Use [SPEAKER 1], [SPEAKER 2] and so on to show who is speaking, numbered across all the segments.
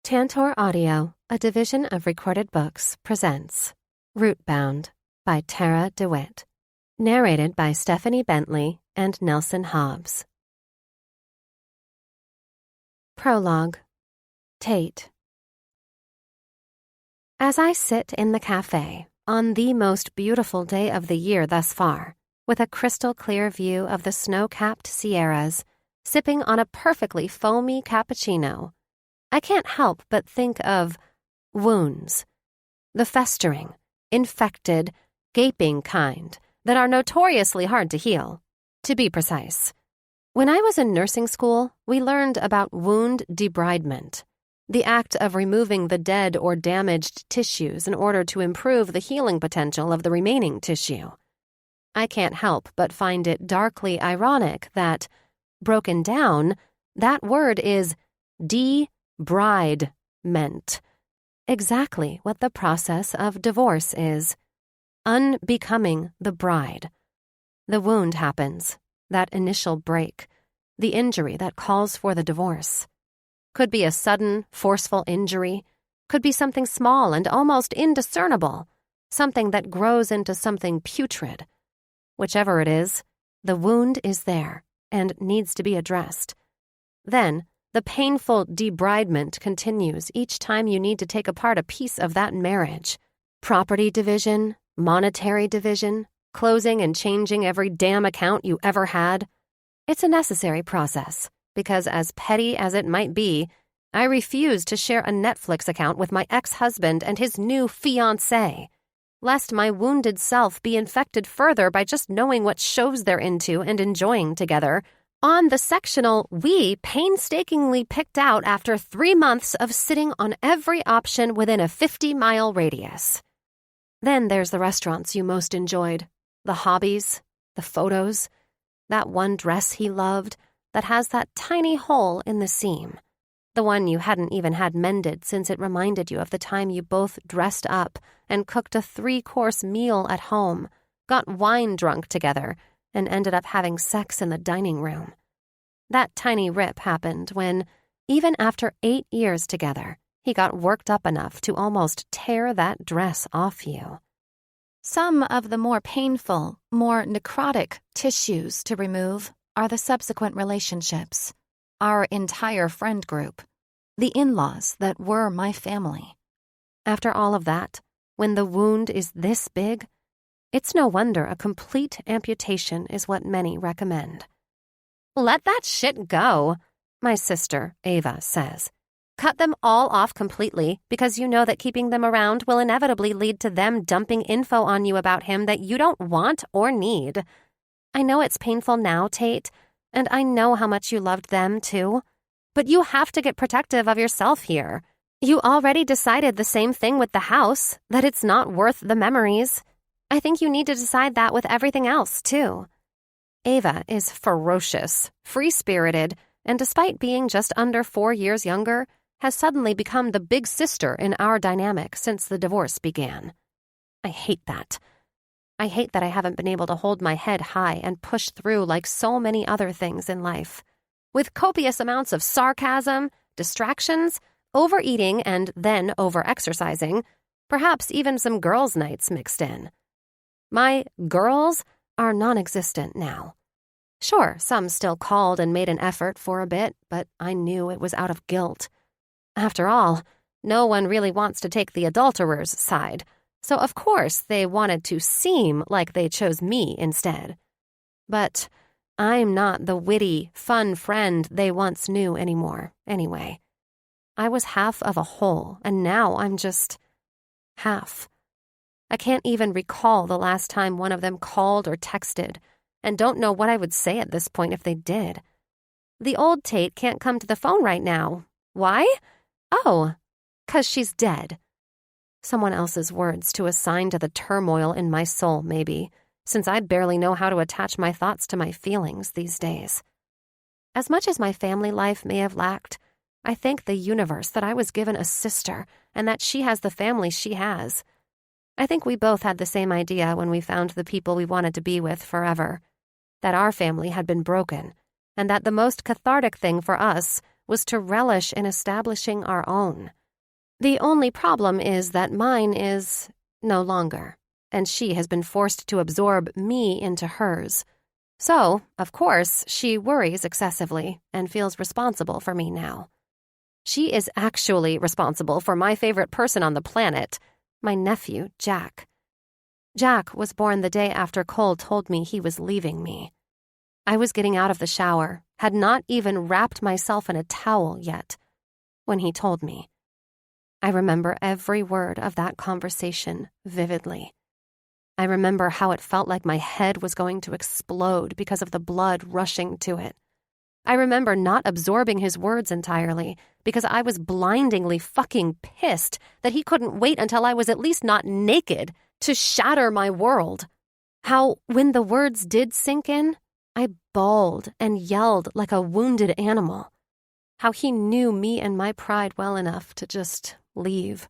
[SPEAKER 1] Tantor Audio, a division of Recorded Books, presents Rootbound by Tarah DeWitt, narrated by Stephanie Bentley and Nelson Hobbs. Prologue. Tate. As I sit in the cafe on the most beautiful day of the year thus far, with a crystal-clear view of the snow-capped Sierras, sipping on a perfectly foamy cappuccino, I can't help but think of wounds. The festering, infected, gaping kind that are notoriously hard to heal, to be precise. When I was in nursing school, we learned about wound debridement, the act of removing the dead or damaged tissues in order to improve the healing potential of the remaining tissue. I can't help but find it darkly ironic that, broken down, that word is debridement, exactly what the process of divorce is. Unbecoming the bride. The wound happens, that initial break, the injury that calls for the divorce. Could be a sudden, forceful injury, could be something small and almost indiscernible, something that grows into something putrid. Whichever it is, the wound is there and needs to be addressed. Then, the painful debridement continues each time you need to take apart a piece of that marriage. Property division, monetary division, closing and changing every damn account you ever had. It's a necessary process, because as petty as it might be, I refuse to share a Netflix account with my ex-husband and his new fiancée, lest my wounded self be infected further by just knowing what shows they're into and enjoying together, on the sectional we painstakingly picked out after 3 months of sitting on every option within a 50-mile radius. Then there's the restaurants you most enjoyed, the hobbies, the photos, that one dress he loved that has that tiny hole in the seam, the one you hadn't even had mended since it reminded you of the time you both dressed up and cooked a 3-course meal at home, got wine drunk together, and ended up having sex in the dining room. That tiny rip happened when, even after 8 years together, he got worked up enough to almost tear that dress off you. Some of the more painful, more necrotic tissues to remove are the subsequent relationships, our entire friend group, the in-laws that were my family. After all of that, when the wound is this big, it's no wonder a complete amputation is what many recommend. Let that shit go, my sister, Ava, says. Cut them all off completely because you know that keeping them around will inevitably lead to them dumping info on you about him that you don't want or need. I know it's painful now, Tate, and I know how much you loved them, too. But you have to get protective of yourself here. You already decided the same thing with the house, that it's not worth the memories. I think you need to decide that with everything else, too. Ava is ferocious, free-spirited, and despite being just under 4 years younger, has suddenly become the big sister in our dynamic since the divorce began. I hate that. I hate that I haven't been able to hold my head high and push through like so many other things in life. With copious amounts of sarcasm, distractions, overeating, and then over-exercising, perhaps even some girls' nights mixed in. My girls are non-existent now. Sure, some still called and made an effort for a bit, but I knew it was out of guilt. After all, no one really wants to take the adulterer's side, so of course they wanted to seem like they chose me instead. But I'm not the witty, fun friend they once knew anymore, anyway. I was half of a whole, and now I'm just half. I can't even recall the last time one of them called or texted, and don't know what I would say at this point if they did. The old Tate can't come to the phone right now. Why? Oh, 'cause she's dead. Someone else's words to assign to the turmoil in my soul, maybe, since I barely know how to attach my thoughts to my feelings these days. As much as my family life may have lacked, I thank the universe that I was given a sister and that she has the family she has. I think we both had the same idea when we found the people we wanted to be with forever, that our family had been broken, and that the most cathartic thing for us was to relish in establishing our own. The only problem is that mine is no longer, and she has been forced to absorb me into hers. So, of course, she worries excessively and feels responsible for me now. She is actually responsible for my favorite person on the planet, my nephew, Jack. Jack was born the day after Cole told me he was leaving me. I was getting out of the shower, had not even wrapped myself in a towel yet, when he told me. I remember every word of that conversation vividly. I remember how it felt like my head was going to explode because of the blood rushing to it. I remember not absorbing his words entirely because I was blindingly fucking pissed that he couldn't wait until I was at least not naked to shatter my world. How, when the words did sink in, I bawled and yelled like a wounded animal. How he knew me and my pride well enough to just leave.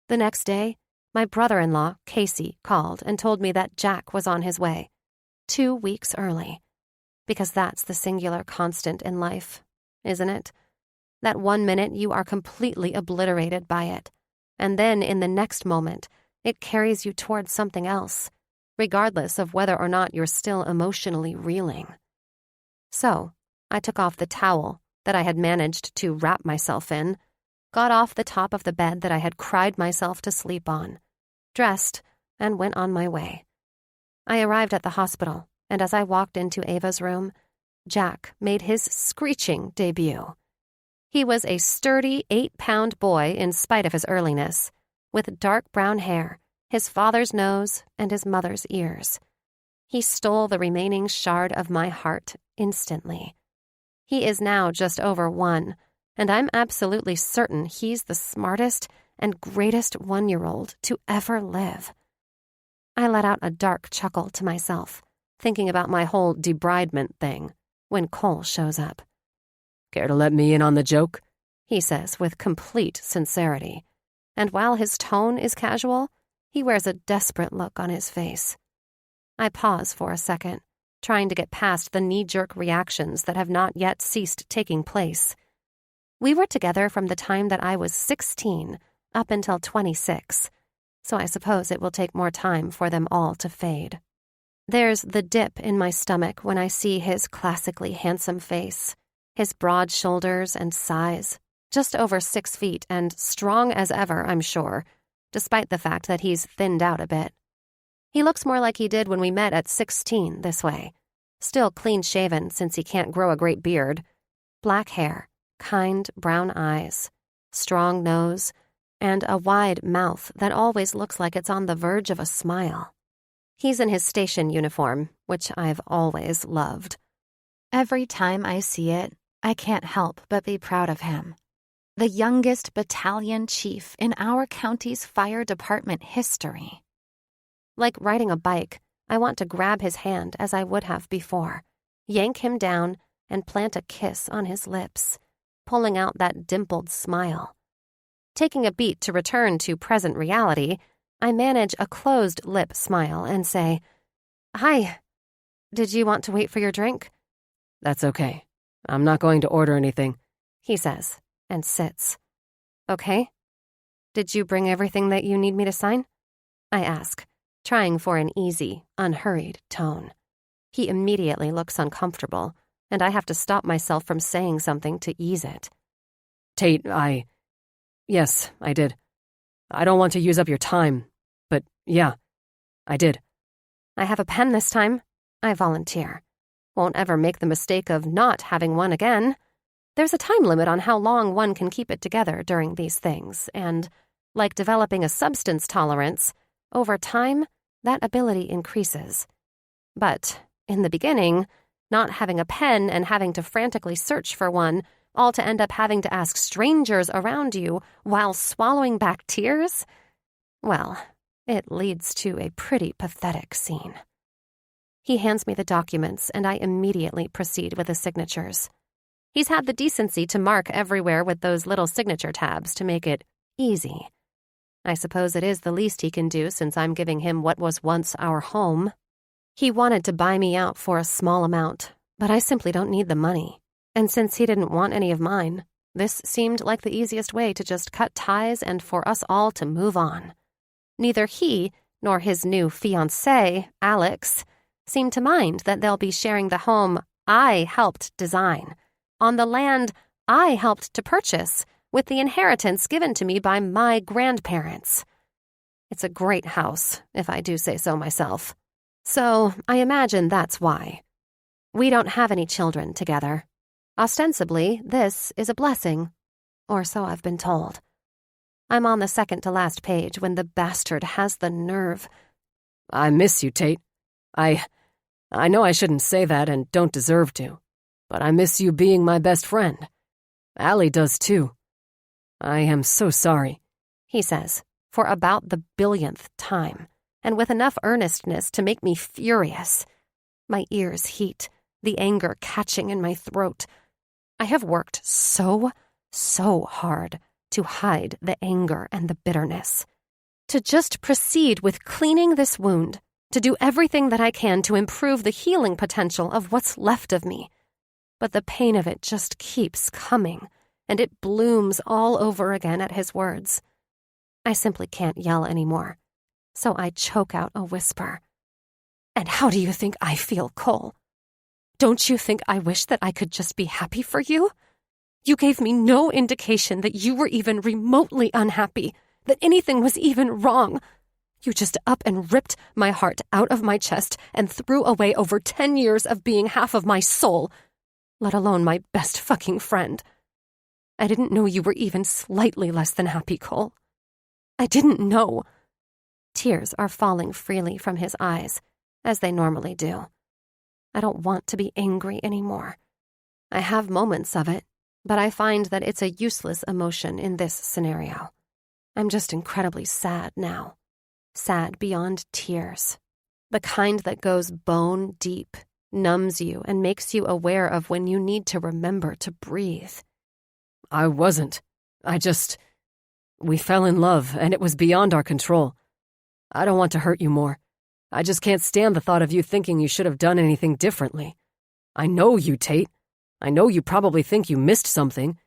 [SPEAKER 1] The next day, my brother-in-law, Casey, called and told me that Jack was on his way, 2 weeks early. Because that's the singular constant in life, isn't it? That 1 minute you are completely obliterated by it, and then in the next moment, it carries you towards something else, regardless of whether or not you're still emotionally reeling. So, I took off the towel that I had managed to wrap myself in, got off the top of the bed that I had cried myself to sleep on, dressed, and went on my way. I arrived at the hospital, and as I walked into Ava's room, Jack made his screeching debut. He was a sturdy 8-pound boy in spite of his earliness, with dark brown hair, his father's nose, and his mother's ears. He stole the remaining shard of my heart instantly. He is now just over 1, and I'm absolutely certain he's the smartest and greatest 1-year-old to ever live. I let out a dark chuckle to myself, thinking about my whole debridement thing, when Cole shows up.
[SPEAKER 2] "Care to let me in on the joke?"
[SPEAKER 1] he says with complete sincerity. And while his tone is casual, he wears a desperate look on his face. I pause for a second, trying to get past the knee-jerk reactions that have not yet ceased taking place. We were together from the time that I was 16 up until 26, so I suppose it will take more time for them all to fade. There's the dip in my stomach when I see his classically handsome face, his broad shoulders and size, just over 6 feet and strong as ever, I'm sure, despite the fact that he's thinned out a bit. He looks more like he did when we met at 16 this way, still clean-shaven since he can't grow a great beard, black hair, kind brown eyes, strong nose, and a wide mouth that always looks like it's on the verge of a smile. He's in his station uniform, which I've always loved. Every time I see it, I can't help but be proud of him. The youngest battalion chief in our county's fire department history. Like riding a bike, I want to grab his hand as I would have before, yank him down, and plant a kiss on his lips, pulling out that dimpled smile. Taking a beat to return to present reality, I manage a closed-lip smile and say, "Hi. Did you want to wait for your drink?"
[SPEAKER 2] "That's okay. I'm not going to order anything,"
[SPEAKER 1] he says, and sits. "Okay. Did you bring everything that you need me to sign?" I ask, trying for an easy, unhurried tone. He immediately looks uncomfortable, and I have to stop myself from saying something to ease it.
[SPEAKER 2] "Tate, Yes, I did. I don't want to use up your time, but yeah, I did."
[SPEAKER 1] "I have a pen this time," I volunteer. Won't ever make the mistake of not having one again. There's a time limit on how long one can keep it together during these things, and, like developing a substance tolerance, over time, that ability increases. But, in the beginning, not having a pen and having to frantically search for one, all to end up having to ask strangers around you while swallowing back tears? Well, it leads to a pretty pathetic scene. He hands me the documents, and I immediately proceed with the signatures. He's had the decency to mark everywhere with those little signature tabs to make it easy. I suppose it is the least he can do since I'm giving him what was once our home. He wanted to buy me out for a small amount, but I simply don't need the money. And since he didn't want any of mine, This seemed like the easiest way to just cut ties and for us all to move on. Neither he nor his new fiancée, Alex, seem to mind that they'll be sharing the home I helped design, on the land I helped to purchase, with the inheritance given to me by my grandparents. It's a great house, if I do say so myself. So I imagine that's why. We don't have any children together. Ostensibly, this is a blessing, or so I've been told. I'm on the second to last page when the bastard has the nerve.
[SPEAKER 2] I miss you, Tate. I know I shouldn't say that and don't deserve to, but I miss you being my best friend. Allie does too. I am so sorry,
[SPEAKER 1] he says, for about the billionth time, and with enough earnestness to make me furious. My ears heat, the anger catching in my throat. I have worked so hard to hide the anger and the bitterness. To just proceed with cleaning this wound, to do everything that I can to improve the healing potential of what's left of me. But the pain of it just keeps coming, and it blooms all over again at his words. I simply can't yell anymore, so I choke out a whisper. And how do you think I feel, Cole? Don't you think I wish that I could just be happy for you? You gave me no indication that you were even remotely unhappy, that anything was even wrong. You just up and ripped my heart out of my chest and threw away over 10 years of being half of my soul, let alone my best fucking friend. I didn't know you were even slightly less than happy, Cole. I didn't know. Tears are falling freely from his eyes, as they normally do. I don't want to be angry anymore. I have moments of it, but I find that it's a useless emotion in this scenario. I'm just incredibly sad now. Sad beyond tears. The kind that goes bone deep, numbs you, and makes you aware of when you need to remember to breathe.
[SPEAKER 2] I wasn't. We fell in love, and it was beyond our control. I don't want to hurt you more. I just can't stand the thought of you thinking you should have done anything differently. I know you, Tate. I know you probably think you missed something,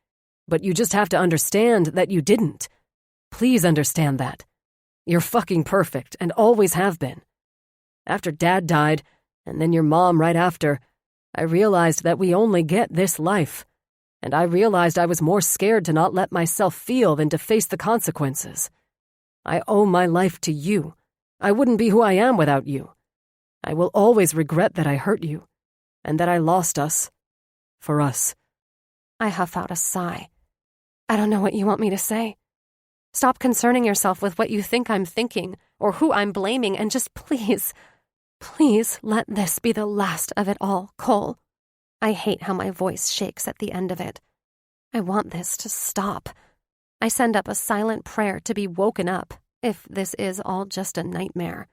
[SPEAKER 2] but you just have to understand that you didn't. Please understand that. You're fucking perfect, and always have been. After Dad died, and then your mom right after, I realized that we only get this life. And I realized I was more scared to not let myself feel than to face the consequences. I owe my life to you. I wouldn't be who I am without you. I will always regret that I hurt you, and that I lost us. For us.
[SPEAKER 1] I huff out a sigh. I don't know what you want me to say. Stop concerning yourself with what you think I'm thinking, or who I'm blaming, and just please let this be the last of it all, Cole. I hate how my voice shakes at the end of it. I want this to stop. I send up a silent prayer to be woken up, if this is all just a nightmare.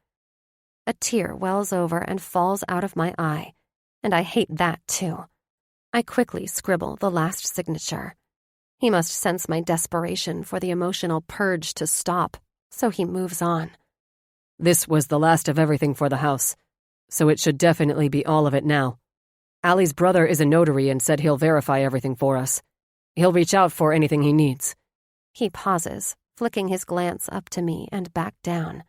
[SPEAKER 1] A tear wells over and falls out of my eye, and I hate that too. I quickly scribble the last signature. He must sense my desperation for the emotional purge to stop, so he moves on.
[SPEAKER 2] This was the last of everything for the house, so it should definitely be all of it now. Allie's brother is a notary and said he'll verify everything for us. He'll reach out for anything he needs.
[SPEAKER 1] He pauses, flicking his glance up to me and back down.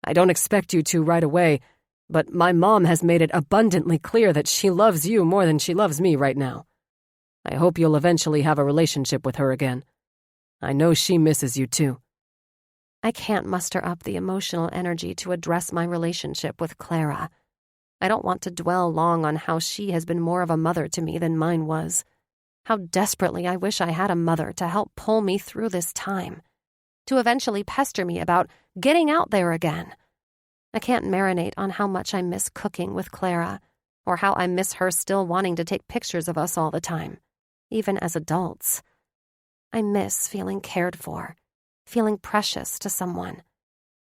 [SPEAKER 2] I don't expect you to right away, but my mom has made it abundantly clear that she loves you more than she loves me right now. I hope you'll eventually have a relationship with her again. I know she misses you too.
[SPEAKER 1] I can't muster up the emotional energy to address my relationship with Clara. I don't want to dwell long on how she has been more of a mother to me than mine was. How desperately I wish I had a mother to help pull me through this time, to eventually pester me about getting out there again. I can't marinate on how much I miss cooking with Clara, or how I miss her still wanting to take pictures of us all the time, even as adults. I miss feeling cared for, feeling precious to someone,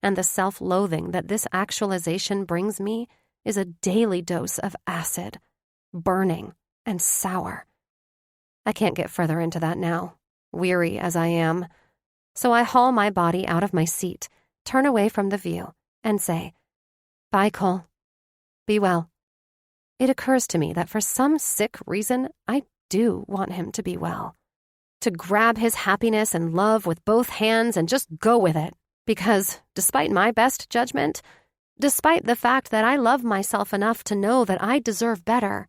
[SPEAKER 1] and the self-loathing that this actualization brings me is a daily dose of acid, burning and sour. I can't get further into that now, weary as I am, so I haul my body out of my seat, turn away from the view, and say, "Bye, Cole. Be well." It occurs to me that for some sick reason, I do want him to be well. to grab his happiness and love with both hands and just go with it. Because, despite my best judgment, despite the fact that I love myself enough to know that I deserve better,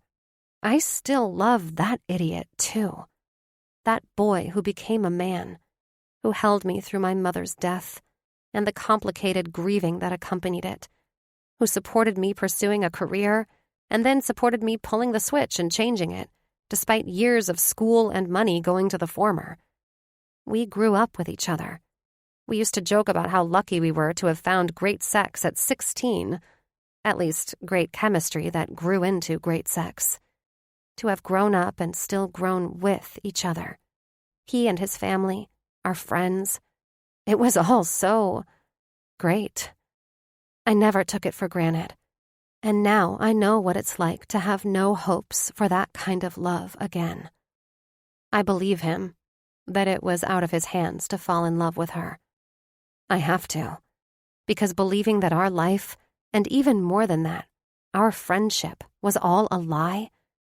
[SPEAKER 1] I still love that idiot, too. That boy who became a man, who held me through my mother's death and the complicated grieving that accompanied it, who supported me pursuing a career and then supported me pulling the switch and changing it, despite years of school and money going to the former. We grew up with each other. We used to joke about how lucky we were to have found great sex at 16, at least great chemistry that grew into great sex, to have grown up and still grown with each other. He and his family, our friends. It was all so great. I never took it for granted. And now I know what it's like to have no hopes for that kind of love again. I believe him, that it was out of his hands to fall in love with her. I have to, because believing that our life, and even more than that, our friendship, was all a lie,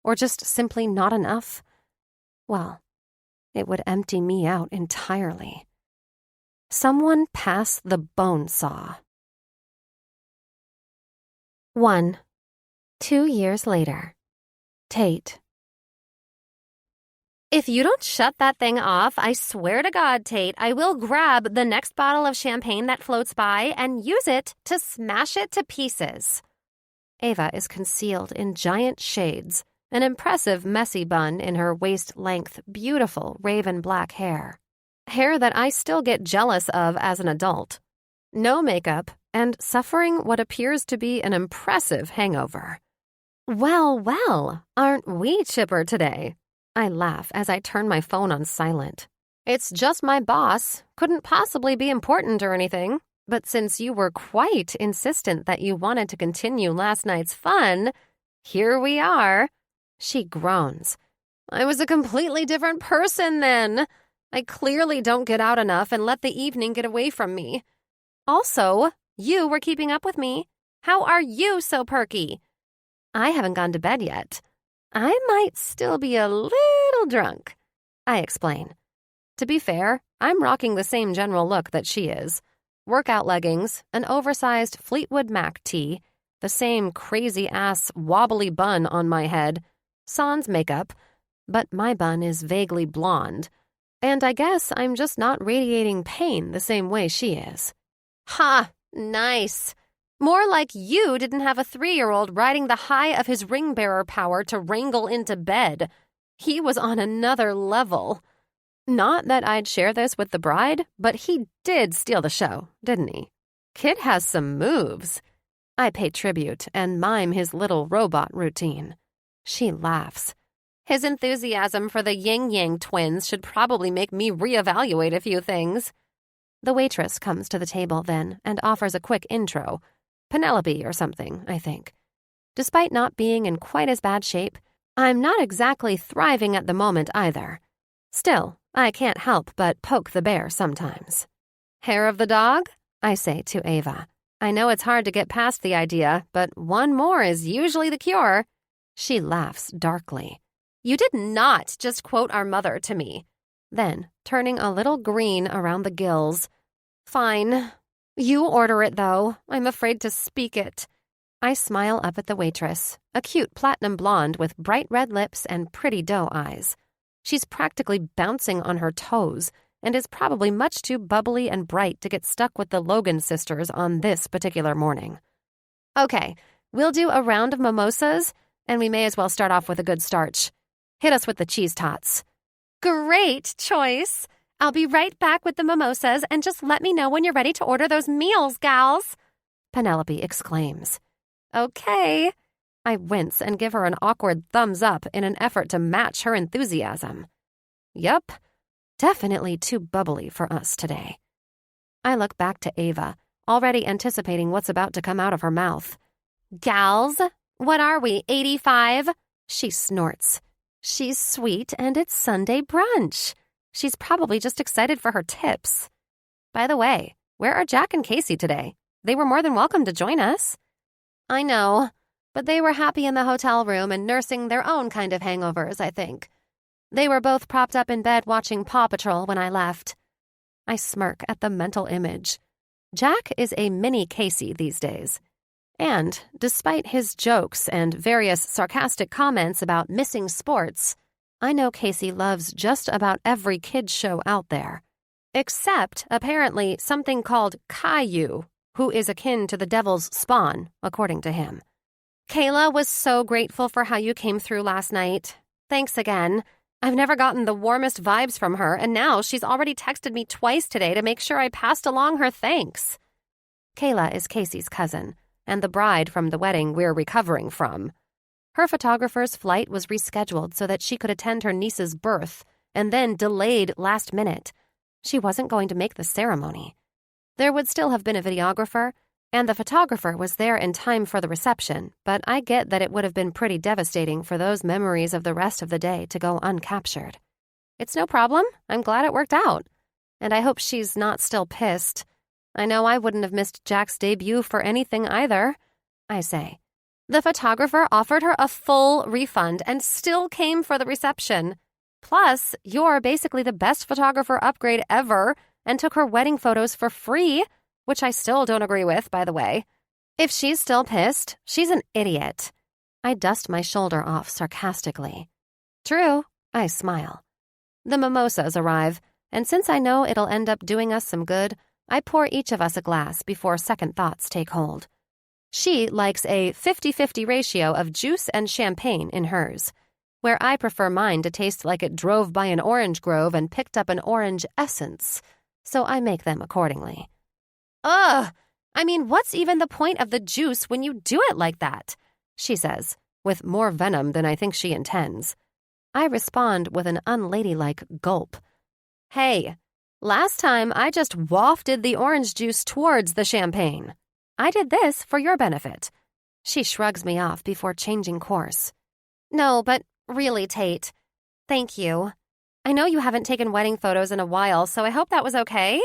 [SPEAKER 1] or just simply not enough, well, it would empty me out entirely. Someone pass the bone saw. 1. 2 years later. Tate. If you don't shut that thing off, I swear to God, Tate, I will grab the next bottle of champagne that floats by and use it to smash it to pieces. Ava is concealed in giant shades, an impressive messy bun in her waist-length, beautiful raven black hair. Hair that I still get jealous of as an adult. No makeup, and suffering what appears to be an impressive hangover. Well, well, aren't we chipper today? I laugh as I turn my phone on silent. It's just my boss. Couldn't possibly be important or anything. But since you were quite insistent that you wanted to continue last night's fun, here we are. She groans. I was a completely different person then. I clearly don't get out enough and let the evening get away from me. Also, you were keeping up with me. How are you so perky? I haven't gone to bed yet. I might still be a little drunk, I explain. To be fair, I'm rocking the same general look that she is. Workout leggings, an oversized Fleetwood Mac tee, the same crazy-ass wobbly bun on my head, sans makeup, but my bun is vaguely blonde, and I guess I'm just not radiating pain the same way she is. Ha! Nice! More like you didn't have a 3-year-old riding the high of his ring-bearer power to wrangle into bed. He was on another level. Not that I'd share this with the bride, but he did steal the show, didn't he? Kid has some moves. I pay tribute and mime his little robot routine. She laughs. His enthusiasm for the Yin-Yang twins should probably make me reevaluate a few things. The waitress comes to the table then and offers a quick intro. Penelope or something, I think. Despite not being in quite as bad shape, I'm not exactly thriving at the moment either. Still, I can't help but poke the bear sometimes. Hair of the dog? I say to Ava. I know it's hard to get past the idea, but one more is usually the cure. She laughs darkly. You did not just quote our mother to me. Then, turning a little green around the gills. Fine. You order it, though. I'm afraid to speak it. I smile up at the waitress, a cute platinum blonde with bright red lips and pretty doe eyes. She's practically bouncing on her toes and is probably much too bubbly and bright to get stuck with the Logan sisters on this particular morning. Okay, we'll do a round of mimosas, and we may as well start off with a good starch. Hit us with the cheese tots. Great choice. I'll be right back with the mimosas, and just let me know when you're ready to order those meals, gals, Penelope exclaims. Okay. I wince and give her an awkward thumbs up in an effort to match her enthusiasm. Yup, definitely too bubbly for us today. I look back to Ava, already anticipating what's about to come out of her mouth. Gals, what are we, 85? She snorts. She's sweet and it's Sunday brunch. She's probably just excited for her tips. By the way, where are Jack and Casey today? They were more than welcome to join us. I know, but they were happy in the hotel room and nursing their own kind of hangovers, I think. They were both propped up in bed watching Paw Patrol when I left. I smirk at the mental image. Jack is a mini Casey these days. And, despite his jokes and various sarcastic comments about missing sports, I know Casey loves just about every kid's show out there. Except, apparently, something called Caillou, who is akin to the devil's spawn, according to him. Kayla was so grateful for how you came through last night. Thanks again. I've never gotten the warmest vibes from her, and now she's already texted me twice today to make sure I passed along her thanks. Kayla is Casey's cousin, and the bride from the wedding we're recovering from. Her photographer's flight was rescheduled so that she could attend her niece's birth, and then delayed last minute. She wasn't going to make the ceremony. There would still have been a videographer, and the photographer was there in time for the reception, but I get that it would have been pretty devastating for those memories of the rest of the day to go uncaptured. It's no problem. I'm glad it worked out. And I hope she's not still pissed. I know I wouldn't have missed Jack's debut for anything either, I say. The photographer offered her a full refund and still came for the reception. Plus, you're basically the best photographer upgrade ever and took her wedding photos for free, which I still don't agree with, by the way. If she's still pissed, she's an idiot. I dust my shoulder off sarcastically. True, I smile. The mimosas arrive, and since I know it'll end up doing us some good, I pour each of us a glass before second thoughts take hold. She likes a 50-50 ratio of juice and champagne in hers, where I prefer mine to taste like it drove by an orange grove and picked up an orange essence, so I make them accordingly. Ugh! I mean, what's even the point of the juice when you do it like that? She says, with more venom than I think she intends. I respond with an unladylike gulp. Hey, last time I just wafted the orange juice towards the champagne. I did this for your benefit. She shrugs me off before changing course. No, but really, Tate. Thank you. I know you haven't taken wedding photos in a while, so I hope that was okay.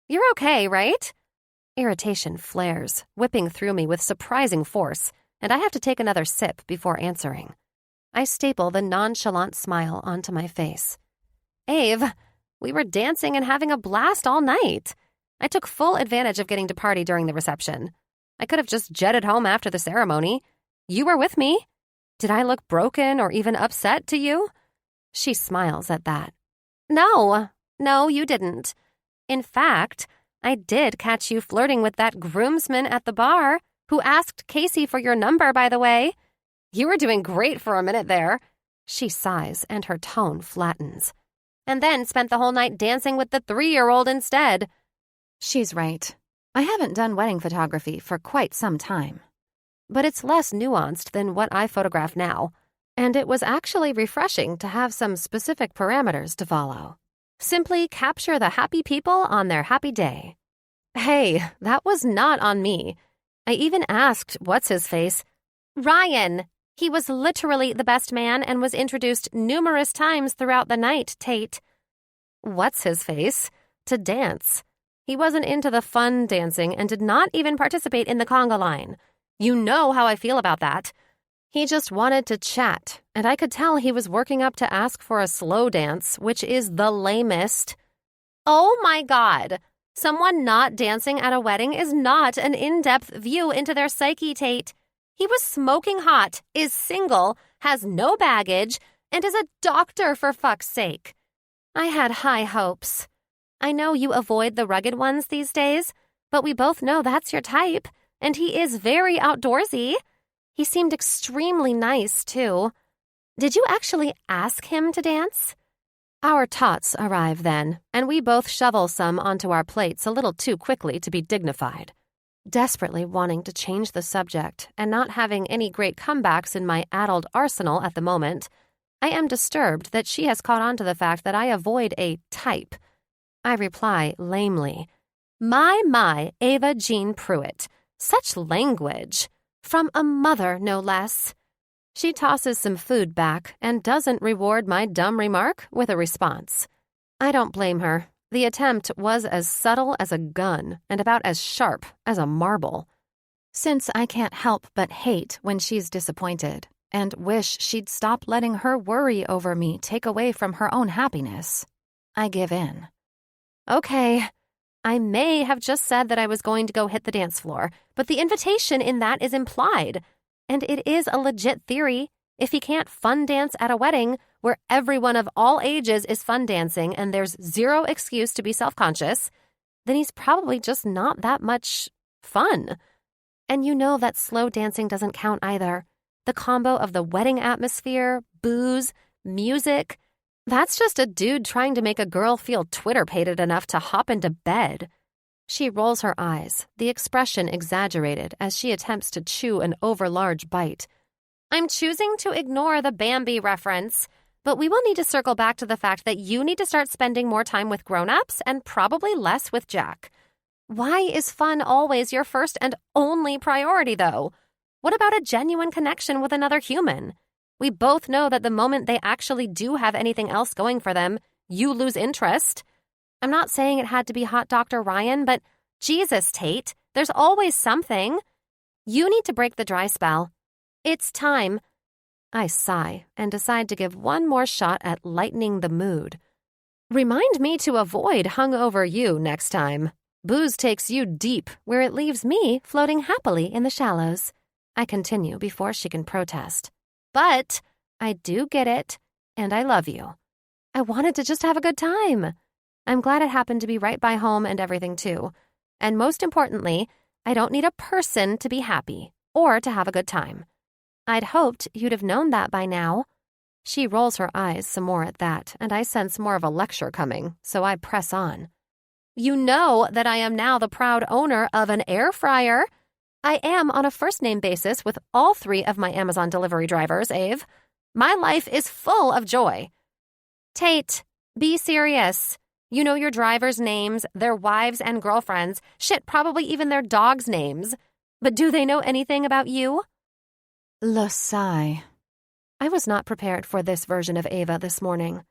[SPEAKER 1] You're okay, right? Irritation flares, whipping through me with surprising force, and I have to take another sip before answering. I staple the nonchalant smile onto my face. Ave, we were dancing and having a blast all night. I took full advantage of getting to party during the reception. I could have just jetted home after the ceremony. You were with me. Did I look broken or even upset to you? She smiles at that. No, you didn't. In fact, I did catch you flirting with that groomsman at the bar, who asked Casey for your number, by the way. You were doing great for a minute there. She sighs and her tone flattens. And then spent the whole night dancing with the 3-year-old instead. She's right. I haven't done wedding photography for quite some time. But it's less nuanced than what I photograph now, and it was actually refreshing to have some specific parameters to follow. Simply capture the happy people on their happy day. Hey, that was not on me. I even asked what's-his-face. Ryan! He was literally the best man and was introduced numerous times throughout the night, Tate. What's-his-face? To dance. He wasn't into the fun dancing and did not even participate in the conga line. You know how I feel about that. He just wanted to chat, and I could tell he was working up to ask for a slow dance, which is the lamest. Oh my God! Someone not dancing at a wedding is not an in-depth view into their psyche, Tate. He was smoking hot, is single, has no baggage, and is a doctor for fuck's sake. I had high hopes. I know you avoid the rugged ones these days, but we both know that's your type, and he is very outdoorsy. He seemed extremely nice, too. Did you actually ask him to dance? Our tots arrive then, and we both shovel some onto our plates a little too quickly to be dignified. Desperately wanting to change the subject and not having any great comebacks in my addled arsenal at the moment, I am disturbed that she has caught on to the fact that I avoid a type. I reply lamely, My, Ava Jean Pruitt. Such language. From a mother, no less. She tosses some food back and doesn't reward my dumb remark with a response. I don't blame her. The attempt was as subtle as a gun and about as sharp as a marble. Since I can't help but hate when she's disappointed,
[SPEAKER 3] and wish she'd stop letting her worry over me take away from her own happiness. I give in.
[SPEAKER 1] Okay, I may have just said that I was going to go hit the dance floor, but the invitation in that is implied. And it is a legit theory. If he can't fun dance at a wedding where everyone of all ages is fun dancing and there's zero excuse to be self-conscious, then he's probably just not that much fun. And you know that slow dancing doesn't count either. The combo of the wedding atmosphere, booze, music, that's just a dude trying to make a girl feel Twitter-pated enough to hop into bed. She rolls her eyes, the expression exaggerated as she attempts to chew an overlarge bite. I'm choosing to ignore the Bambi reference, but we will need to circle back to the fact that you need to start spending more time with grown-ups and probably less with Jack. Why is fun always your first and only priority, though? What about a genuine connection with another human? We both know that the moment they actually do have anything else going for them, you lose interest. I'm not saying it had to be Hot Dr. Ryan, but Jesus, Tate, there's always something. You need to break the dry spell. It's time. I sigh and decide to give one more shot at lightening the mood. Remind me to avoid hungover you next time. Booze takes you deep, where it leaves me floating happily in the shallows. I continue before she can protest. But I do get it, and I love you. I wanted to just have a good time. I'm glad it happened to be right by home and everything, too. And most importantly, I don't need a person to be happy or to have a good time. I'd hoped you'd have known that by now. She rolls her eyes some more at that, and I sense more of a lecture coming, so I press on. You know that I am now the proud owner of an air fryer. I am on a first-name basis with all 3 of my Amazon delivery drivers, Ave. My life is full of joy. Tate, be serious. You know your drivers' names, their wives and girlfriends, shit, probably even their dogs' names. But do they know anything about you?
[SPEAKER 3] Le sigh.
[SPEAKER 1] I was not prepared for this version of Ava this morning.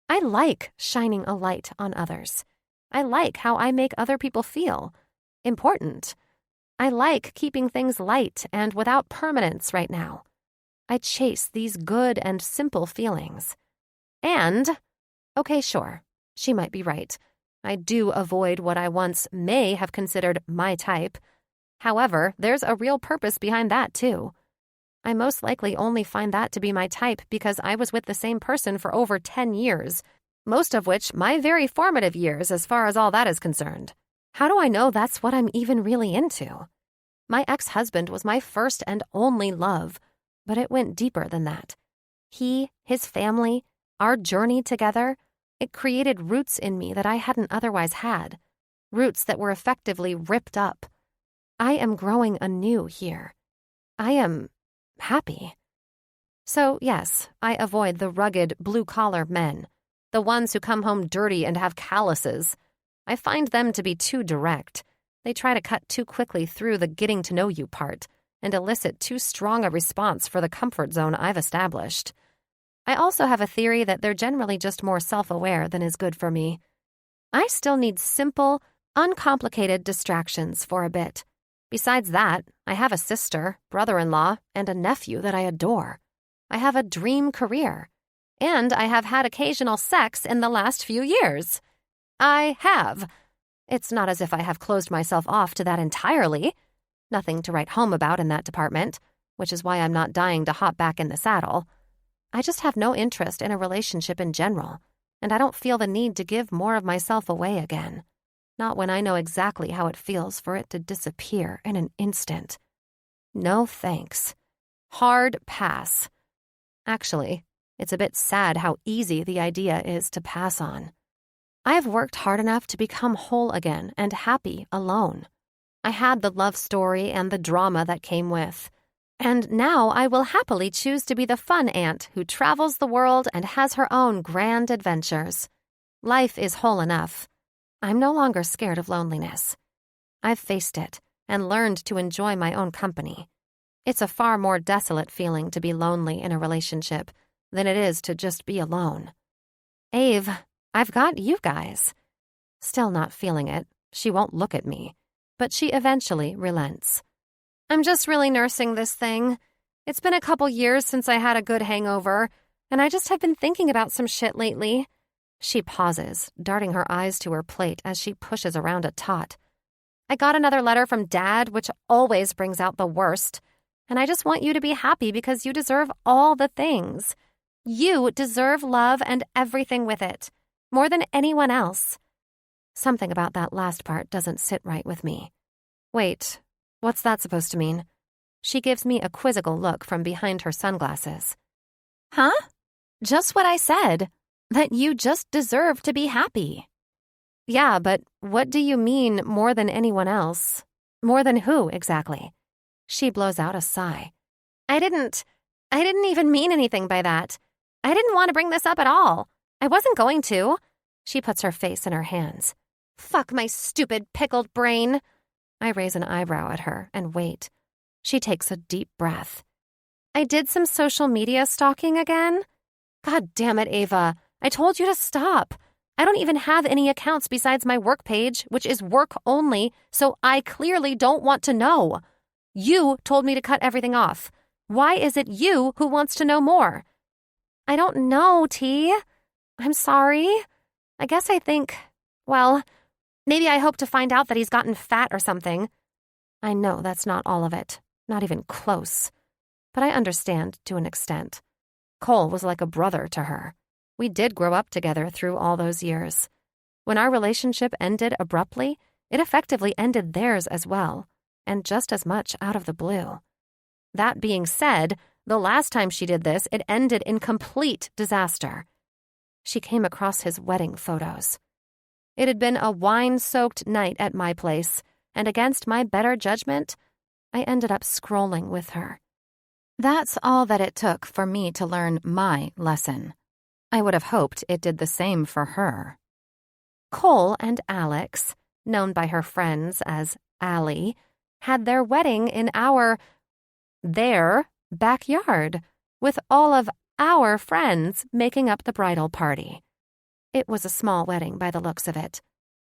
[SPEAKER 1] I like shining a light on others. I like how I make other people feel important. I like keeping things light and without permanence right now. I chase these good and simple feelings. And, okay, sure, she might be right. I do avoid what I once may have considered my type. However, there's a real purpose behind that, too. I most likely only find that to be my type because I was with the same person for over 10 years, most of which my very formative years as far as all that is concerned. How do I know that's what I'm even really into? My ex-husband was my first and only love, but it went deeper than that. He, his family, our journey together, it created roots in me that I hadn't otherwise had, roots that were effectively ripped up. I am growing anew here. I am happy. So, yes, I avoid the rugged, blue-collar men, the ones who come home dirty and have calluses. I find them to be too direct. They try to cut too quickly through the getting-to-know-you part and elicit too strong a response for the comfort zone I've established. I also have a theory that they're generally just more self-aware than is good for me. I still need simple, uncomplicated distractions for a bit. Besides that, I have a sister, brother-in-law, and a nephew that I adore. I have a dream career. And I have had occasional sex in the last few years. I have. It's not as if I have closed myself off to that entirely. Nothing to write home about in that department, which is why I'm not dying to hop back in the saddle. I just have no interest in a relationship in general, and I don't feel the need to give more of myself away again. Not when I know exactly how it feels for it to disappear in an instant. No thanks. Hard pass. Actually, it's a bit sad how easy the idea is to pass on. I have worked hard enough to become whole again and happy alone. I had the love story and the drama that came with. And now I will happily choose to be the fun aunt who travels the world and has her own grand adventures. Life is whole enough. I'm no longer scared of loneliness. I've faced it and learned to enjoy my own company. It's a far more desolate feeling to be lonely in a relationship than it is to just be alone. Ave, I've got you guys. Still not feeling it. She won't look at me, but she eventually relents. I'm just really nursing this thing. It's been a couple years since I had a good hangover, and I just have been thinking about some shit lately. She pauses, darting her eyes to her plate as she pushes around a tot. I got another letter from Dad, which always brings out the worst. And I just want you to be happy because you deserve all the things. You deserve love and everything with it, more than anyone else. Something about that last part doesn't sit right with me. Wait, what's that supposed to mean? She gives me a quizzical look from behind her sunglasses.
[SPEAKER 3] Huh? Just what I said. That you just deserve to be happy.
[SPEAKER 1] Yeah, but what do you mean more than anyone else? More than who, exactly? She blows out a sigh. I didn't even mean anything by that. I didn't want to bring this up at all. I wasn't going to. She puts her face in her hands. Fuck my stupid pickled brain. I raise an eyebrow at her and wait. She takes a deep breath. I did some social media stalking again. God damn it, Ava. I told you to stop. I don't even have any accounts besides my work page, which is work only, so I clearly don't want to know. You told me to cut everything off. Why is it you who wants to know more? I don't know, T. I'm sorry. I guess I think, well, maybe I hope to find out that he's gotten fat or something. I know that's not all of it, not even close. But I understand to an extent. Cole was like a brother to her. We did grow up together through all those years. When our relationship ended abruptly, it effectively ended theirs as well, and just as much out of the blue. That being said, the last time she did this, it ended in complete disaster. She came across his wedding photos. It had been a wine-soaked night at my place, and against my better judgment, I ended up scrolling with her.
[SPEAKER 3] That's all that it took for me to learn my lesson. I would have hoped it did the same for her.
[SPEAKER 1] Cole and Alex, known by her friends as Allie, had their wedding in their backyard, with all of our friends making up the bridal party. It was a small wedding by the looks of it.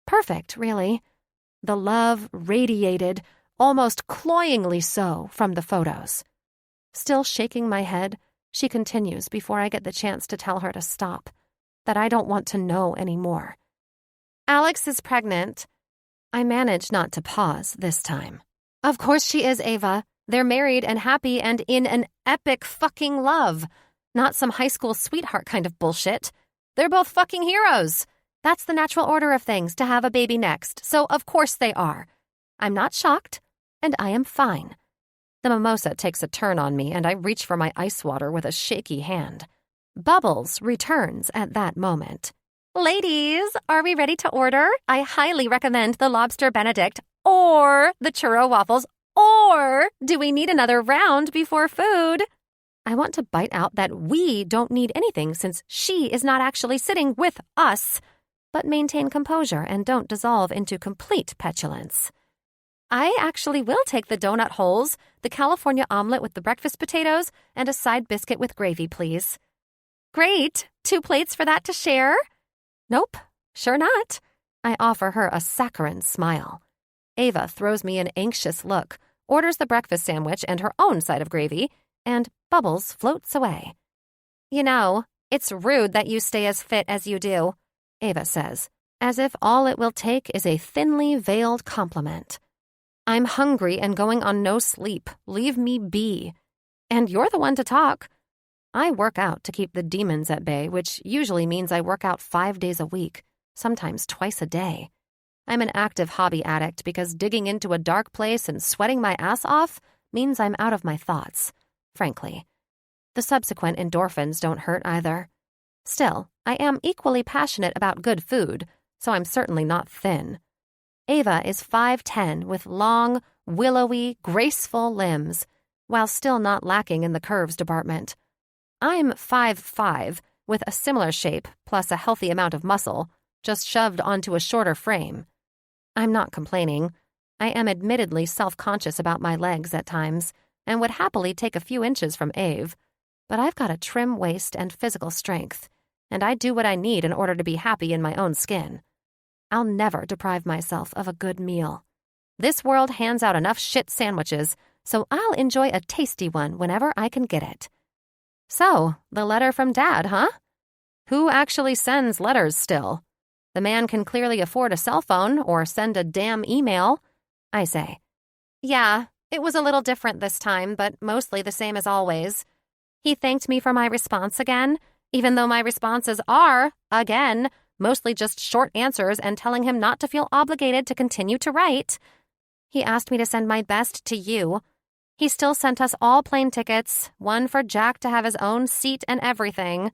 [SPEAKER 1] Perfect, really. The love radiated, almost cloyingly so, from the photos. Still shaking my head, she continues before I get the chance to tell her to stop, that I don't want to know anymore. Alex is pregnant. I manage not to pause this time. Of course she is, Ava. They're married and happy and in an epic fucking love. Not some high school sweetheart kind of bullshit. They're both fucking heroes. That's the natural order of things, to have a baby next, so of course they are. I'm not shocked, and I am fine. The mimosa takes a turn on me, and I reach for my ice water with a shaky hand. Bubbles returns at that moment. Ladies, are we ready to order? I highly recommend the lobster Benedict or the churro waffles, or do we need another round before food? I want to bite out that we don't need anything since she is not actually sitting with us, but maintain composure and don't dissolve into complete petulance. I actually will take the donut holes, the California omelet with the breakfast potatoes, and a side biscuit with gravy, please. Great! 2 plates for that to share? Nope, sure not. I offer her a saccharine smile. Ava throws me an anxious look, orders the breakfast sandwich and her own side of gravy, and Bubbles floats away. You know, it's rude that you stay as fit as you do, Ava says, as if all it will take is a thinly veiled compliment. I'm hungry and going on no sleep. Leave me be. And you're the one to talk. I work out to keep the demons at bay, which usually means I work out 5 days a week, sometimes twice a day. I'm an active hobby addict because digging into a dark place and sweating my ass off means I'm out of my thoughts, frankly. The subsequent endorphins don't hurt either. Still, I am equally passionate about good food, so I'm certainly not thin. Ava is 5'10" with long, willowy, graceful limbs, while still not lacking in the curves department. I'm 5'5", with a similar shape plus a healthy amount of muscle, just shoved onto a shorter frame. I'm not complaining. I am admittedly self-conscious about my legs at times, and would happily take a few inches from Ave, but I've got a trim waist and physical strength, and I do what I need in order to be happy in my own skin. I'll never deprive myself of a good meal. This world hands out enough shit sandwiches, so I'll enjoy a tasty one whenever I can get it. So, the letter from Dad, huh? Who actually sends letters still? The man can clearly afford a cell phone or send a damn email, I say. Yeah, it was a little different this time, but mostly the same as always. He thanked me for my response again, even though my responses are, again, mostly just short answers and telling him not to feel obligated to continue to write. He asked me to send my best to you. He still sent us all plane tickets, one for Jack to have his own seat and everything.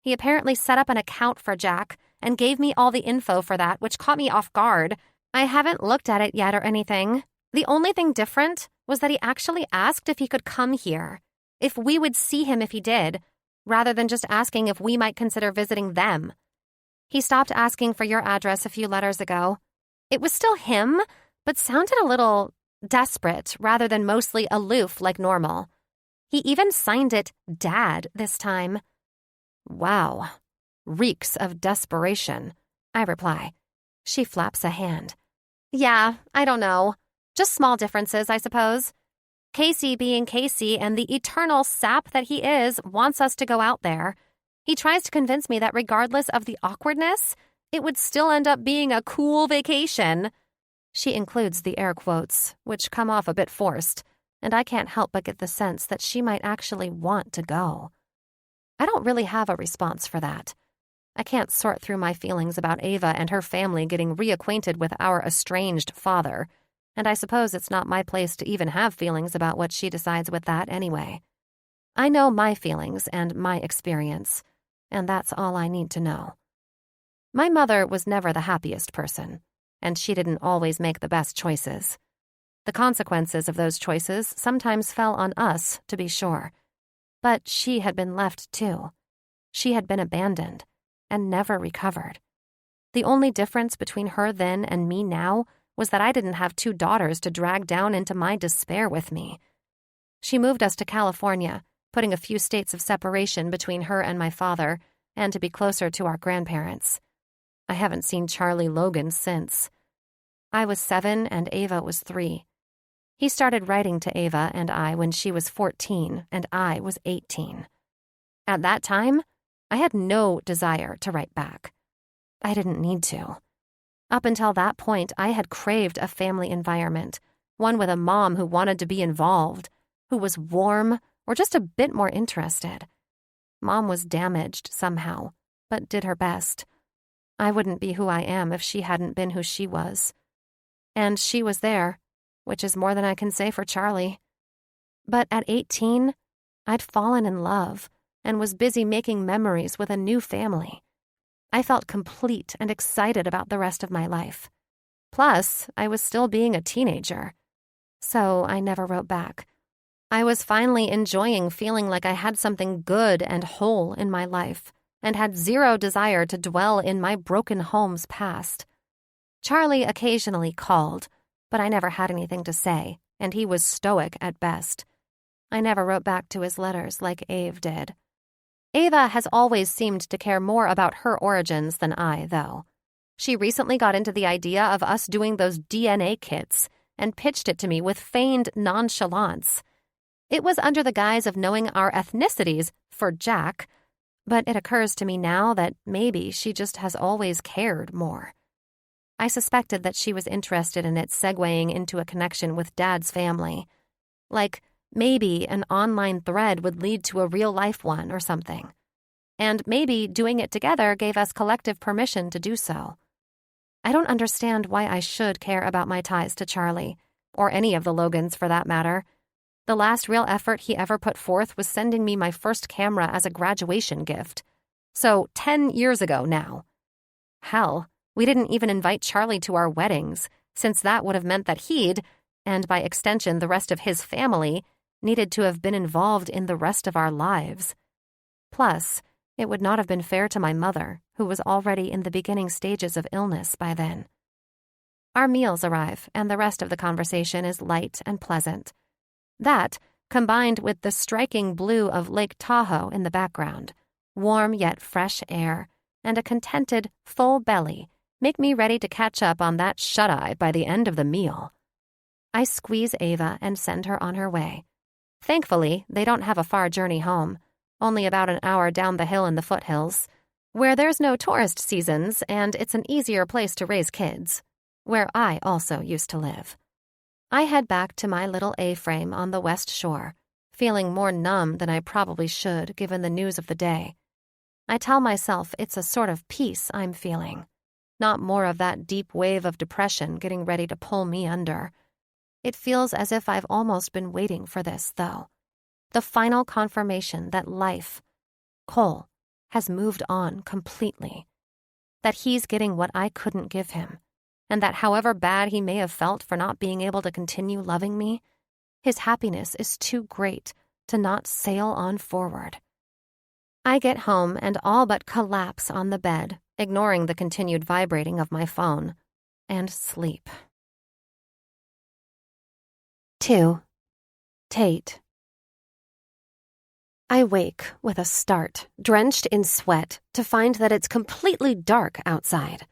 [SPEAKER 1] He apparently set up an account for Jack and gave me all the info for that, which caught me off guard. I haven't looked at it yet or anything. The only thing different was that he actually asked if he could come here, if we would see him if he did, rather than just asking if we might consider visiting them. He stopped asking for your address a few letters ago. It was still him, but sounded a little desperate rather than mostly aloof like normal. He even signed it Dad this time. Wow. Reeks of desperation, I reply. She flaps a hand. Yeah, I don't know. Just small differences, I suppose. Casey being Casey and the eternal sap that he is wants us to go out there. He tries to convince me that regardless of the awkwardness, it would still end up being a cool vacation. She includes the air quotes, which come off a bit forced, and I can't help but get the sense that she might actually want to go. I don't really have a response for that. I can't sort through my feelings about Ava and her family getting reacquainted with our estranged father, and I suppose it's not my place to even have feelings about what she decides with that anyway. I know my feelings and my experience, and that's all I need to know. My mother was never the happiest person, and she didn't always make the best choices. The consequences of those choices sometimes fell on us, to be sure. But she had been left too. She had been abandoned and never recovered. The only difference between her then and me now was that I didn't have two daughters to drag down into my despair with me. She moved us to California, putting a few states of separation between her and my father, and to be closer to our grandparents. I haven't seen Charlie Logan since. I was 7 and Ava was 3. He started writing to Ava and I when she was 14 and I was 18. At that time, I had no desire to write back. I didn't need to. Up until that point, I had craved a family environment, one with a mom who wanted to be involved, who was warm or just a bit more interested. Mom was damaged somehow, but did her best. I wouldn't be who I am if she hadn't been who she was. And she was there, which is more than I can say for Charlie. But at 18, I'd fallen in love and was busy making memories with a new family. I felt complete and excited about the rest of my life. Plus, I was still being a teenager. So I never wrote back. I was finally enjoying feeling like I had something good and whole in my life, and had zero desire to dwell in my broken home's past. Charlie occasionally called, but I never had anything to say, and he was stoic at best. I never wrote back to his letters like Ave did. Ava has always seemed to care more about her origins than I, though. She recently got into the idea of us doing those DNA kits and pitched it to me with feigned nonchalance. It was under the guise of knowing our ethnicities for Jack, but it occurs to me now that maybe she just has always cared more. I suspected that she was interested in it segueing into a connection with Dad's family. Like, maybe an online thread would lead to a real-life one or something. And maybe doing it together gave us collective permission to do so. I don't understand why I should care about my ties to Charlie, or any of the Logans for that matter. The last real effort he ever put forth was sending me my first camera as a graduation gift. So 10 years ago now. Hell, we didn't even invite Charlie to our weddings, since that would have meant that he'd, and by extension the rest of his family, needed to have been involved in the rest of our lives. Plus, it would not have been fair to my mother, who was already in the beginning stages of illness by then. Our meals arrive, and the rest of the conversation is light and pleasant. That, combined with the striking blue of Lake Tahoe in the background, warm yet fresh air, and a contented, full belly, make me ready to catch up on that shut-eye by the end of the meal. I squeeze Ava and send her on her way. Thankfully, they don't have a far journey home, only about an hour down the hill in the foothills, where there's no tourist seasons and it's an easier place to raise kids, where I also used to live. I head back to my little A-frame on the West Shore, feeling more numb than I probably should given the news of the day. I tell myself it's a sort of peace I'm feeling, not more of that deep wave of depression getting ready to pull me under. It feels as if I've almost been waiting for this, though. The final confirmation that life, Cole, has moved on completely. That he's getting what I couldn't give him, and that however bad he may have felt for not being able to continue loving me, his happiness is too great to not sail on forward. I get home and all but collapse on the bed, ignoring the continued vibrating of my phone, and sleep. 2. Tate. I wake with a start, drenched in sweat, to find that it's completely dark outside.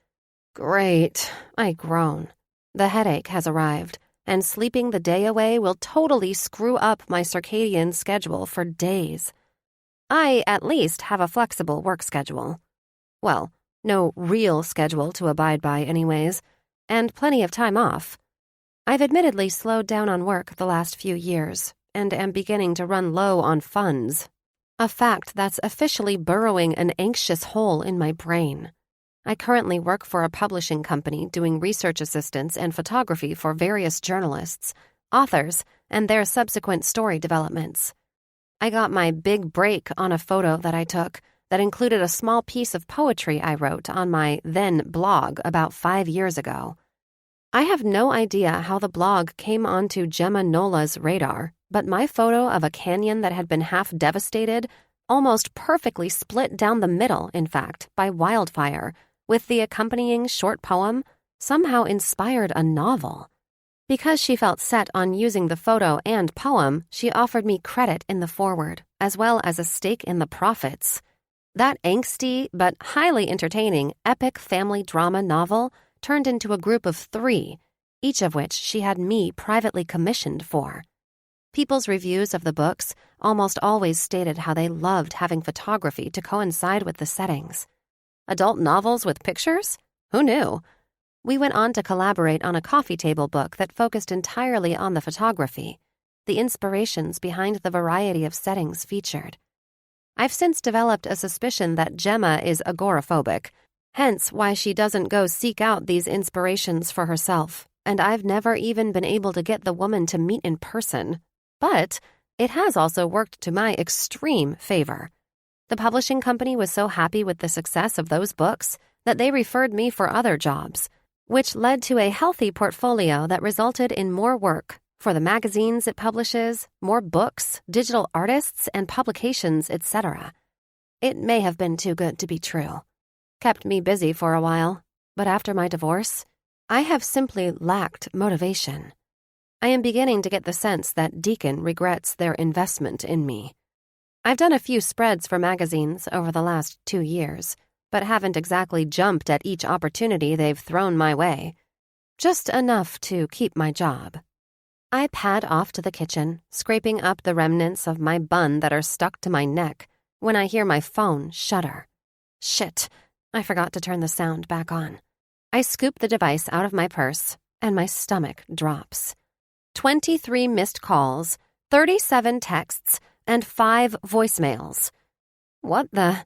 [SPEAKER 1] Great, I groan. The headache has arrived, and sleeping the day away will totally screw up my circadian schedule for days. I, at least, have a flexible work schedule. Well, no real schedule to abide by anyways, and plenty of time off. I've admittedly slowed down on work the last few years, and am beginning to run low on funds, a fact that's officially burrowing an anxious hole in my brain. I currently work for a publishing company doing research assistance and photography for various journalists, authors, and their subsequent story developments. I got my big break on a photo that I took that included a small piece of poetry I wrote on my then blog about 5 years ago. I have no idea how the blog came onto Gemma Nola's radar, but my photo of a canyon that had been half devastated, almost perfectly split down the middle, in fact, by wildfire, with the accompanying short poem, somehow inspired a novel. Because she felt set on using the photo and poem, she offered me credit in the foreword, as well as a stake in the profits. That angsty, but highly entertaining, epic family drama novel turned into a group of 3, each of which she had me privately commissioned for. People's reviews of the books almost always stated how they loved having photography to coincide with the settings. Adult novels with pictures? Who knew? We went on to collaborate on a coffee table book that focused entirely on the photography, the inspirations behind the variety of settings featured. I've since developed a suspicion that Gemma is agoraphobic, hence why she doesn't go seek out these inspirations for herself, and I've never even been able to get the woman to meet in person. But it has also worked to my extreme favor. The publishing company was so happy with the success of those books that they referred me for other jobs, which led to a healthy portfolio that resulted in more work for the magazines it publishes, more books, digital artists, and publications, etc. It may have been too good to be true. Kept me busy for a while, but after my divorce, I have simply lacked motivation. I am beginning to get the sense that Deacon regrets their investment in me. I've done a few spreads for magazines over the last 2 years, but haven't exactly jumped at each opportunity they've thrown my way. Just enough to keep my job. I pad off to the kitchen, scraping up the remnants of my bun that are stuck to my neck, when I hear my phone shudder. Shit, I forgot to turn the sound back on. I scoop the device out of my purse, and my stomach drops. 23 missed calls, 37 texts, and 5 voicemails. What the?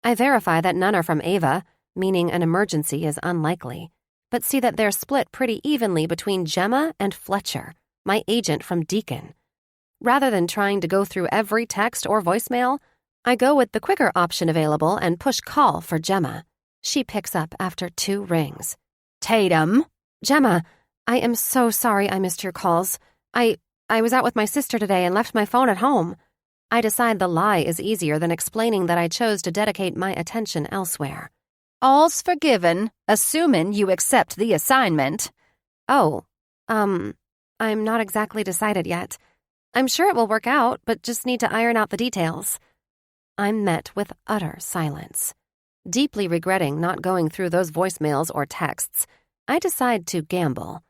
[SPEAKER 1] I verify that none are from Ava, meaning an emergency is unlikely, but see that they're split pretty evenly between Gemma and Fletcher, my agent from Deacon. Rather than trying to go through every text or voicemail, I go with the quicker option available and push call for Gemma. She picks up after 2 rings. Tatum? Gemma, I am so sorry I missed your calls. I was out with my sister today and left my phone at home. I decide the lie is easier than explaining that I chose to dedicate my attention elsewhere. All's forgiven, assuming you accept the assignment. Oh, I'm not exactly decided yet. I'm sure it will work out, but just need to iron out the details. I'm met with utter silence. Deeply regretting not going through those voicemails or texts, I decide to gamble.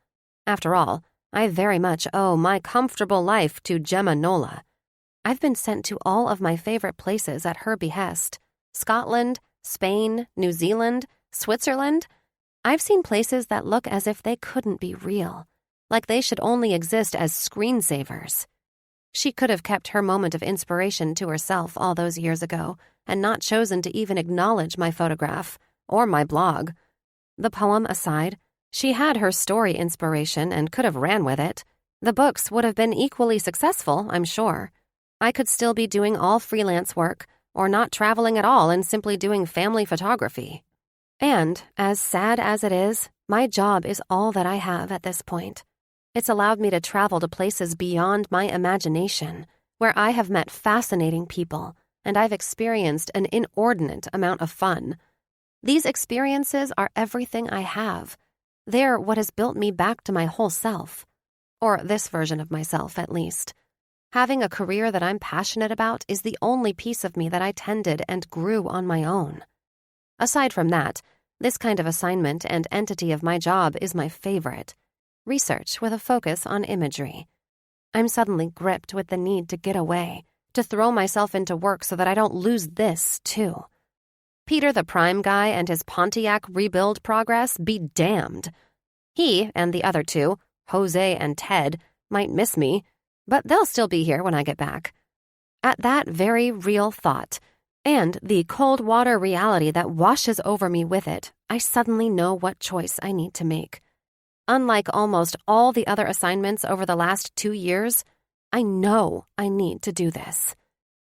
[SPEAKER 1] After all, I very much owe my comfortable life to Gemma Nola. I've been sent to all of my favorite places at her behest. Scotland, Spain, New Zealand, Switzerland. I've seen places that look as if they couldn't be real, like they should only exist as screensavers. She could have kept her moment of inspiration to herself all those years ago and not chosen to even acknowledge my photograph or my blog. The poem aside, she had her story inspiration and could have ran with it. The books would have been equally successful, I'm sure. I could still be doing all freelance work or not traveling at all and simply doing family photography. And, as sad as it is, my job is all that I have at this point. It's allowed me to travel to places beyond my imagination, where I have met fascinating people, and I've experienced an inordinate amount of fun. These experiences are everything I have. They're what has built me back to my whole self. Or this version of myself, at least. Having a career that I'm passionate about is the only piece of me that I tended and grew on my own. Aside from that, this kind of assignment and entity of my job is my favorite. Research with a focus on imagery. I'm suddenly gripped with the need to get away, to throw myself into work so that I don't lose this, too. Peter the Prime guy and his Pontiac rebuild progress be damned. He and the other two, Jose and Ted, might miss me, but they'll still be here when I get back. At that very real thought, and the cold water reality that washes over me with it, I suddenly know what choice I need to make. Unlike almost all the other assignments over the last 2 years, I know I need to do this.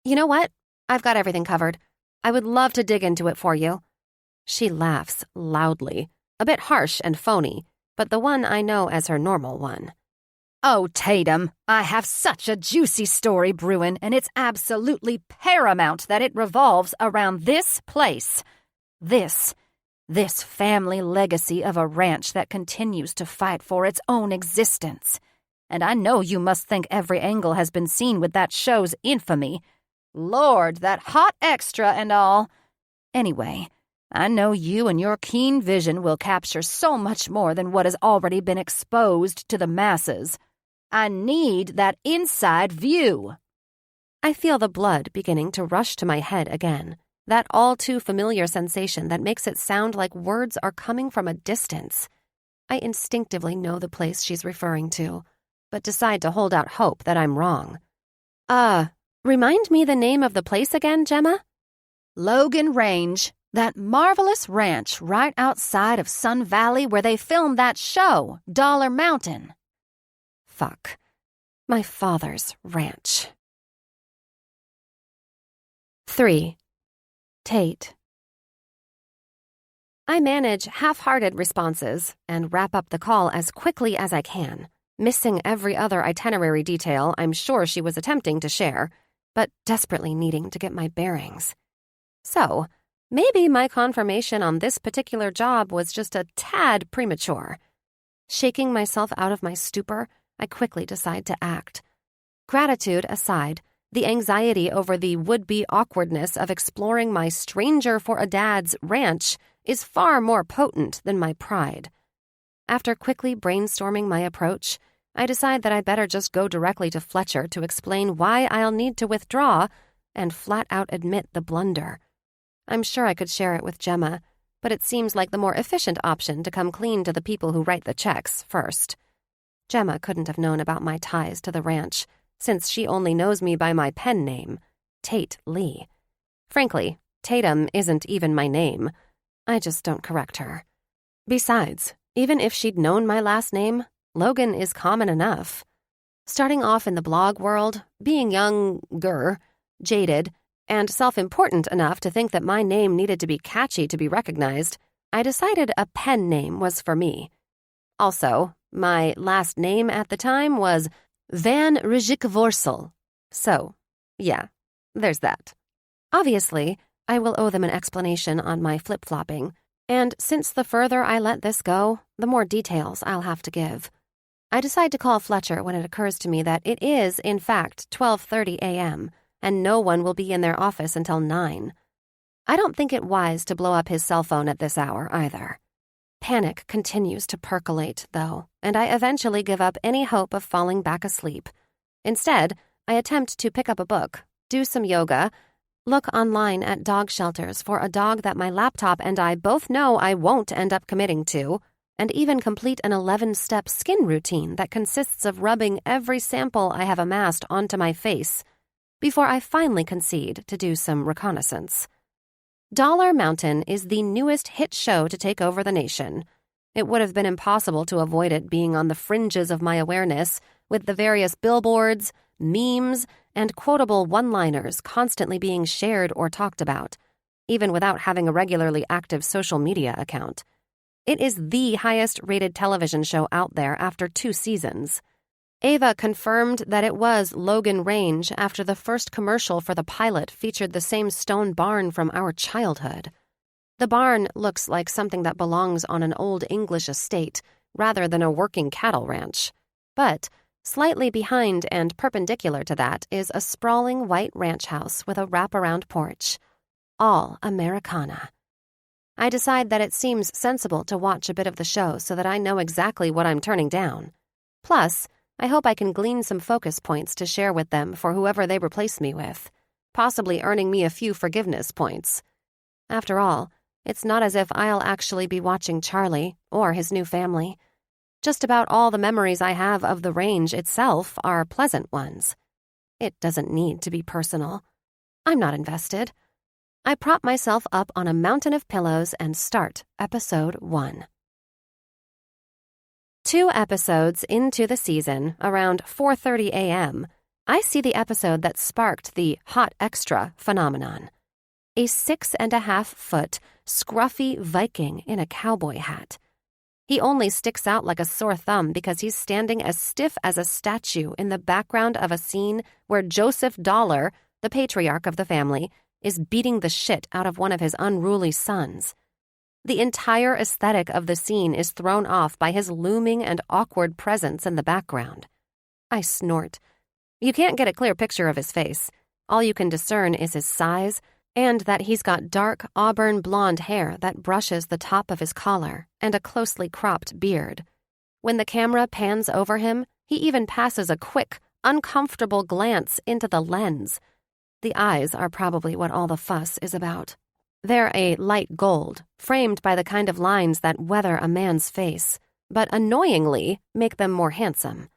[SPEAKER 1] You know what? I've got everything covered. I would love to dig into it for you. She laughs loudly, a bit harsh and phony, but the one I know as her normal one.
[SPEAKER 3] Oh, Tatum, I have such a juicy story brewing, and it's absolutely paramount that it revolves around this place. This family legacy of a ranch that continues to fight for its own existence. And I know you must think every angle has been seen with that show's infamy. Lord, that hot extra and all. Anyway, I know you and your keen vision will capture so much more than what has already been exposed to the masses. I need that inside view.
[SPEAKER 1] I feel the blood beginning to rush to my head again, that all-too-familiar sensation that makes it sound like words are coming from a distance. I instinctively know the place she's referring to, but decide to hold out hope that I'm wrong. Remind me the name of the place again, Gemma?
[SPEAKER 3] Logan Range, that marvelous ranch right outside of Sun Valley where they filmed that show, Dollar Mountain.
[SPEAKER 1] Fuck. My father's ranch. 3. Tate. I manage half-hearted responses and wrap up the call as quickly as I can, missing every other itinerary detail I'm sure she was attempting to share, but desperately needing to get my bearings. So, maybe my confirmation on this particular job was just a tad premature. Shaking myself out of my stupor, I quickly decide to act. Gratitude aside, the anxiety over the would-be awkwardness of exploring my stranger-for-a-dad's ranch is far more potent than my pride. After quickly brainstorming my approach, I decide that I'd better just go directly to Fletcher to explain why I'll need to withdraw and flat-out admit the blunder. I'm sure I could share it with Gemma, but it seems like the more efficient option to come clean to the people who write the checks first. Gemma couldn't have known about my ties to the ranch, since she only knows me by my pen name, Tate Lee. Frankly, Tatum isn't even my name. I just don't correct her. Besides, even if she'd known my last name, Logan is common enough. Starting off in the blog world, being younger, jaded, and self-important enough to think that my name needed to be catchy to be recognized, I decided a pen name was for me. Also, my last name at the time was Van Rijikvorsel. So, yeah, there's that. Obviously, I will owe them an explanation on my flip-flopping, and since the further I let this go, the more details I'll have to give. I decide to call Fletcher when it occurs to me that it is, in fact, 12:30 a.m., and no one will be in their office until 9. I don't think it wise to blow up his cell phone at this hour, either. Panic continues to percolate, though, and I eventually give up any hope of falling back asleep. Instead, I attempt to pick up a book, do some yoga, look online at dog shelters for a dog that my laptop and I both know I won't end up committing to, and even complete an 11-step skin routine that consists of rubbing every sample I have amassed onto my face, before I finally concede to do some reconnaissance. Dollar Mountain is the newest hit show to take over the nation. It would have been impossible to avoid it being on the fringes of my awareness, with the various billboards, memes, and quotable one-liners constantly being shared or talked about, even without having a regularly active social media account. It is the highest-rated television show out there after 2 seasons. Ava confirmed that it was Logan Range after the first commercial for the pilot featured the same stone barn from our childhood. The barn looks like something that belongs on an old English estate rather than a working cattle ranch. But slightly behind and perpendicular to that is a sprawling white ranch house with a wraparound porch. All Americana. I decide that it seems sensible to watch a bit of the show so that I know exactly what I'm turning down. Plus, I hope I can glean some focus points to share with them for whoever they replace me with, possibly earning me a few forgiveness points. After all, it's not as if I'll actually be watching Charlie or his new family. Just about all the memories I have of the range itself are pleasant ones. It doesn't need to be personal. I'm not invested. I prop myself up on a mountain of pillows and start episode 1. 2 episodes into the season, around 4:30 a.m., I see the episode that sparked the hot extra phenomenon. A 6.5-foot, scruffy Viking in a cowboy hat. He only sticks out like a sore thumb because he's standing as stiff as a statue in the background of a scene where Joseph Dollar, the patriarch of the family, is beating the shit out of one of his unruly sons. The entire aesthetic of the scene is thrown off by his looming and awkward presence in the background. I snort. You can't get a clear picture of his face. All you can discern is his size and that he's got dark auburn blonde hair that brushes the top of his collar and a closely cropped beard. When the camera pans over him, he even passes a quick, uncomfortable glance into the lens. The eyes are probably what all the fuss is about. They're a light gold, framed by the kind of lines that weather a man's face, but annoyingly make them more handsome.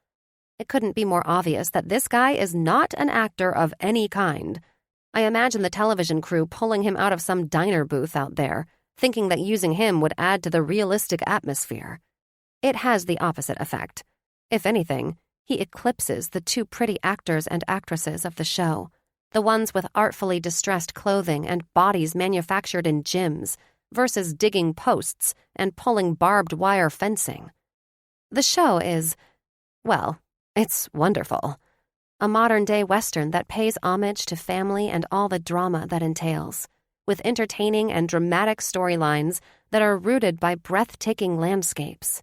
[SPEAKER 1] It couldn't be more obvious that this guy is not an actor of any kind. I imagine the television crew pulling him out of some diner booth out there, thinking that using him would add to the realistic atmosphere. It has the opposite effect. If anything, he eclipses the 2 pretty actors and actresses of the show. The ones with artfully distressed clothing and bodies manufactured in gyms versus digging posts and pulling barbed wire fencing. The show is, well, it's wonderful. A modern-day Western that pays homage to family and all the drama that entails, with entertaining and dramatic storylines that are rooted by breathtaking landscapes.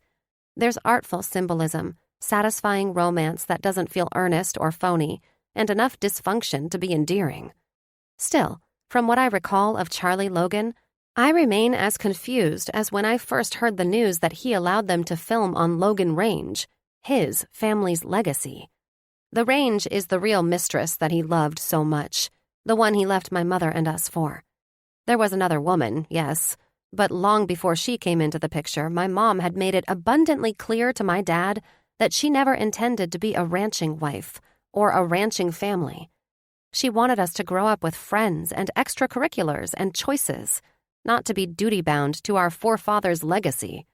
[SPEAKER 1] There's artful symbolism, satisfying romance that doesn't feel earnest or phony, and enough dysfunction to be endearing. Still, from what I recall of Charlie Logan, I remain as confused as when I first heard the news that he allowed them to film on Logan Range, his family's legacy. The range is the real mistress that he loved so much, the one he left my mother and us for. There was another woman, yes, but long before she came into the picture, my mom had made it abundantly clear to my dad that she never intended to be a ranching wife or a ranching family. She wanted us to grow up with friends and extracurriculars and choices, not to be duty-bound to our forefathers' legacy.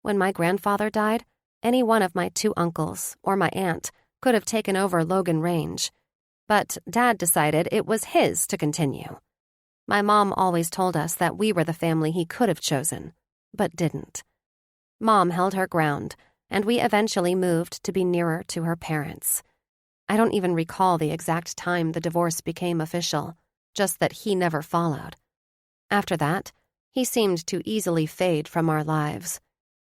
[SPEAKER 1] When my grandfather died, any one of my 2 uncles or my aunt could have taken over Logan Range, but Dad decided it was his to continue. My mom always told us that we were the family he could have chosen, but didn't. Mom held her ground, and we eventually moved to be nearer to her parents. I don't even recall the exact time the divorce became official, just that he never followed. After that, he seemed to easily fade from our lives.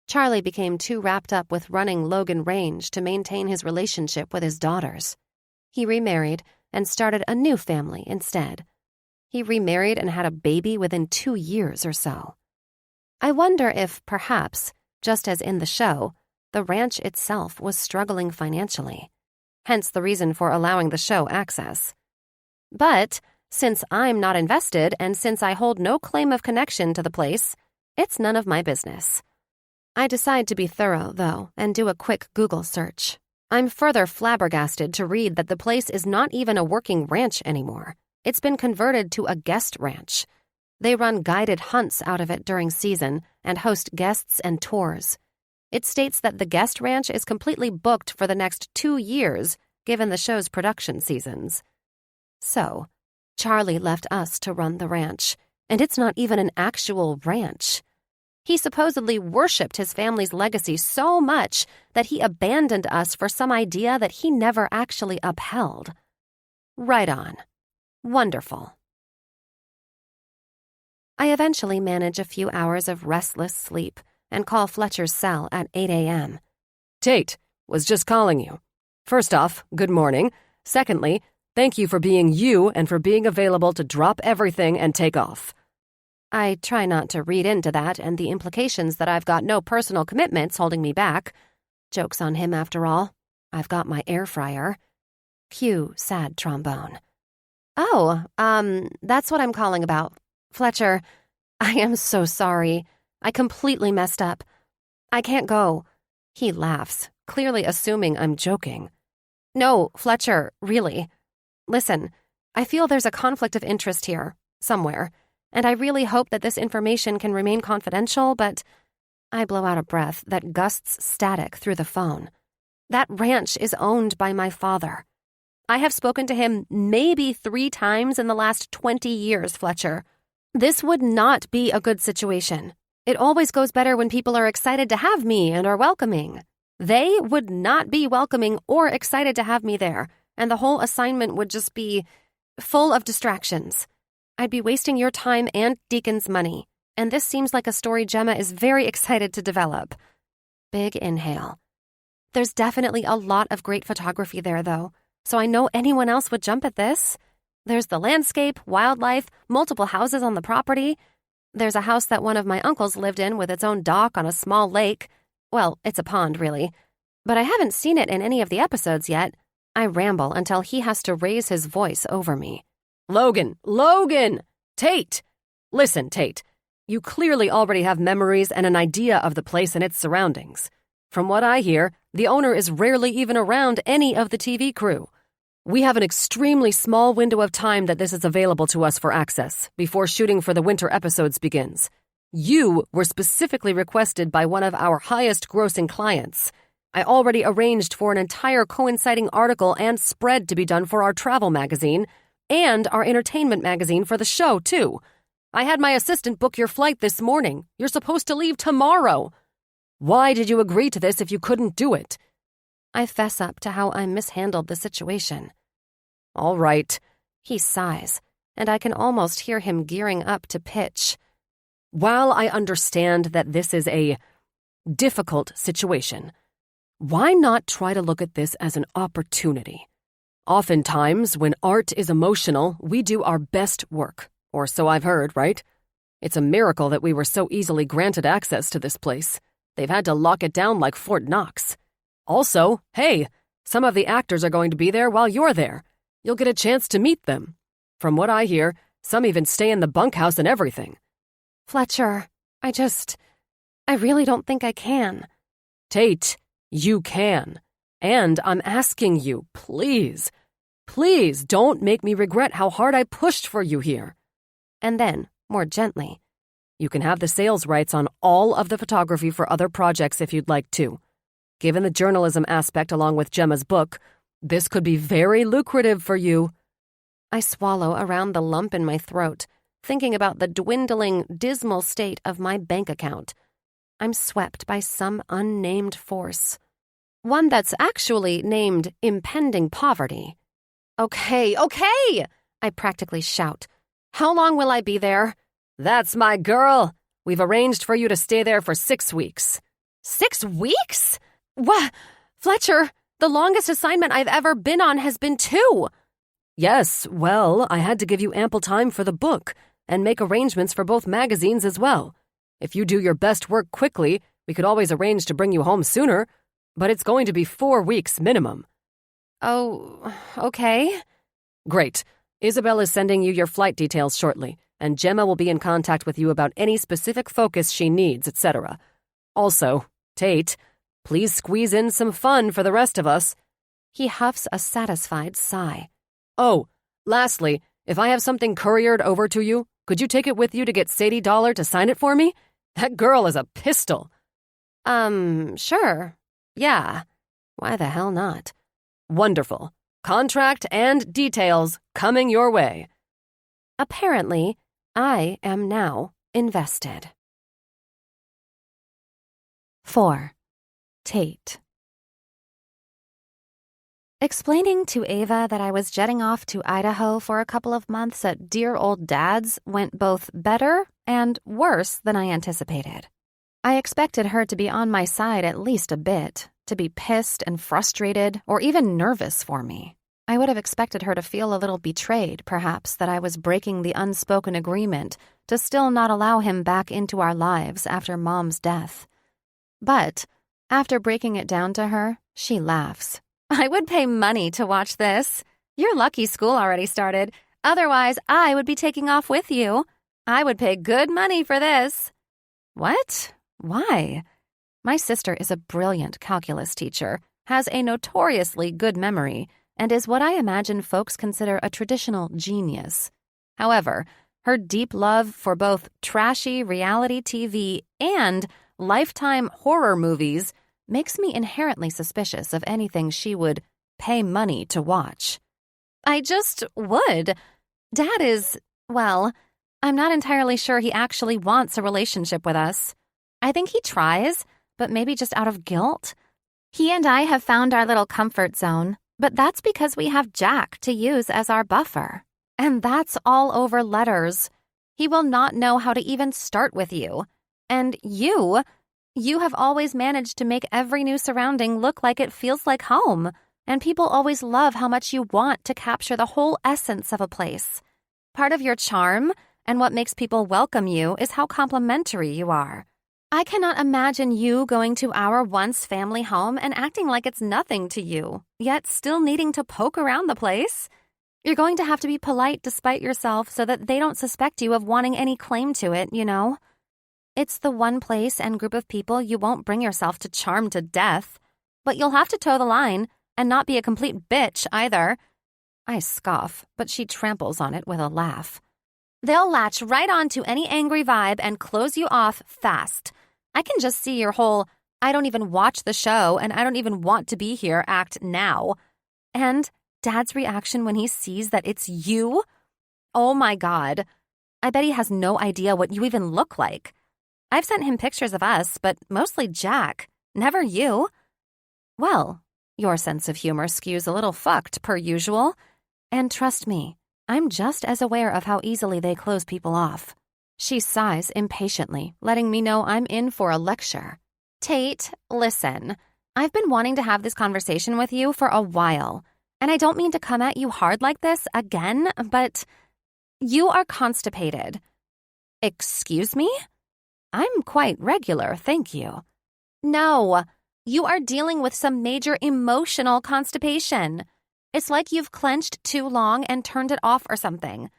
[SPEAKER 1] Charlie became too wrapped up with running Logan Range to maintain his relationship with his daughters. He remarried and started a new family instead. He remarried and had a baby within 2 years or so. I wonder if, perhaps, just as in the show, the ranch itself was struggling financially, hence the reason for allowing the show access. But since I'm not invested and since I hold no claim of connection to the place, it's none of my business. I decide to be thorough, though, and do a quick Google search. I'm further flabbergasted to read that the place is not even a working ranch anymore. It's been converted to a guest ranch. They run guided hunts out of it during season and host guests and tours. It states that the guest ranch is completely booked for the next 2 years, given the show's production seasons. So, Charlie left us to run the ranch, and it's not even an actual ranch. He supposedly worshipped his family's legacy so much that he abandoned us for some idea that he never actually upheld. Right on. Wonderful. I eventually manage a few hours of restless sleep and call Fletcher's cell at 8 a.m.
[SPEAKER 2] Tate, was just calling you. First off, good morning. Secondly, thank you for being you and for being available to drop everything and take off.
[SPEAKER 1] I try not to read into that and the implications that I've got no personal commitments holding me back. Joke's on him after all. I've got my air fryer. Cue sad trombone. Oh, that's what I'm calling about. Fletcher, I am so sorry. I completely messed up. I can't go. He laughs, clearly assuming I'm joking. No, Fletcher, really. Listen, I feel there's a conflict of interest here, somewhere, and I really hope that this information can remain confidential, but I blow out a breath that gusts static through the phone. That ranch is owned by my father. I have spoken to him maybe 3 times in the last 20 years, Fletcher. This would not be a good situation. It always goes better when people are excited to have me and are welcoming. They would not be welcoming or excited to have me there, and the whole assignment would just be full of distractions. I'd be wasting your time and Deacon's money, and this seems like a story Gemma is very excited to develop. Big inhale. There's definitely a lot of great photography there, though, so I know anyone else would jump at this. There's the landscape, wildlife, multiple houses on the property. There's a house that one of my uncles lived in with its own dock on a small lake. Well, it's a pond, really. But I haven't seen it in any of the episodes yet. I ramble until he has to raise his voice over me.
[SPEAKER 2] Logan! Tate! Listen, Tate, you clearly already have memories and an idea of the place and its surroundings. From what I hear, the owner is rarely even around any of the TV crew. We have an extremely small window of time that this is available to us for access before shooting for the winter episodes begins. You were specifically requested by one of our highest-grossing clients. I already arranged for an entire coinciding article and spread to be done for our travel magazine and our entertainment magazine for the show, too. I had my assistant book your flight this morning. You're supposed to leave tomorrow. Why did you agree to this if you couldn't do it?
[SPEAKER 1] I fess up to how I mishandled the situation.
[SPEAKER 2] All right.
[SPEAKER 1] He sighs, and I can almost hear him gearing up to pitch.
[SPEAKER 2] While I understand that this is a difficult situation, why not try to look at this as an opportunity? Oftentimes, when art is emotional, we do our best work, or so I've heard, right? It's a miracle that we were so easily granted access to this place. They've had to lock it down like Fort Knox. Also, hey, some of the actors are going to be there while you're there. You'll get a chance to meet them. From what I hear, some even stay in the bunkhouse and everything.
[SPEAKER 1] Fletcher, I really don't think I can.
[SPEAKER 2] Tate, you can. And I'm asking you, please don't make me regret how hard I pushed for you here.
[SPEAKER 1] And then, more gently,
[SPEAKER 2] you can have the sales rights on all of the photography for other projects if you'd like to. Given the journalism aspect along with Gemma's book, this could be very lucrative for you.
[SPEAKER 1] I swallow around the lump in my throat, thinking about the dwindling, dismal state of my bank account. I'm swept by some unnamed force. One that's actually named impending poverty. Okay, I practically shout. How long will I be there?
[SPEAKER 2] That's my girl. We've arranged for you to stay there for 6 weeks.
[SPEAKER 1] 6 weeks? What? Fletcher, the longest assignment I've ever been on has been 2.
[SPEAKER 2] Yes, well, I had to give you ample time for the book and make arrangements for both magazines as well. If you do your best work quickly, we could always arrange to bring you home sooner, but it's going to be 4 weeks minimum.
[SPEAKER 1] Oh, okay.
[SPEAKER 2] Great. Isabel is sending you your flight details shortly, and Gemma will be in contact with you about any specific focus she needs, etc. Also, Tate, please squeeze in some fun for the rest of us.
[SPEAKER 1] He huffs a satisfied sigh.
[SPEAKER 2] Oh, lastly, if I have something couriered over to you, could you take it with you to get Sadie Dollar to sign it for me? That girl is a pistol.
[SPEAKER 1] Sure. Yeah. Why the hell not?
[SPEAKER 2] Wonderful. Contract and details coming your way.
[SPEAKER 1] Apparently, I am now invested. 4. Tate. Explaining to Ava that I was jetting off to Idaho for a couple of months at dear old Dad's went both better and worse than I anticipated. I expected her to be on my side at least a bit, to be pissed and frustrated or even nervous for me. I would have expected her to feel a little betrayed, perhaps, that I was breaking the unspoken agreement to still not allow him back into our lives after Mom's death. But after breaking it down to her, she laughs. I would pay money to watch this. You're lucky school already started. Otherwise, I would be taking off with you. I would pay good money for this. What? Why? My sister is a brilliant calculus teacher, has a notoriously good memory, and is what I imagine folks consider a traditional genius. However, her deep love for both trashy reality TV and lifetime horror movies makes me inherently suspicious of anything she would pay money to watch. I just would. Dad is, well, I'm not entirely sure he actually wants a relationship with us. I think he tries, but maybe just out of guilt. He and I have found our little comfort zone, but that's because we have Jack to use as our buffer. And that's all over letters. He will not know how to even start with you. And you have always managed to make every new surrounding look like it feels like home. And people always love how much you want to capture the whole essence of a place. Part of your charm and what makes people welcome you is how complimentary you are. I cannot imagine you going to our once family home and acting like it's nothing to you, yet still needing to poke around the place. You're going to have to be polite despite yourself so that they don't suspect you of wanting any claim to it, you know? It's the one place and group of people you won't bring yourself to charm to death, but you'll have to toe the line and not be a complete bitch either. I scoff, but she tramples on it with a laugh. They'll latch right on to any angry vibe and close you off fast. I can just see your whole, I don't even watch the show and I don't even want to be here act now. And Dad's reaction when he sees that it's you? Oh my God. I bet he has no idea what you even look like. I've sent him pictures of us, but mostly Jack, never you. Well, your sense of humor skews a little fucked per usual. And trust me, I'm just as aware of how easily they close people off. She sighs impatiently, letting me know I'm in for a lecture. Tate, listen. I've been wanting to have this conversation with you for a while, and I don't mean to come at you hard like this again, but you are constipated. Excuse me? I'm quite regular, thank you. No, you are dealing with some major emotional constipation. It's like you've clenched too long and turned it off or something.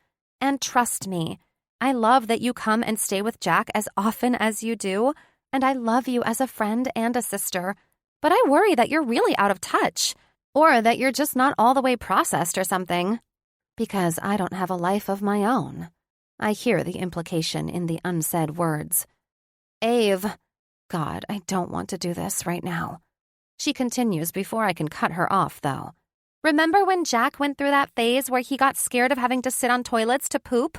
[SPEAKER 1] And trust me, I love that you come and stay with Jack as often as you do, and I love you as a friend and a sister, but I worry that you're really out of touch, or that you're just not all the way processed or something. Because I don't have a life of my own. I hear the implication in the unsaid words. Ave, God, I don't want to do this right now. She continues before I can cut her off, though. Remember when Jack went through that phase where he got scared of having to sit on toilets to poop?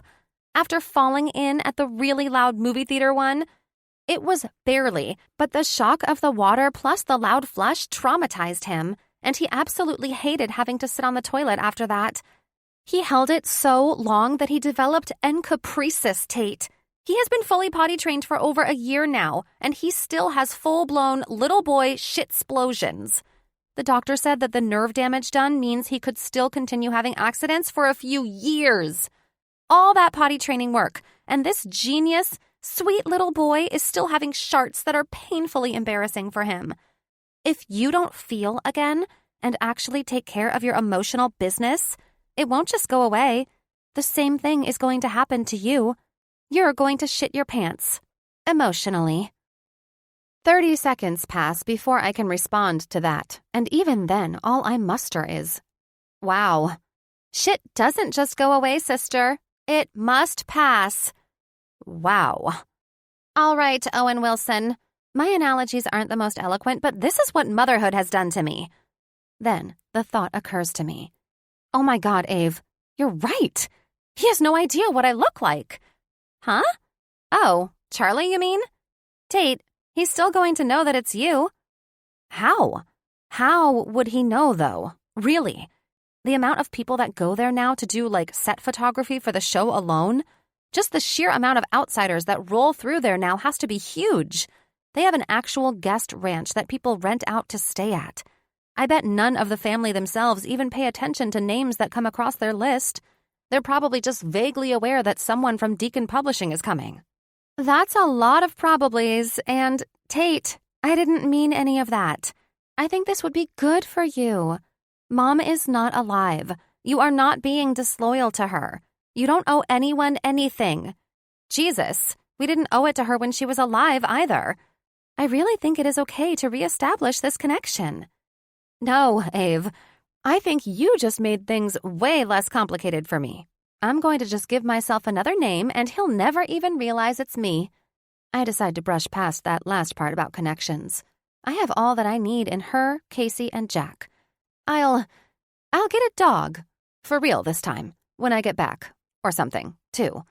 [SPEAKER 1] After falling in at the really loud movie theater one? It was barely, but the shock of the water plus the loud flush traumatized him, and he absolutely hated having to sit on the toilet after that. He held it so long that he developed encopresis, Tate. He has been fully potty trained for over a year now, and he still has full-blown little boy shit-splosions. The doctor said that the nerve damage done means he could still continue having accidents for a few years. All that potty training work, and this genius sweet little boy is still having sharts that are painfully embarrassing for him. If you don't feel again and actually take care of your emotional business, it won't just go away. The same thing is going to happen to you. You're going to shit your pants. Emotionally. 30 seconds pass before I can respond to that, and even then, all I muster is, wow. Shit doesn't just go away, sister. It must pass. Wow. All right, Owen Wilson. My analogies aren't the most eloquent, but this is what motherhood has done to me. Then the thought occurs to me. Oh my God, Ave, you're right. He has no idea what I look like. Huh? Oh, Charlie, you mean? Tate, he's still going to know that it's you. How? How would he know, though? Really? The amount of people that go there now to do, set photography for the show alone? Just the sheer amount of outsiders that roll through there now has to be huge. They have an actual guest ranch that people rent out to stay at. I bet none of the family themselves even pay attention to names that come across their list. They're probably just vaguely aware that someone from Deacon Publishing is coming. That's a lot of probablys, and Tate, I didn't mean any of that. I think this would be good for you. Mom is not alive. You are not being disloyal to her. You don't owe anyone anything. Jesus, we didn't owe it to her when she was alive either. I really think it is okay to reestablish this connection. No, Ave. I think you just made things way less complicated for me. I'm going to just give myself another name and he'll never even realize it's me. I decide to brush past that last part about connections. I have all that I need in her, Casey, and Jack. I'll get a dog. For real this time, when I get back. Or something, too.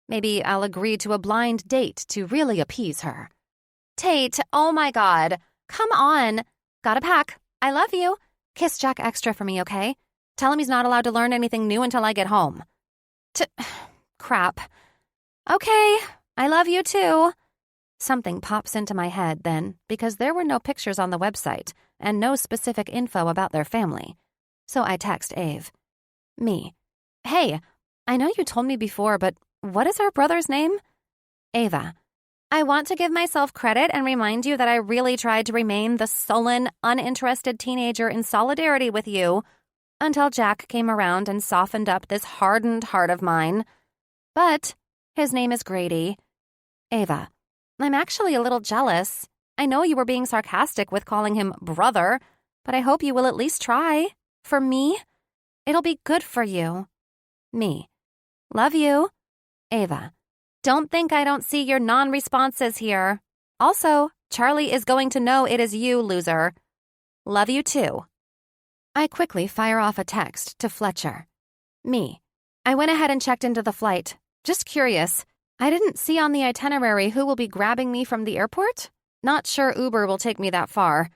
[SPEAKER 1] Maybe I'll agree to a blind date to really appease her. Tate, oh my God. Come on. Gotta pack. I love you. Kiss Jack extra for me, okay? Tell him he's not allowed to learn anything new until I get home. Crap. Okay, I love you too. Something pops into my head then, because there were no pictures on the website and no specific info about their family. So I text Ave. Me. Hey, I know you told me before, but what is our brother's name? Ava. I want to give myself credit and remind you that I really tried to remain the sullen, uninterested teenager in solidarity with you until Jack came around and softened up this hardened heart of mine. But his name is Grady. Ava. I'm actually a little jealous. I know you were being sarcastic with calling him brother, but I hope you will at least try. For me, it'll be good for you. Me. Love you. Ava. Don't think I don't see your non-responses here. Also, Charlie is going to know it is you, loser. Love you too. I quickly fire off a text to Fletcher. Me. I went ahead and checked into the flight. Just curious. I didn't see on the itinerary who will be grabbing me from the airport. Not sure Uber will take me that far.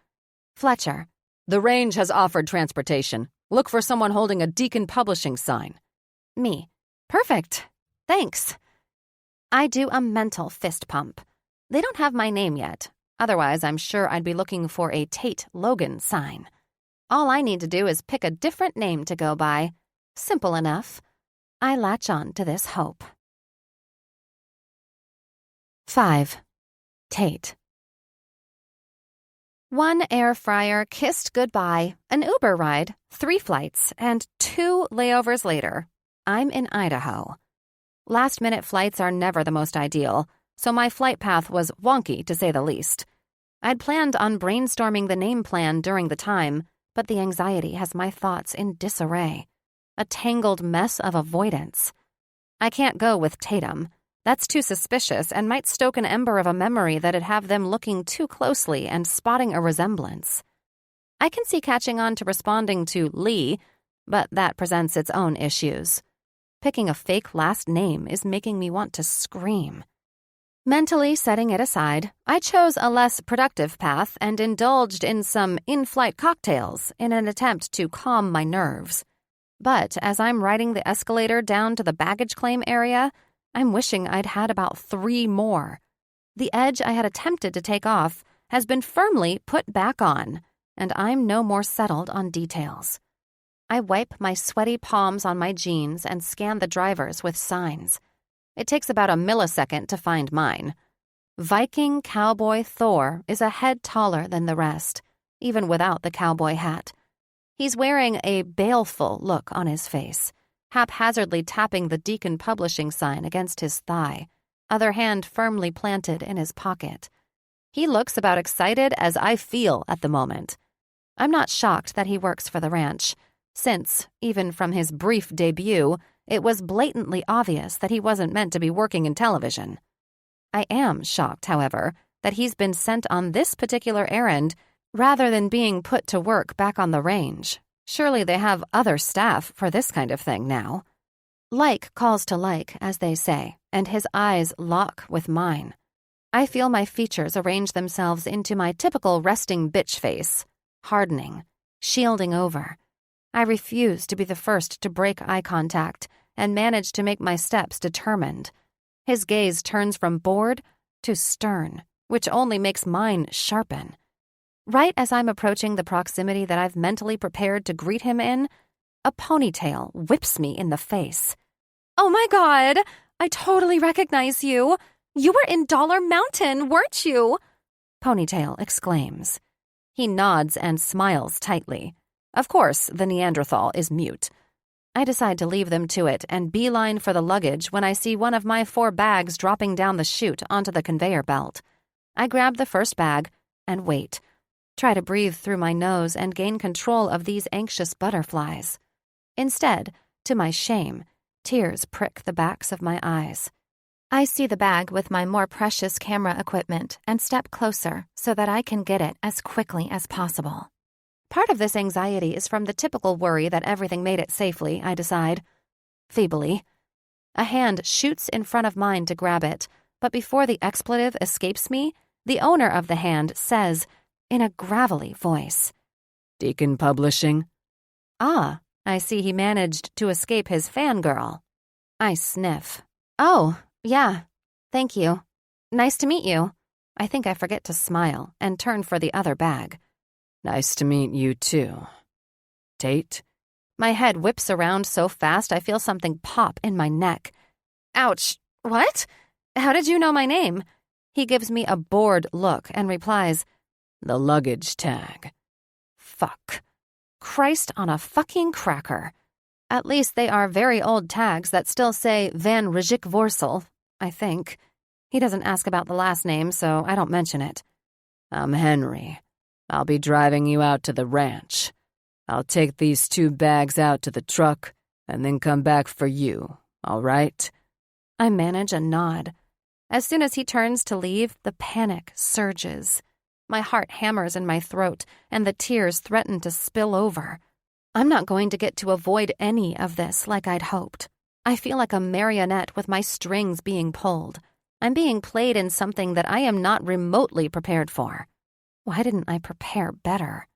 [SPEAKER 1] Fletcher.
[SPEAKER 2] The range has offered transportation. Look for someone holding a Deacon Publishing sign.
[SPEAKER 1] Me. Perfect. Thanks. I do a mental fist pump. They don't have my name yet. Otherwise, I'm sure I'd be looking for a Tate Logan sign. All I need to do is pick a different name to go by. Simple enough. I latch on to this hope. 5. Tate. 1 air fryer kissed goodbye, an Uber ride, 3 flights, and 2 layovers later. I'm in Idaho. Last-minute flights are never the most ideal, so my flight path was wonky, to say the least. I'd planned on brainstorming the name plan during the time, but the anxiety has my thoughts in disarray. A tangled mess of avoidance. I can't go with Tatum. That's too suspicious and might stoke an ember of a memory that'd have them looking too closely and spotting a resemblance. I can see catching on to responding to Lee, but that presents its own issues. Picking a fake last name is making me want to scream. Mentally setting it aside, I chose a less productive path and indulged in some in-flight cocktails in an attempt to calm my nerves. But as I'm riding the escalator down to the baggage claim area, I'm wishing I'd had about 3 more. The edge I had attempted to take off has been firmly put back on, and I'm no more settled on details. I wipe my sweaty palms on my jeans and scan the drivers with signs. It takes about a millisecond to find mine. Viking cowboy Thor is a head taller than the rest, even without the cowboy hat. He's wearing a baleful look on his face, haphazardly tapping the Deacon Publishing sign against his thigh, other hand firmly planted in his pocket. He looks about excited as I feel at the moment. I'm not shocked that he works for the ranch, since, even from his brief debut, it was blatantly obvious that he wasn't meant to be working in television. I am shocked, however, that he's been sent on this particular errand rather than being put to work back on the range. Surely they have other staff for this kind of thing now. Like calls to like, as they say, and his eyes lock with mine. I feel my features arrange themselves into my typical resting bitch face, hardening, shielding over. I refuse to be the first to break eye contact and manage to make my steps determined. His gaze turns from bored to stern, which only makes mine sharpen. Right as I'm approaching the proximity that I've mentally prepared to greet him in, a ponytail whips me in the face. "Oh my God! I totally recognize you! You were in Dollar Mountain, weren't you?" Ponytail exclaims. He nods and smiles tightly. Of course, the Neanderthal is mute. I decide to leave them to it and beeline for the luggage when I see one of my 4 bags dropping down the chute onto the conveyor belt. I grab the first bag and wait. Try to breathe through my nose and gain control of these anxious butterflies. Instead, to my shame, tears prick the backs of my eyes. I see the bag with my more precious camera equipment and step closer so that I can get it as quickly as possible. Part of this anxiety is from the typical worry that everything made it safely, I decide. Feebly. A hand shoots in front of mine to grab it, but before the expletive escapes me, the owner of the hand says, in a gravelly voice,
[SPEAKER 2] Deacon Publishing?
[SPEAKER 1] "Ah, I see he managed to escape his fangirl." I sniff. "Oh, yeah, thank you. Nice to meet you." I think I forget to smile and turn for the other bag.
[SPEAKER 2] Nice to meet you, too. Tate?
[SPEAKER 1] My head whips around so fast I feel something pop in my neck. Ouch. What? How did you know my name? He gives me a bored look and replies,
[SPEAKER 2] The luggage tag.
[SPEAKER 1] Fuck. Christ on a fucking cracker. At least they are very old tags that still say Van Rijik Vorsel, I think. He doesn't ask about the last name, so I don't mention it.
[SPEAKER 2] I'm Henry. I'll be driving you out to the ranch. I'll take these 2 bags out to the truck and then come back for you, all right?
[SPEAKER 1] I manage a nod. As soon as he turns to leave, the panic surges. My heart hammers in my throat, and the tears threaten to spill over. I'm not going to get to avoid any of this like I'd hoped. I feel like a marionette with my strings being pulled. I'm being played in something that I am not remotely prepared for. Why didn't I prepare better?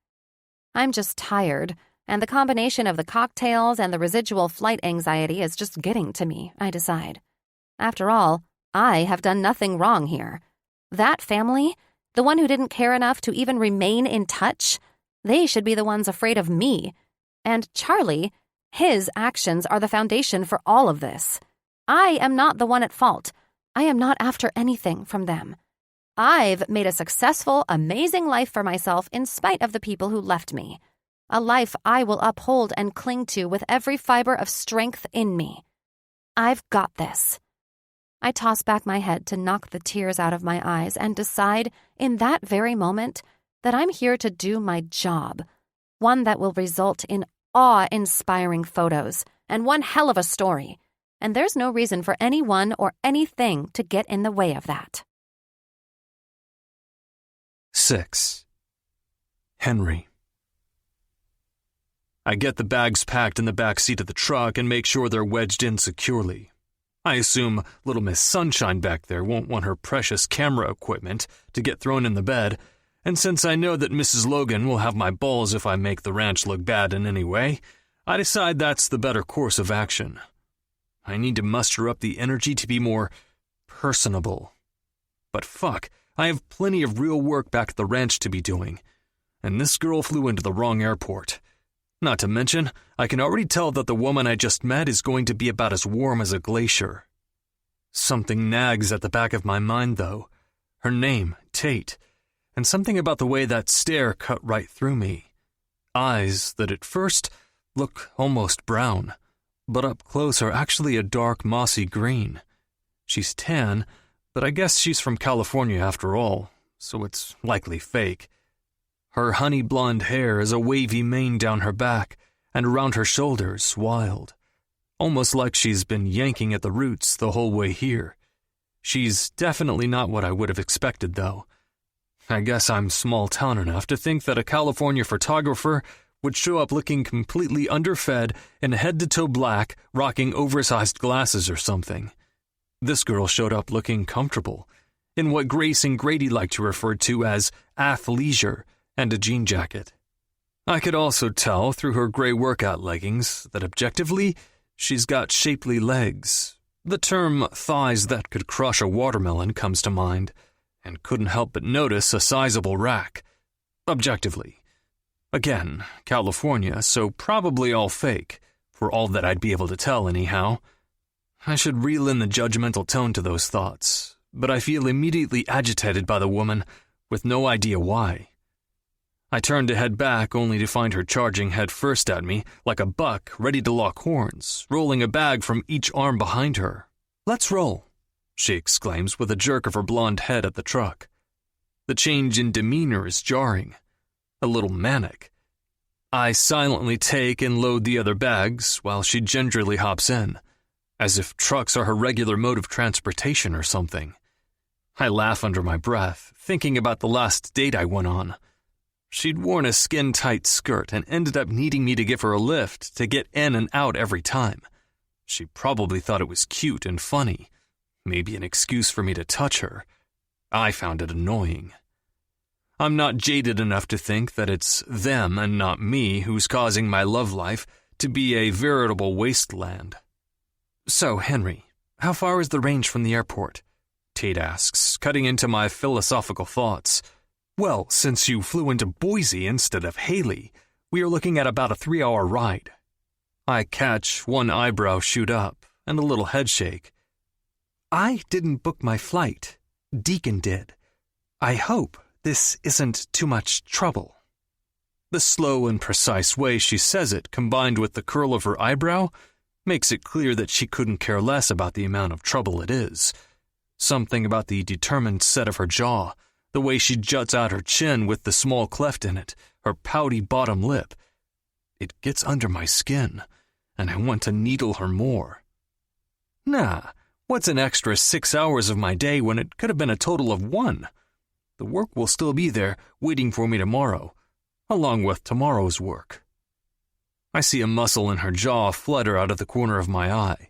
[SPEAKER 1] I'm just tired, and the combination of the cocktails and the residual flight anxiety is just getting to me, I decide. After all, I have done nothing wrong here. That family, the one who didn't care enough to even remain in touch, they should be the ones afraid of me. And Charlie, his actions are the foundation for all of this. I am not the one at fault. I am not after anything from them. I've made a successful, amazing life for myself in spite of the people who left me. A life I will uphold and cling to with every fiber of strength in me. I've got this. I toss back my head to knock the tears out of my eyes and decide, in that very moment, that I'm here to do my job, one that will result in awe-inspiring photos and one hell of a story, and there's no reason for anyone or anything to get in the way of that.
[SPEAKER 4] 6. Henry. I get the bags packed in the back seat of the truck and make sure they're wedged in securely. I assume little Miss Sunshine back there won't want her precious camera equipment to get thrown in the bed, and since I know that Mrs. Logan will have my balls if I make the ranch look bad in any way, I decide that's the better course of action. I need to muster up the energy to be more personable. But fuck, I have plenty of real work back at the ranch to be doing, and this girl flew into the wrong airport. Not to mention, I can already tell that the woman I just met is going to be about as warm as a glacier. Something nags at the back of my mind, though. Her name, Tate, and something about the way that stare cut right through me. Eyes that at first look almost brown, but up close are actually a dark mossy green. She's tan, but I guess she's from California after all, so it's likely fake. Her honey blonde hair is a wavy mane down her back, and around her shoulders wild. Almost like she's been yanking at the roots the whole way here. She's definitely not what I would have expected, though. I guess I'm small-town enough to think that a California photographer would show up looking completely underfed and head-to-toe black, rocking oversized glasses or something. This girl showed up looking comfortable, in what Grace and Grady like to refer to as athleisure and a jean jacket. I could also tell through her gray workout leggings that objectively, she's got shapely legs. The term thighs that could crush a watermelon comes to mind, and couldn't help but notice a sizable rack. Objectively. Again, California, so probably all fake, for all that I'd be able to tell anyhow. I should reel in the judgmental tone to those thoughts, but I feel immediately agitated by the woman, with no idea why. I turned to head back only to find her charging head first at me, like a buck ready to lock horns, rolling a bag from each arm behind her. "Let's roll," she exclaims with a jerk of her blonde head at the truck. The change in demeanor is jarring, a little manic. I silently take and load the other bags while she gingerly hops in, as if trucks are her regular mode of transportation or something. I laugh under my breath, thinking about the last date I went on. She'd worn a skin-tight skirt and ended up needing me to give her a lift to get in and out every time. She probably thought it was cute and funny, maybe an excuse for me to touch her. I found it annoying. I'm not jaded enough to think that it's them and not me who's causing my love life to be a veritable wasteland. "So, Henry, how far is the range from the airport?" Tate asks, cutting into my philosophical thoughts. "Well, since you flew into Boise instead of Haley, we are looking at about a 3-hour ride." I catch one eyebrow shoot up and a little head shake. "I didn't book my flight. Deacon did. I hope this isn't too much trouble." The slow and precise way she says it, combined with the curl of her eyebrow, makes it clear that she couldn't care less about the amount of trouble it is. Something about the determined set of her jaw, the way she juts out her chin with the small cleft in it, her pouty bottom lip. It gets under my skin, and I want to needle her more. Nah, what's an extra 6 hours of my day when it could have been a total of 1? The work will still be there, waiting for me tomorrow, along with tomorrow's work. I see a muscle in her jaw flutter out of the corner of my eye.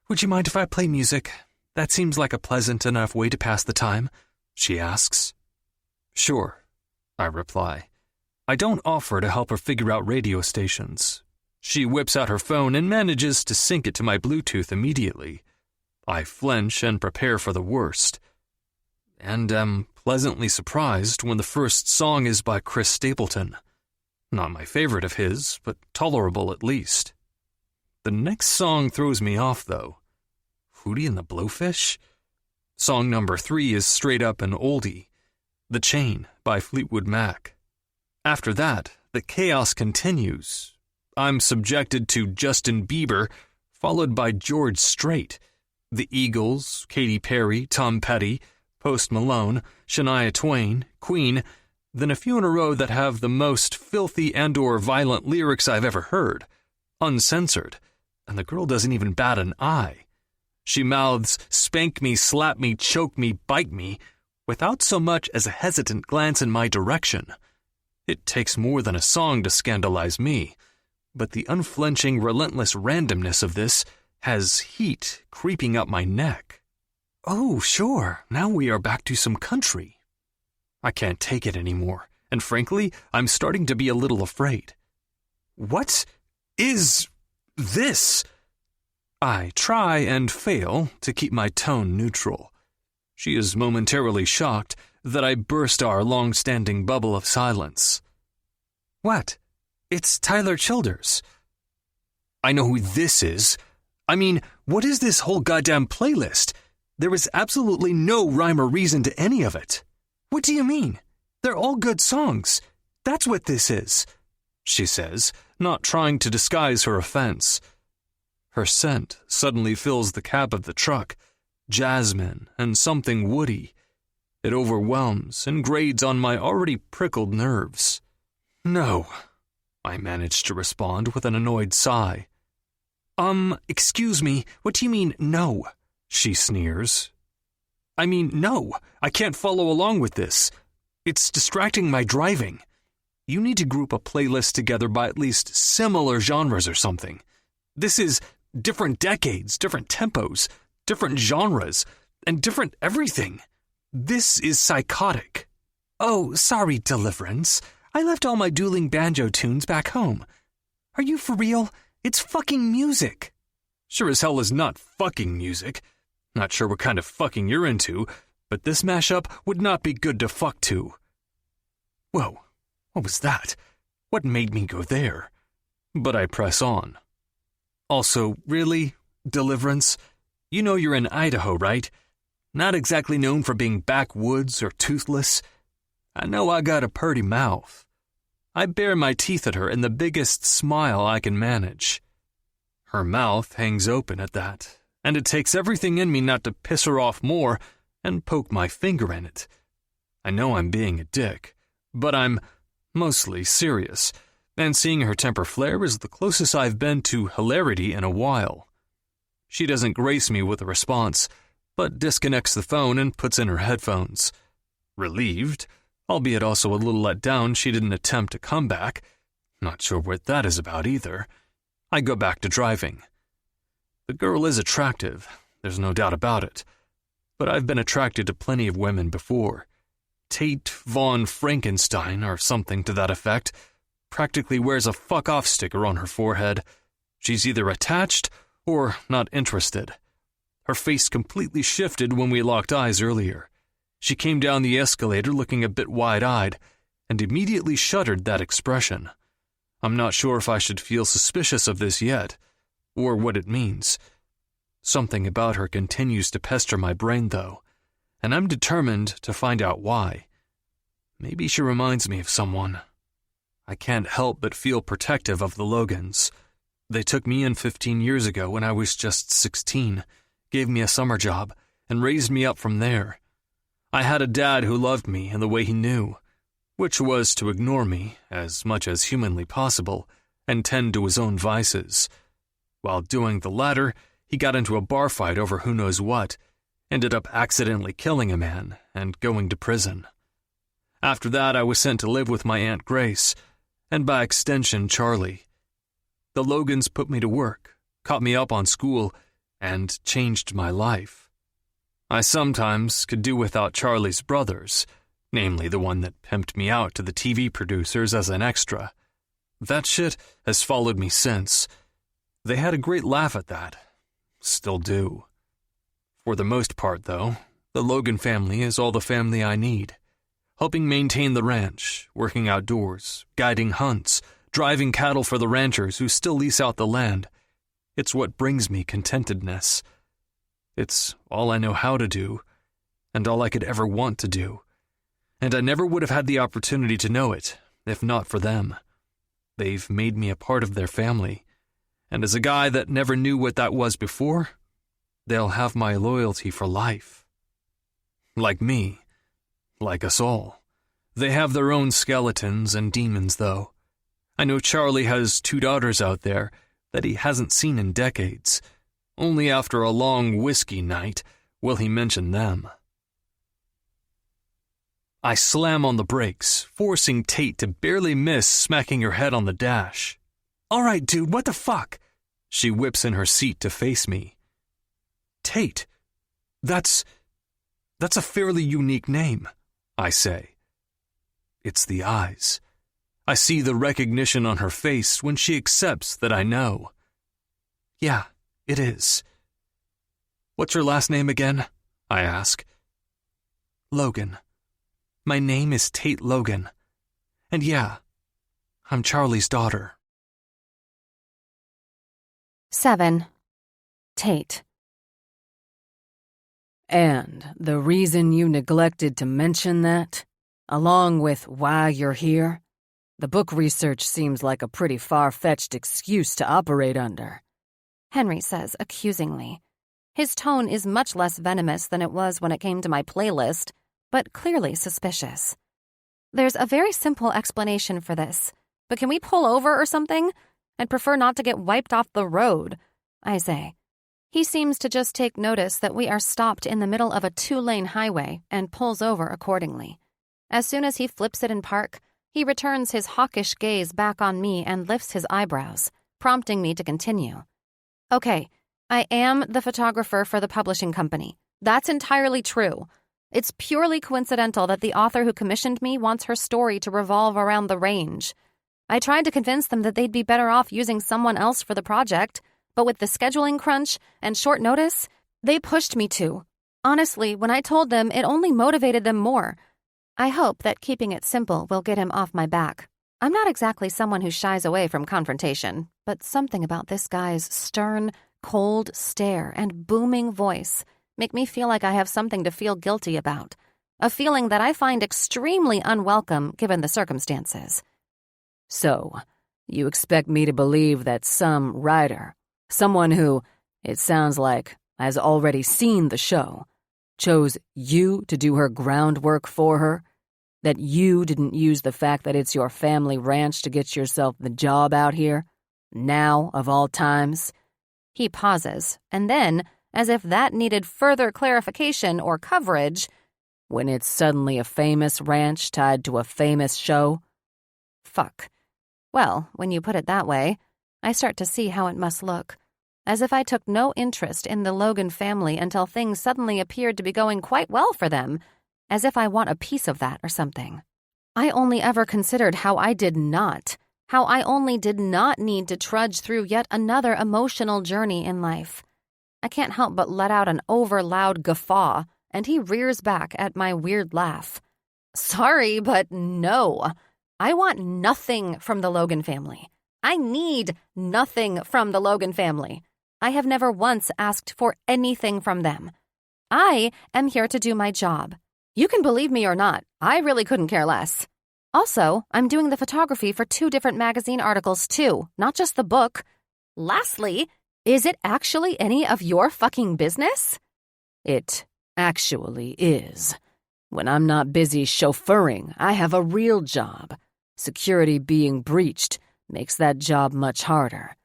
[SPEAKER 4] "Would you mind if I play music? That seems like a pleasant enough way to pass the time," she asks. "Sure," I reply. I don't offer to help her figure out radio stations. She whips out her phone and manages to sync it to my Bluetooth immediately. I flinch and prepare for the worst, and am pleasantly surprised when the first song is by Chris Stapleton. Not my favorite of his, but tolerable at least. The next song throws me off, though. Hootie and the Blowfish? Song number 3 is straight up an oldie, The Chain by Fleetwood Mac. After that, the chaos continues. I'm subjected to Justin Bieber, followed by George Strait, the Eagles, Katy Perry, Tom Petty, Post Malone, Shania Twain, Queen, then a few in a row that have the most filthy and/or violent lyrics I've ever heard, uncensored, and the girl doesn't even bat an eye. She mouths, "Spank me, slap me, choke me, bite me," without so much as a hesitant glance in my direction. It takes more than a song to scandalize me, but the unflinching, relentless randomness of this has heat creeping up my neck. Oh, sure, now we are back to some country. I can't take it anymore, and frankly, I'm starting to be a little afraid. What is this? I try and fail to keep my tone neutral. She is momentarily shocked that I burst our long-standing bubble of silence. What? It's Tyler Childers. I know who this is. I mean, What is this whole goddamn playlist? There is absolutely no rhyme or reason to any of it. What do you mean? They're all good songs. That's what this is, she says, not trying to disguise her offense. Her scent suddenly fills the cab of the truck, jasmine and something woody. It overwhelms and grates on my already prickled nerves. No, I manage to respond with an annoyed sigh. Excuse me, what do you mean, no? She sneers. I mean, no, I can't follow along with this. It's distracting my driving. You need to group a playlist together by at least similar genres or something. This is different decades, different tempos, different genres, and different everything. This is psychotic. Oh, sorry, Deliverance. I left all my dueling banjo tunes back home. Are you for real? It's fucking music. Sure as hell is not fucking music. Not sure what kind of fucking you're into, but this mashup would not be good to fuck to. Whoa, what was that? What made me go there? But I press on. Also, really, Deliverance? You know you're in Idaho, right? Not exactly known for being backwoods or toothless. I know I got a purty mouth. I bare my teeth at her in the biggest smile I can manage. Her mouth hangs open at that, and it takes everything in me not to piss her off more and poke my finger in it. I know I'm being a dick, but I'm mostly serious, and seeing her temper flare is the closest I've been to hilarity in a while. She doesn't grace me with a response, but disconnects the phone and puts in her headphones. Relieved, albeit also a little let down she didn't attempt to come back. Not sure what that is about either. I go back to driving. The girl is attractive, there's no doubt about it. But I've been attracted to plenty of women before. Tate Von Frankenstein, or something to that effect, practically wears a fuck-off sticker on her forehead. She's either attached or not interested. Her face completely shifted when we locked eyes earlier. She came down the escalator looking a bit wide-eyed, and immediately shuttered that expression. I'm not sure if I should feel suspicious of this yet, or what it means. Something about her continues to pester my brain, though, and I'm determined to find out why. Maybe she reminds me of someone. I can't help but feel protective of the Logans. They took me in 15 years ago when I was just 16, gave me a summer job, and raised me up from there. I had a dad who loved me in the way he knew, which was to ignore me as much as humanly possible and tend to his own vices. While doing the latter, he got into a bar fight over who knows what, ended up accidentally killing a man and going to prison. After that, I was sent to live with my Aunt Grace, and by extension, Charlie. The Logans put me to work, caught me up on school, and changed my life. I sometimes could do without Charlie's brothers, namely the one that pimped me out to the TV producers as an extra. That shit has followed me since. They had a great laugh at that. Still do. For the most part, though, the Logan family is all the family I need. Helping maintain the ranch, working outdoors, guiding hunts, driving cattle for the ranchers who still lease out the land. It's what brings me contentedness. It's all I know how to do, and all I could ever want to do. And I never would have had the opportunity to know it, if not for them. They've made me a part of their family, and as a guy that never knew what that was before, they'll have my loyalty for life. Like me, like us all. They have their own skeletons and demons, though. I know Charlie has 2 daughters out there that he hasn't seen in decades. Only after a long whiskey night will he mention them. I slam on the brakes, forcing Tate to barely miss smacking her head on the dash. All right, dude, what the fuck? She whips in her seat to face me. Tate, that's a fairly unique name, I say. It's the eyes. I see the recognition on her face when she accepts that I know. Yeah, it is. What's your last name again? I ask. Logan. My name is Tate Logan. And yeah, I'm Charlie's daughter.
[SPEAKER 1] 7. Tate.
[SPEAKER 2] And the reason you neglected to mention that, along with why you're here, the book research seems like a pretty far-fetched excuse to operate under.
[SPEAKER 1] Henry says accusingly. His tone is much less venomous than it was when it came to my playlist, but clearly suspicious. There's a very simple explanation for this, but can we pull over or something? I'd prefer not to get wiped off the road, I say. He seems to just take notice that we are stopped in the middle of a 2-lane highway and pulls over accordingly. As soon as he flips it in park, he returns his hawkish gaze back on me and lifts his eyebrows, prompting me to continue. Okay, I am the photographer for the publishing company. That's entirely true. It's purely coincidental that the author who commissioned me wants her story to revolve around the range. I tried to convince them that they'd be better off using someone else for the project, but with the scheduling crunch and short notice, they pushed me to. Honestly, when I told them, it only motivated them more. I hope that keeping it simple will get him off my back. I'm not exactly someone who shies away from confrontation, but something about this guy's stern, cold stare and booming voice make me feel like I have something to feel guilty about, a feeling that I find extremely unwelcome given the circumstances.
[SPEAKER 2] So, you expect me to believe that some writer, someone who, it sounds like, has already seen the show, chose you to do her groundwork for her? That you didn't use the fact that it's your family ranch to get yourself the job out here? Now, of all times? He pauses, and then, as if that needed further clarification or coverage, when it's suddenly a famous ranch tied to a famous show? Fuck. Well, when you put it that way, I start to see how it must look. As if I took no interest in the Logan family until things suddenly appeared to be going quite well for them, as if I want a piece of that or something. I only ever considered how I only did not need to trudge through yet another emotional journey in life. I can't help but let out an over-loud guffaw, and he rears back at my weird laugh. Sorry, but no. I want nothing from the Logan family. I need nothing from the Logan family. I have never once asked for anything from them. I am here to do my job. You can believe me or not, I really couldn't care less. Also, I'm doing the photography for 2 different magazine articles too, not just the book. Lastly, is it actually any of your fucking business? It actually is. When I'm not busy chauffeuring, I have a real job. Security being breached makes that job much harder.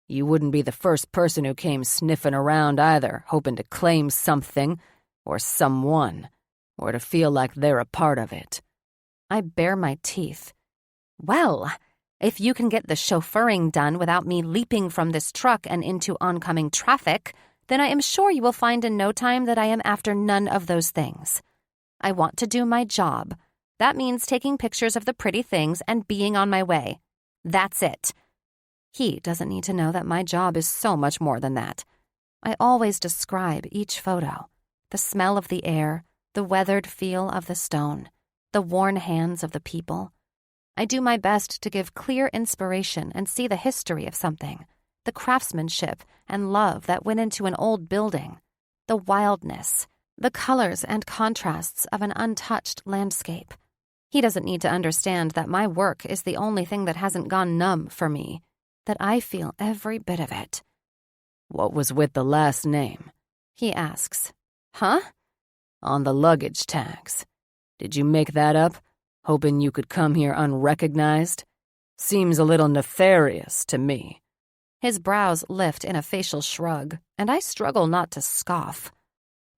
[SPEAKER 2] You wouldn't be the first person who came sniffing around either, hoping to claim something, or someone, or to feel like they're a part of it. I bare my teeth. Well, if you can get the chauffeuring done without me leaping from this truck and into oncoming traffic, then I am sure you will find in no time that I am after none of those things. I want to do my job. That means taking pictures of the pretty things and being on my way. That's it. He doesn't need to know that my job is so much more than that. I always describe each photo. The smell of the air, the weathered feel of the stone, the worn hands of the people. I do my best to give clear inspiration and see the history of something, the craftsmanship and love that went into an old building, the wildness, the colors and contrasts of an untouched landscape. He doesn't need to understand that my work is the only thing that hasn't gone numb for me, that I feel every bit of it. What was with the last name?
[SPEAKER 1] He asks. Huh?
[SPEAKER 2] On the luggage tags. Did you make that up, hoping you could come here unrecognized? Seems a little nefarious to me.
[SPEAKER 1] His brows lift in a facial shrug, and I struggle not to scoff.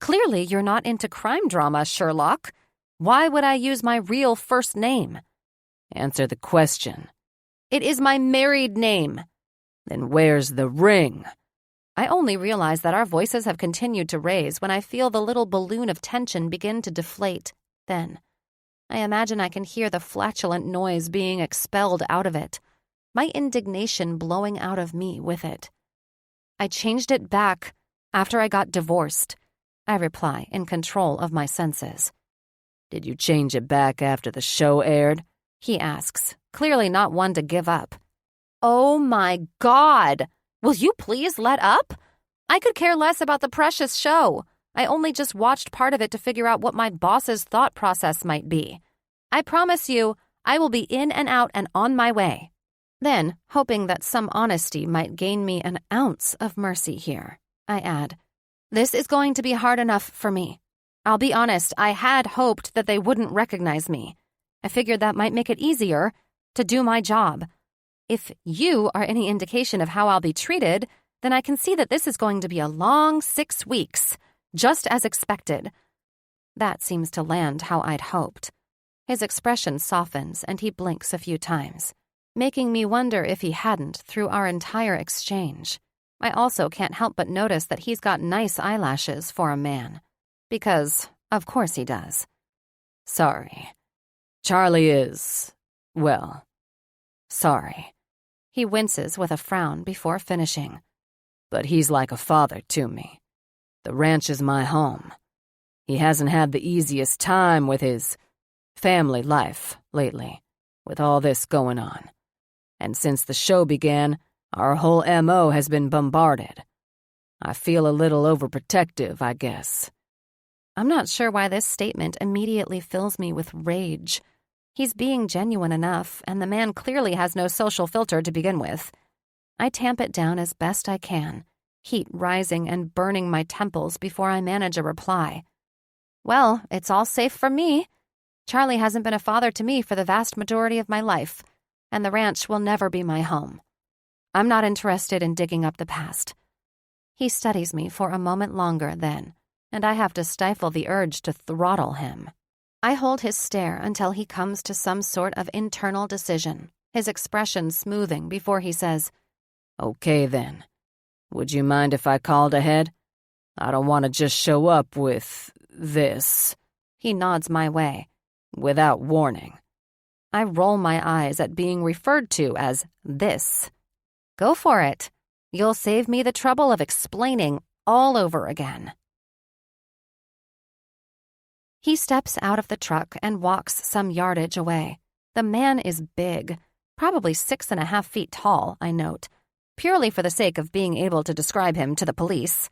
[SPEAKER 1] Clearly you're not into crime drama, Sherlock. Why would I use my real first name?
[SPEAKER 2] Answer the question.
[SPEAKER 1] It is my married name.
[SPEAKER 2] Then where's the ring?
[SPEAKER 1] I only realize that our voices have continued to raise when I feel the little balloon of tension begin to deflate. Then, I imagine I can hear the flatulent noise being expelled out of it, my indignation blowing out of me with it. I changed it back after I got divorced, I reply in control of my senses.
[SPEAKER 2] Did you change it back after the show aired?
[SPEAKER 1] He asks, clearly not one to give up. Oh my God! Will you please let up? I could care less about the precious show. I only just watched part of it to figure out what my boss's thought process might be. I promise you, I will be in and out and on my way. Then, hoping that some honesty might gain me an ounce of mercy here, I add, this is going to be hard enough for me. I'll be honest, I had hoped that they wouldn't recognize me. I figured that might make it easier to do my job. If you are any indication of how I'll be treated, then I can see that this is going to be a long 6 weeks, just as expected. That seems to land how I'd hoped. His expression softens and he blinks a few times, making me wonder if he hadn't through our entire exchange. I also can't help but notice that he's got nice eyelashes for a man. Because, of course he does.
[SPEAKER 2] Sorry. Charlie is, well, sorry.
[SPEAKER 1] He winces with a frown before finishing.
[SPEAKER 2] But he's like a father to me. The ranch is my home. He hasn't had the easiest time with his family life lately, with all this going on. And since the show began, our whole MO has been bombarded. I feel a little overprotective, I guess.
[SPEAKER 1] I'm not sure why this statement immediately fills me with rage. He's being genuine enough, and the man clearly has no social filter to begin with. I tamp it down as best I can, heat rising and burning my temples before I manage a reply. Well, it's all safe from me. Charlie hasn't been a father to me for the vast majority of my life, and the ranch will never be my home. I'm not interested in digging up the past. He studies me for a moment longer then, and I have to stifle the urge to throttle him. I hold his stare until he comes to some sort of internal decision, his expression smoothing before he says,
[SPEAKER 2] Okay then. Would you mind if I called ahead? I don't want to just show up with this.
[SPEAKER 1] He nods my way.
[SPEAKER 2] Without warning.
[SPEAKER 1] I roll my eyes at being referred to as this. Go for it. You'll save me the trouble of explaining all over again. He steps out of the truck and walks some yardage away. The man is big, probably 6.5 feet tall, I note, purely for the sake of being able to describe him to the police.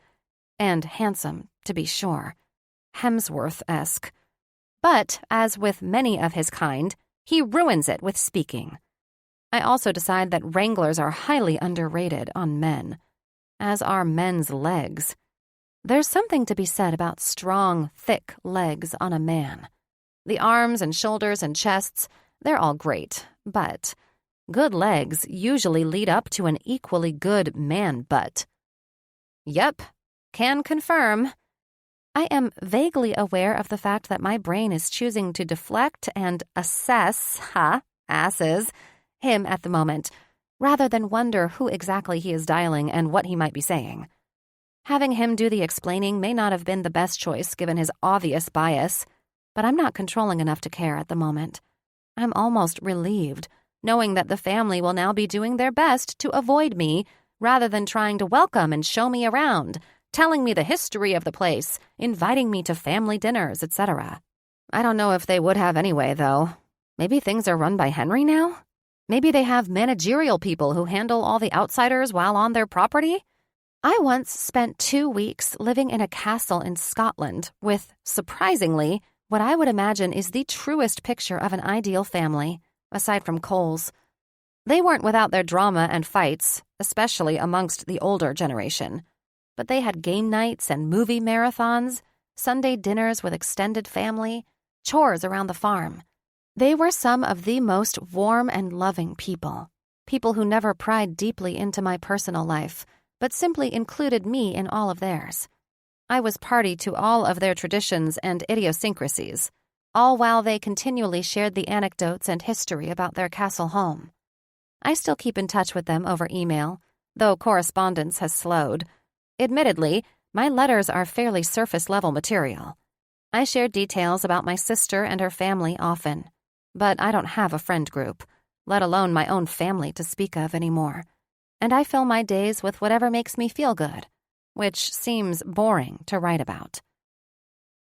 [SPEAKER 1] And handsome, to be sure. Hemsworth-esque. But, as with many of his kind, he ruins it with speaking. I also decide that Wranglers are highly underrated on men, as are men's legs. There's something to be said about strong, thick legs on a man. The arms and shoulders and chests, they're all great, but good legs usually lead up to an equally good man butt. Yep, can confirm. I am vaguely aware of the fact that my brain is choosing to deflect and assess, asses, him at the moment, rather than wonder who exactly he is dialing and what he might be saying. Having him do the explaining may not have been the best choice given his obvious bias, but I'm not controlling enough to care at the moment. I'm almost relieved, knowing that the family will now be doing their best to avoid me rather than trying to welcome and show me around, telling me the history of the place, inviting me to family dinners, etc. I don't know if they would have anyway, though. Maybe things are run by Henry now? Maybe they have managerial people who handle all the outsiders while on their property? I once spent 2 weeks living in a castle in Scotland with, surprisingly, what I would imagine is the truest picture of an ideal family, aside from Cole's. They weren't without their drama and fights, especially amongst the older generation. But they had game nights and movie marathons, Sunday dinners with extended family, chores around the farm. They were some of the most warm and loving people who never pried deeply into my personal life, but simply included me in all of theirs. I was party to all of their traditions and idiosyncrasies, all while they continually shared the anecdotes and history about their castle home. I still keep in touch with them over email, though correspondence has slowed. Admittedly, my letters are fairly surface-level material. I share details about my sister and her family often, but I don't have a friend group, let alone my own family to speak of anymore. And I fill my days with whatever makes me feel good, which seems boring to write about.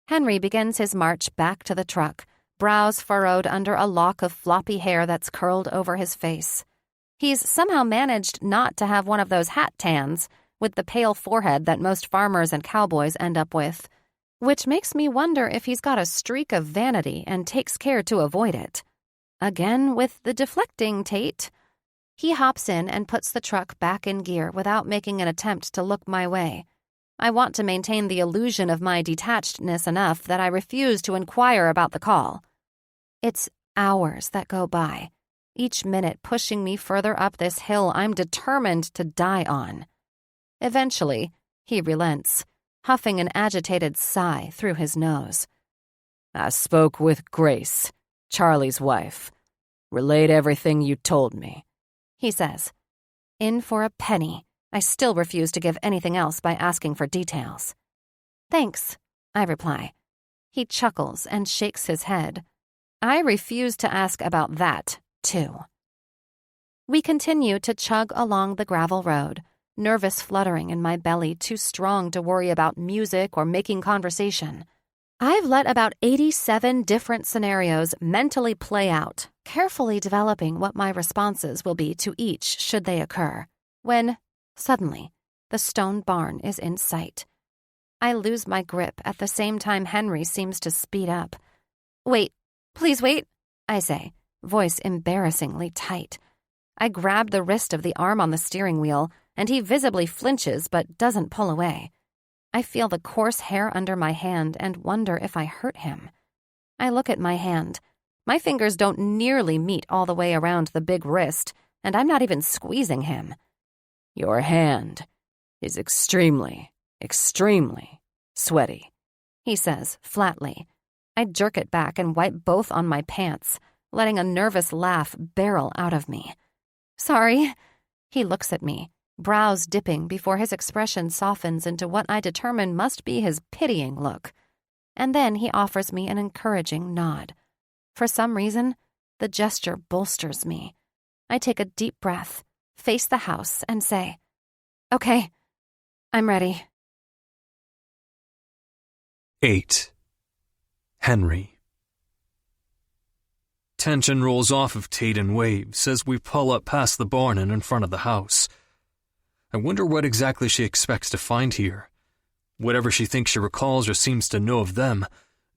[SPEAKER 1] Henry begins his march back to the truck, brows furrowed under a lock of floppy hair that's curled over his face. He's somehow managed not to have one of those hat tans, with the pale forehead that most farmers and cowboys end up with, which makes me wonder if he's got a streak of vanity and takes care to avoid it. Again with the deflecting Tate. He hops in and puts the truck back in gear without making an attempt to look my way. I want to maintain the illusion of my detachedness enough that I refuse to inquire about the call. It's hours that go by, each minute pushing me further up this hill I'm determined to die on. Eventually, he relents, huffing an agitated sigh through his nose.
[SPEAKER 2] I spoke with Grace, Charlie's wife. Relayed everything you told me,
[SPEAKER 1] he says. In for a penny, I still refuse to give anything else by asking for details. Thanks, I reply. He chuckles and shakes his head. I refuse to ask about that, too. We continue to chug along the gravel road, nervous fluttering in my belly too strong to worry about music or making conversation. I've let about 87 different scenarios mentally play out, carefully developing what my responses will be to each should they occur, when, suddenly, the stone barn is in sight. I lose my grip at the same time Henry seems to speed up. Wait, please wait, I say, voice embarrassingly tight. I grab the wrist of the arm on the steering wheel, and he visibly flinches but doesn't pull away. I feel the coarse hair under my hand and wonder if I hurt him. I look at my hand. My fingers don't nearly meet all the way around the big wrist, and I'm not even squeezing him.
[SPEAKER 2] Your hand is extremely sweaty,
[SPEAKER 1] he says flatly. I jerk it back and wipe both on my pants, letting a nervous laugh barrel out of me. Sorry. He looks at me, brows dipping before his expression softens into what I determine must be his pitying look. And then he offers me an encouraging nod. For some reason, the gesture bolsters me. I take a deep breath, face the house, and say, Okay, I'm ready.
[SPEAKER 4] 8. Henry. Tension rolls off of Tate in waves as we pull up past the barn and in front of the house. I wonder what exactly she expects to find here. Whatever she thinks she recalls or seems to know of them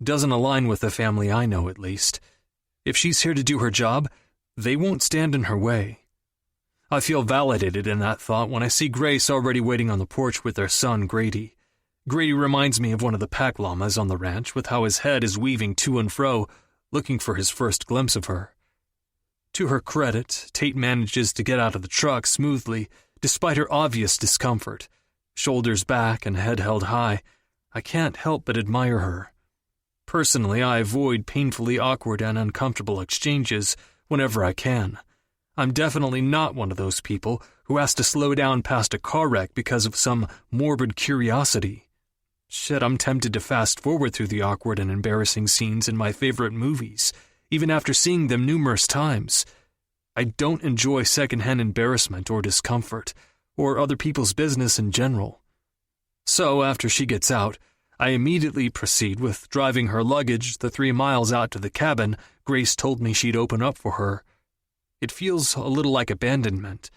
[SPEAKER 4] doesn't align with the family I know, at least. If she's here to do her job, they won't stand in her way. I feel validated in that thought when I see Grace already waiting on the porch with their son, Grady. Grady reminds me of one of the pack llamas on the ranch with how his head is weaving to and fro, looking for his first glimpse of her. To her credit, Tate manages to get out of the truck smoothly, despite her obvious discomfort. Shoulders back and head held high, I can't help but admire her. Personally, I avoid painfully awkward and uncomfortable exchanges whenever I can. I'm definitely not one of those people who has to slow down past a car wreck because of some morbid curiosity. Shit, I'm tempted to fast forward through the awkward and embarrassing scenes in my favorite movies, even after seeing them numerous times. I don't enjoy secondhand embarrassment or discomfort, or other people's business in general. So, after she gets out, I immediately proceed with driving her luggage the 3 miles out to the cabin Grace told me she'd open up for her. It feels a little like abandonment,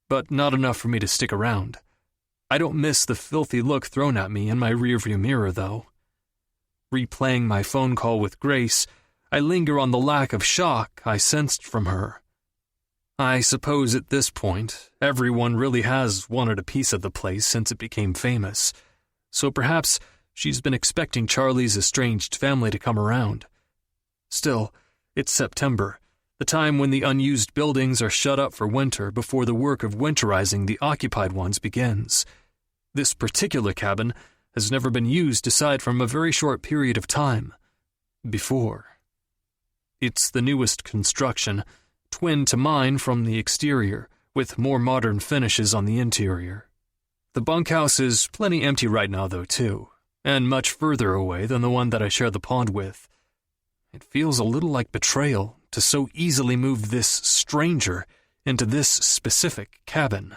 [SPEAKER 4] but not enough for me to stick around. I don't miss the filthy look thrown at me in my rearview mirror, though. Replaying my phone call with Grace, I linger on the lack of shock I sensed from her. I suppose at this point, everyone really has wanted a piece of the place since it became famous, so perhaps she's been expecting Charlie's estranged family to come around. Still, it's September, the time when the unused buildings are shut up for winter before the work of winterizing the occupied ones begins. This particular cabin has never been used aside from a very short period of time. Before. It's the newest construction, twin to mine from the exterior, with more modern finishes on the interior. The bunkhouse is plenty empty right now, though, too, and much further away than the one that I share the pond with. It feels a little like betrayal to so easily move this stranger into this specific cabin.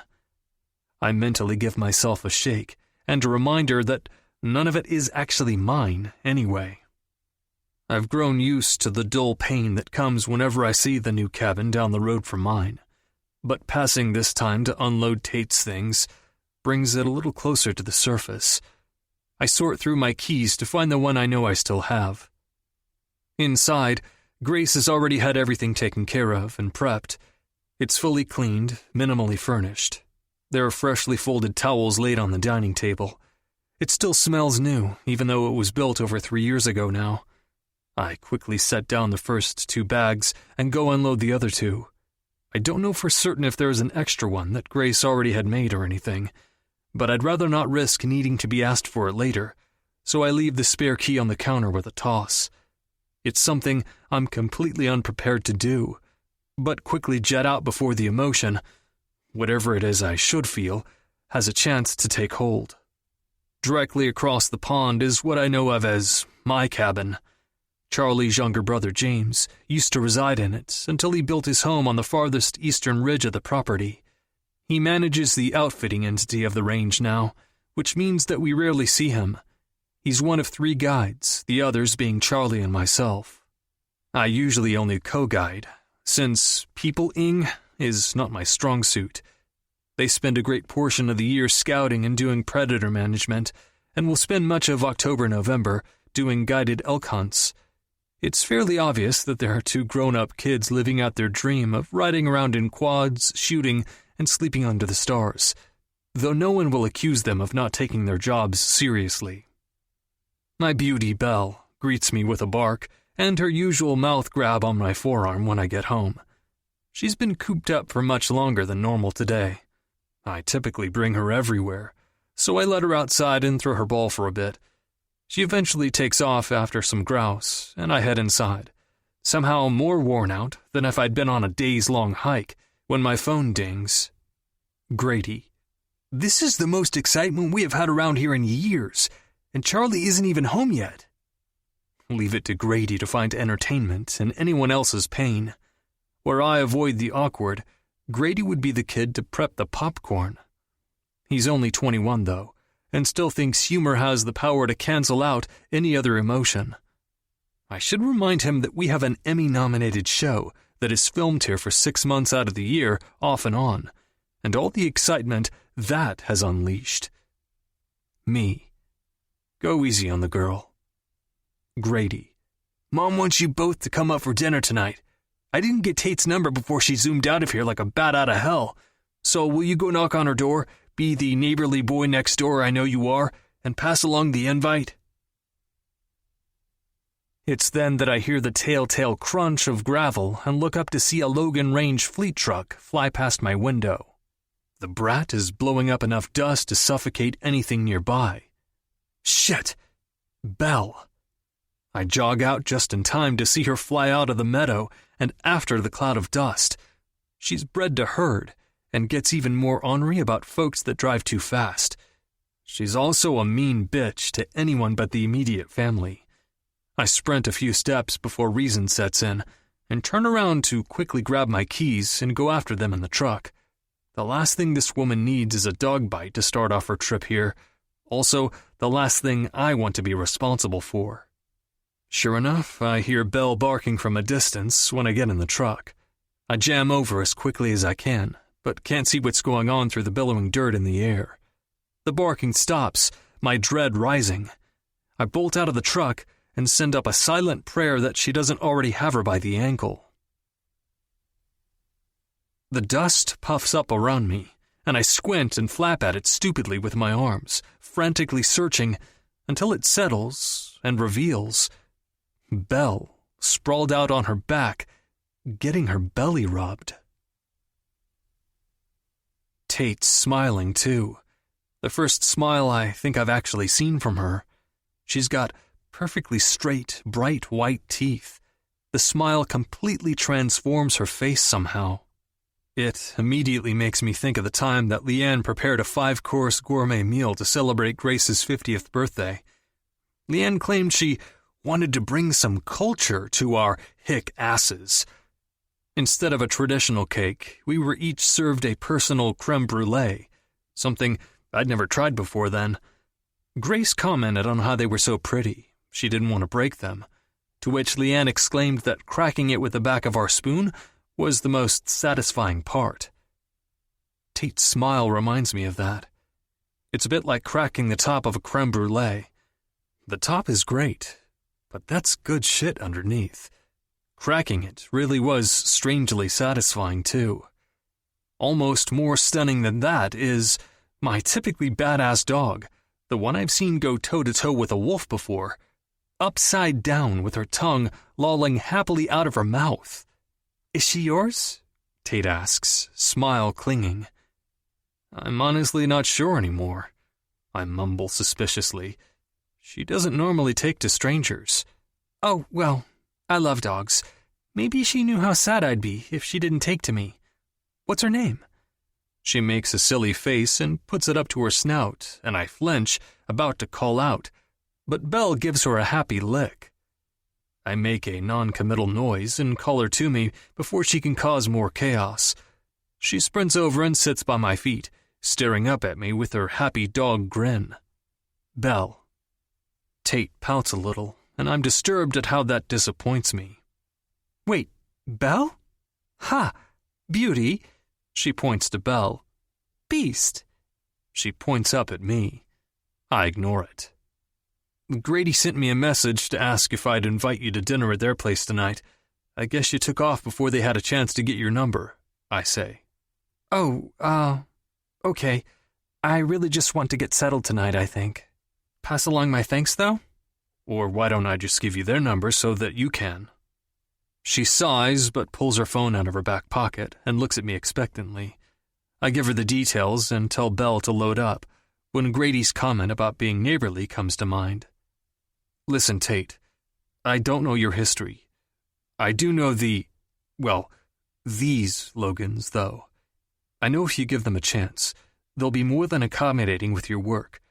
[SPEAKER 4] I mentally give myself a shake and a reminder that none of it is actually mine anyway. I've grown used to the dull pain that comes whenever I see the new cabin down the road from mine, but passing this time to unload Tate's things brings it a little closer to the surface. I sort through my keys to find the one I know I still have. Inside, Grace has already had everything taken care of and prepped. It's fully cleaned, minimally furnished. There are freshly folded towels laid on the dining table. It still smells new, even though it was built over 3 years ago now. I quickly set down the first 2 bags and go unload the other 2. I don't know for certain if there is an extra one that Grace already had made or anything, but I'd rather not risk needing to be asked for it later, so I leave the spare key on the counter with a toss. It's something I'm completely unprepared to do, but quickly jet out before the emotion, whatever it is I should feel, has a chance to take hold. Directly across the pond is what I know of as my cabin. Charlie's younger brother James used to reside in it until he built his home on the farthest eastern ridge of the property. He manages the outfitting entity of the range now, which means that we rarely see him. He's one of 3 guides, the others being Charlie and myself. I usually only co-guide, since people-ing is not my strong suit. They spend a great portion of the year scouting and doing predator management, and will spend much of October-November doing guided elk hunts. It's fairly obvious that there are 2 grown-up kids living out their dream of riding around in quads, shooting, and sleeping under the stars, though no one will accuse them of not taking their jobs seriously. My beauty, Belle, greets me with a bark and her usual mouth grab on my forearm when I get home. She's been cooped up for much longer than normal today. I typically bring her everywhere, so I let her outside and throw her ball for a bit. She eventually takes off after some grouse, and I head inside, somehow more worn out than if I'd been on a days-long hike, when my phone dings. Grady. "This is the most excitement we have had around here in years, and Charlie isn't even home yet." Leave it to Grady to find entertainment in anyone else's pain. Where I avoid the awkward, Grady would be the kid to prep the popcorn. He's only 21, though, and still thinks humor has the power to cancel out any other emotion. I should remind him that we have an Emmy-nominated show that is filmed here for 6 months out of the year, off and on, and all the excitement that has unleashed. Me. Go easy on the girl. Grady. "Mom wants you both to come up for dinner tonight. I didn't get Tate's number before she zoomed out of here like a bat out of hell. So will you go knock on her door, be the neighborly boy next door I know you are, and pass along the invite?" It's then that I hear the telltale crunch of gravel and look up to see a Logan Range fleet truck fly past my window. The brat is blowing up enough dust to suffocate anything nearby. Shit! Belle. I jog out just in time to see her fly out of the meadow and after the cloud of dust. She's bred to herd and gets even more ornery about folks that drive too fast. She's also a mean bitch to anyone but the immediate family. I sprint a few steps before reason sets in and turn around to quickly grab my keys and go after them in the truck. The last thing this woman needs is a dog bite to start off her trip here. Also, the last thing I want to be responsible for. Sure enough, I hear Belle barking from a distance when I get in the truck. I jam over as quickly as I can, but can't see what's going on through the billowing dirt in the air. The barking stops, my dread rising. I bolt out of the truck and send up a silent prayer that she doesn't already have her by the ankle. The dust puffs up around me, and I squint and flap at it stupidly with my arms, frantically searching until it settles and reveals Belle sprawled out on her back, getting her belly rubbed. Tate's smiling, too. The first smile I think I've actually seen from her. She's got perfectly straight, bright white teeth. The smile completely transforms her face somehow. It immediately makes me think of the time that Leanne prepared a 5-course gourmet meal to celebrate Grace's 50th birthday. Leanne claimed she wanted to bring some culture to our hick asses. Instead of a traditional cake, we were each served a personal creme brulee, something I'd never tried before then. Grace commented on how they were so pretty. She didn't want to break them, to which Leanne exclaimed that cracking it with the back of our spoon was the most satisfying part. Tate's smile reminds me of that. It's a bit like cracking the top of a creme brulee. The top is great, but that's good shit underneath. Cracking it really was strangely satisfying, too. Almost more stunning than that is my typically badass dog, the one I've seen go toe-to-toe with a wolf before, upside down with her tongue lolling happily out of her mouth. "Is she yours?" Tate asks, smile clinging. "I'm honestly not sure anymore," I mumble suspiciously. "She doesn't normally take to strangers." "Oh, well, I love dogs. Maybe she knew how sad I'd be if she didn't take to me. What's her name?" She makes a silly face and puts it up to her snout, and I flinch, about to call out, but Belle gives her a happy lick. I make a non-committal noise and call her to me before she can cause more chaos. She sprints over and sits by my feet, staring up at me with her happy dog grin. "Belle." Tate pouts a little, and I'm disturbed at how that disappoints me. "Wait, Belle? Ha! Beauty." She points to Belle. "Beast." She points up at me. I ignore it. "Grady sent me a message to ask if I'd invite you to dinner at their place tonight. I guess you took off before they had a chance to get your number," I say. "Oh, okay. I really just want to get settled tonight, I think. Pass along my thanks, though? Or why don't I just give you their number so that you can?" She sighs but pulls her phone out of her back pocket and looks at me expectantly. I give her the details and tell Belle to load up, when Grady's comment about being neighborly comes to mind. "Listen, Tate, I don't know your history. I do know these Logans, though. I know if you give them a chance, they'll be more than accommodating with your work.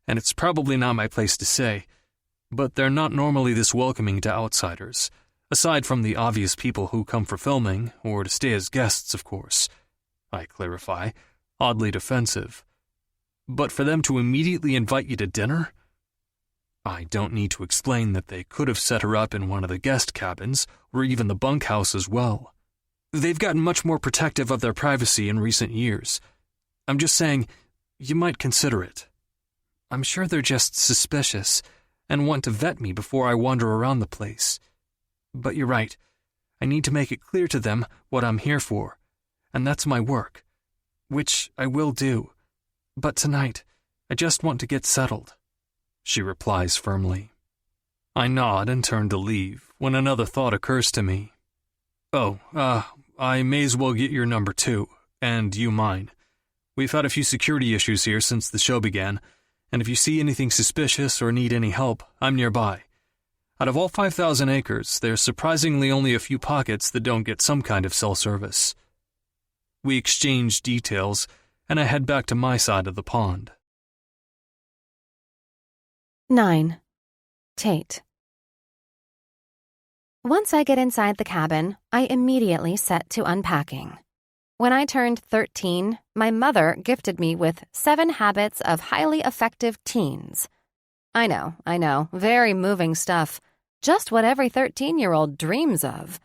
[SPEAKER 4] And it's probably not my place to say, but they're not normally this welcoming to outsiders, aside from the obvious people who come for filming, or to stay as guests, of course," I clarify, oddly defensive. "But for them to immediately invite you to dinner?" I don't need to explain that they could have set her up in one of the guest cabins, or even the bunkhouse as well. They've gotten much more protective of their privacy in recent years. I'm just saying, you might consider it. I'm sure they're just suspicious, and want to vet me before I wander around the place. But you're right, I need to make it clear to them what I'm here for, and that's my work, which I will do. But tonight, I just want to get settled," she replies firmly. I nod and turn to leave when another thought occurs to me. I may as well get your number too, and you mine. We've had a few security issues here since the show began, and if you see anything suspicious or need any help, I'm nearby. Out of all 5,000 acres, there's surprisingly only a few pockets that don't get some kind of cell service. We exchange details, and I head back to my side of the pond.
[SPEAKER 1] 9. Tate. Once I get inside the cabin, I immediately set to unpacking. When I turned 13, my mother gifted me with 7 Habits of Highly Effective Teens. I know, very moving stuff. Just what every 13-year-old dreams of.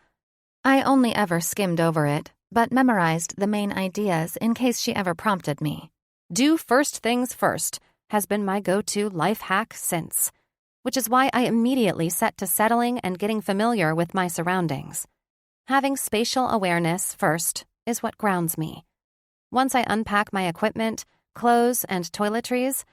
[SPEAKER 1] I only ever skimmed over it, but memorized the main ideas in case she ever prompted me. Do first things first has been my go-to life hack since, which is why I immediately set to settling and getting familiar with my surroundings. Having spatial awareness first is what grounds me. Once I unpack my equipment, clothes, and toiletries,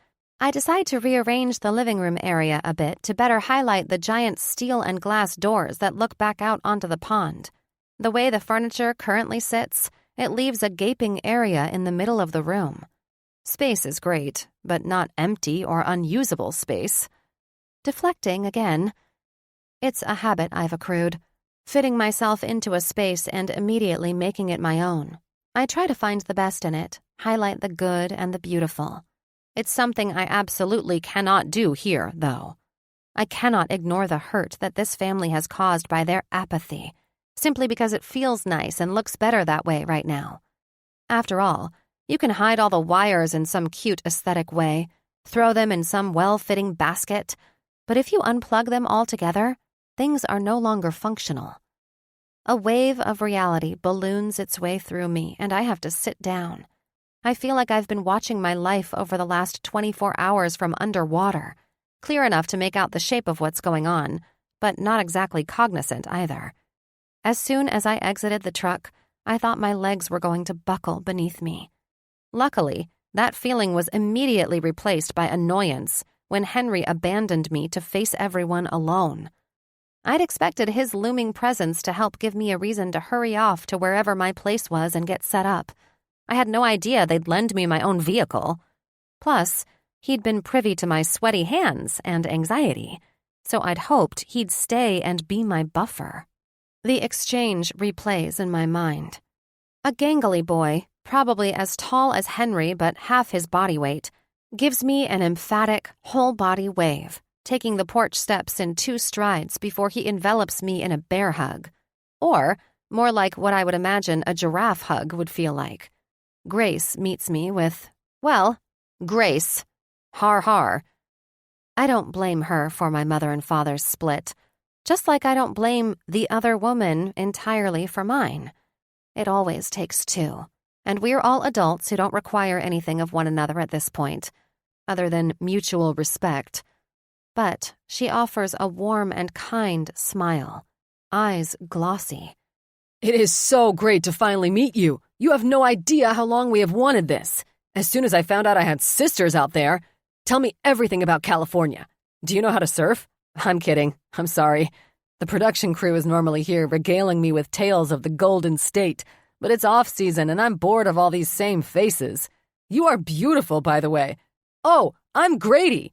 [SPEAKER 1] I decide to rearrange the living room area a bit to better highlight the giant steel and glass doors that look back out onto the pond. The way the furniture currently sits, it leaves a gaping area in the middle of the room. Space is great, but not empty or unusable space. Deflecting again. It's a habit I've accrued, fitting myself into a space and immediately making it my own. I try to find the best in it, highlight the good and the beautiful. It's something I absolutely cannot do here, though. I cannot ignore the hurt that this family has caused by their apathy, simply because it feels nice and looks better that way right now. After all, you can hide all the wires in some cute aesthetic way, throw them in some well-fitting basket, but if you unplug them altogether, things are no longer functional. A wave of reality balloons its way through me, and I have to sit down. I feel like I've been watching my life over the last 24 hours from underwater, clear enough to make out the shape of what's going on, but not exactly cognizant either. As soon as I exited the truck, I thought my legs were going to buckle beneath me. Luckily, that feeling was immediately replaced by annoyance when Henry abandoned me to face everyone alone. I'd expected his looming presence to help give me a reason to hurry off to wherever my place was and get set up. I had no idea they'd lend me my own vehicle. Plus, he'd been privy to my sweaty hands and anxiety, so I'd hoped he'd stay and be my buffer. The exchange replays in my mind. A gangly boy, probably as tall as Henry but half his body weight, gives me an emphatic, whole-body wave, taking the porch steps in 2 strides before he envelops me in a bear hug. Or, more like what I would imagine a giraffe hug would feel like. Grace meets me with, well, grace. Har har. I don't blame her for my mother and father's split, just like I don't blame the other woman entirely for mine. It always takes 2, and we're all adults who don't require anything of one another at this point, other than mutual respect. But she offers a warm and kind smile, eyes glossy.
[SPEAKER 2] It is so great to finally meet you. You have no idea how long we have wanted this. As soon as I found out I had sisters out there, tell me everything about California. Do you know how to surf? I'm kidding. I'm sorry. The production crew is normally here regaling me with tales of the Golden State, but it's off-season and I'm bored of all these same faces. You are beautiful, by the way. Oh, I'm Grady,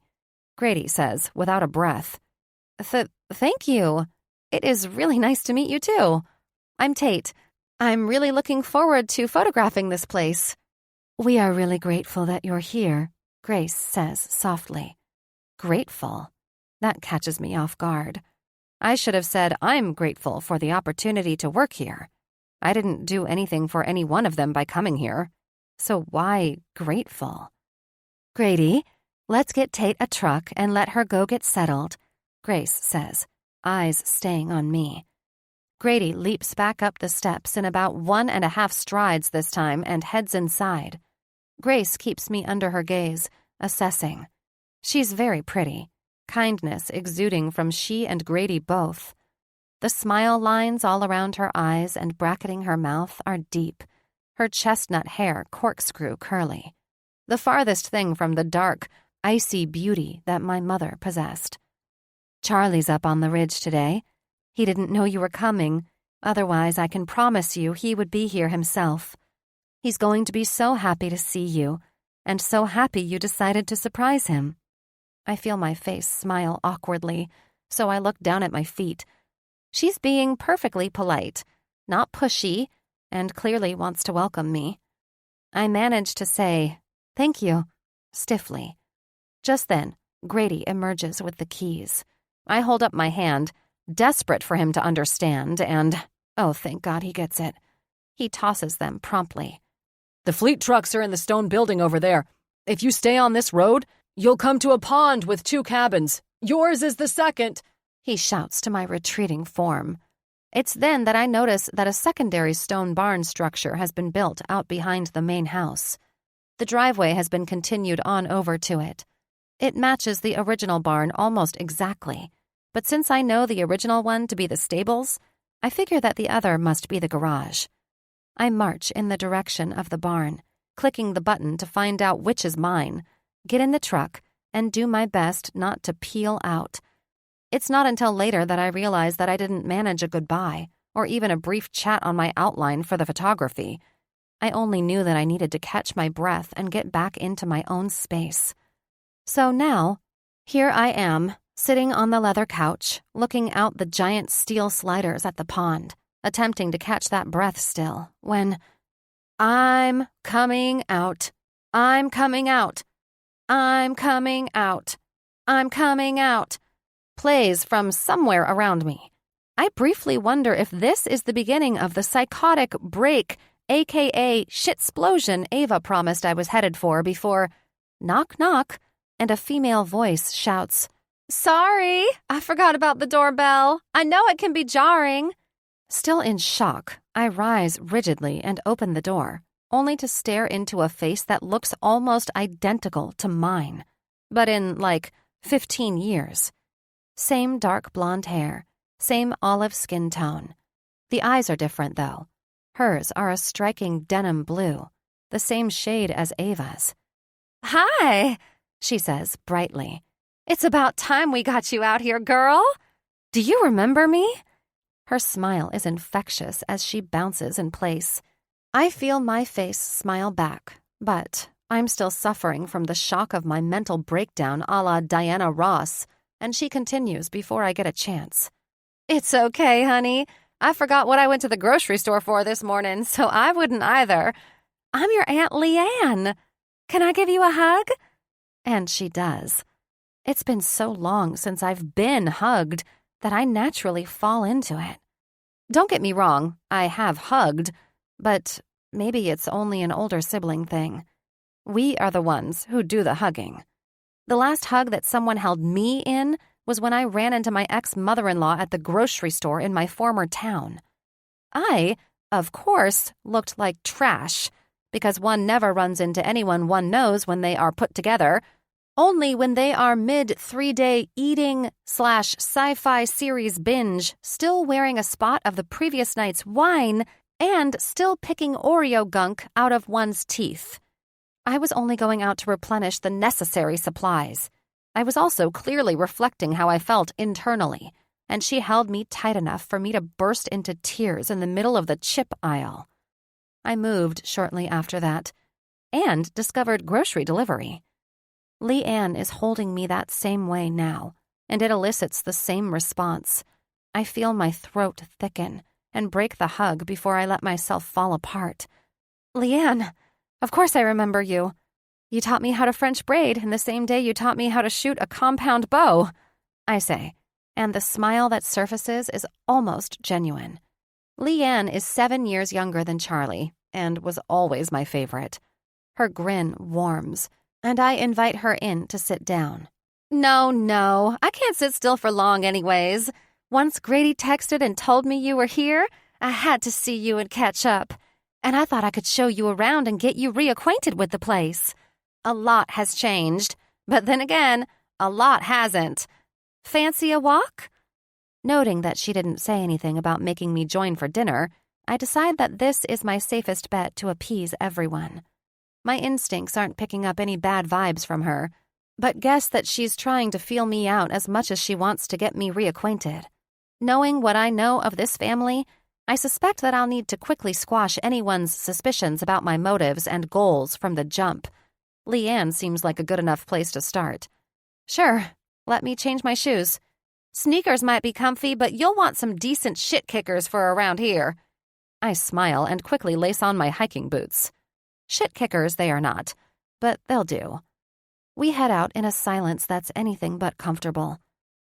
[SPEAKER 1] Grady says without a breath. Thank you. It is really nice to meet you too. I'm Tate. I'm really looking forward to photographing this place. We are really grateful that you're here, Grace says softly. Grateful? That catches me off guard. I should have said I'm grateful for the opportunity to work here. I didn't do anything for any one of them by coming here. So why grateful? Grady, let's get Tate a truck and let her go get settled, Grace says, eyes staying on me. Grady leaps back up the steps in about 1.5 strides this time and heads inside. Grace keeps me under her gaze, assessing. She's very pretty, kindness exuding from she and Grady both. The smile lines all around her eyes and bracketing her mouth are deep, her chestnut hair corkscrew curly. The farthest thing from the dark, icy beauty that my mother possessed. Charlie's up on the ridge today. He didn't know you were coming, otherwise I can promise you he would be here himself. He's going to be so happy to see you, and so happy you decided to surprise him. I feel my face smile awkwardly, so I look down at my feet. She's being perfectly polite, not pushy, and clearly wants to welcome me. I manage to say, "Thank you," stiffly. Just then, Grady emerges with the keys. I hold up my hand, desperate for him to understand, and, oh, thank God he gets it. He tosses them promptly.
[SPEAKER 2] The fleet trucks are in the stone building over there. If you stay on this road, you'll come to a pond with 2 cabins. Yours is the second,
[SPEAKER 1] he shouts to my retreating form. It's then that I notice that a secondary stone barn structure has been built out behind the main house. The driveway has been continued on over to it. It matches the original barn almost exactly, but since I know the original one to be the stables, I figure that the other must be the garage. I march in the direction of the barn, clicking the button to find out which is mine, get in the truck, and do my best not to peel out. It's not until later that I realize that I didn't manage a goodbye, or even a brief chat on my outline for the photography. I only knew that I needed to catch my breath and get back into my own space. So now, here I am, sitting on the leather couch, looking out the giant steel sliders at the pond, attempting to catch that breath still, when I'm coming out. I'm coming out. I'm coming out. I'm coming out. Plays from somewhere around me. I briefly wonder if this is the beginning of the psychotic break, aka shitsplosion Ava promised I was headed for before knock knock, and a female voice shouts, "Sorry, I forgot about the doorbell. I know it can be jarring." Still in shock, I rise rigidly and open the door, only to stare into a face that looks almost identical to mine, but in, 15 years. Same dark blonde hair, same olive skin tone. The eyes are different, though. Hers are a striking denim blue, the same shade as Ava's.
[SPEAKER 3] "Hi," she says brightly. "It's about time we got you out here, girl. Do you remember me?"
[SPEAKER 1] Her smile is infectious as she bounces in place. I feel my face smile back, but I'm still suffering from the shock of my mental breakdown a la Diana Ross, and she continues before I get a chance.
[SPEAKER 3] "It's okay, honey. I forgot what I went to the grocery store for this morning, so I wouldn't either. I'm your Aunt Leanne. Can I give you a hug?"
[SPEAKER 1] And she does. It's been so long since I've been hugged that I naturally fall into it. Don't get me wrong, I have hugged, but maybe it's only an older sibling thing. We are the ones who do the hugging. The last hug that someone held me in was when I ran into my ex-mother-in-law at the grocery store in my former town. I, of course, looked like trash, because one never runs into anyone one knows when they are put together, only when they are mid-3-day eating/sci-fi series binge, still wearing a spot of the previous night's wine, and still picking Oreo gunk out of one's teeth. I was only going out to replenish the necessary supplies. I was also clearly reflecting how I felt internally, and she held me tight enough for me to burst into tears in the middle of the chip aisle. I moved shortly after that, and discovered grocery delivery. Leanne is holding me that same way now, and it elicits the same response. I feel my throat thicken and break the hug before I let myself fall apart.
[SPEAKER 3] "Leanne, of course I remember you. You taught me how to French braid in the same day you taught me how to shoot a compound bow,"
[SPEAKER 1] I say, and the smile that surfaces is almost genuine. Leanne is 7 years younger than Charlie and was always my favorite. Her grin warms, and I invite her in to sit down.
[SPEAKER 3] No, I can't sit still for long anyways. Once Grady texted and told me you were here, I had to see you and catch up. And I thought I could show you around and get you reacquainted with the place. A lot has changed, but then again, a lot hasn't. Fancy a walk?
[SPEAKER 1] Noting that she didn't say anything about making me join for dinner, I decide that this is my safest bet to appease everyone. My instincts aren't picking up any bad vibes from her, but guess that she's trying to feel me out as much as she wants to get me reacquainted. Knowing what I know of this family, I suspect that I'll need to quickly squash anyone's suspicions about my motives and goals from the jump. Leanne seems like a good enough place to start.
[SPEAKER 3] Sure, let me change my shoes. Sneakers might be comfy, but you'll want some decent shit kickers for around here.
[SPEAKER 1] I smile and quickly lace on my hiking boots. Shit kickers they are not, but they'll do. We head out in a silence that's anything but comfortable.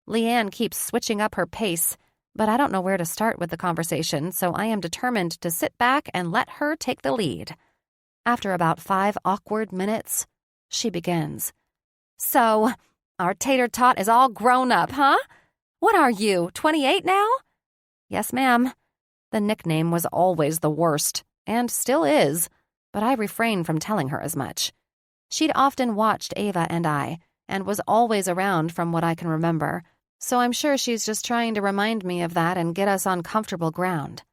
[SPEAKER 1] Leanne keeps switching up her pace, but I don't know where to start with the conversation, so I am determined to sit back and let her take the lead. After about 5 awkward minutes, she begins.
[SPEAKER 3] "So, our tater tot is all grown up, huh? What are you, 28 now?"
[SPEAKER 1] "Yes, ma'am." The nickname was always the worst, and still is, but I refrain from telling her as much. She'd often watched Ava and I, and was always around from what I can remember, so I'm sure she's just trying to remind me of that and get us on comfortable ground.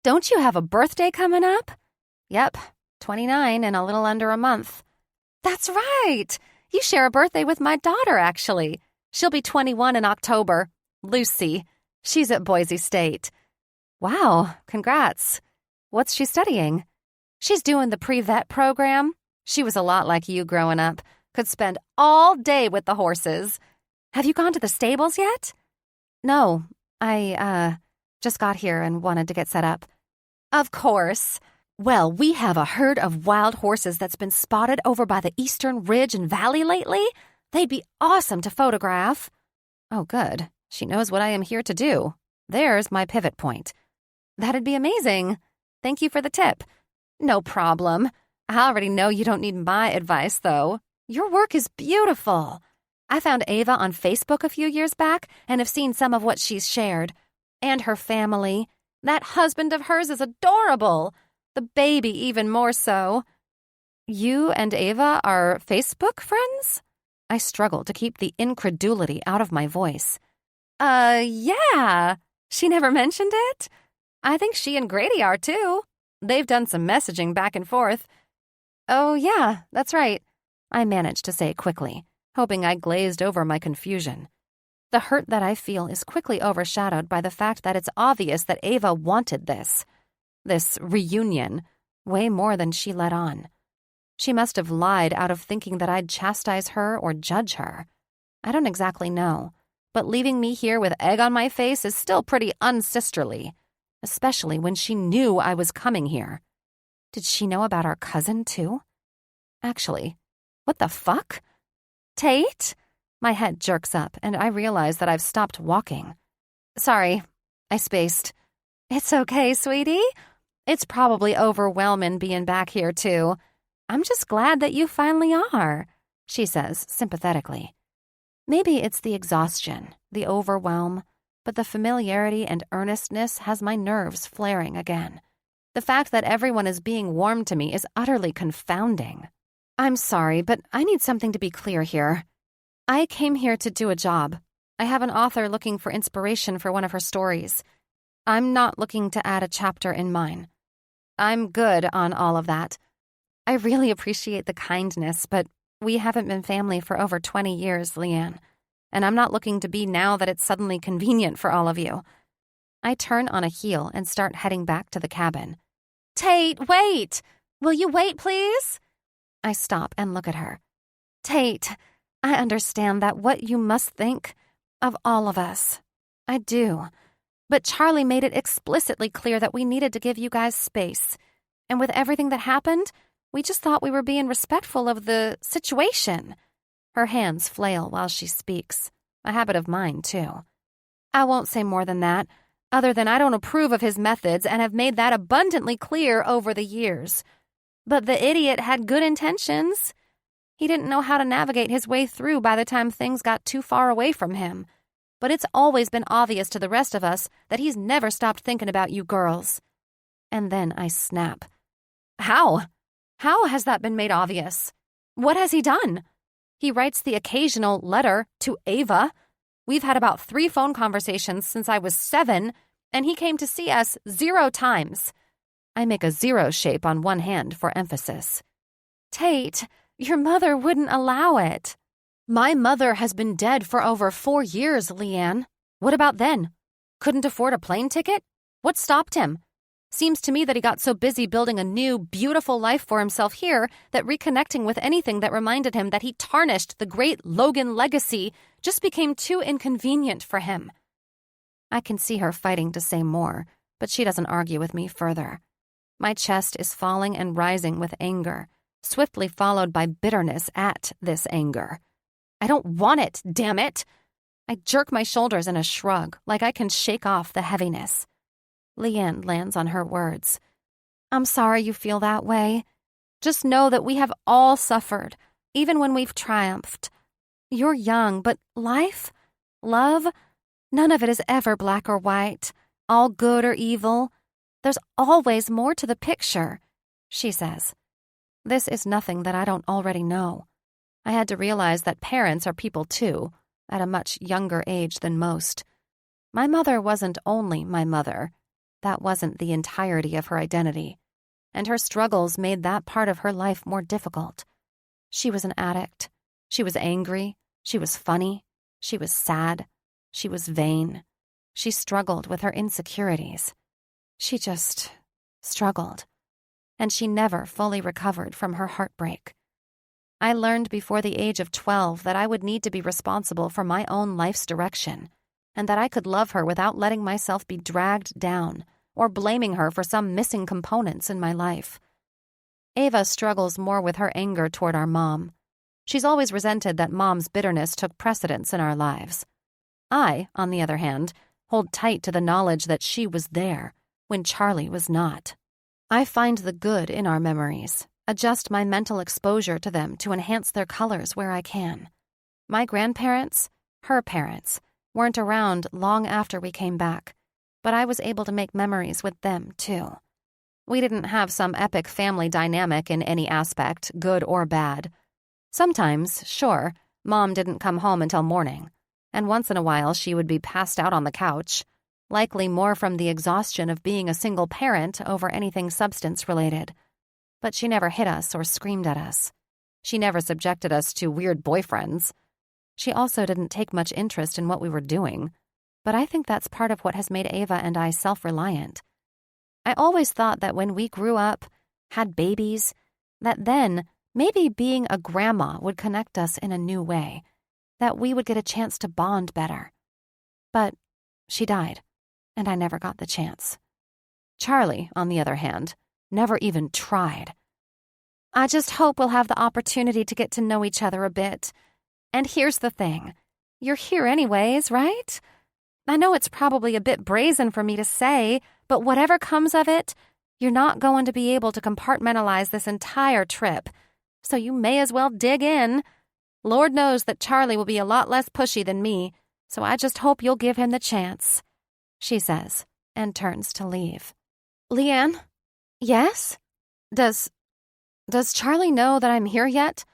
[SPEAKER 3] "Don't you have a birthday coming up?"
[SPEAKER 1] "Yep, 29 in a little under a month."
[SPEAKER 3] "That's right. You share a birthday with my daughter, actually. She'll be 21 in October. Lucy. She's at Boise State."
[SPEAKER 1] "Wow, congrats. What's she studying?"
[SPEAKER 3] "She's doing the pre-vet program. She was a lot like you growing up. Could spend all day with the horses. Have you gone to the stables yet?"
[SPEAKER 1] "No, I just got here and wanted to get set up."
[SPEAKER 3] "Of course. Well, we have a herd of wild horses that's been spotted over by the Eastern Ridge and Valley lately. They'd be awesome to photograph."
[SPEAKER 1] "Oh, good. She knows what I am here to do. There's my pivot point."
[SPEAKER 3] "That'd be amazing. Thank you for the tip." "No problem. I already know you don't need my advice, though. Your work is beautiful. I found Ava on Facebook a few years back and have seen some of what she's shared. And her family. That husband of hers is adorable. The
[SPEAKER 1] The baby even more so. You and Ava are Facebook friends? I struggle to keep the incredulity out of my voice. Yeah. She never mentioned it? I think she and Grady are, too. They've done some messaging back and forth. Oh, yeah, that's right, I managed to say quickly, hoping I glazed over my confusion. The hurt that I feel is quickly overshadowed by the fact that it's obvious that Ava wanted this reunion, way more than she let on. She must have lied out of thinking that I'd chastise her or judge her. I don't exactly know, but leaving me here with egg on my face is still pretty unsisterly, especially when she knew I was coming here. Did she know about our cousin, too? Actually, what the fuck? Tate? My head jerks up, and I realize that I've stopped walking. Sorry, I spaced. It's okay, sweetie. It's probably overwhelming being back here, too. I'm just glad that you finally are, she says sympathetically. Maybe it's the exhaustion, the overwhelm, but the familiarity and earnestness has my nerves flaring again. The fact that everyone is being warm to me is utterly confounding. I'm sorry, but I need something to be clear here. I came here to do a job. I have an author looking for inspiration for one of her stories. I'm not looking to add a chapter in mine. I'm good on all of that. I really appreciate the kindness, but we haven't been family for over 20 years, Leanne, and I'm not looking to be now that it's suddenly convenient for all of you. I turn on a heel and start heading back to the cabin. Tate, wait! Will you wait, please? I stop and look at her. Tate, I understand that what you must think of all of us. I do. But Charlie made it explicitly clear that we needed to give you guys space. And with everything that happened, we just thought we were being respectful of the situation. Her hands flail while she speaks, a habit of mine, too. I won't say more than that, other than I don't approve of his methods and have made that abundantly clear over the years. But the idiot had good intentions. He didn't know how to navigate his way through by the time things got too far away from him. But it's always been obvious to the rest of us that he's never stopped thinking about you girls. And then I snap. How? How has that been made obvious? What has he done? He writes the occasional letter to Ava. We've had about 3 phone conversations since I was 7, and he came to see us 0 times. I make a 0 shape on one hand for emphasis. Tate, your mother wouldn't allow it. My mother has been dead for over 4 years, Leanne. What about then? Couldn't afford a plane ticket? What stopped him? Seems to me that he got so busy building a new, beautiful life for himself here that reconnecting with anything that reminded him that he tarnished the great Logan legacy just became too inconvenient for him. I can see her fighting to say more, but she doesn't argue with me further. My chest is falling and rising with anger, swiftly followed by bitterness at this anger. I don't want it, damn it! I jerk my shoulders in a shrug, like I can shake off the heaviness. Leanne lands on her words. I'm sorry you feel that way. Just know that we have all suffered, even when we've triumphed. You're young, but life, love, none of it is ever black or white, all good or evil. There's always more to the picture, she says. This is nothing that I don't already know. I had to realize that parents are people too, at a much younger age than most. My mother wasn't only my mother. That wasn't the entirety of her identity, and her struggles made that part of her life more difficult. She was an addict. She was angry. She was funny. She was sad. She was vain. She struggled with her insecurities. She just struggled, and she never fully recovered from her heartbreak. I learned before the age of 12 that I would need to be responsible for my own life's direction, and that I could love her without letting myself be dragged down or blaming her for some missing components in my life. Ava struggles more with her anger toward our mom. She's always resented that Mom's bitterness took precedence in our lives. I, on the other hand, hold tight to the knowledge that she was there when Charlie was not. I find the good in our memories, adjust my mental exposure to them to enhance their colors where I can. My grandparents, her parents, weren't around long after we came back, but I was able to make memories with them, too. We didn't have some epic family dynamic in any aspect, good or bad. Sometimes, sure, Mom didn't come home until morning, and once in a while she would be passed out on the couch, likely more from the exhaustion of being a single parent over anything substance-related. But she never hit us or screamed at us. She never subjected us to weird boyfriends. She also didn't take much interest in what we were doing, but I think that's part of what has made Ava and I self-reliant. I always thought that when we grew up, had babies, that then maybe being a grandma would connect us in a new way, that we would get a chance to bond better. But she died, and I never got the chance. Charlie, on the other hand, never even tried. I just hope we'll have the opportunity to get to know each other a bit. And here's the thing. You're here anyways, right? I know it's probably a bit brazen for me to say, but whatever comes of it, you're not going to be able to compartmentalize this entire trip, so you may as well dig in. Lord knows that Charlie will be a lot less pushy than me, so I just hope you'll give him the chance, she says, and turns to leave. Leanne? Yes? Does Charlie know that I'm here yet?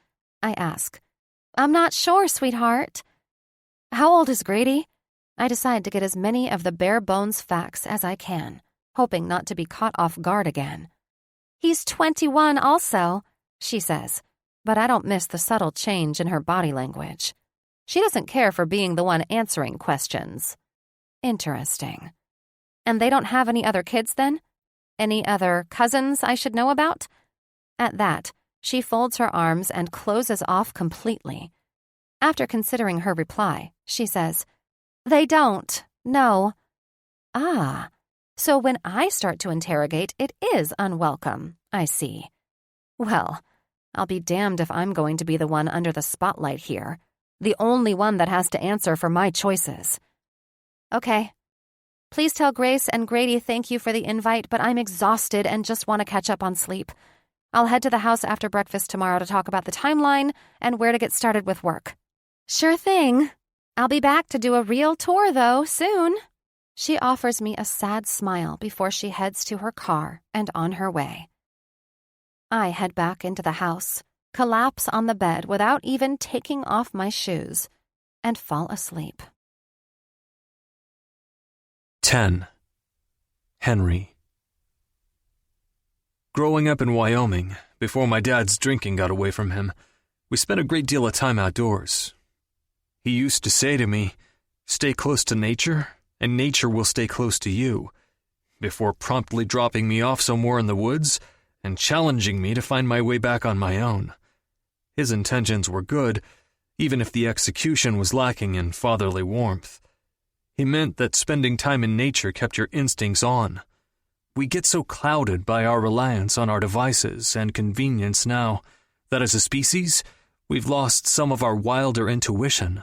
[SPEAKER 1] I ask. I'm not sure, sweetheart. How old is Grady? I decide to get as many of the bare-bones facts as I can, hoping not to be caught off guard again. He's 21 also, she says, but I don't miss the subtle change in her body language. She doesn't care for being the one answering questions. Interesting. And they don't have any other kids then? Any other cousins I should know about? At that, she folds her arms and closes off completely. After considering her reply, she says, They don't, no. Ah, so when I start to interrogate, it is unwelcome, I see. Well, I'll be damned if I'm going to be the one under the spotlight here, the only one that has to answer for my choices. Okay. Please tell Grace and Grady thank you for the invite, but I'm exhausted and just want to catch up on sleep. I'll head to the house after breakfast tomorrow to talk about the timeline and where to get started with work. Sure thing. I'll be back to do a real tour, though, soon. She offers me a sad smile before she heads to her car and on her way. I head back into the house, collapse on the bed without even taking off my shoes, and fall asleep.
[SPEAKER 4] 10. Henry. Growing up in Wyoming, before my dad's drinking got away from him, we spent a great deal of time outdoors. He used to say to me, "Stay close to nature, and nature will stay close to you," before promptly dropping me off somewhere in the woods and challenging me to find my way back on my own. His intentions were good, even if the execution was lacking in fatherly warmth. He meant that spending time in nature kept your instincts on. We get so clouded by our reliance on our devices and convenience now that as a species, we've lost some of our wilder intuition.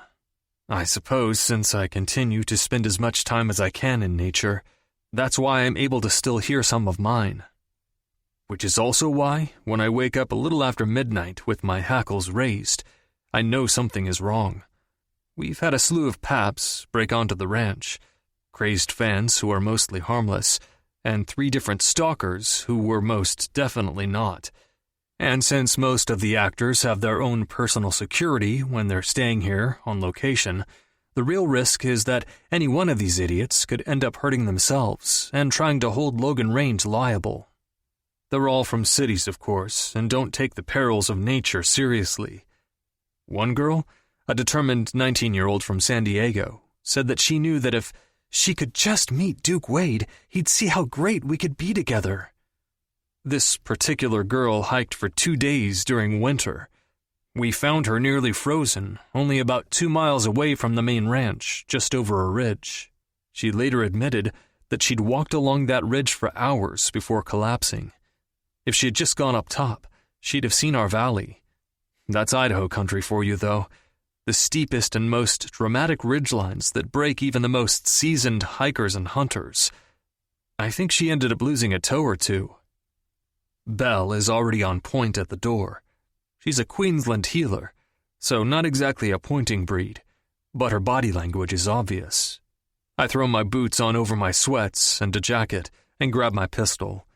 [SPEAKER 4] I suppose since I continue to spend as much time as I can in nature, that's why I'm able to still hear some of mine. Which is also why, when I wake up a little after midnight with my hackles raised, I know something is wrong. We've had a slew of paps break onto the ranch, crazed fans who are mostly harmless, and 3 different stalkers who were most definitely not. And since most of the actors have their own personal security when they're staying here on location, the real risk is that any one of these idiots could end up hurting themselves and trying to hold Logan Range liable. They're all from cities, of course, and don't take the perils of nature seriously. One girl, a determined 19-year-old from San Diego, said that she knew that if she could just meet Duke Wade, he'd see how great we could be together. This particular girl hiked for 2 days during winter. We found her nearly frozen, only about 2 miles away from the main ranch, just over a ridge. She later admitted that she'd walked along that ridge for hours before collapsing. If she had just gone up top, she'd have seen our valley. That's Idaho country for you, though. The steepest and most dramatic ridgelines that break even the most seasoned hikers and hunters. I think she ended up losing a toe or two. Belle is already on point at the door. She's a Queensland healer, so not exactly a pointing breed, but her body language is obvious. I throw my boots on over my sweats and a jacket and grab my pistol.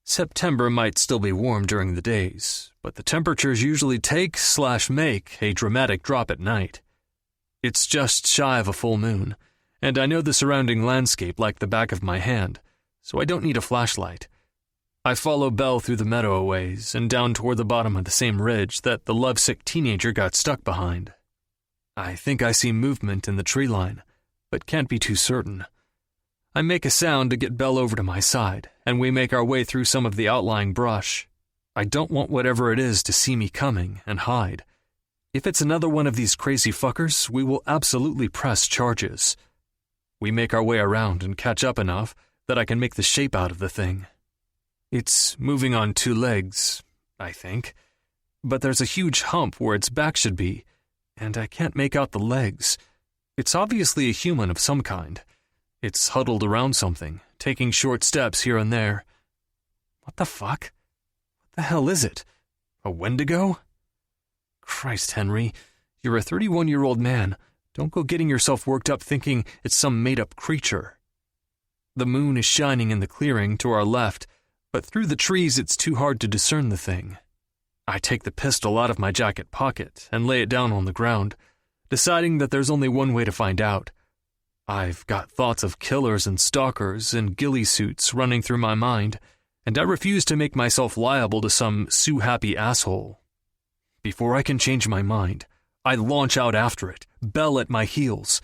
[SPEAKER 4] September might still be warm during the days, but the temperatures usually take/make a dramatic drop at night. It's just shy of a full moon, and I know the surrounding landscape like the back of my hand, so I don't need a flashlight. I follow Belle through the meadow a ways and down toward the bottom of the same ridge that the lovesick teenager got stuck behind. I think I see movement in the tree line, but can't be too certain. I make a sound to get Belle over to my side, and we make our way through some of the outlying brush. I don't want whatever it is to see me coming and hide. If it's another one of these crazy fuckers, we will absolutely press charges. We make our way around and catch up enough that I can make the shape out of the thing. It's moving on 2 legs, I think, but there's a huge hump where its back should be, and I can't make out the legs. It's obviously a human of some kind. It's huddled around something, taking short steps here and there. What the fuck? What the hell is it? A Wendigo? Christ, Henry, you're a 31-year-old man. Don't go getting yourself worked up thinking it's some made-up creature. The moon is shining in the clearing to our left, but through the trees it's too hard to discern the thing. I take the pistol out of my jacket pocket and lay it down on the ground, deciding that there's only one way to find out. I've got thoughts of killers and stalkers and ghillie suits running through my mind, and I refuse to make myself liable to some sue-happy asshole. Before I can change my mind, I launch out after it, Belle at my heels.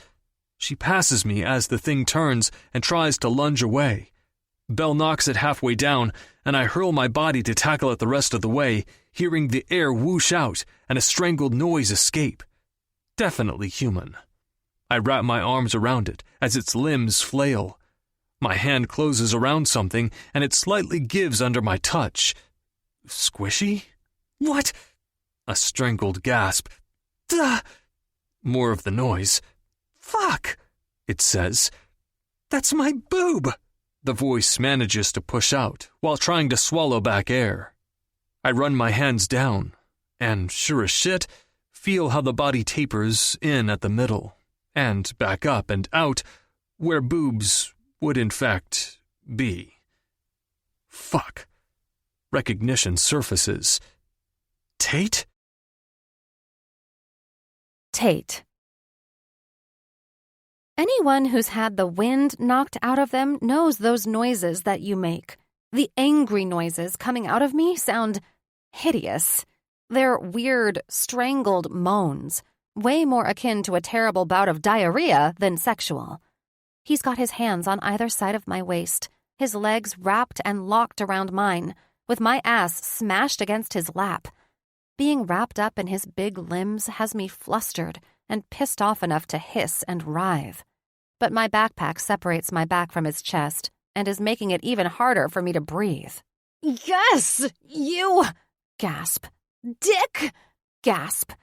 [SPEAKER 4] She passes me as the thing turns and tries to lunge away. Belle knocks it halfway down, and I hurl my body to tackle it the rest of the way, hearing the air whoosh out and a strangled noise escape. Definitely human. I wrap my arms around it as its limbs flail. My hand closes around something, and it slightly gives under my touch. Squishy? What? A strangled gasp. Duh! More of the noise. Fuck! It says. That's my boob! The voice manages to push out while trying to swallow back air. I run my hands down, and sure as shit, feel how the body tapers in at the middle, and back up and out where boobs would in fact be. Fuck. Recognition surfaces. Tate?
[SPEAKER 1] Tate. Anyone who's had the wind knocked out of them knows those noises that you make. The angry noises coming out of me sound hideous. They're weird, strangled moans, way more akin to a terrible bout of diarrhea than sexual. He's got his hands on either side of my waist, his legs wrapped and locked around mine, with my ass smashed against his lap. Being wrapped up in his big limbs has me flustered and pissed off enough to hiss and writhe. But my backpack separates my back from his chest and is making it even harder for me to breathe. Yes, you! Gasp. Dick! Gasp.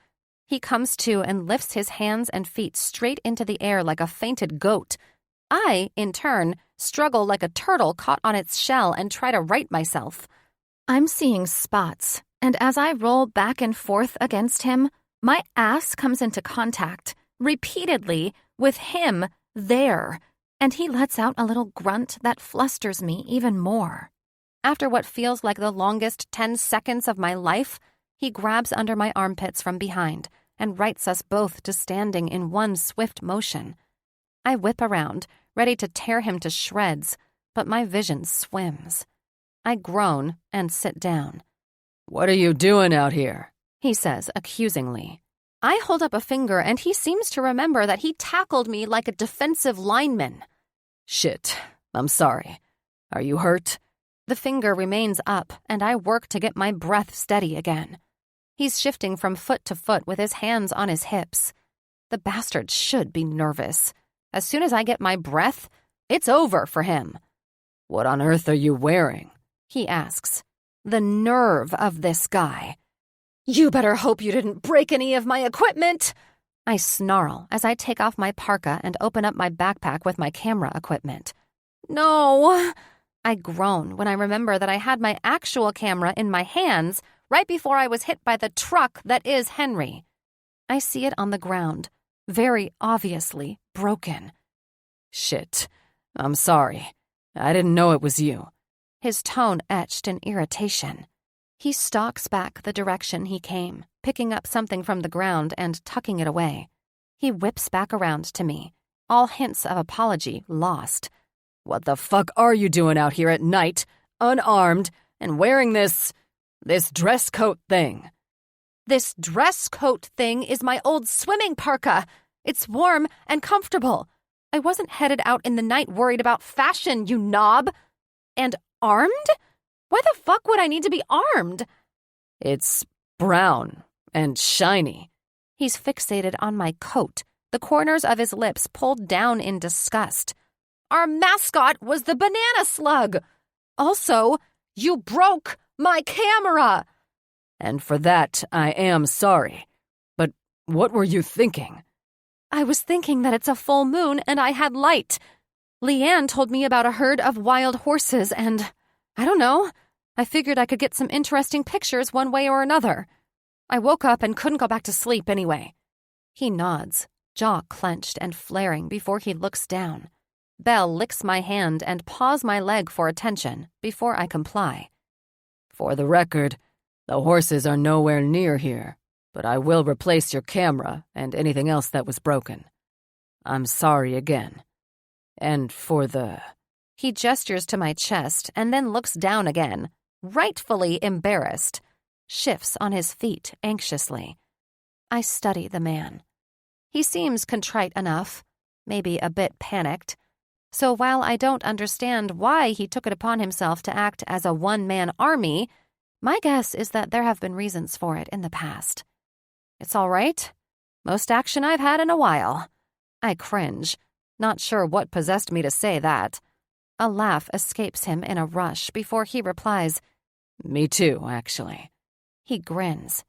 [SPEAKER 1] He comes to and lifts his hands and feet straight into the air like a fainted goat. I, in turn, struggle like a turtle caught on its shell and try to right myself. I'm seeing spots, and as I roll back and forth against him, my ass comes into contact, repeatedly, with him there, and he lets out a little grunt that flusters me even more. After what feels like the longest 10 seconds of my life, he grabs under my armpits from behind and rights us both to standing in one swift motion. I whip around, ready to tear him to shreds, but my vision swims. I groan and sit down.
[SPEAKER 2] "What are you doing out here?"
[SPEAKER 1] he says accusingly. I hold up a finger and he seems to remember that he tackled me like a defensive lineman.
[SPEAKER 2] "Shit, I'm sorry. Are you hurt?"
[SPEAKER 1] The finger remains up and I work to get my breath steady again. He's shifting from foot to foot with his hands on his hips. The bastard should be nervous. As soon as I get my breath, it's over for him.
[SPEAKER 2] "What on earth are you wearing?"
[SPEAKER 1] he asks. The nerve of this guy. You better hope you didn't break any of my equipment! I snarl as I take off my parka and open up my backpack with my camera equipment. No! I groan when I remember that I had my actual camera in my hands right before I was hit by the truck that is Henry. I see it on the ground, very obviously broken.
[SPEAKER 2] "Shit, I'm sorry. I didn't know it was you.
[SPEAKER 1] his tone etched in irritation. He stalks back the direction he came, picking up something from the ground and tucking it away. He whips back around to me, all hints of apology lost.
[SPEAKER 2] What the fuck are you doing out here at night, unarmed, and wearing this dress coat thing?
[SPEAKER 1] This dress coat thing is my old swimming parka. It's warm and comfortable. I wasn't headed out in the night worried about fashion, you knob. And armed? Why the fuck would I need to be armed?
[SPEAKER 2] It's brown and shiny.
[SPEAKER 1] He's fixated on my coat, the corners of his lips pulled down in disgust. Our mascot was the banana slug. Also, you broke my camera.
[SPEAKER 2] And for that, I am sorry. But what were you thinking?
[SPEAKER 1] I was thinking that it's a full moon and I had light. Leanne told me about a herd of wild horses and, I don't know, I figured I could get some interesting pictures one way or another. I woke up and couldn't go back to sleep anyway. He nods, jaw clenched and flaring before he looks down. Belle licks my hand and paws my leg for attention before I comply.
[SPEAKER 2] For the record, the horses are nowhere near here, but I will replace your camera and anything else that was broken. I'm sorry again. And for the...
[SPEAKER 1] He gestures to my chest and then looks down again, rightfully embarrassed, shifts on his feet anxiously. I study the man. He seems contrite enough, maybe a bit panicked. So while I don't understand why he took it upon himself to act as a one-man army, my guess is that there have been reasons for it in the past. It's all right. Most action I've had in a while. I cringe, not sure what possessed me to say that. A laugh escapes him in a rush before he replies,
[SPEAKER 2] Me too, actually.
[SPEAKER 1] He grins.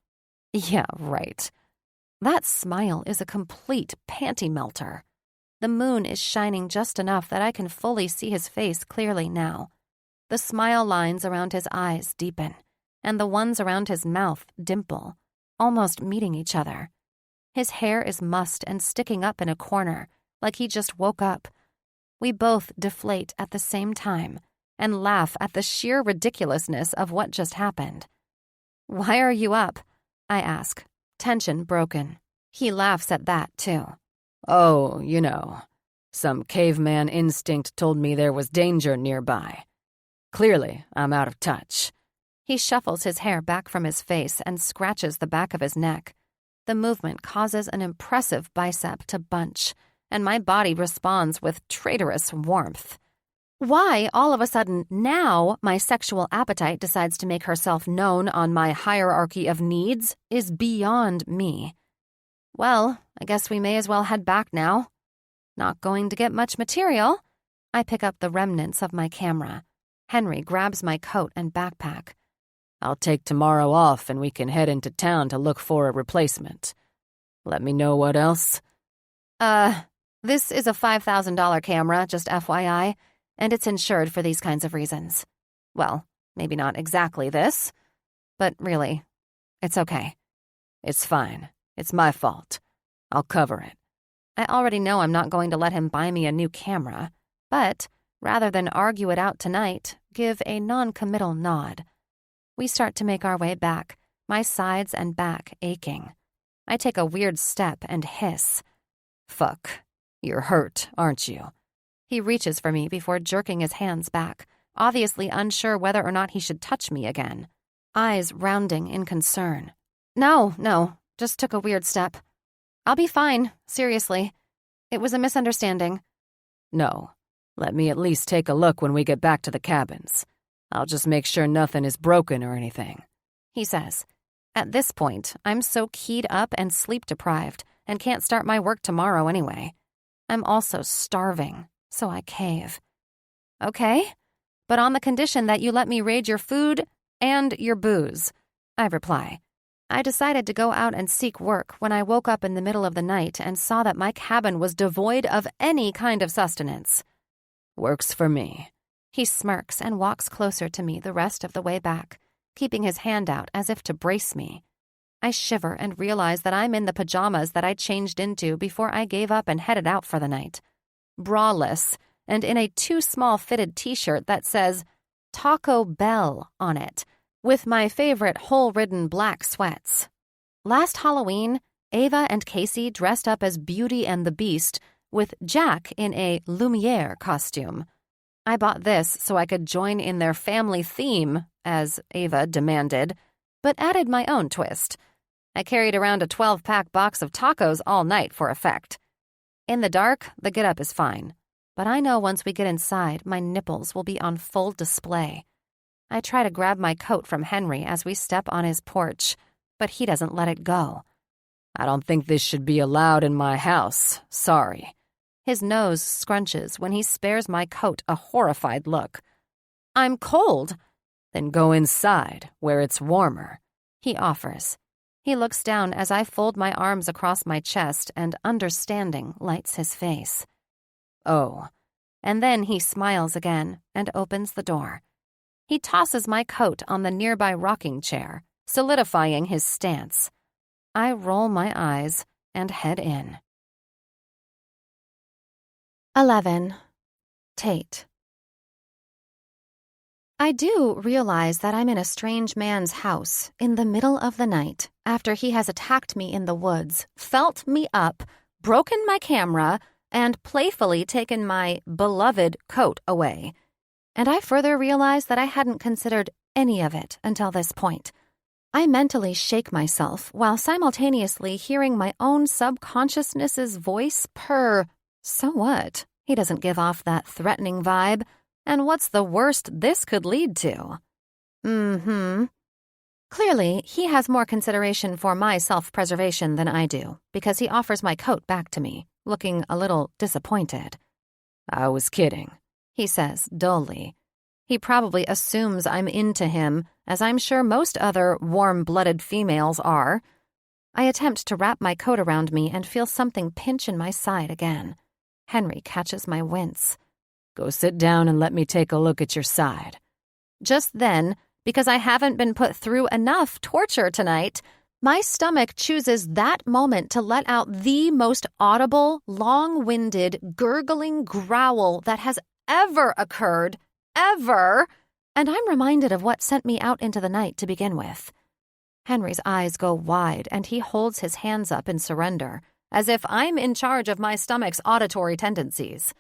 [SPEAKER 1] Yeah, right. That smile is a complete panty melter. The moon is shining just enough that I can fully see his face clearly now. The smile lines around his eyes deepen, and the ones around his mouth dimple, almost meeting each other. His hair is mussed and sticking up in a corner, like he just woke up. We both deflate at the same time and laugh at the sheer ridiculousness of what just happened. Why are you up? I ask, tension broken. He laughs at that, too.
[SPEAKER 2] Oh, you know, some caveman instinct told me there was danger nearby. Clearly, I'm out of touch.
[SPEAKER 1] He shuffles his hair back from his face and scratches the back of his neck. The movement causes an impressive bicep to bunch, and my body responds with traitorous warmth. Why, all of a sudden, now my sexual appetite decides to make herself known on my hierarchy of needs is beyond me. Well, I guess we may as well head back now. Not going to get much material. I pick up the remnants of my camera. Henry grabs my coat and backpack.
[SPEAKER 2] I'll take tomorrow off and we can head into town to look for a replacement. Let me know what else.
[SPEAKER 1] This is a $5,000 camera, just FYI, and it's insured for these kinds of reasons. Well, maybe not exactly this, but really, it's okay.
[SPEAKER 2] It's fine. It's my fault. I'll cover it.
[SPEAKER 1] I already know I'm not going to let him buy me a new camera, but rather than argue it out tonight, give a non-committal nod. We start to make our way back, my sides and back aching. I take a weird step and hiss.
[SPEAKER 2] Fuck. You're hurt, aren't you?
[SPEAKER 1] He reaches for me before jerking his hands back, obviously unsure whether or not he should touch me again. Eyes rounding in concern. No, just took a weird step. I'll be fine, seriously. It was a misunderstanding.
[SPEAKER 2] No, let me at least take a look when we get back to the cabins. I'll just make sure nothing is broken or anything,
[SPEAKER 1] he says. At this point, I'm so keyed up and sleep-deprived and can't start my work tomorrow anyway. I'm also starving, so I cave. Okay, but on the condition that you let me raid your food and your booze, I reply. I decided to go out and seek work when I woke up in the middle of the night and saw that my cabin was devoid of any kind of sustenance.
[SPEAKER 2] Works for me.
[SPEAKER 1] He smirks and walks closer to me the rest of the way back, keeping his hand out as if to brace me. I shiver and realize that I'm in the pajamas that I changed into before I gave up and headed out for the night. Braless, and in a too-small fitted t-shirt that says, Taco Bell on it, with my favorite hole-ridden black sweats. Last Halloween, Ava and Casey dressed up as Beauty and the Beast with Jack in a Lumiere costume. I bought this so I could join in their family theme, as Ava demanded, but added my own twist. I carried around a 12-pack box of tacos all night for effect. In the dark, the get-up is fine, but I know once we get inside, my nipples will be on full display. I try to grab my coat from Henry as we step on his porch, but he doesn't let it go.
[SPEAKER 2] I don't think this should be allowed in my house. Sorry.
[SPEAKER 1] His nose scrunches when he spares my coat a horrified look. I'm cold.
[SPEAKER 2] Then go inside, where it's warmer,
[SPEAKER 1] he offers. He looks down as I fold my arms across my chest and understanding lights his face.
[SPEAKER 2] Oh.
[SPEAKER 1] And then he smiles again and opens the door. He tosses my coat on the nearby rocking chair, solidifying his stance. I roll my eyes and head in. 11. Tate. I do realize that I'm in a strange man's house in the middle of the night after he has attacked me in the woods, felt me up, broken my camera, and playfully taken my beloved coat away. And I further realize that I hadn't considered any of it until this point. I mentally shake myself while simultaneously hearing my own subconsciousness's voice purr. So what? He doesn't give off that threatening vibe. And what's the worst this could lead to? Clearly, he has more consideration for my self-preservation than I do, because he offers my coat back to me, looking a little disappointed.
[SPEAKER 2] I was kidding,
[SPEAKER 1] he says dully. He probably assumes I'm into him, as I'm sure most other warm-blooded females are. I attempt to wrap my coat around me and feel something pinch in my side again. Henry catches my wince.
[SPEAKER 2] Go sit down and let me take a look at your side.
[SPEAKER 1] Just then, because I haven't been put through enough torture tonight, my stomach chooses that moment to let out the most audible, long-winded, gurgling growl that has ever occurred, ever, and I'm reminded of what sent me out into the night to begin with. Henry's eyes go wide, and he holds his hands up in surrender, as if I'm in charge of my stomach's auditory tendencies.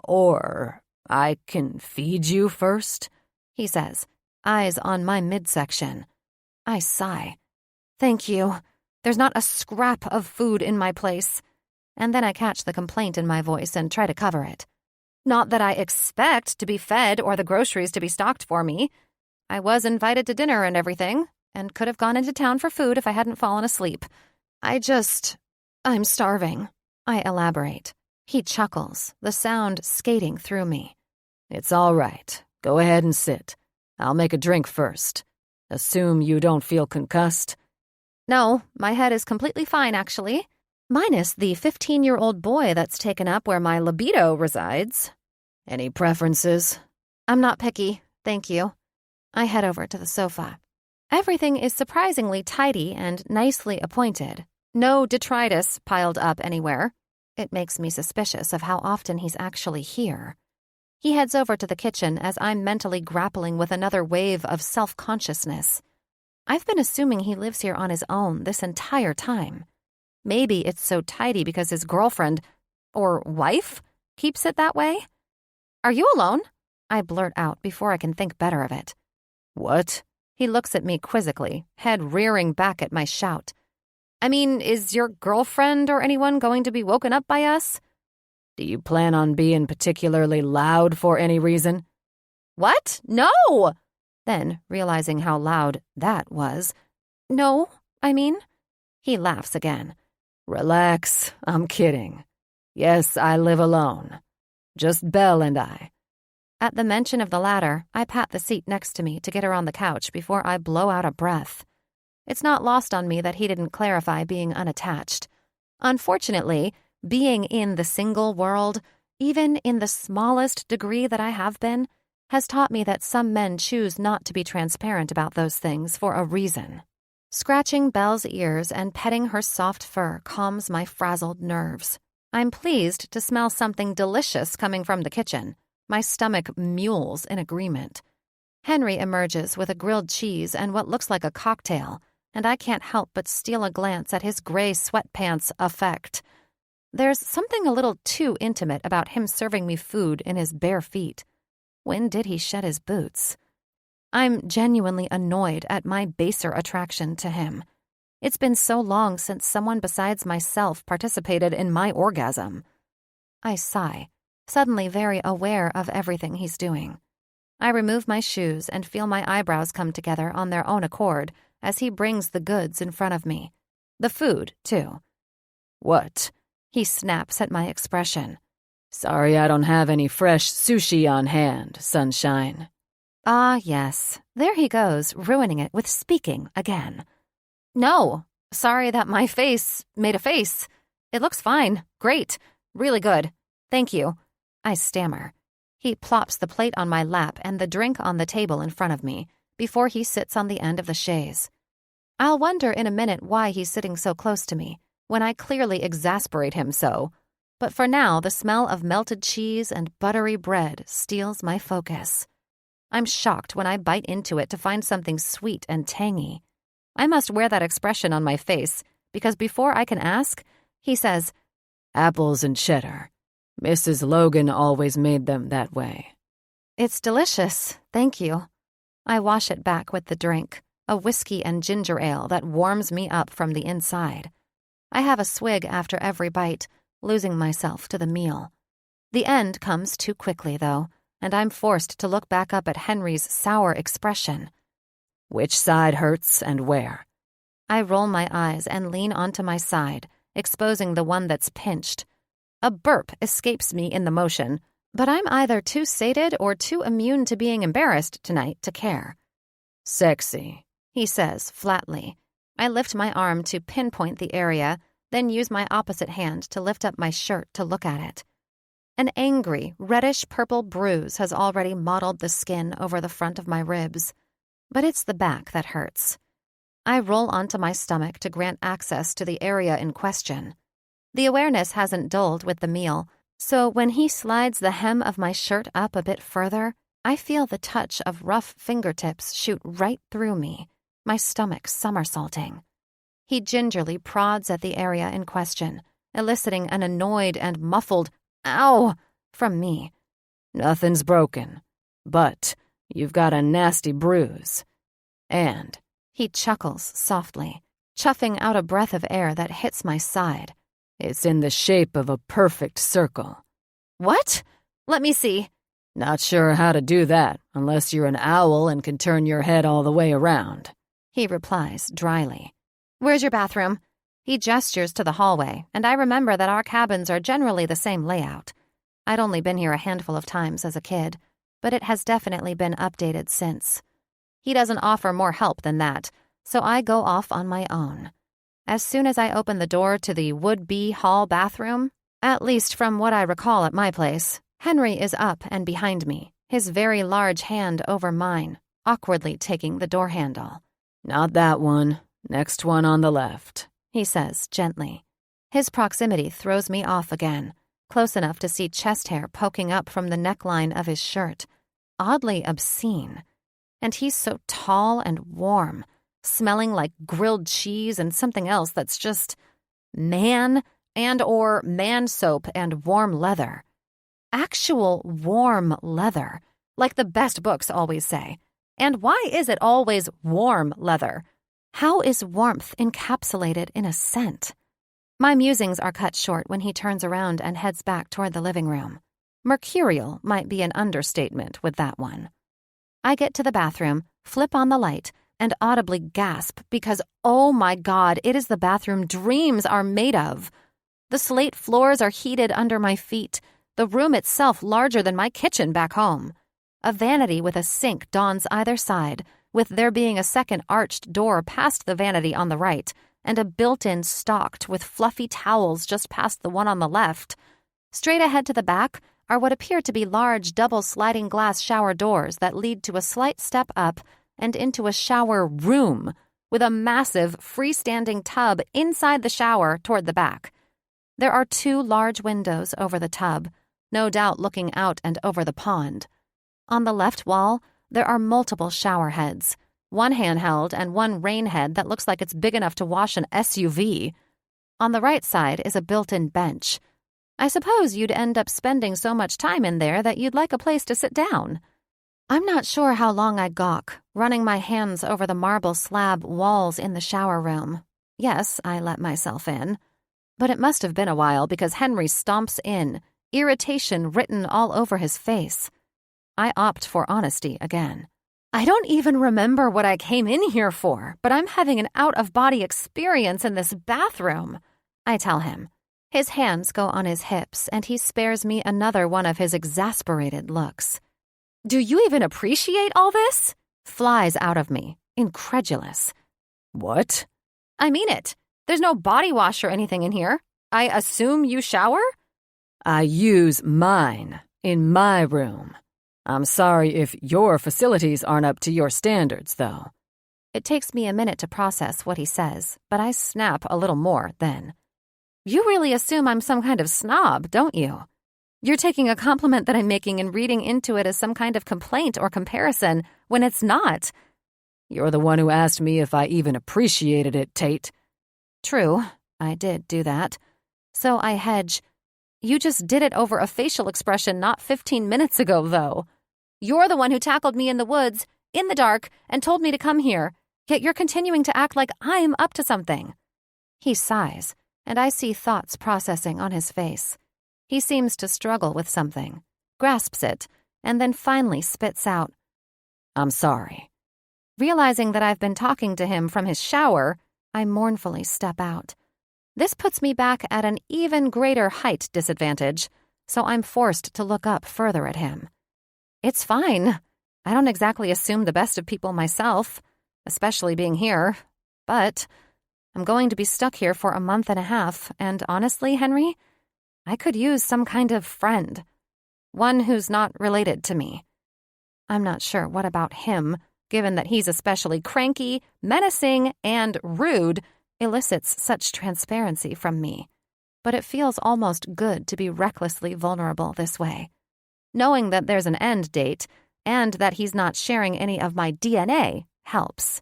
[SPEAKER 2] Or I can feed you first,
[SPEAKER 1] he says, eyes on my midsection. I sigh. Thank you. There's not a scrap of food in my place. And then I catch the complaint in my voice and try to cover it. Not that I expect to be fed or the groceries to be stocked for me. I was invited to dinner and everything, and could have gone into town for food if I hadn't fallen asleep. I'm starving, I elaborate. He chuckles, the sound skating through me.
[SPEAKER 2] It's all right. Go ahead and sit. I'll make a drink first. Assume you don't feel concussed?
[SPEAKER 1] No, my head is completely fine, actually. Minus the 15-year-old boy that's taken up where my libido resides.
[SPEAKER 2] Any preferences?
[SPEAKER 1] I'm not picky, thank you. I head over to the sofa. Everything is surprisingly tidy and nicely appointed. No detritus piled up anywhere. It makes me suspicious of how often he's actually here. He heads over to the kitchen as I'm mentally grappling with another wave of self-consciousness. I've been assuming he lives here on his own this entire time. Maybe it's so tidy because his girlfriend, or wife, keeps it that way? Are you alone? I blurt out before I can think better of it.
[SPEAKER 2] What?
[SPEAKER 1] He looks at me quizzically, head rearing back at my shout. I mean, is your girlfriend or anyone going to be woken up by us?
[SPEAKER 2] Do you plan on being particularly loud for any reason?
[SPEAKER 1] What? No! Then, realizing how loud that was, no, I mean. He laughs again.
[SPEAKER 2] Relax, I'm kidding. Yes, I live alone. Just Belle and I.
[SPEAKER 1] At the mention of the latter, I pat the seat next to me to get her on the couch before I blow out a breath. It's not lost on me that he didn't clarify being unattached. Unfortunately, being in the single world, even in the smallest degree that I have been, has taught me that some men choose not to be transparent about those things for a reason. Scratching Belle's ears and petting her soft fur calms my frazzled nerves. I'm pleased to smell something delicious coming from the kitchen. My stomach mules in agreement. Henry emerges with a grilled cheese and what looks like a cocktail, and I can't help but steal a glance at his gray sweatpants effect. There's something a little too intimate about him serving me food in his bare feet. When did he shed his boots? I'm genuinely annoyed at my baser attraction to him. It's been so long since someone besides myself participated in my orgasm. I sigh, suddenly very aware of everything he's doing. I remove my shoes and feel my eyebrows come together on their own accord as he brings the goods in front of me. The food, too.
[SPEAKER 2] What?
[SPEAKER 1] He snaps at my expression.
[SPEAKER 2] Sorry I don't have any fresh sushi on hand, sunshine.
[SPEAKER 1] Ah, yes. There he goes, ruining it with speaking again. No. Sorry that my face made a face. It looks fine. Great. Really good. Thank you. I stammer. He plops the plate on my lap and the drink on the table in front of me before he sits on the end of the chaise. I'll wonder in a minute why he's sitting so close to me when I clearly exasperate him so. But for now, the smell of melted cheese and buttery bread steals my focus. I'm shocked when I bite into it to find something sweet and tangy. I must wear that expression on my face because before I can ask, he says,
[SPEAKER 2] Apples and cheddar. Mrs. Logan always made them that way.
[SPEAKER 1] It's delicious, thank you. I wash it back with the drink, a whiskey and ginger ale that warms me up from the inside. I have a swig after every bite, losing myself to the meal. The end comes too quickly, though, and I'm forced to look back up at Henry's sour expression.
[SPEAKER 2] Which side hurts and where?
[SPEAKER 1] I roll my eyes and lean onto my side, exposing the one that's pinched. A burp escapes me in the motion, but I'm either too sated or too immune to being embarrassed tonight to care.
[SPEAKER 2] Sexy,
[SPEAKER 1] he says flatly. I lift my arm to pinpoint the area, then use my opposite hand to lift up my shirt to look at it. An angry, reddish-purple bruise has already mottled the skin over the front of my ribs, but it's the back that hurts. I roll onto my stomach to grant access to the area in question. The awareness hasn't dulled with the meal, so when he slides the hem of my shirt up a bit further, I feel the touch of rough fingertips shoot right through me, my stomach somersaulting. He gingerly prods at the area in question, eliciting an annoyed and muffled "ow" from me.
[SPEAKER 2] Nothing's broken, but you've got a nasty bruise. And
[SPEAKER 1] he chuckles softly, chuffing out a breath of air that hits my side.
[SPEAKER 2] It's in the shape of a perfect circle.
[SPEAKER 1] What? Let me see.
[SPEAKER 2] Not sure how to do that unless you're an owl and can turn your head all the way around,
[SPEAKER 1] he replies dryly. Where's your bathroom? He gestures to the hallway, and I remember that our cabins are generally the same layout. I'd only been here a handful of times as a kid, but it has definitely been updated since. He doesn't offer more help than that, so I go off on my own. As soon as I open the door to the would-be hall bathroom, at least from what I recall at my place, Henry is up and behind me, his very large hand over mine, awkwardly taking the door handle.
[SPEAKER 2] Not that one. Next one on the left,
[SPEAKER 1] he says gently. His proximity throws me off again, close enough to see chest hair poking up from the neckline of his shirt. Oddly obscene. And he's so tall and warm, smelling like grilled cheese and something else that's just man or man soap and warm leather. Actual warm leather, like the best books always say. And why is it always warm leather? How is warmth encapsulated in a scent? My musings are cut short when he turns around and heads back toward the living room. Mercurial might be an understatement with that one. I get to the bathroom, flip on the light, and audibly gasp because, oh my God, it is the bathroom dreams are made of. The slate floors are heated under my feet, the room itself larger than my kitchen back home. A vanity with a sink dawns either side, with there being a second arched door past the vanity on the right, and a built-in stocked with fluffy towels just past the one on the left. Straight ahead to the back are what appear to be large double sliding glass shower doors that lead to a slight step up and into a shower room with a massive freestanding tub inside the shower toward the back. There are 2 large windows over the tub, no doubt looking out and over the pond. On the left wall, There are multiple shower heads, one handheld and one rain head that looks like it's big enough to wash an SUV. On the right side is a built-in bench. I suppose you'd end up spending so much time in there that you'd like a place to sit down. I'm not sure how long I gawk, running my hands over the marble slab walls in the shower room. Yes, I let myself in. But it must have been a while because Henry stomps in, irritation written all over his face. I opt for honesty again. I don't even remember what I came in here for, but I'm having an out-of-body experience in this bathroom, I tell him. His hands go on his hips, and he spares me another one of his exasperated looks. Do you even appreciate all this? Flies out of me, incredulous.
[SPEAKER 2] What?
[SPEAKER 1] I mean it. There's no body wash or anything in here. I assume you shower?
[SPEAKER 2] I use mine in my room. I'm sorry if your facilities aren't up to your standards, though.
[SPEAKER 1] It takes me a minute to process what he says, but I snap a little more then. You really assume I'm some kind of snob, don't you? You're taking a compliment that I'm making and reading into it as some kind of complaint or comparison when it's not.
[SPEAKER 2] You're the one who asked me if I even appreciated it, Tate.
[SPEAKER 1] True, I did do that. So I hedge. You just did it over a facial expression not 15 minutes ago, though. You're the one who tackled me in the woods, in the dark, and told me to come here, yet you're continuing to act like I'm up to something. He sighs, and I see thoughts processing on his face. He seems to struggle with something, grasps it, and then finally spits out, I'm sorry. Realizing that I've been talking to him from his shower, I mournfully step out. This puts me back at an even greater height disadvantage, so I'm forced to look up further at him. It's fine. I don't exactly assume the best of people myself, especially being here, but I'm going to be stuck here for a month and a half, and honestly, Henry, I could use some kind of friend. One who's not related to me. I'm not sure what about him, given that he's especially cranky, menacing, and rude, elicits such transparency from me. But it feels almost good to be recklessly vulnerable this way. Knowing that there's an end date, and that he's not sharing any of my DNA, helps.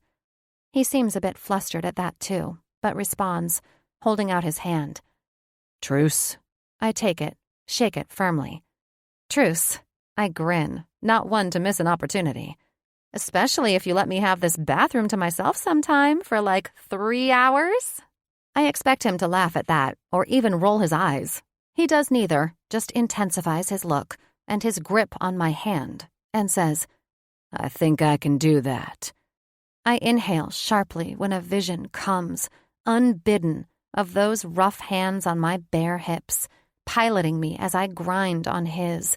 [SPEAKER 1] He seems a bit flustered at that too, but responds, holding out his hand.
[SPEAKER 2] Truce?
[SPEAKER 1] I take it, shake it firmly. Truce. I grin, not one to miss an opportunity. Especially if you let me have this bathroom to myself sometime for like 3 hours. I expect him to laugh at that, or even roll his eyes. He does neither, just intensifies his look and his grip on my hand, and says,
[SPEAKER 2] I think I can do that.
[SPEAKER 1] I inhale sharply when a vision comes, unbidden, of those rough hands on my bare hips, piloting me as I grind on his,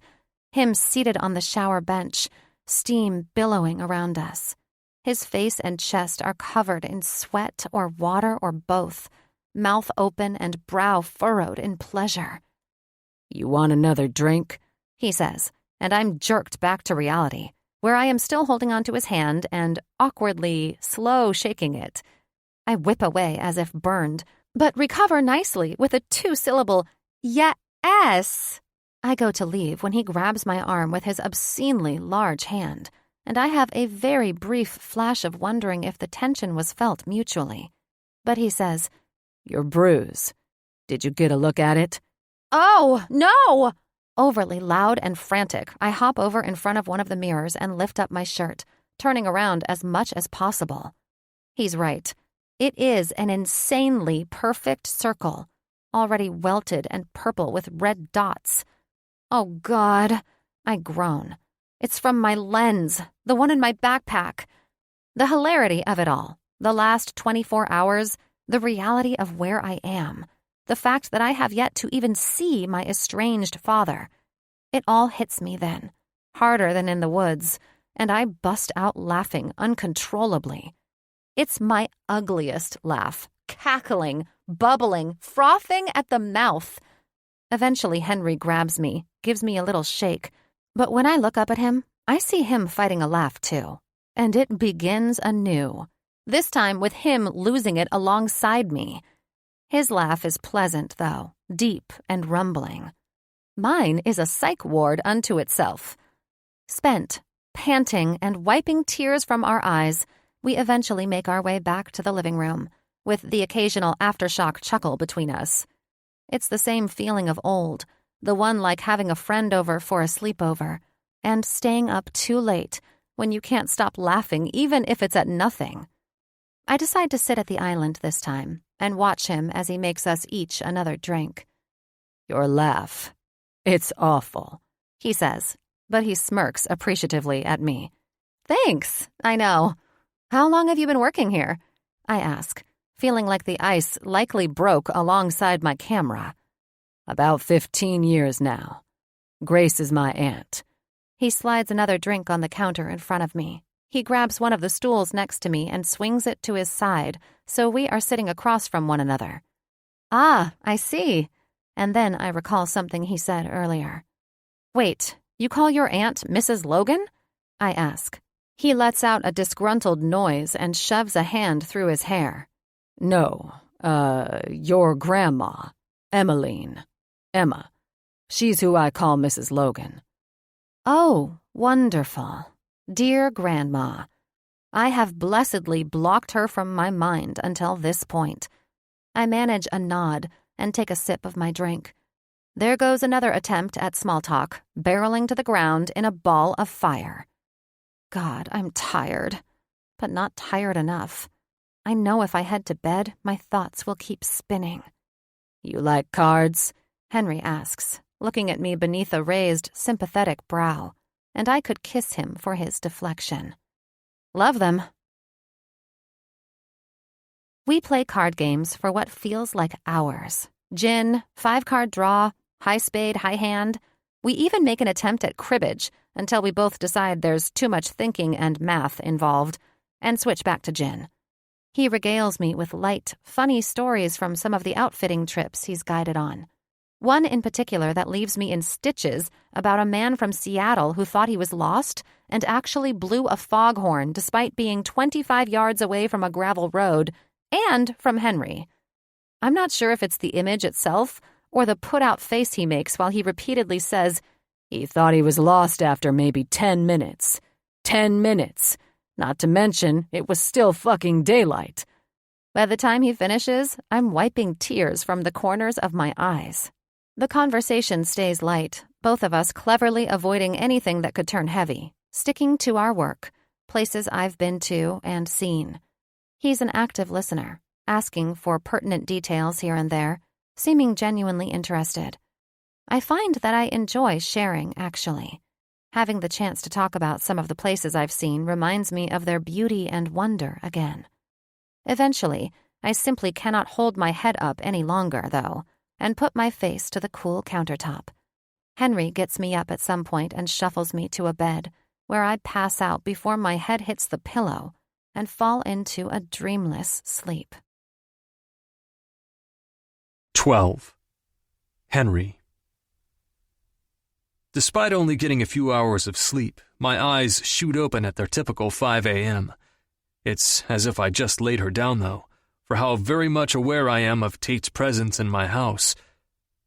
[SPEAKER 1] him seated on the shower bench, steam billowing around us. His face and chest are covered in sweat or water or both, mouth open and brow furrowed in pleasure.
[SPEAKER 2] You want another drink?
[SPEAKER 1] He says, and I'm jerked back to reality, where I am still holding onto his hand and awkwardly slow shaking it. I whip away as if burned, but recover nicely with a 2-syllable yes. I go to leave when he grabs my arm with his obscenely large hand, and I have a very brief flash of wondering if the tension was felt mutually. But he says,
[SPEAKER 2] Your bruise. Did you get a look at it?
[SPEAKER 1] Oh, no! Overly loud and frantic, I hop over in front of one of the mirrors and lift up my shirt, turning around as much as possible. He's right. It is an insanely perfect circle, already welted and purple with red dots. Oh, God, I groan. It's from my lens, the one in my backpack. The hilarity of it all, the last 24 hours, the reality of where I am, the fact that I have yet to even see my estranged father. It all hits me then, harder than in the woods, and I bust out laughing uncontrollably. It's my ugliest laugh, cackling, bubbling, frothing at the mouth. Eventually, Henry grabs me, gives me a little shake, but when I look up at him, I see him fighting a laugh too, and it begins anew, this time with him losing it alongside me. His laugh is pleasant, though, deep and rumbling. Mine is a psych ward unto itself. Spent, Panting and wiping tears from our eyes, we eventually make our way back to the living room, with the occasional aftershock chuckle between us. It's the same feeling of old, the one like having a friend over for a sleepover, and staying up too late when you can't stop laughing even if it's at nothing. I decide to sit at the island this time and watch him as he makes us each another drink.
[SPEAKER 2] Your laugh. It's awful,
[SPEAKER 1] he says, but he smirks appreciatively at me. Thanks, I know. How long have you been working here? I ask, feeling like the ice likely broke alongside my camera.
[SPEAKER 2] About 15 years now. Grace is my aunt.
[SPEAKER 1] He slides another drink on the counter in front of me. He grabs one of the stools next to me and swings it to his side, so we are sitting across from one another. Ah, I see. And then I recall something he said earlier. Wait, you call your aunt Mrs. Logan? I ask. He lets out a disgruntled noise and shoves a hand through his hair.
[SPEAKER 2] No, your grandma, Emmeline. Emma. She's who I call Mrs. Logan.
[SPEAKER 1] Oh, wonderful. Dear Grandma. I have blessedly blocked her from my mind until this point. I manage a nod and take a sip of my drink. There goes another attempt at small talk, barreling to the ground in a ball of fire. God, I'm tired, but not tired enough. I know if I head to bed, my thoughts will keep spinning.
[SPEAKER 2] You like cards?
[SPEAKER 1] Henry asks, looking at me beneath a raised, sympathetic brow, and I could kiss him for his deflection. Love them. We play card games for what feels like hours. Gin, 5-card draw, high spade, high hand. We even make an attempt at cribbage until we both decide there's too much thinking and math involved, and switch back to gin. He regales me with light, funny stories from some of the outfitting trips he's guided on. One in particular that leaves me in stitches about a man from Seattle who thought he was lost and actually blew a foghorn despite being 25 yards away from a gravel road and from Henry. I'm not sure if it's the image itself or the put-out face he makes while he repeatedly says,
[SPEAKER 2] he thought he was lost after maybe 10 minutes. 10 minutes. Not to mention, it was still fucking daylight.
[SPEAKER 1] By the time he finishes, I'm wiping tears from the corners of my eyes. The conversation stays light, both of us cleverly avoiding anything that could turn heavy, sticking to our work, places I've been to and seen. He's an active listener, asking for pertinent details here and there, seeming genuinely interested. I find that I enjoy sharing, actually. Having the chance to talk about some of the places I've seen reminds me of their beauty and wonder again. Eventually, I simply cannot hold my head up any longer, though, and put my face to the cool countertop. Henry gets me up at some point and shuffles me to a bed, where I pass out before my head hits the pillow and fall into a dreamless sleep.
[SPEAKER 4] 12. Henry. Despite only getting a few hours of sleep, my eyes shoot open at their typical 5 a.m. It's as if I just laid her down, though, for how very much aware I am of Tate's presence in my house.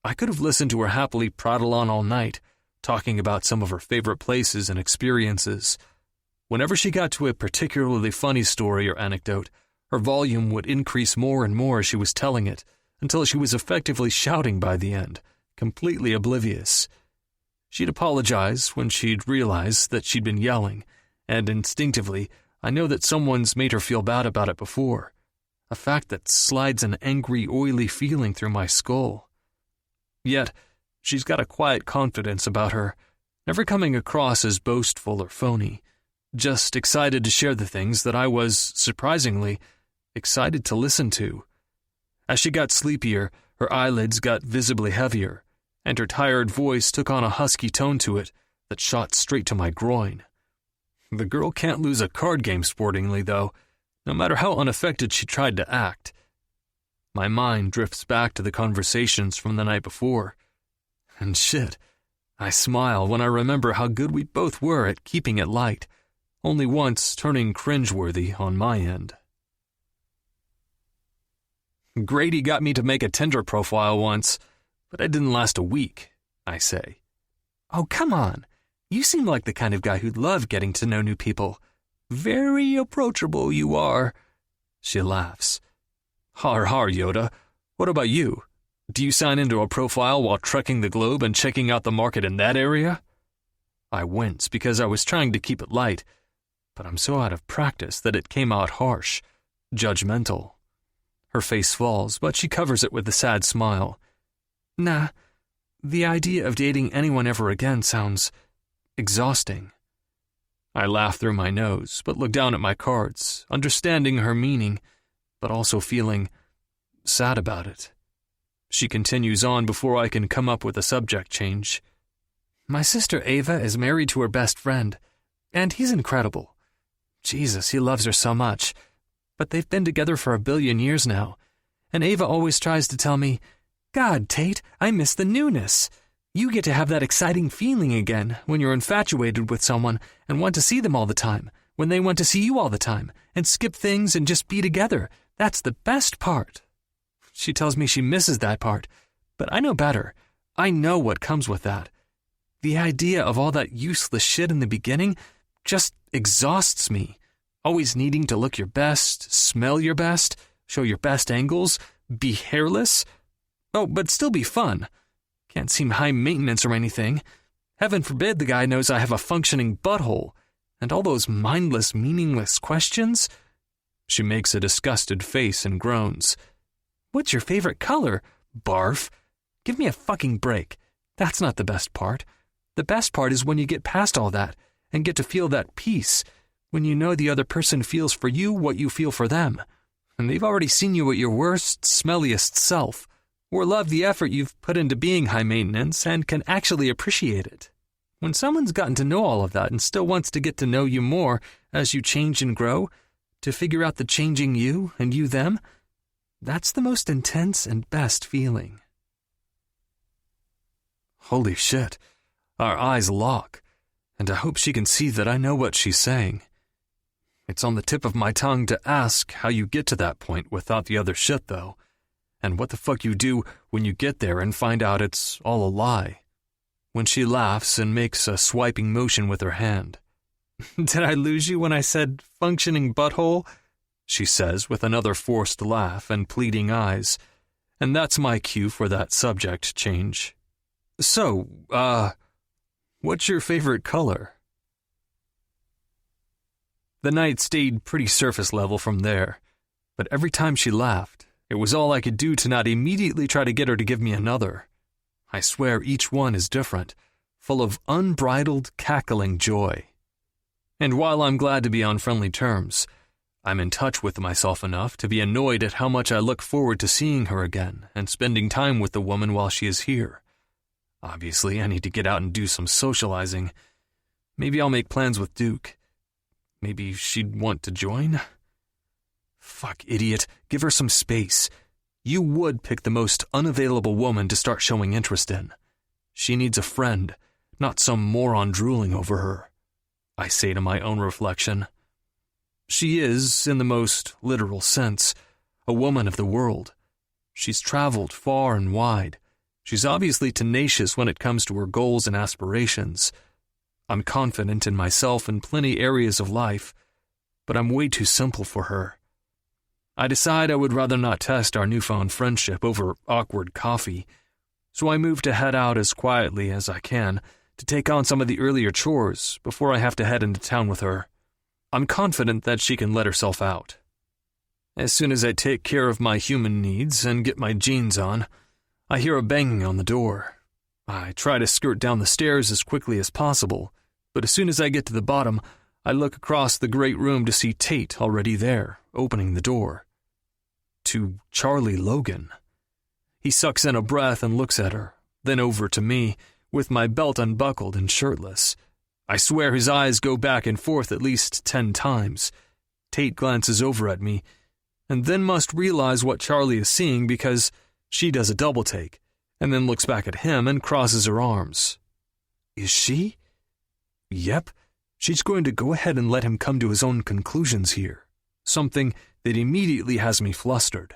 [SPEAKER 4] I could have listened to her happily prattle on all night, talking about some of her favorite places and experiences. Whenever she got to a particularly funny story or anecdote, her volume would increase more and more as she was telling it, until she was effectively shouting by the end, completely oblivious. She'd apologize when she'd realize that she'd been yelling, and instinctively, I know that someone's made her feel bad about it before. A fact that slides an angry, oily feeling through my skull. Yet, she's got a quiet confidence about her, never coming across as boastful or phony, just excited to share the things that I was, surprisingly, excited to listen to. As she got sleepier, her eyelids got visibly heavier, and her tired voice took on a husky tone to it that shot straight to my groin. The girl can't lose a card game sportingly, though, no matter how unaffected she tried to act. My mind drifts back to the conversations from the night before. And shit, I smile when I remember how good we both were at keeping it light, only once turning cringeworthy on my end. Grady got me to make a Tinder profile once, but it didn't last a week, I say. Oh, come on. You seem like the kind of guy who'd love getting to know new people. Very approachable you are." She laughs. "Har har, Yoda. What about you? Do you sign into a profile while trekking the globe and checking out the market in that area?" I wince because I was trying to keep it light, but I'm so out of practice that it came out harsh, judgmental. Her face falls, but she covers it with a sad smile. "Nah, the idea of dating anyone ever again sounds exhausting." I laugh through my nose, but look down at my cards, understanding her meaning, but also feeling sad about it. She continues on before I can come up with a subject change. "My sister Ava is married to her best friend, and he's incredible. Jesus, he loves her so much. But they've been together for 1 billion years now, and Ava always tries to tell me, 'God, Tate, I miss the newness. You get to have that exciting feeling again when you're infatuated with someone and want to see them all the time, when they want to see you all the time, and skip things and just be together. That's the best part.' She tells me she misses that part, but I know better. I know what comes with that. The idea of all that useless shit in the beginning just exhausts me. Always needing to look your best, smell your best, show your best angles, be hairless. Oh, but still be fun. Can't seem high maintenance or anything. Heaven forbid the guy knows I have a functioning butthole. And all those mindless, meaningless questions." She makes a disgusted face and groans. "What's your favorite color? Barf. Give me a fucking break. That's not the best part. The best part is when you get past all that and get to feel that peace, when you know the other person feels for you what you feel for them, and they've already seen you at your worst, smelliest self, or love the effort you've put into being high maintenance and can actually appreciate it. When someone's gotten to know all of that and still wants to get to know you more as you change and grow, to figure out the changing you and you them, that's the most intense and best feeling." Holy shit. Our eyes lock, and I hope she can see that I know what she's saying. It's on the tip of my tongue to ask how you get to that point without the other shit, though, and what the fuck you do when you get there and find out it's all a lie. When she laughs and makes a swiping motion with her hand. "Did I lose you when I said functioning butthole?" she says with another forced laugh and pleading eyes, and that's my cue for that subject change. "So, what's your favorite color?" The night stayed pretty surface level from there, but every time she laughed, it was all I could do to not immediately try to get her to give me another. I swear each one is different, full of unbridled, cackling joy. And while I'm glad to be on friendly terms, I'm in touch with myself enough to be annoyed at how much I look forward to seeing her again and spending time with the woman while she is here. Obviously, I need to get out and do some socializing. Maybe I'll make plans with Duke. Maybe she'd want to join? Fuck, idiot. Give her some space. You would pick the most unavailable woman to start showing interest in. She needs a friend, not some moron drooling over her, I say to my own reflection. She is, in the most literal sense, a woman of the world. She's traveled far and wide. She's obviously tenacious when it comes to her goals and aspirations. I'm confident in myself in plenty areas of life, but I'm way too simple for her. I decide I would rather not test our newfound friendship over awkward coffee, so I move to head out as quietly as I can to take on some of the earlier chores before I have to head into town with her. I'm confident that she can let herself out. As soon as I take care of my human needs and get my jeans on, I hear a banging on the door. I try to skirt down the stairs as quickly as possible, but as soon as I get to the bottom, I look across the great room to see Tate already there, opening the door. To Charlie Logan. He sucks in a breath and looks at her, then over to me, with my belt unbuckled and shirtless. I swear his eyes go back and forth at least 10 times. Tate glances over at me, and then must realize what Charlie is seeing because she does a double take, and then looks back at him and crosses her arms. Is she? Yep, she's going to go ahead and let him come to his own conclusions here. Something that immediately has me flustered.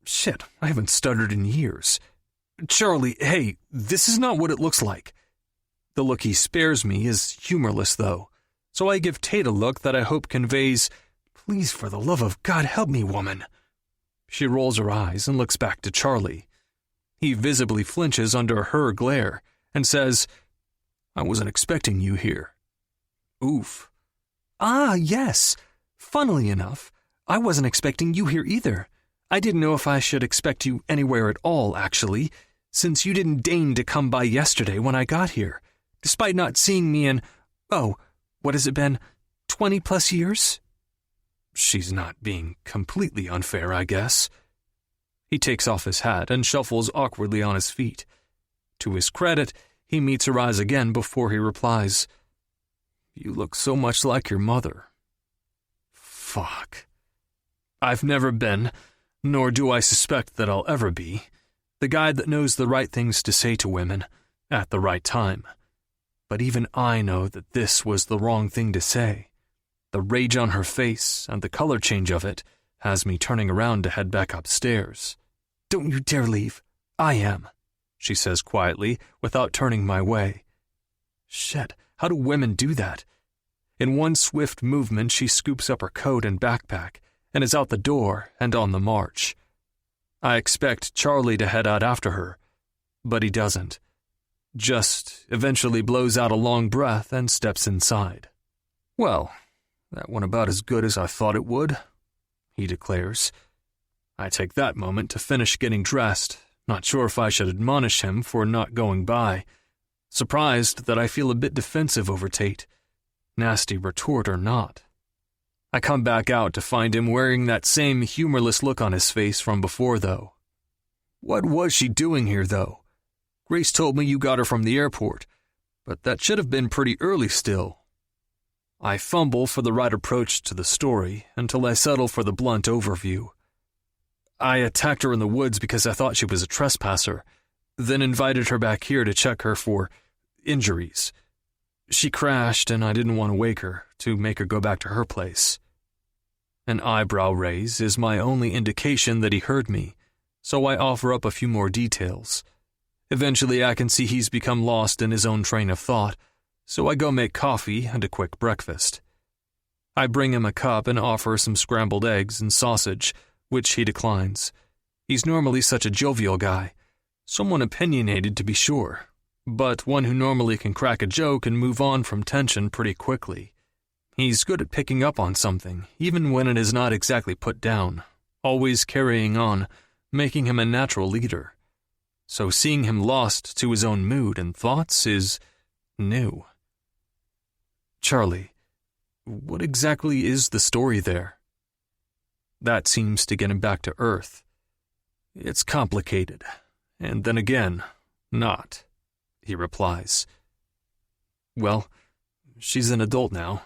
[SPEAKER 4] Shit, I haven't stuttered in years. Charlie, hey, this is not what it looks like. The look he spares me is humorless, though, so I give Tate a look that I hope conveys, "Please, for the love of God, help me, woman." She rolls her eyes and looks back to Charlie. He visibly flinches under her glare and says, "I wasn't expecting you here." Oof. "Ah, yes. Funnily enough, I wasn't expecting you here either. I didn't know if I should expect you anywhere at all, actually, since you didn't deign to come by yesterday when I got here, despite not seeing me in, what has it been, 20+ years?" She's not being completely unfair, I guess. He takes off his hat and shuffles awkwardly on his feet. To his credit, he meets her eyes again before he replies, "You look so much like your mother." Fuck. I've never been, nor do I suspect that I'll ever be, the guy that knows the right things to say to women at the right time. But even I know that this was the wrong thing to say. The rage on her face and the color change of it has me turning around to head back upstairs. "Don't you dare leave. I am," she says quietly, without turning my way. Shit, how do women do that? In one swift movement, she scoops up her coat and backpack and is out the door and on the march. I expect Charlie to head out after her, but he doesn't. Just eventually blows out a long breath and steps inside. "Well, that went about as good as I thought it would," he declares. I take that moment to finish getting dressed, not sure if I should admonish him for not going by, surprised that I feel a bit defensive over Tate, nasty retort or not. I come back out to find him wearing that same humorless look on his face from before, though. "What was she doing here, though? Grace told me you got her from the airport, but that should have been pretty early still." I fumble for the right approach to the story until I settle for the blunt overview. "I attacked her in the woods because I thought she was a trespasser, then invited her back here to check her for injuries. She crashed and I didn't want to wake her, to make her go back to her place." An eyebrow raise is my only indication that he heard me, so I offer up a few more details. Eventually I can see he's become lost in his own train of thought, so I go make coffee and a quick breakfast. I bring him a cup and offer some scrambled eggs and sausage, which he declines. He's normally such a jovial guy, someone opinionated to be sure, but one who normally can crack a joke and move on from tension pretty quickly. He's good at picking up on something, even when it is not exactly put down, always carrying on, making him a natural leader. So seeing him lost to his own mood and thoughts is new. "Charlie, what exactly is the story there?" That seems to get him back to earth. "It's complicated, and then again, not," he replies. "Well, she's an adult now.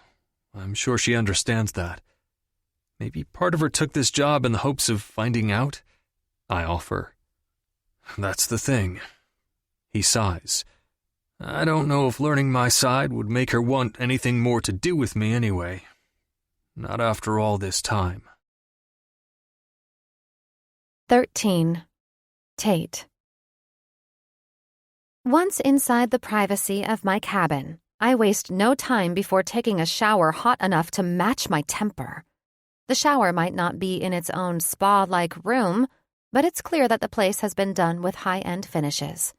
[SPEAKER 4] I'm sure she understands that. Maybe part of her took this job in the hopes of finding out," I offer. "That's the thing." He sighs. "I don't know if learning my side would make her want anything more to do with me anyway. Not after all this time."
[SPEAKER 1] 13. Tate. Once inside the privacy of my cabin, I waste no time before taking a shower hot enough to match my temper. The shower might not be in its own spa-like room, but it's clear that the place has been done with high-end finishes.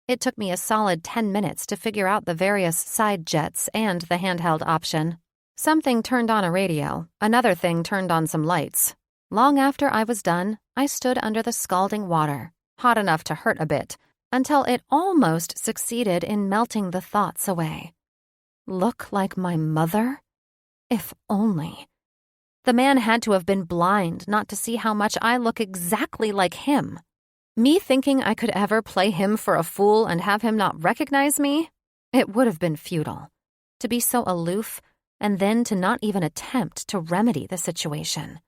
[SPEAKER 1] It took me a solid 10 minutes to figure out the various side jets and the handheld option. Something turned on a radio, another thing turned on some lights. Long after I was done, I stood under the scalding water, hot enough to hurt a bit, until it almost succeeded in melting the thoughts away. Look like my mother? If only. The man had to have been blind not to see how much I look exactly like him. Me thinking I could ever play him for a fool and have him not recognize me? It would have been futile. To be so aloof, and then to not even attempt to remedy the situation.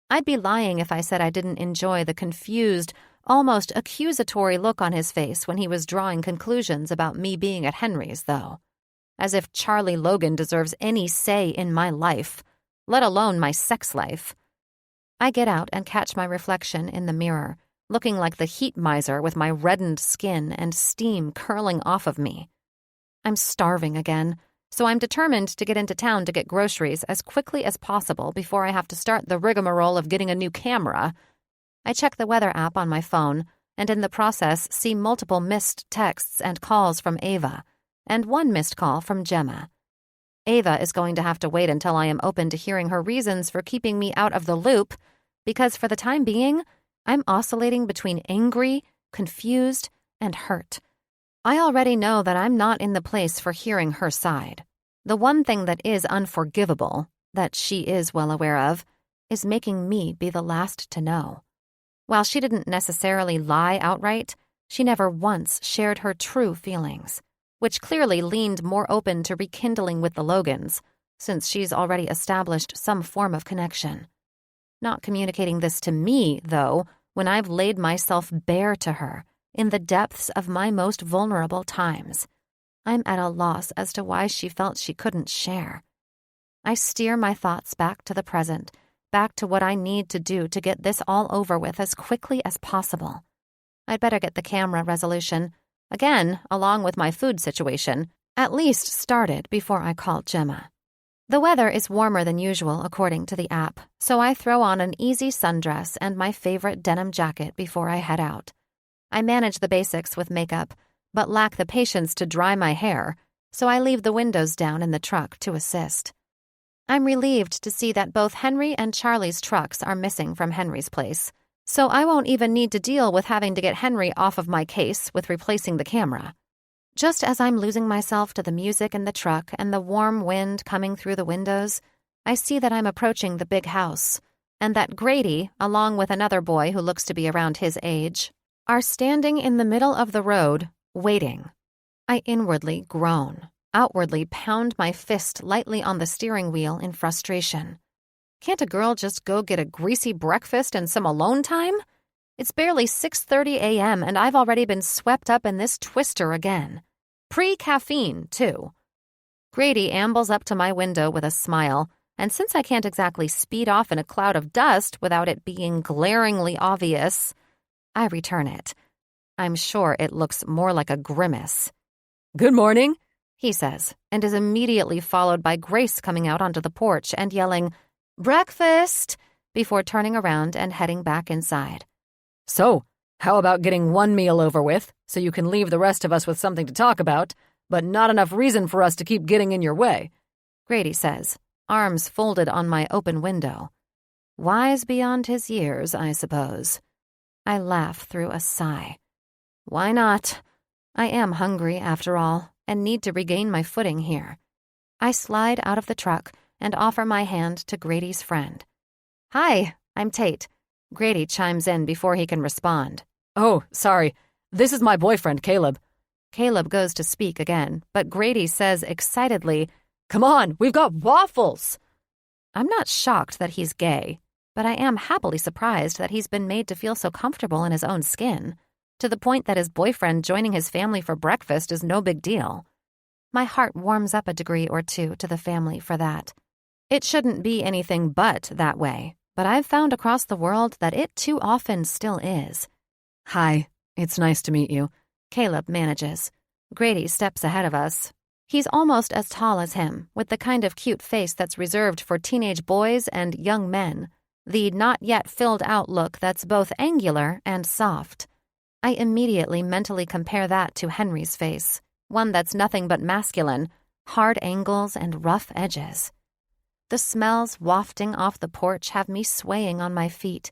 [SPEAKER 1] I'd be lying if I said I didn't enjoy the confused, almost accusatory look on his face when he was drawing conclusions about me being at Henry's, though. As if Charlie Logan deserves any say in my life, let alone my sex life. I get out and catch my reflection in the mirror, looking like the heat miser with my reddened skin and steam curling off of me. I'm starving again, so I'm determined to get into town to get groceries as quickly as possible before I have to start the rigmarole of getting a new camera. I check the weather app on my phone, and in the process see multiple missed texts and calls from Ava, and one missed call from Gemma. Ava is going to have to wait until I am open to hearing her reasons for keeping me out of the loop, because for the time being, I'm oscillating between angry, confused, and hurt. I already know that I'm not in the place for hearing her side. The one thing that is unforgivable, that she is well aware of, is making me be the last to know. While she didn't necessarily lie outright, she never once shared her true feelings, which clearly leaned more open to rekindling with the Logans, since she's already established some form of connection. Not communicating this to me, though, when I've laid myself bare to her in the depths of my most vulnerable times. I'm at a loss as to why she felt she couldn't share. I steer my thoughts back to the present, back to what I need to do to get this all over with as quickly as possible. I'd better get the camera resolution, again, along with my food situation, at least started before I call Gemma. The weather is warmer than usual according to the app, so I throw on an easy sundress and my favorite denim jacket before I head out. I manage the basics with makeup, but lack the patience to dry my hair, so I leave the windows down in the truck to assist. I'm relieved to see that both Henry and Charlie's trucks are missing from Henry's place, so I won't even need to deal with having to get Henry off of my case with replacing the camera. Just as I'm losing myself to the music in the truck and the warm wind coming through the windows, I see that I'm approaching the big house, and that Grady, along with another boy who looks to be around his age, are standing in the middle of the road, waiting. I inwardly groan, outwardly pound my fist lightly on the steering wheel in frustration. Can't a girl just go get a greasy breakfast and some alone time? It's barely 6:30 a.m. and I've already been swept up in this twister again. Pre-caffeine, too. Grady ambles up to my window with a smile, and since I can't exactly speed off in a cloud of dust without it being glaringly obvious, I return it. I'm sure it looks more like a grimace.
[SPEAKER 2] Good morning,
[SPEAKER 1] he says, and is immediately followed by Grace coming out onto the porch and yelling, "Breakfast!" before turning around and heading back inside.
[SPEAKER 2] So, how about getting one meal over with, so you can leave the rest of us with something to talk about, but not enough reason for us to keep getting in your way?
[SPEAKER 1] Grady says, arms folded on my open window. Wise beyond his years, I suppose. I laugh through a sigh. Why not? I am hungry, after all, and need to regain my footing here. I slide out of the truck and offer my hand to Grady's friend. Hi, I'm Tate. Grady chimes in before he can respond.
[SPEAKER 2] Oh, sorry. This is my boyfriend, Caleb.
[SPEAKER 1] Caleb goes to speak again, but Grady says excitedly,
[SPEAKER 2] Come on, we've got waffles!
[SPEAKER 1] I'm not shocked that he's gay, but I am happily surprised that he's been made to feel so comfortable in his own skin, to the point that his boyfriend joining his family for breakfast is no big deal. My heart warms up a degree or two to the family for that. It shouldn't be anything but that way, but I've found across the world that it too often still is.
[SPEAKER 2] Hi, it's nice to meet you.
[SPEAKER 1] Caleb manages. Grady steps ahead of us. He's almost as tall as him, with the kind of cute face that's reserved for teenage boys and young men, the not-yet-filled-out look that's both angular and soft. I immediately mentally compare that to Henry's face, one that's nothing but masculine, hard angles and rough edges. The smells wafting off the porch have me swaying on my feet,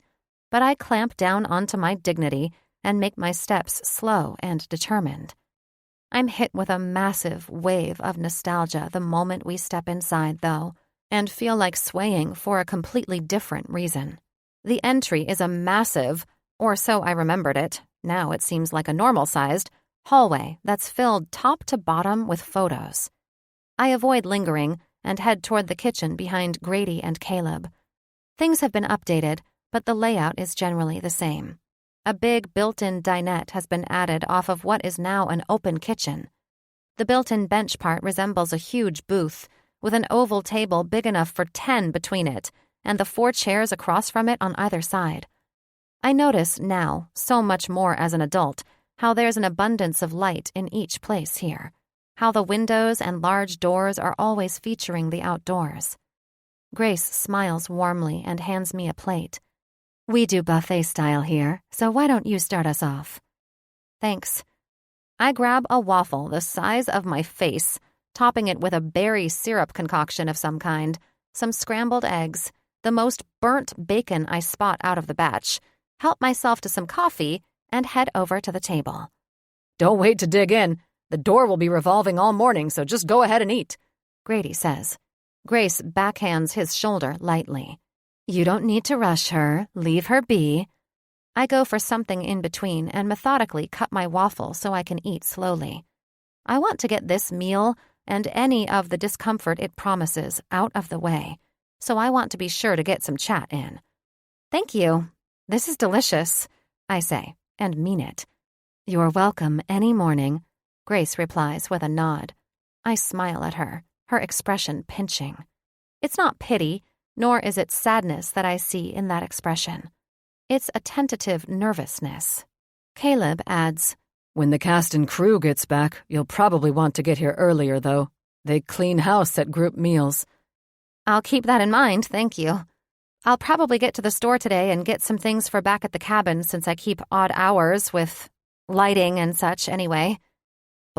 [SPEAKER 1] but I clamp down onto my dignity and make my steps slow and determined. I'm hit with a massive wave of nostalgia the moment we step inside, though, and feel like swaying for a completely different reason. The entry is a massive, or so I remembered it, now it seems like a normal-sized, hallway that's filled top to bottom with photos. I avoid lingering and head toward the kitchen behind Grady and Caleb. Things have been updated, but the layout is generally the same. A big built-in dinette has been added off of what is now an open kitchen. The built-in bench part resembles a huge booth, with an oval table big enough for 10 between it, and the 4 chairs across from it on either side. I notice now, so much more as an adult, how there's an abundance of light in each place here, how the windows and large doors are always featuring the outdoors. Grace smiles warmly and hands me a plate. We do buffet style here, so why don't you start us off? Thanks. I grab a waffle the size of my face, topping it with a berry syrup concoction of some kind, some scrambled eggs, the most burnt bacon I spot out of the batch, help myself to some coffee, and head over to the table.
[SPEAKER 2] Don't wait to dig in. The door will be revolving all morning, so just go ahead and eat,
[SPEAKER 1] Grady says. Grace backhands his shoulder lightly. You don't need to rush her. Leave her be. I go for something in between and methodically cut my waffle so I can eat slowly. I want to get this meal and any of the discomfort it promises out of the way, so I want to be sure to get some chat in. Thank you. This is delicious, I say, and mean it. You're welcome any morning, Grace replies with a nod. I smile at her, her expression pinching. It's not pity, nor is it sadness that I see in that expression. It's a tentative nervousness. Caleb adds,
[SPEAKER 2] When the cast and crew gets back, you'll probably want to get here earlier, though. They clean house at group meals.
[SPEAKER 1] I'll keep that in mind, thank you. I'll probably get to the store today and get some things for back at the cabin since I keep odd hours with lighting and such anyway.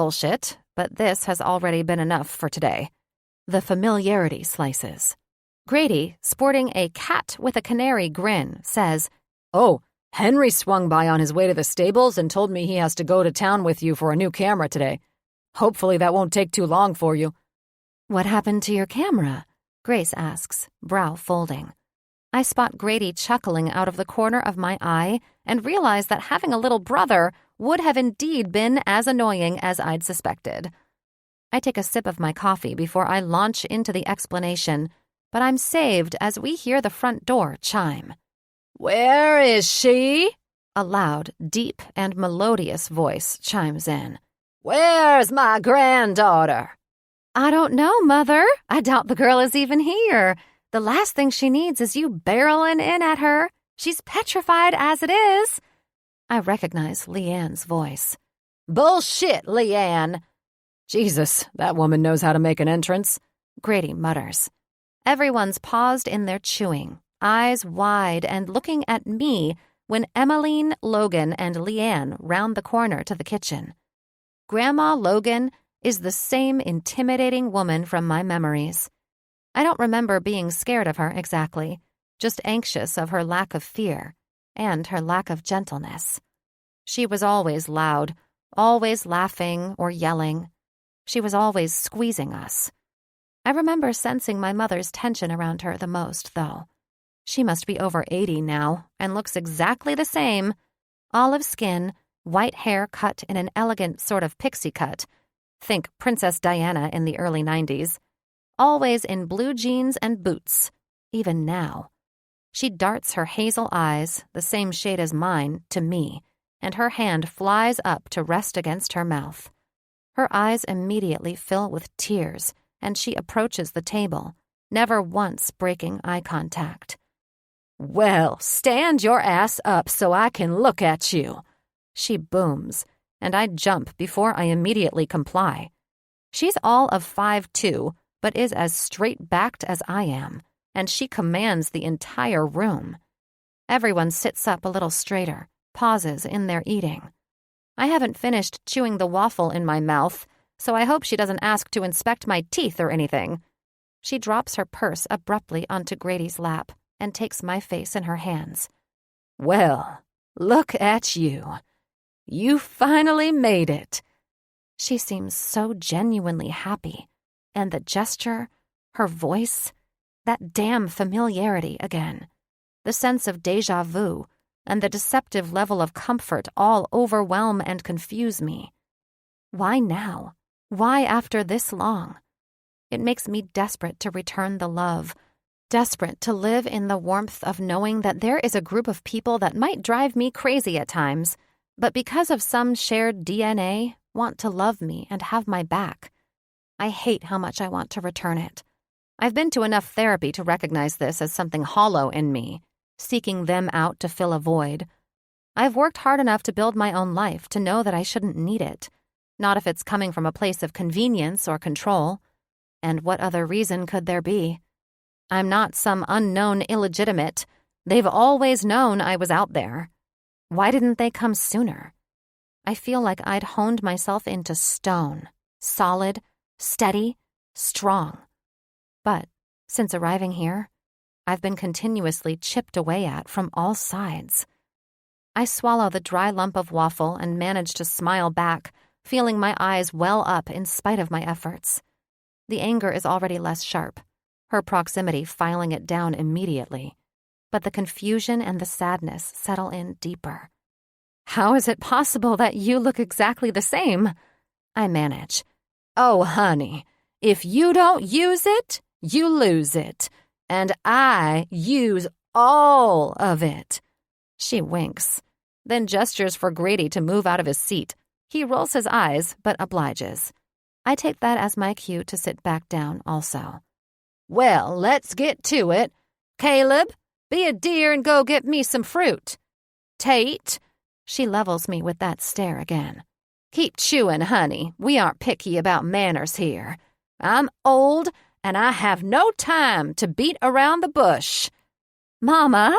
[SPEAKER 1] Bullshit, but this has already been enough for today. The familiarity slices. Grady, sporting a cat with a canary grin, says,
[SPEAKER 2] Oh, Henry swung by on his way to the stables and told me he has to go to town with you for a new camera today. Hopefully that won't take too long for you.
[SPEAKER 1] What happened to your camera? Grace asks, brow folding. I spot Grady chuckling out of the corner of my eye and realize that having a little brother would have indeed been as annoying as I'd suspected. I take a sip of my coffee before I launch into the explanation, but I'm saved as we hear the front door chime.
[SPEAKER 2] Where is she?
[SPEAKER 1] A loud, deep, and melodious voice chimes in.
[SPEAKER 2] Where's my granddaughter?
[SPEAKER 1] I don't know, Mother. I doubt the girl is even here. The last thing she needs is you barreling in at her. She's petrified as it is. I recognize Leanne's voice.
[SPEAKER 2] Bullshit, Leanne. Jesus, that woman knows how to make an entrance,
[SPEAKER 1] Grady mutters. Everyone's paused in their chewing, eyes wide and looking at me when Emmeline, Logan, and Leanne round the corner to the kitchen. Grandma Logan is the same intimidating woman from my memories. I don't remember being scared of her exactly, just anxious of her lack of fear and her lack of gentleness. She was always loud, always laughing or yelling. She was always squeezing us. I remember sensing my mother's tension around her the most, though. She must be over 80 now and looks exactly the same. Olive skin, white hair cut in an elegant sort of pixie cut. Think Princess Diana in the early 90s. Always in blue jeans and boots, even now. She darts her hazel eyes, the same shade as mine, to me, and her hand flies up to rest against her mouth. Her eyes immediately fill with tears, and she approaches the table, never once breaking eye contact.
[SPEAKER 2] Well, stand your ass up so I can look at you,
[SPEAKER 1] she booms, and I jump before I immediately comply. She's all of 5'2", but is as straight-backed as I am, and she commands the entire room. Everyone sits up a little straighter, pauses in their eating. I haven't finished chewing the waffle in my mouth, so I hope she doesn't ask to inspect my teeth or anything. She drops her purse abruptly onto Grady's lap and takes my face in her hands.
[SPEAKER 2] Well, look at you. You finally made it.
[SPEAKER 1] She seems so genuinely happy, and the gesture, her voice, that damn familiarity again, the sense of déjà vu, and the deceptive level of comfort all overwhelm and confuse me. Why now? Why after this long? It makes me desperate to return the love, desperate to live in the warmth of knowing that there is a group of people that might drive me crazy at times, but because of some shared DNA, want to love me and have my back. I hate how much I want to return it. I've been to enough therapy to recognize this as something hollow in me, seeking them out to fill a void. I've worked hard enough to build my own life to know that I shouldn't need it. Not if it's coming from a place of convenience or control. And what other reason could there be? I'm not some unknown illegitimate. They've always known I was out there. Why didn't they come sooner? I feel like I'd honed myself into stone, solid, steady, strong. But since arriving here, I've been continuously chipped away at from all sides. I swallow the dry lump of waffle and manage to smile back, feeling my eyes well up in spite of my efforts. The anger is already less sharp, her proximity filing it down immediately. But the confusion and the sadness settle in deeper. How is it possible that you look exactly the same? I manage. Oh, honey, if you don't use it, you lose it. And I use all of it. She winks, then gestures for Grady to move out of his seat. He rolls his eyes, but obliges. I take that as my cue to sit back down also. Well, let's get to it. Caleb, be a dear and go get me some fruit. Tate, she levels me with that stare again. Keep chewing, honey. We aren't picky about manners here. I'm old, and I have no time to beat around the bush. Mama,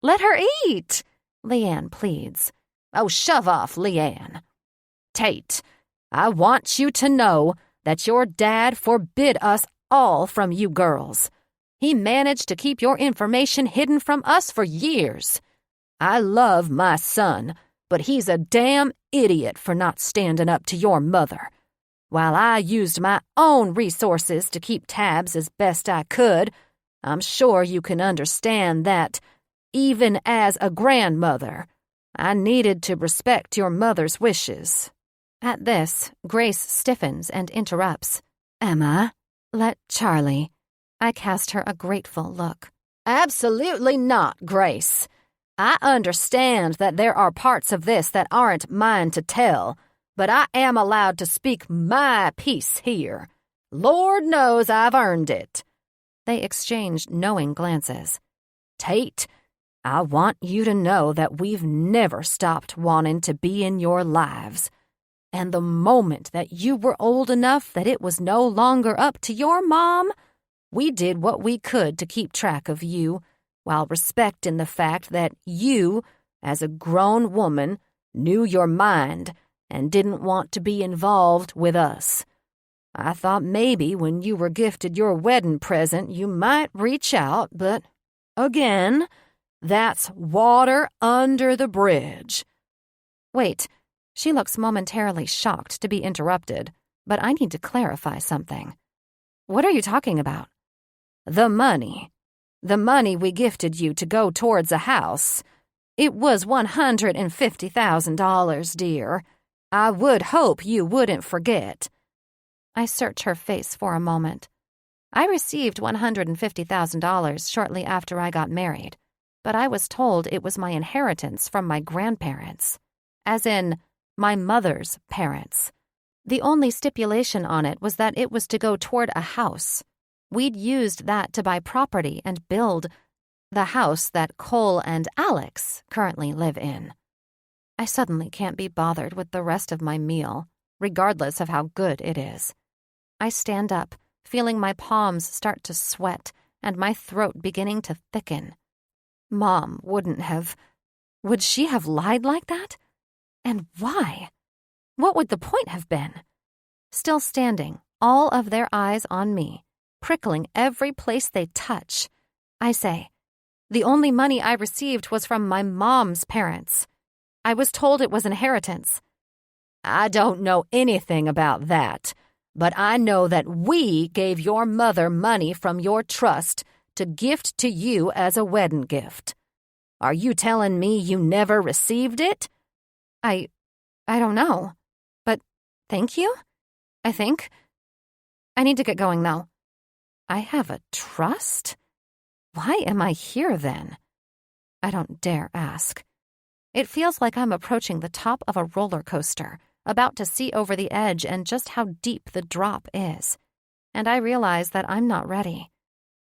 [SPEAKER 1] let her eat, Leanne pleads. Oh, shove off, Leanne. Tate, I want you to know that your dad forbid us all from you girls. He managed to keep your information hidden from us for years. I love my son, but he's a damn idiot for not standing up to your mother. While I used my own resources to keep tabs as best I could, I'm sure you can understand that, even as a grandmother, I needed to respect your mother's wishes. At this, Grace stiffens and interrupts. Emma, let Charlie. I cast her a grateful look. Absolutely not, Grace. I understand that there are parts of this that aren't mine to tell, but I am allowed to speak my piece here. Lord knows I've earned it. They exchanged knowing glances. Tate, I want you to know that we've never stopped wanting to be in your lives. And the moment that you were old enough that it was no longer up to your mom, we did what we could to keep track of you, while respecting the fact that you, as a grown woman, knew your mind and didn't want to be involved with us. I thought maybe when you were gifted your wedding present you might reach out, but, again, that's water under the bridge. Wait, she looks momentarily shocked to be interrupted, but I need to clarify something. What are you talking about? The money. The money we gifted you to go towards a house. It was $150,000, dear. I would hope you wouldn't forget. I search her face for a moment. I received $150,000 shortly after I got married, but I was told it was my inheritance from my grandparents, as in my mother's parents. The only stipulation on it was that it was to go toward a house. We'd used that to buy property and build the house that Cole and Alex currently live in. I suddenly can't be bothered with the rest of my meal, regardless of how good it is. I stand up, feeling my palms start to sweat and my throat beginning to thicken. Mom wouldn't have... Would she have lied like that? And why? What would the point have been? Still standing, all of their eyes on me, prickling every place they touch, I say, the only money I received was from my mom's parents. I was told it was inheritance. I don't know anything about that, but I know that we gave your mother money from your trust to gift to you as a wedding gift. Are you telling me you never received it? I don't know, but thank you, I think. I need to get going, though. I have a trust? Why am I here, then? I don't dare ask. It feels like I'm approaching the top of a roller coaster, about to see over the edge and just how deep the drop is. And I realize that I'm not ready.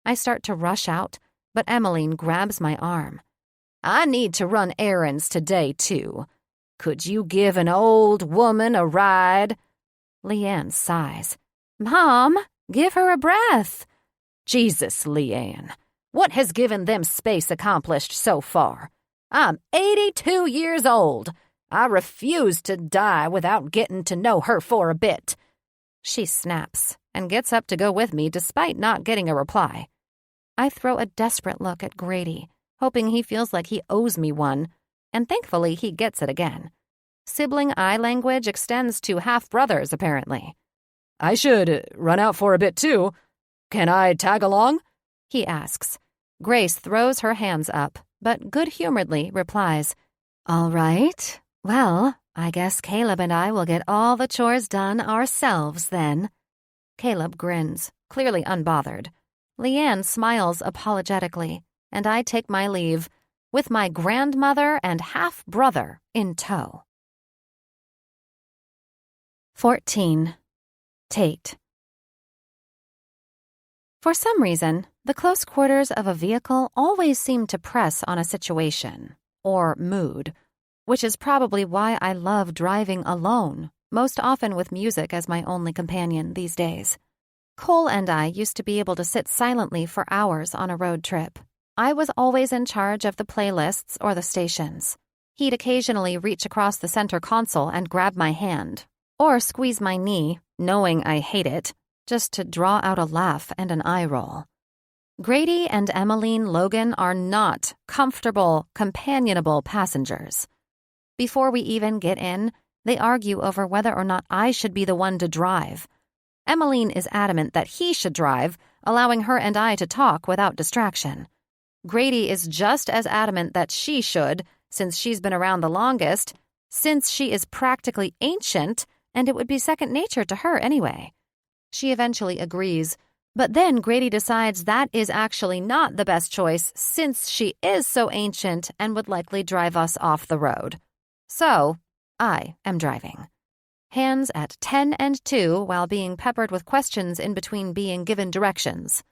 [SPEAKER 1] I start to rush out, but Emmeline grabs my arm. I need to run errands today, too. Could you give an old woman a ride?
[SPEAKER 3] Leanne sighs. Mom, give her a breath. Jesus, Leanne, what has given them space accomplished so far? I'm 82 years old. I refuse to die without getting to know her for a bit. She snaps and gets up to go with me despite not getting a reply. I throw a desperate look at Grady, hoping he feels like he owes me one, and thankfully he gets it again. Sibling eye language extends to half-brothers, apparently.
[SPEAKER 2] I should run out for a bit too. Can I tag along?
[SPEAKER 3] He asks. Grace throws her hands up, but good-humoredly replies, All right. Well, I guess Caleb and I will get all the chores done ourselves then. Caleb grins, clearly unbothered. Leanne smiles apologetically, and I take my leave, with my grandmother and half-brother in tow. 14. Tate. For some reason, the close quarters of a vehicle always seem to press on a situation, or mood, which is probably why I love driving alone, most often with music as my only companion these days. Cole and I used to be able to sit silently for hours on a road trip. I was always in charge of the playlists or the stations. He'd occasionally reach across the center console and grab my hand, or squeeze my knee, knowing I hate it, just to draw out a laugh and an eye roll. Grady and Emmeline Logan are not comfortable, companionable passengers. Before we even get in, they argue over whether or not I should be the one to drive. Emmeline is adamant that he should drive, allowing her and I to talk without distraction. Grady is just as adamant that she should, since she's been around the longest, since she is practically ancient, and it would be second nature to her anyway. She eventually agrees, but then Grady decides that is actually not the best choice since she is so ancient and would likely drive us off the road. So, I am driving. Hands at 10 and 2 while being peppered with questions in between being given directions.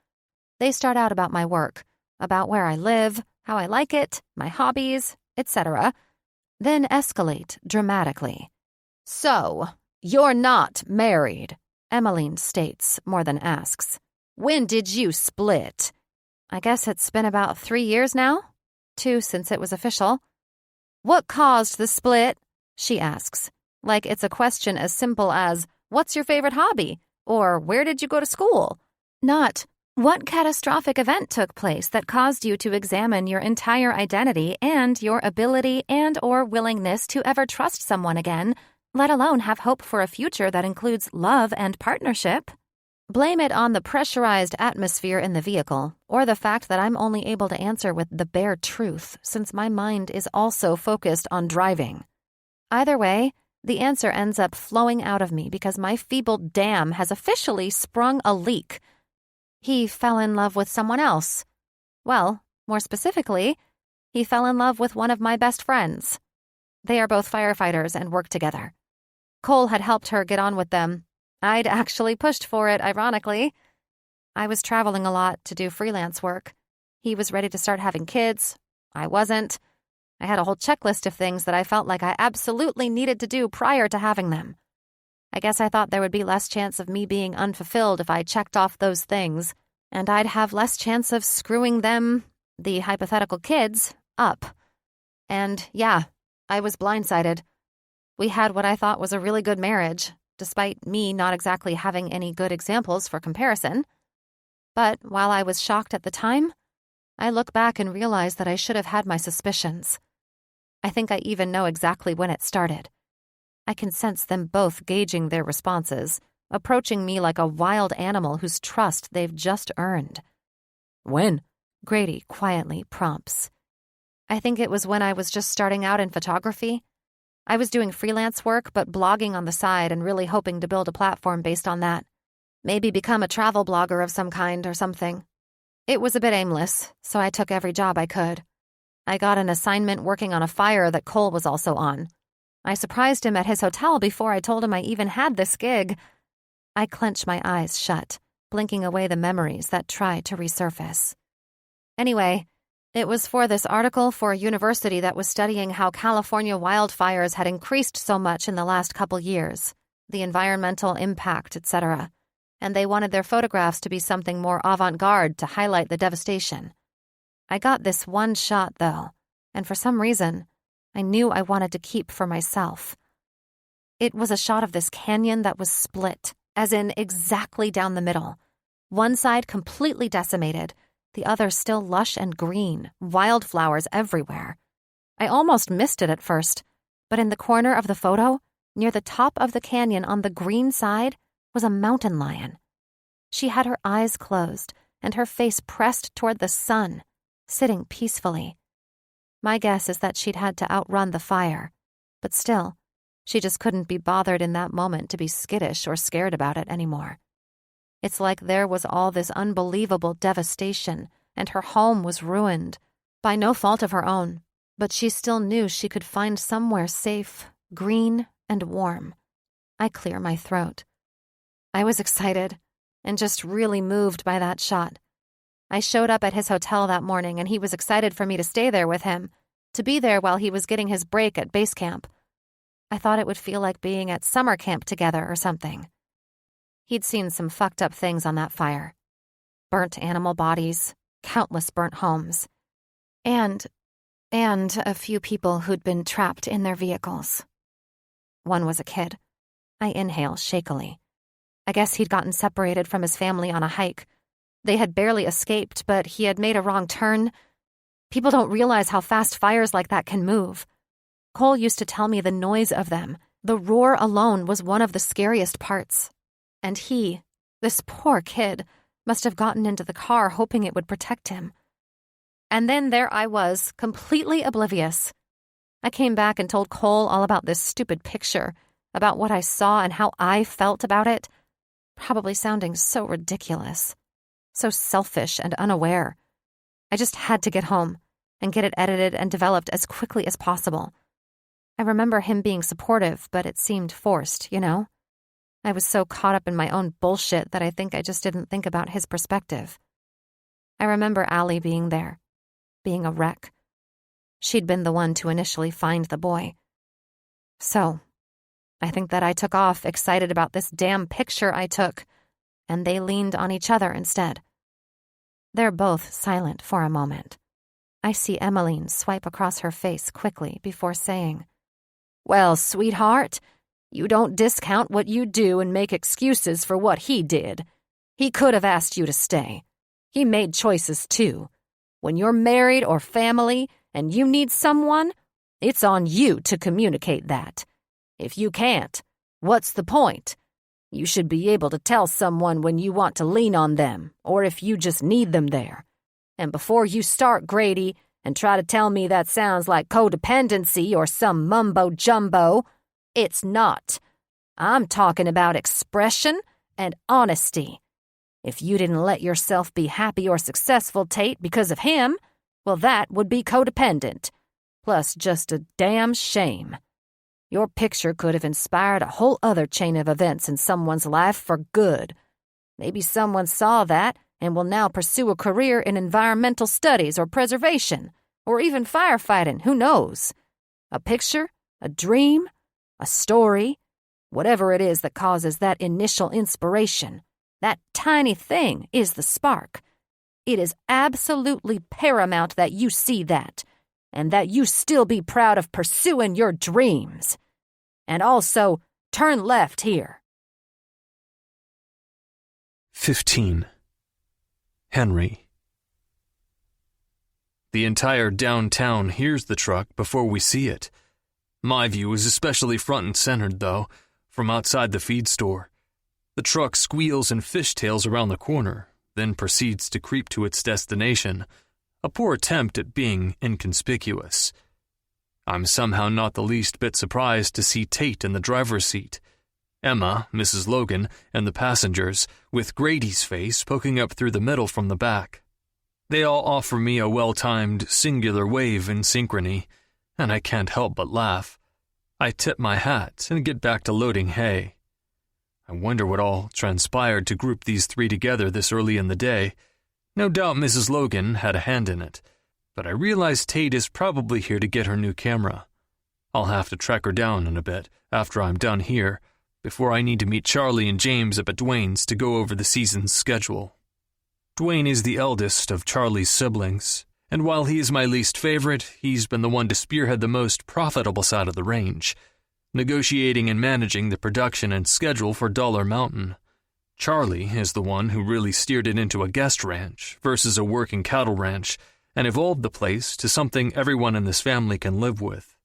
[SPEAKER 3] They start out about my work, about where I live, how I like it, my hobbies, etc., then escalate dramatically. So, you're not married, Emmeline states more than asks. When did you split? I guess it's been about 3 years now? 2 since it was official. What caused the split? She asks, like it's a question as simple as, what's your favorite hobby? Or where did you go to school? Not, what catastrophic event took place that caused you to examine your entire identity and your ability and or willingness to ever trust someone again, let alone have hope for a future that includes love and partnership? Blame it on the pressurized atmosphere in the vehicle, or the fact that I'm only able to answer with the bare truth since my mind is also focused on driving. Either way, the answer ends up flowing out of me because my feeble dam has officially sprung a leak. He fell in love with someone else. Well, more specifically, he fell in love with one of my best friends. They are both firefighters and work together. Cole had helped her get on with them. I'd actually pushed for it, ironically. I was traveling a lot to do freelance work. He was ready to start having kids. I wasn't. I had a whole checklist of things that I felt like I absolutely needed to do prior to having them. I guess I thought there would be less chance of me being unfulfilled if I checked off those things, and I'd have less chance of screwing them, the hypothetical kids, up. And yeah, I was blindsided. We had what I thought was a really good marriage, despite me not exactly having any good examples for comparison. But while I was shocked at the time, I look back and realize that I should have had my suspicions. I think I even know exactly when it started. I can sense them both gauging their responses, approaching me like a wild animal whose trust they've just earned.
[SPEAKER 2] When?
[SPEAKER 3] Grady quietly prompts. I think it was when I was just starting out in photography. I was doing freelance work, but blogging on the side and really hoping to build a platform based on that. Maybe become a travel blogger of some kind or something. It was a bit aimless, so I took every job I could. I got an assignment working on a fire that Cole was also on. I surprised him at his hotel before I told him I even had this gig. I clench my eyes shut, blinking away the memories that try to resurface. Anyway, it was for this article for a university that was studying how California wildfires had increased so much in the last couple years.
[SPEAKER 1] the environmental impact, etc., and they wanted their photographs to be something more avant-garde to highlight the devastation. I got this one shot, though, and for some reason, I knew I wanted to keep for myself. It was a shot of this canyon that was split, as in exactly down the middle. One side completely decimated, the other still lush and green, wildflowers everywhere. I almost missed it at first, but in the corner of the photo, near the top of the canyon on the green side, was a mountain lion. She had her eyes closed and her face pressed toward the sun, sitting peacefully. My guess is that she'd had to outrun the fire, but still, she just couldn't be bothered in that moment to be skittish or scared about it anymore. It's like there was all this unbelievable devastation, and her home was ruined, by no fault of her own, but she still knew she could find somewhere safe, green, and warm. I clear my throat. I was excited, and just really moved by that shot. I showed up at his hotel that morning, and he was excited for me to stay there with him, to be there while he was getting his break at base camp. I thought it would feel like being at summer camp together or something. He'd seen some fucked up things on that fire. Burnt animal bodies, countless burnt homes, and a few people who'd been trapped in their vehicles. One was a kid. I inhale shakily. I guess he'd gotten separated from his family on a hike. They had barely escaped, but he had made a wrong turn. People don't realize how fast fires like that can move. Cole used to tell me the noise of them. The roar alone was one of the scariest parts. And he, this poor kid, must have gotten into the car hoping it would protect him. And then there I was, completely oblivious. I came back and told Cole all about this stupid picture, about what I saw and how I felt about it, probably sounding so ridiculous, so selfish and unaware. I just had to get home and get it edited and developed as quickly as possible. I remember him being supportive, but it seemed forced, you know? I was so caught up in my own bullshit that I think I just didn't think about his perspective. I remember Allie being there, being a wreck. She'd been the one to initially find the boy. So, I think that I took off excited about this damn picture I took, and they leaned on each other instead. They're both silent for a moment. I see Emmeline swipe across her face quickly before saying, "Well, sweetheart, you don't discount what you do and make excuses for what he did. He could have asked you to stay. He made choices too. When you're married or family and you need someone, it's on you to communicate that. If you can't, what's the point? You should be able to tell someone when you want to lean on them, or if you just need them there. And before you start, Grady, and try to tell me that sounds like codependency or some mumbo-jumbo, it's not. I'm talking about expression and honesty. If you didn't let yourself be happy or successful, Tate, because of him, well, that would be codependent. Plus just a damn shame. Your picture could have inspired a whole other chain of events in someone's life for good. Maybe someone saw that and will now pursue a career in environmental studies or preservation, or even firefighting, who knows? A picture, a dream, a story, whatever it is that causes that initial inspiration, that tiny thing is the spark. It is absolutely paramount that you see that, and that you still be proud of pursuing your dreams. And also, turn left here."
[SPEAKER 4] 15. Henry. The entire downtown hears the truck before we see it. My view is especially front and centered, though, from outside the feed store. The truck squeals and fishtails around the corner, then proceeds to creep to its destination, a poor attempt at being inconspicuous. I'm somehow not the least bit surprised to see Tate in the driver's seat, Emma, Mrs. Logan, and the passengers, with Grady's face poking up through the middle from the back. They all offer me a well-timed, singular wave in synchrony, and I can't help but laugh. I tip my hat and get back to loading hay. I wonder what all transpired to group these three together this early in the day. No doubt Mrs. Logan had a hand in it, but I realize Tate is probably here to get her new camera. I'll have to track her down in a bit, after I'm done here, before I need to meet Charlie and James up at Dwayne's to go over the season's schedule. Dwayne is the eldest of Charlie's siblings, and while he is my least favorite, he's been the one to spearhead the most profitable side of the range, negotiating and managing the production and schedule for Dollar Mountain. Charlie is the one who really steered it into a guest ranch versus a working cattle ranch and evolved the place to something everyone in this family can live with.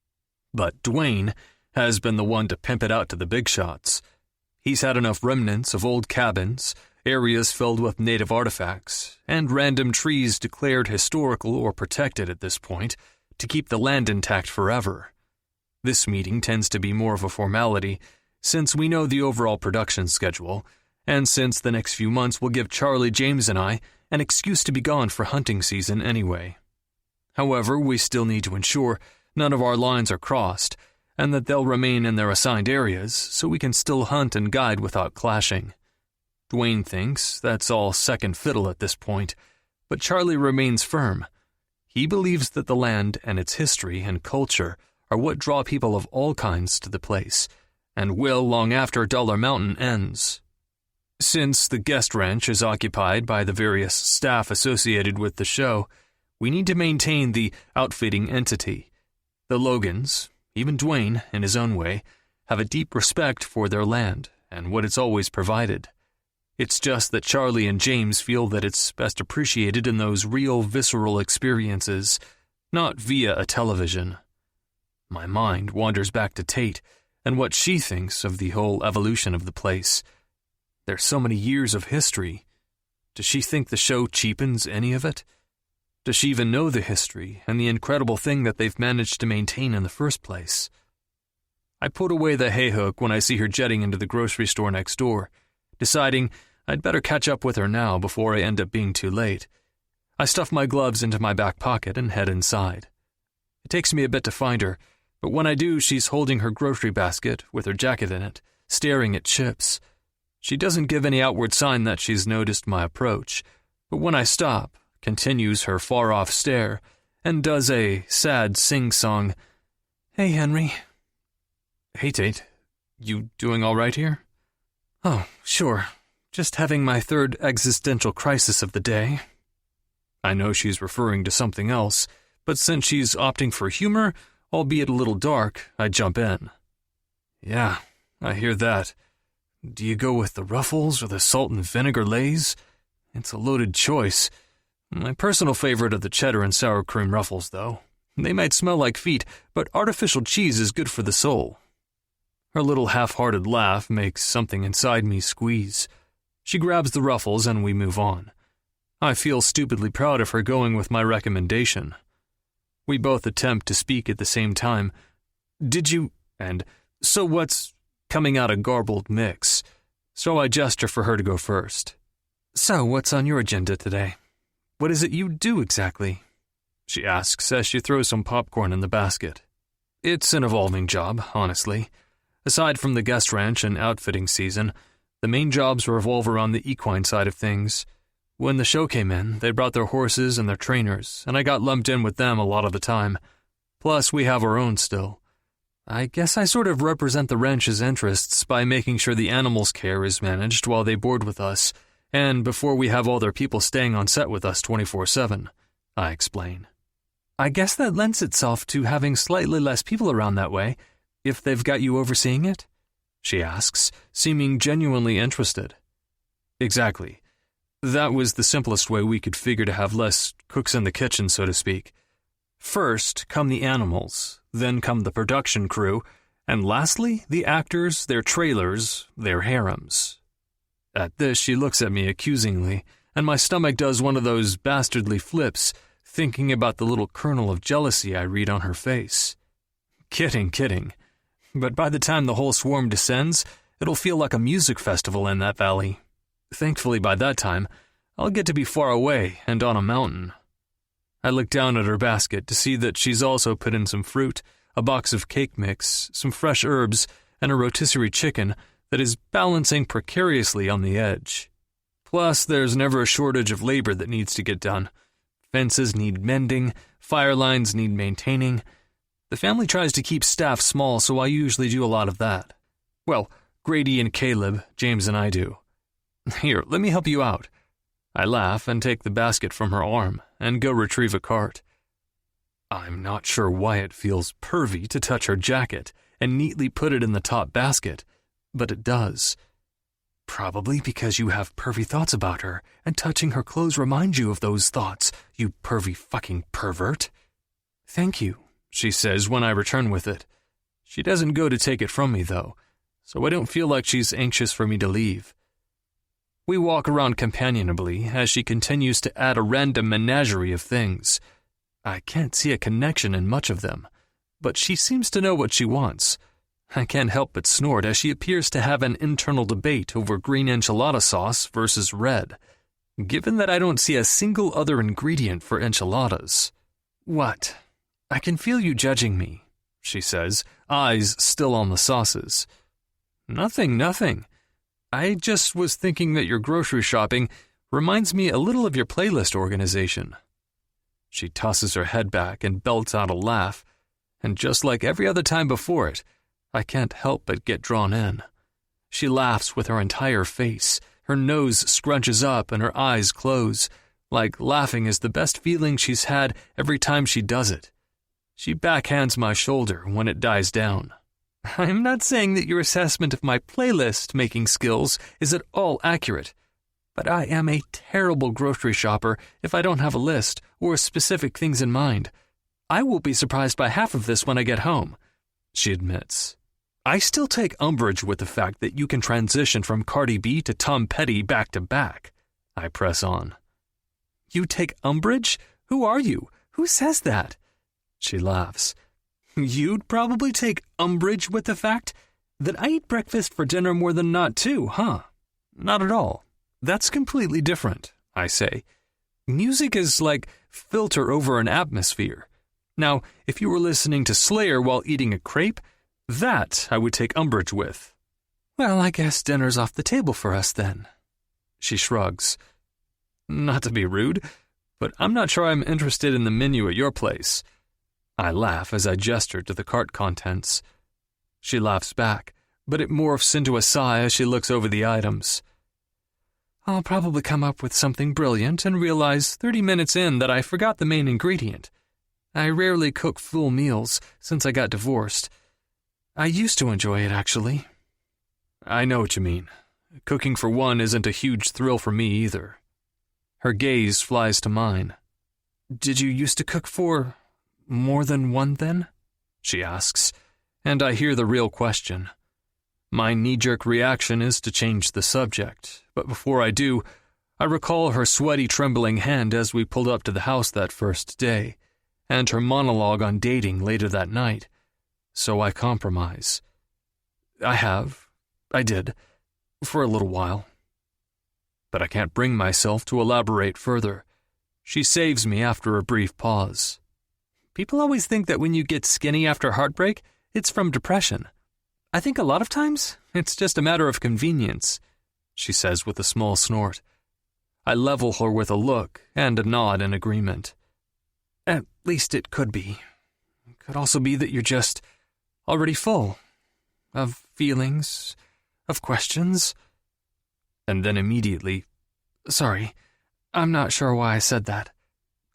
[SPEAKER 4] But Dwayne has been the one to pimp it out to the big shots. He's had enough remnants of old cabins, areas filled with native artifacts, and random trees declared historical or protected at this point to keep the land intact forever. This meeting tends to be more of a formality since we know the overall production schedule, and since the next few months will give Charlie, James, and I an excuse to be gone for hunting season anyway. However, we still need to ensure none of our lines are crossed, and that they'll remain in their assigned areas so we can still hunt and guide without clashing. Dwayne thinks that's all second fiddle at this point, but Charlie remains firm. He believes that the land and its history and culture are what draw people of all kinds to the place, and will long after Dollar Mountain ends. Since the guest ranch is occupied by the various staff associated with the show, we need to maintain the outfitting entity. The Logans, even Dwayne in his own way, have a deep respect for their land and what it's always provided. It's just that Charlie and James feel that it's best appreciated in those real visceral experiences, not via a television. My mind wanders back to Tate and what she thinks of the whole evolution of the place. There's so many years of history. Does she think the show cheapens any of it? Does she even know the history and the incredible thing that they've managed to maintain in the first place? I put away the hay hook when I see her jetting into the grocery store next door, deciding I'd better catch up with her now before I end up being too late. I stuff my gloves into my back pocket and head inside. It takes me a bit to find her, but when I do, she's holding her grocery basket with her jacket in it, staring at chips. She doesn't give any outward sign that she's noticed my approach, but when I stop, continues her far-off stare, and does a sad sing-song, "Hey, Henry." "Hey, Tate. You doing all right here?" "Oh, sure. Just having my third existential crisis of the day." I know she's referring to something else, but since she's opting for humor, albeit a little dark, I jump in. "Yeah, I hear that. Do you go with the Ruffles or the salt and vinegar Lays? It's a loaded choice. My personal favorite are the cheddar and sour cream Ruffles, though. They might smell like feet, but artificial cheese is good for the soul." Her little half-hearted laugh makes something inside me squeeze. She grabs the Ruffles and we move on. I feel stupidly proud of her going with my recommendation. We both attempt to speak at the same time. "Did you..." and "So what's..." coming out a garbled mix, so I gesture for her to go first. "So what's on your agenda today? What is it you do exactly?" she asks as she throws some popcorn in the basket. It's an evolving job, honestly. Aside from the guest ranch and outfitting season, the main jobs revolve around the equine side of things. When the show came in, they brought their horses and their trainers, and I got lumped in with them a lot of the time. Plus, we have our own still. I guess I sort of represent the ranch's interests by making sure the animals' care is managed while they board with us, and before we have all their people staying on set with us 24/7, I explain. "I guess that lends itself to having slightly less people around that way, if they've got you overseeing it?" she asks, seeming genuinely interested. "Exactly. That was the simplest way we could figure to have less cooks in the kitchen, so to speak. First come the animals, then come the production crew, and lastly, the actors, their trailers, their harems." At this, she looks at me accusingly, and my stomach does one of those bastardly flips, thinking about the little kernel of jealousy I read on her face. Kidding. But by the time the whole swarm descends, it'll feel like a music festival in that valley. Thankfully, by that time, I'll get to be far away and on a mountain. I look down at her basket to see that she's also put in some fruit, a box of cake mix, some fresh herbs, and a rotisserie chicken that is balancing precariously on the edge. Plus, there's never a shortage of labor that needs to get done. Fences need mending, fire lines need maintaining. The family tries to keep staff small, so I usually do a lot of that. Well, Grady and Caleb, James and I do. Here, let me help you out. I laugh and take the basket from her arm and go retrieve a cart. I'm not sure why it feels pervy to touch her jacket and neatly put it in the top basket, but it does. Probably because you have pervy thoughts about her, and touching her clothes reminds you of those thoughts, you pervy fucking pervert. Thank you, she says when I return with it. She doesn't go to take it from me, though, so I don't feel like she's anxious for me to leave. We walk around companionably as she continues to add a random menagerie of things. I can't see a connection in much of them, but she seems to know what she wants. I can't help but snort as she appears to have an internal debate over green enchilada sauce versus red, given that I don't see a single other ingredient for enchiladas. What? I can feel you judging me, she says, eyes still on the sauces. Nothing. I just was thinking that your grocery shopping reminds me a little of your playlist organization. She tosses her head back and belts out a laugh, and just like every other time before it, I can't help but get drawn in. She laughs with her entire face, her nose scrunches up and her eyes close, like laughing is the best feeling she's had every time she does it. She backhands my shoulder when it dies down. I'm not saying that your assessment of my playlist-making skills is at all accurate, but I am a terrible grocery shopper if I don't have a list or specific things in mind. I will be surprised by half of this when I get home, she admits. I still take umbrage with the fact that you can transition from Cardi B to Tom Petty back to back. I press on. You take umbrage? Who are you? Who says that? She laughs. You'd probably take umbrage with the fact that I eat breakfast for dinner more than not too, huh? Not at all. That's completely different, I say. Music is like filter over an atmosphere. Now, if you were listening to Slayer while eating a crepe, that I would take umbrage with. Well, I guess dinner's off the table for us then. She shrugs. Not to be rude, but I'm not sure I'm interested in the menu at your place. I laugh as I gesture to the cart contents. She laughs back, but it morphs into a sigh as she looks over the items. I'll probably come up with something brilliant and realize 30 minutes in that I forgot the main ingredient. I rarely cook full meals since I got divorced. I used to enjoy it, actually. I know what you mean. Cooking for one isn't a huge thrill for me either. Her gaze flies to mine. Did you used to cook for more than one then? She asks, and I hear the real question. My knee-jerk reaction is to change the subject, but before I do, I recall her sweaty, trembling hand as we pulled up to the house that first day, and her monologue on dating later that night. So I compromise. I did, for a little while. But I can't bring myself to elaborate further. She saves me after a brief pause. People always think that when you get skinny after heartbreak, it's from depression. I think a lot of times, it's just a matter of convenience, she says with a small snort. I level her with a look and a nod in agreement. At least it could be. It could also be that you're just already full of feelings, of questions. And then immediately, sorry, I'm not sure why I said that.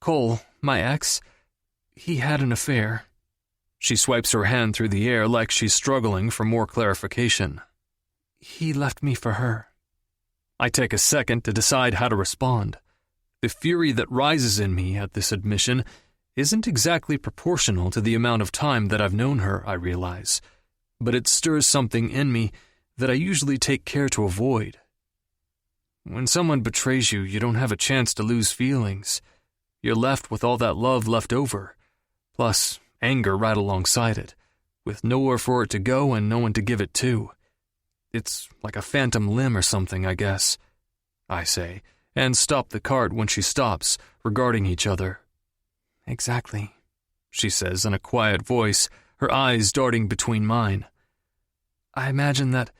[SPEAKER 4] Cole, my ex, he had an affair. She swipes her hand through the air like she's struggling for more clarification. He left me for her. I take a second to decide how to respond. The fury that rises in me at this admission isn't exactly proportional to the amount of time that I've known her, I realize, but it stirs something in me that I usually take care to avoid. When someone betrays you, you don't have a chance to lose feelings. You're left with all that love left over, plus anger right alongside it, with nowhere for it to go and no one to give it to. It's like a phantom limb or something, I guess, I say, and stop the cart when she stops, regarding each other. Exactly, she says in a quiet voice, her eyes darting between mine. I imagine that,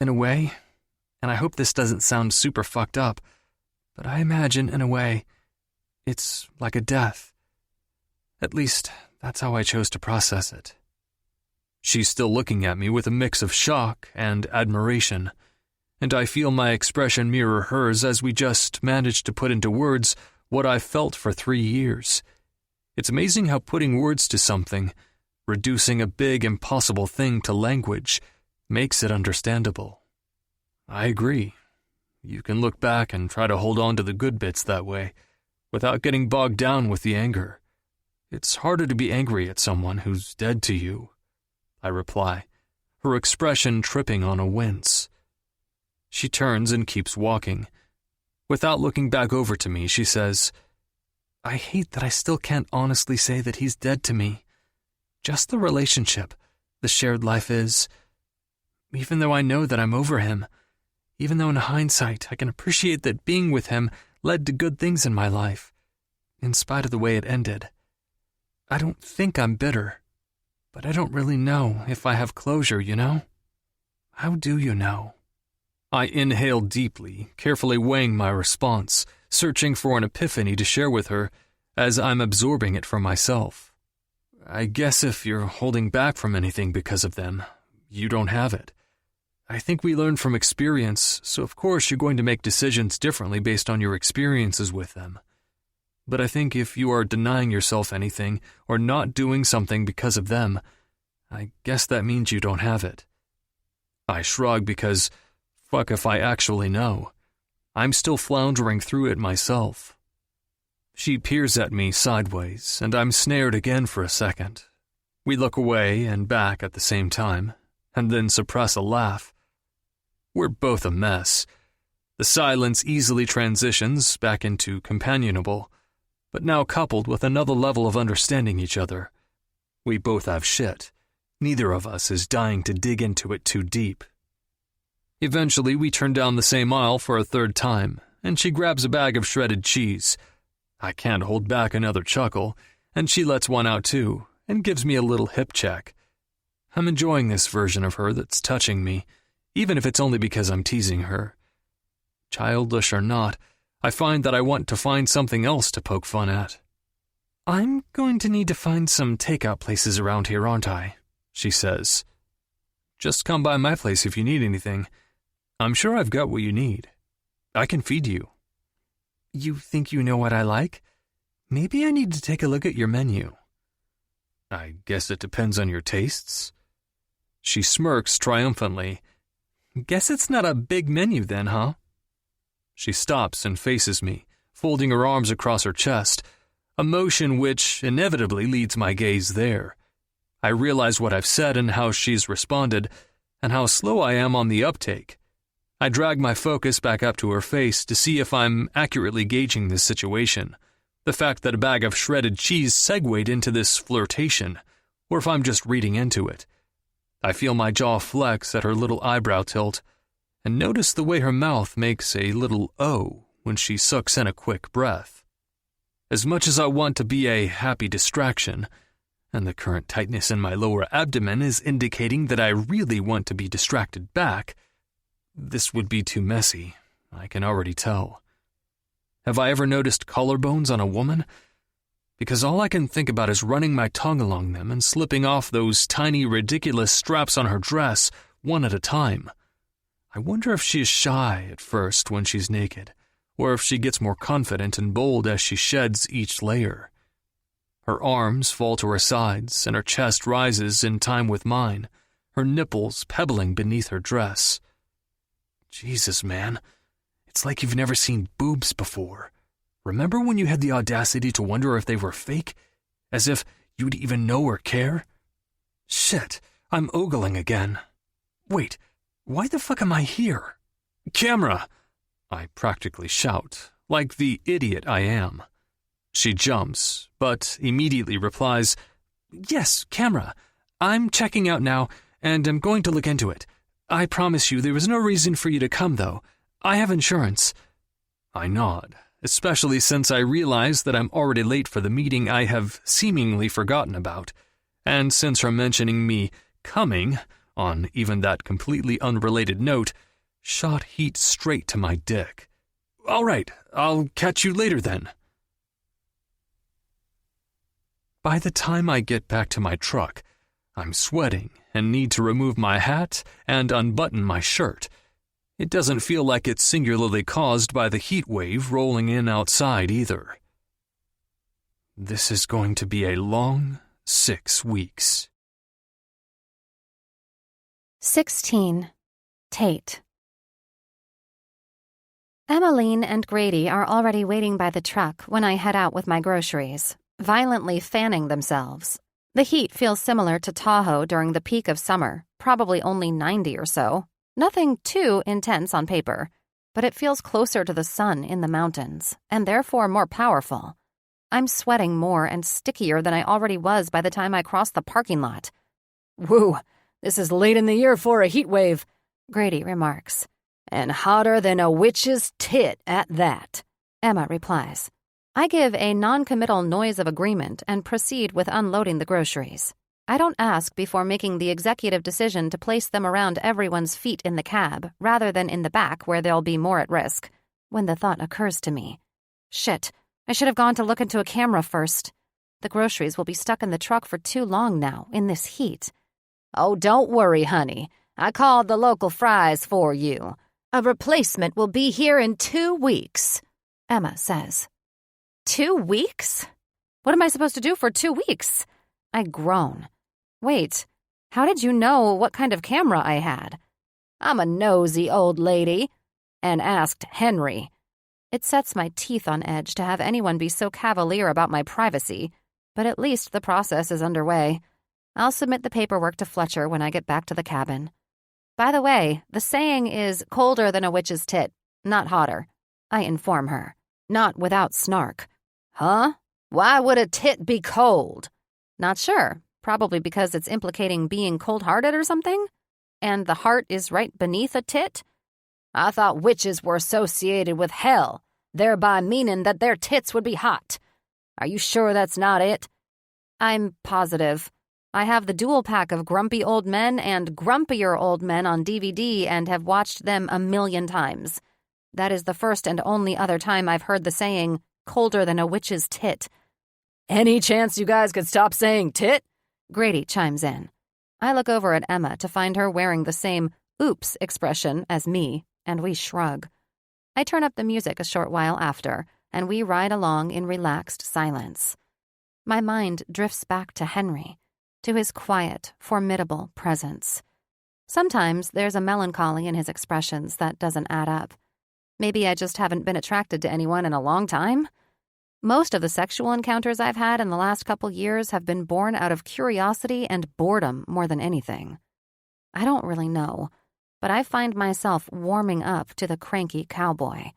[SPEAKER 4] in a way, and I hope this doesn't sound super fucked up, but I imagine, in a way, it's like a death. At least, that's how I chose to process it. She's still looking at me with a mix of shock and admiration, and I feel my expression mirror hers as we just managed to put into words what I've felt for 3 years. It's amazing how putting words to something, reducing a big, impossible thing to language, makes it understandable. I agree. You can look back and try to hold on to the good bits that way, without getting bogged down with the anger. It's harder to be angry at someone who's dead to you, I reply, her expression tripping on a wince. She turns and keeps walking. Without looking back over to me, she says, I hate that I still can't honestly say that he's dead to me. Just the relationship, the shared life is. Even though I know that I'm over him, even though in hindsight I can appreciate that being with him led to good things in my life, in spite of the way it ended. I don't think I'm bitter, but I don't really know if I have closure, you know? How do you know? I inhale deeply, carefully weighing my response, searching for an epiphany to share with her as I'm absorbing it for myself. I guess if you're holding back from anything because of them, you don't have it. I think we learn from experience, so of course you're going to make decisions differently based on your experiences with them. But I think if you are denying yourself anything or not doing something because of them, I guess that means you don't have it. I shrug because, fuck if I actually know. I'm still floundering through it myself. She peers at me sideways, and I'm snared again for a second. We look away and back at the same time, and then suppress a laugh. We're both a mess. The silence easily transitions back into companionable, but now coupled with another level of understanding each other. We both have shit. Neither of us is dying to dig into it too deep. Eventually, we turn down the same aisle for a third time, and she grabs a bag of shredded cheese. I can't hold back another chuckle, and she lets one out too, and gives me a little hip check. I'm enjoying this version of her that's touching me, even if it's only because I'm teasing her. Childish or not, I find that I want to find something else to poke fun at. I'm going to need to find some takeout places around here, aren't I? She says. Just come by my place if you need anything. I'm sure I've got what you need. I can feed you. You think you know what I like? Maybe I need to take a look at your menu. I guess it depends on your tastes. She smirks triumphantly. Guess it's not a big menu then, huh? She stops and faces me, folding her arms across her chest, a motion which inevitably leads my gaze there. I realize what I've said and how she's responded, and how slow I am on the uptake. I drag my focus back up to her face to see if I'm accurately gauging this situation, the fact that a bag of shredded cheese segued into this flirtation, or if I'm just reading into it. I feel my jaw flex at her little eyebrow tilt, and notice the way her mouth makes a little O when she sucks in a quick breath. As much as I want to be a happy distraction, and the current tightness in my lower abdomen is indicating that I really want to be distracted back, this would be too messy, I can already tell. Have I ever noticed collarbones on a woman? Because all I can think about is running my tongue along them and slipping off those tiny, ridiculous straps on her dress, one at a time. I wonder if she is shy at first when she's naked, or if she gets more confident and bold as she sheds each layer. Her arms fall to her sides, and her chest rises in time with mine, her nipples pebbling beneath her dress. Jesus, man, it's like you've never seen boobs before. Remember when you had the audacity to wonder if they were fake? As if you'd even know or care? Shit, I'm ogling again. Wait, why the fuck am I here? Camera! I practically shout, like the idiot I am. She jumps, but immediately replies, Yes, camera. I'm checking out now, and I'm going to look into it. I promise you there was no reason for you to come, though. I have insurance. I nod, especially since I realize that I'm already late for the meeting I have seemingly forgotten about, and since her mentioning me coming, on even that completely unrelated note, shot heat straight to my dick. All right, I'll catch you later then. By the time I get back to my truck, I'm sweating and need to remove my hat and unbutton my shirt. It doesn't feel like it's singularly caused by the heat wave rolling in outside either. This is going to be a long 6 weeks.
[SPEAKER 1] 16. Tate. Emmeline and Grady are already waiting by the truck when I head out with my groceries, violently fanning themselves. The heat feels similar to Tahoe during the peak of summer, probably only 90 or so. Nothing too intense on paper, but it feels closer to the sun in the mountains, and therefore more powerful. I'm sweating more and stickier than I already was by the time I crossed the parking lot.
[SPEAKER 2] Woo, this is late in the year for a heat wave,
[SPEAKER 1] Grady remarks.
[SPEAKER 2] and hotter than a witch's tit at that,
[SPEAKER 1] Emma replies. I give a non-committal noise of agreement and proceed with unloading the groceries. I don't ask before making the executive decision to place them around everyone's feet in the cab rather than in the back where they'll be more at risk, when the thought occurs to me. Shit, I should have gone to look into a camera first. The groceries will be stuck in the truck for too long now, in this heat.
[SPEAKER 3] Oh, don't worry, honey. I called the local fries for you. A replacement will be here in 2 weeks,
[SPEAKER 1] Emma says. 2 weeks? What am I supposed to do for 2 weeks? I groan. Wait, how did you know what kind of camera I had?
[SPEAKER 3] I'm a nosy old lady, and asked Henry.
[SPEAKER 1] It sets my teeth on edge to have anyone be so cavalier about my privacy, but at least the process is underway. I'll submit the paperwork to Fletcher when I get back to the cabin. By the way, the saying is colder than a witch's tit, not hotter, I inform her, not without snark.
[SPEAKER 3] Huh? Why would a tit be cold?
[SPEAKER 1] Not sure. Probably because it's implicating being cold-hearted or something? And the heart is right beneath a tit?
[SPEAKER 3] I thought witches were associated with hell, thereby meaning that their tits would be hot. Are you sure that's not it?
[SPEAKER 1] I'm positive. I have the dual pack of Grumpy Old Men and Grumpier Old Men on DVD and have watched them 1,000,000 times. That is the first and only other time I've heard the saying, colder than a witch's tit.
[SPEAKER 2] Any chance you guys could stop saying tit?
[SPEAKER 1] Grady chimes in. I look over at Emma to find her wearing the same oops expression as me, and we shrug. I turn up the music a short while after, and we ride along in relaxed silence. My mind drifts back to Henry, to his quiet, formidable presence. Sometimes there's a melancholy in his expressions that doesn't add up. Maybe I just haven't been attracted to anyone in a long time? Most of the sexual encounters I've had in the last couple years have been born out of curiosity and boredom more than anything. I don't really know, but I find myself warming up to the cranky cowboy.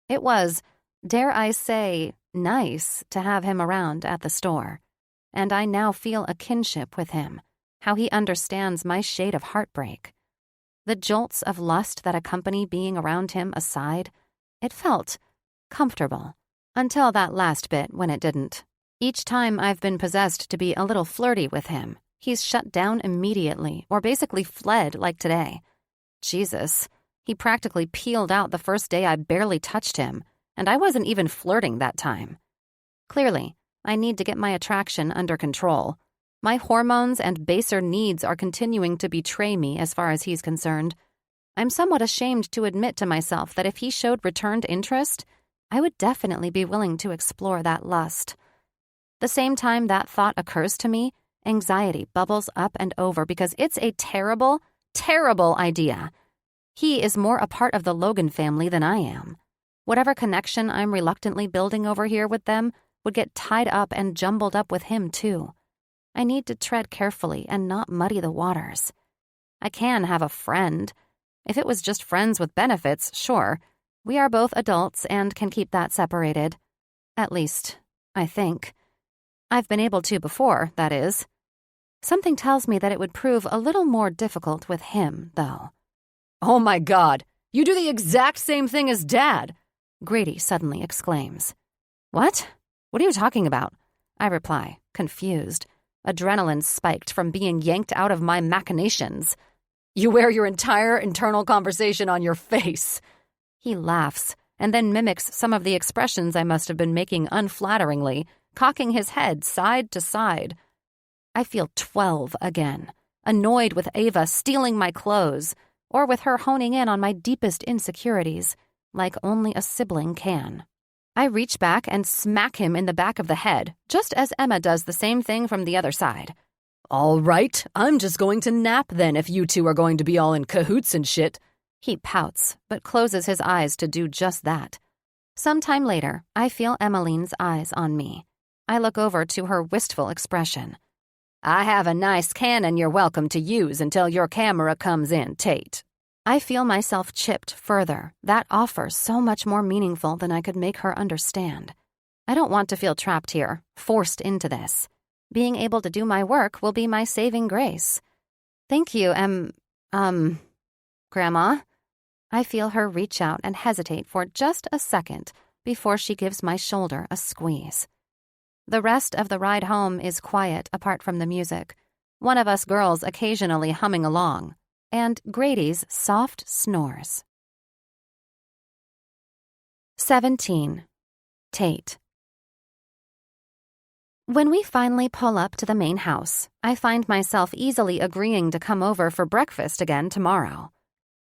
[SPEAKER 1] It was, dare I say, nice to have him around at the store, and I now feel a kinship with him, how he understands my shade of heartbreak. The jolts of lust that accompany being around him aside, it felt comfortable. Until that last bit when it didn't. Each time I've been possessed to be a little flirty with him, he's shut down immediately or basically fled like today. Jesus, he practically peeled out the first day I barely touched him, and I wasn't even flirting that time. Clearly, I need to get my attraction under control. My hormones and baser needs are continuing to betray me as far as he's concerned. I'm somewhat ashamed to admit to myself that if he showed returned interest, I would definitely be willing to explore that lust. The same time that thought occurs to me, anxiety bubbles up and over because it's a terrible, terrible idea. He is more a part of the Logan family than I am. Whatever connection I'm reluctantly building over here with them would get tied up and jumbled up with him too. I need to tread carefully and not muddy the waters. I can have a friend. If it was just friends with benefits, sure. We are both adults and can keep that separated. At least, I think. I've been able to before, that is. Something tells me that it would prove a little more difficult with him, though.
[SPEAKER 2] Oh my God, you do the exact same thing as Dad,
[SPEAKER 1] Grady suddenly exclaims. What? What are you talking about? I reply, confused. Adrenaline spiked from being yanked out of my machinations.
[SPEAKER 2] You wear your entire internal conversation on your face.
[SPEAKER 1] He laughs, and then mimics some of the expressions I must have been making unflatteringly, cocking his head side to side.
[SPEAKER 3] I feel 12 again, annoyed with Ava stealing my clothes, or with her honing in on my deepest insecurities, like only a sibling can. I reach back and smack him in the back of the head, just as Emma does the same thing from the other side.
[SPEAKER 2] All right, I'm just going to nap then if you two are going to be all in cahoots and shit.
[SPEAKER 3] He pouts, but closes his eyes to do just that. Sometime later, I feel Emmeline's eyes on me. I look over to her wistful expression. I have a nice cannon you're welcome to use until your camera comes in, Tate. I feel myself chipped further, that offer so much more meaningful than I could make her understand. I don't want to feel trapped here, forced into this. Being able to do my work will be my saving grace. Thank you, Grandma? I feel her reach out and hesitate for just a second before she gives my shoulder a squeeze. The rest of the ride home is quiet apart from the music, one of us girls occasionally humming along, and Grady's soft snores. 17. Tate. When we finally pull up to the main house, I find myself easily agreeing to come over for breakfast again tomorrow.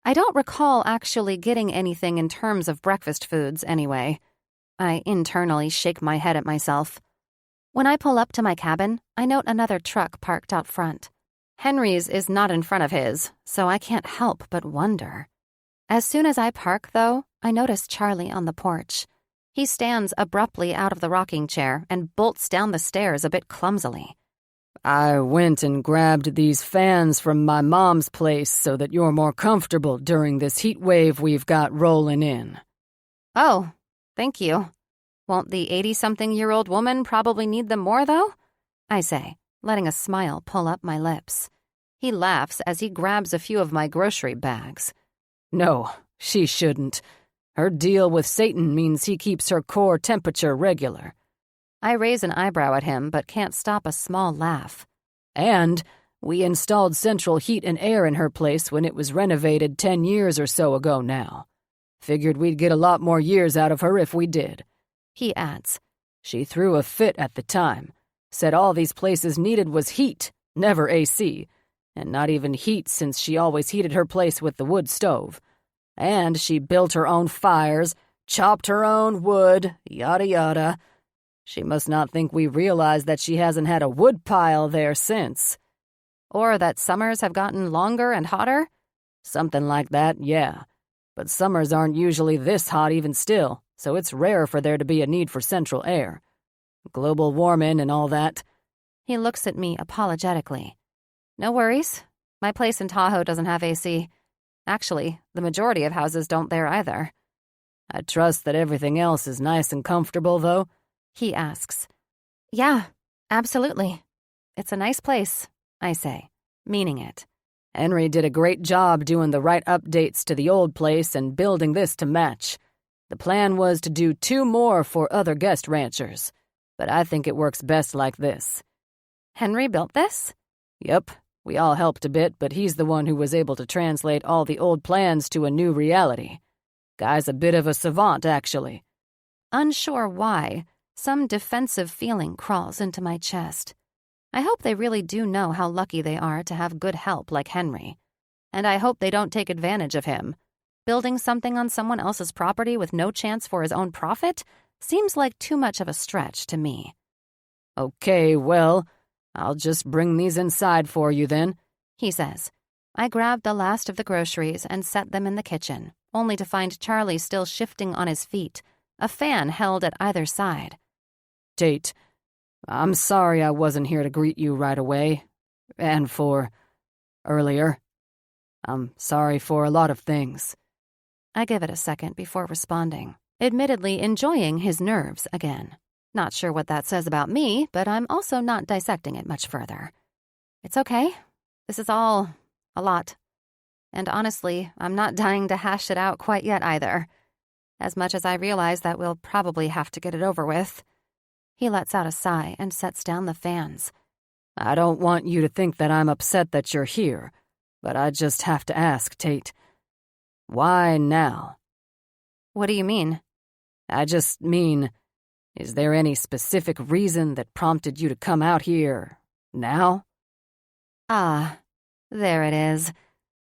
[SPEAKER 3] I don't recall actually getting anything in terms of breakfast foods anyway. I internally shake my head at myself. When I pull up to my cabin, I note another truck parked out front. Henry's is not in front of his, so I can't help but wonder. As soon as I park, though, I notice Charlie on the porch. He stands abruptly out of the rocking chair and bolts down the stairs a bit clumsily.
[SPEAKER 2] I went and grabbed these fans from my mom's place so that you're more comfortable during this heat wave we've got rolling in.
[SPEAKER 3] Oh, thank you. Won't the 80-something-year-old woman probably need them more, though? I say, letting a smile pull up my lips. He laughs as he grabs a few of my grocery bags.
[SPEAKER 2] No, she shouldn't. Her deal with Satan means he keeps her core temperature regular.
[SPEAKER 3] I raise an eyebrow at him, but can't stop a small laugh.
[SPEAKER 2] And we installed central heat and air in her place when it was renovated 10 years or so ago now. Figured we'd get a lot more years out of her if we did.
[SPEAKER 3] He adds.
[SPEAKER 2] She threw a fit at the time. Said all these places needed was heat, never AC. And not even heat since she always heated her place with the wood stove. And she built her own fires, chopped her own wood, yada yada. She must not think we realize that she hasn't had a wood pile there since.
[SPEAKER 3] Or that summers have gotten longer and hotter?
[SPEAKER 2] Something like that, yeah. But summers aren't usually this hot even still, so it's rare for there to be a need for central air. Global warming and all that.
[SPEAKER 3] He looks at me apologetically. No worries. My place in Tahoe doesn't have AC. Actually, the majority of houses don't there either.
[SPEAKER 2] I trust that everything else is nice and comfortable, though?
[SPEAKER 3] He asks. Yeah, absolutely. It's a nice place, I say, meaning it.
[SPEAKER 2] Henry did a great job doing the right updates to the old place and building this to match. The plan was to do 2 more for other guest ranchers, but I think it works best like this.
[SPEAKER 3] Henry built this?
[SPEAKER 2] Yep, we all helped a bit, but he's the one who was able to translate all the old plans to a new reality. Guy's a bit of a savant, actually.
[SPEAKER 3] Unsure why, some defensive feeling crawls into my chest. I hope they really do know how lucky they are to have good help like Henry. And I hope they don't take advantage of him. Building something on someone else's property with no chance for his own profit seems like too much of a stretch to me.
[SPEAKER 2] Okay, well, I'll just bring these inside for you then,
[SPEAKER 3] he says. I grab the last of the groceries and set them in the kitchen, only to find Charlie still shifting on his feet, a fan held at either side.
[SPEAKER 2] Tate, I'm sorry I wasn't here to greet you right away. And for earlier. I'm sorry for a lot of things.
[SPEAKER 3] I give it a second before responding, admittedly enjoying his nerves again. Not sure what that says about me, but I'm also not dissecting it much further. It's okay. This is all a lot. And honestly, I'm not dying to hash it out quite yet either. As much as I realize that we'll probably have to get it over with. He lets out a sigh and sets down the fans.
[SPEAKER 2] I don't want you to think that I'm upset that you're here, but I just have to ask, Tate. Why now?
[SPEAKER 3] What do you mean?
[SPEAKER 2] I just mean, is there any specific reason that prompted you to come out here Now?
[SPEAKER 1] Ah, there it is.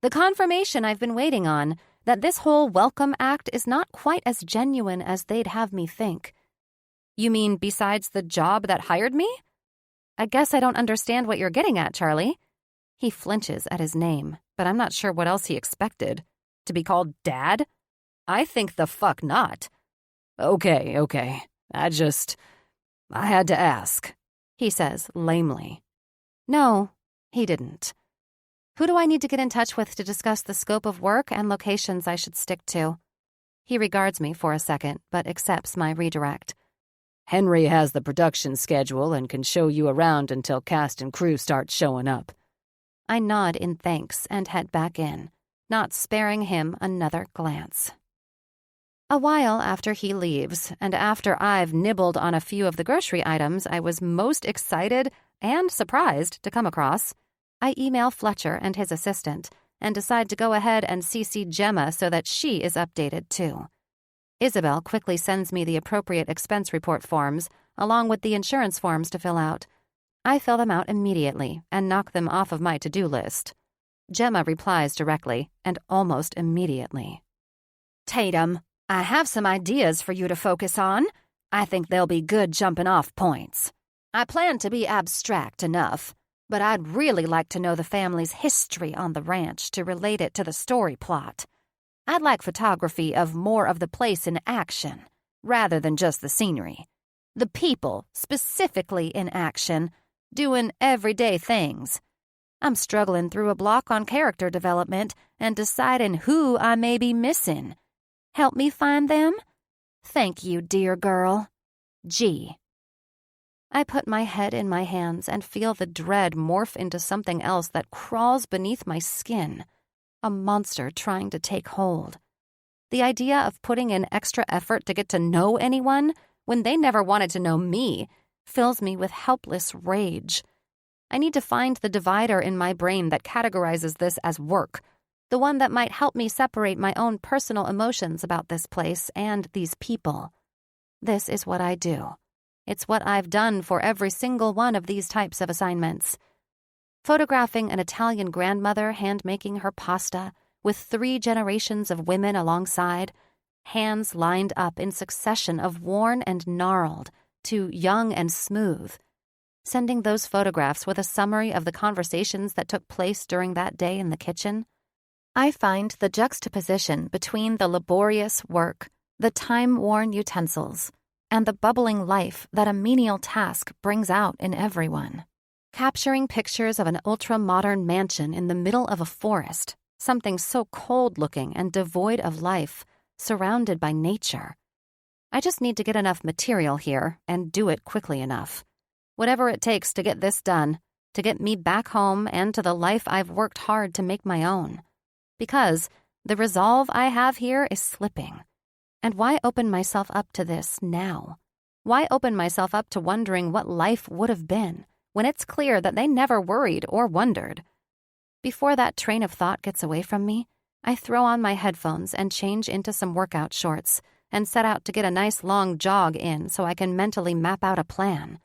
[SPEAKER 1] The confirmation I've been waiting on, that this whole welcome act is not quite as genuine as they'd have me think. You mean besides the job that hired me? I guess I don't understand what you're getting at, Charlie. He flinches at his name, but I'm not sure what else he expected. To be called Dad? I think the fuck not.
[SPEAKER 2] Okay. I had to ask,
[SPEAKER 1] He says lamely. No, he didn't. Who do I need to get in touch with to discuss the scope of work and locations I should stick to? He regards me for a second, but accepts my redirect.
[SPEAKER 2] Henry has the production schedule and can show you around until cast and crew start showing up.
[SPEAKER 1] I nod in thanks and head back in, not sparing him another glance. A while after he leaves, and after I've nibbled on a few of the grocery items I was most excited and surprised to come across, I email Fletcher and his assistant and decide to go ahead and CC Gemma so that she is updated too. Isabel quickly sends me the appropriate expense report forms, along with the insurance forms to fill out. I fill them out immediately and knock them off of my to-do list. Gemma replies directly and almost immediately.
[SPEAKER 3] Tatum, I have some ideas for you to focus on. I think they'll be good jumping-off points. I plan to be abstract enough, but I'd really like to know the family's history on the ranch to relate it to the story plot. I'd like photography of more of the place in action, rather than just the scenery. The people, specifically in action, doing everyday things. I'm struggling through a block on character development and deciding who I may be missing. Help me find them? Thank you, dear girl. G.
[SPEAKER 1] I put my head in my hands and feel the dread morph into something else that crawls beneath my skin. A monster trying to take hold. The idea of putting in extra effort to get to know anyone when they never wanted to know me fills me with helpless rage. I need to find the divider in my brain that categorizes this as work, the one that might help me separate my own personal emotions about this place and these people. This is what I do. It's what I've done for every single one of these types of assignments. Photographing an Italian grandmother hand-making her pasta with 3 generations of women alongside, hands lined up in succession of worn and gnarled to young and smooth. Sending those photographs with a summary of the conversations that took place during that day in the kitchen. I find the juxtaposition between the laborious work, the time-worn utensils, and the bubbling life that a menial task brings out in everyone. Capturing pictures of an ultra-modern mansion in the middle of a forest, something so cold-looking and devoid of life, surrounded by nature. I just need to get enough material here and do it quickly enough. Whatever it takes to get this done, to get me back home and to the life I've worked hard to make my own. Because the resolve I have here is slipping. And why open myself up to this now? Why open myself up to wondering what life would have been when it's clear that they never worried or wondered? Before that train of thought gets away from me, I throw on my headphones and change into some workout shorts and set out to get a nice long jog in so I can mentally map out a plan.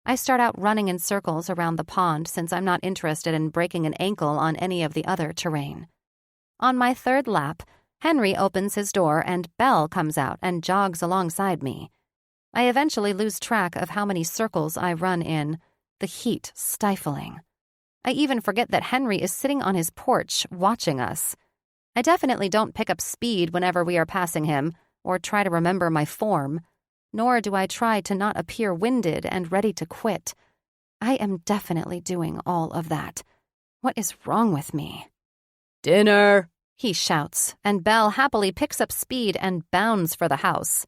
[SPEAKER 1] I start out running in circles around the pond since I'm not interested in breaking an ankle on any of the other terrain. On my 3rd lap, Henry opens his door and Belle comes out and jogs alongside me. I eventually lose track of how many circles I run in, the heat stifling. I even forget that Henry is sitting on his porch watching us. I definitely don't pick up speed whenever we are passing him or try to remember my form, nor do I try to not appear winded and ready to quit. I am definitely doing all of that. What is wrong with me?
[SPEAKER 2] Dinner!
[SPEAKER 1] He shouts, and Belle happily picks up speed and bounds for the house.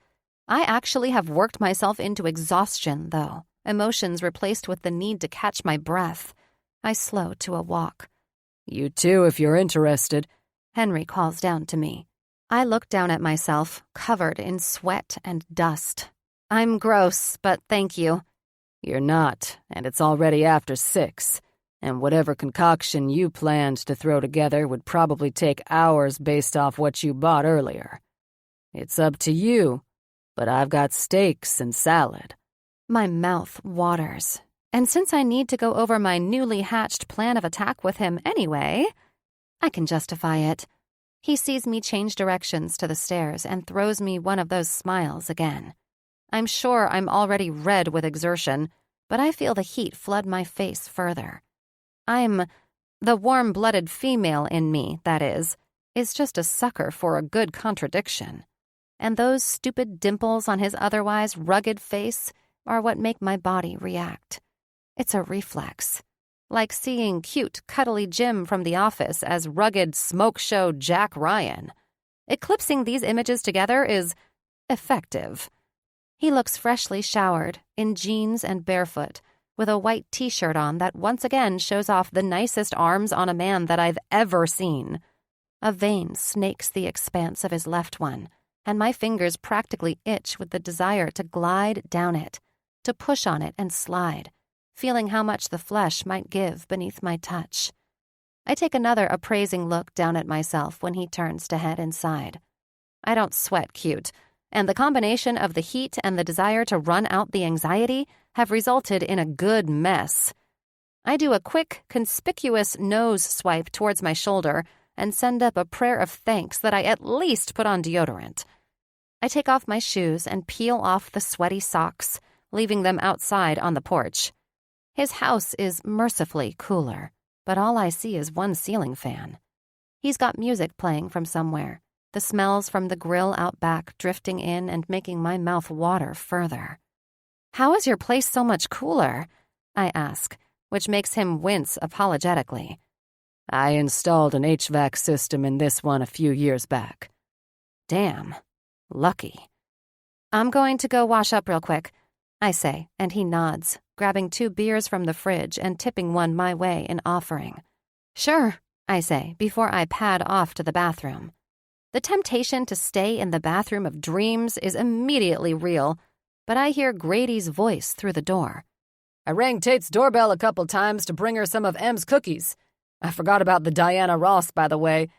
[SPEAKER 1] I actually have worked myself into exhaustion, though, emotions replaced with the need to catch my breath. I slow to a walk.
[SPEAKER 2] You too, if you're interested,
[SPEAKER 1] Henry calls down to me. I look down at myself, covered in sweat and dust. I'm gross, but thank you.
[SPEAKER 2] You're not, and it's already after 6. And whatever concoction you planned to throw together would probably take hours based off what you bought earlier. It's up to you, but I've got steaks and salad.
[SPEAKER 1] My mouth waters.
[SPEAKER 3] And since I need to go over my newly hatched plan of attack with him anyway, I can justify it. He sees me change directions to the stairs and throws me one of those smiles again. I'm sure I'm already red with exertion, but I feel the heat flood my face further. The warm-blooded female in me, that is just a sucker for a good contradiction. And those stupid dimples on his otherwise rugged face are what make my body react. It's a reflex. Like seeing cute, cuddly Jim from The Office as rugged smoke show Jack Ryan. Eclipsing these images together is effective. He looks freshly showered, in jeans and barefoot, with a white t-shirt on that once again shows off the nicest arms on a man that I've ever seen. A vein snakes the expanse of his left one, and my fingers practically itch with the desire to glide down it, to push on it and slide, feeling how much the flesh might give beneath my touch. I take another appraising look down at myself when he turns to head inside. I don't sweat cute, and the combination of the heat and the desire to run out the anxiety have resulted in a good mess. I do a quick, conspicuous nose swipe towards my shoulder and send up a prayer of thanks that I at least put on deodorant. I take off my shoes and peel off the sweaty socks, leaving them outside on the porch. His house is mercifully cooler, but all I see is one ceiling fan. He's got music playing from somewhere, the smells from the grill out back drifting in and making my mouth water further. "How is your place so much cooler?" I ask, which makes him wince apologetically.
[SPEAKER 2] I installed an HVAC system in this one a few years back.
[SPEAKER 3] Damn. Lucky. "I'm going to go wash up real quick," I say, and he nods, grabbing 2 beers from the fridge and tipping one my way in offering. "Sure," I say, before I pad off to the bathroom. The temptation to stay in the bathroom of dreams is immediately real, but I hear Grady's voice through the door.
[SPEAKER 2] "I rang Tate's doorbell a couple times to bring her some of Em's cookies. I forgot about the Diana Ross, by the way,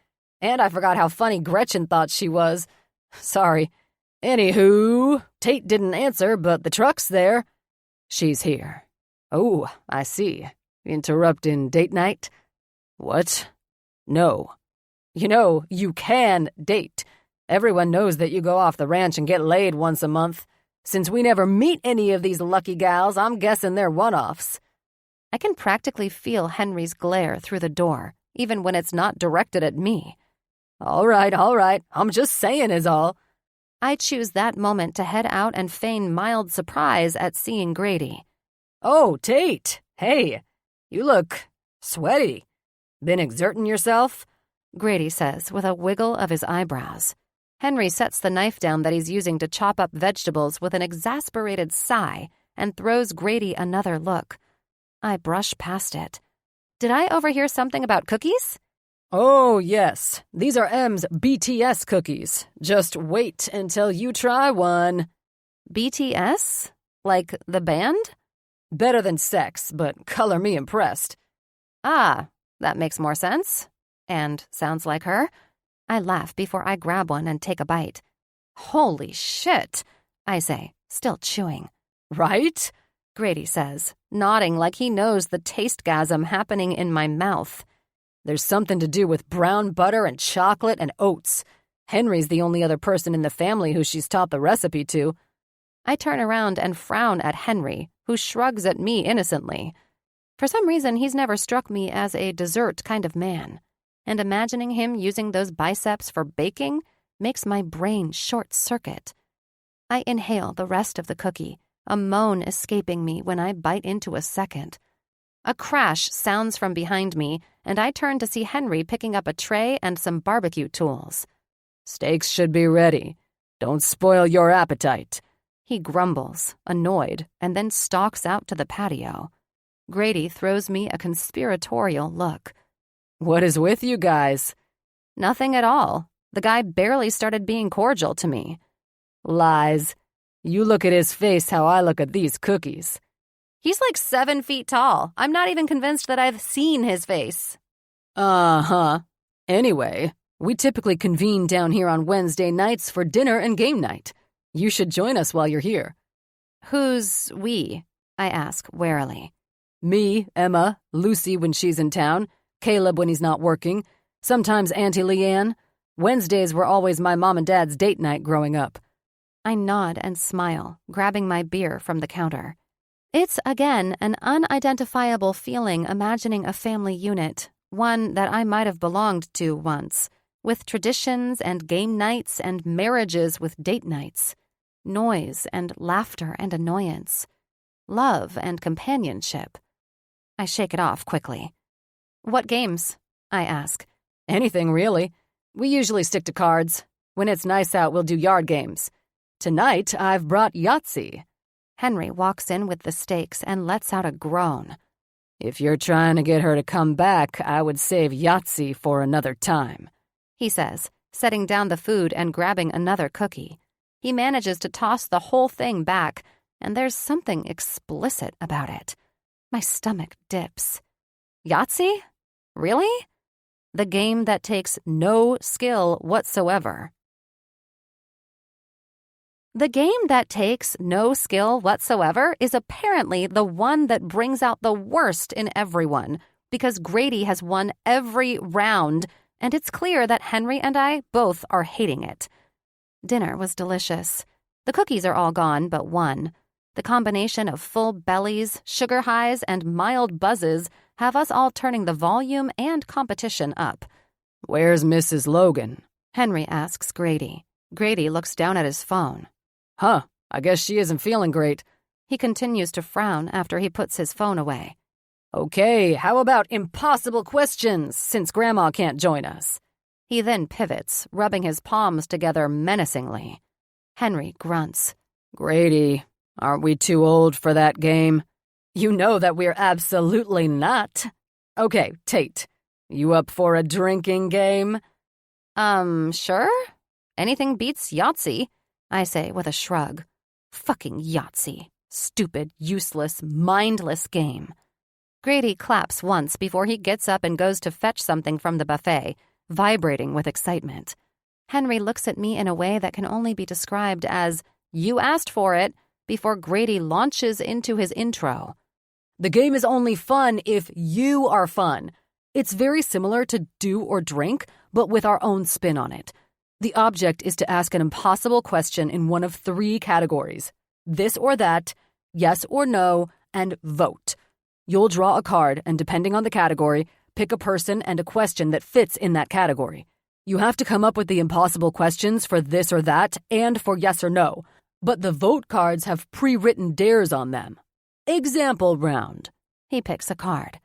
[SPEAKER 2] and I forgot how funny Gretchen thought she was. Sorry. Anywho, Tate didn't answer, but the truck's there. She's here. Oh, I see. Interrupting date night? What? No. You know, you can date. Everyone knows that you go off the ranch and get laid once a month. Since we never meet any of these lucky gals, I'm guessing they're one-offs."
[SPEAKER 3] I can practically feel Henry's glare through the door, even when it's not directed at me.
[SPEAKER 2] All right. I'm just saying is all.
[SPEAKER 3] I choose that moment to head out and feign mild surprise at seeing Grady.
[SPEAKER 2] "Oh, Tate. Hey, you look sweaty. Been exerting yourself?"
[SPEAKER 3] Grady says with a wiggle of his eyebrows. Henry sets the knife down that he's using to chop up vegetables with an exasperated sigh and throws Grady another look. I brush past it. Did I overhear something about cookies?
[SPEAKER 2] "Oh, yes. These are M's BTS cookies. Just wait until you try one."
[SPEAKER 3] BTS? Like the band?
[SPEAKER 2] Better than sex, but color me impressed.
[SPEAKER 3] Ah, that makes more sense. And sounds like her. I laugh before I grab one and take a bite. "Holy shit," I say, still chewing.
[SPEAKER 2] "Right?"
[SPEAKER 3] Grady says, nodding like he knows the taste-gasm happening in my mouth.
[SPEAKER 2] "There's something to do with brown butter and chocolate and oats. Henry's the only other person in the family who she's taught the recipe to."
[SPEAKER 3] I turn around and frown at Henry, who shrugs at me innocently. For some reason, he's never struck me as a dessert kind of man, and imagining him using those biceps for baking makes my brain short-circuit. I inhale the rest of the cookie, a moan escaping me when I bite into a second. A crash sounds from behind me, and I turn to see Henry picking up a tray and some barbecue tools.
[SPEAKER 2] "Steaks should be ready. Don't spoil your appetite,"
[SPEAKER 3] he grumbles, annoyed, and then stalks out to the patio. Grady throws me a conspiratorial look.
[SPEAKER 2] "What is with you guys?"
[SPEAKER 3] "Nothing at all. The guy barely started being cordial to me."
[SPEAKER 2] "Lies. You look at his face how I look at these cookies."
[SPEAKER 3] "He's like 7 feet tall. I'm not even convinced that I've seen his face."
[SPEAKER 2] Uh-huh. Anyway, we typically convene down here on Wednesday nights for dinner and game night. You should join us while you're here."
[SPEAKER 3] "Who's we?" I ask warily.
[SPEAKER 2] Me, Emma, Lucy when she's in town, Caleb when he's not working, sometimes Auntie Leanne. Wednesdays were always my mom and dad's date night growing up.
[SPEAKER 1] I nod and smile, grabbing my beer from the counter. It's, again, an unidentifiable feeling imagining a family unit, one that I might have belonged to once, with traditions and game nights and marriages with date nights, noise and laughter and annoyance, love and companionship. I shake it off quickly. What games? I ask.
[SPEAKER 2] Anything, really. We usually stick to cards. When it's nice out, we'll do yard games. Tonight, I've brought Yahtzee.
[SPEAKER 1] Henry walks in with the stakes and lets out a groan.
[SPEAKER 2] If you're trying to get her to come back, I would save Yahtzee for another time,
[SPEAKER 1] he says, setting down the food and grabbing another cookie. He manages to toss the whole thing back, and there's something explicit about it. My stomach dips. Yahtzee? Really? The game that takes no skill whatsoever. The game that takes no skill whatsoever is apparently the one that brings out the worst in everyone, because Grady has won every round, and it's clear that Henry and I both are hating it. Dinner was delicious. The cookies are all gone but one. The combination of full bellies, sugar highs, and mild buzzes have us all turning the volume and competition up.
[SPEAKER 2] Where's Mrs. Logan?
[SPEAKER 1] Henry asks Grady. Grady looks down at his phone.
[SPEAKER 2] Huh, I guess she isn't feeling great.
[SPEAKER 1] He continues to frown after he puts his phone away.
[SPEAKER 2] Okay, how about impossible questions, since Grandma can't join us?
[SPEAKER 1] He then pivots, rubbing his palms together menacingly. Henry grunts.
[SPEAKER 2] Grady, aren't we too old for that game?
[SPEAKER 1] You know that we're absolutely not.
[SPEAKER 2] Okay, Tate, you up for a drinking game?
[SPEAKER 1] Sure. Anything beats Yahtzee, I say with a shrug. Fucking Yahtzee. Stupid, useless, mindless game. Grady claps once before he gets up and goes to fetch something from the buffet, vibrating with excitement. Henry looks at me in a way that can only be described as, "You asked for it," before Grady launches into his intro.
[SPEAKER 2] The game is only fun if you are fun. It's very similar to Do or Drink, but with our own spin on it. The object is to ask an impossible question in one of 3 categories: this or that, yes or no, and vote. You'll draw a card, and depending on the category, pick a person and a question that fits in that category. You have to come up with the impossible questions for this or that and for yes or no, but the vote cards have pre-written dares on them. Example round.
[SPEAKER 1] He picks a card.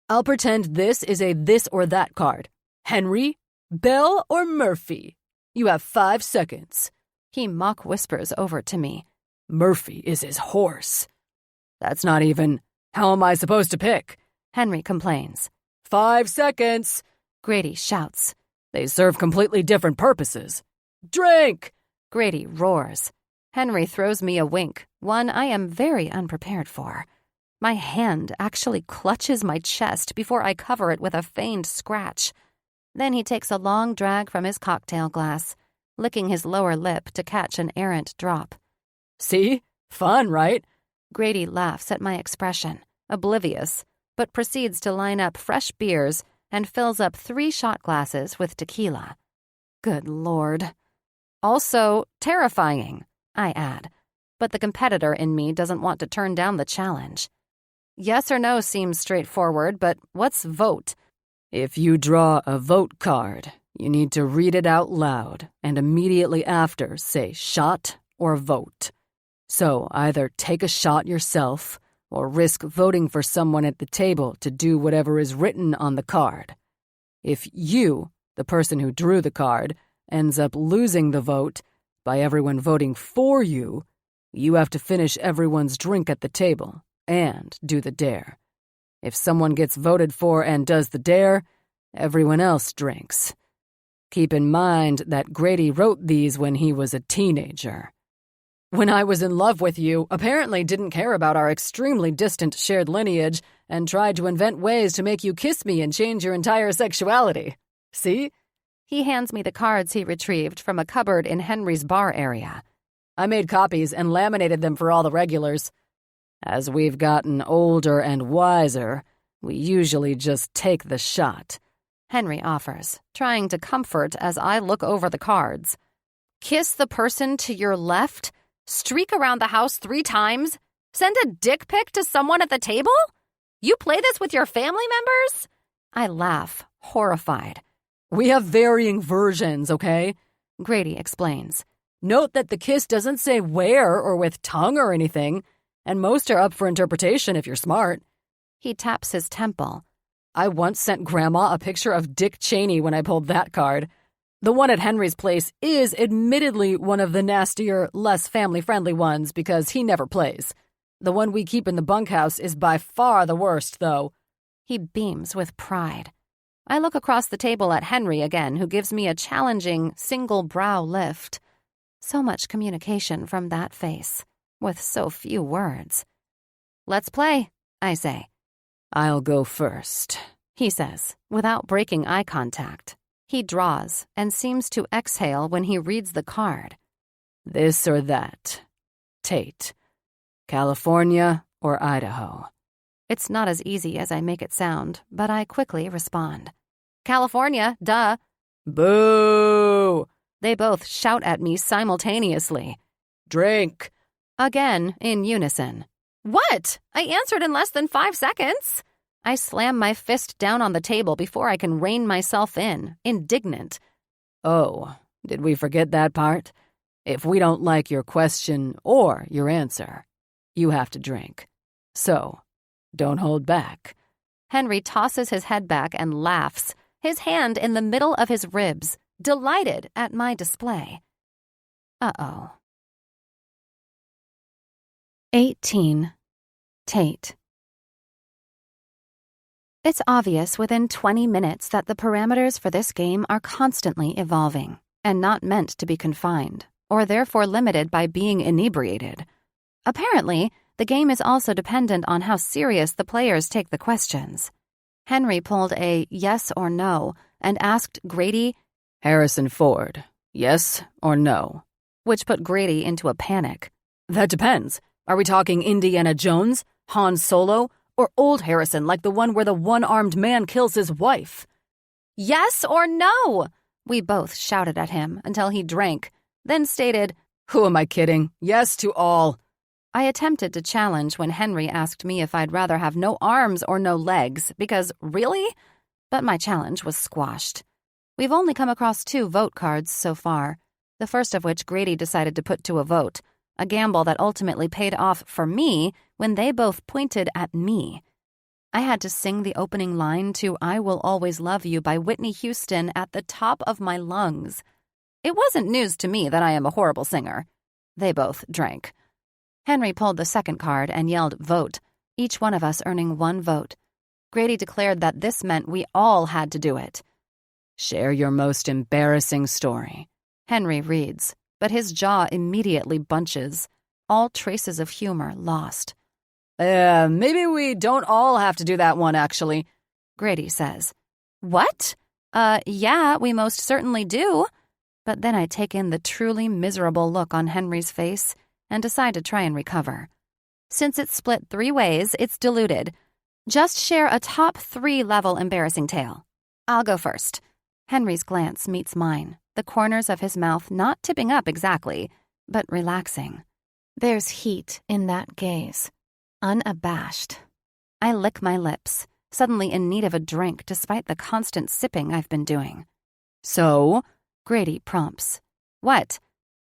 [SPEAKER 2] I'll pretend this is a this or that card. Henry, Bell, or Murphy? You have 5 seconds.
[SPEAKER 1] He mock whispers over to me.
[SPEAKER 2] Murphy is his horse. That's not even... How am I supposed to pick?
[SPEAKER 1] Henry complains.
[SPEAKER 2] 5 seconds.
[SPEAKER 1] Grady shouts.
[SPEAKER 2] They serve completely different purposes. Drink!
[SPEAKER 1] Grady roars. Henry throws me a wink, one I am very unprepared for. My hand actually clutches my chest before I cover it with a feigned scratch. Then he takes a long drag from his cocktail glass, licking his lower lip to catch an errant drop.
[SPEAKER 2] See? Fun, right?
[SPEAKER 1] Grady laughs at my expression, oblivious, but proceeds to line up fresh beers and fills up 3 shot glasses with tequila. Good Lord. Also terrifying, I add, but the competitor in me doesn't want to turn down the challenge. Yes or no seems straightforward, but what's vote?
[SPEAKER 2] If you draw a vote card, you need to read it out loud and immediately after say shot or vote. So either take a shot yourself or risk voting for someone at the table to do whatever is written on the card. If you, the person who drew the card, ends up losing the vote by everyone voting for you, you have to finish everyone's drink at the table and do the dare. If someone gets voted for and does the dare, everyone else drinks. Keep in mind that Grady wrote these when he was a teenager. When I was in love with you, apparently didn't care about our extremely distant shared lineage and tried to invent ways to make you kiss me and change your entire sexuality. See?
[SPEAKER 1] He hands me the cards he retrieved from a cupboard in Henry's bar area.
[SPEAKER 2] I made copies and laminated them for all the regulars. As we've gotten older and wiser, we usually just take the shot,"
[SPEAKER 3] Henry offers, trying to comfort as I look over the cards. Kiss the person to your left? Streak around the house 3 times? Send a dick pic to someone at the table? You play this with your family members? I laugh, horrified.
[SPEAKER 2] "We have varying versions, okay?"
[SPEAKER 3] Grady explains.
[SPEAKER 2] "Note that the kiss doesn't say where or with tongue or anything, and most are up for interpretation if you're smart."
[SPEAKER 3] He taps his temple.
[SPEAKER 2] "I once sent Grandma a picture of Dick Cheney when I pulled that card. The one at Henry's place is admittedly one of the nastier, less family-friendly ones because he never plays. The one we keep in the bunkhouse is by far the worst, though."
[SPEAKER 3] He beams with pride. I look across the table at Henry again, who gives me a challenging, single brow lift. So much communication from that face, with so few words. "Let's play," I say.
[SPEAKER 2] "I'll go first,"
[SPEAKER 3] he says, without breaking eye contact. He draws and seems to exhale when he reads the card.
[SPEAKER 2] "This or that. Tate. California or Idaho?"
[SPEAKER 3] It's not as easy as I make it sound, but I quickly respond. "California, duh."
[SPEAKER 2] "Boo!"
[SPEAKER 3] They both shout at me simultaneously.
[SPEAKER 2] "Drink."
[SPEAKER 3] Again, in unison. "What? I answered in less than 5 seconds." I slam my fist down on the table before I can rein myself in, indignant.
[SPEAKER 2] "Oh, did we forget that part? If we don't like your question or your answer, you have to drink. So, don't hold back."
[SPEAKER 3] Henry tosses his head back and laughs, his hand in the middle of his ribs, delighted at my display. Uh-oh. 18. Tate. It's obvious within 20 minutes that the parameters for this game are constantly evolving and not meant to be confined, or therefore limited by being inebriated. Apparently, the game is also dependent on how serious the players take the questions. Henry pulled a yes or no and asked Grady,
[SPEAKER 2] "Harrison Ford, yes or no?"
[SPEAKER 3] which put Grady into a panic.
[SPEAKER 2] "That depends. Are we talking Indiana Jones, Han Solo, or old Harrison like the one where the one-armed man kills his wife?"
[SPEAKER 3] "Yes or no?" We both shouted at him until he drank, then stated,
[SPEAKER 2] "Who am I kidding? Yes to all."
[SPEAKER 3] I attempted to challenge when Henry asked me if I'd rather have no arms or no legs, because really? But my challenge was squashed. We've only come across 2 vote cards so far, the first of which Grady decided to put to a vote, a gamble that ultimately paid off for me when they both pointed at me. I had to sing the opening line to "I Will Always Love You" by Whitney Houston at the top of my lungs. It wasn't news to me that I am a horrible singer. They both drank. Henry pulled the second card and yelled vote, each one of us earning 1 vote. Grady declared that this meant we all had to do it.
[SPEAKER 2] "Share your most embarrassing story,"
[SPEAKER 3] Henry reads, but his jaw immediately bunches, all traces of humor lost.
[SPEAKER 2] Maybe we don't all have to do that one, actually,"
[SPEAKER 3] Grady says. "What? Yeah, we most certainly do." But then I take in the truly miserable look on Henry's face and decide to try and recover. Since it's split 3 ways, it's diluted. Just share a top 3 level embarrassing tale. I'll go first. Henry's glance meets mine, the corners of his mouth not tipping up exactly, but relaxing. There's heat in that gaze, unabashed. I lick my lips, suddenly in need of a drink despite the constant sipping I've been doing.
[SPEAKER 2] "So?"
[SPEAKER 3] Grady prompts. "What?"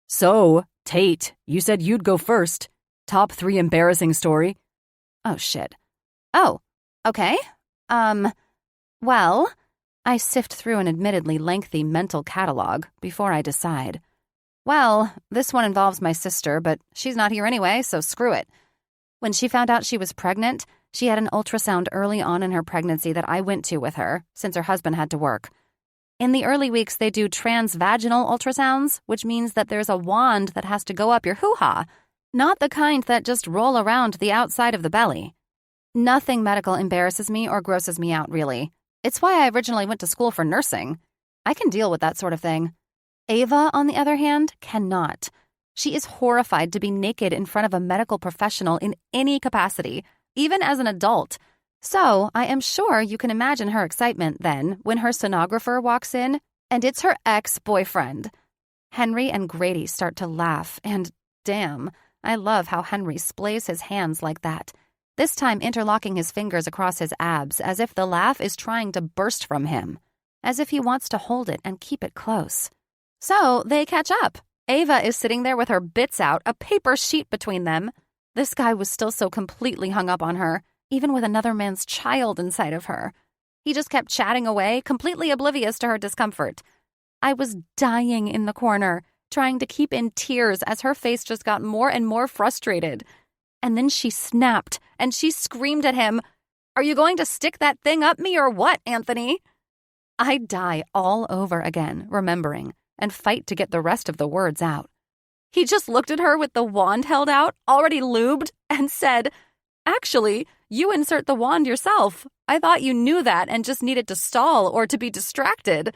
[SPEAKER 2] "So, Tate, you said you'd go first. Top 3 embarrassing story."
[SPEAKER 3] Oh, shit. Oh, okay. Well, I sift through an admittedly lengthy mental catalog before I decide. Well, this one involves my sister, but she's not here anyway, so screw it. When she found out she was pregnant, she had an ultrasound early on in her pregnancy that I went to with her, since her husband had to work. In the early weeks, they do transvaginal ultrasounds, which means that there's a wand that has to go up your hoo-ha, not the kind that just roll around the outside of the belly. Nothing medical embarrasses me or grosses me out, really. It's why I originally went to school for nursing. I can deal with that sort of thing. Ava, on the other hand, cannot. She is horrified to be naked in front of a medical professional in any capacity, even as an adult. So I am sure you can imagine her excitement then when her sonographer walks in, and it's her ex-boyfriend. Henry and Grady start to laugh, and damn, I love how Henry splays his hands like that, this time interlocking his fingers across his abs as if the laugh is trying to burst from him, as if he wants to hold it and keep it close. So they catch up. Ava is sitting there with her bits out, a paper sheet between them. This guy was still so completely hung up on her, even with another man's child inside of her. He just kept chatting away, completely oblivious to her discomfort. I was dying in the corner, trying to keep in tears as her face just got more and more frustrated. And then she snapped, and she screamed at him, "Are you going to stick that thing up me or what, Anthony?" I die all over again, remembering, and fight to get the rest of the words out. He just looked at her with the wand held out, already lubed, and said, "Actually, you insert the wand yourself. I thought you knew that and just needed to stall or to be distracted."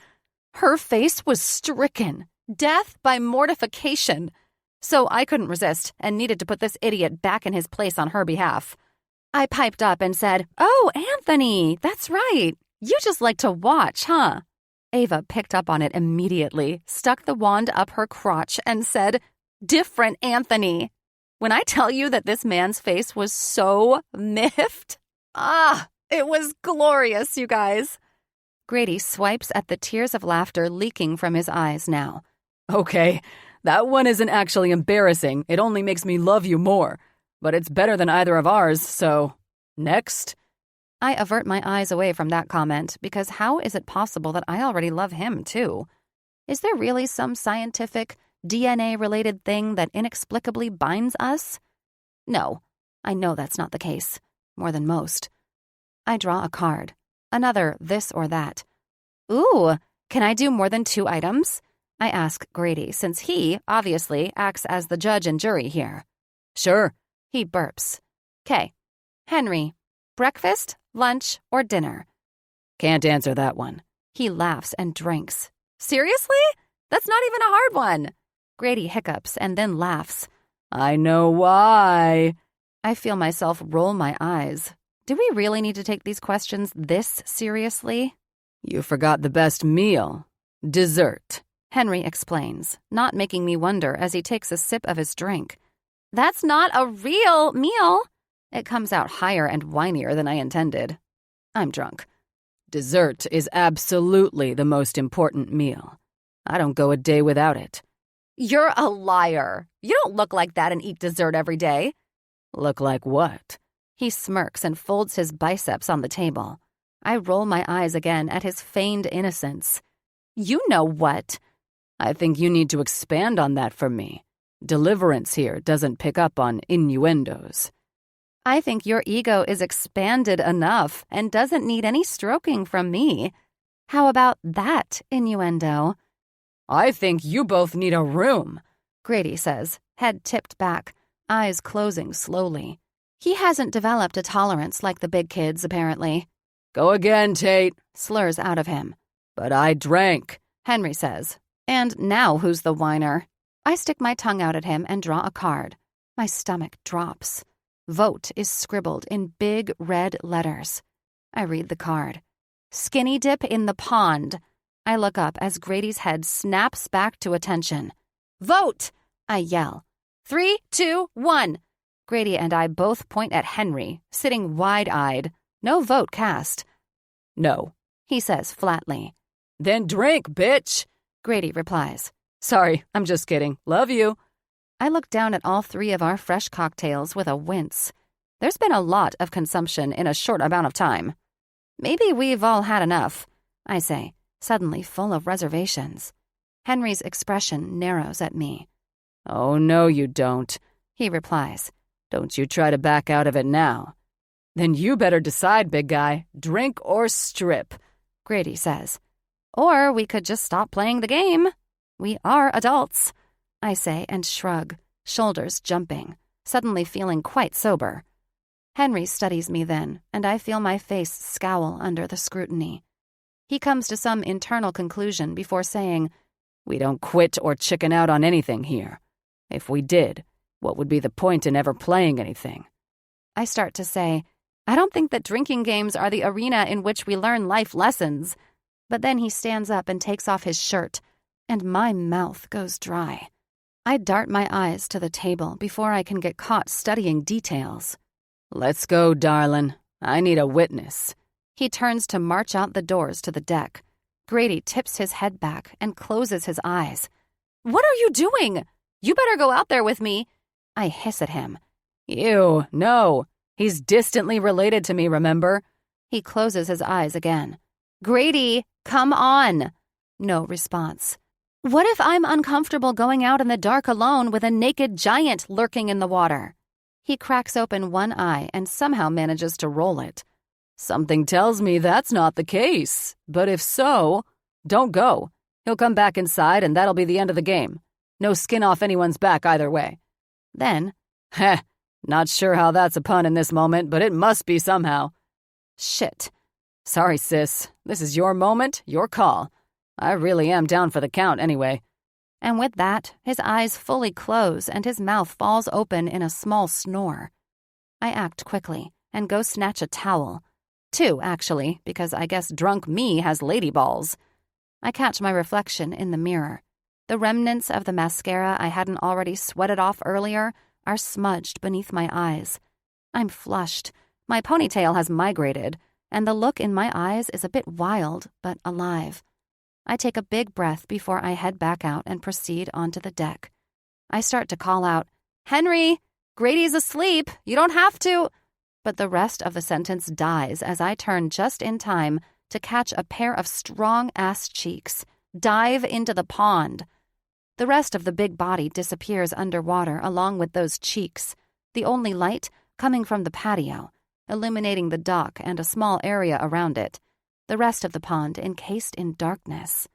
[SPEAKER 3] Her face was stricken, death by mortification. So I couldn't resist and needed to put this idiot back in his place on her behalf. I piped up and said, "Oh, Anthony, that's right. You just like to watch, huh?" Ava picked up on it immediately, stuck the wand up her crotch, and said, "Different Anthony." When I tell you that this man's face was so miffed, it was glorious, you guys. Grady swipes at the tears of laughter leaking from his eyes now.
[SPEAKER 2] Okay, that one isn't actually embarrassing. It only makes me love you more. But it's better than either of ours, so next.
[SPEAKER 3] I avert my eyes away from that comment because how is it possible that I already love him, too? Is there really some scientific, DNA-related thing that inexplicably binds us? No, I know that's not the case, more than most. I draw a card. Another this or that. Ooh, can I do more than 2 items? I ask Grady, since he, obviously, acts as the judge and jury here.
[SPEAKER 2] Sure.
[SPEAKER 3] He burps. 'Kay. Henry, breakfast, lunch, or dinner?
[SPEAKER 2] Can't answer that one.
[SPEAKER 3] He laughs and drinks. Seriously? That's not even a hard one. Grady hiccups and then laughs.
[SPEAKER 2] I know why.
[SPEAKER 3] I feel myself roll my eyes. Do we really need to take these questions this seriously?
[SPEAKER 2] You forgot the best meal. Dessert.
[SPEAKER 3] Henry explains, not making me wonder as he takes a sip of his drink. That's not a real meal. It comes out higher and whinier than I intended. I'm drunk.
[SPEAKER 2] Dessert is absolutely the most important meal. I don't go a day without it.
[SPEAKER 3] You're a liar. You don't look like that and eat dessert every day.
[SPEAKER 2] Look like what?
[SPEAKER 3] He smirks and folds his biceps on the table. I roll my eyes again at his feigned innocence. You know what?
[SPEAKER 2] I think you need to expand on that for me. Deliverance here doesn't pick up on innuendos.
[SPEAKER 3] I think your ego is expanded enough and doesn't need any stroking from me. How about that innuendo?
[SPEAKER 2] I think you both need a room,
[SPEAKER 3] Grady says, head tipped back, eyes closing slowly. He hasn't developed a tolerance like the big kids, apparently.
[SPEAKER 2] Go again, Tate,
[SPEAKER 3] slurs out of him.
[SPEAKER 2] But I drank,
[SPEAKER 3] Henry says. And now who's the whiner? I stick my tongue out at him and draw a card. My stomach drops. Vote is scribbled in big red letters. I read the card. Skinny dip in the pond. I look up as Grady's head snaps back to attention. Vote! I yell. 3, 2, 1. Grady and I both point at Henry, sitting wide-eyed. No vote cast.
[SPEAKER 2] No,
[SPEAKER 3] he says flatly.
[SPEAKER 2] Then drink, bitch,
[SPEAKER 3] Grady replies.
[SPEAKER 2] Sorry, I'm just kidding. Love you.
[SPEAKER 3] I look down at all 3 of our fresh cocktails with a wince. There's been a lot of consumption in a short amount of time. Maybe we've all had enough, I say, suddenly full of reservations. Henry's expression narrows at me.
[SPEAKER 2] Oh, no, you don't,
[SPEAKER 3] he replies.
[SPEAKER 2] Don't you try to back out of it now. Then you better decide, big guy. Drink or strip,
[SPEAKER 3] Grady says. Or we could just stop playing the game. We are adults, I say and shrug, shoulders jumping, suddenly feeling quite sober. Henry studies me then, and I feel my face scowl under the scrutiny. He comes to some internal conclusion before saying, We don't quit or chicken out on anything here.
[SPEAKER 2] If we did, what would be the point in ever playing anything?
[SPEAKER 3] I start to say, I don't think that drinking games are the arena in which we learn life lessons. But then he stands up and takes off his shirt, and my mouth goes dry. I dart my eyes to the table before I can get caught studying details.
[SPEAKER 2] Let's go, darlin'. I need a witness.
[SPEAKER 3] He turns to march out the doors to the deck. Grady tips his head back and closes his eyes. What are you doing? You better go out there with me. I hiss at him.
[SPEAKER 2] Ew, no. He's distantly related to me, remember?
[SPEAKER 3] He closes his eyes again. Grady, come on. No response. What if I'm uncomfortable going out in the dark alone with a naked giant lurking in the water? He cracks open one eye and somehow manages to roll it.
[SPEAKER 2] Something tells me that's not the case. But if so, don't go. He'll come back inside and that'll be the end of the game. No skin off anyone's back either way.
[SPEAKER 3] Then,
[SPEAKER 2] heh, not sure how that's a pun in this moment, but it must be somehow.
[SPEAKER 3] Shit.
[SPEAKER 2] Sorry, sis. This is your moment, your call. I really am down for the count anyway.
[SPEAKER 3] And with that, his eyes fully close and his mouth falls open in a small snore. I act quickly and go snatch a towel. 2, actually, because I guess drunk me has lady balls. I catch my reflection in the mirror. The remnants of the mascara I hadn't already sweated off earlier are smudged beneath my eyes. I'm flushed. My ponytail has migrated, and the look in my eyes is a bit wild, but alive. I take a big breath before I head back out and proceed onto the deck. I start to call out, Henry, Grady's asleep. You don't have to. But the rest of the sentence dies as I turn just in time to catch a pair of strong-ass cheeks dive into the pond. The rest of the big body disappears underwater along with those cheeks, the only light coming from the patio, illuminating the dock and a small area around it. The rest of the pond encased in darkness.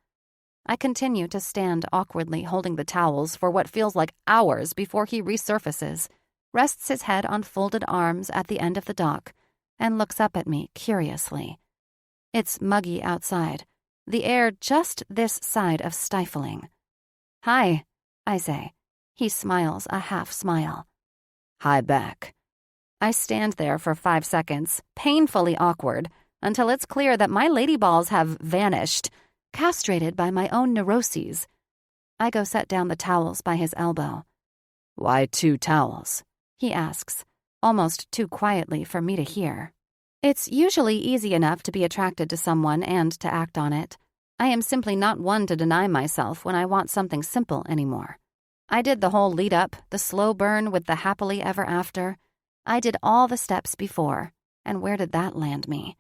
[SPEAKER 3] I continue to stand awkwardly holding the towels for what feels like hours before he resurfaces, rests his head on folded arms at the end of the dock, and looks up at me curiously. It's muggy outside, the air just this side of stifling. Hi, I say. He smiles a half smile.
[SPEAKER 2] Hi back.
[SPEAKER 3] I stand there for 5 seconds, painfully awkward, until it's clear that my lady balls have vanished, castrated by my own neuroses. I go set down the towels by his elbow.
[SPEAKER 2] Why 2 towels?
[SPEAKER 3] He asks, almost too quietly for me to hear. It's usually easy enough to be attracted to someone and to act on it. I am simply not one to deny myself when I want something simple anymore. I did the whole lead-up, the slow burn with the happily ever after. I did all the steps before, and where did that land me?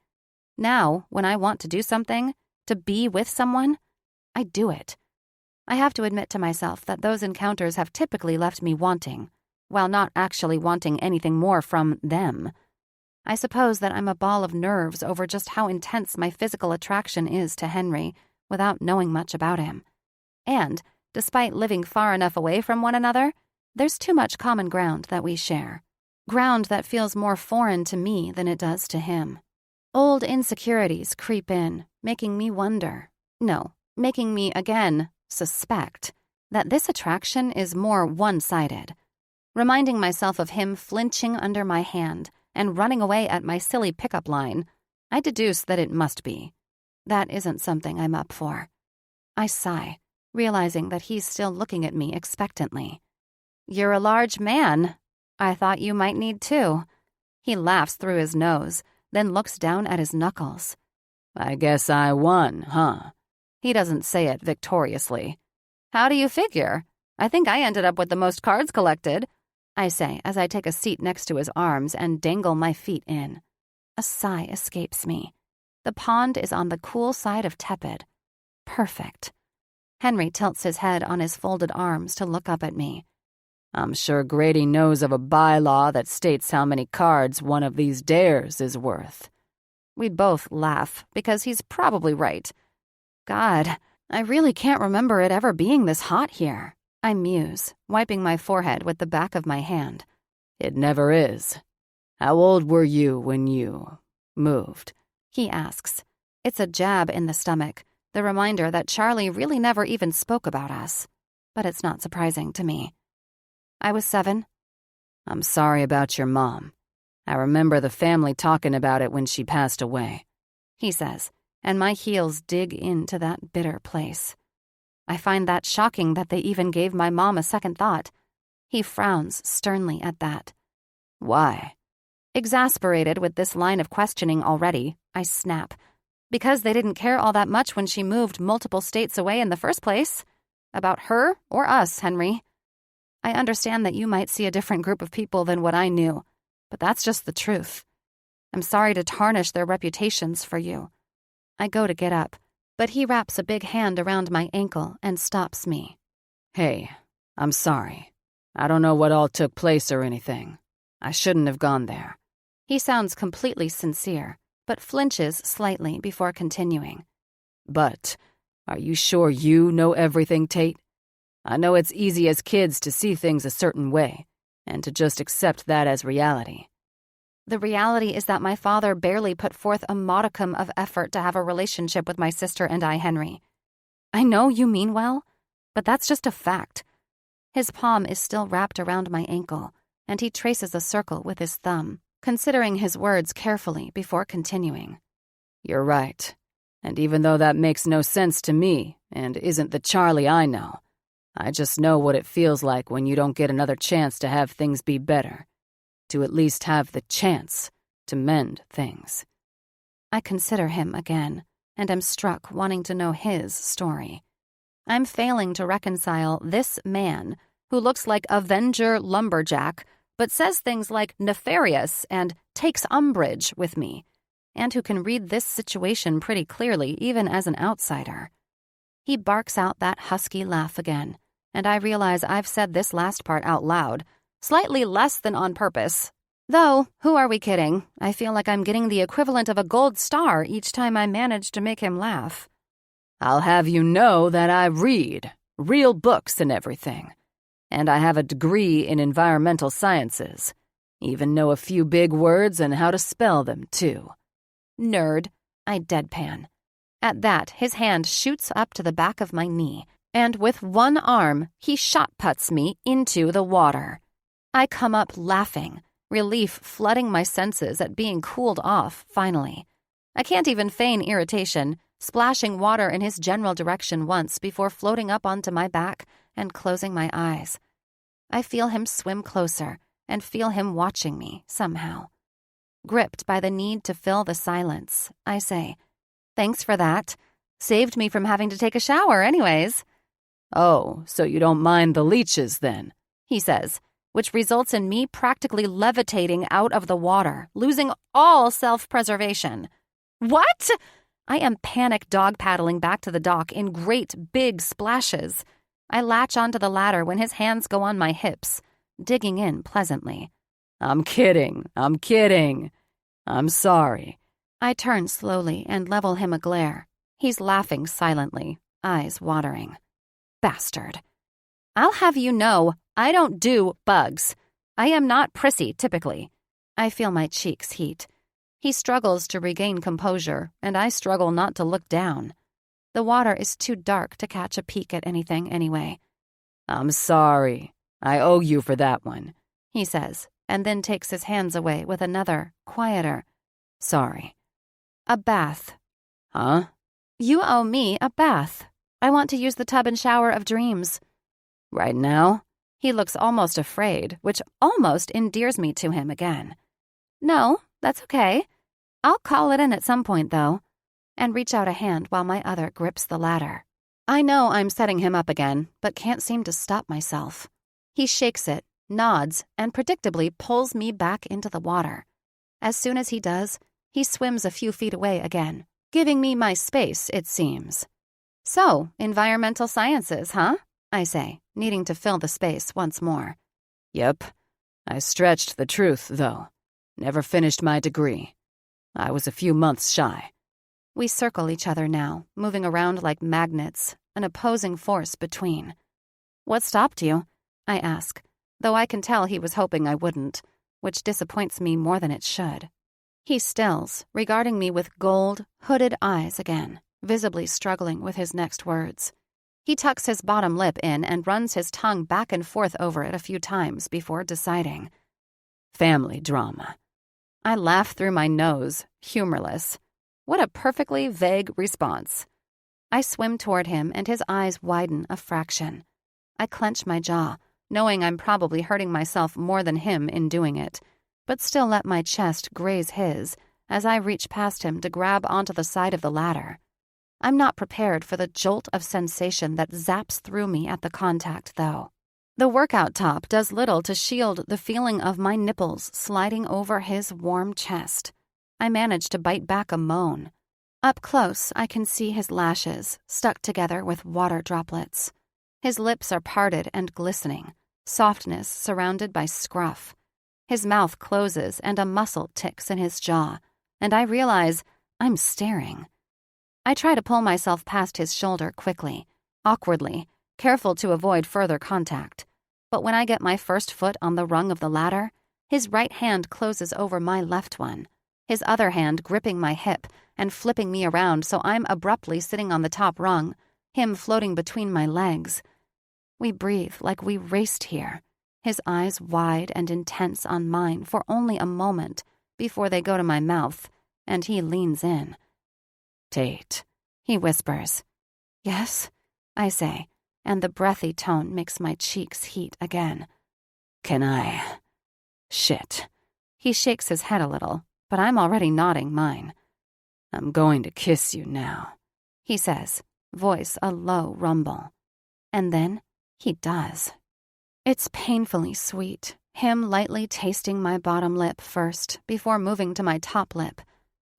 [SPEAKER 3] Now, when I want to do something, to be with someone, I do it. I have to admit to myself that those encounters have typically left me wanting, while not actually wanting anything more from them. I suppose that I'm a ball of nerves over just how intense my physical attraction is to Henry without knowing much about him. And, despite living far enough away from one another, there's too much common ground that we share. Ground that feels more foreign to me than it does to him. Old insecurities creep in, making me wonder, making me, again, suspect, that this attraction is more one-sided. Reminding myself of him flinching under my hand and running away at my silly pickup line, I deduce that it must be. That isn't something I'm up for. I sigh, realizing that he's still looking at me expectantly. You're a large man. I thought you might need 2. He laughs through his nose, then looks down at his knuckles.
[SPEAKER 2] I guess I won, huh?
[SPEAKER 3] He doesn't say it victoriously. How do you figure? I think I ended up with the most cards collected, I say as I take a seat next to his arms and dangle my feet in. A sigh escapes me. The pond is on the cool side of tepid. Perfect. Henry tilts his head on his folded arms to look up at me.
[SPEAKER 2] I'm sure Grady knows of a bylaw that states how many cards one of these dares is worth.
[SPEAKER 3] We both laugh, because he's probably right. God, I really can't remember it ever being this hot here, I muse, wiping my forehead with the back of my hand.
[SPEAKER 2] It never is. How old were you when you moved?
[SPEAKER 3] He asks. It's a jab in the stomach, the reminder that Charlie really never even spoke about us. But it's not surprising to me.
[SPEAKER 1] I was 7.
[SPEAKER 2] I'm sorry about your mom. I remember the family talking about it when she passed away,
[SPEAKER 1] he says, and my heels dig into that bitter place. I find that shocking that they even gave my mom a second thought. He frowns sternly at that.
[SPEAKER 2] Why?
[SPEAKER 1] Exasperated with this line of questioning already, I snap. Because they didn't care all that much when she moved multiple states away in the first place. About her or us, Henry. I understand that you might see a different group of people than what I knew, but that's just the truth. I'm sorry to tarnish their reputations for you. I go to get up, but he wraps a big hand around my ankle and stops me.
[SPEAKER 2] Hey, I'm sorry. I don't know what all took place or anything. I shouldn't have gone there.
[SPEAKER 1] He sounds completely sincere, but flinches slightly before continuing.
[SPEAKER 2] But, are you sure you know everything, Tate? I know it's easy as kids to see things a certain way, and to just accept that as reality.
[SPEAKER 1] The reality is that my father barely put forth a modicum of effort to have a relationship with my sister and I, Henry. I know you mean well, but that's just a fact. His palm is still wrapped around my ankle, and he traces a circle with his thumb, considering his words carefully before continuing.
[SPEAKER 2] You're right. And even though that makes no sense to me, and isn't the Charlie I know, I just know what it feels like when you don't get another chance to have things be better. To at least have the chance to mend things.
[SPEAKER 1] I consider him again, and am struck wanting to know his story. I'm failing to reconcile this man, who looks like Avenger Lumberjack, but says things like nefarious and takes umbrage with me, and who can read this situation pretty clearly even as an outsider. He barks out that husky laugh again, and I realize I've said this last part out loud, slightly less than on purpose. Though, who are we kidding? I feel like I'm getting the equivalent of a gold star each time I manage to make him laugh.
[SPEAKER 2] I'll have you know that I read real books and everything. And I have a degree in environmental sciences. Even know a few big words and how to spell them, too.
[SPEAKER 1] Nerd, I deadpan. At that, his hand shoots up to the back of my knee, and with one arm, he shot-puts me into the water. I come up laughing, relief flooding my senses at being cooled off, finally. I can't even feign irritation, splashing water in his general direction once before floating up onto my back and closing my eyes. I feel him swim closer and feel him watching me somehow. Gripped by the need to fill the silence, I say, "Thanks for that. Saved me from having to take a shower anyways."
[SPEAKER 2] "Oh, so you don't mind the leeches then?"
[SPEAKER 1] he says, which results in me practically levitating out of the water, losing all self-preservation. What? I am panic dog-paddling back to the dock in great big splashes. I latch onto the ladder when his hands go on my hips, digging in pleasantly.
[SPEAKER 2] I'm kidding. I'm sorry."
[SPEAKER 1] I turn slowly and level him a glare. He's laughing silently, eyes watering. Bastard. I'll have you know, I don't do bugs. I am not prissy, typically. I feel my cheeks heat. He struggles to regain composure, and I struggle not to look down. The water is too dark to catch a peek at anything anyway.
[SPEAKER 2] "I'm sorry. I owe you for that one,"
[SPEAKER 1] he says, and then takes his hands away with another, quieter, "Sorry." A bath.
[SPEAKER 2] Huh?
[SPEAKER 1] You owe me a bath. I want to use the tub and shower of dreams.
[SPEAKER 2] Right now?
[SPEAKER 1] He looks almost afraid, which almost endears me to him again. No, that's okay. I'll call it in at some point, though, and reach out a hand while my other grips the ladder. I know I'm setting him up again, but can't seem to stop myself. He shakes it, nods, and predictably pulls me back into the water. As soon as he does, he swims a few feet away again, giving me my space, it seems. So, environmental sciences, huh? I say, needing to fill the space once more.
[SPEAKER 2] Yep. I stretched the truth, though. Never finished my degree. I was a few months shy.
[SPEAKER 1] We circle each other now, moving around like magnets, an opposing force between. What stopped you? I ask, though I can tell he was hoping I wouldn't, which disappoints me more than it should. He stills, regarding me with gold, hooded eyes again, visibly struggling with his next words.
[SPEAKER 3] He tucks his bottom lip in and runs his tongue back and forth over it a few times before deciding.
[SPEAKER 2] Family drama.
[SPEAKER 3] I laugh through my nose, humorless. What a perfectly vague response. I swim toward him and his eyes widen a fraction. I clench my jaw, knowing I'm probably hurting myself more than him in doing it, but still let my chest graze his as I reach past him to grab onto the side of the ladder. I'm not prepared for the jolt of sensation that zaps through me at the contact, though. The workout top does little to shield the feeling of my nipples sliding over his warm chest. I manage to bite back a moan. Up close, I can see his lashes, stuck together with water droplets. His lips are parted and glistening, softness surrounded by scruff. His mouth closes and a muscle ticks in his jaw, and I realize I'm staring. I try to pull myself past his shoulder quickly, awkwardly, careful to avoid further contact. But when I get my first foot on the rung of the ladder, his right hand closes over my left one, his other hand gripping my hip and flipping me around so I'm abruptly sitting on the top rung, him floating between my legs. We breathe like we raced here, his eyes wide and intense on mine for only a moment before they go to my mouth, and he leans in.
[SPEAKER 2] Tate,
[SPEAKER 3] he whispers. Yes, I say, and the breathy tone makes my cheeks heat again.
[SPEAKER 2] Can I? Shit.
[SPEAKER 3] He shakes his head a little, but I'm already nodding mine.
[SPEAKER 2] I'm going to kiss you now,
[SPEAKER 3] he says, voice a low rumble. And then he does. It's painfully sweet, him lightly tasting my bottom lip first before moving to my top lip.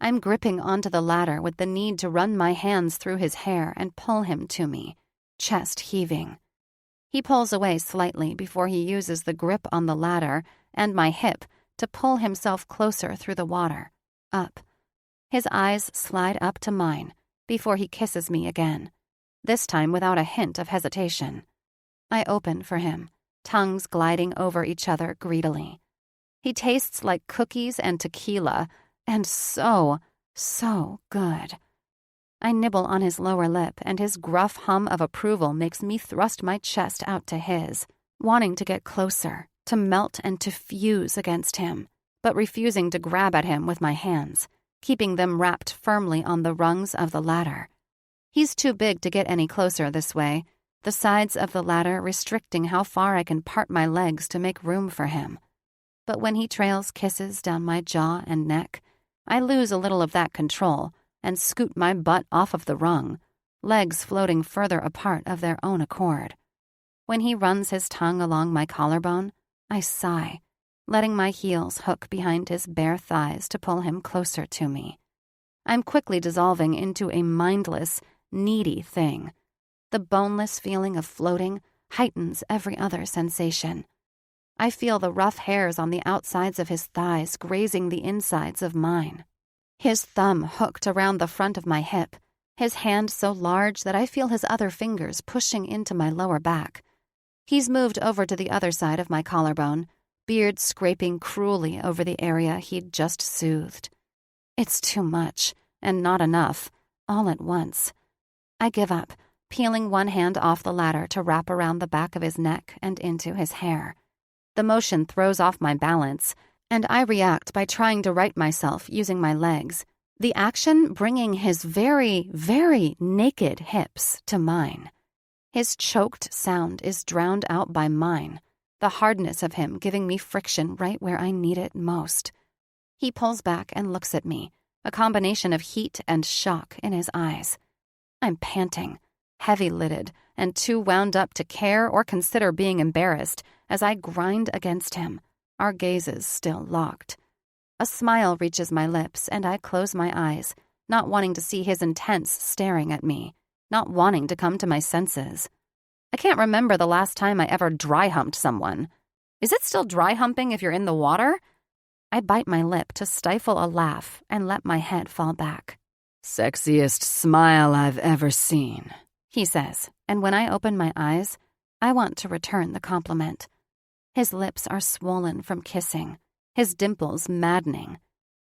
[SPEAKER 3] I'm gripping onto the ladder with the need to run my hands through his hair and pull him to me, chest heaving. He pulls away slightly before he uses the grip on the ladder and my hip to pull himself closer through the water, up. His eyes slide up to mine before he kisses me again, this time without a hint of hesitation. I open for him, tongues gliding over each other greedily. He tastes like cookies and tequila, and so good. I nibble on his lower lip, and his gruff hum of approval makes me thrust my chest out to his, wanting to get closer, to melt and to fuse against him, but refusing to grab at him with my hands, keeping them wrapped firmly on the rungs of the ladder. He's too big to get any closer this way, the sides of the ladder restricting how far I can part my legs to make room for him. But when he trails kisses down my jaw and neck, I lose a little of that control and scoot my butt off of the rung, legs floating further apart of their own accord. When he runs his tongue along my collarbone, I sigh, letting my heels hook behind his bare thighs to pull him closer to me. I'm quickly dissolving into a mindless, needy thing. The boneless feeling of floating heightens every other sensation. I feel the rough hairs on the outsides of his thighs grazing the insides of mine. His thumb hooked around the front of my hip, his hand so large that I feel his other fingers pushing into my lower back. He's moved over to the other side of my collarbone, beard scraping cruelly over the area he'd just soothed. It's too much, and not enough, all at once. I give up, peeling one hand off the ladder to wrap around the back of his neck and into his hair. The motion throws off my balance, and I react by trying to right myself using my legs, the action bringing his very, very naked hips to mine. His choked sound is drowned out by mine, the hardness of him giving me friction right where I need it most. He pulls back and looks at me, a combination of heat and shock in his eyes. I'm panting, heavy-lidded, and too wound up to care or consider being embarrassed as I grind against him, our gazes still locked. A smile reaches my lips, and I close my eyes, not wanting to see his intense staring at me, not wanting to come to my senses. I can't remember the last time I ever dry-humped someone. Is it still dry-humping if you're in the water? I bite my lip to stifle a laugh and let my head fall back.
[SPEAKER 2] Sexiest smile I've ever seen,
[SPEAKER 3] he says, and when I open my eyes, I want to return the compliment. His lips are swollen from kissing, his dimples maddening,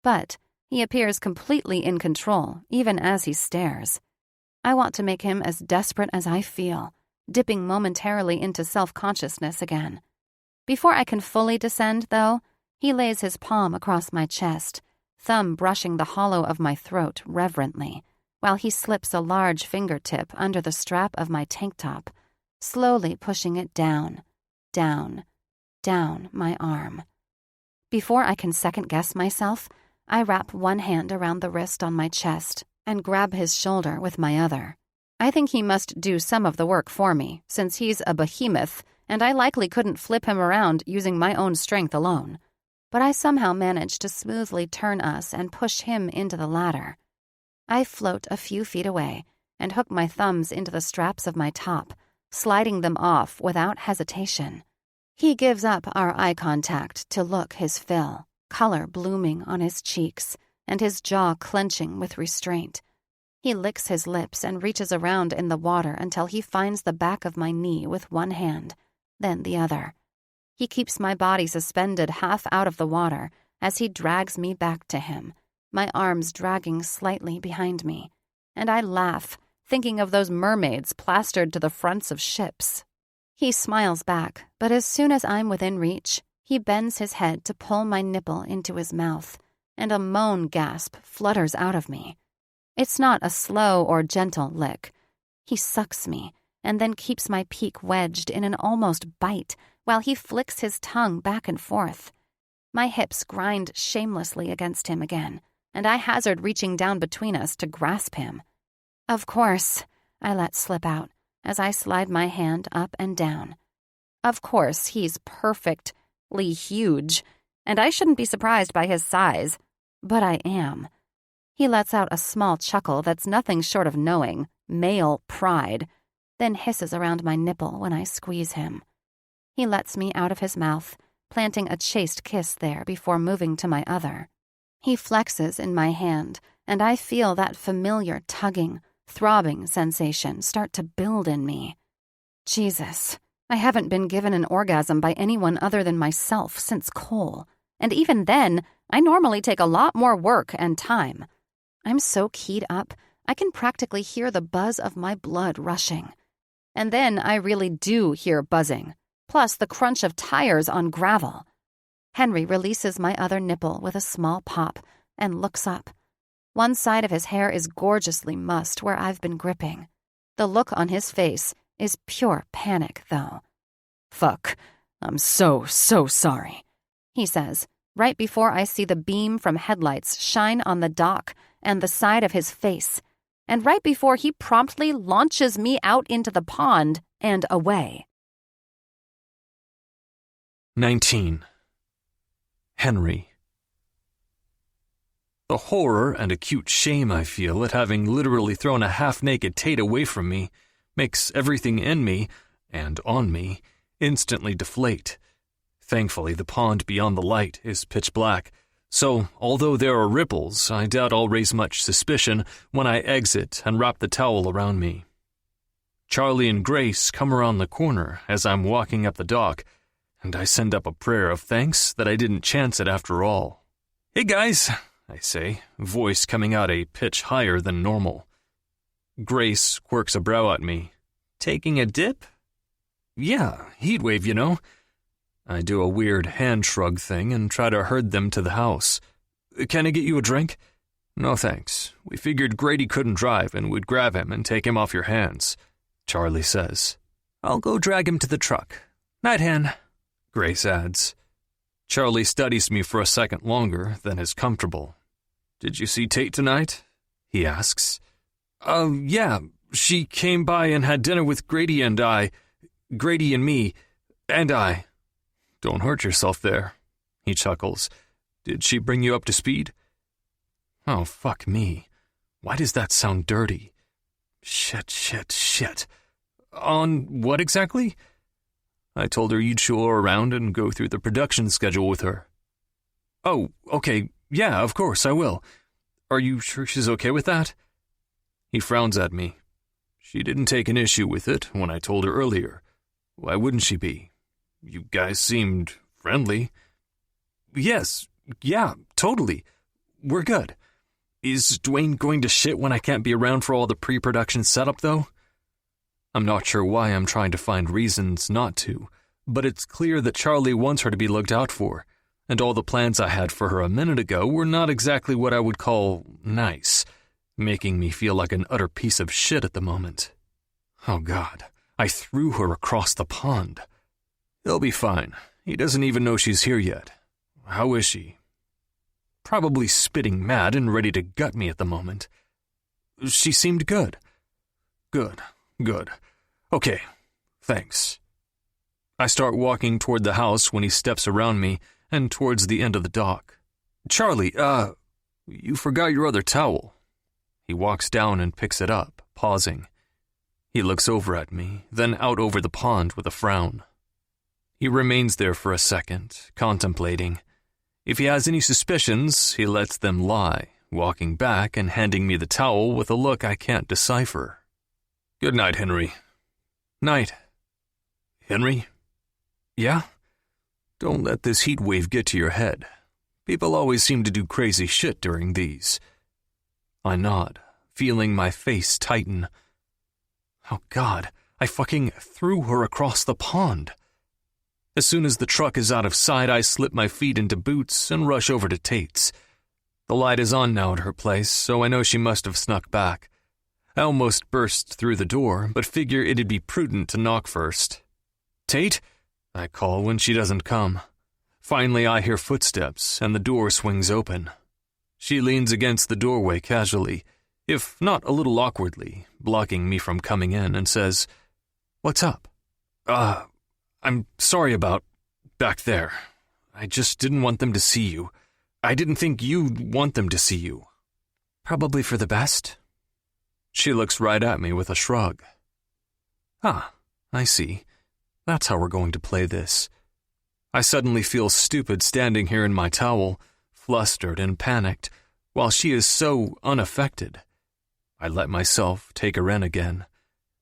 [SPEAKER 3] but he appears completely in control even as he stares. I want to make him as desperate as I feel, dipping momentarily into self-consciousness again. Before I can fully descend, though, he lays his palm across my chest, thumb brushing the hollow of my throat reverently, while he slips a large fingertip under the strap of my tank top, slowly pushing it down, down, down my arm. Before I can second-guess myself, I wrap one hand around the wrist on my chest and grab his shoulder with my other. I think he must do some of the work for me, since he's a behemoth, and I likely couldn't flip him around using my own strength alone. But I somehow manage to smoothly turn us and push him into the ladder. I float a few feet away and hook my thumbs into the straps of my top, sliding them off without hesitation. He gives up our eye contact to look his fill, color blooming on his cheeks, and his jaw clenching with restraint. He licks his lips and reaches around in the water until he finds the back of my knee with one hand, then the other. He keeps my body suspended half out of the water as he drags me back to him, my arms dragging slightly behind me, and I laugh, thinking of those mermaids plastered to the fronts of ships. He smiles back, but as soon as I'm within reach, he bends his head to pull my nipple into his mouth, and a moan gasp flutters out of me. It's not a slow or gentle lick. He sucks me, and then keeps my peak wedged in an almost bite while he flicks his tongue back and forth. My hips grind shamelessly against him again, and I hazard reaching down between us to grasp him. Of course, I let slip out as I slide my hand up and down. Of course, he's perfectly huge, and I shouldn't be surprised by his size, but I am. He lets out a small chuckle that's nothing short of knowing, male pride, then hisses around my nipple when I squeeze him. He lets me out of his mouth, planting a chaste kiss there before moving to my other. He flexes in my hand, and I feel that familiar tugging, throbbing sensation start to build in me. Jesus, I haven't been given an orgasm by anyone other than myself since Cole, and even then, I normally take a lot more work and time. I'm so keyed up, I can practically hear the buzz of my blood rushing. And then I really do hear buzzing, plus the crunch of tires on gravel. Henry releases my other nipple with a small pop and looks up. One side of his hair is gorgeously mussed where I've been gripping. The look on his face is pure panic, though.
[SPEAKER 2] Fuck, I'm so sorry,
[SPEAKER 3] he says, right before I see the beam from headlights shine on the dock and the side of his face, and right before he promptly launches me out into the pond and away.
[SPEAKER 4] 19. Henry. The horror and acute shame I feel at having literally thrown a half-naked Tate away from me makes everything in me, and on me, instantly deflate. Thankfully, the pond beyond the light is pitch black, so although there are ripples, I doubt I'll raise much suspicion when I exit and wrap the towel around me. Charlie and Grace come around the corner as I'm walking up the dock, and I send up a prayer of thanks that I didn't chance it after all. "Hey guys," I say, voice coming out a pitch higher than normal. Grace quirks a brow at me. "Taking a dip?" "Yeah, heat wave, you know." I do a weird hand shrug thing and try to herd them to the house. "Can I get you a drink?" "No thanks. We figured Grady couldn't drive and we'd grab him and take him off your hands," Charlie says. "I'll go drag him to the truck. Night, Hen," Grace adds. Charlie studies me for a second longer than is comfortable. "Did you see Tate tonight?" he asks. Yeah, she came by and had dinner with Grady and me, and I." "Don't hurt yourself there," he chuckles. "Did she bring you up to speed?" Oh, fuck me. Why does that sound dirty? Shit. On what exactly? I told her you'd show her around and go through the production schedule with her. "Oh, okay, yeah, of course, I will. Are you sure she's okay with that?" He frowns at me. "She didn't take an issue with it when I told her earlier. Why wouldn't she be? You guys seemed friendly." "Yes, yeah, totally. We're good." Is Dwayne going to shit when I can't be around for all the pre-production setup, though? I'm not sure why I'm trying to find reasons not to, but it's clear that Charlie wants her to be looked out for, and all the plans I had for her a minute ago were not exactly what I would call nice, making me feel like an utter piece of shit at the moment. Oh God, I threw her across the pond. He'll be fine. He doesn't even know she's here yet. How is she? Probably spitting mad and ready to gut me at the moment. She seemed good. Good. Okay, thanks. I start walking toward the house when he steps around me and towards the end of the dock. Charlie, you forgot your other towel. He walks down and picks it up, pausing. He looks over at me, then out over the pond with a frown. He remains there for a second, contemplating. If he has any suspicions, he lets them lie, walking back and handing me the towel with a look I can't decipher. Good night, Henry. Night. Henry? Yeah? Don't let this heat wave get to your head. People always seem to do crazy shit during these. I nod, feeling my face tighten. Oh God, I fucking threw her across the pond. As soon as the truck is out of sight, I slip my feet into boots and rush over to Tate's. The light is on now at her place, so I know she must have snuck back. I almost burst through the door, but figure it'd be prudent to knock first. Tate? I call when she doesn't come. Finally, I hear footsteps, and the door swings open. She leans against the doorway casually, if not a little awkwardly, blocking me from coming in, and says, "What's up?" I'm sorry about back there. I just didn't want them to see you. I didn't think you'd want them to see you." "Probably for the best." She looks right at me with a shrug. "Ah, I see. That's how we're going to play this." I suddenly feel stupid standing here in my towel, flustered and panicked, while she is so unaffected. I let myself take her in again.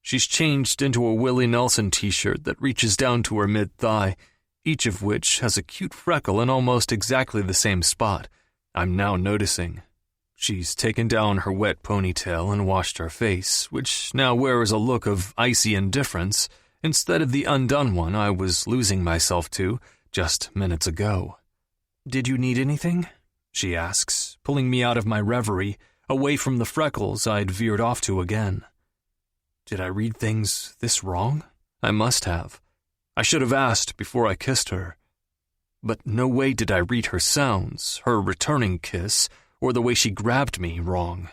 [SPEAKER 4] She's changed into a Willie Nelson t-shirt that reaches down to her mid-thigh, each of which has a cute freckle in almost exactly the same spot, I'm now noticing. She's taken down her wet ponytail and washed her face, which now wears a look of icy indifference, instead of the undone one I was losing myself to just minutes ago. "Did you need anything?" she asks, pulling me out of my reverie, away from the freckles I'd veered off to again. Did I read things this wrong? I must have. I should have asked before I kissed her. But no way did I read her sounds, her returning kiss, or the way she grabbed me wrong.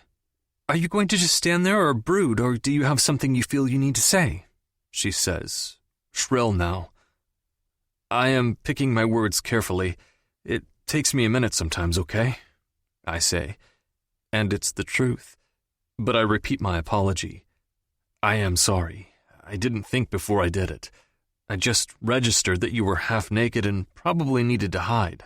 [SPEAKER 4] "Are you going to just stand there or brood, or do you have something you feel you need to say?" she says, shrill now. I am picking my words carefully. It takes me a minute sometimes, okay? I say. And it's the truth. But I repeat my apology. I am sorry. I didn't think before I did it. I just registered that you were half naked and probably needed to hide.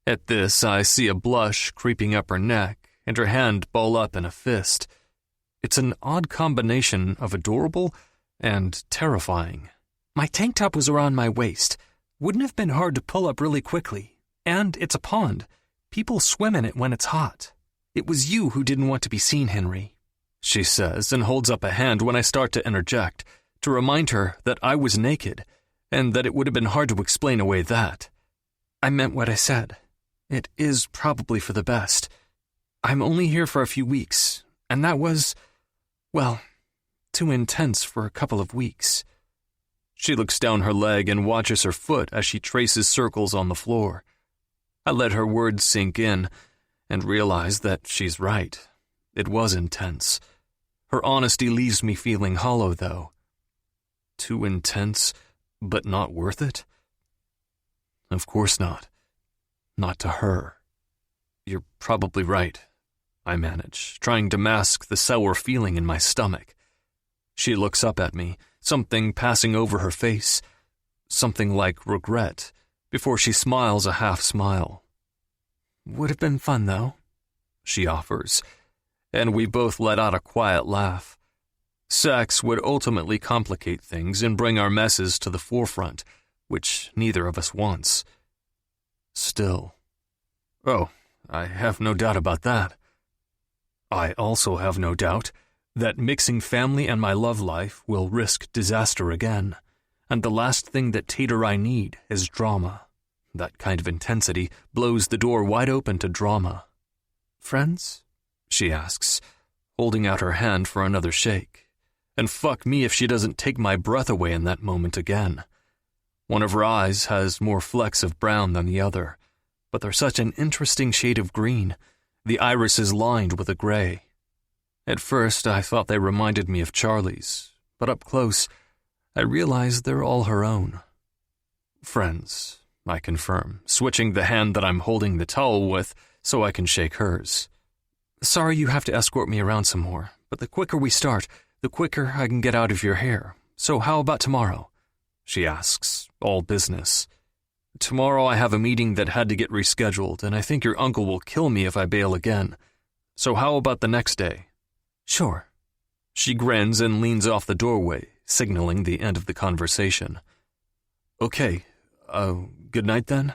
[SPEAKER 4] At this, I see a blush creeping up her neck and her hand ball up in a fist. It's an odd combination of adorable and terrifying. "My tank top was around my waist. Wouldn't have been hard to pull up really quickly. And it's a pond. People swim in it when it's hot. It was you who didn't want to be seen, Henry," she says, and holds up a hand when I start to interject, to remind her that I was naked, and that it would have been hard to explain away that. "I meant what I said. It is probably for the best. I'm only here for a few weeks, and that was, well, too intense for a couple of weeks." She looks down her leg and watches her foot as she traces circles on the floor. I let her words sink in and realize that she's right. It was intense. Her honesty leaves me feeling hollow, though. Too intense, but not worth it? Of course not. Not to her. You're probably right, I manage, trying to mask the sour feeling in my stomach. She looks up at me, something passing over her face, something like regret, before she smiles a half smile. "Would have been fun, though," she offers, and we both let out a quiet laugh. Sex would ultimately complicate things and bring our messes to the forefront, which neither of us wants. Still. Oh, I have no doubt about that. I also have no doubt that mixing family and my love life will risk disaster again, and the last thing that Tater I need is drama. That kind of intensity blows the door wide open to drama. Friends? She asks, holding out her hand for another shake. And fuck me if she doesn't take my breath away in that moment again. One of her eyes has more flecks of brown than the other, but they're such an interesting shade of green. The iris is lined with a gray. At first, I thought they reminded me of Charlie's, but up close, I realized they're all her own. Friends, I confirm, switching the hand that I'm holding the towel with so I can shake hers. Sorry you have to escort me around some more, but the quicker we start, the quicker I can get out of your hair. So how about tomorrow? She asks, all business. Tomorrow I have a meeting that had to get rescheduled, and I think your uncle will kill me if I bail again. So how about the next day? Sure. She grins and leans off the doorway, signaling the end of the conversation. Okay, good night then?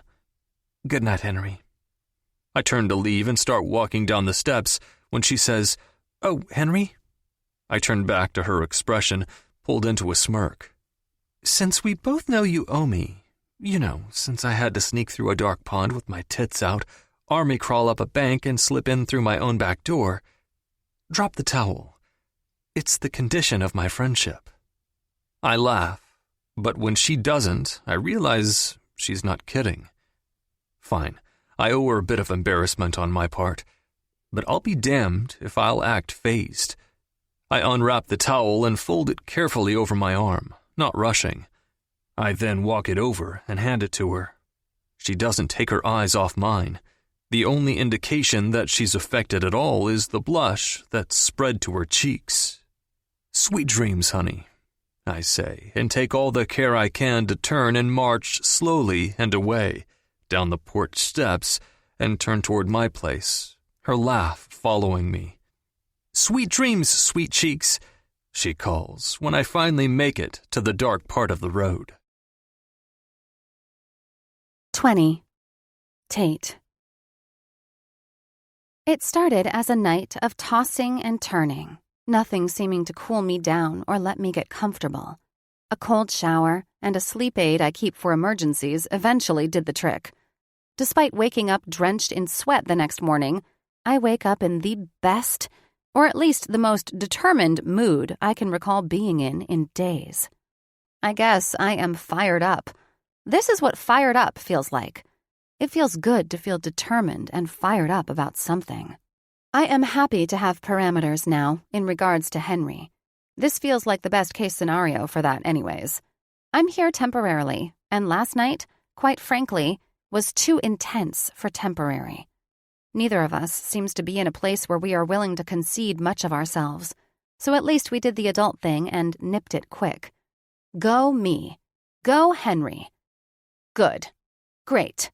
[SPEAKER 4] Good night, Henry. I turn to leave and start walking down the steps when she says, Oh, Henry? I turn back to her expression, pulled into a smirk. Since we both know you owe me, since I had to sneak through a dark pond with my tits out, army crawl up a bank and slip in through my own back door, drop the towel. It's the condition of my friendship. I laugh, but when she doesn't, I realize she's not kidding. Fine, I owe her a bit of embarrassment on my part, but I'll be damned if I'll act fazed. I unwrap the towel and fold it carefully over my arm, not rushing. I then walk it over and hand it to her. She doesn't take her eyes off mine. The only indication that she's affected at all is the blush that's spread to her cheeks. Sweet dreams, honey, I say, and take all the care I can to turn and march slowly and away, down the porch steps, and turn toward my place, her laugh following me. Sweet dreams, sweet cheeks, she calls when I finally make it to the dark part of the road.
[SPEAKER 3] 20. Tate. It started as a night of tossing and turning, nothing seeming to cool me down or let me get comfortable. A cold shower and a sleep aid I keep for emergencies eventually did the trick. Despite waking up drenched in sweat the next morning, I wake up in the best, or at least the most determined mood I can recall being in days. I guess I am fired up. This is what fired up feels like. It feels good to feel determined and fired up about something. I am happy to have parameters now in regards to Henry. This feels like the best-case scenario for that anyways. I'm here temporarily, and last night, quite frankly, was too intense for temporary. Neither of us seems to be in a place where we are willing to concede much of ourselves, so at least we did the adult thing and nipped it quick. Go me. Go Henry. Good. Great.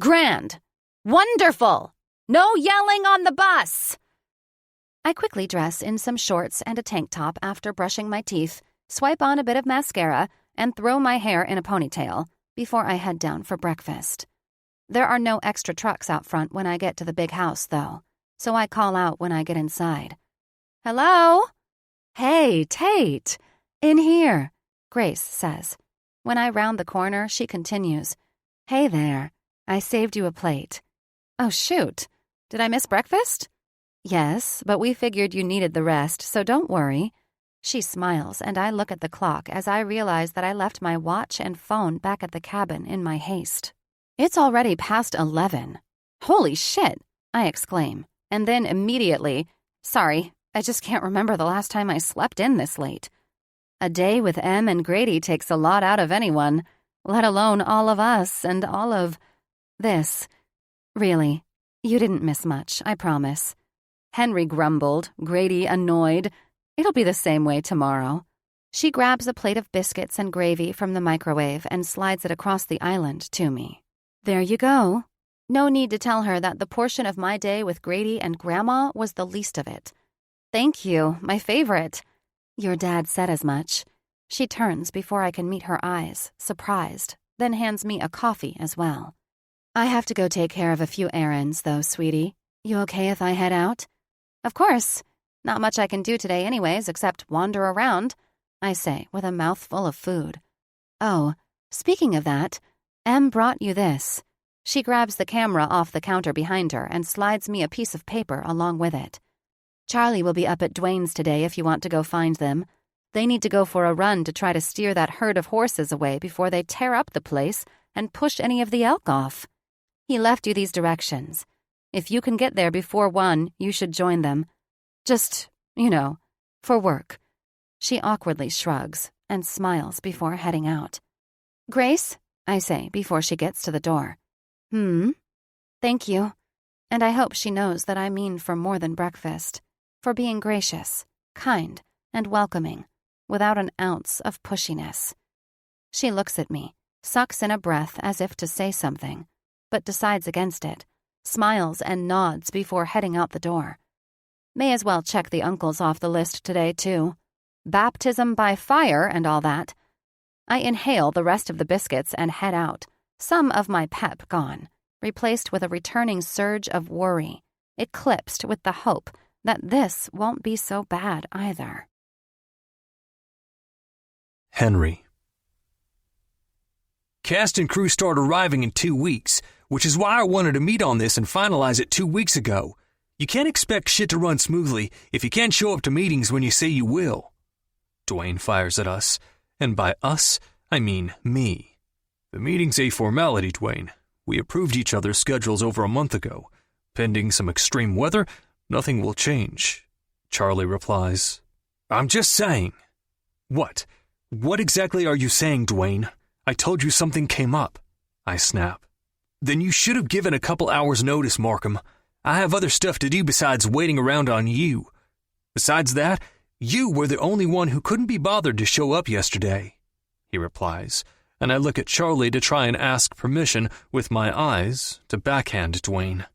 [SPEAKER 3] Grand. Wonderful. No yelling on the bus. I quickly dress in some shorts and a tank top after brushing my teeth, swipe on a bit of mascara, and throw my hair in a ponytail before I head down for breakfast. There are no extra trucks out front when I get to the big house, though, so I call out when I get inside. Hello? Hey, Tate. In here, Grace says. When I round the corner, she continues. Hey there. I saved you a plate. Oh, shoot. Did I miss breakfast? Yes, but we figured you needed the rest, so don't worry. She smiles, and I look at the clock as I realize that I left my watch and phone back at the cabin in my haste. It's already past 11. Holy shit, I exclaim, and then immediately, sorry, I just can't remember the last time I slept in this late. A day with Em and Grady takes a lot out of anyone, let alone all of us and all of this. Really, you didn't miss much, I promise. Henry grumbled, Grady annoyed. It'll be the same way tomorrow. She grabs a plate of biscuits and gravy from the microwave and slides it across the island to me. There you go. No need to tell her that the portion of my day with Grady and Grandma was the least of it. Thank you, my favorite. Your dad said as much. She turns before I can meet her eyes, surprised, then hands me a coffee as well. I have to go take care of a few errands, though, sweetie. You okay if I head out? Of course. Not much I can do today anyways, except wander around, I say with a mouthful of food. Oh, speaking of that, Em brought you this. She grabs the camera off the counter behind her and slides me a piece of paper along with it. Charlie will be up at Dwayne's today if you want to go find them. They need to go for a run to try to steer that herd of horses away before they tear up the place and push any of the elk off. He left you these directions. If you can get there before 1, you should join them. Just, for work. She awkwardly shrugs and smiles before heading out. Grace, I say before she gets to the door. Thank you. And I hope she knows that I mean for more than breakfast. For being gracious, kind, and welcoming, without an ounce of pushiness. She looks at me, sucks in a breath as if to say something, but decides against it, smiles and nods before heading out the door. May as well check the uncles off the list today, too. Baptism by fire and all that. I inhale the rest of the biscuits and head out, some of my pep gone, replaced with a returning surge of worry, eclipsed with the hope that this won't be so bad either.
[SPEAKER 4] Henry. Cast and crew start arriving in 2 weeks, which is why I wanted to meet on this and finalize it 2 weeks ago. You can't expect shit to run smoothly if you can't show up to meetings when you say you will. Dwayne fires at us, and by us, I mean me. The meeting's a formality, Dwayne. We approved each other's schedules over a month ago. Pending some extreme weather, nothing will change. Charlie replies, I'm just saying. What? What exactly are you saying, Dwayne? I told you something came up. I snap. Then you should have given a couple hours' notice, Markham. I have other stuff to do besides waiting around on you. Besides that, you were the only one who couldn't be bothered to show up yesterday, he replies, and I look at Charlie to try and ask permission with my eyes to backhand Dwayne.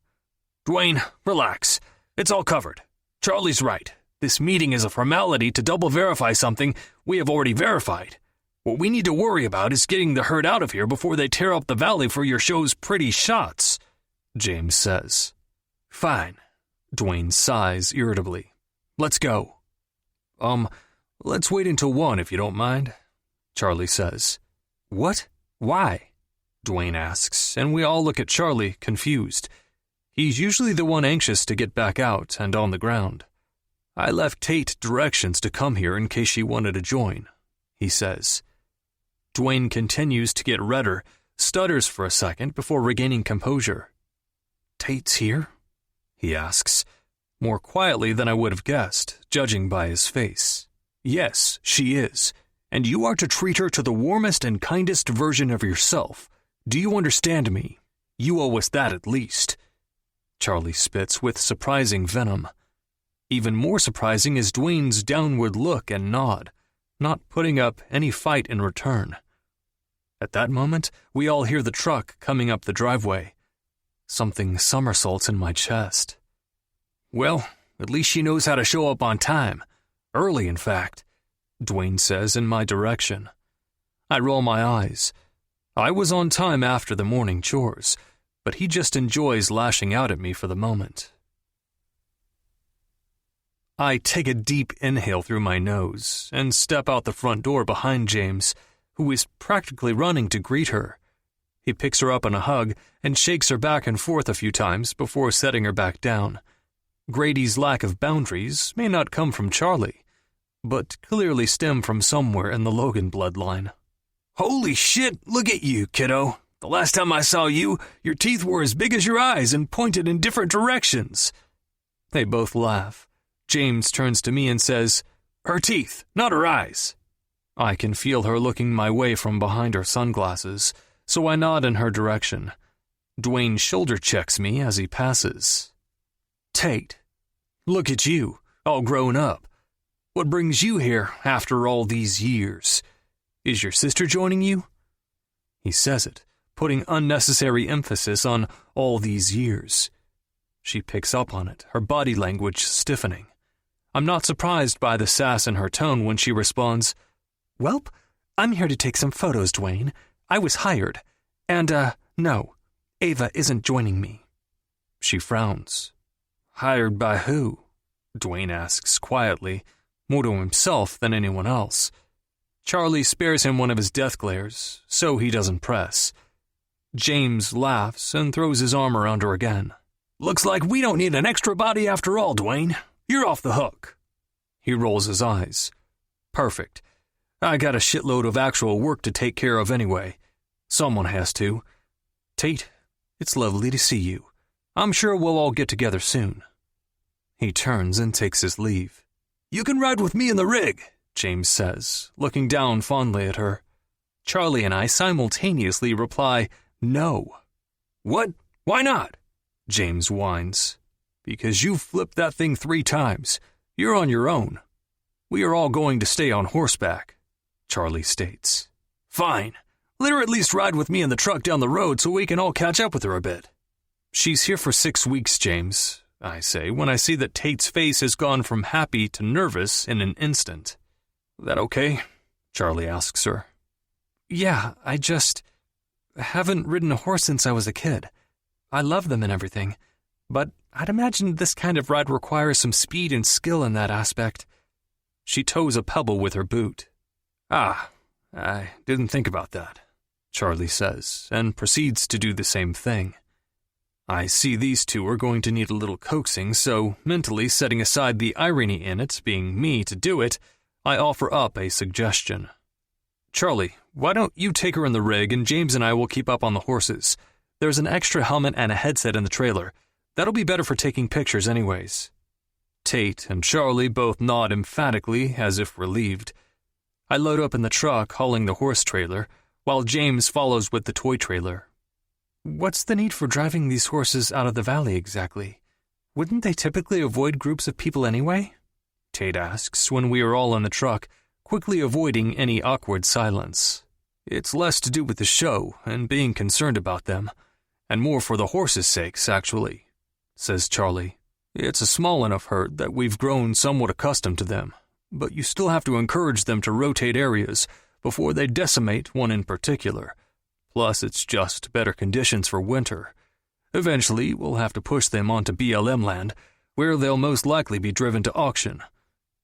[SPEAKER 4] Dwayne, relax. It's all covered. Charlie's right. This meeting is a formality to double verify something we have already verified. What we need to worry about is getting the herd out of here before they tear up the valley for your show's pretty shots, James says. Fine. Dwayne sighs irritably. Let's go. Let's wait until 1 if you don't mind, Charlie says. What? Why? Dwayne asks, and we all look at Charlie, confused. He's usually the one anxious to get back out and on the ground. I left Tate directions to come here in case she wanted to join, he says. Dwayne continues to get redder, stutters for a second before regaining composure. Tate's here? He asks, more quietly than I would have guessed, judging by his face. Yes, she is, and you are to treat her to the warmest and kindest version of yourself. Do you understand me? You owe us that at least. Charlie spits with surprising venom. Even more surprising is Dwayne's downward look and nod, not putting up any fight in return. At that moment, we all hear the truck coming up the driveway. Something somersaults in my chest. Well, at least she knows how to show up on time. Early, in fact, Dwayne says in my direction. I roll my eyes. I was on time after the morning chores, but he just enjoys lashing out at me for the moment. I take a deep inhale through my nose and step out the front door behind James, who is practically running to greet her. He picks her up in a hug and shakes her back and forth a few times before setting her back down. Grady's lack of boundaries may not come from Charlie, but clearly stem from somewhere in the Logan bloodline. Holy shit, look at you, kiddo. The last time I saw you, your teeth were as big as your eyes and pointed in different directions. They both laugh. James turns to me and says, Her teeth, not her eyes. I can feel her looking my way from behind her sunglasses, so I nod in her direction. Dwayne shoulder checks me as he passes. Tate, look at you, all grown up. What brings you here after all these years? Is your sister joining you? He says it, putting unnecessary emphasis on all these years. She picks up on it, her body language stiffening. I'm not surprised by the sass in her tone when she responds, Welp, I'm here to take some photos, Dwayne. I was hired. And, no, Ava isn't joining me. She frowns. Hired by who? Dwayne asks quietly, more to himself than anyone else. Charlie spares him one of his death glares, so he doesn't press. James laughs and throws his arm around her again. Looks like we don't need an extra body after all, Dwayne. You're off the hook. He rolls his eyes. Perfect. I got a shitload of actual work to take care of anyway. Someone has to. Tate, it's lovely to see you. I'm sure we'll all get together soon. He turns and takes his leave. You can ride with me in the rig, James says, looking down fondly at her. Charlie and I simultaneously reply, no. What? Why not? James whines. Because you've flipped that thing 3 times. You're on your own. We are all going to stay on horseback, Charlie states. Fine. Let her at least ride with me in the truck down the road so we can all catch up with her a bit. She's here for 6 weeks, James, I say, when I see that Tate's face has gone from happy to nervous in an instant. That okay? Charlie asks her. Yeah, I just haven't ridden a horse since I was a kid. I love them and everything, but I'd imagine this kind of ride requires some speed and skill in that aspect. She toes a pebble with her boot. Ah, I didn't think about that, Charlie says, and proceeds to do the same thing. I see these two are going to need a little coaxing, so mentally setting aside the irony in it, being me to do it, I offer up a suggestion. Charlie, why don't you take her in the rig and James and I will keep up on the horses? There's an extra helmet and a headset in the trailer. That'll be better for taking pictures anyways. Tate and Charlie both nod emphatically as if relieved. I load up in the truck hauling the horse trailer, while James follows with the toy trailer. What's the need for driving these horses out of the valley exactly? Wouldn't they typically avoid groups of people anyway? Tate asks when we are all in the truck, quickly avoiding any awkward silence. It's less to do with the show and being concerned about them, and more for the horses' sakes, actually, says Charlie. It's a small enough herd that we've grown somewhat accustomed to them, but you still have to encourage them to rotate areas before they decimate one in particular. Plus, it's just better conditions for winter. Eventually, we'll have to push them onto BLM land, where they'll most likely be driven to auction.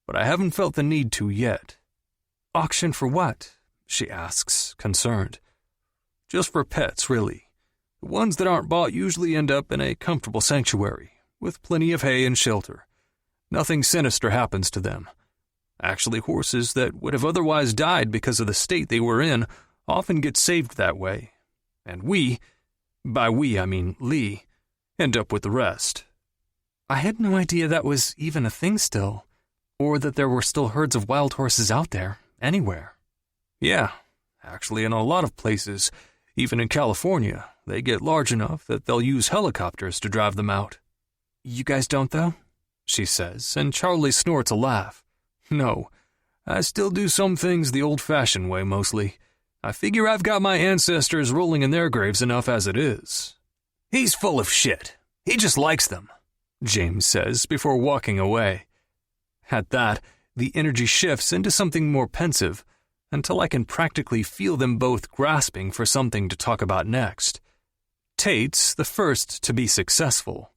[SPEAKER 4] But I haven't felt the need to yet. Auction for what? She asks, concerned. Just for pets, really. The ones that aren't bought usually end up in a comfortable sanctuary, with plenty of hay and shelter. Nothing sinister happens to them. Actually, horses that would have otherwise died because of the state they were in often get saved that way. And we, by we I mean Lee, end up with the rest. I had no idea that was even a thing still, or that there were still herds of wild horses out there, anywhere. Yeah, actually in a lot of places, even in California, they get large enough that they'll use helicopters to drive them out. You guys don't, though? She says, and Charlie snorts a laugh. No, I still do some things the old-fashioned way mostly. I figure I've got my ancestors rolling in their graves enough as it is. He's full of shit. He just likes them, James says before walking away. At that, the energy shifts into something more pensive, until I can practically feel them both grasping for something to talk about next. Tate's the first to be successful.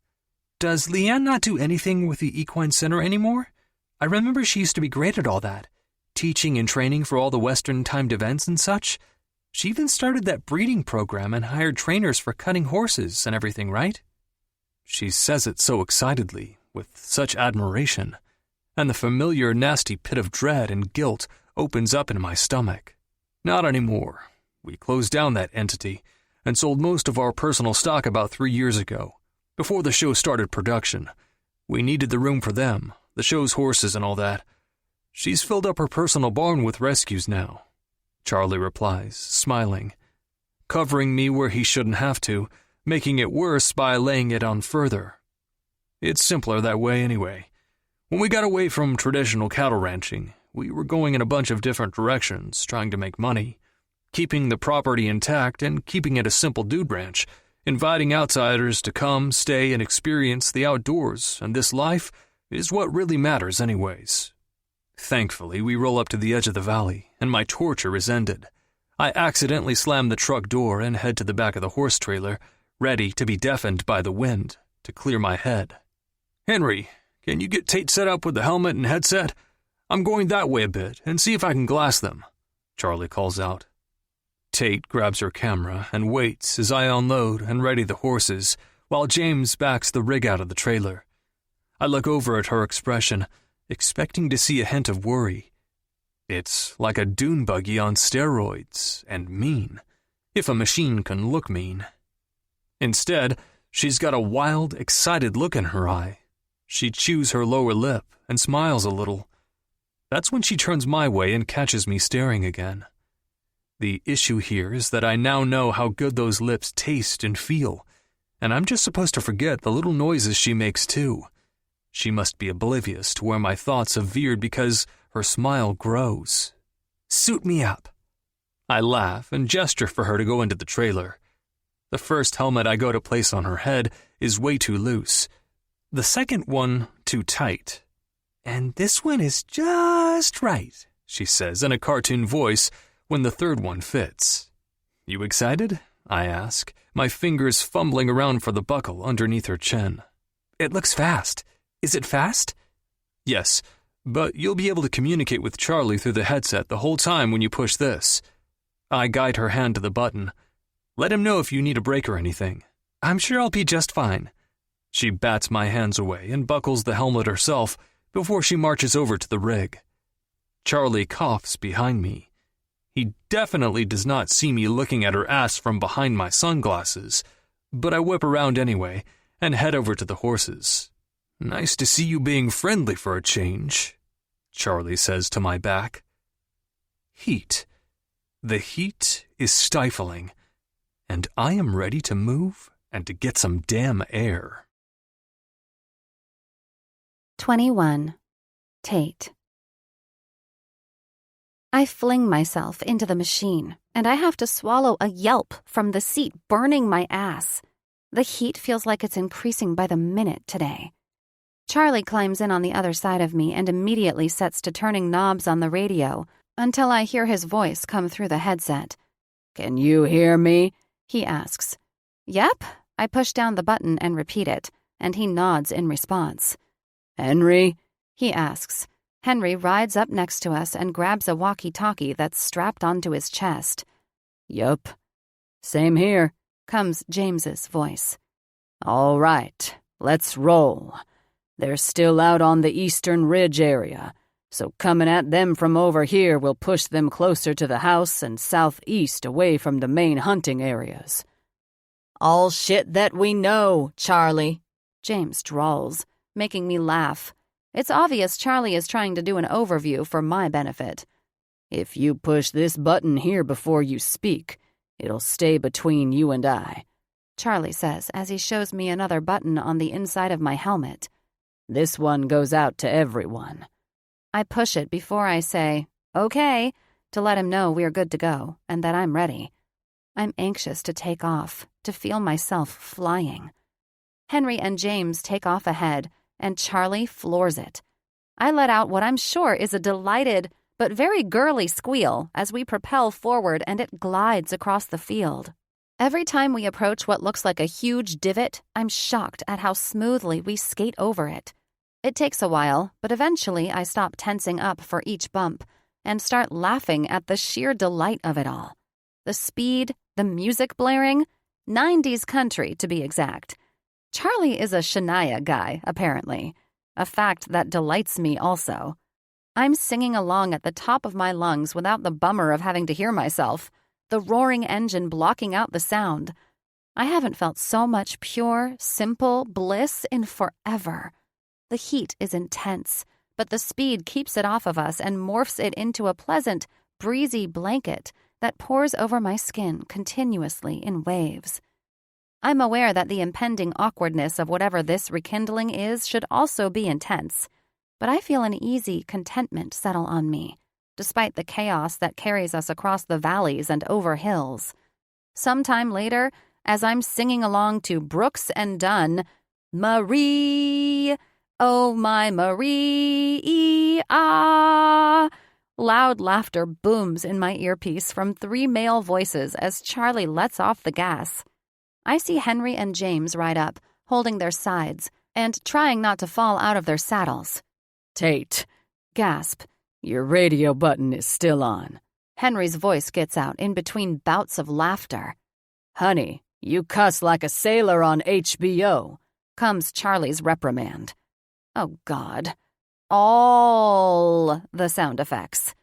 [SPEAKER 4] Does Leanne not do anything with the equine center anymore? I remember she used to be great at all that, teaching and training for all the Western timed events and such. She even started that breeding program and hired trainers for cutting horses and everything, right? She says it so excitedly, with such admiration, and the familiar nasty pit of dread and guilt opens up in my stomach. Not anymore. We closed down that entity and sold most of our personal stock about 3 years ago, before the show started production. We needed the room for them, the show's horses and all that. She's filled up her personal barn with rescues now, Charlie replies, smiling, covering me where he shouldn't have to, making it worse by laying it on further. It's simpler that way anyway. When we got away from traditional cattle ranching, we were going in a bunch of different directions, trying to make money, keeping the property intact and keeping it a simple dude ranch, inviting outsiders to come, stay, and experience the outdoors, and this life is what really matters anyways. Thankfully, we roll up to the edge of the valley, and my torture is ended. I accidentally slam the truck door and head to the back of the horse trailer, ready to be deafened by the wind, to clear my head. Henry, can you get Tate set up with the helmet and headset? I'm going that way a bit and see if I can glass them," Charlie calls out. Tate grabs her camera and waits as I unload and ready the horses while James backs the rig out of the trailer. I look over at her expression, expecting to see a hint of worry. It's like a dune buggy on steroids and mean, if a machine can look mean. Instead, she's got a wild, excited look in her eye. She chews her lower lip and smiles a little. That's when she turns my way and catches me staring again. The issue here is that I now know how good those lips taste and feel, and I'm just supposed to forget the little noises she makes too. She must be oblivious to where my thoughts have veered because her smile grows. Suit me up. I laugh and gesture for her to go into the trailer. The first helmet I go to place on her head is way too loose. The second one too tight. "And this one is just right," she says in a cartoon voice when the third one fits. "You excited?" I ask, my fingers fumbling around for the buckle underneath her chin. "It looks fast. Is it fast?" "Yes, but you'll be able to communicate with Charlie through the headset the whole time when you push this." I guide her hand to the button. "Let him know if you need a break or anything." "I'm sure I'll be just fine." She bats my hands away and buckles the helmet herself before she marches over to the rig. Charlie coughs behind me. He definitely does not see me looking at her ass from behind my sunglasses, but I whip around anyway and head over to the horses. "Nice to see you being friendly for a change," Charlie says to my back. Heat. The heat is stifling, and I am ready to move and to get some damn air.
[SPEAKER 3] 21. Tate. I fling myself into the machine, and I have to swallow a yelp from the seat burning my ass. The heat feels like it's increasing by the minute today. Charlie climbs in on the other side of me and immediately sets to turning knobs on the radio until I hear his voice come through the headset. "Can you hear me?" he asks. "Yep." I push down the button and repeat it, and he nods in response. "Henry?" he asks. Henry rides up next to us and grabs a walkie-talkie that's strapped onto his chest. "Yup. Same here," comes James's voice. "All right, let's roll. They're still out on the Eastern Ridge area, so coming at them from over here will push them closer to the house and southeast away from the main hunting areas." "All shit that we know, Charlie," James drawls, making me laugh. It's obvious Charlie is trying to do an overview for my benefit. "If you push this button here before you speak, it'll stay between you and I," Charlie says as he shows me another button on the inside of my helmet. "This one goes out to everyone." I push it before I say, "Okay," to let him know we're good to go and that I'm ready. I'm anxious to take off, to feel myself flying. Henry and James take off ahead, and Charlie floors it. I let out what I'm sure is a delighted but very girly squeal as we propel forward and it glides across the field. Every time we approach what looks like a huge divot, I'm shocked at how smoothly we skate over it. It takes a while, but eventually I stop tensing up for each bump and start laughing at the sheer delight of it all. The speed, the music blaring, 90s country to be exact. Charlie is a Shania guy, apparently, a fact that delights me also. I'm singing along at the top of my lungs without the bummer of having to hear myself, the roaring engine blocking out the sound. I haven't felt so much pure, simple bliss in forever. The heat is intense, but the speed keeps it off of us and morphs it into a pleasant, breezy blanket that pours over my skin continuously in waves. I'm aware that the impending awkwardness of whatever this rekindling is should also be intense, but I feel an easy contentment settle on me, despite the chaos that carries us across the valleys and over hills. Sometime later, as I'm singing along to Brooks and Dunn, "Marie, oh my Marie, ah," loud laughter booms in my earpiece from 3 male voices as Charlie lets off the gas. I see Henry and James ride up, holding their sides, and trying not to fall out of their saddles.
[SPEAKER 2] Tate,
[SPEAKER 3] Gasp.
[SPEAKER 2] your radio button is still on.
[SPEAKER 3] Henry's voice gets out in between bouts of laughter.
[SPEAKER 2] Honey, you cuss like a sailor on HBO.
[SPEAKER 3] Comes Charlie's reprimand. Oh, God. All the sound effects.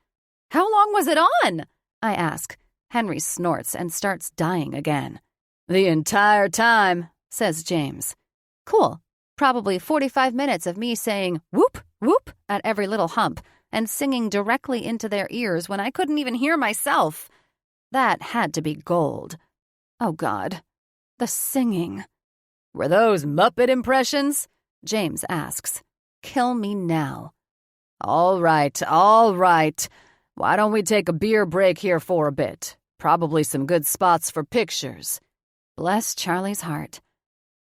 [SPEAKER 3] How long was it on? I ask. Henry snorts and starts dying again.
[SPEAKER 2] The entire time,
[SPEAKER 3] says James. Cool. Probably 45 minutes of me saying whoop, whoop at every little hump and singing directly into their ears when I couldn't even hear myself. That had to be gold. Oh, God. The singing.
[SPEAKER 2] Were those Muppet impressions?
[SPEAKER 3] James asks. Kill me now.
[SPEAKER 2] All right, all right. Why don't we take a beer break here for a bit? Probably some good spots for pictures.
[SPEAKER 3] Bless Charlie's heart.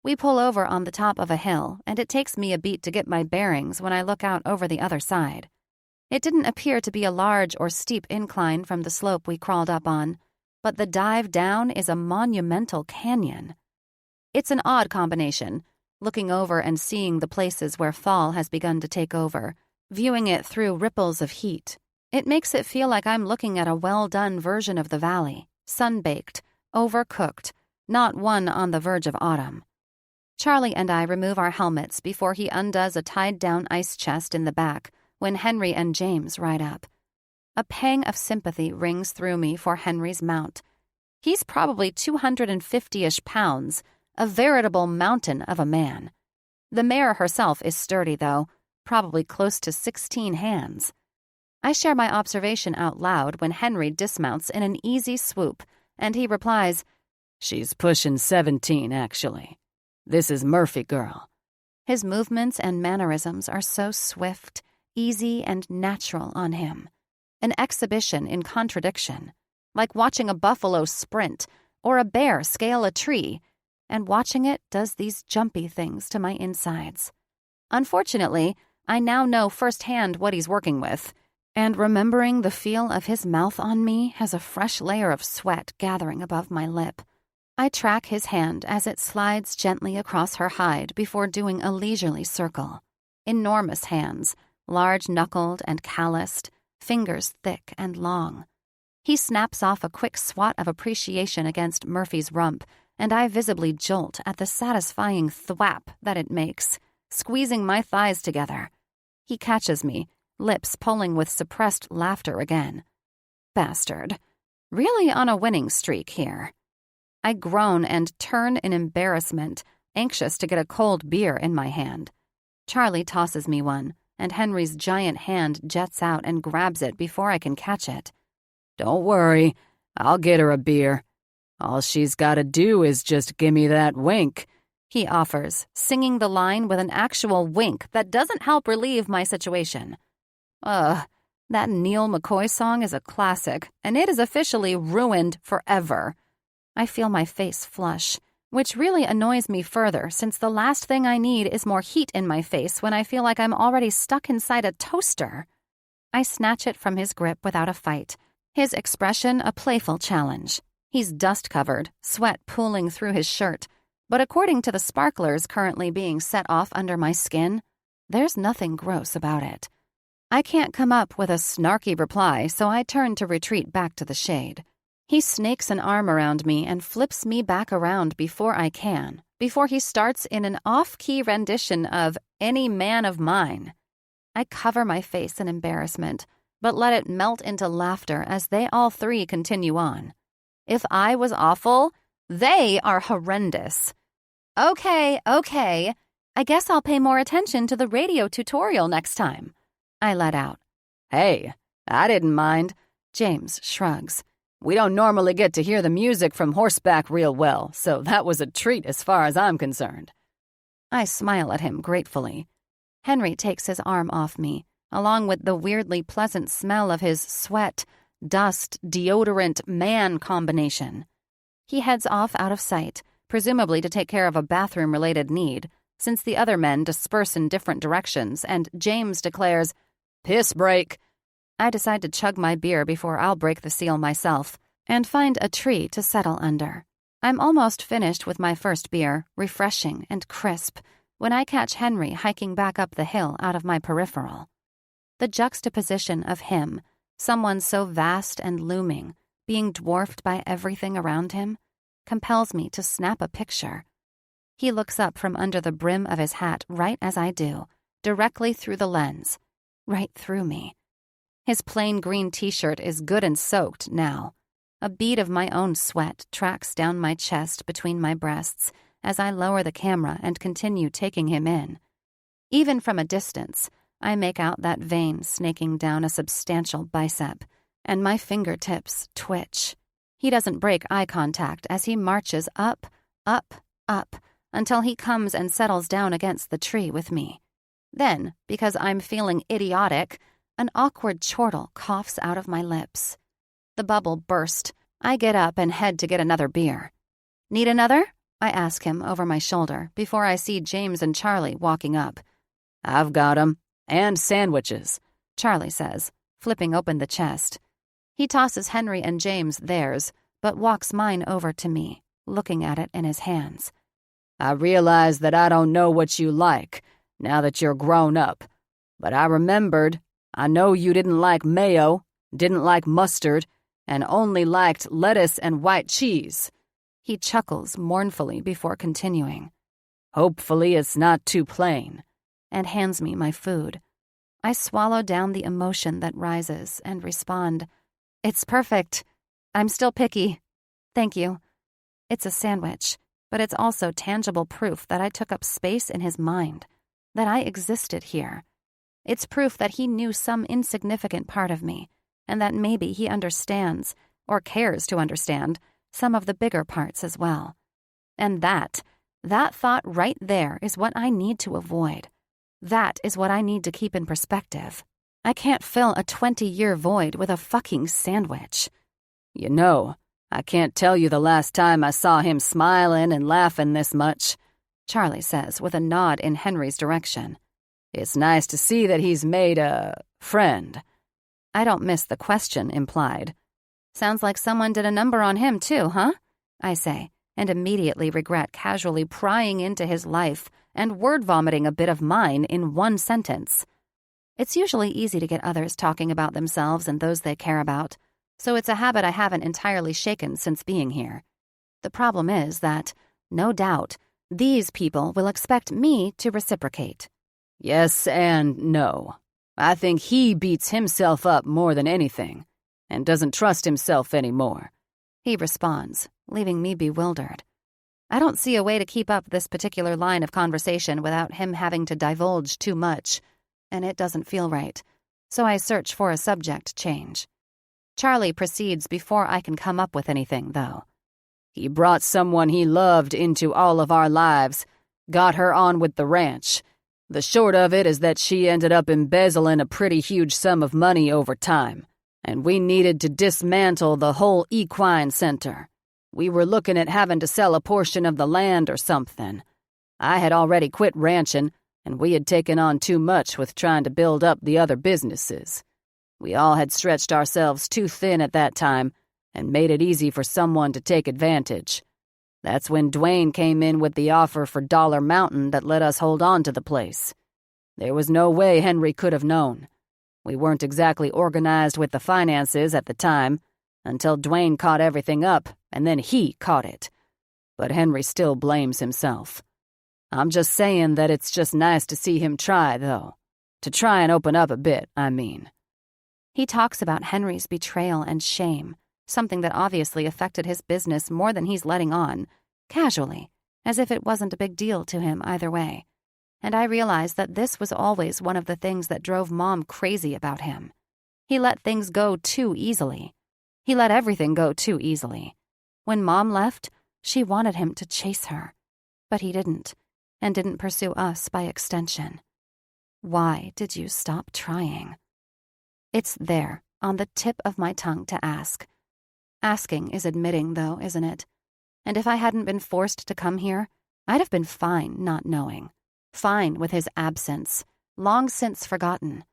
[SPEAKER 3] We pull over on the top of a hill, and it takes me a beat to get my bearings when I look out over the other side. It didn't appear to be a large or steep incline from the slope we crawled up on, but the dive down is a monumental canyon. It's an odd combination, looking over and seeing the places where fall has begun to take over, viewing it through ripples of heat. It makes it feel like I'm looking at a well-done version of the valley, sun-baked, overcooked, not one on the verge of autumn. Charlie and I remove our helmets before he undoes a tied-down ice chest in the back when Henry and James ride up. A pang of sympathy rings through me for Henry's mount. He's probably 250-ish pounds, a veritable mountain of a man. The mare herself is sturdy, though, probably close to 16 hands. I share my observation out loud when Henry dismounts in an easy swoop, and he replies,
[SPEAKER 2] She's pushing 17, actually. This is Murphy girl.
[SPEAKER 3] His movements and mannerisms are so swift, easy, and natural on him. An exhibition in contradiction, like watching a buffalo sprint or a bear scale a tree, and watching it does these jumpy things to my insides. Unfortunately, I now know firsthand what he's working with, and remembering the feel of his mouth on me has a fresh layer of sweat gathering above my lip. I track his hand as it slides gently across her hide before doing a leisurely circle. Enormous hands, large-knuckled and calloused, fingers thick and long. He snaps off a quick swat of appreciation against Murphy's rump, and I visibly jolt at the satisfying thwap that it makes, squeezing my thighs together. He catches me, lips pulling with suppressed laughter again. Bastard. Really on a winning streak here. I groan and turn in embarrassment, anxious to get a cold beer in my hand. Charlie tosses me one, and Henry's giant hand jets out and grabs it before I can catch it.
[SPEAKER 2] Don't worry, I'll get her a beer. All she's got to do is just gimme that wink,
[SPEAKER 3] he offers, singing the line with an actual wink that doesn't help relieve my situation. That Neil McCoy song is a classic, and it is officially ruined forever. I feel my face flush, which really annoys me further since the last thing I need is more heat in my face when I feel like I'm already stuck inside a toaster. I snatch it from his grip without a fight, his expression a playful challenge. He's dust-covered, sweat pooling through his shirt, but according to the sparklers currently being set off under my skin, there's nothing gross about it. I can't come up with a snarky reply, so I turn to retreat back to the shade. He snakes an arm around me and flips me back around before he starts in an off-key rendition of Any Man of Mine. I cover my face in embarrassment, but let it melt into laughter as they all three continue on. If I was awful, they are horrendous. Okay. I guess I'll pay more attention to the radio tutorial next time. I let out.
[SPEAKER 2] Hey, I didn't mind.
[SPEAKER 3] James shrugs.
[SPEAKER 2] We don't normally get to hear the music from horseback real well, so that was a treat as far as I'm concerned.
[SPEAKER 3] I smile at him gratefully. Henry takes his arm off me, along with the weirdly pleasant smell of his sweat, dust, deodorant, man combination. He heads off out of sight, presumably to take care of a bathroom-related need, since the other men disperse in different directions, and James declares,
[SPEAKER 2] "Piss break."
[SPEAKER 3] I decide to chug my beer before I'll break the seal myself, and find a tree to settle under. I'm almost finished with my first beer, refreshing and crisp, when I catch Henry hiking back up the hill out of my peripheral. The juxtaposition of him, someone so vast and looming, being dwarfed by everything around him, compels me to snap a picture. He looks up from under the brim of his hat right as I do, directly through the lens, right through me. His plain green t-shirt is good and soaked now. A bead of my own sweat tracks down my chest between my breasts as I lower the camera and continue taking him in. Even from a distance, I make out that vein snaking down a substantial bicep, and my fingertips twitch. He doesn't break eye contact as he marches up, up, up, until he comes and settles down against the tree with me. Then, because I'm feeling idiotic, an awkward chortle coughs out of my lips. The bubble burst. I get up and head to get another beer. Need another? I ask him over my shoulder before I see James and Charlie walking up.
[SPEAKER 2] I've got 'em. And sandwiches,
[SPEAKER 3] Charlie says, flipping open the chest. He tosses Henry and James theirs, but walks mine over to me, looking at it in his hands.
[SPEAKER 2] I realize that I don't know what you like, now that you're grown up. But I remembered, I know you didn't like mayo, didn't like mustard, and only liked lettuce and white cheese.
[SPEAKER 3] He chuckles mournfully before continuing.
[SPEAKER 2] Hopefully it's not too plain.
[SPEAKER 3] And hands me my food. I swallow down the emotion that rises and respond, It's perfect. I'm still picky. Thank you. It's a sandwich, but it's also tangible proof that I took up space in his mind, that I existed here. It's proof that he knew some insignificant part of me, and that maybe he understands, or cares to understand, some of the bigger parts as well. And that thought right there is what I need to avoid. That is what I need to keep in perspective. I can't fill a 20-year void with a fucking sandwich.
[SPEAKER 2] You know, I can't tell you the last time I saw him smiling and laughing this much,
[SPEAKER 3] Charlie says with a nod in Henry's direction.
[SPEAKER 2] It's nice to see that he's made a friend.
[SPEAKER 3] I don't miss the question implied. Sounds like someone did a number on him too, huh? I say, and immediately regret casually prying into his life and word-vomiting a bit of mine in one sentence. It's usually easy to get others talking about themselves and those they care about, so it's a habit I haven't entirely shaken since being here. The problem is that, no doubt, these people will expect me to reciprocate.
[SPEAKER 2] Yes and no. I think he beats himself up more than anything, and doesn't trust himself anymore.
[SPEAKER 3] He responds, leaving me bewildered. I don't see a way to keep up this particular line of conversation without him having to divulge too much, and it doesn't feel right, so I search for a subject change. Charlie proceeds before I can come up with anything, though.
[SPEAKER 2] He brought someone he loved into all of our lives, got her on with the ranch. The short of it is that she ended up embezzling a pretty huge sum of money over time, and we needed to dismantle the whole equine center. We were looking at having to sell a portion of the land or something. I had already quit ranching, and we had taken on too much with trying to build up the other businesses. We all had stretched ourselves too thin at that time and made it easy for someone to take advantage. That's when Dwayne came in with the offer for Dollar Mountain that let us hold on to the place. There was no way Henry could have known. We weren't exactly organized with the finances at the time, until Dwayne caught everything up, and then he caught it. But Henry still blames himself. I'm just saying that it's just nice to see him try, though. To try and open up a bit, I mean.
[SPEAKER 3] He talks about Henry's betrayal and shame, something that obviously affected his business more than he's letting on, casually, as if it wasn't a big deal to him either way. And I realize that this was always one of the things that drove Mom crazy about him. He let things go too easily. He let everything go too easily. When Mom left, she wanted him to chase her. But he didn't, and didn't pursue us by extension. Why did you stop trying? It's there, on the tip of my tongue to ask. Asking is admitting, though, isn't it? And if I hadn't been forced to come here, I'd have been fine not knowing. Fine with his absence, long since forgotten.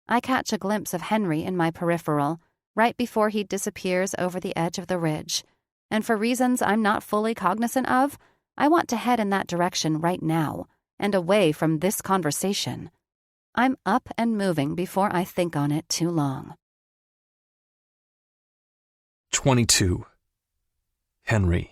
[SPEAKER 3] I catch a glimpse of Henry in my peripheral, right before he disappears over the edge of the ridge, and for reasons I'm not fully cognizant of, I want to head in that direction right now, and away from this conversation. I'm up and moving before I think on it too long.
[SPEAKER 4] 22. Henry.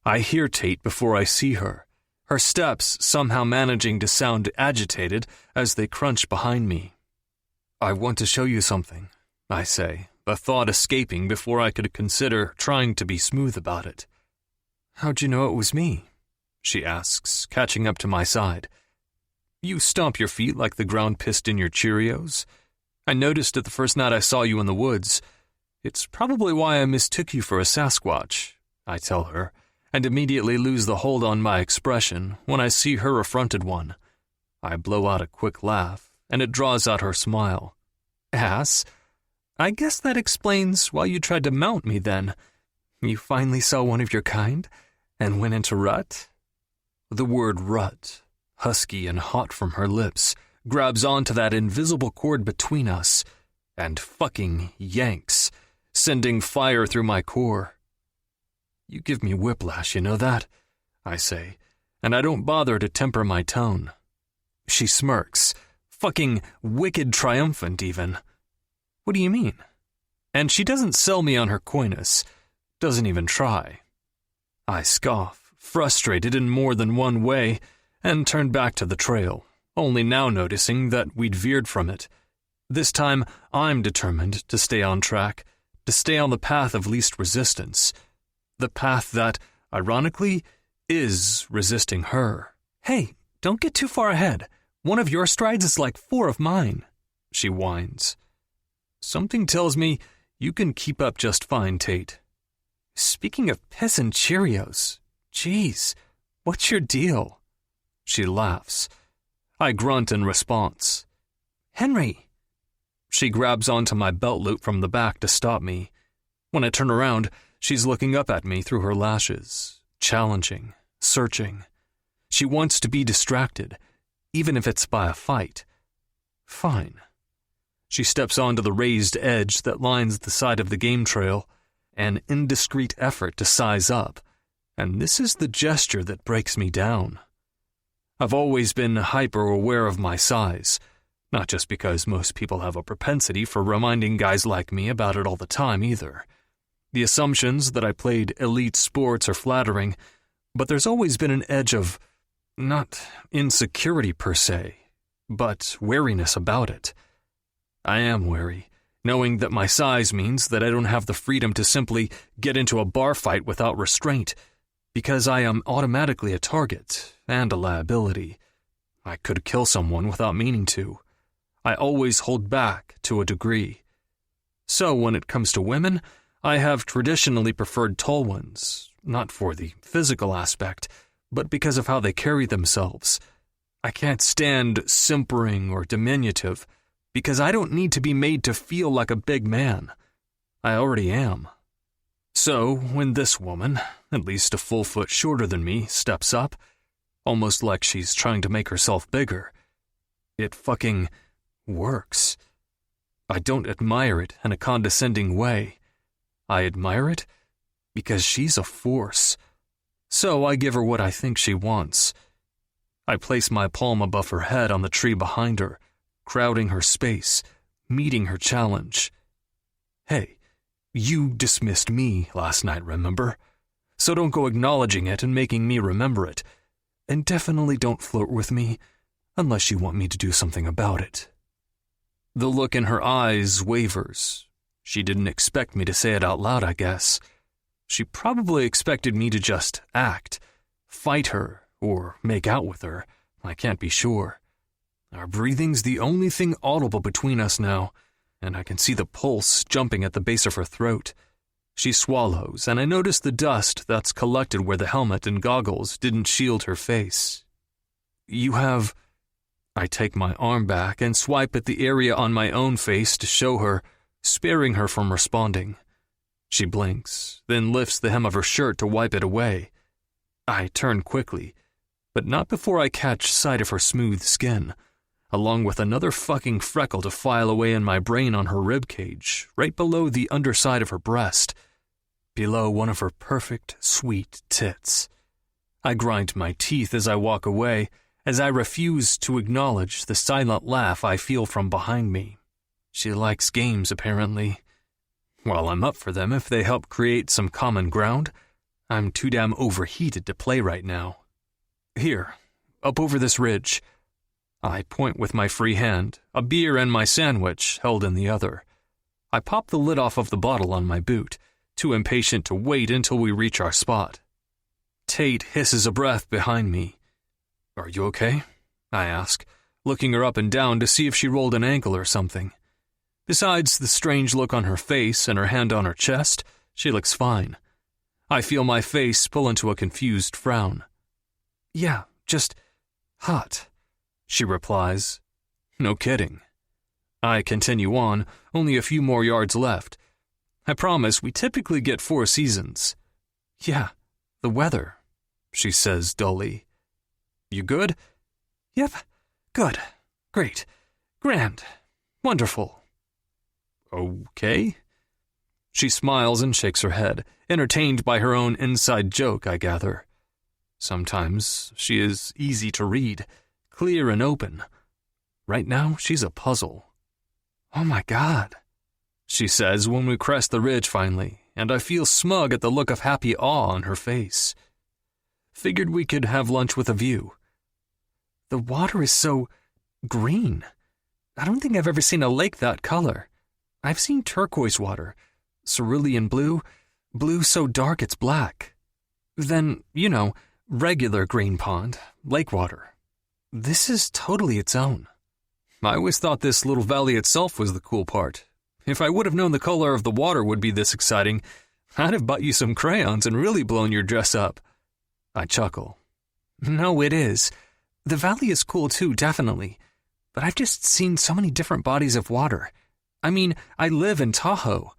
[SPEAKER 4] I hear Tate before I see her, her steps somehow managing to sound agitated as they crunch behind me. I want to show you something, I say, a thought escaping before I could consider trying to be smooth about it. How'd you know it was me? She asks, catching up to my side. You stomp your feet like the ground pissed in your Cheerios. I noticed it the first night I saw you in the woods. It's probably why I mistook you for a Sasquatch, I tell her, and immediately lose the hold on my expression when I see her affronted one. I blow out a quick laugh, and it draws out her smile. Ass? I guess that explains why you tried to mount me then. You finally saw one of your kind, and went into rut? The word rut, husky and hot from her lips, grabs onto that invisible cord between us, and fucking yanks, sending fire through my core. You give me whiplash, you know that? I say, and I don't bother to temper my tone. She smirks, fucking wicked triumphant even. What do you mean? And she doesn't sell me on her coyness, doesn't even try. I scoff, frustrated in more than one way, and turn back to the trail, only now noticing that we'd veered from it. This time, I'm determined to stay on track, to stay on the path of least resistance. The path that, ironically, is resisting her. Hey, don't get too far ahead. One of your strides is like 4 of mine, she whines. Something tells me you can keep up just fine, Tate. Speaking of piss and Cheerios, geez, what's your deal? She laughs. I grunt in response. Henry! She grabs onto my belt loop from the back to stop me. When I turn around, she's looking up at me through her lashes, challenging, searching. She wants to be distracted, even if it's by a fight. Fine. She steps onto the raised edge that lines the side of the game trail, an indiscreet effort to size up, and this is the gesture that breaks me down. I've always been hyper-aware of my size, not just because most people have a propensity for reminding guys like me about it all the time either. The assumptions that I played elite sports are flattering, but there's always been an edge of, not insecurity per se, but wariness about it. I am wary, knowing that my size means that I don't have the freedom to simply get into a bar fight without restraint, because I am automatically a target and a liability. I could kill someone without meaning to. I always hold back to a degree. So when it comes to women, I have traditionally preferred tall ones, not for the physical aspect, but because of how they carry themselves. I can't stand simpering or diminutive, because I don't need to be made to feel like a big man. I already am. So when this woman, at least a full foot shorter than me, steps up, almost like she's trying to make herself bigger, it fucking works. I don't admire it in a condescending way. I admire it because she's a force. So I give her what I think she wants. I place my palm above her head on the tree behind her, crowding her space, meeting her challenge. Hey, you dismissed me last night, remember? So don't go acknowledging it and making me remember it. And definitely don't flirt with me unless you want me to do something about it. The look in her eyes wavers. She didn't expect me to say it out loud, I guess. She probably expected me to just act, fight her, or make out with her. I can't be sure. Our breathing's the only thing audible between us now, and I can see the pulse jumping at the base of her throat. She swallows, and I notice the dust that's collected where the helmet and goggles didn't shield her face. You have... I take my arm back and swipe at the area on my own face to show her, sparing her from responding. She blinks, then lifts the hem of her shirt to wipe it away. I turn quickly, but not before I catch sight of her smooth skin, along with another fucking freckle to file away in my brain on her ribcage, right below the underside of her breast, below one of her perfect, sweet tits. I grind my teeth as I walk away, as I refuse to acknowledge the silent laugh I feel from behind me. She likes games, apparently. Well, I'm up for them if they help create some common ground. I'm too damn overheated to play right now. Here, up over this ridge. I point with my free hand, a beer and my sandwich held in the other. I pop the lid off of the bottle on my boot, too impatient to wait until we reach our spot. Tate hisses a breath behind me. "Are you okay?" I ask, looking her up and down to see if she rolled an ankle or something. Besides the strange look on her face and her hand on her chest, she looks fine. I feel my face pull into a confused frown. "Yeah, just hot," she replies. No kidding. I continue on, only a few more yards left. I promise we typically get 4 seasons. "Yeah, the weather," she says dully. "You good?" "Yep, good, great, grand, wonderful." "Okay?" She smiles and shakes her head, entertained by her own inside joke, I gather. Sometimes she is easy to read, clear and open. Right now, she's a puzzle. "Oh my God," she says when we crest the ridge finally, and I feel smug at the look of happy awe on her face. Figured we could have lunch with a view. "The water is so green. I don't think I've ever seen a lake that color. I've seen turquoise water, cerulean blue, blue so dark it's black. Then, regular green pond, lake water. This is totally its own. I always thought this little valley itself was the cool part. If I would have known the color of the water would be this exciting, I'd have bought you some crayons and really blown your dress up." I chuckle. "No, it is. The valley is cool too, definitely. But I've just seen so many different bodies of water. I mean, I live in Tahoe.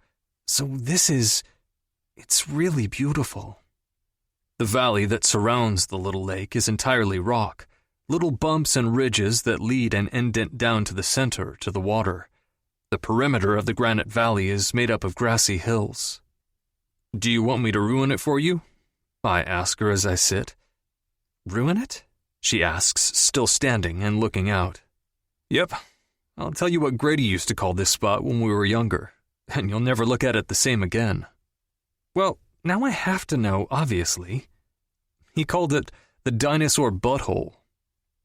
[SPEAKER 4] So it's really beautiful." The valley that surrounds the little lake is entirely rock, little bumps and ridges that lead and indent down to the center, to the water. The perimeter of the granite valley is made up of grassy hills. "Do you want me to ruin it for you?" I ask her as I sit. "Ruin it?" she asks, still standing and looking out. "Yep. I'll tell you what Grady used to call this spot when we were younger, and you'll never look at it the same again." "Well, now I have to know, obviously." "He called it the dinosaur butthole."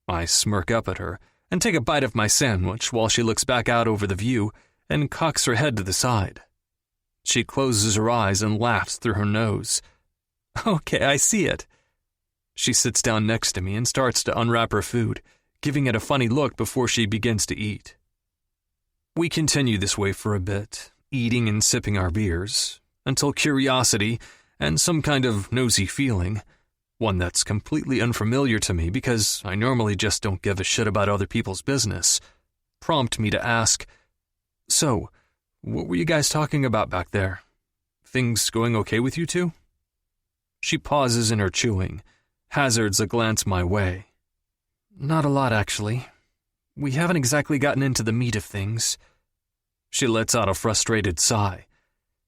[SPEAKER 4] I smirk up at her and take a bite of my sandwich while she looks back out over the view and cocks her head to the side. She closes her eyes and laughs through her nose. "Okay, I see it." She sits down next to me and starts to unwrap her food, giving it a funny look before she begins to eat. We continue this way for a bit, eating and sipping our beers, until curiosity and some kind of nosy feeling, one that's completely unfamiliar to me because I normally just don't give a shit about other people's business, prompt me to ask, "So, what were you guys talking about back there? Things going okay with you two?" She pauses in her chewing, hazards a glance my way. "Not a lot, actually. We haven't exactly gotten into the meat of things." She lets out a frustrated sigh.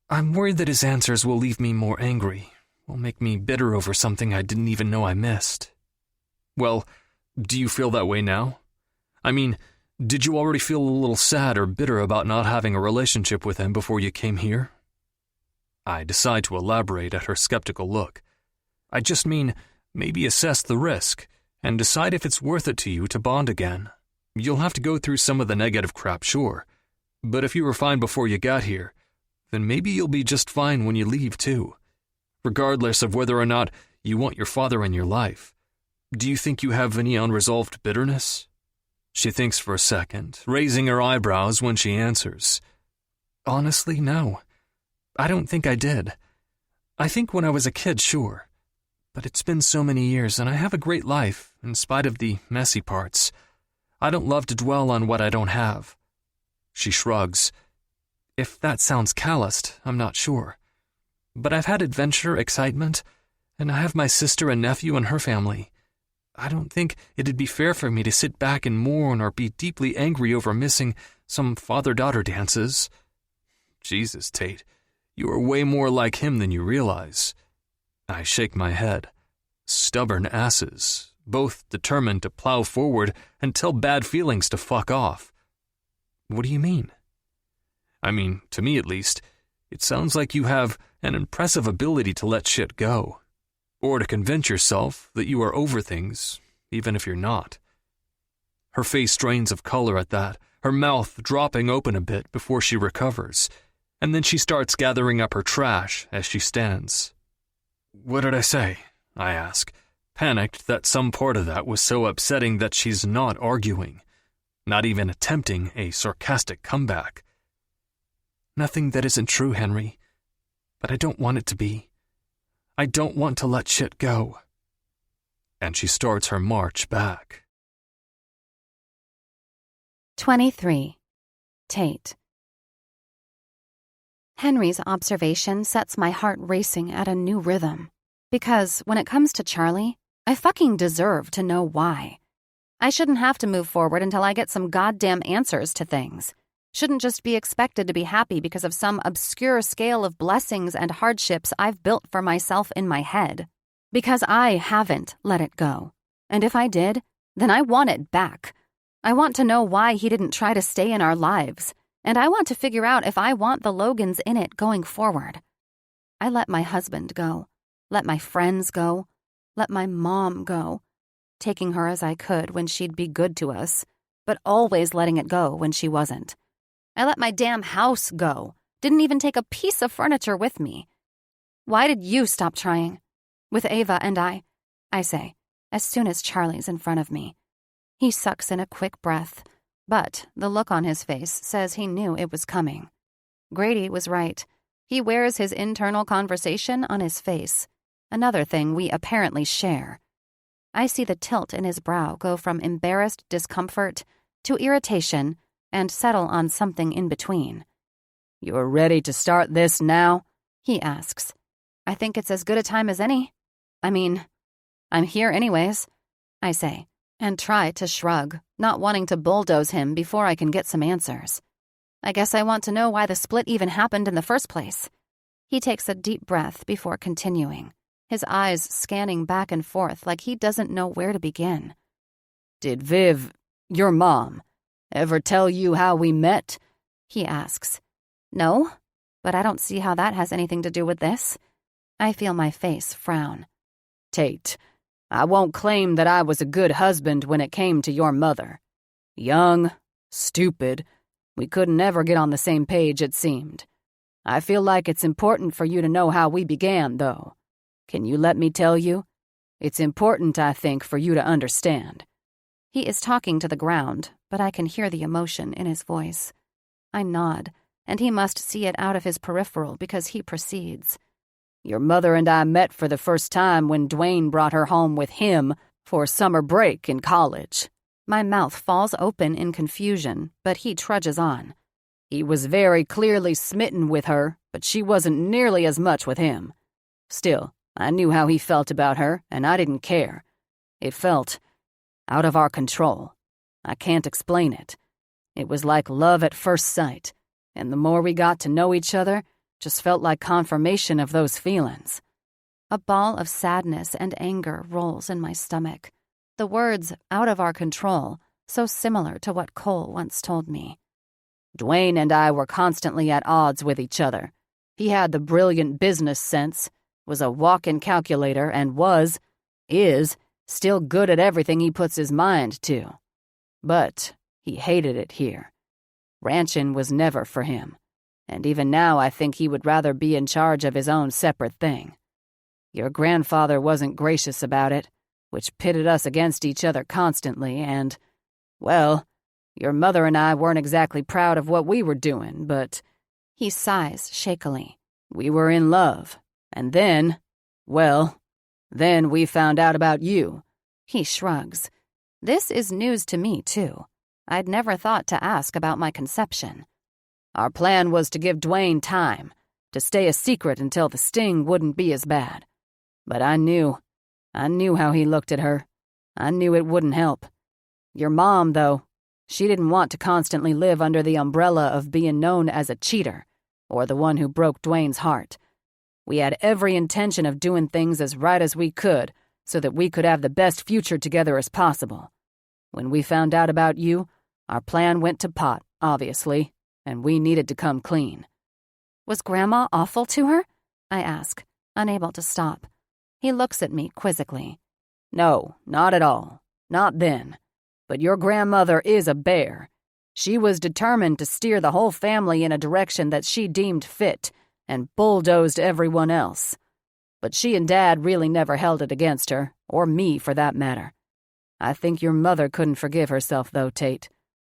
[SPEAKER 4] "I'm worried that his answers will leave me more angry, will make me bitter over something I didn't even know I missed." "Well, do you feel that way now? I mean, did you already feel a little sad or bitter about not having a relationship with him before you came here?" I decide to elaborate at her skeptical look. "I just mean, maybe assess the risk and decide if it's worth it to you to bond again. You'll have to go through some of the negative crap, sure. But if you were fine before you got here, then maybe you'll be just fine when you leave too. Regardless of whether or not you want your father in your life. Do you think you have any unresolved bitterness?" She thinks for a second, raising her eyebrows when she answers. "Honestly, no. I don't think I did. I think when I was a kid, sure. But it's been so many years and I have a great life, in spite of the messy parts. I don't love to dwell on what I don't have." She shrugs. "If that sounds calloused, I'm not sure. But I've had adventure, excitement, and I have my sister and nephew and her family. I don't think it'd be fair for me to sit back and mourn or be deeply angry over missing some father-daughter dances." "Jesus, Tate, you are way more like him than you realize." I shake my head. Stubborn asses, both determined to plow forward and tell bad feelings to fuck off. What do you mean? I mean, to me at least, it sounds like you have an impressive ability to let shit go, or to convince yourself that you are over things, even if you're not. Her face drains of color at that, her mouth dropping open a bit before she recovers, and then she starts gathering up her trash as she stands. What did I say? I ask, panicked that some part of that was so upsetting that she's not arguing, not even attempting a sarcastic comeback. Nothing that isn't true, Henry, but I don't want it to be. I don't want to let shit go. And she starts her march back.
[SPEAKER 1] 23. Tate. Henry's observation sets my heart racing at a new rhythm. Because when it comes to Charlie, I fucking deserve to know why. I shouldn't have to move forward until I get some goddamn answers to things. Shouldn't just be expected to be happy because of some obscure scale of blessings and hardships I've built for myself in my head. Because I haven't let it go. And if I did, then I want it back. I want to know why he didn't try to stay in our lives. And I want to figure out if I want the Logans in it going forward. I let my husband go. Let my friends go. Let my mom go. Taking her as I could when she'd be good to us, but always letting it go when she wasn't. I let my damn house go. Didn't even take a piece of furniture with me. Why did you stop trying? With Ava and I say, as soon as Charlie's in front of me. He sucks in a quick breath, but the look on his face says he knew it was coming. Grady was right. He wears his internal conversation on his face, another thing we apparently share. I see the tilt in his brow go from embarrassed discomfort to irritation and settle on something in between.
[SPEAKER 3] "You're ready to start this now?"
[SPEAKER 1] he asks. I think it's as good a time as any. I mean, I'm here anyways, I say, and try to shrug, not wanting to bulldoze him before I can get some answers. I guess I want to know why the split even happened in the first place. He takes a deep breath before continuing, his eyes scanning back and forth like he doesn't know where to begin.
[SPEAKER 3] "Did Viv, your mom, ever tell you how we met?"
[SPEAKER 1] he asks. No, but I don't see how that has anything to do with this. I feel my face frown.
[SPEAKER 3] "Tate, I won't claim that I was a good husband when it came to your mother. Young, stupid, we couldn't ever get on the same page, it seemed. I feel like it's important for you to know how we began, though. Can you let me tell you? It's important, I think, for you to understand."
[SPEAKER 1] He is talking to the ground, but I can hear the emotion in his voice. I nod, and he must see it out of his peripheral because he proceeds.
[SPEAKER 3] "Your mother and I met for the first time when Dwayne brought her home with him for summer break in college."
[SPEAKER 1] My mouth falls open in confusion, but he trudges on.
[SPEAKER 3] "He was very clearly smitten with her, but she wasn't nearly as much with him. Still, I knew how he felt about her, and I didn't care. It felt out of our control. I can't explain it. It was like love at first sight, and the more we got to know each other, just felt like confirmation of those feelings."
[SPEAKER 1] A ball of sadness and anger rolls in my stomach. The words, out of our control, so similar to what Cole once told me.
[SPEAKER 3] "Dwayne and I were constantly at odds with each other. He had the brilliant business sense, was a walk-in calculator, and is, still good at everything he puts his mind to. But he hated it here. Ranchin' was never for him. And even now I think he would rather be in charge of his own separate thing. Your grandfather wasn't gracious about it, which pitted us against each other constantly, and, well, your mother and I weren't exactly proud of what we were doing, but—"
[SPEAKER 1] He sighs shakily.
[SPEAKER 3] "We were in love, and then, well, then we found out about you."
[SPEAKER 1] He shrugs. This is news to me, too. I'd never thought to ask about my conception.
[SPEAKER 3] "Our plan was to give Dwayne time, to stay a secret until the sting wouldn't be as bad. But I knew how he looked at her. I knew it wouldn't help. Your mom, though, she didn't want to constantly live under the umbrella of being known as a cheater, or the one who broke Dwayne's heart. We had every intention of doing things as right as we could,
[SPEAKER 2] so that we could have the best future together as possible. When we found out about you, our plan went to pot, obviously, and we needed to come clean."
[SPEAKER 1] "Was Grandma awful to her?" I ask, unable to stop. He looks at me quizzically.
[SPEAKER 2] "No, not at all. Not then. But your grandmother is a bear. She was determined to steer the whole family in a direction that she deemed fit, and bulldozed everyone else. But she and Dad really never held it against her, or me for that matter. I think your mother couldn't forgive herself, though, Tate.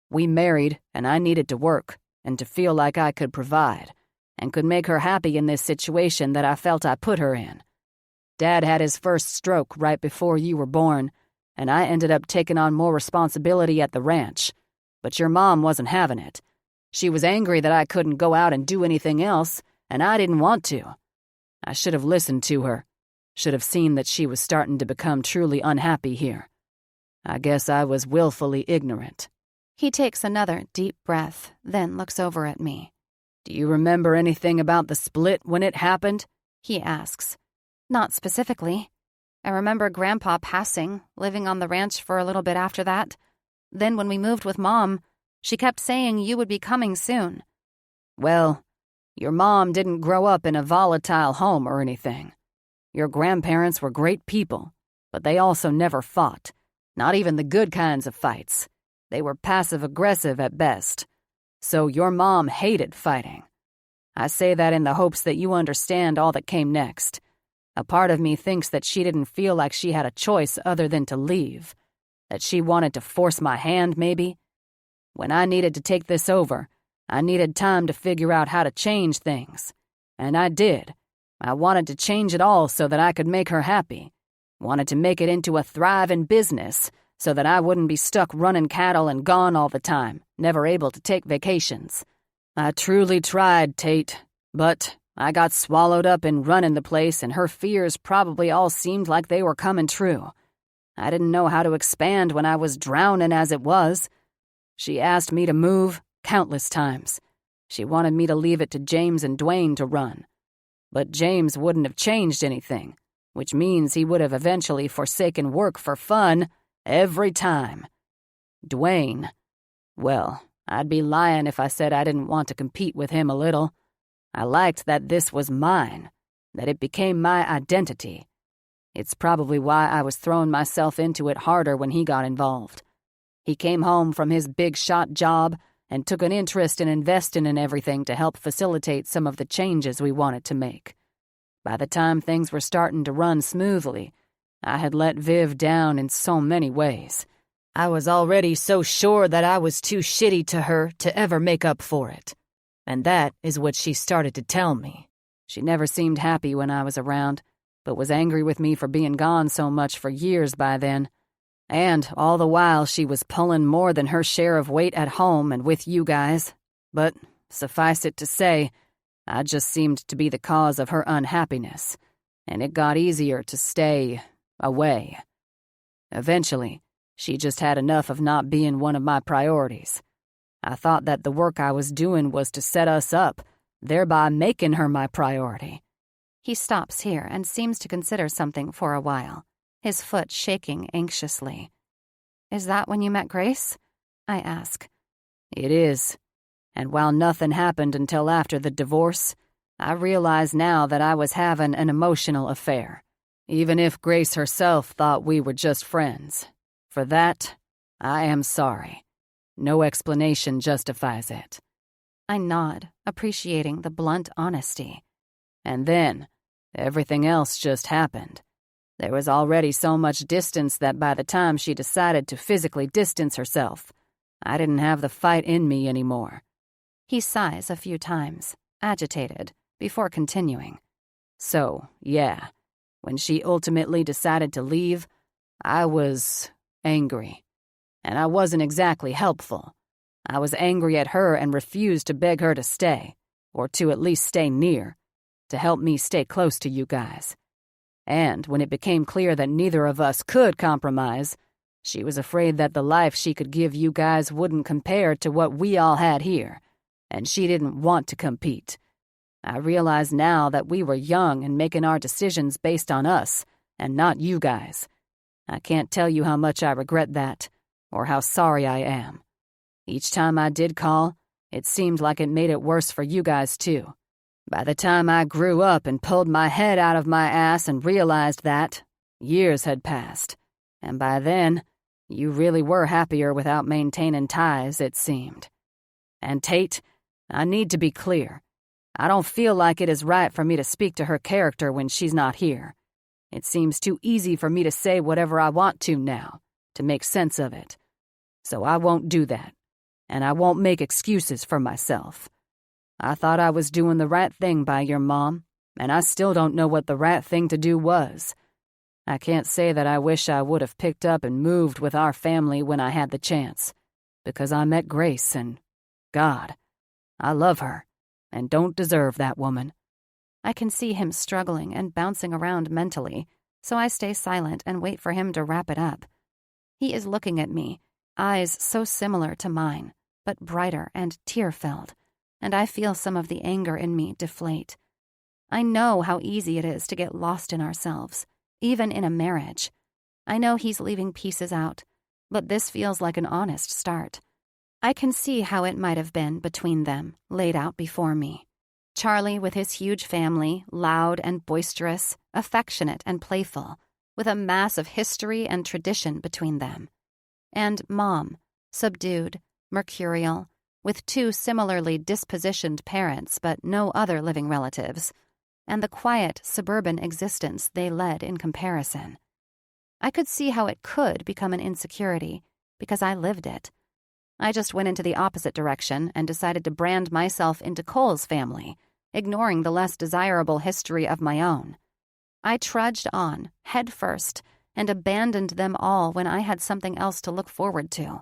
[SPEAKER 2] We married, and I needed to work, and to feel like I could provide, and could make her happy in this situation that I felt I put her in. Dad had his first stroke right before you were born, and I ended up taking on more responsibility at the ranch. But your mom wasn't having it. She was angry that I couldn't go out and do anything else, and I didn't want to. I should have listened to her. Should have seen that she was starting to become truly unhappy here. I guess I was willfully ignorant."
[SPEAKER 1] He takes another deep breath, then looks over at me.
[SPEAKER 2] "Do you remember anything about the split when it happened?"
[SPEAKER 1] He asks. "Not specifically. I remember Grandpa passing, living on the ranch for a little bit after that. Then when we moved with Mom, she kept saying you would be coming soon."
[SPEAKER 2] "Well, your mom didn't grow up in a volatile home or anything. Your grandparents were great people, but they also never fought, not even the good kinds of fights. They were passive-aggressive at best. So your mom hated fighting. I say that in the hopes that you understand all that came next. A part of me thinks that she didn't feel like she had a choice other than to leave. That she wanted to force my hand, maybe. When I needed to take this over, I needed time to figure out how to change things. And I did. I wanted to change it all so that I could make her happy. Wanted to make it into a thriving business so that I wouldn't be stuck running cattle and gone all the time, never able to take vacations. I truly tried, Tate, but I got swallowed up in running the place, and her fears probably all seemed like they were coming true. I didn't know how to expand when I was drowning as it was. She asked me to move countless times. She wanted me to leave it to James and Dwayne to run. But James wouldn't have changed anything, which means he would have eventually forsaken work for fun every time. Dwayne, well, I'd be lying if I said I didn't want to compete with him a little. I liked that this was mine, that it became my identity. It's probably why I was throwing myself into it harder when he got involved. He came home from his big-shot job and took an interest in investing in everything to help facilitate some of the changes we wanted to make. By the time things were starting to run smoothly, I had let Viv down in so many ways. I was already so sure that I was too shitty to her to ever make up for it. And that is what she started to tell me. She never seemed happy when I was around, but was angry with me for being gone so much for years by then. And all the while she was pulling more than her share of weight at home and with you guys. But suffice it to say, I just seemed to be the cause of her unhappiness, and it got easier to stay away. Eventually, she just had enough of not being one of my priorities. I thought that the work I was doing was to set us up, thereby making her my priority.
[SPEAKER 1] He stops here and seems to consider something for a while, his foot shaking anxiously. "Is that when you met Grace?" I ask.
[SPEAKER 2] "It is. And while nothing happened until after the divorce, I realize now that I was having an emotional affair, even if Grace herself thought we were just friends. For that, I am sorry. No explanation justifies it."
[SPEAKER 1] I nod, appreciating the blunt honesty.
[SPEAKER 2] And then, everything else just happened. There was already so much distance that by the time she decided to physically distance herself, I didn't have the fight in me anymore.
[SPEAKER 1] He sighs a few times, agitated, before continuing.
[SPEAKER 2] So, yeah, when she ultimately decided to leave, I was angry. And I wasn't exactly helpful. I was angry at her and refused to beg her to stay, or to at least stay near, to help me stay close to you guys. And when it became clear that neither of us could compromise, she was afraid that the life she could give you guys wouldn't compare to what we all had here, and she didn't want to compete. I realize now that we were young and making our decisions based on us, and not you guys. I can't tell you how much I regret that, or how sorry I am. Each time I did call, it seemed like it made it worse for you guys too. By the time I grew up and pulled my head out of my ass and realized that, years had passed. And by then, you really were happier without maintaining ties, it seemed. And Tate, I need to be clear. I don't feel like it is right for me to speak to her character when she's not here. It seems too easy for me to say whatever I want to now, to make sense of it. So I won't do that, and I won't make excuses for myself. I thought I was doing the right thing by your mom, and I still don't know what the right thing to do was. I can't say that I wish I would have picked up and moved with our family when I had the chance, because I met Grace, and God, I love her, and don't deserve that woman.
[SPEAKER 1] I can see him struggling and bouncing around mentally, so I stay silent and wait for him to wrap it up. He is looking at me, eyes so similar to mine, but brighter and tear-filled, and I feel some of the anger in me deflate. I know how easy it is to get lost in ourselves, even in a marriage. I know he's leaving pieces out, but this feels like an honest start. I can see how it might have been between them, laid out before me. Charlie with his huge family, loud and boisterous, affectionate and playful, with a mass of history and tradition between them. And Mom, subdued, mercurial, with two similarly dispositioned parents but no other living relatives, and the quiet suburban existence they led in comparison. I could see how it could become an insecurity, because I lived it. I just went into the opposite direction and decided to brand myself into Cole's family, ignoring the less desirable history of my own. I trudged on, head first, and abandoned them all when I had something else to look forward to.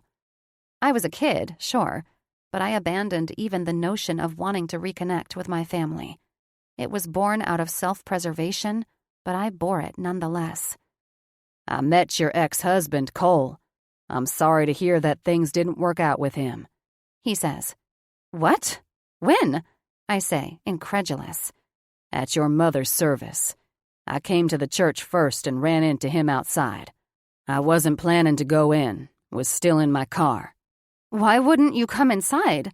[SPEAKER 1] I was a kid, sure, but I abandoned even the notion of wanting to reconnect with my family. It was born out of self-preservation, but I bore it nonetheless.
[SPEAKER 2] I met your ex-husband, Cole. I'm sorry to hear that things didn't work out with him,
[SPEAKER 1] he says. What? When? I say, incredulous.
[SPEAKER 2] At your mother's service. I came to the church first and ran into him outside. I wasn't planning to go in, was still in my car.
[SPEAKER 1] Why wouldn't you come inside?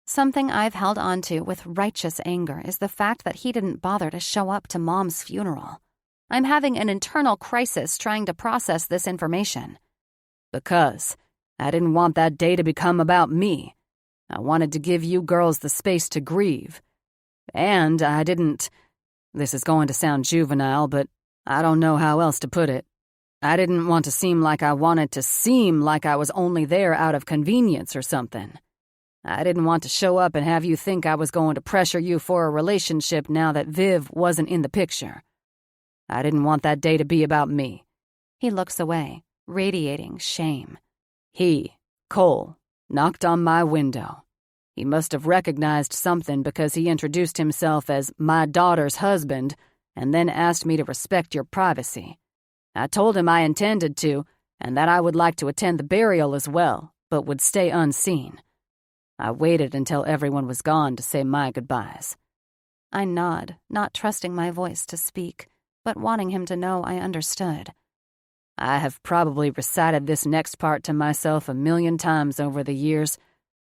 [SPEAKER 1] Something I've held on to with righteous anger is the fact that he didn't bother to show up to Mom's funeral. I'm having an internal crisis trying to process this information.
[SPEAKER 2] Because I didn't want that day to become about me. I wanted to give you girls the space to grieve. And I didn't... This is going to sound juvenile, but I don't know how else to put it. I didn't want to seem like I wanted to seem like I was only there out of convenience or something. I didn't want to show up and have you think I was going to pressure you for a relationship now that Viv wasn't in the picture. I didn't want that day to be about me.
[SPEAKER 1] He looks away, radiating shame.
[SPEAKER 2] He, Cole, knocked on my window. He must have recognized something because he introduced himself as my daughter's husband and then asked me to respect your privacy. I told him I intended to and that I would like to attend the burial as well, but would stay unseen. I waited until everyone was gone to say my goodbyes.
[SPEAKER 1] I nod, not trusting my voice to speak, but wanting him to know I understood.
[SPEAKER 2] I have probably recited this next part to myself 1,000,000 times over the years,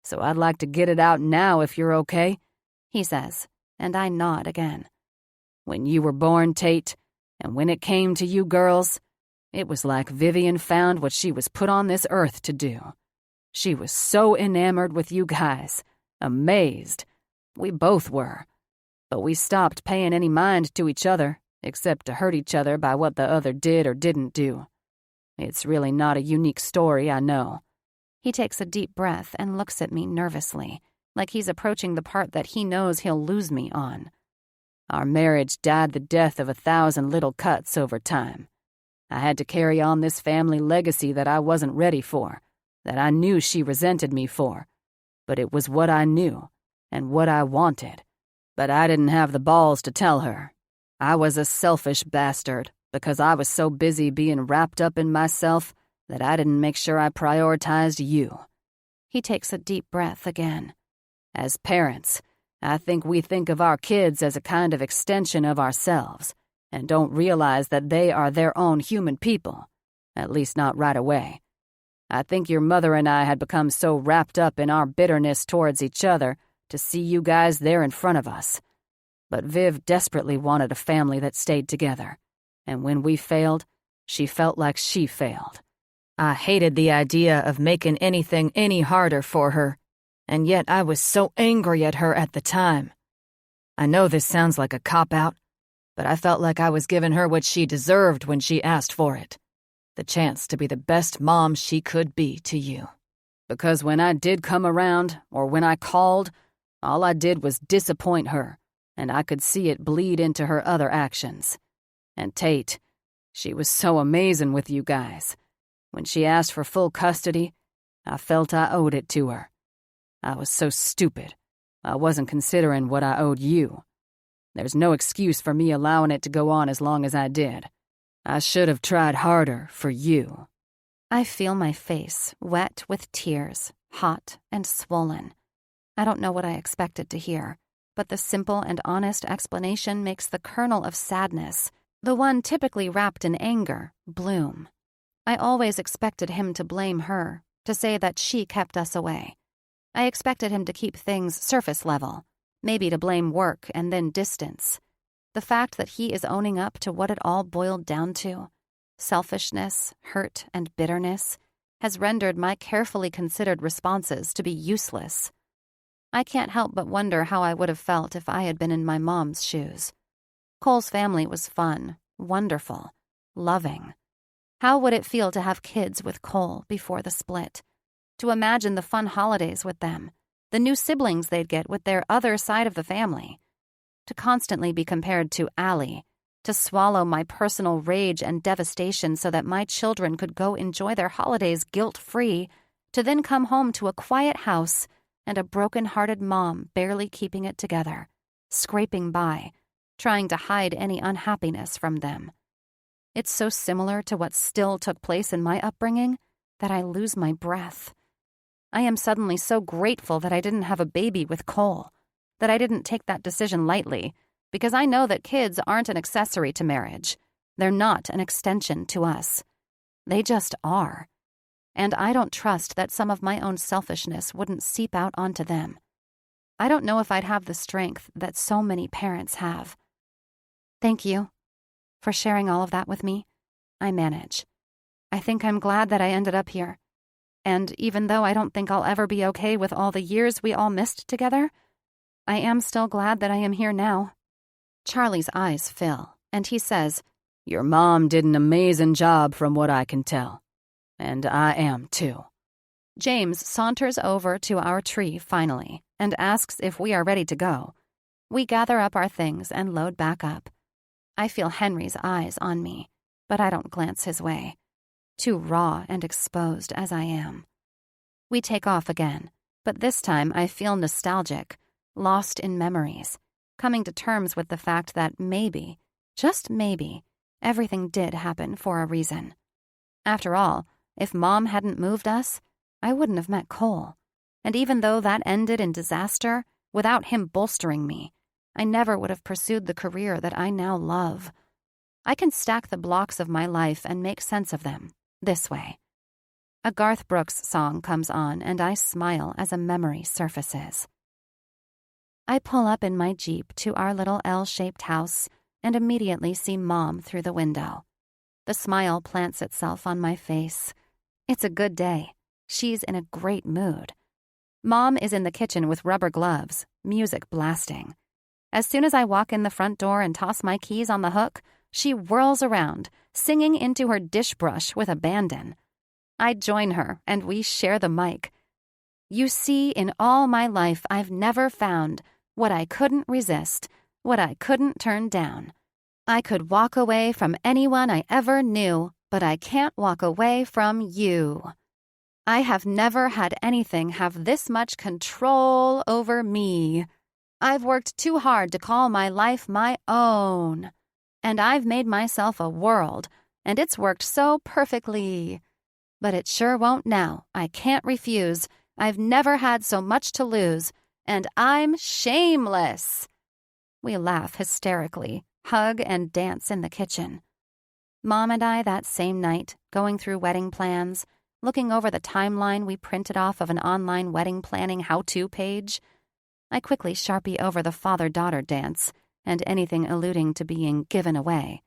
[SPEAKER 2] so I'd like to get it out now if you're okay,
[SPEAKER 1] he says, and I nod again.
[SPEAKER 2] When you were born, Tate, and when it came to you girls, it was like Vivian found what she was put on this earth to do. She was so enamored with you guys, amazed. We both were. But we stopped paying any mind to each other, except to hurt each other by what the other did or didn't do. It's really not a unique story, I know.
[SPEAKER 1] He takes a deep breath and looks at me nervously, like he's approaching the part that he knows he'll lose me on.
[SPEAKER 2] Our marriage died the death of 1,000 little cuts over time. I had to carry on this family legacy that I wasn't ready for, that I knew she resented me for. But it was what I knew, and what I wanted. But I didn't have the balls to tell her. I was a selfish bastard, because I was so busy being wrapped up in myself that I didn't make sure I prioritized you.
[SPEAKER 1] He takes a deep breath again.
[SPEAKER 2] As parents, I think we think of our kids as a kind of extension of ourselves,
[SPEAKER 3] and don't realize that they are their own human people, at least not right away. I think your mother and I had become so wrapped up in our bitterness towards each other to see you guys there in front of us. But Viv desperately wanted a family that stayed together, and when we failed, she felt like she failed. I hated the idea of making anything any harder for her, and yet I was so angry at her at the time. I know this sounds like a cop-out, but I felt like I was giving her what she deserved when she asked for it. The chance to be the best mom she could be to you. Because when I did come around, or when I called, all I did was disappoint her, and I could see it bleed into her other actions. And Tate, she was so amazing with you guys. When she asked for full custody, I felt I owed it to her. I was so stupid. I wasn't considering what I owed you. There's no excuse for me allowing it to go on as long as I did. I should have tried harder for you.
[SPEAKER 1] I feel my face, wet with tears, hot and swollen. I don't know what I expected to hear, but the simple and honest explanation makes the kernel of sadness, the one typically wrapped in anger, bloom. I always expected him to blame her, to say that she kept us away. I expected him to keep things surface level, maybe to blame work and then distance. The fact that he is owning up to what it all boiled down to, selfishness, hurt, and bitterness, has rendered my carefully considered responses to be useless. I can't help but wonder how I would have felt if I had been in my mom's shoes. Cole's family was fun, wonderful, loving. How would it feel to have kids with Cole before the split? To imagine the fun holidays with them, the new siblings they'd get with their other side of the family. To constantly be compared to Allie, to swallow my personal rage and devastation so that my children could go enjoy their holidays guilt-free, to then come home to a quiet house and a broken-hearted mom barely keeping it together, scraping by, trying to hide any unhappiness from them. It's so similar to what still took place in my upbringing that I lose my breath. I am suddenly so grateful that I didn't have a baby with Cole, that I didn't take that decision lightly, because I know that kids aren't an accessory to marriage. They're not an extension to us. They just are. And I don't trust that some of my own selfishness wouldn't seep out onto them. I don't know if I'd have the strength that so many parents have. Thank you for sharing all of that with me. I manage. I think I'm glad that I ended up here. And even though I don't think I'll ever be okay with all the years we all missed together, I am still glad that I am here now. Charlie's eyes fill, and he says,
[SPEAKER 3] Your mom did an amazing job from what I can tell. And I am too.
[SPEAKER 1] James saunters over to our tree finally and asks if we are ready to go. We gather up our things and load back up. I feel Henry's eyes on me, but I don't glance his way, too raw and exposed as I am. We take off again, but this time I feel nostalgic, lost in memories, coming to terms with the fact that maybe, just maybe, everything did happen for a reason. After all, if Mom hadn't moved us, I wouldn't have met Cole. And even though that ended in disaster, without him bolstering me, I never would have pursued the career that I now love. I can stack the blocks of my life and make sense of them, this way. A Garth Brooks song comes on and I smile as a memory surfaces. I pull up in my Jeep to our little L-shaped house and immediately see Mom through the window. The smile plants itself on my face. It's a good day. She's in a great mood. Mom is in the kitchen with rubber gloves, music blasting. As soon as I walk in the front door and toss my keys on the hook, she whirls around, singing into her dish brush with abandon. I join her, and we share the mic. You see, in all my life, I've never found what I couldn't resist, what I couldn't turn down. I could walk away from anyone I ever knew, but I can't walk away from you. I have never had anything have this much control over me. I've worked too hard to call my life my own. And I've made myself a world, and it's worked so perfectly. But it sure won't now. I can't refuse. I've never had so much to lose, and I'm shameless. We laugh hysterically,
[SPEAKER 3] hug and dance in the kitchen. Mom and I that same night, going through wedding plans, looking over the timeline we printed off of an online wedding planning how-to page. I quickly Sharpie over the father-daughter dance and anything alluding to being given away.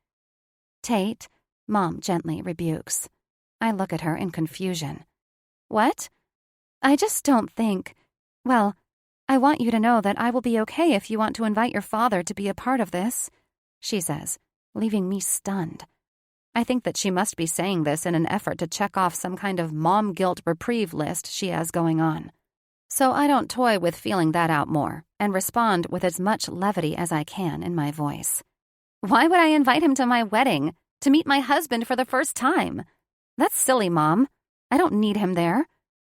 [SPEAKER 3] Tate, Mom gently rebukes. I look at her in confusion. What? I just don't think... Well, I want you to know that I will be okay if you want to invite your father to be a part of this, she says, leaving me stunned. I think that she must be saying this in an effort to check off some kind of mom guilt reprieve list she has going on. So I don't toy with feeling that out more and respond with as much levity as I can in my voice. Why would I invite him to my wedding? To meet my husband for the first time? That's silly, Mom. I don't need him there.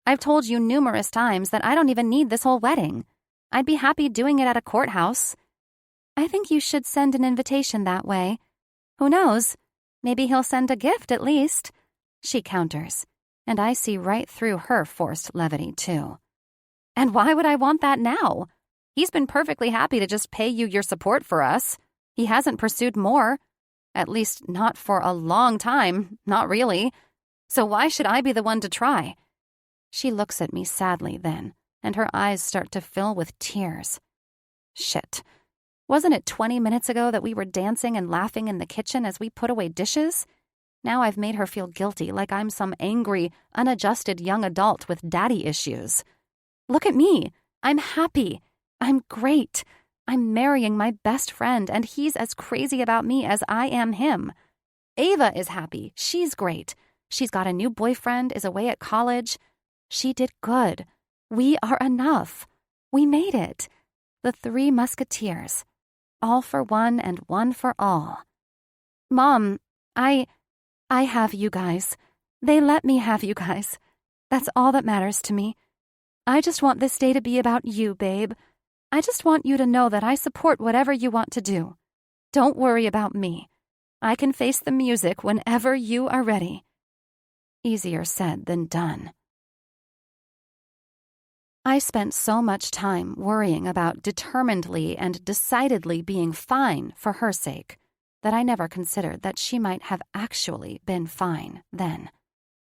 [SPEAKER 3] I've told you numerous times that I don't even need this whole wedding. I'd be happy doing it at a courthouse. I think you should send an invitation that way. Who knows? Maybe he'll send a gift at least, she counters, and I see right through her forced levity too. And why would I want that now? He's been perfectly happy to just pay you your support for us. He hasn't pursued more. At least not for a long time, not really. So why should I be the one to try? She looks at me sadly then, and her eyes start to fill with tears. Shit. Wasn't it 20 minutes ago that we were dancing and laughing in the kitchen as we put away dishes? Now I've made her feel guilty like I'm some angry, unadjusted young adult with daddy issues. Look at me. I'm happy. I'm great. I'm marrying my best friend, and he's as crazy about me as I am him. Ava is happy. She's great. She's got a new boyfriend, is away at college. She did good. We are enough. We made it. The Three Musketeers. All for one and one for all. Mom, I have you guys. They let me have you guys. That's all that matters to me. I just want this day to be about you, babe. I just want you to know that I support whatever you want to do. Don't worry about me. I can face the music whenever you are ready. Easier said than done. I spent so much time worrying about determinedly and decidedly being fine for her sake that I never considered that she might have actually been fine then,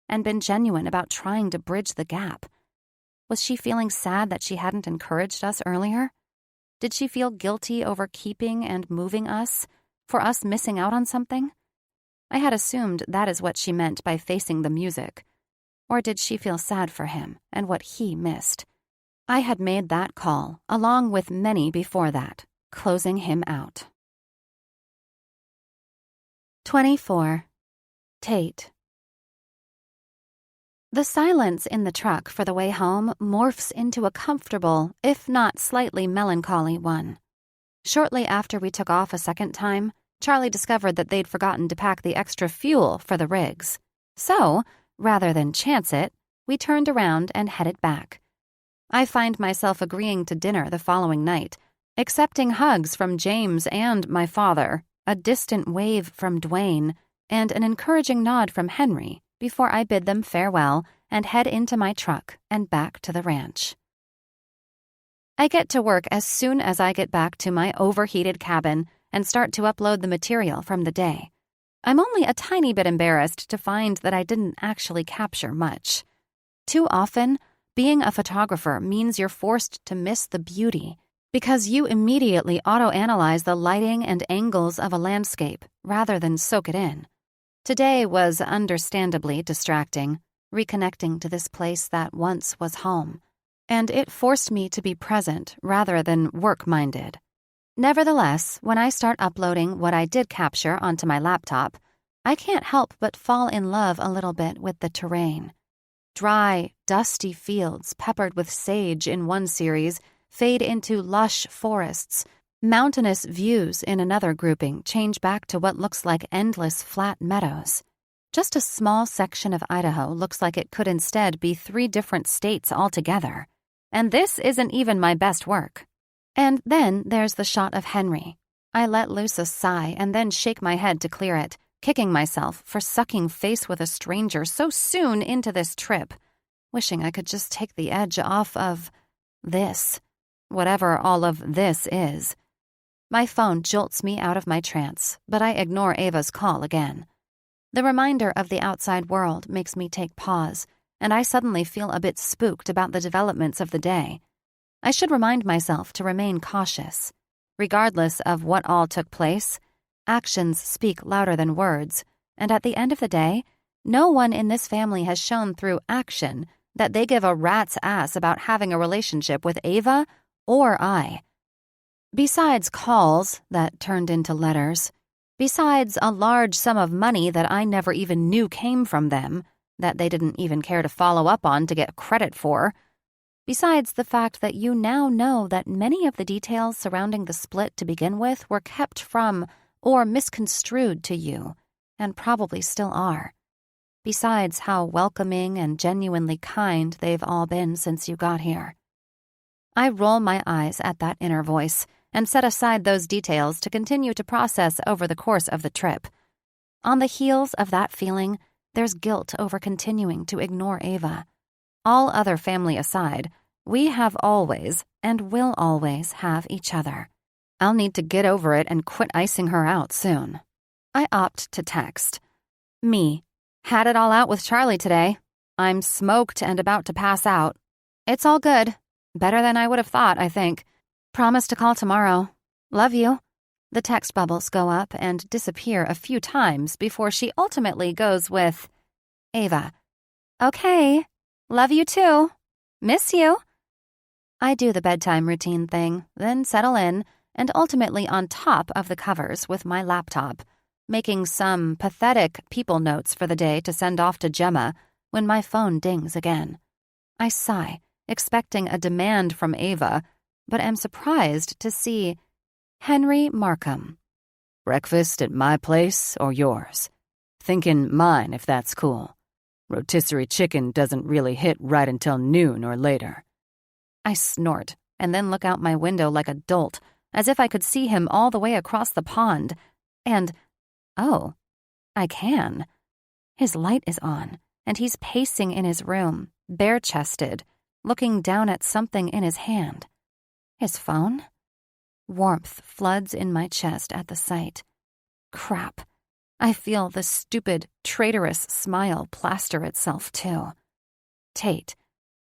[SPEAKER 3] and been genuine about trying to bridge the gap. Was she feeling sad that she hadn't encouraged us earlier? Did she feel guilty over keeping and moving us, for us missing out on something? I had assumed that is what she meant by facing the music. Or did she feel sad for him and what he missed? I had made that call, along with many before that, closing him out. 24. Tate. The silence in the truck for the way home morphs into a comfortable, if not slightly melancholy one. Shortly after we took off a second time, Charlie discovered that they'd forgotten to pack the extra fuel for the rigs. So, rather than chance it, we turned around and headed back. I find myself agreeing to dinner the following night, accepting hugs from James and my father, a distant wave from Dwayne, and an encouraging nod from Henry before I bid them farewell and head into my truck and back to the ranch. I get to work as soon as I get back to my overheated cabin and start to upload the material from the day. I'm only a tiny bit embarrassed to find that I didn't actually capture much. Too often, being a photographer means you're forced to miss the beauty because you immediately auto-analyze the lighting and angles of a landscape rather than soak it in. Today was understandably distracting, reconnecting to this place that once was home, and it forced me to be present rather than work-minded. Nevertheless, when I start uploading what I did capture onto my laptop, I can't help but fall in love a little bit with the terrain. Dry, dusty fields peppered with sage in one series fade into lush forests. Mountainous views in another grouping change back to what looks like endless flat meadows. Just a small section of Idaho looks like it could instead be 3 different states altogether. And this isn't even my best work. And then there's the shot of Henry. I let loose a sigh and then shake my head to clear it, kicking myself for sucking face with a stranger so soon into this trip, wishing I could just take the edge off of this, whatever all of this is. My phone jolts me out of my trance, but I ignore Ava's call again. The reminder of the outside world makes me take pause, and I suddenly feel a bit spooked about the developments of the day. I should remind myself to remain cautious. Regardless of what all took place, actions speak louder than words, and at the end of the day, no one in this family has shown through action that they give a rat's ass about having a relationship with Ava or I. Besides calls that turned into letters, besides a large sum of money that I never even knew came from them, that they didn't even care to follow up on to get credit for, besides the fact that you now know that many of the details surrounding the split to begin with were kept from or misconstrued to you, and probably still are. Besides how welcoming and genuinely kind they've all been since you got here. I roll my eyes at that inner voice and set aside those details to continue to process over the course of the trip. On the heels of that feeling, there's guilt over continuing to ignore Ava. All other family aside, we have always and will always have each other. I'll need to get over it and quit icing her out soon. I opt to text. Me. Had it all out with Charlie today. I'm smoked and about to pass out. It's all good. Better than I would have thought, I think. Promise to call tomorrow. Love you. The text bubbles go up and disappear a few times before she ultimately goes with, Ava. Okay. Love you too. Miss you. I do the bedtime routine thing, then settle in, and ultimately on top of the covers with my laptop, making some pathetic people notes for the day to send off to Gemma when my phone dings again. I sigh, expecting a demand from Ava, but am surprised to see Henry Markham.
[SPEAKER 2] Breakfast at my place or yours? Thinking mine if that's cool. Rotisserie chicken doesn't really hit right until noon or later.
[SPEAKER 3] I snort and then look out my window like a dolt, as if I could see him all the way across the pond. And, oh, I can. His light is on, and he's pacing in his room, bare-chested, looking down at something in his hand. His phone? Warmth floods in my chest at the sight. Crap. I feel the stupid, traitorous smile plaster itself, too. Tate.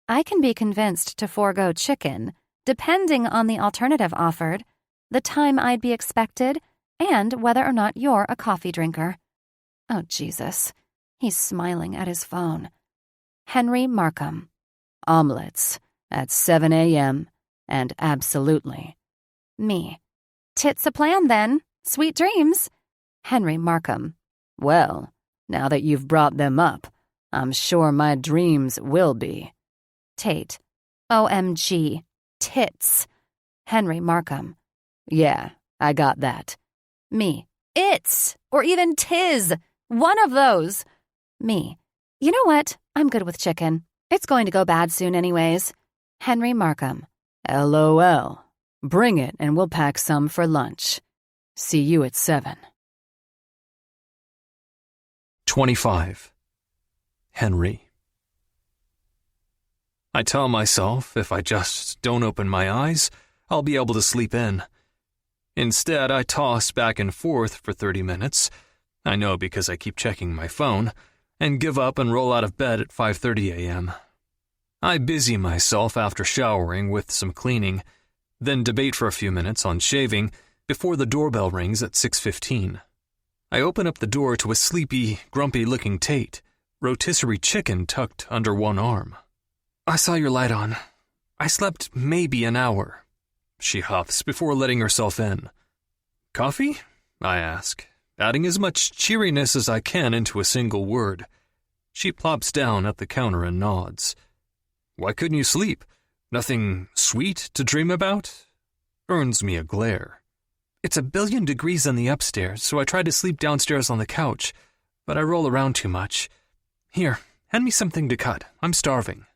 [SPEAKER 3] I can be convinced to forego chicken, depending on the alternative offered, the time I'd be expected, and whether or not you're a coffee drinker. Oh, Jesus. He's smiling at his phone. Henry Markham.
[SPEAKER 2] Omelets at 7 a.m. and absolutely.
[SPEAKER 3] Me. Tits a plan, then. Sweet dreams. Henry Markham.
[SPEAKER 2] Well, now that you've brought them up, I'm sure my dreams will be.
[SPEAKER 3] Tate. OMG. Tits. Henry Markham.
[SPEAKER 2] Yeah, I got that.
[SPEAKER 3] Me. It's, or even tis. One of those. Me. You know what? I'm good with chicken. It's going to go bad soon anyways. Henry Markham.
[SPEAKER 2] LOL. Bring it and we'll pack some for lunch. See you at 7.
[SPEAKER 4] 25. Henry. I tell myself if I just don't open my eyes, I'll be able to sleep in. Instead, I toss back and forth for 30 minutes. I know because I keep checking my phone, and give up and roll out of bed at 5:30 a.m. I busy myself after showering with some cleaning, then debate for a few minutes on shaving before the doorbell rings at 6:15. I open up the door to a sleepy, grumpy-looking Tate, rotisserie chicken tucked under one arm. I saw your light on. I slept maybe an hour. She huffs before letting herself in. Coffee? I ask, adding as much cheeriness as I can into a single word. She plops down at the counter and nods. Why couldn't you sleep? Nothing sweet to dream about? Earns me a glare. It's 1,000,000,000 degrees on the upstairs, so I try to sleep downstairs on the couch, but I roll around too much. Here, hand me something to cut. I'm starving.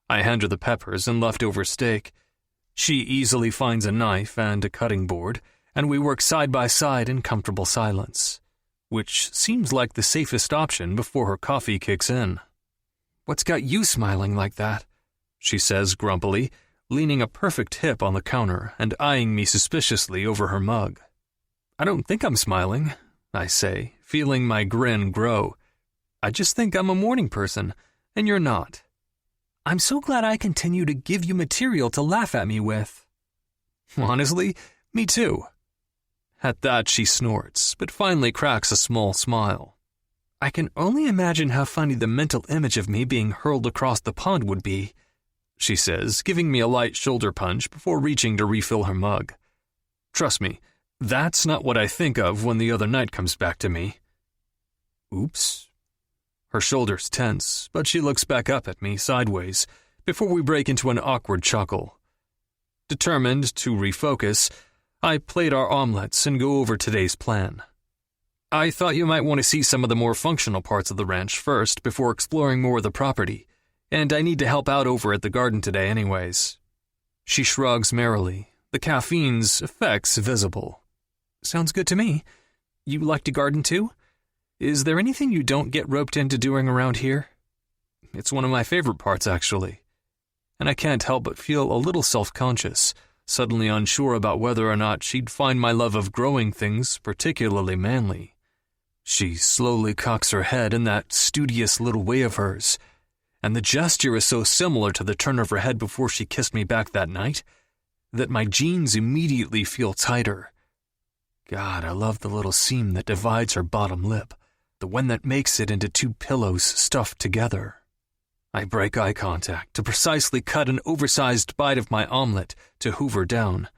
[SPEAKER 4] I hand her the peppers and leftover steak. She easily finds a knife and a cutting board, and we work side by side in comfortable silence, which seems like the safest option before her coffee kicks in. What's got you smiling like that? She says grumpily, leaning a perfect hip on the counter and eyeing me suspiciously over her mug. "I don't think I'm smiling," I say, feeling my grin grow. "I just think I'm a morning person, and you're not. I'm so glad I continue to give you material to laugh at me with." "Honestly, me too." At that, she snorts, but finally cracks a small smile. "I can only imagine how funny the mental image of me being hurled across the pond would be," she says, giving me a light shoulder punch before reaching to refill her mug. "Trust me, that's not what I think of when the other night comes back to me." Oops. Her shoulders tense, but she looks back up at me sideways before we break into an awkward chuckle. Determined to refocus, I plate our omelets and go over today's plan. "I thought you might want to see some of the more functional parts of the ranch first before exploring more of the property, and I need to help out over at the garden today anyways." She shrugs merrily, the caffeine's effects visible. "Sounds good to me. You like to garden too? Is there anything you don't get roped into doing around here?" It's one of my favorite parts, actually. And I can't help but feel a little self-conscious, suddenly unsure about whether or not she'd find my love of growing things particularly manly. She slowly cocks her head in that studious little way of hers, and the gesture is so similar to the turn of her head before she kissed me back that night that my jeans immediately feel tighter. God, I love the little seam that divides her bottom lip, the one that makes it into two pillows stuffed together. I break eye contact to precisely cut an oversized bite of my omelet to hoover down.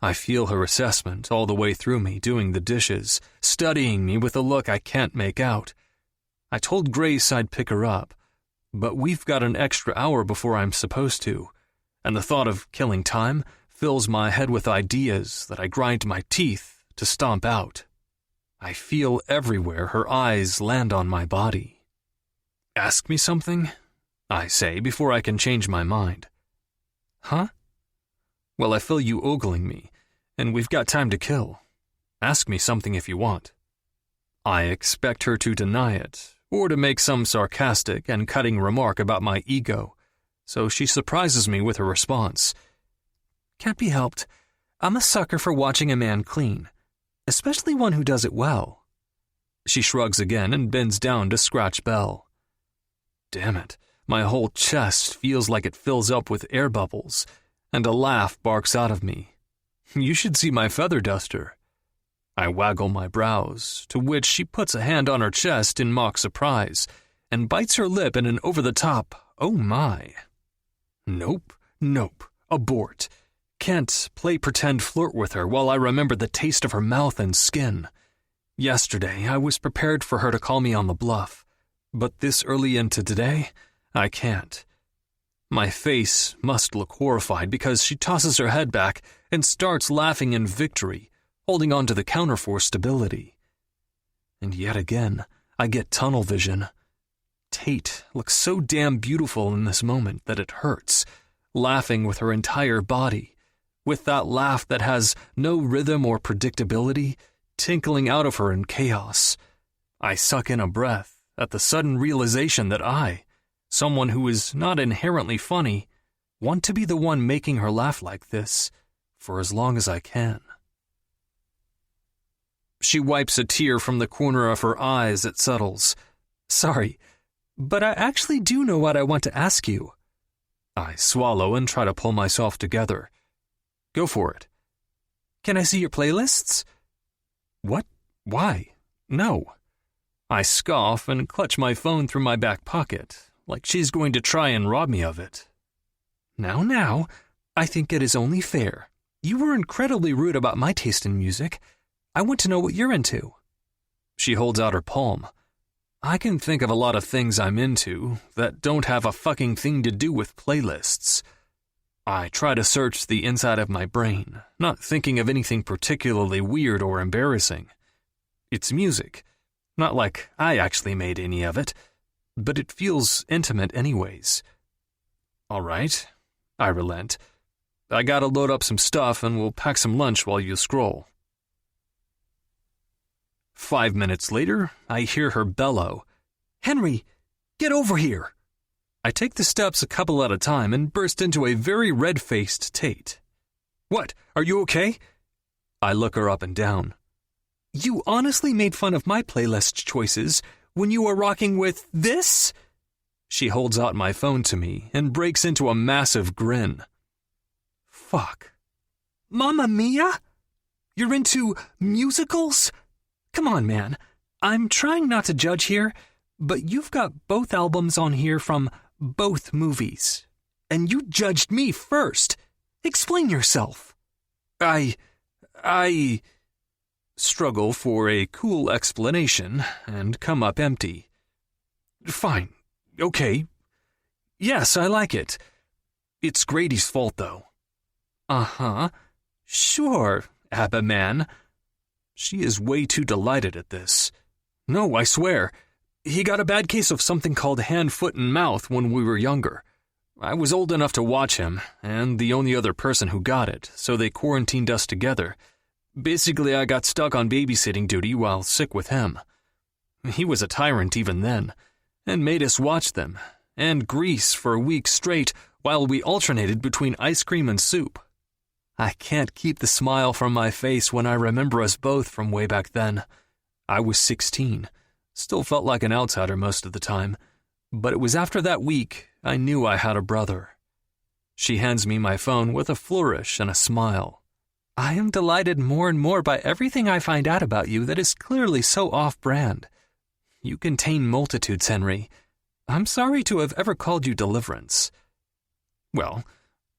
[SPEAKER 4] I feel her assessment all the way through me doing the dishes, studying me with a look I can't make out. I told Grace I'd pick her up, but we've got an extra hour before I'm supposed to, and the thought of killing time fills my head with ideas that I grind my teeth to stomp out. I feel everywhere her eyes land on my body. "Ask me something?" I say before I can change my mind. "Huh?" "Well, I feel you ogling me, and we've got time to kill. Ask me something if you want." I expect her to deny it, or to make some sarcastic and cutting remark about my ego, so she surprises me with her response. "Can't be helped. I'm a sucker for watching a man clean, especially one who does it well." She shrugs again and bends down to scratch Belle. Damn it. My whole chest feels like it fills up with air bubbles, and a laugh barks out of me. "You should see my feather duster." I waggle my brows, to which she puts a hand on her chest in mock surprise, and bites her lip in an over-the-top, "Oh my." Nope, abort. Can't play pretend flirt with her while I remember the taste of her mouth and skin. Yesterday, I was prepared for her to call me on the bluff, but this early into today, I can't. My face must look horrified because she tosses her head back and starts laughing in victory, holding on to the counter for stability. And yet again, I get tunnel vision. Tate looks so damn beautiful in this moment that it hurts, laughing with her entire body, with that laugh that has no rhythm or predictability, tinkling out of her in chaos. I suck in a breath at the sudden realization that I, someone who is not inherently funny, want to be the one making her laugh like this for as long as I can. She wipes a tear from the corner of her eye as it settles. "Sorry, but I actually do know what I want to ask you." I swallow and try to pull myself together. "Go for it." "Can I see your playlists?" "What? Why? No." I scoff and clutch my phone through my back pocket, like she's going to try and rob me of it. Now, I think it is only fair. You were incredibly rude about my taste in music. I want to know what you're into." She holds out her palm. I can think of a lot of things I'm into that don't have a fucking thing to do with playlists. I try to search the inside of my brain, not thinking of anything particularly weird or embarrassing. It's music. Not like I actually made any of it, but it feels intimate anyways. "All right," I relent. "I gotta load up some stuff and we'll pack some lunch while you scroll." 5 minutes later, I hear her bellow, "Henry, get over here!" I take the steps a couple at a time and burst into a very red-faced Tate. "What? Are you okay?" I look her up and down. "You honestly made fun of my playlist choices when you were rocking with this?" She holds out my phone to me and breaks into a massive grin. "Fuck. Mamma Mia? You're into musicals? Come on, man. I'm trying not to judge here, but you've got both albums on here from both movies. And you judged me first. Explain yourself." I struggle for a cool explanation and come up empty. "Fine. Okay. Yes, I like it. It's Grady's fault, though." "Uh-huh. Sure, Abba man." She is way too delighted at this. "No, I swear. He got a bad case of something called hand, foot, and mouth when we were younger. I was old enough to watch him, and the only other person who got it, so they quarantined us together. Basically, I got stuck on babysitting duty while sick with him. He was a tyrant even then, and made us watch them, and Grease for a week straight while we alternated between ice cream and soup. I can't keep the smile from my face when I remember us both from way back then. I was 16, still felt like an outsider most of the time, but it was after that week I knew I had a brother." She hands me my phone with a flourish and a smile. "I am delighted more and more by everything I find out about you that is clearly so off-brand. You contain multitudes, Henry. I'm sorry to have ever called you Deliverance." Well,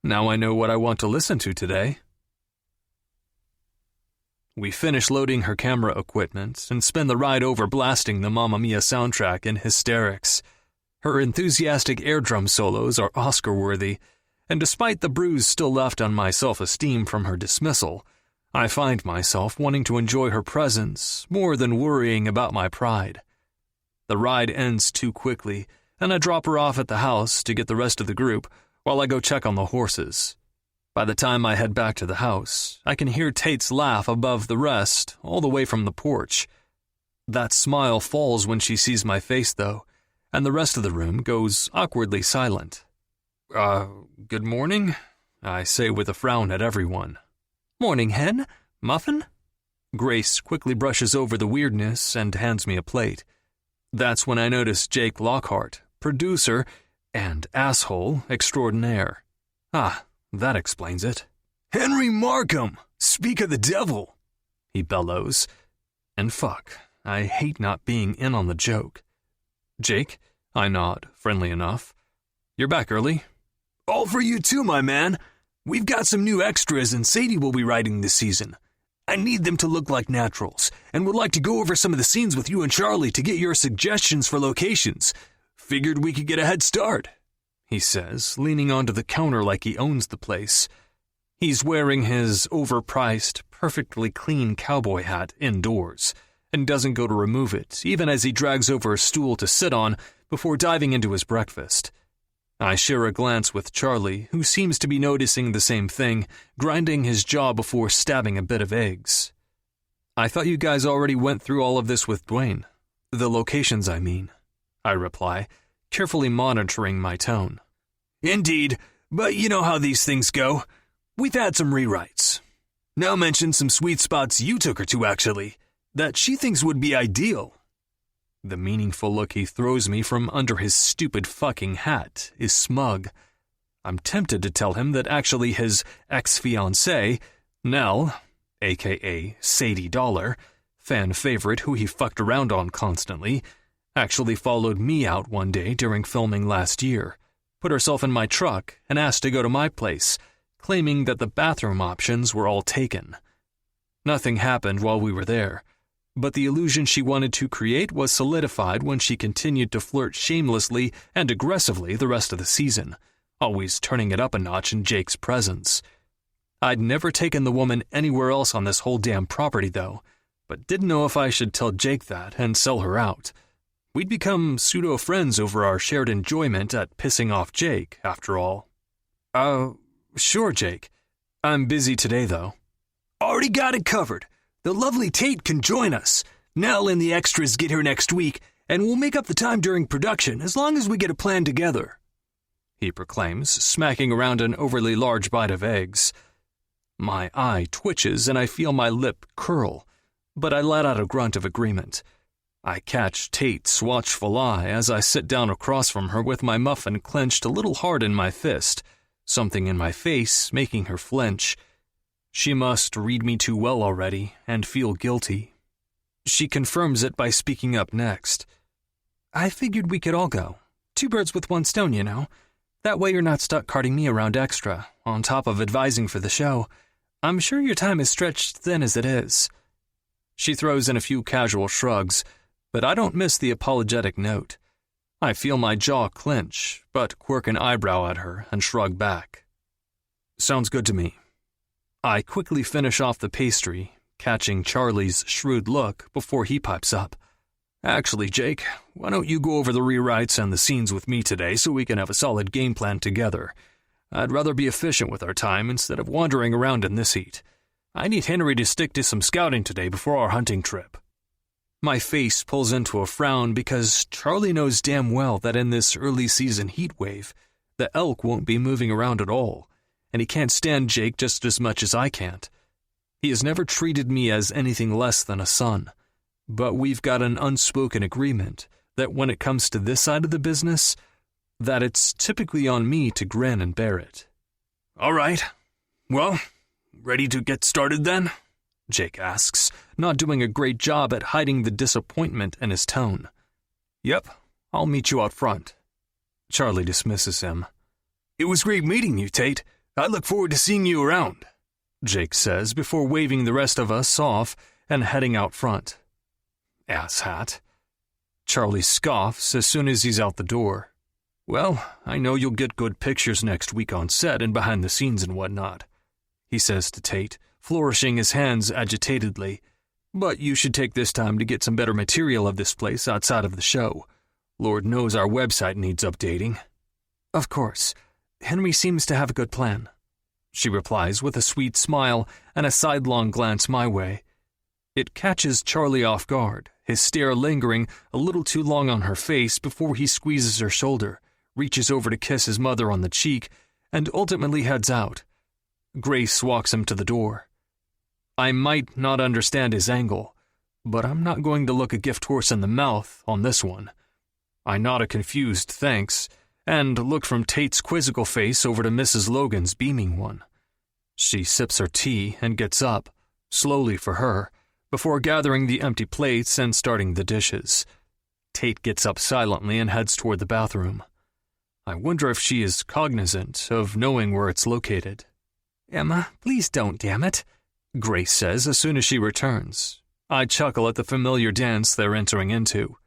[SPEAKER 4] now I know what I want to listen to today. We finish loading her camera equipment and spend the ride over blasting the Mamma Mia soundtrack in hysterics. Her enthusiastic air drum solos are Oscar-worthy, and despite the bruise still left on my self-esteem from her dismissal, I find myself wanting to enjoy her presence more than worrying about my pride. The ride ends too quickly, and I drop her off at the house to get the rest of the group while I go check on the horses. By the time I head back to the house, I can hear Tate's laugh above the rest all the way from the porch. That smile falls when she sees my face, though, and the rest of the room goes awkwardly silent. Good morning," I say with a frown at everyone. "Morning, Hen. Muffin?" Grace quickly brushes over the weirdness and hands me a plate. That's when I notice Jake Lockhart, producer and asshole extraordinaire. Ah, that explains it. "Henry Markham, speak of the devil," he bellows. And fuck, I hate not being in on the joke. "Jake?" I nod, friendly enough. "You're back early?" "All for you too, my man. We've got some new extras and Sadie will be writing this season. I need them to look like naturals, and would like to go over some of the scenes with you and Charlie to get your suggestions for locations. Figured we could get a head start," he says, leaning onto the counter like he owns the place. He's wearing his overpriced, perfectly clean cowboy hat indoors, and doesn't go to remove it, even as he drags over a stool to sit on before diving into his breakfast. I share a glance with Charlie, who seems to be noticing the same thing, grinding his jaw before stabbing a bit of eggs. "I thought you guys already went through all of this with Dwayne. The locations, I mean," I reply, carefully monitoring my tone. "Indeed, but you know how these things go. We've had some rewrites. Now mention some sweet spots you took her to, actually, that she thinks would be ideal." The meaningful look he throws me from under his stupid fucking hat is smug. I'm tempted to tell him that actually his ex-fiancée, Nell, a.k.a. Sadie Dollar, fan favorite who he fucked around on constantly, actually followed me out one day during filming last year, put herself in my truck, and asked to go to my place, claiming that the bathroom options were all taken. Nothing happened while we were there, but the illusion she wanted to create was solidified when she continued to flirt shamelessly and aggressively the rest of the season, always turning it up a notch in Jake's presence. I'd never taken the woman anywhere else on this whole damn property, though, but didn't know if I should tell Jake that and sell her out. We'd become pseudo-friends over our shared enjoyment at pissing off Jake, after all. Sure, Jake. I'm busy today, though." "Already got it covered. The lovely Tate can join us. Nell and the extras get here next week, and we'll make up the time during production as long as we get a plan together. he proclaims, smacking around an overly large bite of eggs. My eye twitches and I feel my lip curl, but I let out a grunt of agreement. I catch Tate's watchful eye as I sit down across from her with my muffin clenched a little hard in my fist, something in my face making her flinch. She must read me too well already and feel guilty. She confirms it by speaking up next. I figured we could all go. 2 birds with 1 stone, you know. That way you're not stuck carting me around extra, on top of advising for the show. I'm sure your time is stretched thin as it is. She throws in a few casual shrugs, but I don't miss the apologetic note. I feel my jaw clench, but quirk an eyebrow at her and shrug back. Sounds good to me. I quickly finish off the pastry, catching Charlie's shrewd look before he pipes up. Actually, Jake, why don't you go over the rewrites and the scenes with me today so we can have a solid game plan together? I'd rather be efficient with our time instead of wandering around in this heat. I need Henry to stick to some scouting today before our hunting trip. My face pulls into a frown because Charlie knows damn well that in this early season heat wave, the elk won't be moving around at all, and he can't stand Jake just as much as I can't. He has never treated me as anything less than a son, but we've got an unspoken agreement that when it comes to this side of the business, that it's typically on me to grin and bear it. All right. Well, ready to get started then? Jake asks, not doing a great job at hiding the disappointment in his tone. Yep, I'll meet you out front. Charlie dismisses him. It was great meeting you, Tate. I look forward to seeing you around, Jake says before waving the rest of us off and heading out front. Asshat. Charlie scoffs as soon as he's out the door. Well, I know you'll get good pictures next week on set and behind the scenes and whatnot, he says to Tate, flourishing his hands agitatedly. But you should take this time to get some better material of this place outside of the show. Lord knows our website needs updating. Of course. Henry seems to have a good plan, she replies with a sweet smile and a sidelong glance my way. It catches Charlie off guard, his stare lingering a little too long on her face before he squeezes her shoulder, reaches over to kiss his mother on the cheek, and ultimately heads out. Grace walks him to the door. I might not understand his angle, but I'm not going to look a gift horse in the mouth on this one. I nod a confused thanks, and look from Tate's quizzical face over to Mrs. Logan's beaming one. She sips her tea and gets up, slowly for her, before gathering the empty plates and starting the dishes. Tate gets up silently and heads toward the bathroom. I wonder if she is cognizant of knowing where it's located. Emma, please don't, damn it, Grace says as soon as she returns. I chuckle at the familiar dance they're entering into.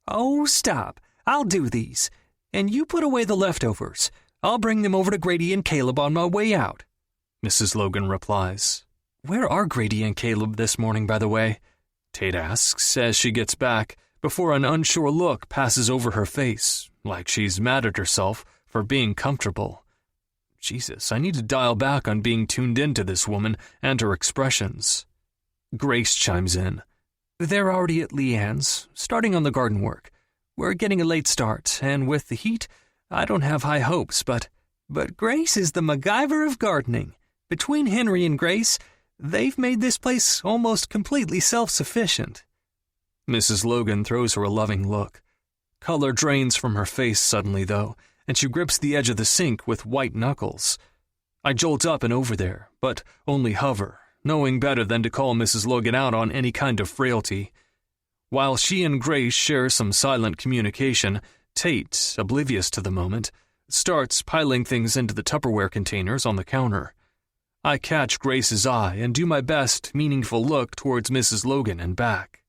[SPEAKER 4] Oh, stop. I'll do these. And you put away the leftovers. I'll bring them over to Grady and Caleb on my way out, Mrs. Logan replies. Where are Grady and Caleb this morning, by the way? Tate asks as she gets back, before an unsure look passes over her face, like she's mad at herself for being comfortable. Jesus, I need to dial back on being tuned into this woman and her expressions. Grace chimes in. They're already at Leanne's, starting on the garden work. We're getting a late start, and with the heat, I don't have high hopes, but Grace is the MacGyver of gardening. Between Henry and Grace, they've made this place almost completely self-sufficient. Mrs. Logan throws her a loving look. Color drains from her face suddenly, though, and she grips the edge of the sink with white knuckles. I jolt up and over there, but only hover, knowing better than to call Mrs. Logan out on any kind of frailty. While she and Grace share some silent communication, Tate, oblivious to the moment, starts piling things into the Tupperware containers on the counter. I catch Grace's eye and do my best meaningful look towards Mrs. Logan and back.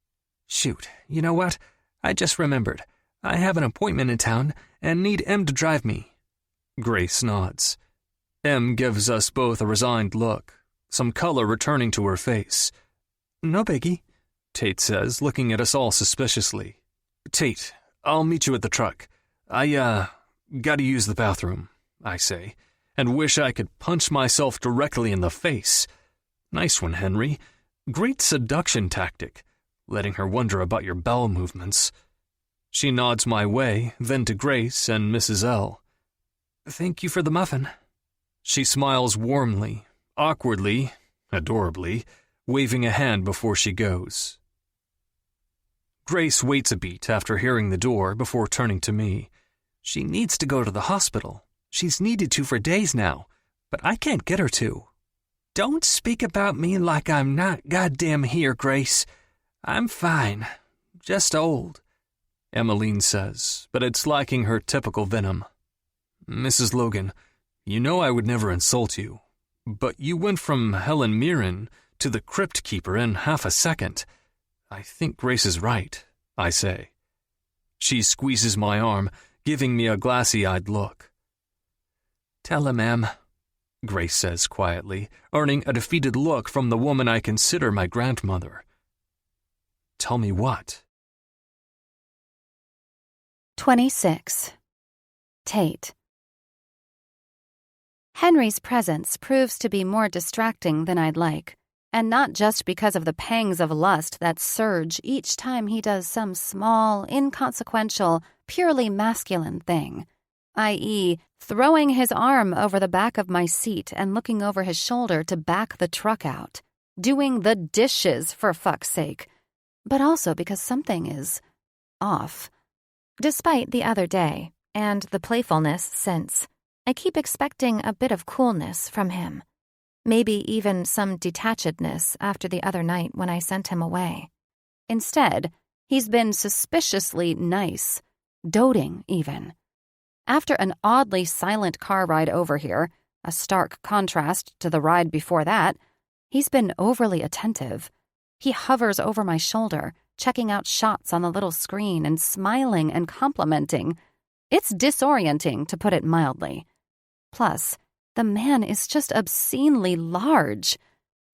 [SPEAKER 4] Shoot, you know what? I just remembered. I have an appointment in town and need Em to drive me. Grace nods. Em gives us both a resigned look, some color returning to her face. No biggie, Tate says, looking at us all suspiciously. Tate, I'll meet you at the truck. I, gotta use the bathroom, I say, and wish I could punch myself directly in the face. Nice one, Henry. Great seduction tactic, letting her wonder about your bowel movements. She nods my way, then to Grace and Mrs. L. Thank you for the muffin. She smiles warmly, awkwardly, adorably, waving a hand before she goes. Grace waits a beat after hearing the door before turning to me. She needs to go to the hospital. She's needed to for days now, but I can't get her to. Don't speak about me like I'm not goddamn here, Grace. I'm fine. Just old, Emmeline says, but it's lacking her typical venom. Mrs. Logan, you know I would never insult you, but you went from Helen Mirren to the Crypt Keeper in half a second. I think Grace is right, I say. She squeezes my arm, giving me a glassy-eyed look. Tell him, Em, Grace says quietly, earning a defeated look from the woman I consider my grandmother. Tell me what?
[SPEAKER 1] 26. Tate. Henry's presence proves to be more distracting than I'd like, and not just because of the pangs of lust that surge each time he does some small, inconsequential, purely masculine thing, i.e., throwing his arm over the back of my seat and looking over his shoulder to back the truck out, doing the dishes, for fuck's sake, but also because something is off. Despite the other day, and the playfulness since, I keep expecting a bit of coolness from him. Maybe even some detachedness after the other night when I sent him away. Instead, he's been suspiciously nice, doting even. After an oddly silent car ride over here, a stark contrast to the ride before that, he's been overly attentive. He hovers over my shoulder, checking out shots on the little screen and smiling and complimenting. It's disorienting, to put it mildly. Plus, the man is just obscenely large.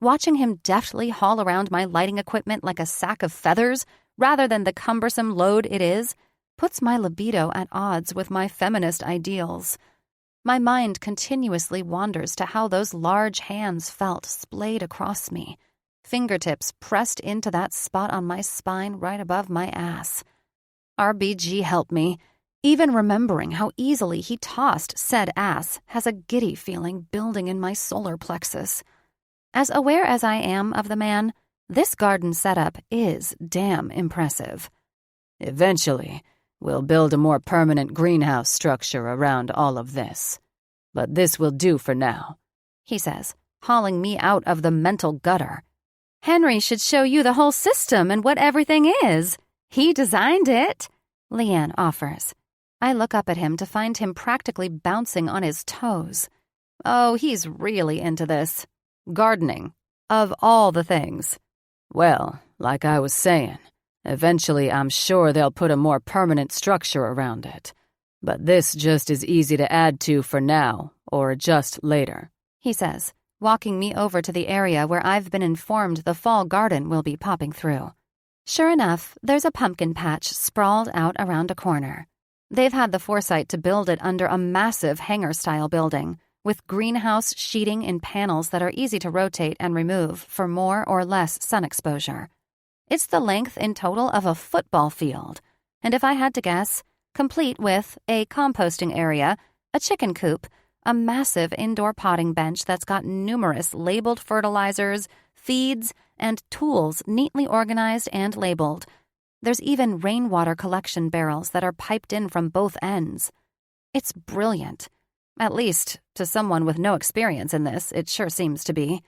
[SPEAKER 1] Watching him deftly haul around my lighting equipment like a sack of feathers, rather than the cumbersome load it is, puts my libido at odds with my feminist ideals. My mind continuously wanders to how those large hands felt splayed across me, fingertips pressed into that spot on my spine right above my ass. RBG help me. Even remembering how easily he tossed said ass has a giddy feeling building in my solar plexus. As aware as I am of the man, this garden setup is damn impressive.
[SPEAKER 2] Eventually, we'll build a more permanent greenhouse structure around all of this. But this will do for now,
[SPEAKER 1] he says, hauling me out of the mental gutter. Henry should show you the whole system and what everything is. He designed it, Leanne offers. I look up at him to find him practically bouncing on his toes. Oh, he's really into this. Gardening. Of all the things.
[SPEAKER 2] Well, like I was saying, eventually I'm sure they'll put a more permanent structure around it. But this just is easy to add to for now, or adjust later,
[SPEAKER 1] he says, walking me over to the area where I've been informed the fall garden will be popping through. Sure enough, there's a pumpkin patch sprawled out around a corner. They've had the foresight to build it under a massive hangar-style building, with greenhouse sheeting in panels that are easy to rotate and remove for more or less sun exposure. It's the length in total of a football field, and if I had to guess, complete with a composting area, a chicken coop, a massive indoor potting bench that's got numerous labeled fertilizers, feeds, and tools neatly organized and labeled. There's even rainwater collection barrels that are piped in from both ends. It's brilliant. At least, to someone with no experience in this, it sure seems to be.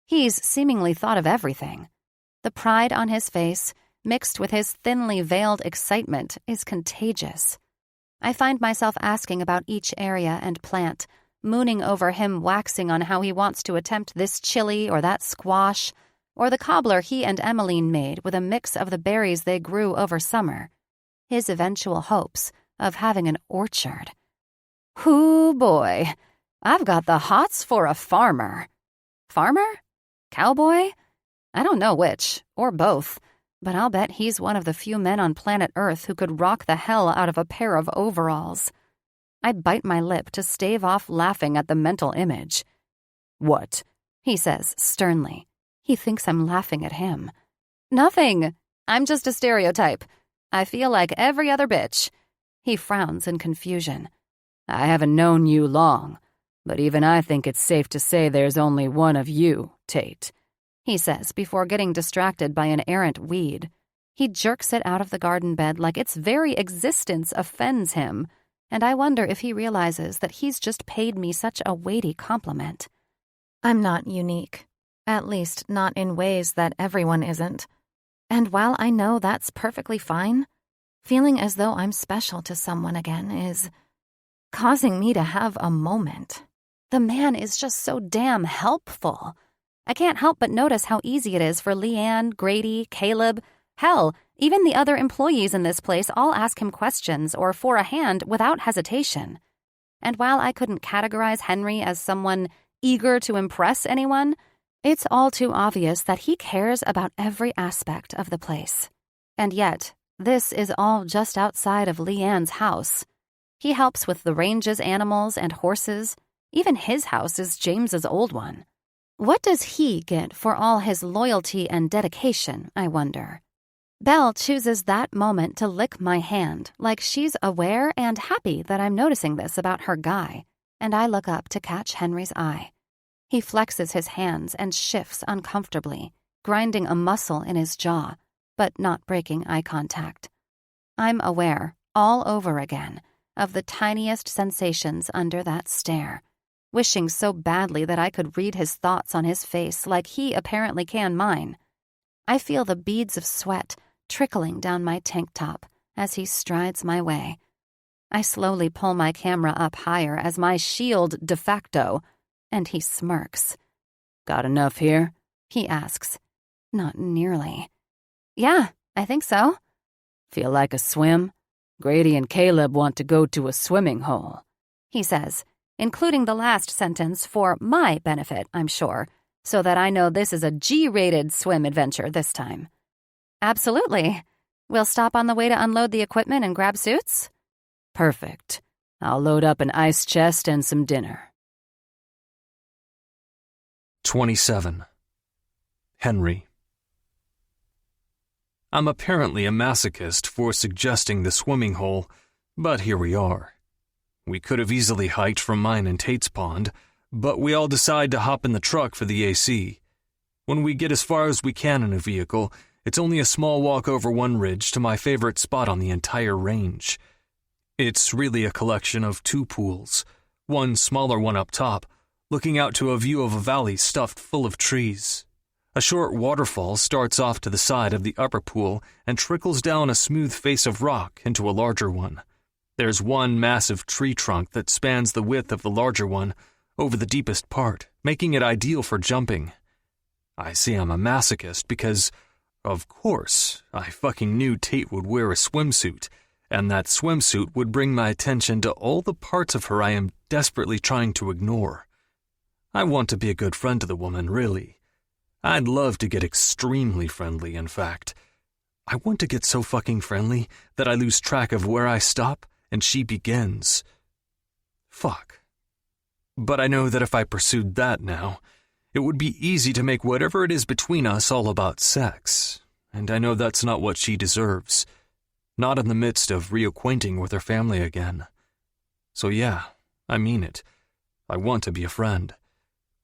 [SPEAKER 1] He's seemingly thought of everything. The pride on his face, mixed with his thinly veiled excitement, is contagious. I find myself asking about each area and plant, mooning over him waxing on how he wants to attempt this chili or that squash, or the cobbler he and Emmeline made with a mix of the berries they grew over summer. His eventual hopes of having an orchard. Hoo boy, I've got the hots for a farmer. Farmer? Cowboy? I don't know which, or both, but I'll bet he's one of the few men on planet Earth who could rock the hell out of a pair of overalls. I bite my lip to stave off laughing at the mental image.
[SPEAKER 2] What?
[SPEAKER 1] He says sternly. He thinks I'm laughing at him. Nothing. I'm just a stereotype. I feel like every other bitch. He frowns in confusion.
[SPEAKER 2] I haven't known you long, but even I think it's safe to say there's only one of you, Tate," he says before getting distracted by an errant weed. He jerks it out of the garden bed like its very existence offends him, and I wonder if he realizes that he's just paid me such a weighty compliment.
[SPEAKER 1] I'm not unique, at least not in ways that everyone isn't. And while I know that's perfectly fine, feeling as though I'm special to someone again is causing me to have a moment. The man is just so damn helpful. I can't help but notice how easy it is for Leanne, Grady, Caleb, hell, even the other employees in this place all ask him questions or for a hand without hesitation. And while I couldn't categorize Henry as someone eager to impress anyone, it's all too obvious that he cares about every aspect of the place. And yet, this is all just outside of Leanne's house. He helps with the range's animals and horses. Even his house is James's old one. What does he get for all his loyalty and dedication, I wonder? Belle chooses that moment to lick my hand, like she's aware and happy that I'm noticing this about her guy, and I look up to catch Henry's eye. He flexes his hands and shifts uncomfortably, grinding a muscle in his jaw, but not breaking eye contact. I'm aware, all over again, of the tiniest sensations under that stare, wishing so badly that I could read his thoughts on his face like he apparently can mine. I feel the beads of sweat trickling down my tank top as he strides my way. I slowly pull my camera up higher as my shield de facto, and he smirks.
[SPEAKER 2] "Got enough here?"
[SPEAKER 1] he asks. Not nearly. "Yeah, I think so."
[SPEAKER 2] "Feel like a swim? Grady and Caleb want to go to a swimming hole,"
[SPEAKER 1] he says, including the last sentence for my benefit, I'm sure, so that I know this is a G-rated swim adventure this time. "Absolutely. We'll stop on the way to unload the equipment and grab suits?"
[SPEAKER 2] "Perfect. I'll load up an ice chest and some dinner."
[SPEAKER 4] 27. Henry. I'm apparently a masochist for suggesting the swimming hole, but here we are. We could have easily hiked from mine and Tate's pond, but we all decide to hop in the truck for the AC. When we get as far as we can in a vehicle, it's only a small walk over one ridge to my favorite spot on the entire range. It's really a collection of two pools, one smaller one up top, looking out to a view of a valley stuffed full of trees. A short waterfall starts off to the side of the upper pool and trickles down a smooth face of rock into a larger one. There's one massive tree trunk that spans the width of the larger one over the deepest part, making it ideal for jumping. I say I'm a masochist because, of course, I fucking knew Tate would wear a swimsuit, and that swimsuit would bring my attention to all the parts of her I am desperately trying to ignore. I want to be a good friend to the woman, really. I'd love to get extremely friendly, in fact. I want to get so fucking friendly that I lose track of where I stop and she begins. Fuck. But I know that if I pursued that now, it would be easy to make whatever it is between us all about sex, and I know that's not what she deserves. Not in the midst of reacquainting with her family again. So yeah, I mean it. I want to be a friend.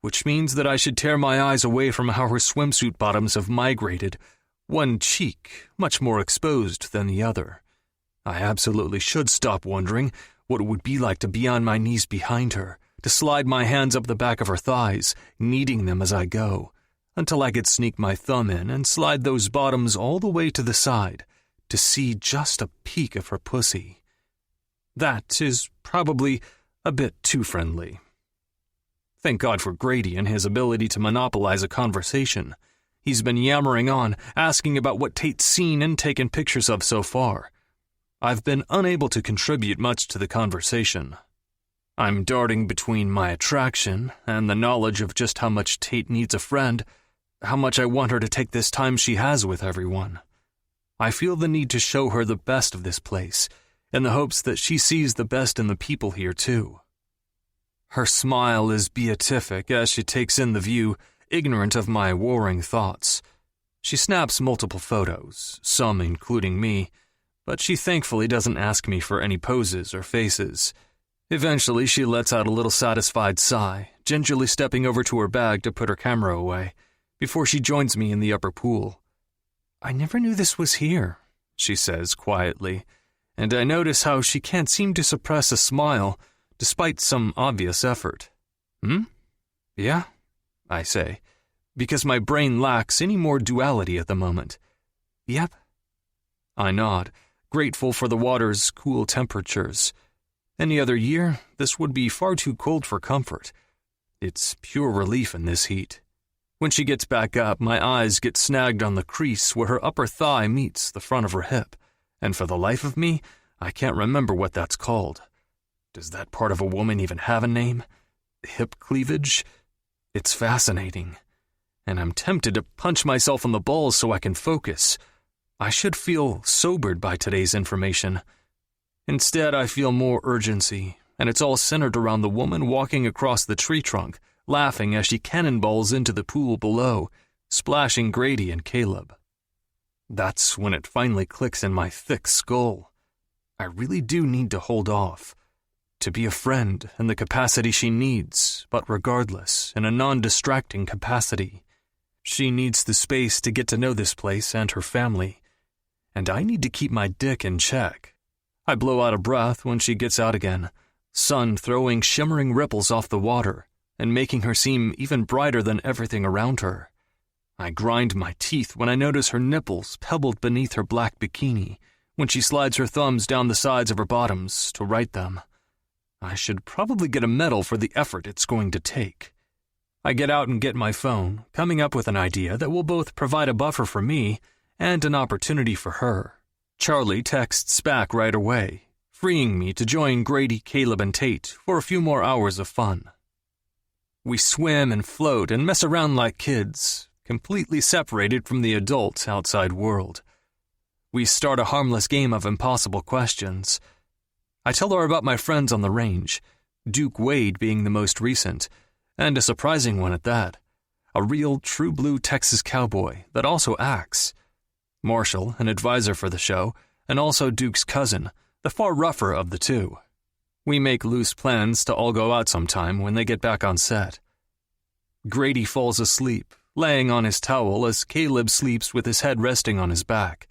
[SPEAKER 4] Which means that I should tear my eyes away from how her swimsuit bottoms have migrated, one cheek much more exposed than the other. I absolutely should stop wondering what it would be like to be on my knees behind her, to slide my hands up the back of her thighs, kneading them as I go, until I could sneak my thumb in and slide those bottoms all the way to the side, to see just a peek of her pussy. That is probably a bit too friendly. Thank God for Grady and his ability to monopolize a conversation. He's been yammering on, asking about what Tate's seen and taken pictures of so far. I've been unable to contribute much to the conversation. I'm darting between my attraction and the knowledge of just how much Tate needs a friend, how much I want her to take this time she has with everyone. I feel the need to show her the best of this place, in the hopes that she sees the best in the people here too. Her smile is beatific as she takes in the view, ignorant of my warring thoughts. She snaps multiple photos, some including me, but she thankfully doesn't ask me for any poses or faces. Eventually, she lets out a little satisfied sigh, gingerly stepping over to her bag to put her camera away, before she joins me in the upper pool. "I never knew this was here," she says quietly, and I notice how she can't seem to suppress a smile, despite some obvious effort. Yeah, I say, because my brain lacks any more duality at the moment. Yep. I nod, grateful for the water's cool temperatures. Any other year, this would be far too cold for comfort. It's pure relief in this heat. When she gets back up, my eyes get snagged on the crease where her upper thigh meets the front of her hip, and for the life of me, I can't remember what that's called. Does that part of a woman even have a name? Hip cleavage? It's fascinating. And I'm tempted to punch myself in the balls so I can focus. I should feel sobered by today's information. Instead, I feel more urgency, and it's all centered around the woman walking across the tree trunk, laughing as she cannonballs into the pool below, splashing Grady and Caleb. That's when it finally clicks in my thick skull. I really do need to hold off. To be a friend in the capacity she needs, but regardless, in a non-distracting capacity. She needs the space to get to know this place and her family, and I need to keep my dick in check. I blow out of breath when she gets out again, sun throwing shimmering ripples off the water and making her seem even brighter than everything around her. I grind my teeth when I notice her nipples pebbled beneath her black bikini when she slides her thumbs down the sides of her bottoms to write them. I should probably get a medal for the effort it's going to take. I get out and get my phone, coming up with an idea that will both provide a buffer for me and an opportunity for her. Charlie texts back right away, freeing me to join Grady, Caleb, and Tate for a few more hours of fun. We swim and float and mess around like kids, completely separated from the adult outside world. We start a harmless game of impossible questions. I tell her about my friends on the range, Duke Wade being the most recent, and a surprising one at that. A real true blue Texas cowboy that also acts. Marshall, an advisor for the show, and also Duke's cousin, the far rougher of the two. We make loose plans to all go out sometime when they get back on set. Grady falls asleep, laying on his towel as Caleb sleeps with his head resting on his back.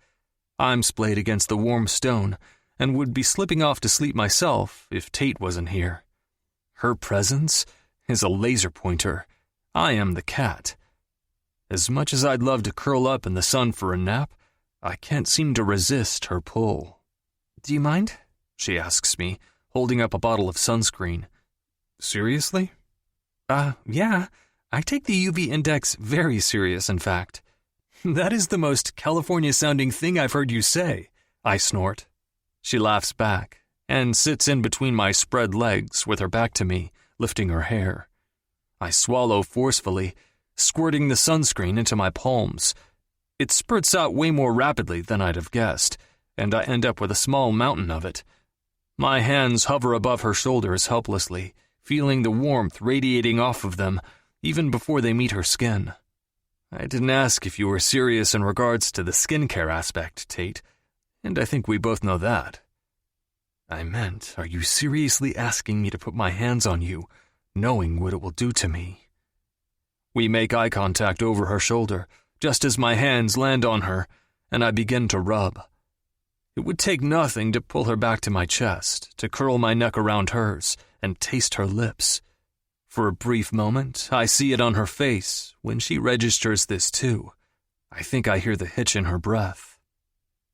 [SPEAKER 4] I'm splayed against the warm stone, and would be slipping off to sleep myself if Tate wasn't here. Her presence is a laser pointer. I am the cat. As much as I'd love to curl up in the sun for a nap, I can't seem to resist her pull. "Do you mind?" she asks me, holding up a bottle of sunscreen. "Seriously?" Yeah. I take the UV index very serious, in fact." "That is the most California-sounding thing I've heard you say," I snort. She laughs back and sits in between my spread legs with her back to me, lifting her hair. I swallow forcefully, squirting the sunscreen into my palms. It spurts out way more rapidly than I'd have guessed, and I end up with a small mountain of it. My hands hover above her shoulders helplessly, feeling the warmth radiating off of them even before they meet her skin. "I didn't ask if you were serious in regards to the skincare aspect, Tate, and I think we both know that." "I meant, are you seriously asking me to put my hands on you, knowing what it will do to me?" We make eye contact over her shoulder, just as my hands land on her, and I begin to rub. It would take nothing to pull her back to my chest, to curl my neck around hers, and taste her lips. For a brief moment, I see it on her face when she registers this too. I think I hear the hitch in her breath.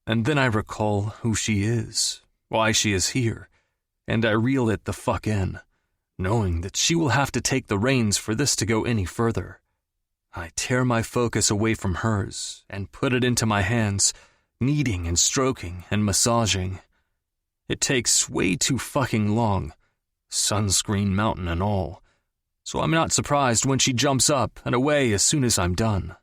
[SPEAKER 4] And then I recall who she is, why she is here, and I reel it the fuck in, knowing that she will have to take the reins for this to go any further. I tear my focus away from hers and put it into my hands, kneading and stroking and massaging. It takes way too fucking long, sunscreen mountain and all, so I'm not surprised when she jumps up and away as soon as I'm done.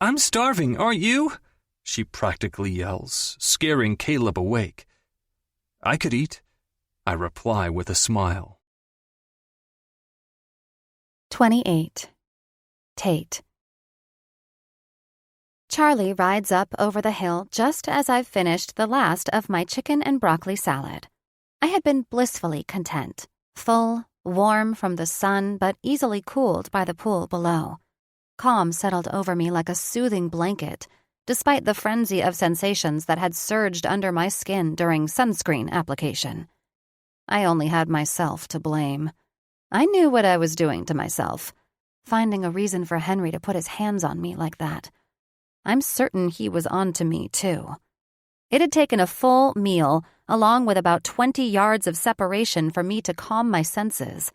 [SPEAKER 4] "I'm starving, aren't you?" she practically yells, scaring Caleb awake. "I could eat," I reply with a smile.
[SPEAKER 1] 28. Tate. Charlie rides up over the hill just as I've finished the last of my chicken and broccoli salad. I had been blissfully content,
[SPEAKER 3] Full, warm from the sun, but easily cooled by the pool below. Calm settled over me like a soothing blanket, despite the frenzy of sensations that had surged under my skin during sunscreen application. I only had myself to blame. I knew what I was doing to myself, finding a reason for Henry to put his hands on me like that. I'm certain he was on to me, too. It had taken a full meal, along with about 20 yards of separation for me to calm my senses.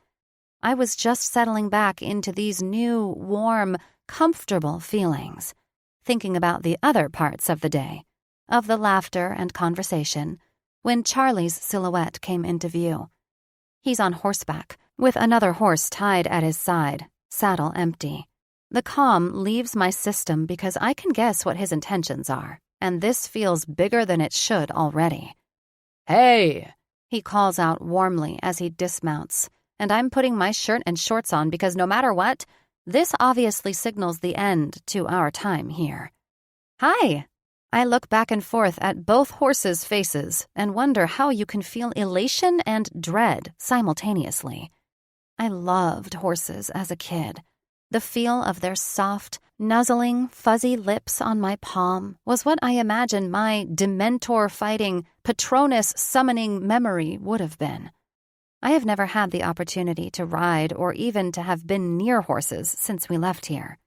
[SPEAKER 3] I was just settling back into these new, warm, comfortable feelings, thinking about the other parts of the day, of the laughter and conversation, when Charlie's silhouette came into view. He's on horseback, with another horse tied at his side, saddle empty. The calm leaves my system because I can guess what his intentions are, and this feels bigger than it should already.
[SPEAKER 2] Hey!
[SPEAKER 3] He calls out warmly as he dismounts, and I'm putting my shirt and shorts on because no matter what, this obviously signals the end to our time here. Hi! I look back and forth at both horses' faces and wonder how you can feel elation and dread simultaneously. I loved horses as a kid. The feel of their soft, nuzzling, fuzzy lips on my palm was what I imagined my Dementor-fighting, Patronus-summoning memory would have been. I have never had the opportunity to ride or even to have been near horses since we left here.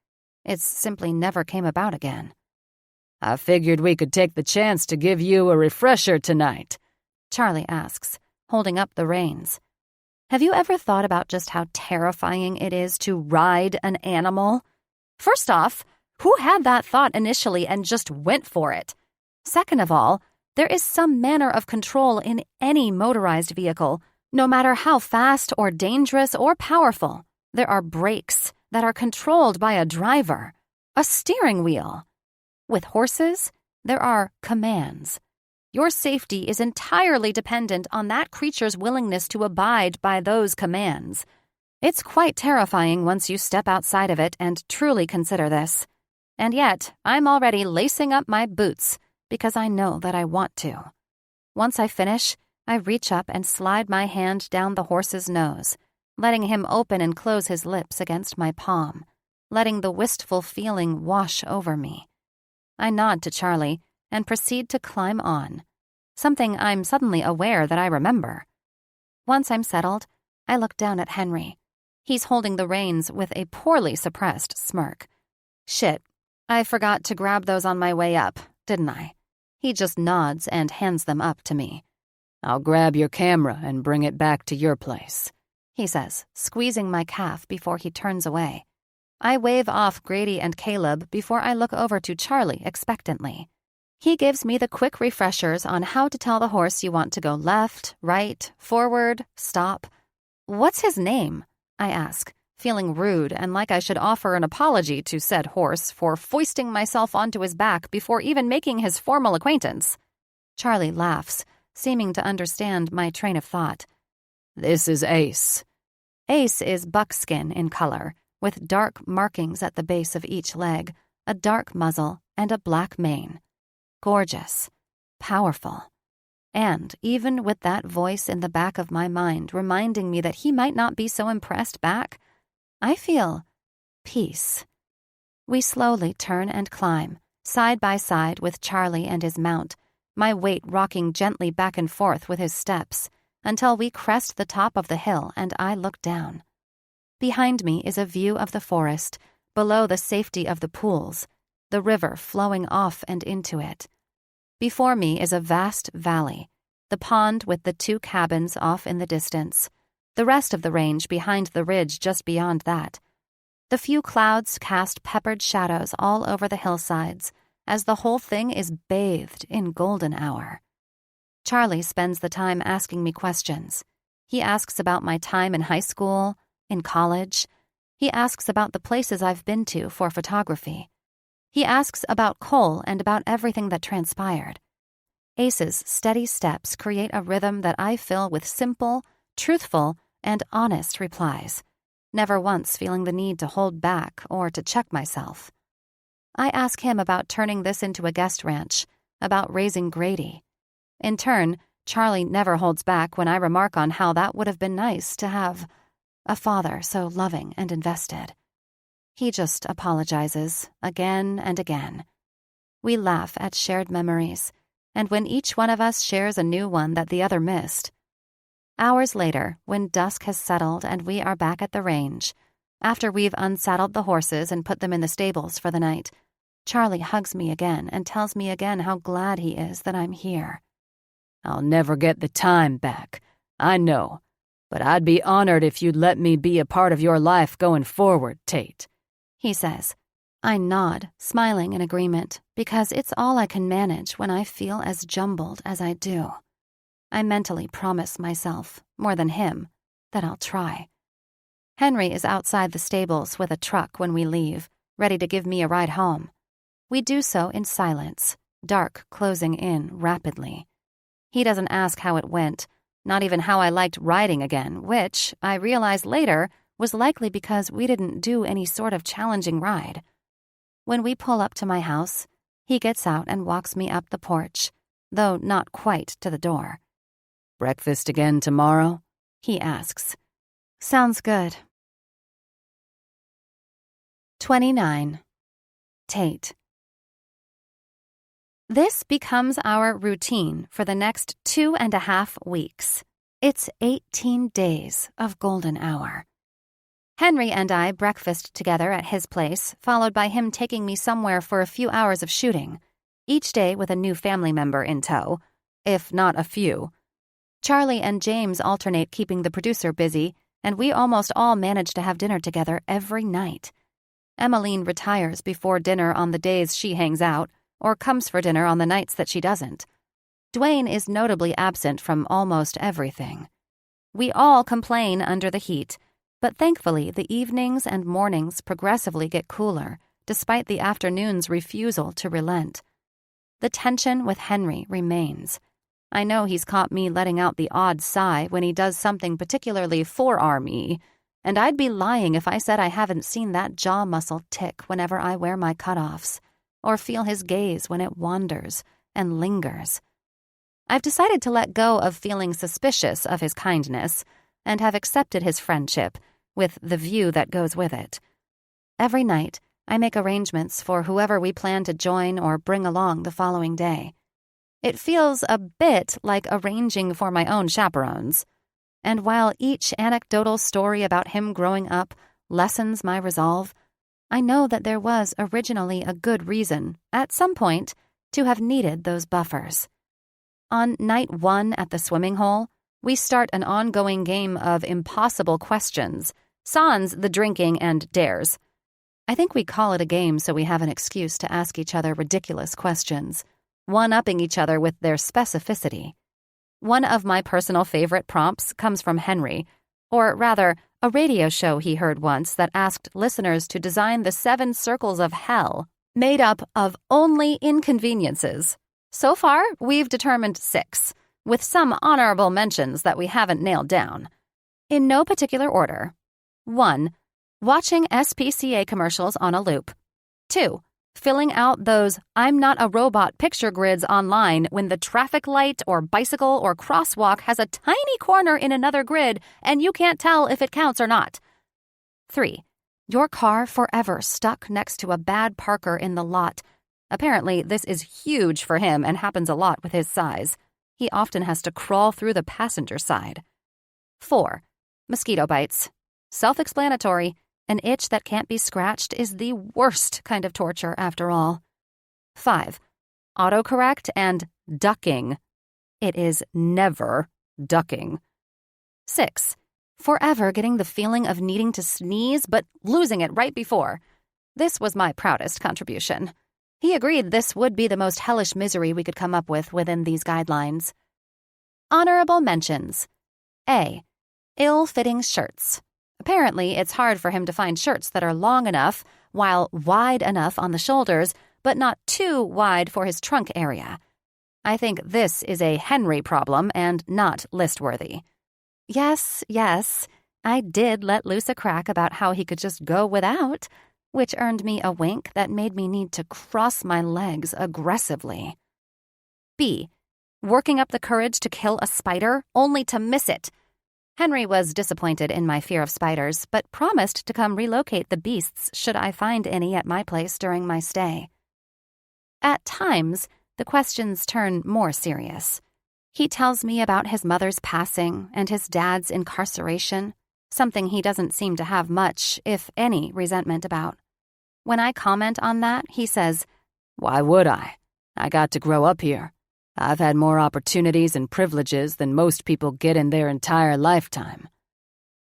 [SPEAKER 3] It's simply never came about again.
[SPEAKER 2] I figured we could take the chance to give you a refresher tonight,
[SPEAKER 3] Charlie asks, holding up the reins. Have you ever thought about just how terrifying it is to ride an animal? First off, who had that thought initially and just went for it? Second of all, there is some manner of control in any motorized vehicle, no matter how fast or dangerous or powerful. There are brakes that are controlled by a driver, a steering wheel. With horses, there are commands. Your safety is entirely dependent on that creature's willingness to abide by those commands. It's quite terrifying once you step outside of it and truly consider this. And yet, I'm already lacing up my boots because I know that I want to. Once I finish, I reach up and slide my hand down the horse's nose, letting him open and close his lips against my palm, letting the wistful feeling wash over me. I nod to Charlie and proceed to climb on, something I'm suddenly aware that I remember. Once I'm settled, I look down at Henry. He's holding the reins with a poorly suppressed smirk. Shit, I forgot to grab those on my way up, didn't I? He just nods and hands them up to me.
[SPEAKER 2] I'll grab your camera and bring it back to your place,
[SPEAKER 3] he says, squeezing my calf before he turns away. I wave off Grady and Caleb before I look over to Charlie expectantly. He gives me the quick refreshers on how to tell the horse you want to go left, right, forward, stop. What's his name? I ask, feeling rude and like I should offer an apology to said horse for foisting myself onto his back before even making his formal acquaintance. Charlie laughs, seeming to understand my train of thought.
[SPEAKER 2] This is Ace.
[SPEAKER 3] Ace is buckskin in color, with dark markings at the base of each leg, a dark muzzle, and a black mane. Gorgeous, powerful. And even with that voice in the back of my mind reminding me that he might not be so impressed back, I feel peace. We slowly turn and climb, side by side with Charlie and his mount, my weight rocking gently back and forth with his steps, until we crest the top of the hill and I look down. Behind me is a view of the forest, below the safety of the pools, the river flowing off and into it. Before me is a vast valley, the pond with the 2 cabins off in the distance, the rest of the range behind the ridge just beyond that. The few clouds cast peppered shadows all over the hillsides, as the whole thing is bathed in golden hour. Charlie spends the time asking me questions. He asks about my time in high school, in college. He asks about the places I've been to for photography. He asks about Cole and about everything that transpired. Ace's steady steps create a rhythm that I fill with simple, truthful, and honest replies, never once feeling the need to hold back or to check myself. I ask him about turning this into a guest ranch, about raising Grady. In turn, Charlie never holds back when I remark on how that would have been nice to have a father so loving and invested. He just apologizes again and again. We laugh at shared memories, and when each one of us shares a new one that the other missed. Hours later, when dusk has settled and we are back at the range, after we've unsaddled the horses and put them in the stables for the night, Charlie hugs me again and tells me again how glad he is that I'm here.
[SPEAKER 2] I'll never get the time back, I know, but I'd be honored if you'd let me be a part of your life going forward, Tate,
[SPEAKER 3] he says. I nod, smiling in agreement, because it's all I can manage when I feel as jumbled as I do. I mentally promise myself, more than him, that I'll try. Henry is outside the stables with a truck when we leave, ready to give me a ride home. We do so in silence, dark closing in rapidly. He doesn't ask how it went, not even how I liked riding again, which, I realized later, was likely because we didn't do any sort of challenging ride. When we pull up to my house, he gets out and walks me up the porch, though not quite to the door.
[SPEAKER 2] Breakfast again tomorrow?
[SPEAKER 3] He asks. Sounds good. 29. Tate. This becomes our routine for the next 2.5 weeks. It's 18 days of golden hour. Henry and I breakfast together at his place, followed by him taking me somewhere for a few hours of shooting, each day with a new family member in tow, if not a few. Charlie and James alternate keeping the producer busy, and we almost all manage to have dinner together every night. Emmeline retires before dinner on the days she hangs out, or comes for dinner on the nights that she doesn't. Dwayne is notably absent from almost everything. We all complain under the heat, but thankfully the evenings and mornings progressively get cooler, despite the afternoon's refusal to relent. The tension with Henry remains. I know he's caught me letting out the odd sigh when he does something particularly forearmy, and I'd be lying if I said I haven't seen that jaw muscle tick whenever I wear my cutoffs, or feel his gaze when it wanders and lingers. I've decided to let go of feeling suspicious of his kindness and have accepted his friendship, with the view that goes with it. Every night, I make arrangements for whoever we plan to join or bring along the following day. It feels a bit like arranging for my own chaperones. And while each anecdotal story about him growing up lessens my resolve, I know that there was originally a good reason, at some point, to have needed those buffers. On night 1 at the swimming hole, we start an ongoing game of impossible questions, sans the drinking and dares. I think we call it a game so we have an excuse to ask each other ridiculous questions, one-upping each other with their specificity. One of my personal favorite prompts comes from Henry, or rather, a radio show he heard once that asked listeners to design the 7 circles of hell, made up of only inconveniences. So far, we've determined 6, with some honorable mentions that we haven't nailed down. In no particular order. 1. Watching SPCA commercials on a loop. 2. Filling out those I'm not a robot picture grids online when the traffic light or bicycle or crosswalk has a tiny corner in another grid and you can't tell if it counts or not. 3. Your car forever stuck next to a bad parker in the lot. Apparently, this is huge for him and happens a lot with his size. He often has to crawl through the passenger side. 4. Mosquito bites. Self-explanatory. An itch that can't be scratched is the worst kind of torture after all. 5. Autocorrect and ducking. It is never ducking. 6. Forever getting the feeling of needing to sneeze but losing it right before. This was my proudest contribution. He agreed this would be the most hellish misery we could come up with within these guidelines. Honorable mentions. A. Ill-fitting shirts. Apparently, it's hard for him to find shirts that are long enough, while wide enough on the shoulders, but not too wide for his trunk area. I think this is a Henry problem and not list-worthy. Yes, I did let loose a crack about how he could just go without, which earned me a wink that made me need to cross my legs aggressively. B. working up the courage to kill a spider only to miss it. Henry was disappointed in my fear of spiders, but promised to come relocate the beasts should I find any at my place during my stay. At times, the questions turn more serious. He tells me about his mother's passing and his dad's incarceration, something he doesn't seem to have much, if any, resentment about. When I comment on that, he says,
[SPEAKER 2] "Why would I? I got to grow up here. I've had more opportunities and privileges than most people get in their entire lifetime."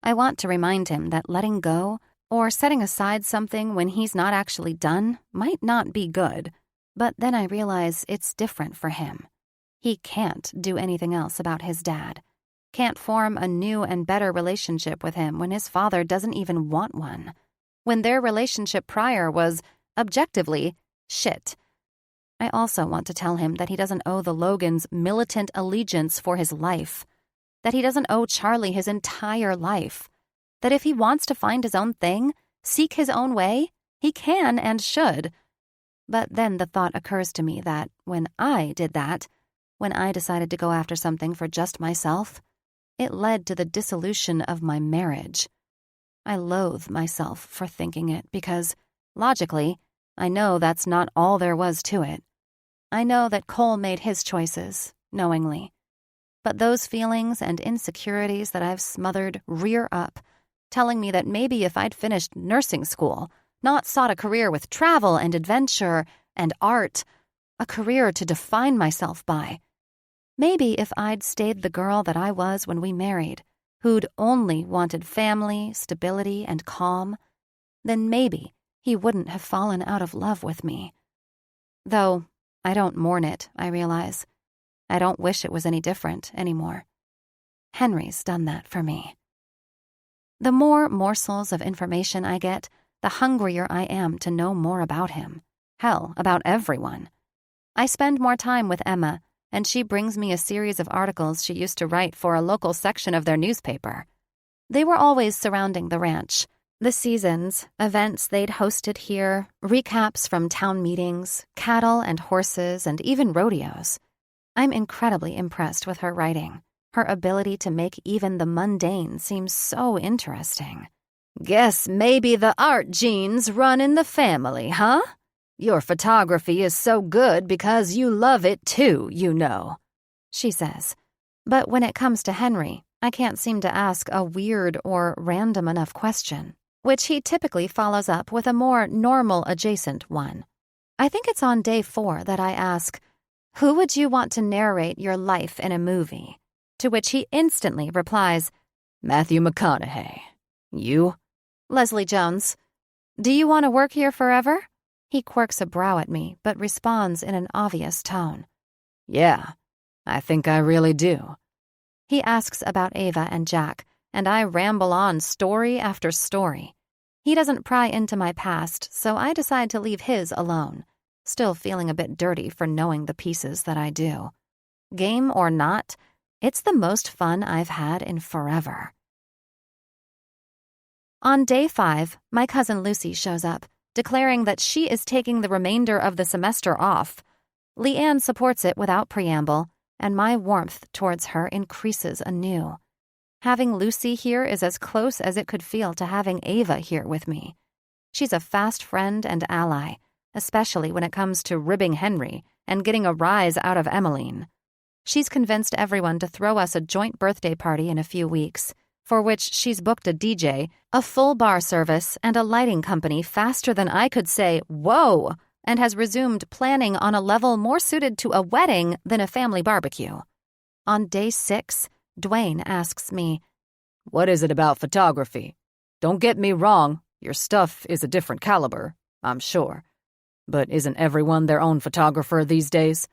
[SPEAKER 3] I want to remind him that letting go or setting aside something when he's not actually done might not be good, but then I realize it's different for him. He can't do anything else about his dad. Can't form a new and better relationship with him when his father doesn't even want one. When their relationship prior was, objectively, shit. I also want to tell him that he doesn't owe the Logans militant allegiance for his life. That he doesn't owe Charlie his entire life. That if he wants to find his own thing, seek his own way, he can and should. But then the thought occurs to me that when I did that, when I decided to go after something for just myself, it led to the dissolution of my marriage. I loathe myself for thinking it because, logically, I know that's not all there was to it. I know that Cole made his choices, knowingly. But those feelings and insecurities that I've smothered rear up, telling me that maybe if I'd finished nursing school, not sought a career with travel and adventure and art, a career to define myself by, maybe if I'd stayed the girl that I was when we married, who'd only wanted family, stability, and calm, then maybe he wouldn't have fallen out of love with me. Though I don't mourn it, I realize. I don't wish it was any different anymore. Henry's done that for me. The more morsels of information I get, the hungrier I am to know more about him. Hell, about everyone. I spend more time with Emma, and she brings me a series of articles she used to write for a local section of their newspaper. They were always surrounding the ranch. The seasons, events they'd hosted here, recaps from town meetings, cattle and horses, and even rodeos. I'm incredibly impressed with her writing. Her ability to make even the mundane seem so interesting. Guess maybe the art genes run in the family, huh? Your photography is so good because you love it too, you know, she says. But when it comes to Henry, I can't seem to ask a weird or random enough question, which he typically follows up with a more normal adjacent one. I think it's on day 4 that I ask, "Who would you want to narrate your life in a movie?" To which he instantly replies,
[SPEAKER 2] "Matthew McConaughey. You?"
[SPEAKER 3] "Leslie Jones. Do you want to work here forever?" He quirks a brow at me, but responds in an obvious tone.
[SPEAKER 2] "Yeah, I think I really do."
[SPEAKER 3] He asks about Ava and Jack, and I ramble on story after story. He doesn't pry into my past, so I decide to leave his alone, still feeling a bit dirty for knowing the pieces that I do. Game or not, it's the most fun I've had in forever. On day 5, my cousin Lucy shows up, declaring that she is taking the remainder of the semester off. Leanne supports it without preamble, and my warmth towards her increases anew. Having Lucy here is as close as it could feel to having Ava here with me. She's a fast friend and ally, especially when it comes to ribbing Henry and getting a rise out of Emmeline. She's convinced everyone to throw us a joint birthday party in a few weeks, for which she's booked a DJ, a full bar service, and a lighting company faster than I could say, "Whoa!" and has resumed planning on a level more suited to a wedding than a family barbecue. On day 6, Dwayne asks me,
[SPEAKER 2] "What is it about photography? Don't get me wrong, your stuff is a different caliber, I'm sure. But isn't everyone their own photographer these days?"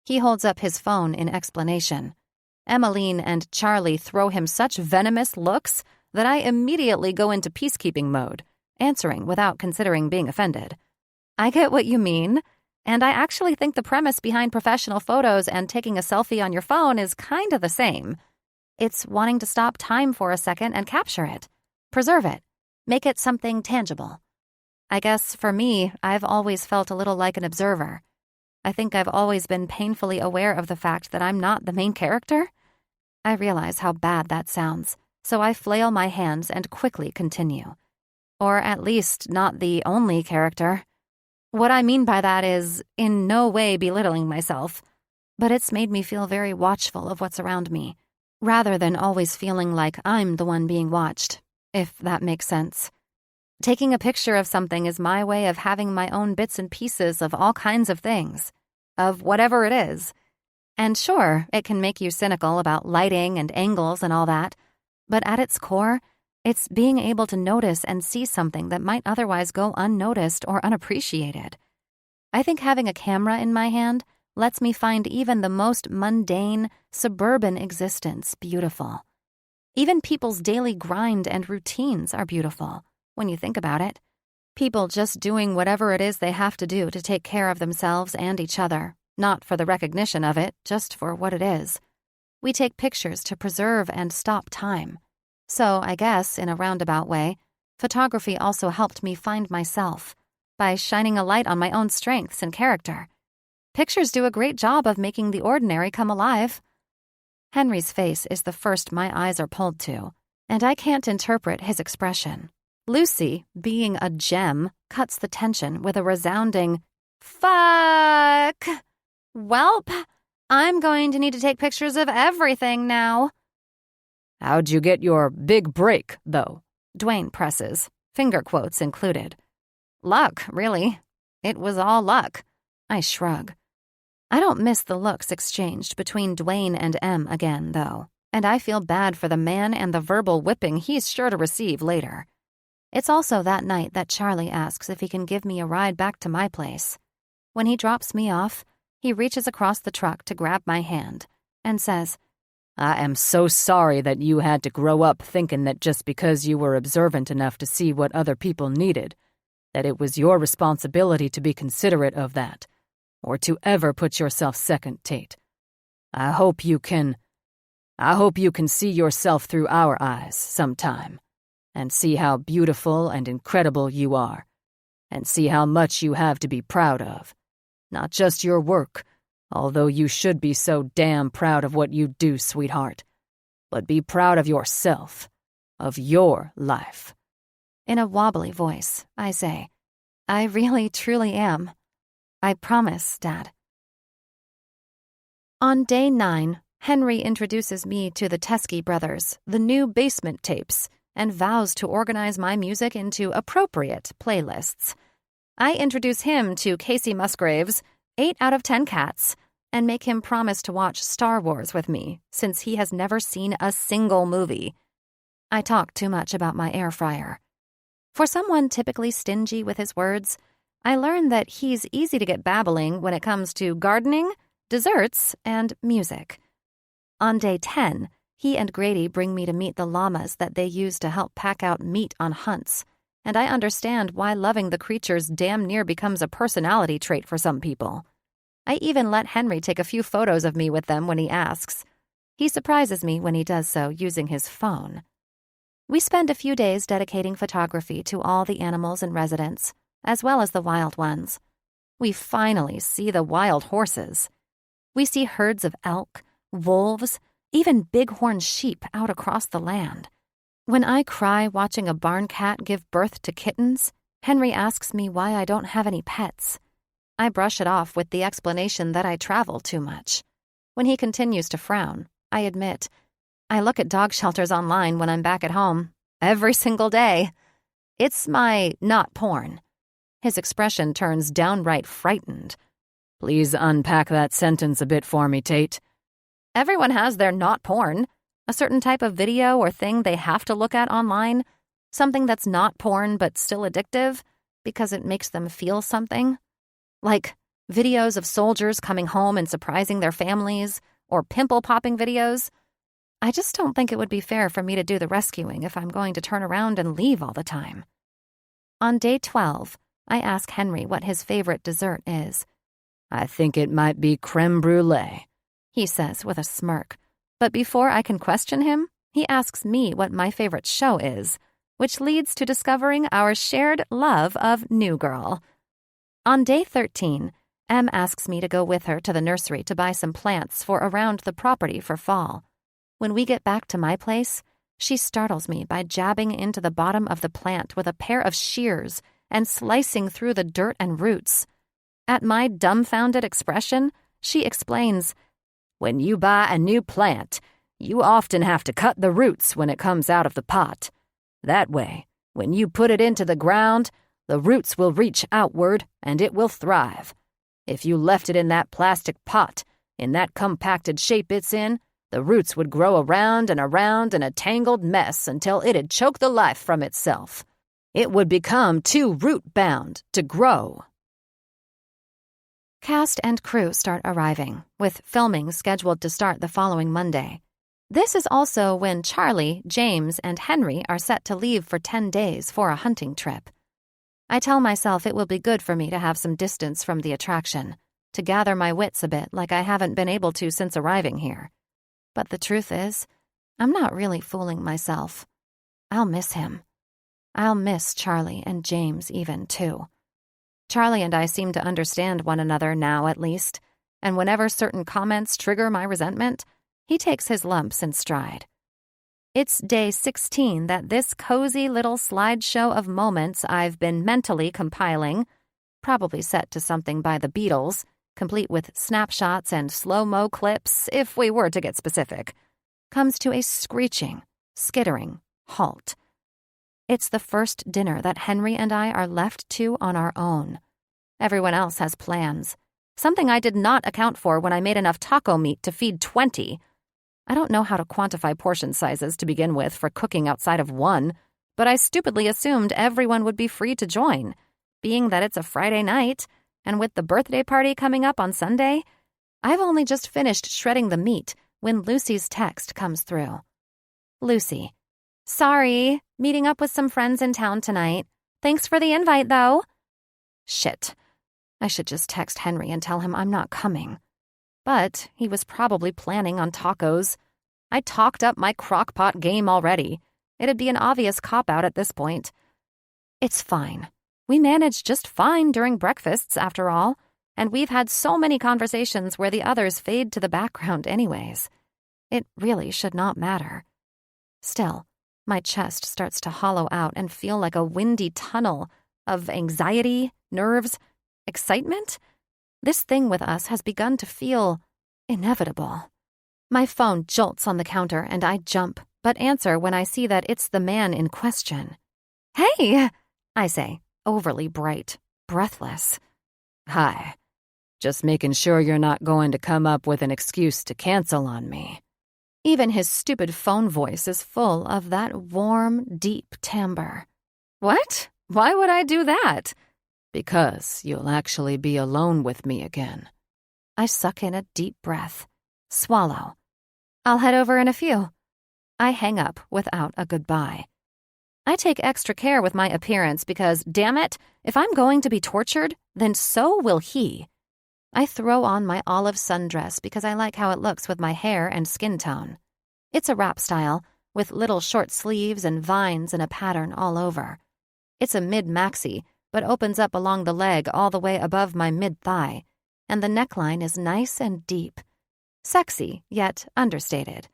[SPEAKER 3] He holds up his phone in explanation. Emmeline and Charlie throw him such venomous looks that I immediately go into peacekeeping mode, answering without considering being offended. I get what you mean, and I actually think the premise behind professional photos and taking a selfie on your phone is kind of the same. It's wanting to stop time for a second and capture it, preserve it, make it something tangible. I guess for me, I've always felt a little like an observer. I think I've always been painfully aware of the fact that I'm not the main character. I realize how bad that sounds, so I flail my hands and quickly continue. Or at least not the only character. What I mean by that is in no way belittling myself, but it's made me feel very watchful of what's around me, rather than always feeling like I'm the one being watched, if that makes sense. Taking a picture of something is my way of having my own bits and pieces of all kinds of things, of whatever it is. And sure, it can make you cynical about lighting and angles and all that, but at its core, it's being able to notice and see something that might otherwise go unnoticed or unappreciated. I think having a camera in my hand lets me find even the most mundane, suburban existence beautiful. Even people's daily grind and routines are beautiful, when you think about it. People just doing whatever it is they have to do to take care of themselves and each other, not for the recognition of it, just for what it is. We take pictures to preserve and stop time. So I guess, in a roundabout way, photography also helped me find myself by shining a light on my own strengths and character. Pictures do a great job of making the ordinary come alive. Henry's face is the first my eyes are pulled to, and I can't interpret his expression. Lucy, being a gem, cuts the tension with a resounding, "Fuck! Welp, I'm going to need to take pictures of everything now."
[SPEAKER 2] How'd you get your big break, though?
[SPEAKER 3] Dwayne presses, finger quotes included. Luck, really. It was all luck. I shrug. I don't miss the looks exchanged between Dwayne and Em again, though, and I feel bad for the man and the verbal whipping he's sure to receive later. It's also that night that Charlie asks if he can give me a ride back to my place. When he drops me off, he reaches across the truck to grab my hand and says,
[SPEAKER 2] I am so sorry that you had to grow up thinking that just because you were observant enough to see what other people needed, that it was your responsibility to be considerate of that, or to ever put yourself second, Tate. I hope you can see yourself through our eyes sometime, and see how beautiful and incredible you are, and see how much you have to be proud of. Not just your work, although you should be so damn proud of what you do, sweetheart, but be proud of yourself, of your life.
[SPEAKER 3] In a wobbly voice, I say, I really, truly am. I promise, Dad. On day 9, Henry introduces me to the Teskey brothers, the new basement tapes, and vows to organize my music into appropriate playlists. I introduce him to Casey Musgrave's 8 out of 10 Cats, and make him promise to watch Star Wars with me, since he has never seen a single movie. I talk too much about my air fryer. For someone typically stingy with his words, I learn that he's easy to get babbling when it comes to gardening, desserts, and music. On day 10, he and Grady bring me to meet the llamas that they use to help pack out meat on hunts, and I understand why loving the creatures damn near becomes a personality trait for some people. I even let Henry take a few photos of me with them when he asks. He surprises me when he does so using his phone. We spend a few days dedicating photography to all the animals in residence, as well as the wild ones. We finally see the wild horses. We see herds of elk, wolves, even bighorn sheep out across the land. When I cry watching a barn cat give birth to kittens, Henry asks me why I don't have any pets. I brush it off with the explanation that I travel too much. When he continues to frown, I admit, I look at dog shelters online when I'm back at home, every single day. It's my not porn. His expression turns downright frightened.
[SPEAKER 2] Please unpack that sentence a bit for me, Tate.
[SPEAKER 3] Everyone has their not porn, a certain type of video or thing they have to look at online, something that's not porn but still addictive because it makes them feel something. Like videos of soldiers coming home and surprising their families, or pimple-popping videos. I just don't think it would be fair for me to do the rescuing if I'm going to turn around and leave all the time. On day 12, I ask Henry what his favorite dessert is.
[SPEAKER 2] I think it might be creme brulee,
[SPEAKER 3] he says with a smirk. But before I can question him, he asks me what my favorite show is, which leads to discovering our shared love of New Girl. On day 13,
[SPEAKER 1] Em asks me to go with her to the nursery to buy some plants for around the property for fall. When we get back to my place, she startles me by jabbing into the bottom of the plant with a pair of shears and slicing through the dirt and roots. At my dumbfounded expression, she explains, "When you buy a new plant, you often have to cut the roots when it comes out of the pot. That way, when you put it into the ground, the roots will reach outward and it will thrive. If you left it in that plastic pot, in that compacted shape it's in, the roots would grow around and around in a tangled mess until it'd choke the life from itself. It would become too root-bound to grow." Cast and crew start arriving, with filming scheduled to start the following Monday. This is also when Charlie, James, and Henry are set to leave for 10 days for a hunting trip. I tell myself it will be good for me to have some distance from the attraction, to gather my wits a bit like I haven't been able to since arriving here. But the truth is, I'm not really fooling myself. I'll miss him. I'll miss Charlie and James even, too. Charlie and I seem to understand one another now at least, and whenever certain comments trigger my resentment, he takes his lumps in stride. It's day 16 that this cozy little slideshow of moments I've been mentally compiling, probably set to something by the Beatles, complete with snapshots and slow-mo clips, if we were to get specific, comes to a screeching, skittering halt. It's the first dinner that Henry and I are left to on our own. Everyone else has plans, something I did not account for when I made enough taco meat to feed 20. I don't know how to quantify portion sizes to begin with for cooking outside of one, but I stupidly assumed everyone would be free to join, being that it's a Friday night, and with the birthday party coming up on Sunday, I've only just finished shredding the meat when Lucy's text comes through. Lucy: "Sorry, meeting up with some friends in town tonight. Thanks for the invite, though." Shit. I should just text Henry and tell him I'm not coming. But he was probably planning on tacos. I talked up my crock-pot game already. It'd be an obvious cop-out at this point. It's fine. We manage just fine during breakfasts, after all, and we've had so many conversations where the others fade to the background anyways. It really should not matter. Still, my chest starts to hollow out and feel like a windy tunnel of anxiety, nerves, excitement. This thing with us has begun to feel inevitable. My phone jolts on the counter and I jump, but answer when I see that it's the man in question. "Hey," I say, overly bright, breathless. "Hi. Just making sure you're not going to come up with an excuse to cancel on me." Even his stupid phone voice is full of that warm, deep timbre. "What? Why would I do that?" "Because you'll actually be alone with me again." I suck in a deep breath. Swallow. "I'll head over in a few." I hang up without a goodbye. I take extra care with my appearance because, damn it, if I'm going to be tortured, then so will he. I throw on my olive sundress because I like how it looks with my hair and skin tone. It's a wrap style, with little short sleeves and vines in a pattern all over. It's a mid-maxi, but opens up along the leg all the way above my mid-thigh, and the neckline is nice and deep. Sexy, yet understated.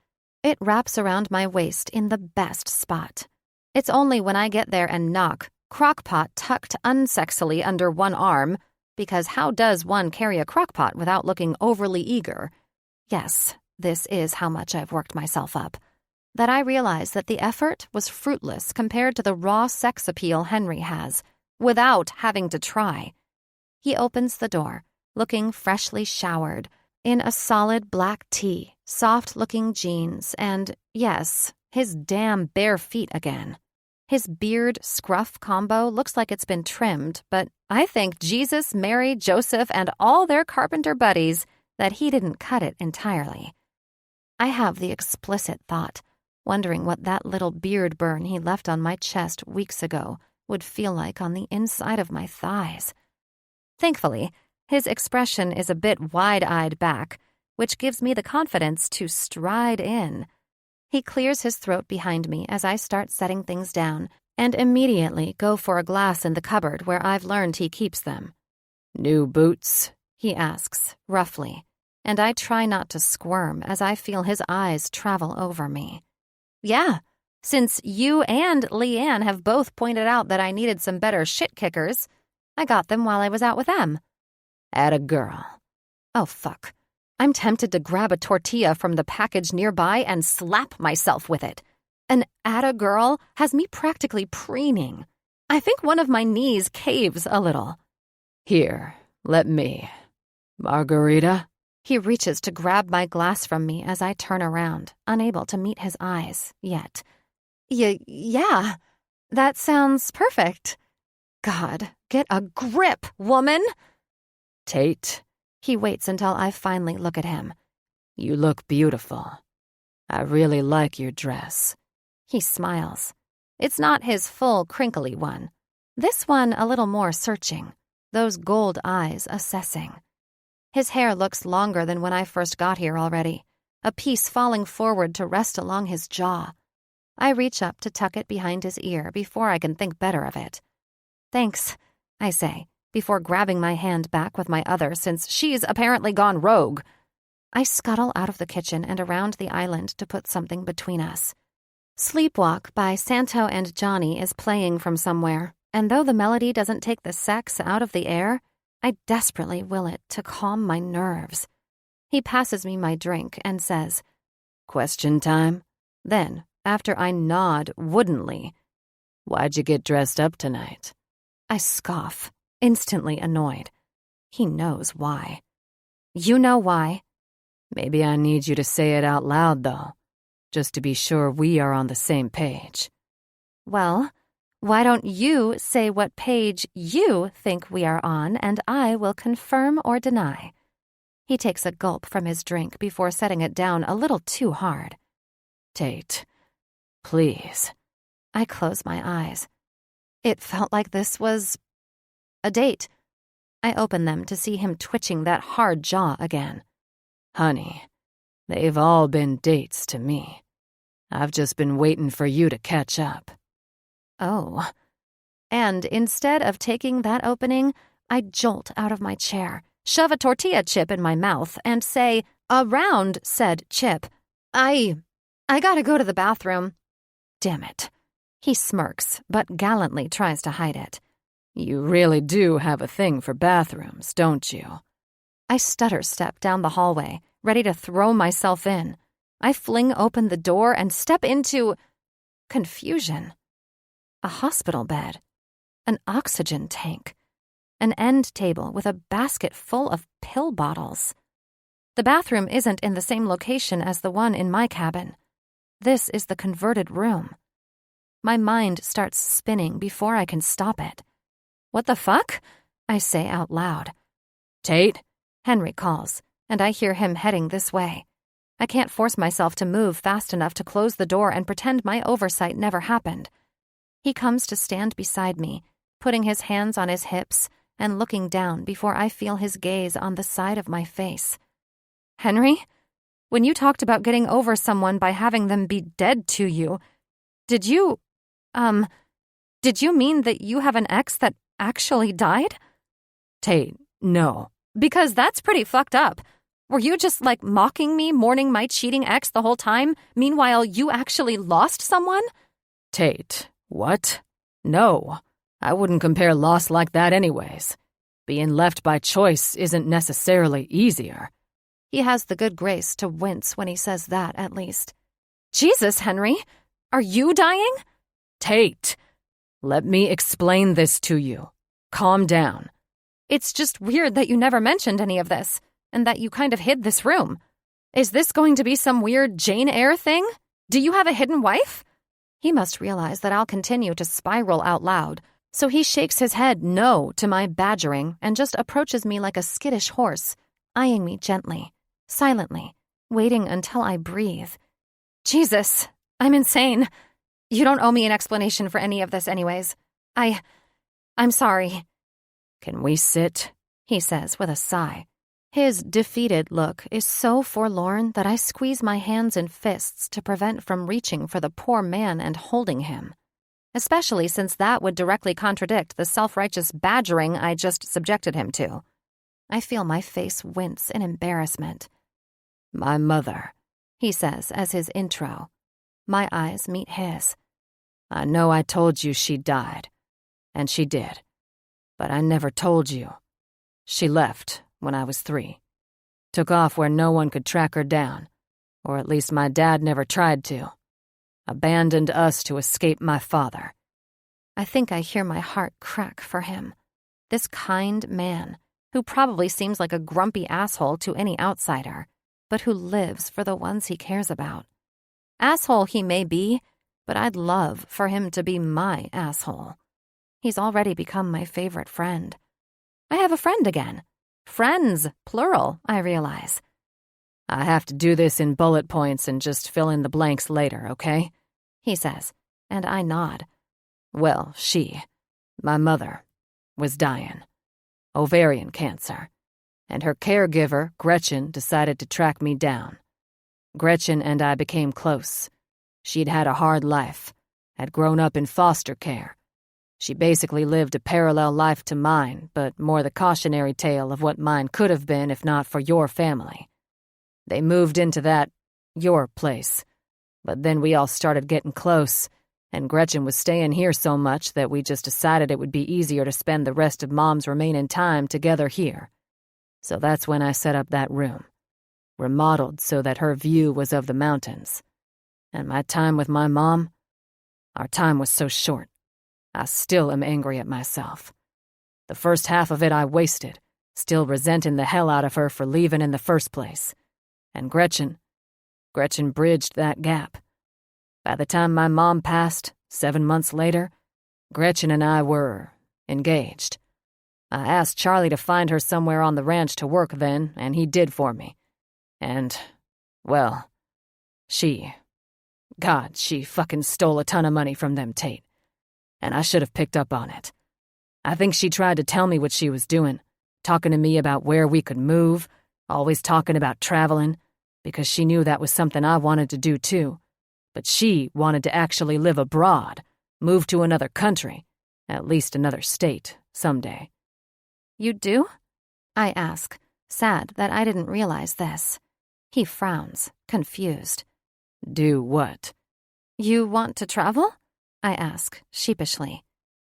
[SPEAKER 1] It wraps around my waist in the best spot. It's only when I get there and knock, crockpot tucked unsexily under one arm, because how does one carry a crockpot without looking overly eager? Yes, this is how much I've worked myself up. That I realize that the effort was fruitless compared to the raw sex appeal Henry has, without having to try. He opens the door, looking freshly showered, in a solid black tee, soft-looking jeans, and, yes, his damn bare feet again. His beard-scruff combo looks like it's been trimmed, but I thank Jesus, Mary, Joseph, and all their carpenter buddies that he didn't cut it entirely. I have the explicit thought, wondering what that little beard burn he left on my chest weeks ago would feel like on the inside of my thighs. Thankfully, his expression is a bit wide-eyed back, which gives me the confidence to stride in. He clears his throat behind me as I start setting things down and immediately go for a glass in the cupboard where I've learned he keeps them. "New boots?" he asks, roughly, and I try not to squirm as I feel his eyes travel over me. Yeah, since you and Leanne have both pointed out that I needed some better shit kickers, I got them while I was out with them.
[SPEAKER 2] Atta girl.
[SPEAKER 1] Oh, fuck. I'm tempted to grab a tortilla from the package nearby and slap myself with it. An atta girl has me practically preening. I think one of my knees caves a little.
[SPEAKER 2] Here, let me. Margarita?
[SPEAKER 1] He reaches to grab my glass from me as I turn around, unable to meet his eyes yet. Yeah, that sounds perfect. God, get a grip, woman!
[SPEAKER 2] Tate.
[SPEAKER 1] He waits until I finally look at him.
[SPEAKER 2] You look beautiful. I really like your dress.
[SPEAKER 1] He smiles. It's not his full, crinkly one. This one a little more searching, those gold eyes assessing. His hair looks longer than when I first got here already, a piece falling forward to rest along his jaw. I reach up to tuck it behind his ear before I can think better of it. Thanks, I say, before grabbing my hand back with my other since she's apparently gone rogue. I scuttle out of the kitchen and around the island to put something between us. Sleepwalk by Santo and Johnny is playing from somewhere, and though the melody doesn't take the sex out of the air, I desperately will it to calm my nerves. He passes me my drink and says,
[SPEAKER 2] Question time?
[SPEAKER 1] Then, after I nod woodenly,
[SPEAKER 2] Why'd you get dressed up tonight?
[SPEAKER 1] I scoff, instantly annoyed. He knows why. You know why?
[SPEAKER 2] Maybe I need you to say it out loud, though, just to be sure we are on the same page.
[SPEAKER 1] Well, why don't you say what page you think we are on, and I will confirm or deny. He takes a gulp from his drink before setting it down a little too hard.
[SPEAKER 2] Tate, please.
[SPEAKER 1] I close my eyes. It felt like this was a date. I open them to see him twitching that hard jaw again.
[SPEAKER 2] Honey, they've all been dates to me. I've just been waiting for you to catch up.
[SPEAKER 1] Oh. And instead of taking that opening, I jolt out of my chair, shove a tortilla chip in my mouth, and say, around said chip, I gotta go to the bathroom. Damn it. He smirks, but gallantly tries to hide it.
[SPEAKER 2] You really do have a thing for bathrooms, don't you?
[SPEAKER 1] I stutter step down the hallway, ready to throw myself in. I fling open the door and step into confusion. A hospital bed, an oxygen tank, an end table with a basket full of pill bottles. The bathroom isn't in the same location as the one in my cabin. This is the converted room. My mind starts spinning before I can stop it. What the fuck? I say out loud.
[SPEAKER 2] Tate?
[SPEAKER 1] Henry calls, and I hear him heading this way. I can't force myself to move fast enough to close the door and pretend my oversight never happened. He comes to stand beside me, putting his hands on his hips and looking down before I feel his gaze on the side of my face. Henry, when you talked about getting over someone by having them be dead to you, did you mean that you have an ex that actually died?
[SPEAKER 2] Tate, no.
[SPEAKER 1] Because that's pretty fucked up. Were you just, mocking me, mourning my cheating ex the whole time, meanwhile you actually lost someone?
[SPEAKER 2] Tate, what? No. I wouldn't compare loss like that anyways. Being left by choice isn't necessarily easier.
[SPEAKER 1] He has the good grace to wince when he says that, at least. Jesus, Henry, are you dying?
[SPEAKER 2] Tate, let me explain this to you. Calm down.
[SPEAKER 1] It's just weird that you never mentioned any of this, and that you kind of hid this room. Is this going to be some weird Jane Eyre thing? Do you have a hidden wife? He must realize that I'll continue to spiral out loud, so he shakes his head no to my badgering and just approaches me like a skittish horse, eyeing me gently, silently, waiting until I breathe. Jesus, I'm insane. You don't owe me an explanation for any of this anyways. I'm sorry.
[SPEAKER 2] Can we sit?
[SPEAKER 1] He says with a sigh. His defeated look is so forlorn that I squeeze my hands in fists to prevent from reaching for the poor man and holding him, especially since that would directly contradict the self-righteous badgering I just subjected him to. I feel my face wince in embarrassment.
[SPEAKER 2] My mother,
[SPEAKER 1] He says as his intro. My eyes meet his.
[SPEAKER 2] I know I told you she died, and she did, but I never told you. She left when I was 3. Took off where no one could track her down, or at least my dad never tried to. Abandoned us to escape my father.
[SPEAKER 1] I think I hear my heart crack for him. This kind man, who probably seems like a grumpy asshole to any outsider, but who lives for the ones he cares about. Asshole he may be, but I'd love for him to be my asshole. He's already become my favorite friend. I have a friend again. Friends, plural, I realize.
[SPEAKER 2] I have to do this in bullet points and just fill in the blanks later, okay?
[SPEAKER 1] He says, and I nod.
[SPEAKER 2] Well, my mother, was dying. Ovarian cancer. And her caregiver, Gretchen, decided to track me down. Gretchen and I became close. She'd had a hard life, had grown up in foster care. She basically lived a parallel life to mine, but more the cautionary tale of what mine could have been if not for your family. They moved into your place. But then we all started getting close, and Gretchen was staying here so much that we just decided it would be easier to spend the rest of Mom's remaining time together here. So that's when I set up that room, remodeled so that her view was of the mountains. And my time with my mom, our time was so short. I still am angry at myself. The first half of it I wasted, still resenting the hell out of her for leaving in the first place. And Gretchen bridged that gap. By the time my mom passed, 7 months later, Gretchen and I were engaged. I asked Charlie to find her somewhere on the ranch to work then, and he did for me. And, well, she fucking stole a ton of money from them Tate. And I should have picked up on it. I think she tried to tell me what she was doing, talking to me about where we could move, always talking about traveling, because she knew that was something I wanted to do too. But she wanted to actually live abroad, move to another country, at least another state, someday.
[SPEAKER 1] You do? I ask, sad that I didn't realize this. He frowns, confused.
[SPEAKER 2] Do what?
[SPEAKER 1] You want to travel? I ask, sheepishly.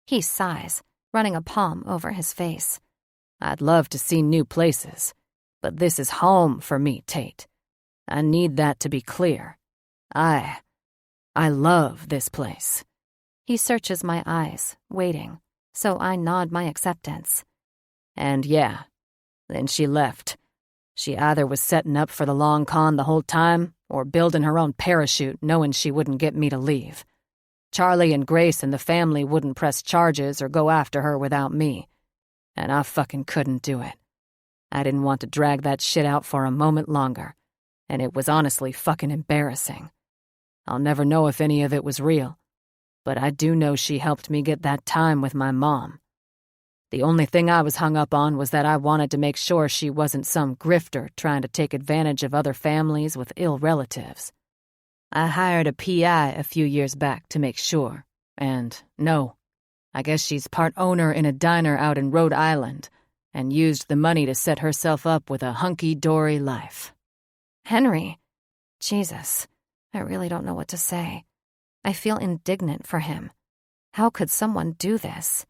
[SPEAKER 1] He sighs, running a palm over his face.
[SPEAKER 2] I'd love to see new places, but this is home for me, Tate. I need that to be clear. I love this place.
[SPEAKER 1] He searches my eyes, waiting, so I nod my acceptance.
[SPEAKER 2] And yeah, then she left. She either was setting up for the long con the whole time, or building her own parachute knowing she wouldn't get me to leave. Charlie and Grace and the family wouldn't press charges or go after her without me. And I fucking couldn't do it. I didn't want to drag that shit out for a moment longer, and it was honestly fucking embarrassing. I'll never know if any of it was real, but I do know she helped me get that time with my mom. The only thing I was hung up on was that I wanted to make sure she wasn't some grifter trying to take advantage of other families with ill relatives. I hired a PI a few years back to make sure, and no, I guess she's part owner in a diner out in Rhode Island and used the money to set herself up with a hunky-dory life.
[SPEAKER 1] Henry, Jesus, I really don't know what to say. I feel indignant for him. How could someone do this?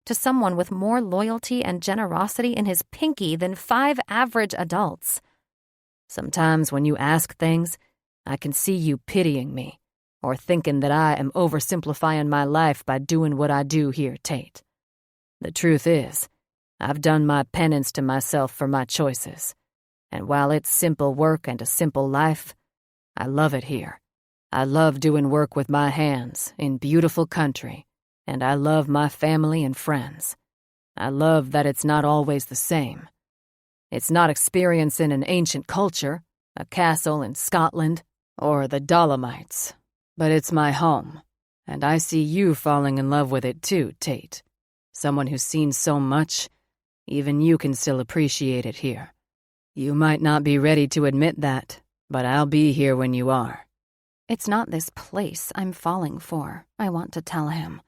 [SPEAKER 1] To someone with more loyalty and generosity in his pinky than 5 average adults.
[SPEAKER 2] Sometimes when you ask things, I can see you pitying me, or thinking that I am oversimplifying my life by doing what I do here, Tate. The truth is, I've done my penance to myself for my choices, and while it's simple work and a simple life, I love it here. I love doing work with my hands in beautiful country, and I love my family and friends. I love that it's not always the same. It's not experiencing an ancient culture, a castle in Scotland, or the Dolomites, but it's my home, and I see you falling in love with it too, Tate. Someone who's seen so much, even you can still appreciate it here. You might not be ready to admit that, but I'll be here when you are.
[SPEAKER 1] It's not this place I'm falling for, I want to tell him.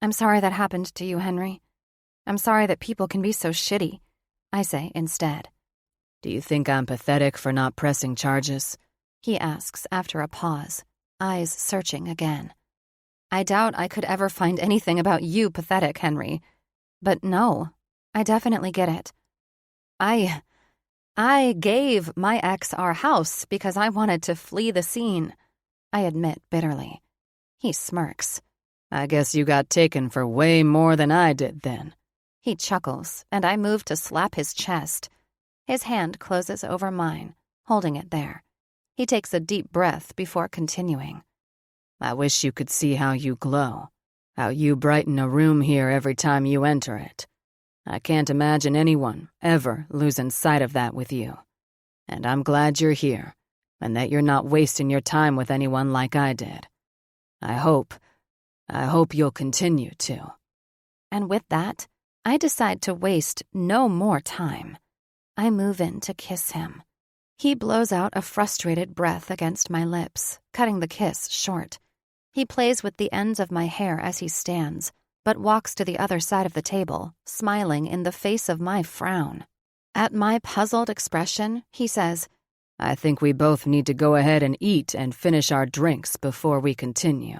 [SPEAKER 1] I'm sorry that happened to you, Henry. I'm sorry that people can be so shitty.
[SPEAKER 3] I say instead.
[SPEAKER 2] Do you think I'm pathetic for not pressing charges?
[SPEAKER 3] He asks after a pause, eyes searching again. I doubt I could ever find anything about you pathetic, Henry. But no, I definitely get it. I gave my ex our house because I wanted to flee the scene, I admit bitterly. He smirks.
[SPEAKER 2] I guess you got taken for way more than I did then.
[SPEAKER 3] He chuckles, and I move to slap his chest. His hand closes over mine, holding it there. He takes a deep breath before continuing.
[SPEAKER 2] I wish you could see how you glow, how you brighten a room here every time you enter it. I can't imagine anyone ever losing sight of that with you. And I'm glad you're here, and that you're not wasting your time with anyone like I did. I hope you'll continue to.
[SPEAKER 3] And with that, I decide to waste no more time. I move in to kiss him. He blows out a frustrated breath against my lips, cutting the kiss short. He plays with the ends of my hair as he stands, but walks to the other side of the table, smiling in the face of my frown. At my puzzled expression, he says,
[SPEAKER 2] I think we both need to go ahead and eat and finish our drinks before we continue.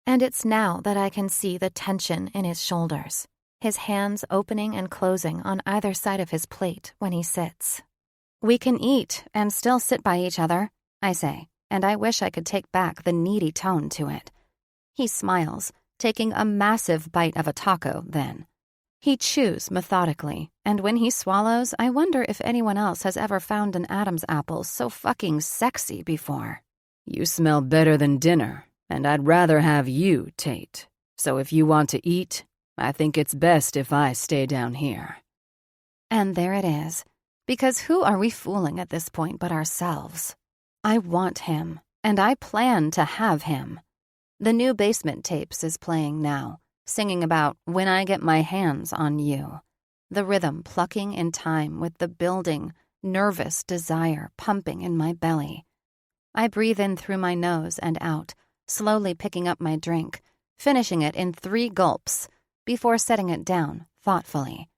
[SPEAKER 3] And it's now that I can see the tension in his shoulders, his hands opening and closing on either side of his plate when he sits. We can eat and still sit by each other, I say, and I wish I could take back the needy tone to it. He smiles, taking a massive bite of a taco then. He chews methodically, and when he swallows, I wonder if anyone else has ever found an Adam's apple so fucking sexy before.
[SPEAKER 2] You smell better than dinner, and I'd rather have you, Tate. So if you want to eat, I think it's best if I stay down here.
[SPEAKER 3] And there it is. Because who are we fooling at this point but ourselves? I want him, and I plan to have him. The new Basement Tapes is playing now, singing about when I get my hands on you. The rhythm plucking in time with the building, nervous desire pumping in my belly. I breathe in through my nose and out, slowly picking up my drink, finishing it in 3 gulps, before setting it down thoughtfully.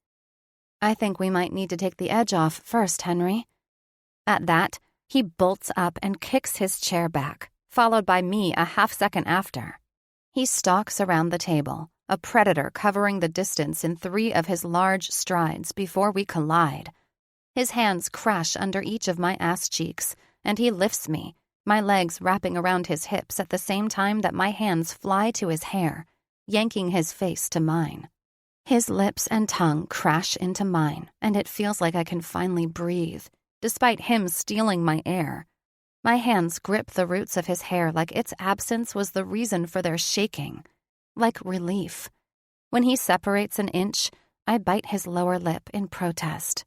[SPEAKER 3] I think we might need to take the edge off first, Henry. At that, he bolts up and kicks his chair back, followed by me a half-second after. He stalks around the table, a predator covering the distance in 3 of his large strides before we collide. His hands crash under each of my ass cheeks, and he lifts me, my legs wrapping around his hips at the same time that my hands fly to his hair, yanking his face to mine. His lips and tongue crash into mine, and it feels like I can finally breathe, despite him stealing my air. My hands grip the roots of his hair like its absence was the reason for their shaking, like relief. When he separates an inch, I bite his lower lip in protest.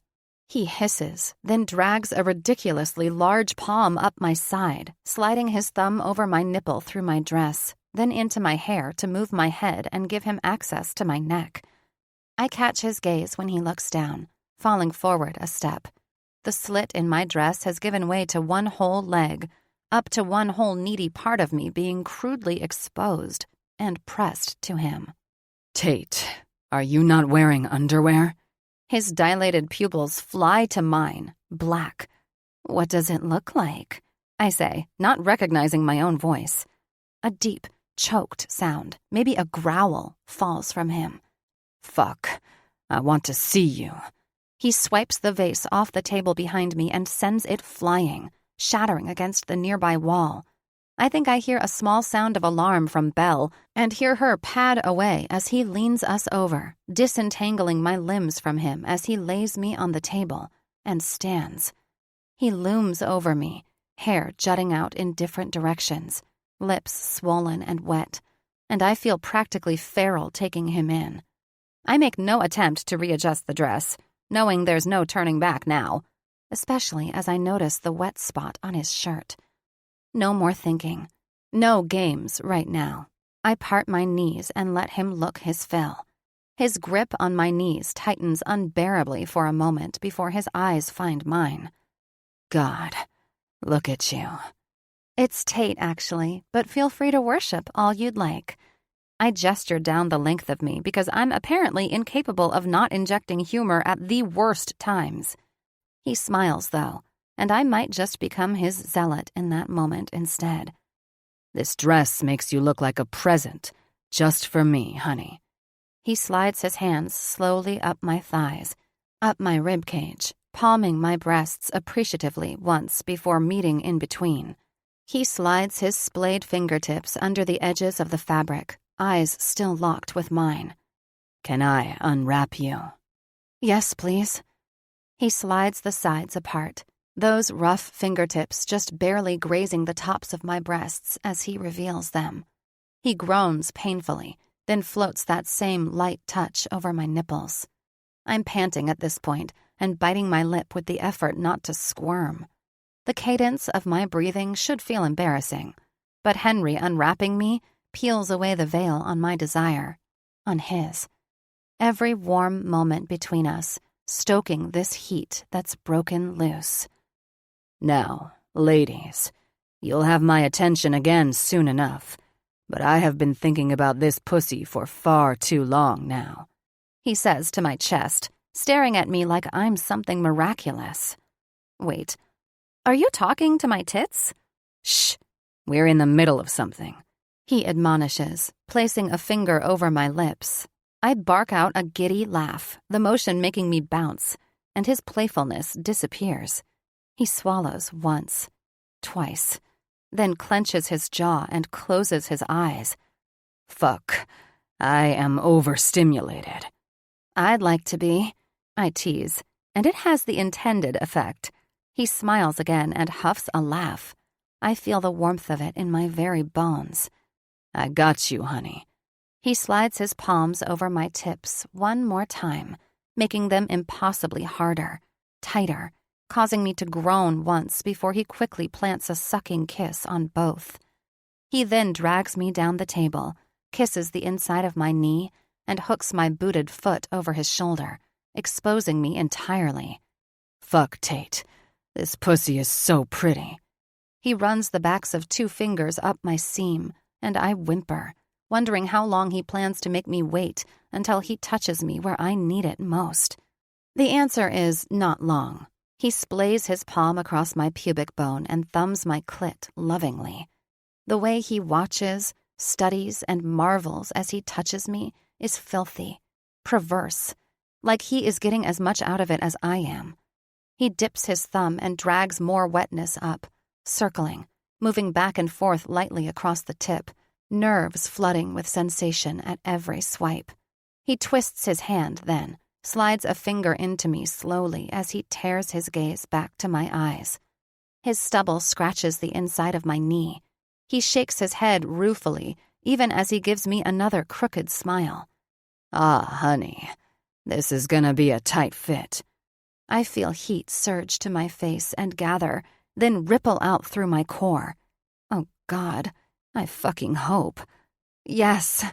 [SPEAKER 3] He hisses, then drags a ridiculously large palm up my side, sliding his thumb over my nipple through my dress, then into my hair to move my head and give him access to my neck. I catch his gaze when he looks down, falling forward a step. The slit in my dress has given way to one whole leg, up to one whole needy part of me being crudely exposed and pressed to him.
[SPEAKER 2] Tate, are you not wearing underwear?
[SPEAKER 3] His dilated pupils fly to mine, black. What does it look like? I say, not recognizing my own voice. A deep, choked sound, maybe a growl, falls from him.
[SPEAKER 2] Fuck, I want to see you.
[SPEAKER 3] He swipes the vase off the table behind me and sends it flying, shattering against the nearby wall. I think I hear a small sound of alarm from Belle and hear her pad away as he leans us over, disentangling my limbs from him as he lays me on the table and stands. He looms over me, hair jutting out in different directions, lips swollen and wet, and I feel practically feral taking him in. I make no attempt to readjust the dress, knowing there's no turning back now, especially as I notice the wet spot on his shirt. No more thinking. No games right now. I part my knees and let him look his fill. His grip on my knees tightens unbearably for a moment before his eyes find mine.
[SPEAKER 2] God, look at you.
[SPEAKER 3] It's Tate, actually, but feel free to worship all you'd like. I gesture down the length of me because I'm apparently incapable of not injecting humor at the worst times. He smiles, though, and I might just become his zealot in that moment instead.
[SPEAKER 2] This dress makes you look like a present, just for me, honey.
[SPEAKER 3] He slides his hands slowly up my thighs, up my ribcage, palming my breasts appreciatively once before meeting in between. He slides his splayed fingertips under the edges of the fabric, eyes still locked with mine.
[SPEAKER 2] Can I unwrap you?
[SPEAKER 3] Yes, please. He slides the sides apart, those rough fingertips just barely grazing the tops of my breasts as he reveals them. He groans painfully, then floats that same light touch over my nipples. I'm panting at this point and biting my lip with the effort not to squirm. The cadence of my breathing should feel embarrassing, but Henry unwrapping me peels away the veil on my desire, on his. Every warm moment between us, stoking this heat that's broken loose.
[SPEAKER 2] Now, ladies, you'll have my attention again soon enough, but I have been thinking about this pussy for far too long now,
[SPEAKER 3] he says to my chest, staring at me like I'm something miraculous. Wait, are you talking to my tits?
[SPEAKER 2] Shh, we're in the middle of something,
[SPEAKER 3] he admonishes, placing a finger over my lips. I bark out a giddy laugh, the motion making me bounce, and his playfulness disappears. He swallows once, twice, then clenches his jaw and closes his eyes.
[SPEAKER 2] Fuck, I am overstimulated.
[SPEAKER 3] I'd like to be, I tease, and it has the intended effect. He smiles again and huffs a laugh. I feel the warmth of it in my very bones.
[SPEAKER 2] I got you, honey.
[SPEAKER 3] He slides his palms over my tips one more time, making them impossibly harder, tighter, causing me to groan once before he quickly plants a sucking kiss on both. He then drags me down the table, kisses the inside of my knee, and hooks my booted foot over his shoulder, exposing me entirely.
[SPEAKER 2] Fuck, Tate. This pussy is so pretty.
[SPEAKER 3] He runs the backs of 2 fingers up my seam, and I whimper, wondering how long he plans to make me wait until he touches me where I need it most. The answer is not long. He splays his palm across my pubic bone and thumbs my clit lovingly. The way he watches, studies, and marvels as he touches me is filthy, perverse, like he is getting as much out of it as I am. He dips his thumb and drags more wetness up, circling, moving back and forth lightly across the tip, nerves flooding with sensation at every swipe. He twists his hand then, slides a finger into me slowly as he tears his gaze back to my eyes. His stubble scratches the inside of my knee. He shakes his head ruefully, even as he gives me another crooked smile.
[SPEAKER 2] Ah, honey, this is gonna be a tight fit.
[SPEAKER 3] I feel heat surge to my face and gather, then ripple out through my core. Oh, God, I fucking hope. Yes.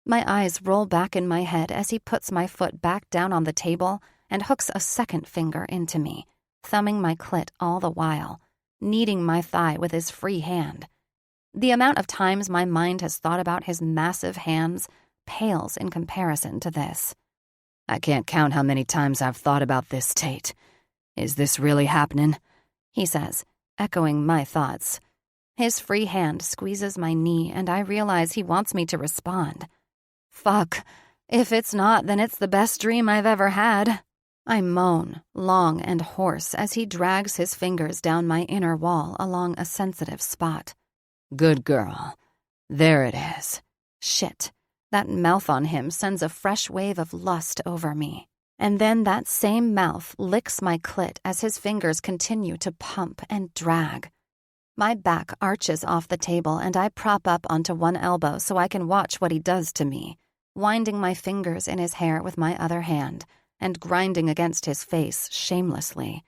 [SPEAKER 3] My eyes roll back in my head as he puts my foot back down on the table and hooks a second finger into me, thumbing my clit all the while, kneading my thigh with his free hand. The amount of times my mind has thought about his massive hands pales in comparison to this.
[SPEAKER 2] I can't count how many times I've thought about this, Tate. Is this really happening?
[SPEAKER 3] He says, echoing my thoughts. His free hand squeezes my knee, and I realize he wants me to respond. Fuck. If it's not, then it's the best dream I've ever had. I moan, long and hoarse, as he drags his fingers down my inner wall along a sensitive spot.
[SPEAKER 2] Good girl. There it is.
[SPEAKER 3] Shit. That mouth on him sends a fresh wave of lust over me. And then that same mouth licks my clit as his fingers continue to pump and drag. My back arches off the table and I prop up onto one elbow so I can watch what he does to me, winding my fingers in his hair with my other hand and grinding against his face shamelessly.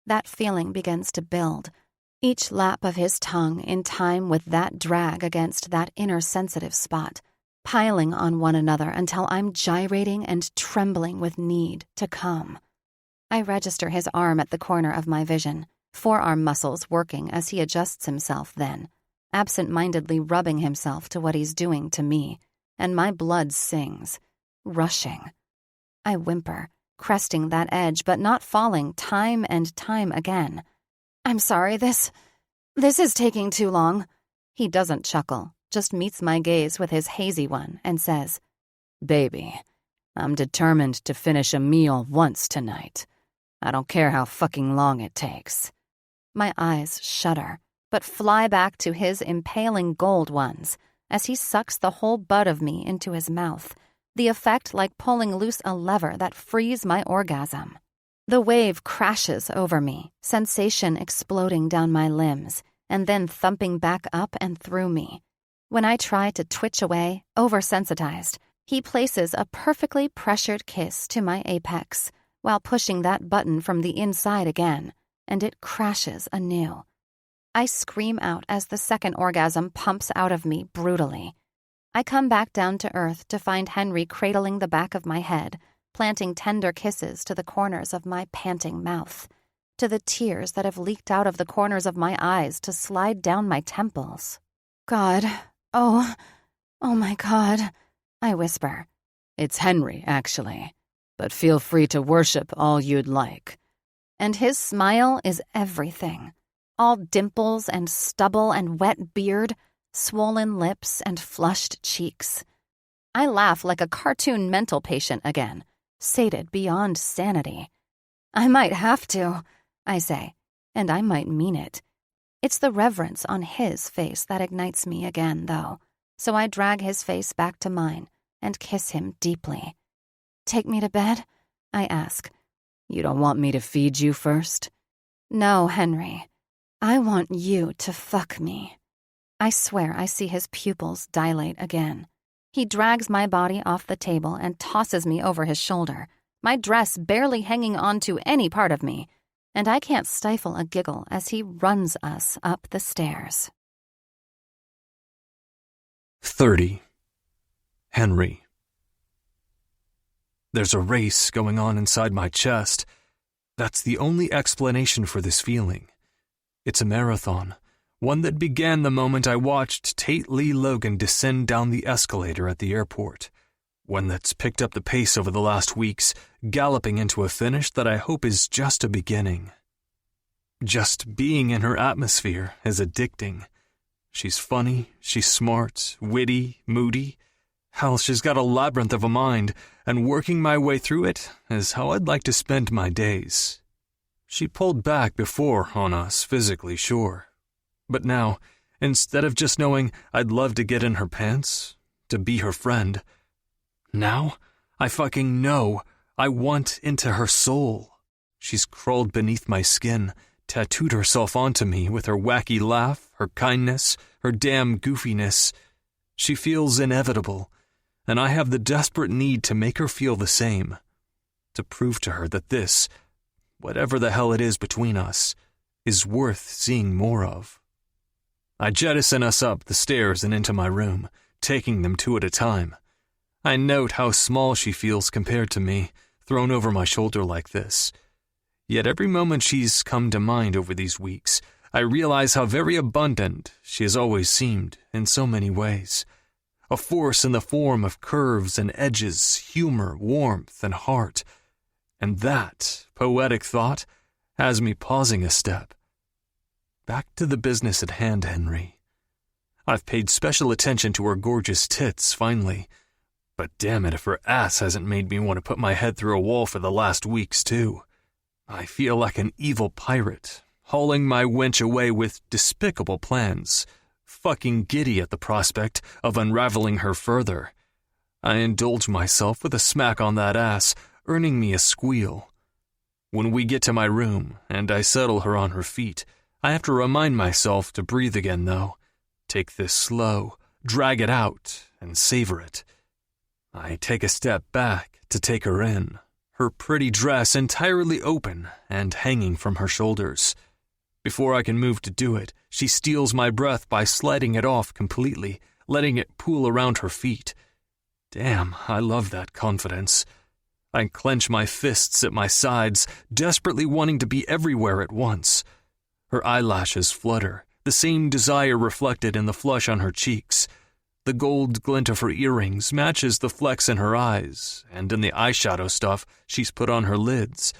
[SPEAKER 3] That feeling begins to build, each lap of his tongue in time with that drag against that inner sensitive spot, piling on one another until I'm gyrating and trembling with need to come. I register his arm at the corner of my vision, forearm muscles working as he adjusts himself then, absent-mindedly rubbing himself to what he's doing to me, and my blood sings, rushing. I whimper, cresting that edge but not falling time and time again. I'm sorry, this is taking too long. He doesn't chuckle, just meets my gaze with his hazy one and says, Baby, I'm determined to finish a meal once tonight. I don't care how fucking long it takes. My eyes shudder, but fly back to his impaling gold ones as he sucks the whole butt of me into his mouth, the effect like pulling loose a lever that frees my orgasm. The wave crashes over me, sensation exploding down my limbs, and then thumping back up and through me. When I try to twitch away, oversensitized, he places a perfectly pressured kiss to my apex, while pushing that button from the inside again, and it crashes anew. I scream out as the second orgasm pumps out of me brutally. I come back down to earth to find Henry cradling the back of my head, planting tender kisses to the corners of my panting mouth, to the tears that have leaked out of the corners of my eyes to slide down my temples. God, oh my God, I whisper.
[SPEAKER 2] It's Henry, actually, but feel free to worship all you'd like.
[SPEAKER 3] And his smile is everything. All dimples and stubble and wet beard, swollen lips and flushed cheeks. I laugh like a cartoon mental patient again, sated beyond sanity. I might have to, I say, and I might mean it. It's the reverence on his face that ignites me again, though, so I drag his face back to mine and kiss him deeply. Take me to bed? I ask.
[SPEAKER 2] You don't want me to feed you first?
[SPEAKER 3] No, Henry. I want you to fuck me. I swear I see his pupils dilate again. He drags my body off the table and tosses me over his shoulder, my dress barely hanging onto any part of me, and I can't stifle a giggle as he runs us up the stairs.
[SPEAKER 4] 30. Henry. There's a race going on inside my chest. That's the only explanation for this feeling. It's a marathon, one that began the moment I watched Tate Lee Logan descend down the escalator at the airport, one that's picked up the pace over the last weeks, galloping into a finish that I hope is just a beginning. Just being in her atmosphere is addicting. She's funny, she's smart, witty, moody. Hell, she's got a labyrinth of a mind, and working my way through it is how I'd like to spend my days. She pulled back before on us physically, sure. But now, instead of just knowing I'd love to get in her pants, to be her friend, now I fucking know I want into her soul. She's crawled beneath my skin, tattooed herself onto me with her wacky laugh, her kindness, her damn goofiness. She feels inevitable, and I have the desperate need to make her feel the same, to prove to her that this, whatever the hell it is between us, is worth seeing more of. I jettison us up the stairs and into my room, taking them two at a time. I note how small she feels compared to me, thrown over my shoulder like this. Yet every moment she's come to mind over these weeks, I realize how very abundant she has always seemed in so many ways. A force in the form of curves and edges, humor, warmth, and heart. And that poetic thought has me pausing a step. Back to the business at hand, Henry. I've paid special attention to her gorgeous tits, finally. But damn it if her ass hasn't made me want to put my head through a wall for the last weeks, too. I feel like an evil pirate, hauling my wench away with despicable plans, fucking giddy at the prospect of unraveling her further. I indulge myself with a smack on that ass, earning me a squeal. When we get to my room and I settle her on her feet, I have to remind myself to breathe again, though. Take this slow, drag it out, and savor it. I take a step back to take her in, her pretty dress entirely open and hanging from her shoulders. Before I can move to do it, she steals my breath by sliding it off completely, letting it pool around her feet. Damn, I love that confidence. I clench my fists at my sides, desperately wanting to be everywhere at once. Her eyelashes flutter, the same desire reflected in the flush on her cheeks. The gold glint of her earrings matches the flecks in her eyes and in the eyeshadow stuff she's put on her lids.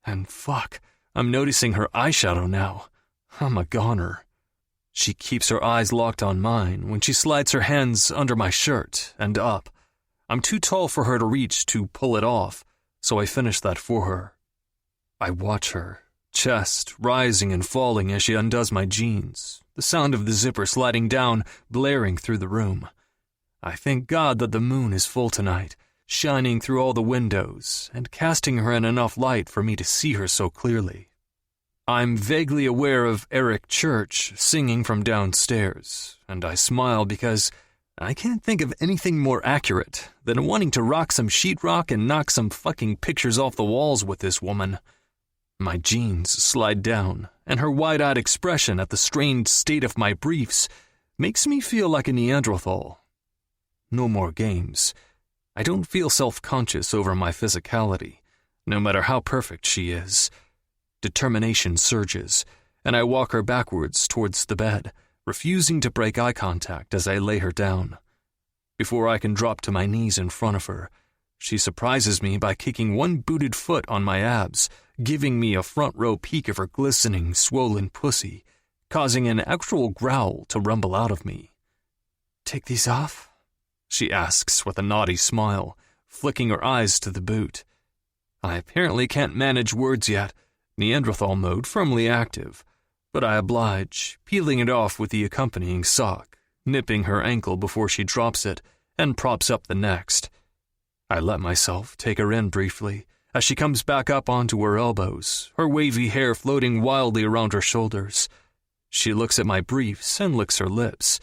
[SPEAKER 4] And fuck, I'm noticing her eyeshadow now. I'm a goner. She keeps her eyes locked on mine when she slides her hands under my shirt and up. I'm too tall for her to reach to pull it off, so I finish that for her. I watch her, chest rising and falling as she undoes my jeans, the sound of the zipper sliding down blaring through the room. I thank God that the moon is full tonight, shining through all the windows and casting her in enough light for me to see her so clearly. I'm vaguely aware of Eric Church singing from downstairs, and I smile because I can't think of anything more accurate than wanting to rock some sheetrock and knock some fucking pictures off the walls with this woman. My jeans slide down, and her wide-eyed expression at the strained state of my briefs makes me feel like a Neanderthal. No more games. I don't feel self-conscious over my physicality, no matter how perfect she is. Determination surges, and I walk her backwards towards the bed, refusing to break eye contact as I lay her down. Before I can drop to my knees in front of her, she surprises me by kicking one booted foot on my abs, giving me a front-row peek of her glistening, swollen pussy, causing an actual growl to rumble out of me. "Take these off?" she asks with a naughty smile, flicking her eyes to the boot. I apparently can't manage words yet, Neanderthal mode firmly active, but I oblige, peeling it off with the accompanying sock, nipping her ankle before she drops it and props up the next. I let myself take her in briefly as she comes back up onto her elbows, her wavy hair floating wildly around her shoulders. She looks at my briefs and licks her lips,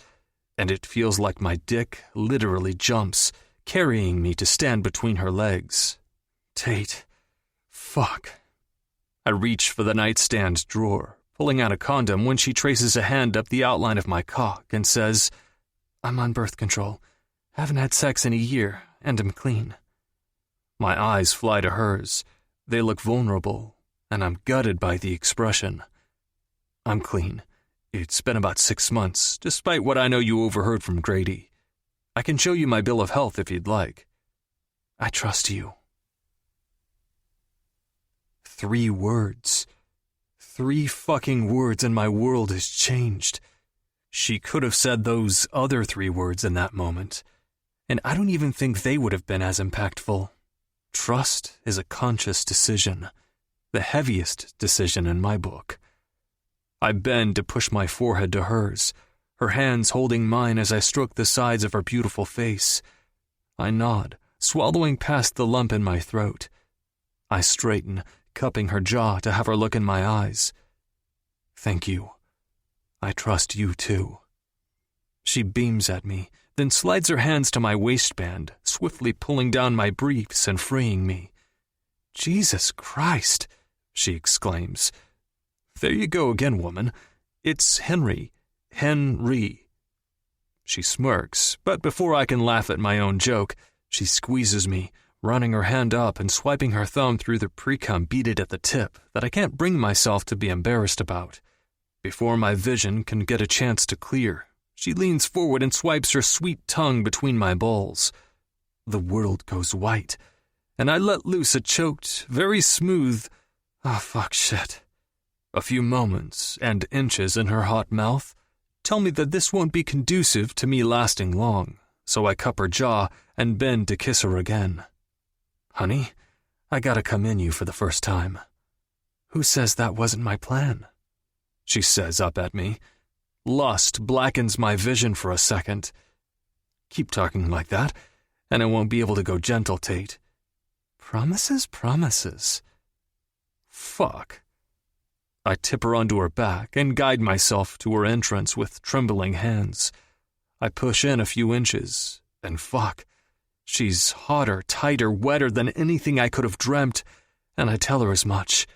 [SPEAKER 4] and it feels like my dick literally jumps, carrying me to stand between her legs. Tate. Fuck. I reach for the nightstand drawer, pulling out a condom when she traces a hand up the outline of my cock and says, "I'm on birth control. Haven't had sex in a year, and I'm clean." My eyes fly to hers. They look vulnerable, and I'm gutted by the expression. "I'm clean. It's been about 6 months, despite what I know you overheard from Grady. I can show you my bill of health if you'd like." "I trust you." 3 words. 3 fucking words and my world has changed. She could have said those other 3 words in that moment, and I don't even think they would have been as impactful. Trust is a conscious decision, the heaviest decision in my book. I bend to push my forehead to hers, her hands holding mine as I stroke the sides of her beautiful face. I nod, swallowing past the lump in my throat. I straighten, cupping her jaw to have her look in my eyes. "Thank you. I trust you too." She beams at me, then slides her hands to my waistband, swiftly pulling down my briefs and freeing me. "Jesus Christ," she exclaims. "There you go again, woman. It's Henry. Henry." She smirks, but before I can laugh at my own joke, she squeezes me, running her hand up and swiping her thumb through the pre-cum beaded at the tip that I can't bring myself to be embarrassed about. Before my vision can get a chance to clear, she leans forward and swipes her sweet tongue between my balls. The world goes white, and I let loose a choked, very smooth, "Oh, fuck shit." A few moments and inches in her hot mouth tell me that this won't be conducive to me lasting long, so I cup her jaw and bend to kiss her again. "Honey, I gotta come in you for the first time." "Who says that wasn't my plan?" she says up at me. Lust blackens my vision for a second. "Keep talking like that, and I won't be able to go gentle, Tate." "Promises, promises." Fuck. I tip her onto her back and guide myself to her entrance with trembling hands. I push in a few inches, and fuck. She's hotter, tighter, wetter than anything I could have dreamt, and I tell her as much.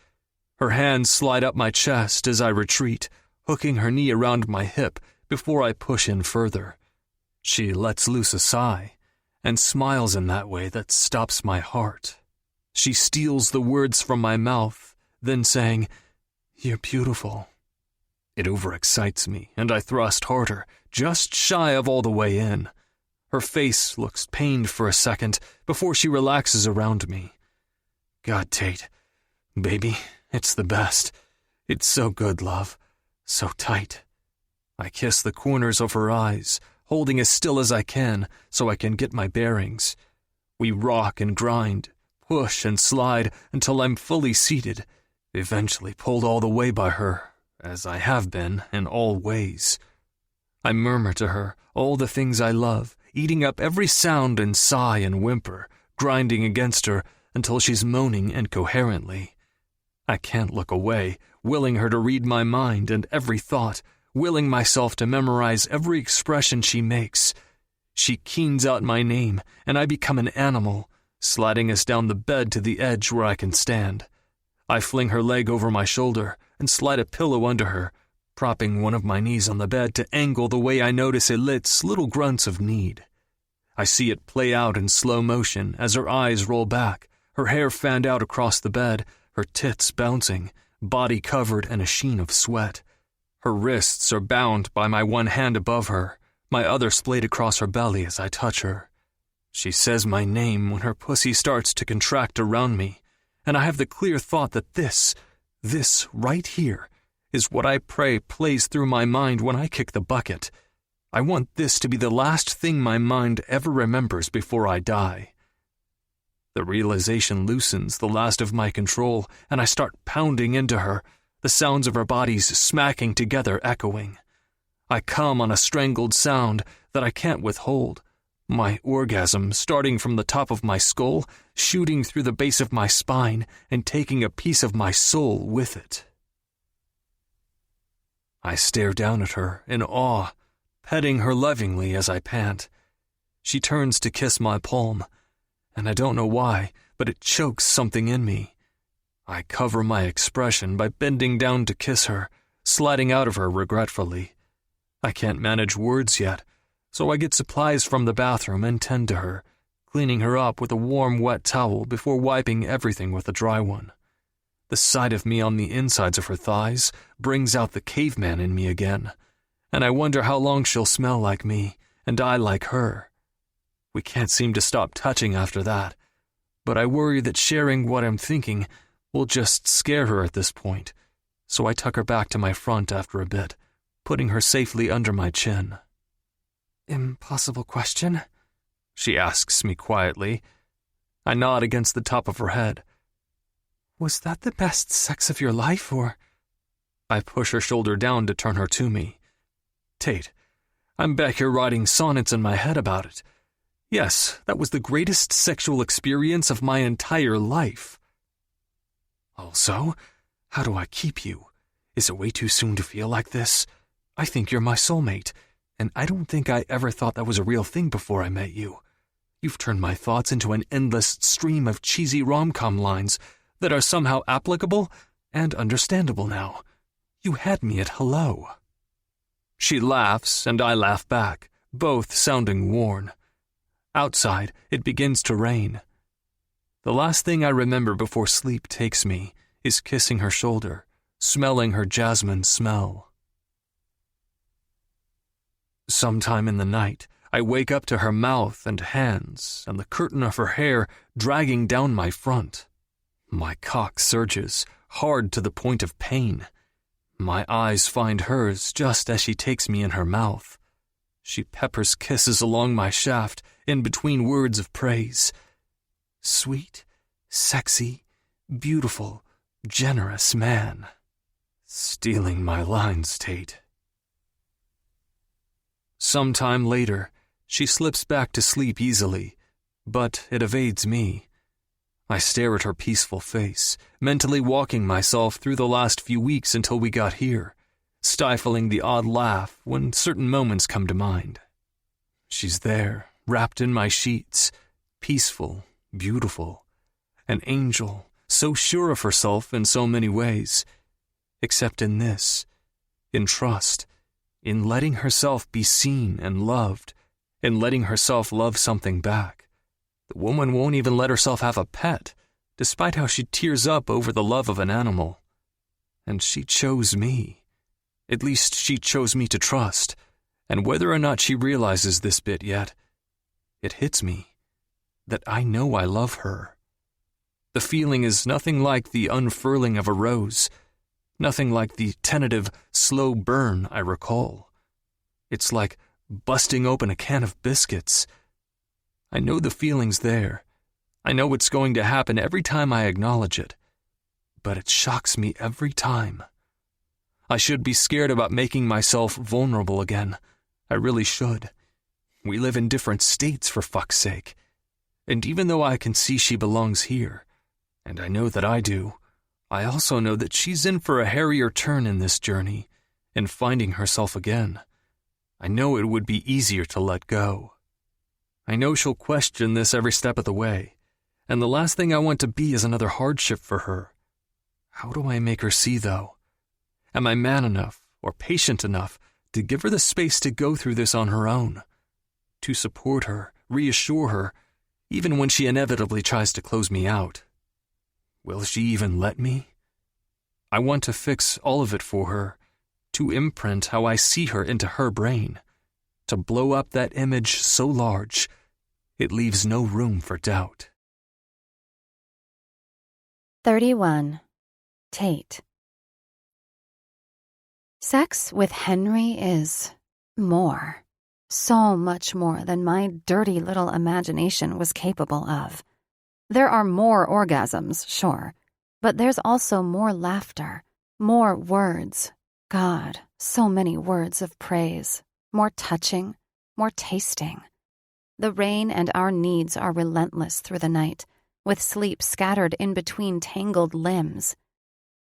[SPEAKER 4] Her hands slide up my chest as I retreat, hooking her knee around my hip before I push in further. She lets loose a sigh, and smiles in that way that stops my heart. She steals the words from my mouth, then saying, "You're beautiful." It overexcites me, and I thrust harder, just shy of all the way in. Her face looks pained for a second before she relaxes around me. God, Tate. Baby, it's the best. It's so good, love. So tight. I kiss the corners of her eyes, holding as still as I can so I can get my bearings. We rock and grind, push and slide until I'm fully seated, eventually pulled all the way by her, as I have been in all ways. I murmur to her all the things I love, eating up every sound and sigh and whimper, grinding against her until she's moaning incoherently. I can't look away, willing her to read my mind and every thought, willing myself to memorize every expression she makes. She keens out my name, and I become an animal, sliding us down the bed to the edge where I can stand. I fling her leg over my shoulder and slide a pillow under her, propping one of my knees on the bed to angle the way I notice Elit's little grunts of need. I see it play out in slow motion as her eyes roll back, her hair fanned out across the bed, her tits bouncing, body covered in a sheen of sweat. Her wrists are bound by my one hand above her, my other splayed across her belly as I touch her. She says my name when her pussy starts to contract around me, and I have the clear thought that this right here, is what I pray plays through my mind when I kick the bucket. I want this to be the last thing my mind ever remembers before I die. The realization loosens the last of my control, and I start pounding into her, the sounds of our bodies smacking together echoing. I come on a strangled sound that I can't withhold, my orgasm starting from the top of my skull, shooting through the base of my spine, and taking a piece of my soul with it. I stare down at her in awe, petting her lovingly as I pant. She turns to kiss my palm, and I don't know why, but it chokes something in me. I cover my expression by bending down to kiss her, sliding out of her regretfully. I can't manage words yet, so I get supplies from the bathroom and tend to her, cleaning her up with a warm, wet towel before wiping everything with a dry one. The sight of me on the insides of her thighs brings out the caveman in me again, and I wonder how long she'll smell like me and I like her. We can't seem to stop touching after that, but I worry that sharing what I'm thinking will just scare her at this point, so I tuck her back to my front after a bit, putting her safely under my chin. "Impossible question?" she asks me quietly. I nod against the top of her head. "Was that the best sex of your life, or—" I push her shoulder down to turn her to me. "Tate, I'm back here writing sonnets in my head about it. Yes, that was the greatest sexual experience of my entire life. Also, how do I keep you? Is it way too soon to feel like this? I think you're my soulmate, and I don't think I ever thought that was a real thing before I met you. You've turned my thoughts into an endless stream of cheesy rom-com lines that are somehow applicable and understandable now. You had me at hello." She laughs, and I laugh back, both sounding worn. Outside, it begins to rain. The last thing I remember before sleep takes me is kissing her shoulder, smelling her jasmine smell. Sometime in the night, I wake up to her mouth and hands and the curtain of her hair dragging down my front. My cock surges, hard to the point of pain. My eyes find hers just as she takes me in her mouth. She peppers kisses along my shaft in between words of praise. Sweet, sexy, beautiful, generous man. Stealing my lines, Tate. Sometime later, she slips back to sleep easily, but it evades me. I stare at her peaceful face, mentally walking myself through the last few weeks until we got here, stifling the odd laugh when certain moments come to mind. She's there, wrapped in my sheets, peaceful, beautiful, an angel, so sure of herself in so many ways, except in this, in trust, in letting herself be seen and loved, in letting herself love something back. The woman won't even let herself have a pet, despite how she tears up over the love of an animal. And she chose me. At least she chose me to trust, and whether or not she realizes this bit yet, it hits me that I know I love her. The feeling is nothing like the unfurling of a rose, nothing like the tentative, slow burn I recall. It's like busting open a can of biscuits. I know the feeling's there. I know what's going to happen every time I acknowledge it. But it shocks me every time. I should be scared about making myself vulnerable again. I really should. We live in different states, for fuck's sake. And even though I can see she belongs here, and I know that I do, I also know that she's in for a hairier turn in this journey, in finding herself again. I know it would be easier to let go. I know she'll question this every step of the way, and the last thing I want to be is another hardship for her. How do I make her see, though? Am I man enough or patient enough to give her the space to go through this on her own? To support her, reassure her, even when she inevitably tries to close me out? Will she even let me? I want to fix all of it for her, to imprint how I see her into her brain, to blow up that image so large it leaves no room for doubt.
[SPEAKER 3] 31. Tate. Sex with Henry is more. So much more than my dirty little imagination was capable of. There are more orgasms, sure, but there's also more laughter, more words. God, so many words of praise, more touching, more tasting. The rain and our needs are relentless through the night, with sleep scattered in between tangled limbs.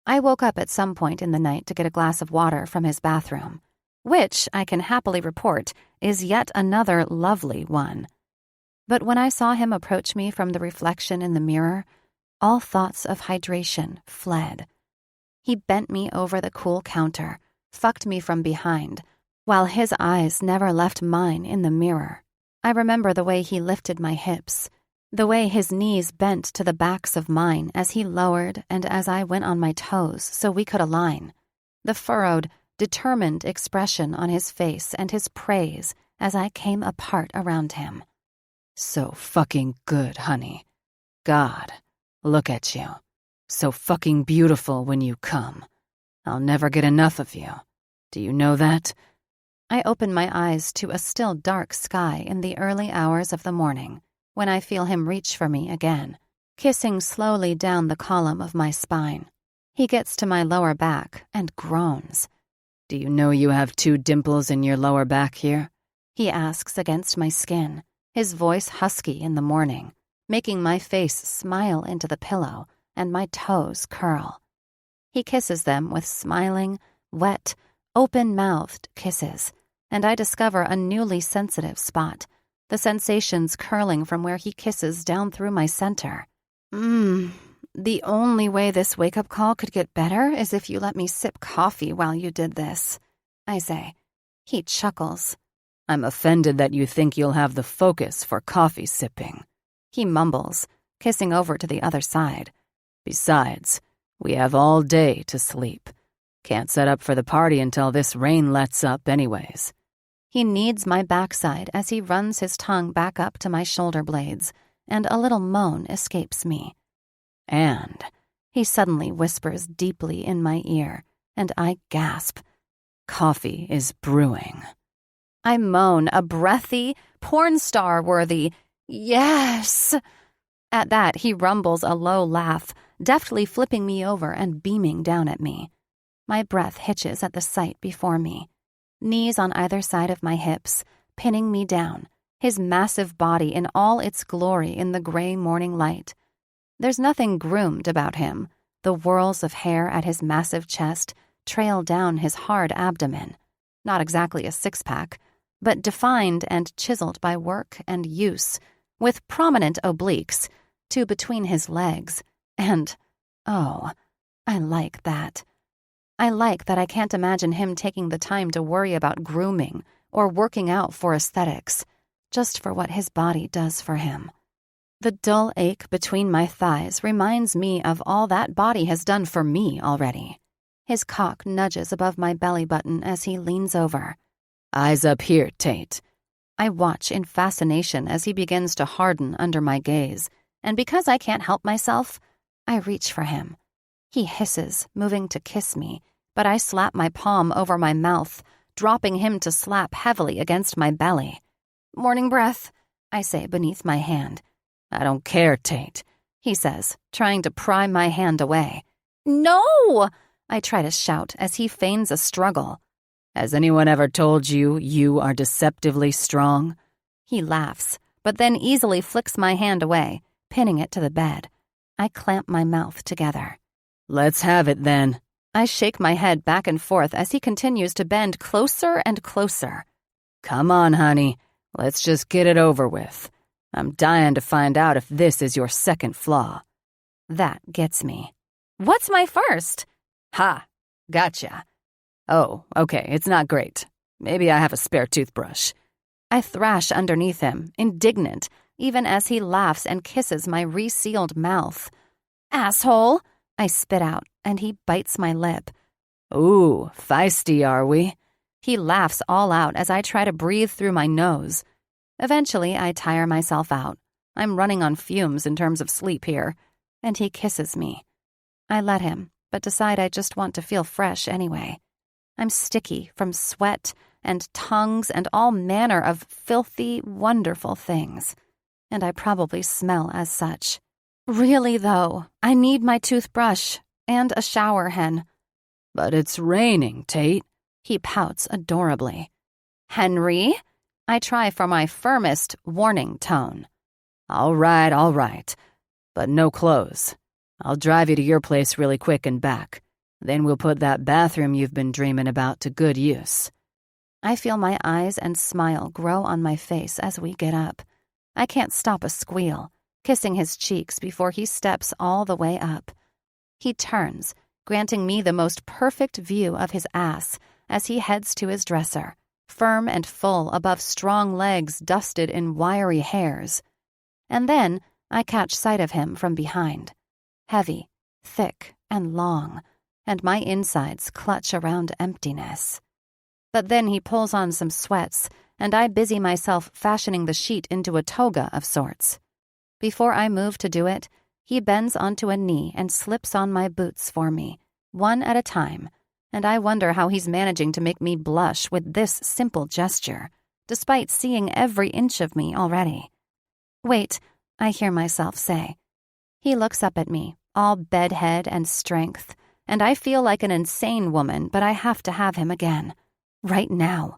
[SPEAKER 3] I woke up at some point in the night to get a glass of water from his bathroom, which, I can happily report, is yet another lovely one. But when I saw him approach me from the reflection in the mirror, all thoughts of hydration fled. He bent me over the cool counter, fucked me from behind, while his eyes never left mine in the mirror. I remember the way he lifted my hips, the way his knees bent to the backs of mine as he lowered and as I went on my toes so we could align, the furrowed, determined expression on his face and his praise as I came apart around him. So fucking good, honey. God, look at you. So fucking beautiful when you come. I'll never get enough of you. Do you know that? I open my eyes to a still dark sky in the early hours of the morning when I feel him reach for me again, kissing slowly down the column of my spine. He gets to my lower back and groans. Do you know you have 2 dimples in your lower back here? He asks against my skin, his voice husky in the morning, making my face smile into the pillow and my toes curl. He kisses them with smiling, wet, open-mouthed kisses, and I discover a newly sensitive spot, the sensations curling from where he kisses down through my center. The only way this wake-up call could get better is if you let me sip coffee while you did this, I say. He chuckles. I'm offended that you think you'll have the focus for coffee sipping. He mumbles, kissing over to the other side. Besides, we have all day to sleep. Can't set up for the party until this rain lets up anyways. He kneads my backside as he runs his tongue back up to my shoulder blades, and a little moan escapes me. And he suddenly whispers deeply in my ear, and I gasp. Coffee is brewing. I moan a breathy, porn star-worthy, yes. At that, he rumbles a low laugh, deftly flipping me over and beaming down at me. My breath hitches at the sight before me. Knees on either side of my hips, pinning me down, his massive body in all its glory in the gray morning light. There's nothing groomed about him. The whirls of hair at his massive chest trail down his hard abdomen. Not exactly a six-pack, but defined and chiseled by work and use, with prominent obliques, 2 between his legs, and, oh, I like that. I like that I can't imagine him taking the time to worry about grooming or working out for aesthetics, just for what his body does for him. The dull ache between my thighs reminds me of all that body has done for me already. His cock nudges above my belly button as he leans over. Eyes up here, Tate. I watch in fascination as he begins to harden under my gaze, and because I can't help myself, I reach for him. He hisses, moving to kiss me, but I slap my palm over my mouth, dropping him to slap heavily against my belly. "Morning breath," I say beneath my hand.
[SPEAKER 2] "I don't care, Tate,"
[SPEAKER 3] he says, trying to pry my hand away. "No!" I try to shout as he feigns a struggle.
[SPEAKER 2] "Has anyone ever told you you are deceptively strong?"
[SPEAKER 3] He laughs, but then easily flicks my hand away, pinning it to the bed. I clamp my mouth together.
[SPEAKER 2] "Let's have it then."
[SPEAKER 3] I shake my head back and forth as he continues to bend closer and closer.
[SPEAKER 2] "Come on, honey. Let's just get it over with. I'm dying to find out if this is your second flaw."
[SPEAKER 3] That gets me. "What's my first?"
[SPEAKER 2] "Ha! Gotcha. Oh, okay, it's not great. Maybe I have a spare toothbrush."
[SPEAKER 3] I thrash underneath him, indignant, even as he laughs and kisses my resealed mouth. "Asshole!" I spit out, and he bites my lip.
[SPEAKER 2] "Ooh, feisty, are we?"
[SPEAKER 3] He laughs all out as I try to breathe through my nose. Eventually, I tire myself out. I'm running on fumes in terms of sleep here, and he kisses me. I let him, but decide I just want to feel fresh anyway. I'm sticky from sweat and tongues and all manner of filthy, wonderful things, and I probably smell as such. Really, though, I need my toothbrush and a shower hen.
[SPEAKER 2] "But it's raining, Tate."
[SPEAKER 3] He pouts adorably. "Henry?" I try for my firmest warning tone.
[SPEAKER 2] All right. But no clothes. I'll drive you to your place really quick and back. Then we'll put that bathroom you've been dreaming about to good use."
[SPEAKER 3] I feel my eyes and smile grow on my face as we get up. I can't stop a squeal, kissing his cheeks before he steps all the way up. He turns, granting me the most perfect view of his ass as he heads to his dresser, firm and full above strong legs dusted in wiry hairs. And then I catch sight of him from behind, heavy, thick, and long, and my insides clutch around emptiness. But then he pulls on some sweats, and I busy myself fashioning the sheet into a toga of sorts. Before I move to do it, he bends onto a knee and slips on my boots for me, one at a time, and I wonder how he's managing to make me blush with this simple gesture, despite seeing every inch of me already. "Wait," I hear myself say. He looks up at me, all bedhead and strength, and I feel like an insane woman, but I have to have him again. Right now.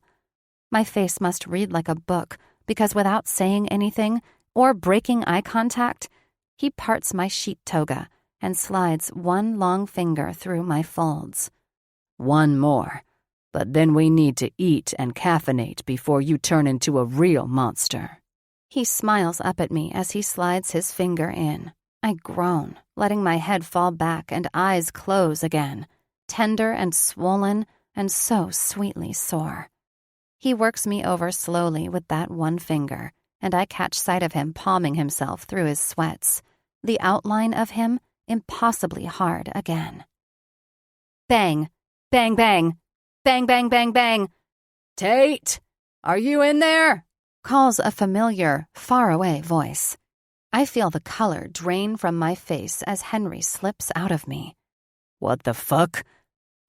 [SPEAKER 3] My face must read like a book, because without saying anything or breaking eye contact, he parts my sheet toga and slides one long finger through my folds.
[SPEAKER 2] "One more. But then we need to eat and caffeinate before you turn into a real monster."
[SPEAKER 3] He smiles up at me as he slides his finger in. I groan, letting my head fall back and eyes close again, tender and swollen and so sweetly sore. He works me over slowly with that one finger, and I catch sight of him palming himself through his sweats, the outline of him impossibly hard again. Bang! Bang, bang! Bang, bang, bang, bang!
[SPEAKER 2] "Tate, are you in there?"
[SPEAKER 3] calls a familiar, faraway voice. I feel the color drain from my face as Henry slips out of me.
[SPEAKER 2] "What the fuck?"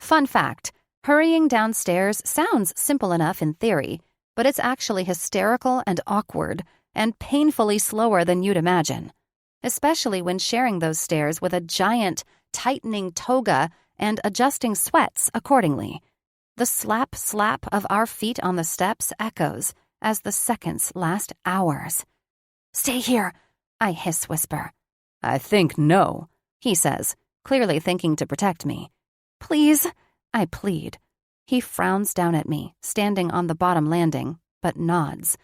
[SPEAKER 3] Fun fact, hurrying downstairs sounds simple enough in theory, but it's actually hysterical and awkward and painfully slower than you'd imagine, especially when sharing those stairs with a giant, tightening toga and adjusting sweats accordingly. The slap of our feet on the steps echoes as the seconds last hours. "Stay here," I hiss-whisper.
[SPEAKER 2] "I think no,"
[SPEAKER 3] he says, clearly thinking to protect me. "Please," I plead. He frowns down at me, standing on the bottom landing, but nods.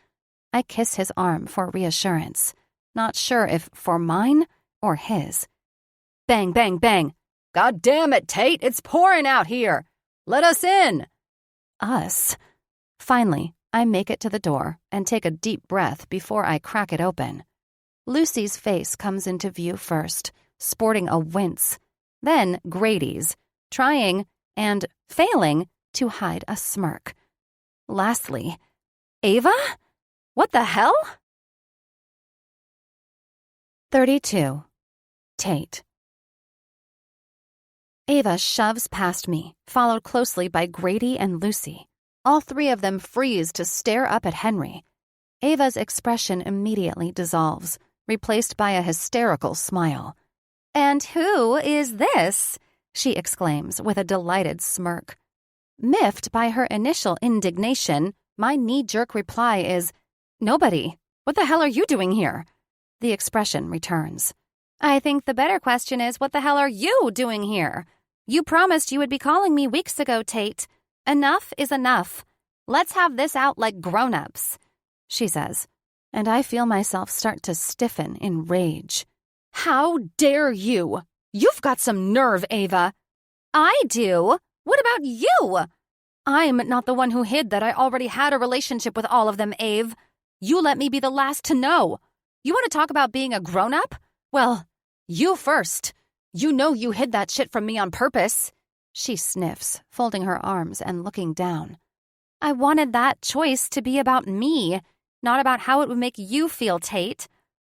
[SPEAKER 3] I kiss his arm for reassurance, not sure if for mine or his. Bang, bang, bang.
[SPEAKER 2] "God damn it, Tate, it's pouring out here. Let us in."
[SPEAKER 3] Us. Finally, I make it to the door and take a deep breath before I crack it open. Lucy's face comes into view first, sporting a wince, then Grady's, trying and failing to hide a smirk. Lastly, Ava? What the hell?
[SPEAKER 1] 32. Tate. Ava shoves past me, followed closely by Grady and Lucy. All three of them freeze to stare up at Henry. Ava's expression immediately dissolves, replaced by a hysterical smile.
[SPEAKER 3] And who is this?
[SPEAKER 1] She exclaims with a delighted smirk. Miffed by her initial indignation, my knee-jerk reply is, "Nobody. What the hell are you doing here?" The expression returns.
[SPEAKER 3] I think the better question is, what the hell are you doing here? You promised you would be calling me weeks ago, Tate. Enough is enough. Let's have this out like grown-ups,
[SPEAKER 1] she says, and I feel myself start to stiffen in rage.
[SPEAKER 3] How dare you? You've got some nerve, Ava. I do. What about you?
[SPEAKER 1] I'm not the one who hid that I already had a relationship with all of them, Ave. You let me be the last to know. You want to talk about being a grown-up? Well, you first. You know you hid that shit from me on purpose. She sniffs, folding her arms and looking down.
[SPEAKER 3] I wanted that choice to be about me, not about how it would make you feel, Tate.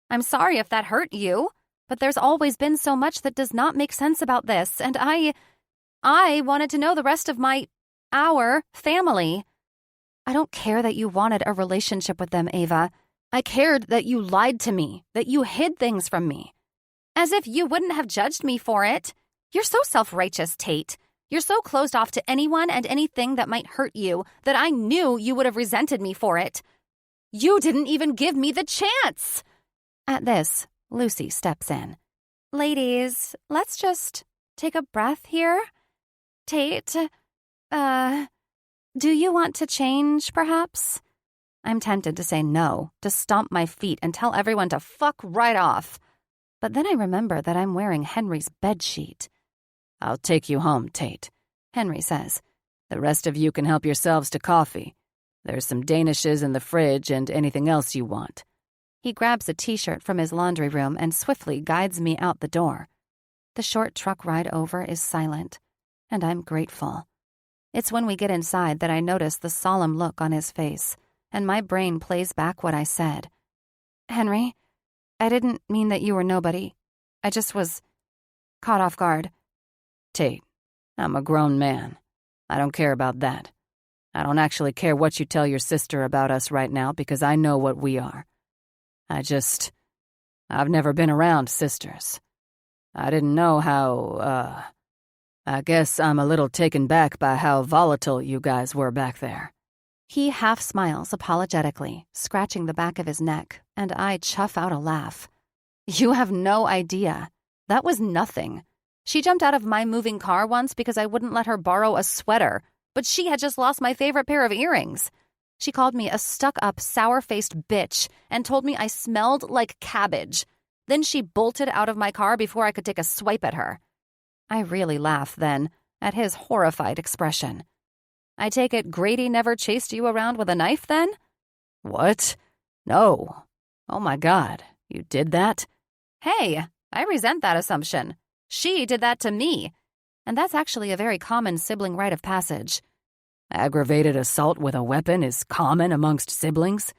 [SPEAKER 3] I'm sorry if that hurt you, but there's always been so much that does not make sense about this, and I wanted to know the rest of our family.
[SPEAKER 1] I don't care that you wanted a relationship with them, Ava. I cared that you lied to me, that you hid things from me.
[SPEAKER 3] As if you wouldn't have judged me for it. You're so self-righteous, Tate. You're so closed off to anyone and anything that might hurt you that I knew you would have resented me for it. You didn't even give me the chance.
[SPEAKER 1] At this, Lucy steps in.
[SPEAKER 3] Ladies, let's just take a breath here. Tate,
[SPEAKER 1] do you want to change, perhaps? I'm tempted to say no, to stomp my feet and tell everyone to fuck right off. But then I remember that I'm wearing Henry's bedsheet.
[SPEAKER 2] I'll take you home, Tate, Henry says. The rest of you can help yourselves to coffee. There's some Danishes in the fridge and anything else you want.
[SPEAKER 1] He grabs a t-shirt from his laundry room and swiftly guides me out the door. The short truck ride over is silent, and I'm grateful. It's when we get inside that I notice the solemn look on his face, and my brain plays back what I said. Henry, I didn't mean that you were nobody. I just was caught off guard.
[SPEAKER 2] Tate, I'm a grown man. I don't care about that. I don't actually care what you tell your sister about us right now because I know what we are. I've never been around sisters. I didn't know how, I guess I'm a little taken back by how volatile you guys were back there.
[SPEAKER 1] He half smiles apologetically, scratching the back of his neck, and I chuff out a laugh. You have no idea. That was nothing. She jumped out of my moving car once because I wouldn't let her borrow a sweater, but she had just lost my favorite pair of earrings. She called me a stuck-up, sour-faced bitch and told me I smelled like cabbage. Then she bolted out of my car before I could take a swipe at her. I really laugh then, at his horrified expression. I take it Grady never chased you around with a knife then?
[SPEAKER 2] What? No. Oh my God, you did that?
[SPEAKER 1] Hey, I resent that assumption. She did that to me. And that's actually a very common sibling rite of passage.
[SPEAKER 2] Aggravated assault with a weapon is common amongst siblings?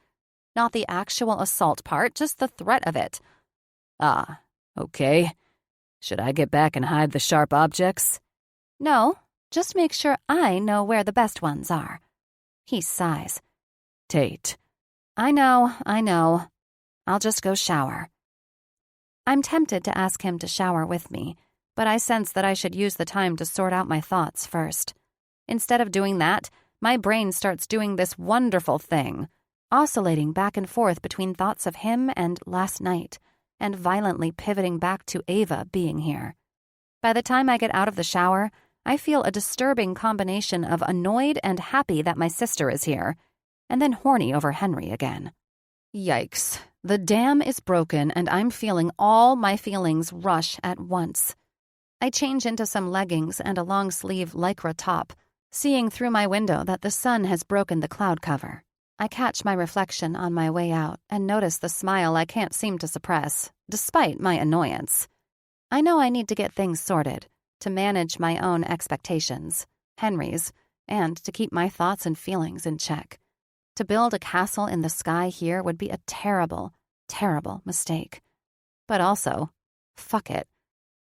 [SPEAKER 1] Not the actual assault part, just the threat of it.
[SPEAKER 2] Ah, okay. Should I get back and hide the sharp objects?
[SPEAKER 1] No, just make sure I know where the best ones are. He sighs.
[SPEAKER 2] Tate.
[SPEAKER 1] I know. I'll just go shower. I'm tempted to ask him to shower with me, but I sense that I should use the time to sort out my thoughts first. Instead of doing that, my brain starts doing this wonderful thing, oscillating back and forth between thoughts of him and last night, and violently pivoting back to Ava being here. By the time I get out of the shower, I feel a disturbing combination of annoyed and happy that my sister is here, and then horny over Henry again. Yikes. The dam is broken and I'm feeling all my feelings rush at once. I change into some leggings and a long-sleeve lycra top, seeing through my window that the sun has broken the cloud cover. I catch my reflection on my way out and notice the smile I can't seem to suppress, despite my annoyance. I know I need to get things sorted, to manage my own expectations, Henry's, and to keep my thoughts and feelings in check. To build a castle in the sky here would be a terrible, terrible mistake. But also, fuck it.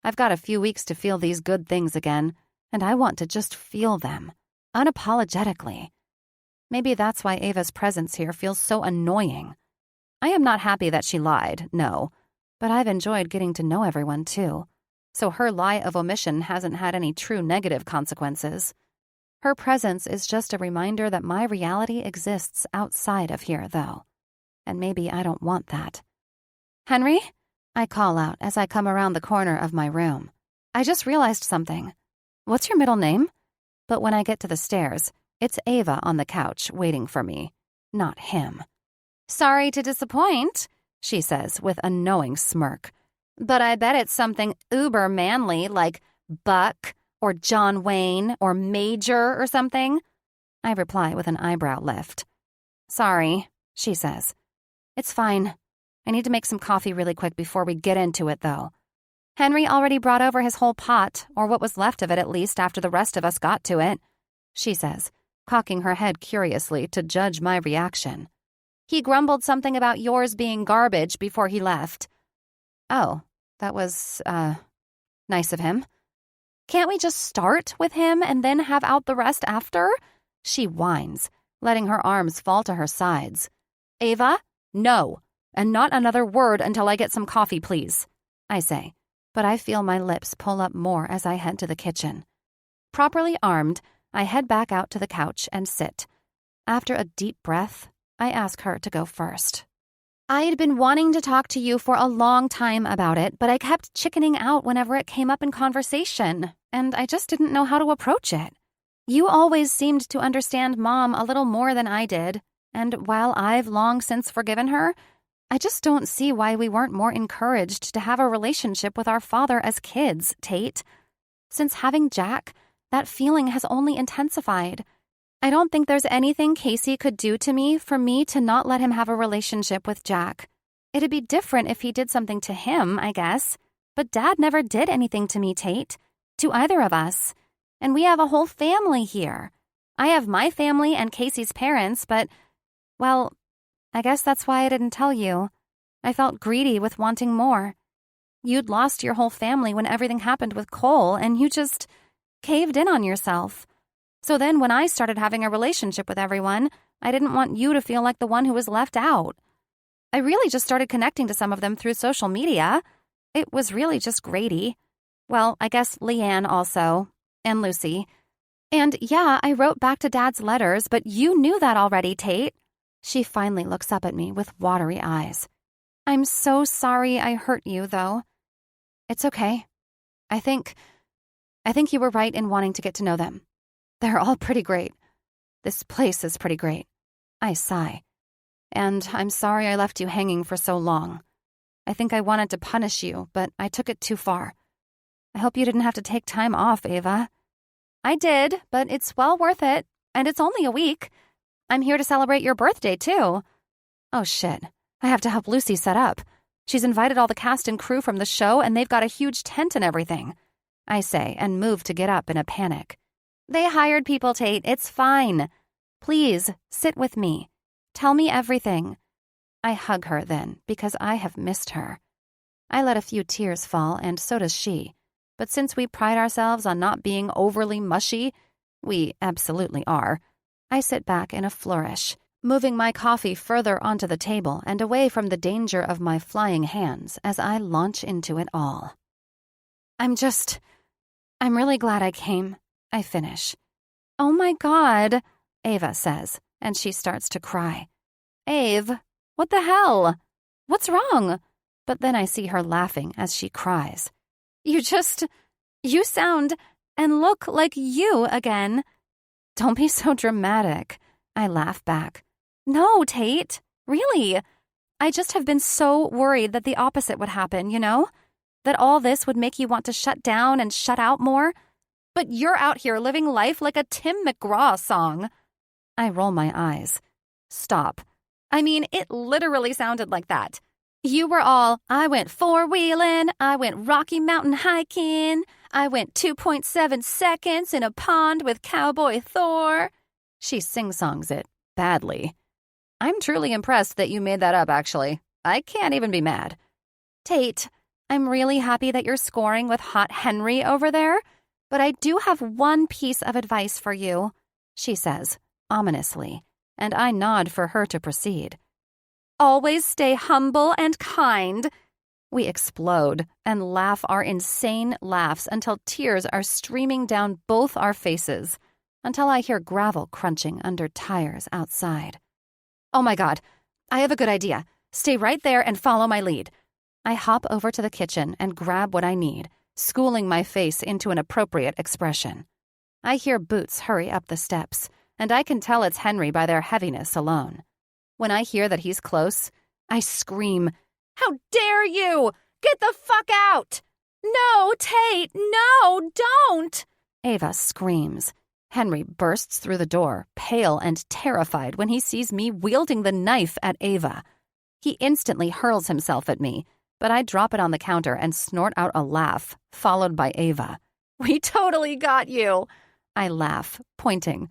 [SPEAKER 1] I've got a few weeks to feel these good things again, and I want to just feel them, unapologetically. Maybe that's why Ava's presence here feels so annoying. I am not happy that she lied, no, but I've enjoyed getting to know everyone too. So her lie of omission hasn't had any true negative consequences. Her presence is just a reminder that my reality exists outside of here, though. And maybe I don't want that. "Henry?" I call out as I come around the corner of my room. I just realized something. "What's your middle name?" But when I get to the stairs, it's Ava on the couch waiting for me, not him. "Sorry to disappoint," she says with a knowing smirk. "But I bet it's something uber manly like Buck or John Wayne or Major or something." I reply with an eyebrow lift. "Sorry," she says. "It's fine. I need to make some coffee really quick before we get into it, though. Henry already brought over his whole pot, or what was left of it at least after the rest of us got to it," she says, cocking her head curiously to judge my reaction. "He grumbled something about yours being garbage before he left." "Oh, that was, nice of him." "Can't we just start with him and then have out the rest after?" She whines, letting her arms fall to her sides. "Ava, no, and not another word until I get some coffee, please," I say, but I feel my lips pull up more as I head to the kitchen. Properly armed, I head back out to the couch and sit. After a deep breath, I ask her to go first. "I had been wanting to talk to you for a long time about it, but I kept chickening out whenever it came up in conversation, and I just didn't know how to approach it. You always seemed to understand Mom a little more than I did, and while I've long since forgiven her, I just don't see why we weren't more encouraged to have a relationship with our father as kids, Tate. Since having Jack, that feeling has only intensified. I don't think there's anything Casey could do to me for me to not let him have a relationship with Jack. It'd be different if he did something to him, I guess. But Dad never did anything to me, Tate. To either of us. And we have a whole family here. I have my family and Casey's parents, but, well, I guess that's why I didn't tell you. I felt greedy with wanting more. You'd lost your whole family when everything happened with Cole, and you just caved in on yourself. So then when I started having a relationship with everyone, I didn't want you to feel like the one who was left out. I really just started connecting to some of them through social media. It was really just Grady. Well, I guess Leanne also. And Lucy. And yeah, I wrote back to Dad's letters, but you knew that already, Tate." She finally looks up at me with watery eyes. "I'm so sorry I hurt you, though." "It's okay. I think you were right in wanting to get to know them. They're all pretty great. This place is pretty great." I sigh. "And I'm sorry I left you hanging for so long. I think I wanted to punish you, but I took it too far. I hope you didn't have to take time off, Ava." "I did, but it's well worth it, and it's only a week. I'm here to celebrate your birthday, too." "Oh, shit. I have to help Lucy set up. She's invited all the cast and crew from the show, and they've got a huge tent and everything," I say, and move to get up in a panic. "They hired people, Tate. It's fine. Please, sit with me. Tell me everything." I hug her then, because I have missed her. I let a few tears fall, and so does she. But since we pride ourselves on not being overly mushy, we absolutely are, I sit back in a flourish, moving my coffee further onto the table and away from the danger of my flying hands as I launch into it all. I'm really glad I came," I finish. "Oh my God," Ava says, and she starts to cry. "Ave, what the hell? What's wrong?" But then I see her laughing as she cries. You sound and look like you again." "Don't be so dramatic," I laugh back. "No, Tate, really. I just have been so worried that the opposite would happen, you know? That all this would make you want to shut down and shut out more. But you're out here living life like a Tim McGraw song." I roll my eyes. "Stop. I mean, it literally sounded like that. You were all, I went four-wheeling, I went Rocky Mountain hiking, I went 2.7 seconds in a pond with Cowboy Thor." She sing-songs it badly.
[SPEAKER 3] I'm truly impressed that you made that up, actually. I can't even be mad. Tate, I'm really happy that you're scoring with Hot Henry over there, but I do have one piece of advice for you, she says, ominously, and I nod for her to proceed. Always stay humble and kind. We explode and laugh our insane laughs until tears are streaming down both our faces, until I hear gravel crunching under tires outside. Oh my God, I have a good idea. Stay right there and follow my lead. I hop over to the kitchen and grab what I need, schooling my face into an appropriate expression. I hear boots hurry up the steps, and I can tell it's Henry by their heaviness alone. When I hear that he's close, I scream, "How dare you! Get the fuck out!" "No, Tate, no, don't!" Ava screams. Henry bursts through the door, pale and terrified when he sees me wielding the knife at Ava. He instantly hurls himself at me, but I drop it on the counter and snort out a laugh, followed by Ava. "We totally got you!" I laugh, pointing,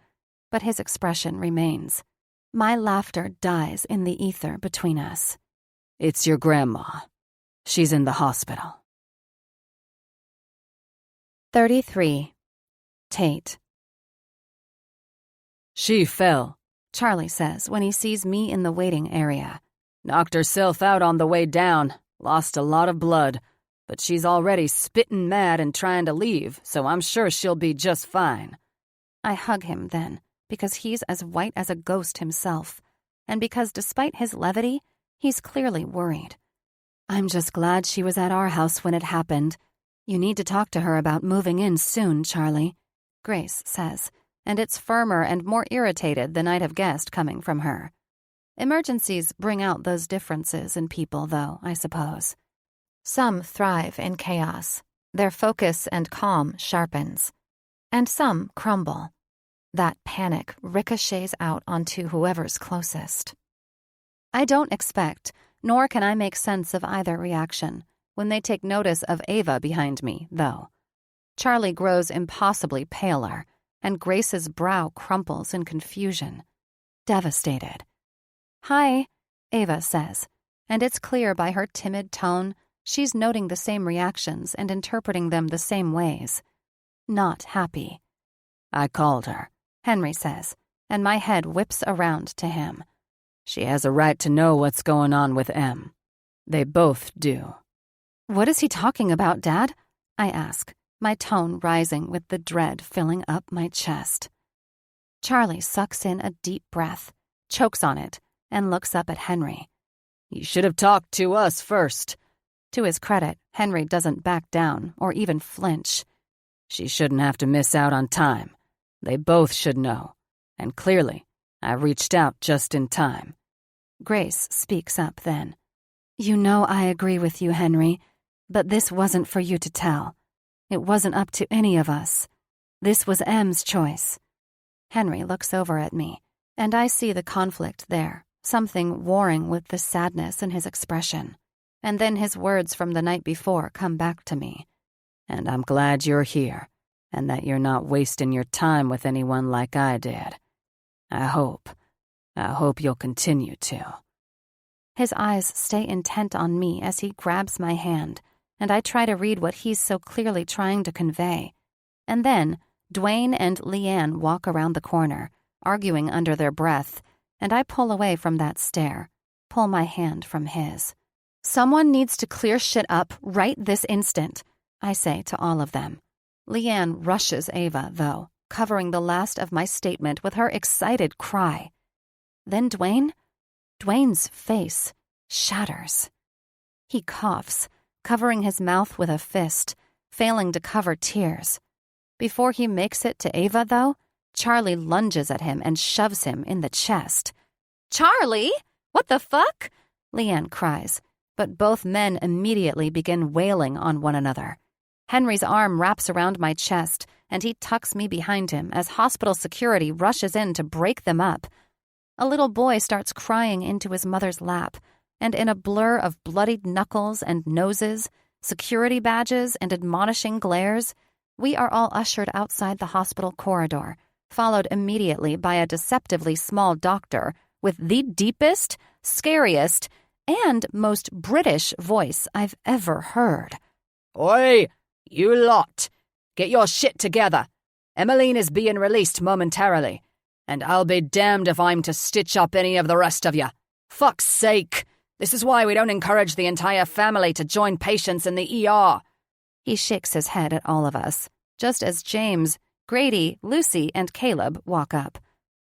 [SPEAKER 3] but his expression remains. My laughter dies in the ether between us.
[SPEAKER 2] It's your grandma. She's in the hospital.
[SPEAKER 1] 33. Tate.
[SPEAKER 2] She fell,
[SPEAKER 1] Charlie says when he sees me in the waiting area.
[SPEAKER 2] knocked herself out on the way down, lost a lot of blood, but she's already spitting mad and trying to leave, so I'm sure she'll be just fine.
[SPEAKER 1] I hug him then, because he's as white as a ghost himself, and because despite his levity, he's clearly worried. I'm just glad she was at our house when it happened. You need to talk to her about moving in soon, Charlie, Grace says, and it's firmer and more irritated than I'd have guessed coming from her. Emergencies bring out those differences in people, though, I suppose. Some thrive in chaos. Their focus and calm sharpens. And some crumble. That panic ricochets out onto whoever's closest. I don't expect, nor can I make sense of either reaction, when they take notice of Ava behind me, though. Charlie grows impossibly paler, and Grace's brow crumples in confusion. Devastated. "Hi," Ava says, and it's clear by her timid tone she's noting the same reactions and interpreting them the same ways. Not happy.
[SPEAKER 2] I called her,
[SPEAKER 1] Henry says, and my head whips around to him.
[SPEAKER 2] She has a right to know what's going on with Em. They both do.
[SPEAKER 1] What is he talking about, Dad? I ask, my tone rising with the dread filling up my chest. Charlie sucks in a deep breath, chokes on it, and looks up at Henry.
[SPEAKER 2] You should have talked to us first.
[SPEAKER 1] To his credit, Henry doesn't back down or even flinch.
[SPEAKER 2] She shouldn't have to miss out on time. They both should know. And clearly, I reached out just in time.
[SPEAKER 1] Grace speaks up then. You know I agree with you, Henry, but this wasn't for you to tell. It wasn't up to any of us. This was Em's choice. Henry looks over at me, and I see the conflict there, something warring with the sadness in his expression. And then his words from the night before come back to me.
[SPEAKER 2] And I'm glad you're here, and that you're not wasting your time with anyone like I did. I hope you'll continue to.
[SPEAKER 1] His eyes stay intent on me as he grabs my hand, and I try to read what he's so clearly trying to convey. And then, Dwayne and Leanne walk around the corner, arguing under their breath, and I pull away from that stare, pull my hand from his. Someone needs to clear shit up right this instant, I say to all of them. Leanne rushes Ava, though, covering the last of my statement with her excited cry. Then Dwayne's face shatters. He coughs, covering his mouth with a fist, failing to cover tears. Before he makes it to Ava, though, Charlie lunges at him and shoves him in the chest. "Charlie? What the fuck?" Leanne cries, but both men immediately begin wailing on one another. Henry's arm wraps around my chest, and he tucks me behind him as hospital security rushes in to break them up. A little boy starts crying into his mother's lap, and in a blur of bloodied knuckles and noses, security badges and admonishing glares, we are all ushered outside the hospital corridor, followed immediately by a deceptively small doctor
[SPEAKER 3] with the deepest, scariest, and most British voice I've ever heard.
[SPEAKER 5] Oi, you lot! Get your shit together. Emmeline is being released momentarily, and I'll be damned if I'm to stitch up any of the rest of you. Fuck's sake! This is why we don't encourage the entire family to join patients in the ER.
[SPEAKER 3] He shakes his head at all of us, just as James, Grady, Lucy, and Caleb walk up.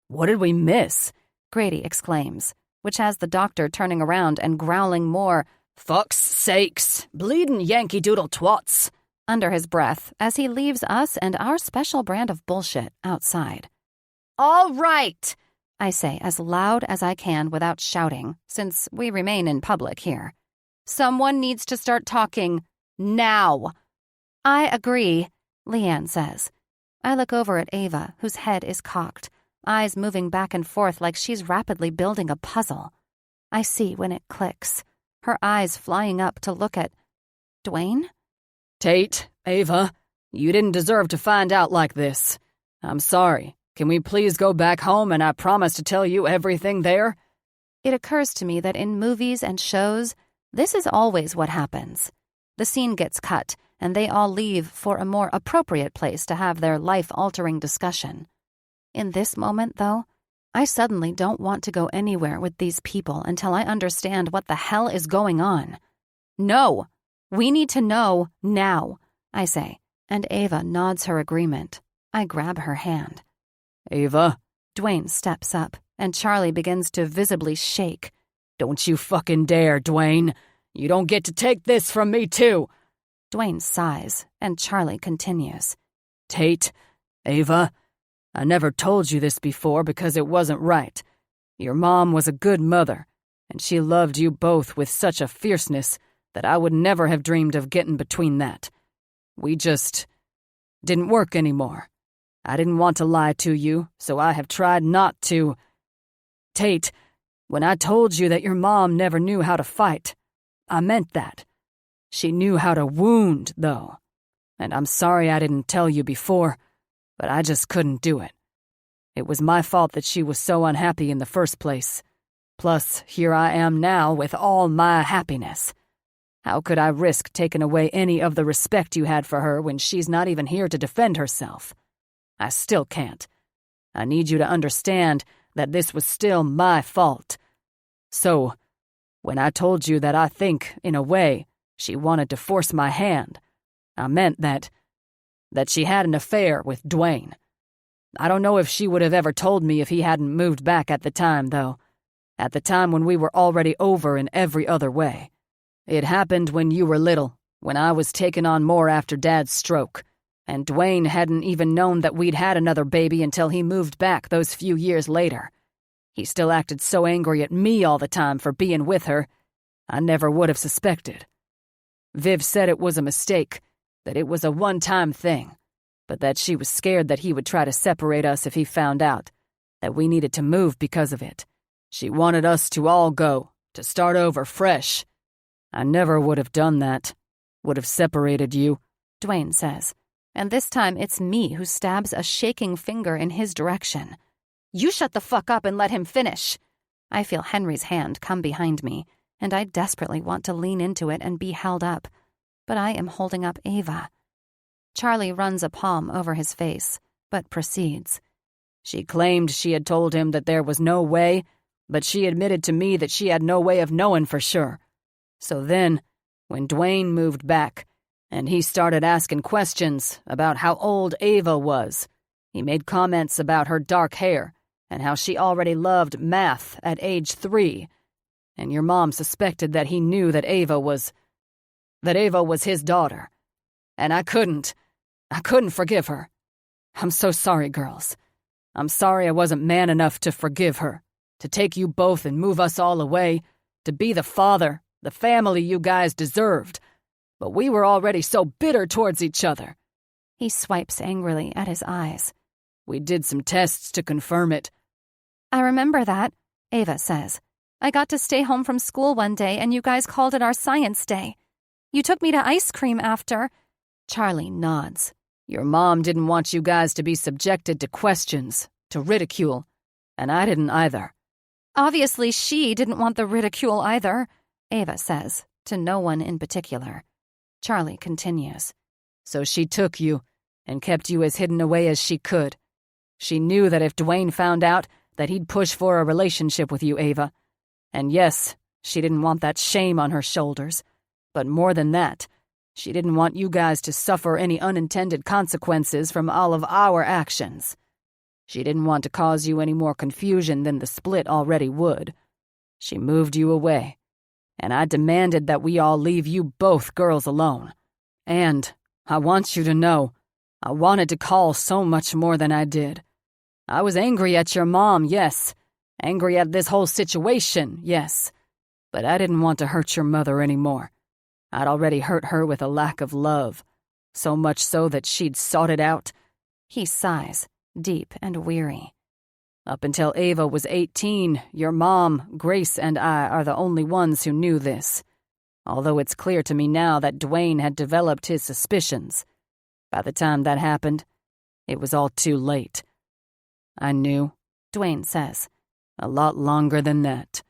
[SPEAKER 2] What did we miss?
[SPEAKER 3] Grady exclaims, which has the doctor turning around and growling more,
[SPEAKER 5] Fuck's sakes! Bleedin' Yankee Doodle twats!
[SPEAKER 3] under his breath as he leaves us and our special brand of bullshit outside.
[SPEAKER 5] All right!
[SPEAKER 3] I say as loud as I can without shouting, since we remain in public here. Someone needs to start talking now. I agree, Leanne says. I look over at Ava, whose head is cocked, eyes moving back and forth like she's rapidly building a puzzle. I see when it clicks, her eyes flying up to look at Dwayne?
[SPEAKER 2] Tate, Ava, you didn't deserve to find out like this. I'm sorry. Can we please go back home and I promise to tell you everything there?
[SPEAKER 3] It occurs to me that in movies and shows, this is always what happens. The scene gets cut, and they all leave for a more appropriate place to have their life-altering discussion. In this moment, though, I suddenly don't want to go anywhere with these people until I understand what the hell is going on. No! We need to know now, I say, and Ava nods her agreement. I grab her hand.
[SPEAKER 2] Ava?
[SPEAKER 3] Dwayne steps up, and Charlie begins to visibly shake.
[SPEAKER 2] Don't you fucking dare, Dwayne. You don't get to take this from me, too.
[SPEAKER 3] Dwayne sighs, and Charlie continues.
[SPEAKER 2] Tate, Ava, I never told you this before because it wasn't right. Your mom was a good mother, and she loved you both with such a fierceness that I would never have dreamed of getting between that. We just didn't work anymore. I didn't want to lie to you, so I have tried not to. Tate, when I told you that your mom never knew how to fight, I meant that. She knew how to wound, though. And I'm sorry I didn't tell you before, but I just couldn't do it. It was my fault that she was so unhappy in the first place. Plus, here I am now with all my happiness. How could I risk taking away any of the respect you had for her when she's not even here to defend herself? I still can't. I need you to understand that this was still my fault. So, when I told you that I think, in a way, she wanted to force my hand, I meant that she had an affair with Dwayne. I don't know if she would have ever told me if he hadn't moved back at the time, though. At the time when we were already over in every other way. It happened when you were little, when I was taking on more after Dad's stroke, and Dwayne hadn't even known that we'd had another baby until he moved back those few years later. He still acted so angry at me all the time for being with her, I never would have suspected. Viv said it was a mistake, that it was a one-time thing, but that she was scared that he would try to separate us if he found out, that we needed to move because of it. She wanted us to all go, to start over fresh. I never would have done that, would have separated you,
[SPEAKER 3] Dwayne says, and this time it's me who stabs a shaking finger in his direction. You shut the fuck up and let him finish. I feel Henry's hand come behind me, and I desperately want to lean into it and be held up, but I am holding up Ava. Charlie runs a palm over his face, but proceeds.
[SPEAKER 2] She claimed she had told him that there was no way, but she admitted to me that she had no way of knowing for sure. So then, when Dwayne moved back, and he started asking questions about how old Ava was, he made comments about her dark hair and how she already loved math at age 3, and your mom suspected that he knew that Ava was his daughter. And I couldn't forgive her. I'm so sorry, girls. I'm sorry I wasn't man enough to forgive her, to take you both and move us all away, to be the father, the family you guys deserved. But we were already so bitter towards each other.
[SPEAKER 3] He swipes angrily at his eyes.
[SPEAKER 2] We did some tests to confirm it.
[SPEAKER 3] I remember that, Ava says. I got to stay home from school one day and you guys called it our science day. You took me to ice cream after.
[SPEAKER 2] Charlie nods. Your mom didn't want you guys to be subjected to questions, to ridicule, and I didn't either.
[SPEAKER 3] Obviously, she didn't want the ridicule either, Ava says, to no one in particular. Charlie continues.
[SPEAKER 5] So she took you and kept you as hidden away as she could. She knew that if Dwayne found out, that he'd push for a relationship with you, Ava. And yes, she didn't want that shame on her shoulders. But more than that, she didn't want you guys to suffer any unintended consequences from all of our actions. She didn't want to cause you any more confusion than the split already would. She moved you away, and I demanded that we all leave you both girls alone. And I want you to know, I wanted to call so much more than I did. I was angry at your mom, yes. Angry at this whole situation, yes. But I didn't want to hurt your mother anymore. I'd already hurt her with a lack of love, so much so that she'd sought it out.
[SPEAKER 3] He sighs, deep and weary.
[SPEAKER 5] Up until Ava was 18, your mom, Grace, and I are the only ones who knew this. Although it's clear to me now that Dwayne had developed his suspicions. By the time that happened, it was all too late. I knew, Dwayne says, a lot longer than that.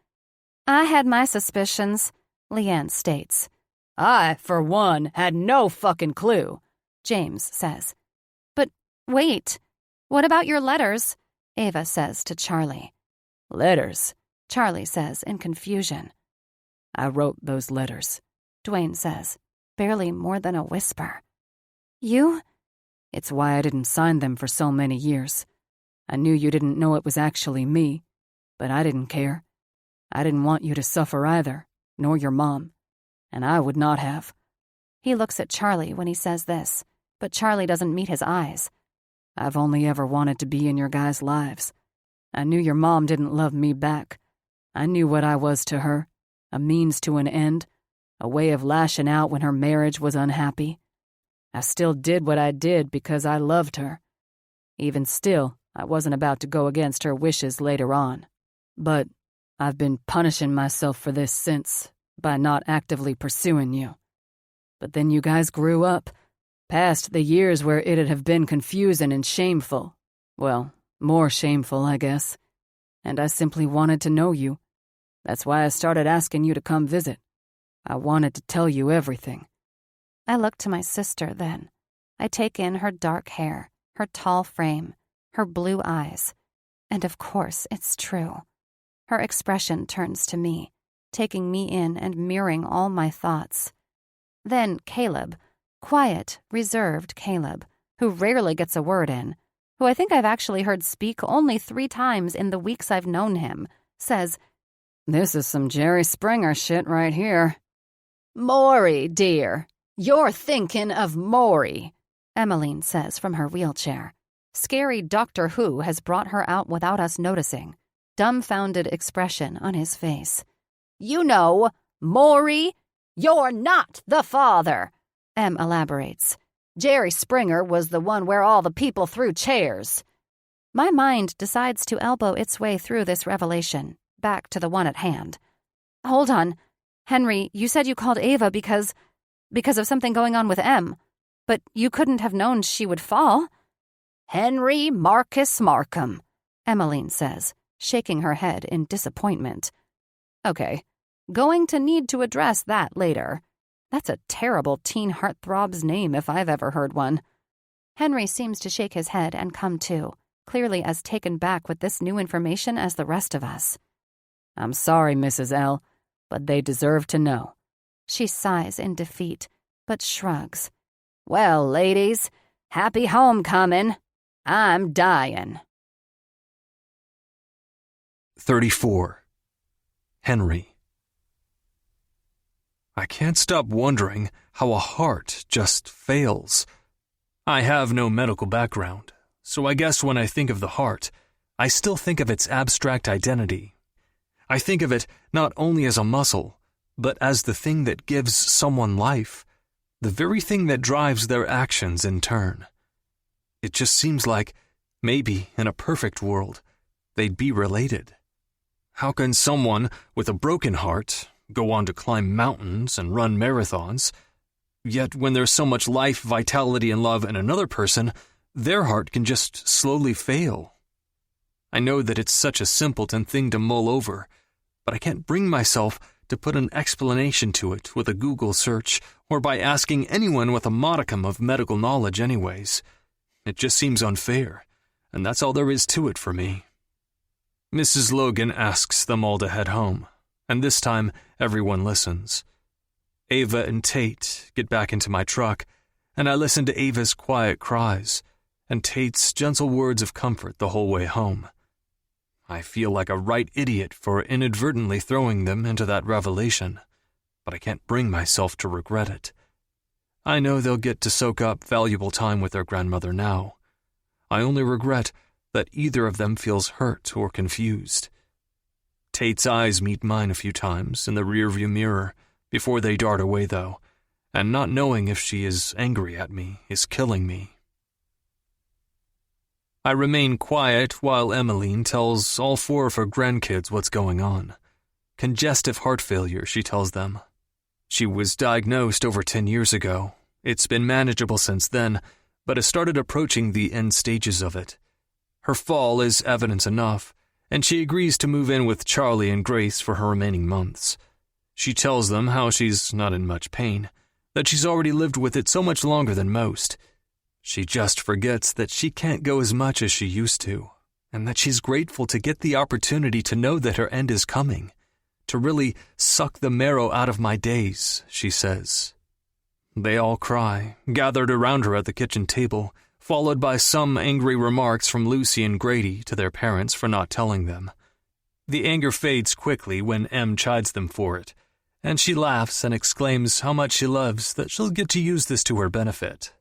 [SPEAKER 3] I had my suspicions, Leanne states.
[SPEAKER 5] I, for one, had no fucking clue,
[SPEAKER 3] James says. But wait, what about your letters? Ava says to Charlie.
[SPEAKER 5] Letters?
[SPEAKER 3] Charlie says in confusion.
[SPEAKER 5] I wrote those letters,
[SPEAKER 3] Dwayne says, barely more than a whisper. You?
[SPEAKER 5] It's why I didn't sign them for so many years. I knew you didn't know it was actually me, but I didn't care. I didn't want you to suffer either, nor your mom, and I would not have.
[SPEAKER 3] He looks at Charlie when he says this, but Charlie doesn't meet his eyes.
[SPEAKER 5] I've only ever wanted to be in your guys' lives. I knew your mom didn't love me back. I knew what I was to her, a means to an end, a way of lashing out when her marriage was unhappy. I still did what I did because I loved her. Even still, I wasn't about to go against her wishes later on. But I've been punishing myself for this since, by not actively pursuing you. But then you guys grew up, past the years where it'd have been confusing and shameful. Well, more shameful, I guess. And I simply wanted to know you. That's why I started asking you to come visit. I wanted to tell you everything.
[SPEAKER 3] I look to my sister then. I take in her dark hair, her tall frame, her blue eyes. And of course, it's true. Her expression turns to me, taking me in and mirroring all my thoughts. Then Caleb, quiet, reserved Caleb, who rarely gets a word in, who I think I've actually heard speak only 3 times in the weeks I've known him, says,
[SPEAKER 5] "This is some Jerry Springer shit right here."
[SPEAKER 3] "Maury, dear, you're thinking of Maury," Emmeline says from her wheelchair. Scary Doctor Who has brought her out without us noticing, dumbfounded expression on his face. "You know, Maury, you're not the father," Em elaborates. "Jerry Springer was the one where all the people threw chairs." My mind decides to elbow its way through this revelation, back to the one at hand. "Hold on. Henry, you said you called Ava because of something going on with Em, but you couldn't have known she would fall." "Henry Marcus Markham," Emmeline says, shaking her head in disappointment. "Okay, going to need to address that later. That's a terrible teen heartthrob's name if I've ever heard one." Henry seems to shake his head and come to, clearly as taken back with this new information as the rest of us.
[SPEAKER 5] "I'm sorry, Mrs. L., but they deserve to know."
[SPEAKER 3] She sighs in defeat, but shrugs.
[SPEAKER 5] "Well, ladies, happy homecoming. I'm dying."
[SPEAKER 4] 34. Henry. I can't stop wondering how a heart just fails. I have no medical background, so I guess when I think of the heart, I still think of its abstract identity. I think of it not only as a muscle, but as the thing that gives someone life, the very thing that drives their actions in turn. It just seems like, maybe in a perfect world, they'd be related. How can someone with a broken heart go on to climb mountains and run marathons, yet when there's so much life, vitality, and love in another person, their heart can just slowly fail? I know that it's such a simpleton thing to mull over, but I can't bring myself to put an explanation to it with a Google search or by asking anyone with a modicum of medical knowledge anyways. It just seems unfair, and that's all there is to it for me. Mrs. Logan asks them all to head home, and this time everyone listens. Ava and Tate get back into my truck, and I listen to Ava's quiet cries and Tate's gentle words of comfort the whole way home. I feel like a right idiot for inadvertently throwing them into that revelation, but I can't bring myself to regret it. I know they'll get to soak up valuable time with their grandmother now. I only regret that either of them feels hurt or confused. Tate's eyes meet mine a few times in the rearview mirror before they dart away, though, and not knowing if she is angry at me is killing me. I remain quiet while Emmeline tells all 4 of her grandkids what's going on. Congestive heart failure, she tells them. She was diagnosed over 10 years ago. It's been manageable since then, but has started approaching the end stages of it. Her fall is evidence enough, and she agrees to move in with Charlie and Grace for her remaining months. She tells them how she's not in much pain, that she's already lived with it so much longer than most. She just forgets that she can't go as much as she used to, and that she's grateful to get the opportunity to know that her end is coming, to really suck the marrow out of my days, she says. They all cry, gathered around her at the kitchen table, followed by some angry remarks from Lucy and Grady to their parents for not telling them. The anger fades quickly when Em chides them for it, and she laughs and exclaims how much she loves that she'll get to use this to her benefit.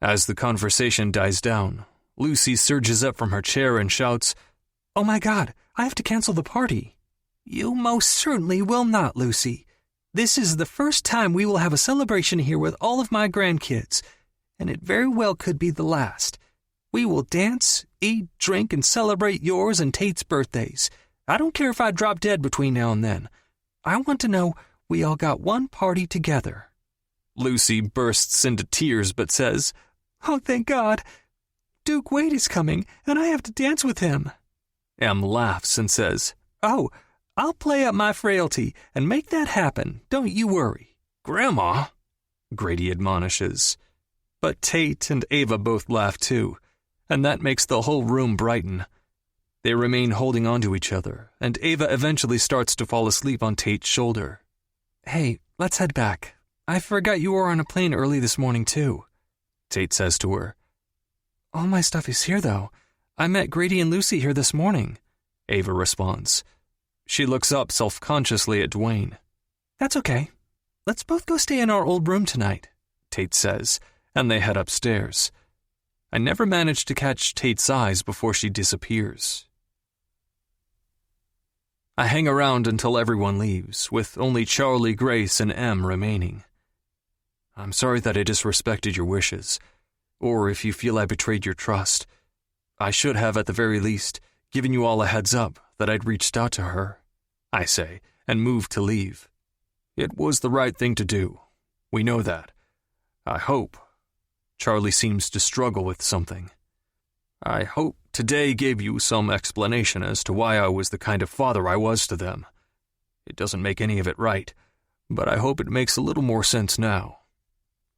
[SPEAKER 4] As the conversation dies down, Lucy surges up from her chair and shouts, "Oh my God, I have to cancel the party." "You most certainly will not, Lucy. This is the first time we will have a celebration here with all of my grandkids, and it very well could be the last. We will dance, eat, drink, and celebrate yours and Tate's birthdays. I don't care if I drop dead between now and then. I want to know we all got one party together." Lucy bursts into tears but says, "Oh, thank God. Duke Wade is coming, and I have to dance with him." Em laughs and says, "Oh, I'll play up my frailty and make that happen. Don't you worry." "Grandma," Grady admonishes. But Tate and Ava both laugh too, and that makes the whole room brighten. They remain holding on to each other, and Ava eventually starts to fall asleep on Tate's shoulder. "Hey, let's head back. I forgot you were on a plane early this morning too," Tate says to her. "All my stuff is here though. I met Grady and Lucy here this morning," Ava responds. She looks up self-consciously at Dwayne. "That's okay. Let's both go stay in our old room tonight," Tate says, and they head upstairs. I never manage to catch Tate's eyes before she disappears. I hang around until everyone leaves, with only Charlie, Grace, and Em remaining. I'm sorry that I disrespected your wishes, or if you feel I betrayed your trust. I should have, at the very least, given you all a heads up that I'd reached out to her, I say, and moved to leave. It was the right thing to do. We know that. I hope. Charlie seems to struggle with something. I hope today gave you some explanation as to why I was the kind of father I was to them. It doesn't make any of it right, but I hope it makes a little more sense now.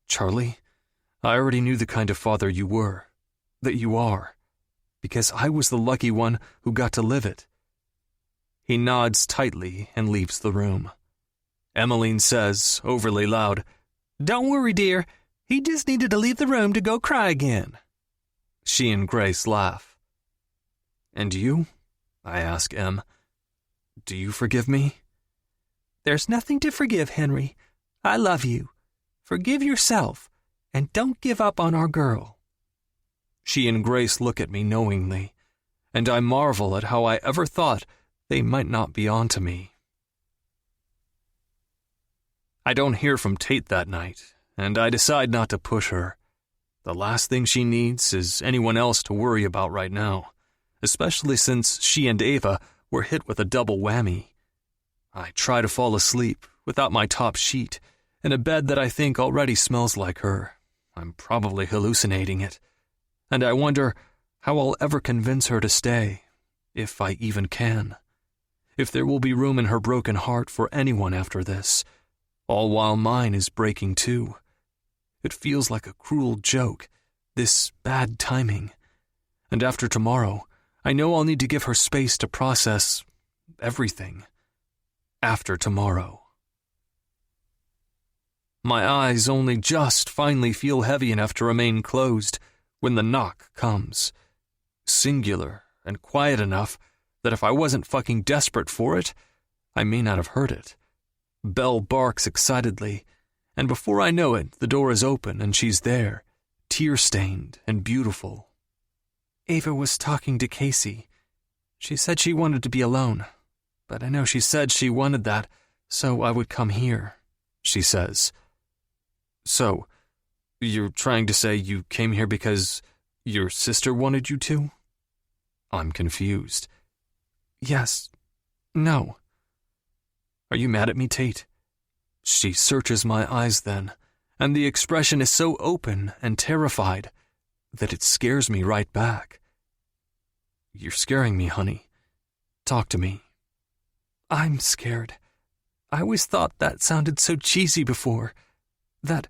[SPEAKER 4] Charlie, I already knew the kind of father you were, that you are, because I was the lucky one who got to live it. He nods tightly and leaves the room. Emmeline says, overly loud, "Don't worry, dear. He just needed to leave the room to go cry again." She and Grace laugh. "And you?" I ask Em. "Do you forgive me?" "There's nothing to forgive, Henry. I love you. Forgive yourself, and don't give up on our girl." She and Grace look at me knowingly, and I marvel at how I ever thought they might not be on to me. I don't hear from Tate that night, and I decide not to push her. The last thing she needs is anyone else to worry about right now, especially since she and Ava were hit with a double whammy. I try to fall asleep without my top sheet, in a bed that I think already smells like her. I'm probably hallucinating it. And I wonder how I'll ever convince her to stay, if I even can. If there will be room in her broken heart for anyone after this, all while mine is breaking too. It feels like a cruel joke, this bad timing. And after tomorrow, I know I'll need to give her space to process everything. After tomorrow. My eyes only just finally feel heavy enough to remain closed when the knock comes. Singular and quiet enough that if I wasn't fucking desperate for it, I may not have heard it. Belle barks excitedly, and before I know it, the door is open and she's there, tear-stained and beautiful. Ava was talking to Casey. She said she wanted to be alone, but I know she said she wanted that, so I would come here, she says. So, you're trying to say you came here because your sister wanted you to? I'm confused. Yes. No. Are you mad at me, Tate? She searches my eyes then, and the expression is so open and terrified that it scares me right back. You're scaring me, honey. Talk to me. I'm scared. I always thought that sounded so cheesy before. That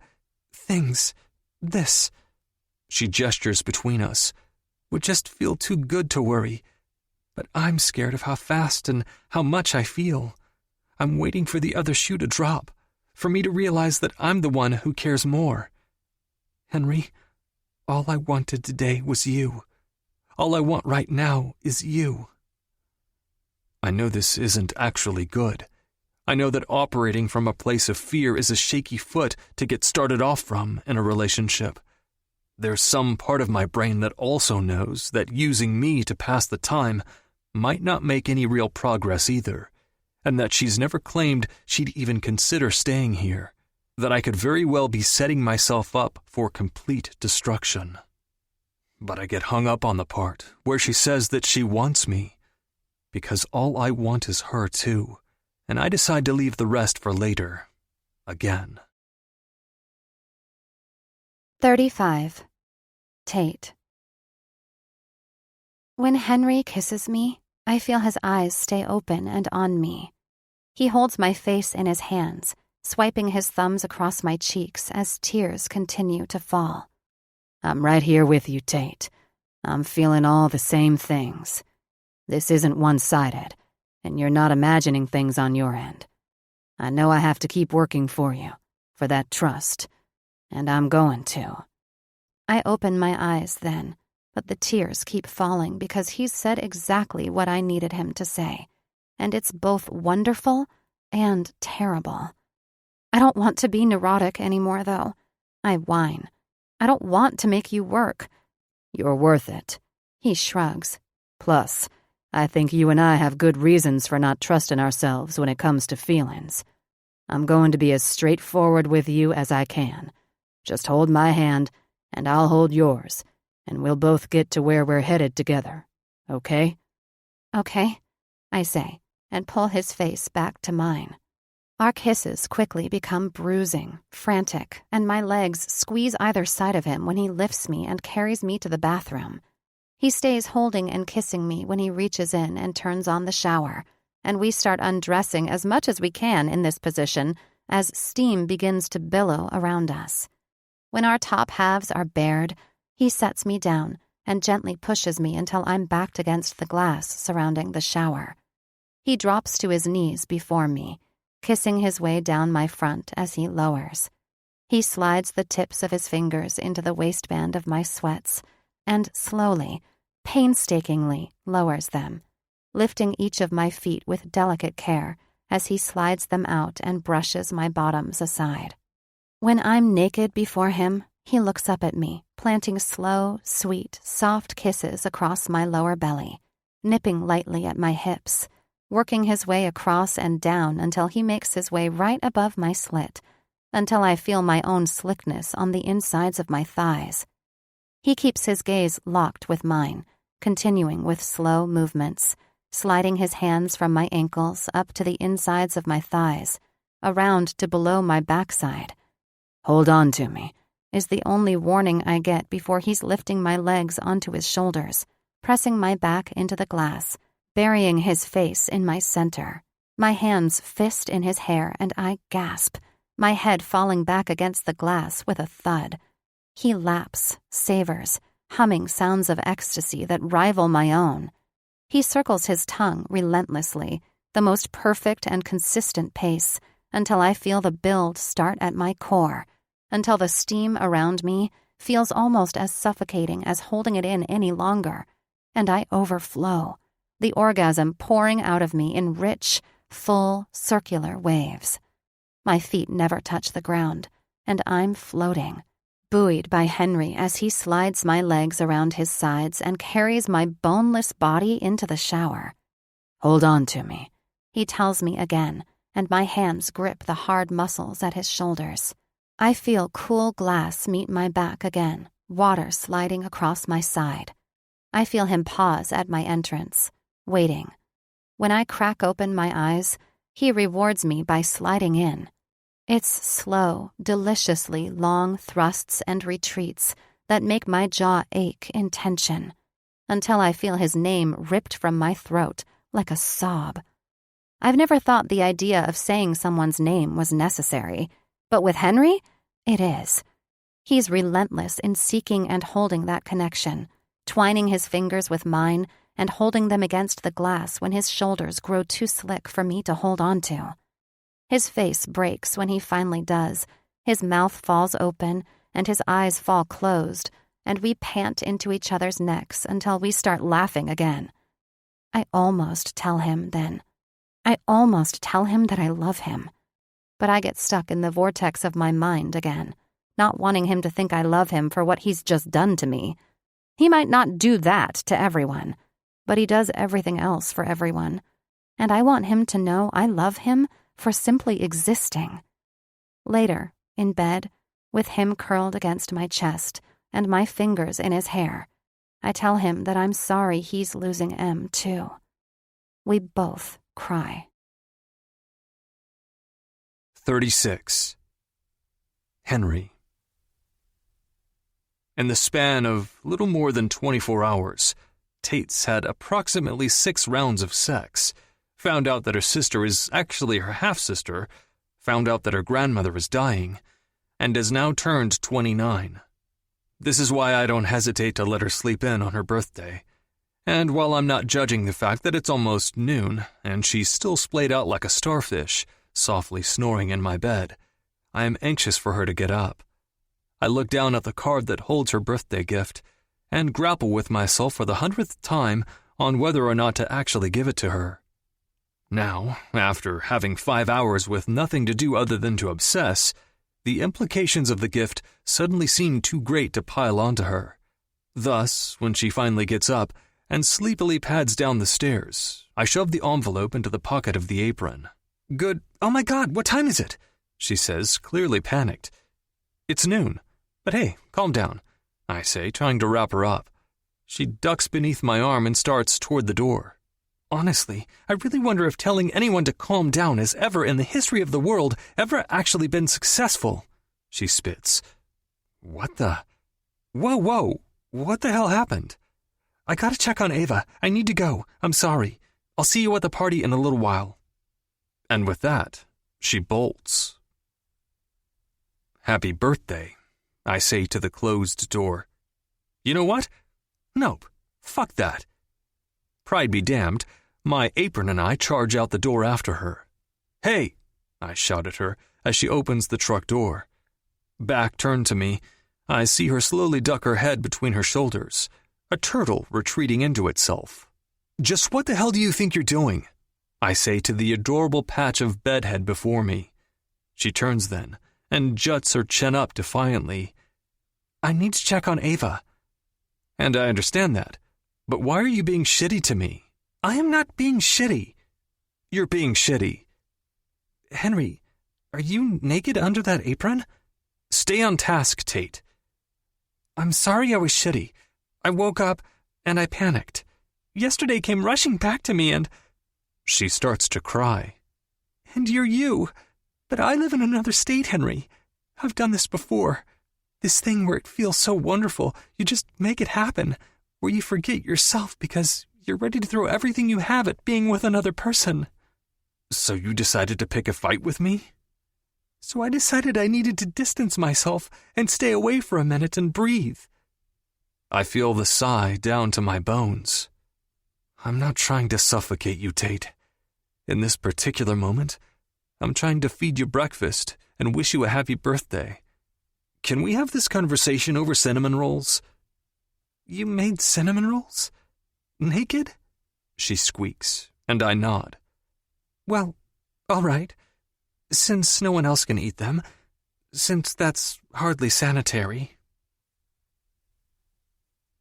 [SPEAKER 4] things, this, she gestures between us, would just feel too good to worry. But I'm scared of how fast and how much I feel. I'm waiting for the other shoe to drop, for me to realize that I'm the one who cares more. Henry, all I wanted today was you. All I want right now is you. I know this isn't actually good. I know that operating from a place of fear is a shaky foot to get started off from in a relationship. There's some part of my brain that also knows that using me to pass the time might not make any real progress either, and that she's never claimed she'd even consider staying here, that I could very well be setting myself up for complete destruction. But I get hung up on the part where she says that she wants me, because all I want is her too, and I decide to leave the rest for later, again.
[SPEAKER 1] 35. Tate. When Henry kisses me, I feel his eyes stay open and on me. He holds my face in his hands, swiping his thumbs across my cheeks as tears continue to fall.
[SPEAKER 5] I'm right here with you, Tate. I'm feeling all the same things. This isn't one-sided, and you're not imagining things on your end. I know I have to keep working for you, for that trust, and I'm going to.
[SPEAKER 1] I open my eyes then, but the tears keep falling because he's said exactly what I needed him to say, and it's both wonderful and terrible. I don't want to be neurotic anymore, though. I whine. I don't want to make you work.
[SPEAKER 5] You're worth it.
[SPEAKER 1] He shrugs.
[SPEAKER 5] Plus, I think you and I have good reasons for not trusting ourselves when it comes to feelings. I'm going to be as straightforward with you as I can. Just hold my hand, and I'll hold yours, and we'll both get to where we're headed together. Okay?
[SPEAKER 1] Okay, I say, and pull his face back to mine. Our kisses quickly become bruising, frantic, and my legs squeeze either side of him when he lifts me and carries me to the bathroom. He stays holding and kissing me when he reaches in and turns on the shower, and we start undressing as much as we can in this position as steam begins to billow around us. When our top halves are bared, he sets me down and gently pushes me until I'm backed against the glass surrounding the shower. He drops to his knees before me, kissing his way down my front as he lowers. He slides the tips of his fingers into the waistband of my sweats and slowly, painstakingly lowers them, lifting each of my feet with delicate care as he slides them out and brushes my bottoms aside. When I'm naked before him, he looks up at me, planting slow, sweet, soft kisses across my lower belly, nipping lightly at my hips, working his way across and down until he makes his way right above my slit, until I feel my own slickness on the insides of my thighs. He keeps his gaze locked with mine, continuing with slow movements, sliding his hands from my ankles up to the insides of my thighs, around to below my backside.
[SPEAKER 5] Hold on to me,
[SPEAKER 1] is the only warning I get before he's lifting my legs onto his shoulders, pressing my back into the glass, burying his face in my center, my hands fist in his hair, and I gasp, my head falling back against the glass with a thud. He laps, savors, humming sounds of ecstasy that rival my own. He circles his tongue relentlessly, the most perfect and consistent pace, until I feel the build start at my core, until the steam around me feels almost as suffocating as holding it in any longer, and I overflow, the orgasm pouring out of me in rich, full, circular waves. My feet never touch the ground, and I'm floating, buoyed by Henry as he slides my legs around his sides and carries my boneless body into the shower. "Hold on to me," he tells me again, and my hands grip the hard muscles at his shoulders. I feel cool glass meet my back again, water sliding across my side. I feel him pause at my entrance, waiting. When I crack open my eyes, he rewards me by sliding in. It's slow, deliciously long thrusts and retreats that make my jaw ache in tension, until I feel his name ripped from my throat like a sob. I've never thought the idea of saying someone's name was necessary, but with Henry, it is. He's relentless in seeking and holding that connection, twining his fingers with mine and holding them against the glass when his shoulders grow too slick for me to hold on to. His face breaks when he finally does, his mouth falls open and his eyes fall closed, and we pant into each other's necks until we start laughing again. I almost tell him then. I almost tell him that I love him. But I get stuck in the vortex of my mind again, not wanting him to think I love him for what he's just done to me. He might not do that to everyone, but he does everything else for everyone, and I want him to know I love him for simply existing. Later, in bed, with him curled against my chest and my fingers in his hair, I tell him that I'm sorry he's losing Em too. We both cry.
[SPEAKER 4] 36. Henry. In the span of little more than 24 hours, Tate's had approximately 6 rounds of sex, found out that her sister is actually her half-sister, found out that her grandmother is dying, and has now turned 29. This is why I don't hesitate to let her sleep in on her birthday. And while I'm not judging the fact that it's almost noon, and she's still splayed out like a starfish, softly snoring in my bed, I am anxious for her to get up. I look down at the card that holds her birthday gift, and grapple with myself for the 100th time on whether or not to actually give it to her. Now, after having 5 hours with nothing to do other than to obsess, the implications of the gift suddenly seem too great to pile onto her. Thus, when she finally gets up and sleepily pads down the stairs, I shove the envelope into the pocket of the apron. "Good. Oh my God, what time is it?" she says, clearly panicked. "It's noon. But hey, calm down," I say, trying to wrap her up. She ducks beneath my arm and starts toward the door. "Honestly, I really wonder if telling anyone to calm down has ever in the history of the world ever actually been successful," she spits. "What the? Whoa, what the hell happened? I gotta check on Ava. I need to go. I'm sorry. I'll see you at the party in a little while." And with that, she bolts. "Happy birthday," I say to the closed door. You know what? Nope. Fuck that. Pride be damned, my apron and I charge out the door after her. "Hey!" I shout at her as she opens the truck door. Back turned to me, I see her slowly duck her head between her shoulders, a turtle retreating into itself. "Just what the hell do you think you're doing?" I say to the adorable patch of bedhead before me. She turns then, and juts her chin up defiantly. "I need to check on Ava." "And I understand that, but why are you being shitty to me?" "I am not being shitty." "You're being shitty." "Henry, are you naked under that apron?" "Stay on task, Tate." "I'm sorry I was shitty. I woke up, and I panicked. Yesterday came rushing back to me and—" She starts to cry. "And you're you. But I live in another state, Henry. I've done this before. This thing where it feels so wonderful, you just make it happen, where you forget yourself because You're ready to throw everything you have at being with another person. So you decided to pick a fight with me? So I decided I needed to distance myself and stay away for a minute and breathe. I feel the sigh down to my bones. I'm not trying to suffocate you, Tate. In this particular moment, I'm trying to feed you breakfast and wish you a happy birthday. Can we have this conversation over cinnamon rolls? You made cinnamon rolls? Naked? She squeaks, and I nod. Well, all right. Since no one else can eat them, since that's hardly sanitary.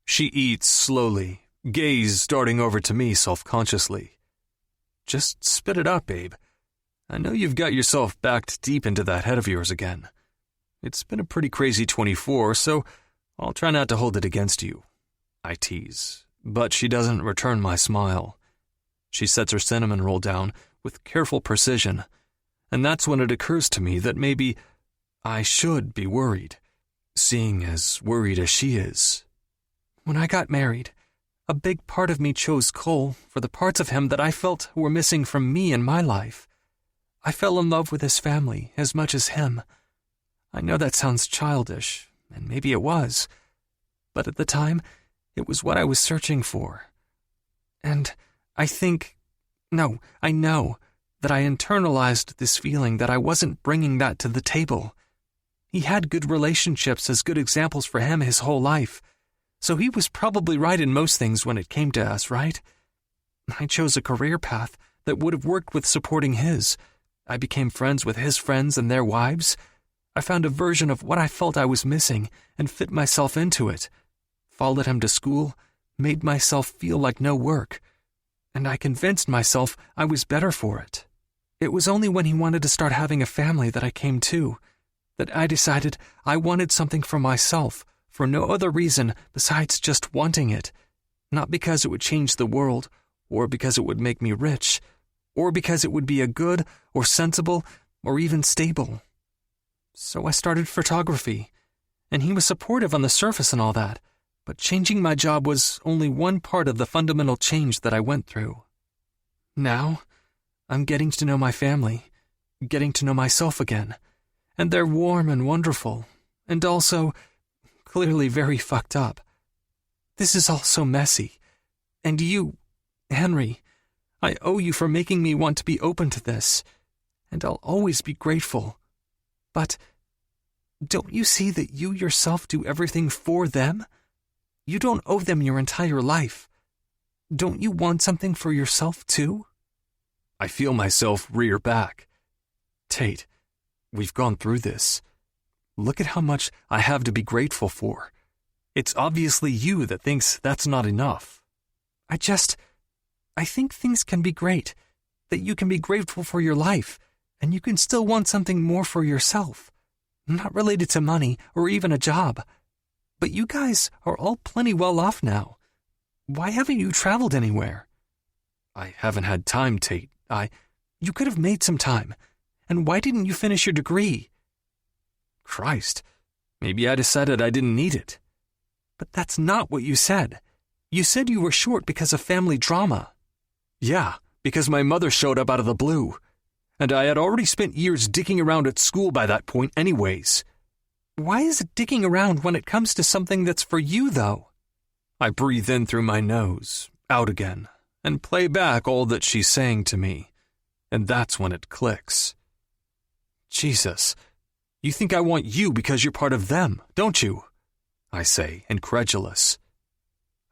[SPEAKER 4] She eats slowly, gaze darting over to me self-consciously. Just spit it out, babe. I know you've got yourself backed deep into that head of yours again. It's been a pretty crazy 24, so I'll try not to hold it against you. I tease, but she doesn't return my smile. She sets her cinnamon roll down with careful precision, and that's when it occurs to me that maybe I should be worried, seeing as worried as she is. When I got married, a big part of me chose Cole for the parts of him that I felt were missing from me in my life. I fell in love with his family as much as him. I know that sounds childish, and maybe it was, but at the time, it was what I was searching for. And I know that I internalized this feeling that I wasn't bringing that to the table. He had good relationships as good examples for him his whole life, so he was probably right in most things when it came to us, right? I chose a career path that would have worked with supporting his. I became friends with his friends and their wives. I found a version of what I felt I was missing and fit myself into it. Followed him to school, made myself feel like no work, and I convinced myself I was better for it. It was only when he wanted to start having a family that I came to, that I decided I wanted something for myself, for no other reason besides just wanting it, not because it would change the world, or because it would make me rich, or because it would be a good, or sensible, or even stable. So I started photography, and he was supportive on the surface and all that, but changing my job was only one part of the fundamental change that I went through. Now, I'm getting to know my family, getting to know myself again, and they're warm and wonderful, and also clearly very fucked up. This is all so messy, and you, Henry, I owe you for making me want to be open to this, and I'll always be grateful. But don't you see that you yourself do everything for them? You don't owe them your entire life. Don't you want something for yourself, too? I feel myself rear back. Tate, we've gone through this. Look at how much I have to be grateful for. It's obviously you that thinks that's not enough. I think things can be great, that you can be grateful for your life, and you can still want something more for yourself, not related to money or even a job. But you guys are all plenty well off now. Why haven't you traveled anywhere? I haven't had time, Tate. You could have made some time. And why didn't you finish your degree? Christ, maybe I decided I didn't need it. But that's not what you said. You said you were short because of family drama. Yeah, because my mother showed up out of the blue. And I had already spent years dicking around at school by that point anyways. Why is it dicking around when it comes to something that's for you, though? I breathe in through my nose, out again, and play back all that she's saying to me. And that's when it clicks. Jesus, you think I want you because you're part of them, don't you? I say, incredulous.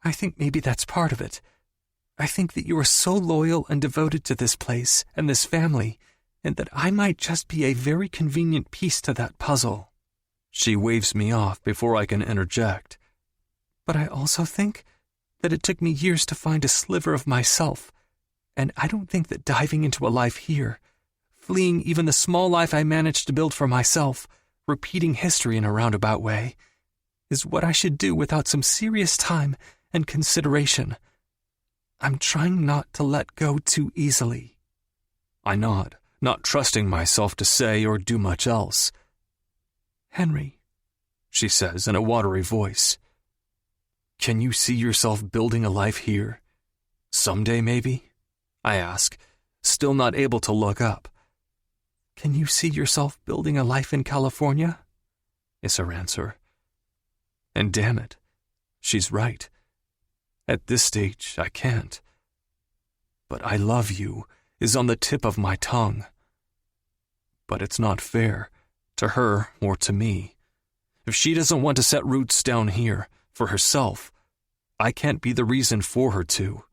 [SPEAKER 4] I think maybe that's part of it. I think that you are so loyal and devoted to this place and this family, and that I might just be a very convenient piece to that puzzle. She waves me off before I can interject. But I also think that it took me years to find a sliver of myself, and I don't think that diving into a life here, fleeing even the small life I managed to build for myself, repeating history in a roundabout way, is what I should do without some serious time and consideration. I'm trying not to let go too easily. I nod, not trusting myself to say or do much else. Henry, she says in a watery voice, can you see yourself building a life here? Someday, maybe? I ask, still not able to look up. Can you see yourself building a life in California? Is her answer. And damn it, she's right. At this stage, I can't. But I love you is on the tip of my tongue. But it's not fair, to her or to me. If she doesn't want to set roots down here, for herself, I can't be the reason for her to.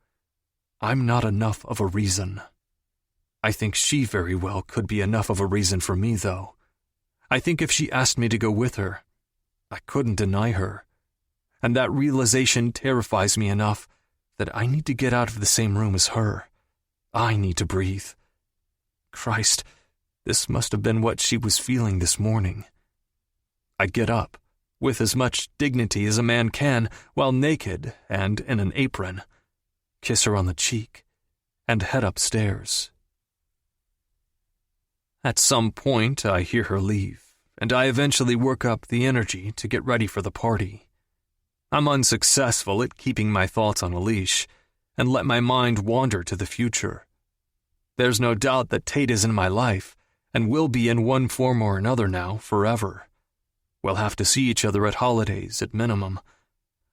[SPEAKER 4] I'm not enough of a reason. I think she very well could be enough of a reason for me, though. I think if she asked me to go with her, I couldn't deny her. And that realization terrifies me enough that I need to get out of the same room as her. I need to breathe. Christ, this must have been what she was feeling this morning. I get up, with as much dignity as a man can, while naked and in an apron, kiss her on the cheek, and head upstairs. At some point, I hear her leave, and I eventually work up the energy to get ready for the party. I'm unsuccessful at keeping my thoughts on a leash, and let my mind wander to the future. There's no doubt that Tate is in my life, and will be in one form or another now, forever. We'll have to see each other at holidays, at minimum.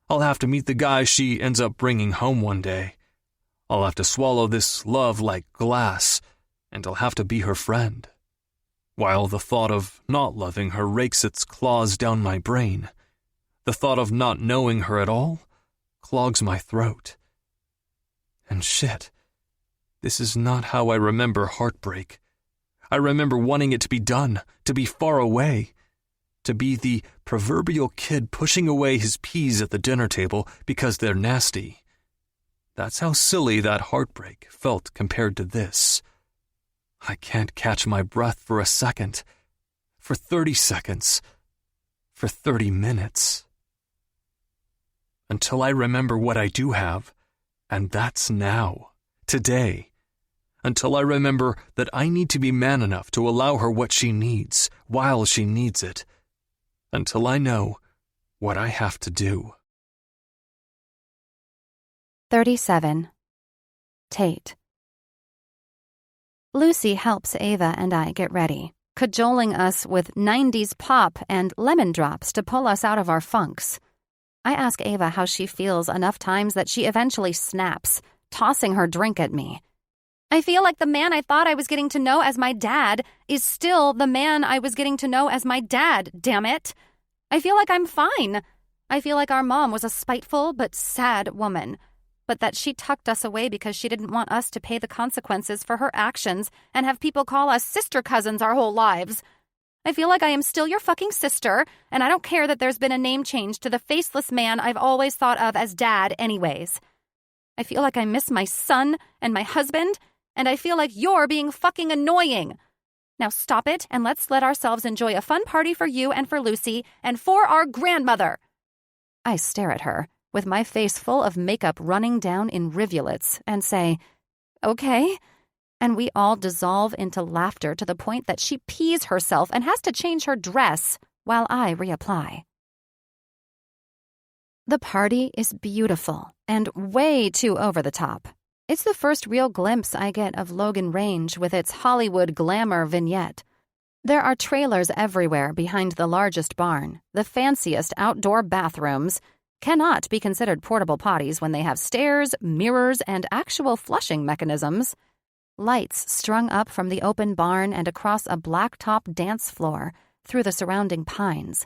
[SPEAKER 4] I'll have to meet the guy she ends up bringing home one day. I'll have to swallow this love like glass, and I'll have to be her friend. While the thought of not loving her rakes its claws down my brain, the thought of not knowing her at all clogs my throat. And shit, this is not how I remember heartbreak. I remember wanting it to be done, to be far away, to be the proverbial kid pushing away his peas at the dinner table because they're nasty. That's how silly that heartbreak felt compared to this. I can't catch my breath for a second, for 30 seconds, for 30 minutes. Until I remember what I do have, and that's now, today. Until I remember that I need to be man enough to allow her what she needs, while she needs it. Until I know what I have to do.
[SPEAKER 1] 37. Tate. Lucy helps Ava and I get ready, cajoling us with 90s pop and lemon drops to pull us out of our funks. I ask Ava how she feels enough times that she eventually snaps, tossing her drink at me. I feel like the man I thought I was getting to know as my dad is still the man I was getting to know as my dad, damn it. I feel like I'm fine. I feel like our mom was a spiteful but sad woman, but that she tucked us away because she didn't want us to pay the consequences for her actions and have people call us sister cousins our whole lives. I feel like I am still your fucking sister, and I don't care that there's been a name change to the faceless man I've always thought of as dad anyways. I feel like I miss my son and my husband, and I feel like you're being fucking annoying. Now stop it, and let's let ourselves enjoy a fun party for you and for Lucy and for our grandmother. I stare at her, with my face full of makeup running down in rivulets, and say, okay. And we all dissolve into laughter to the point that she pees herself and has to change her dress while I reapply. The party is beautiful and way too over the top. It's the first real glimpse I get of Logan Range with its Hollywood glamour vignette. There are trailers everywhere behind the largest barn, the fanciest outdoor bathrooms, cannot be considered portable potties when they have stairs, mirrors, and actual flushing mechanisms. Lights strung up from the open barn and across a blacktop dance floor through the surrounding pines.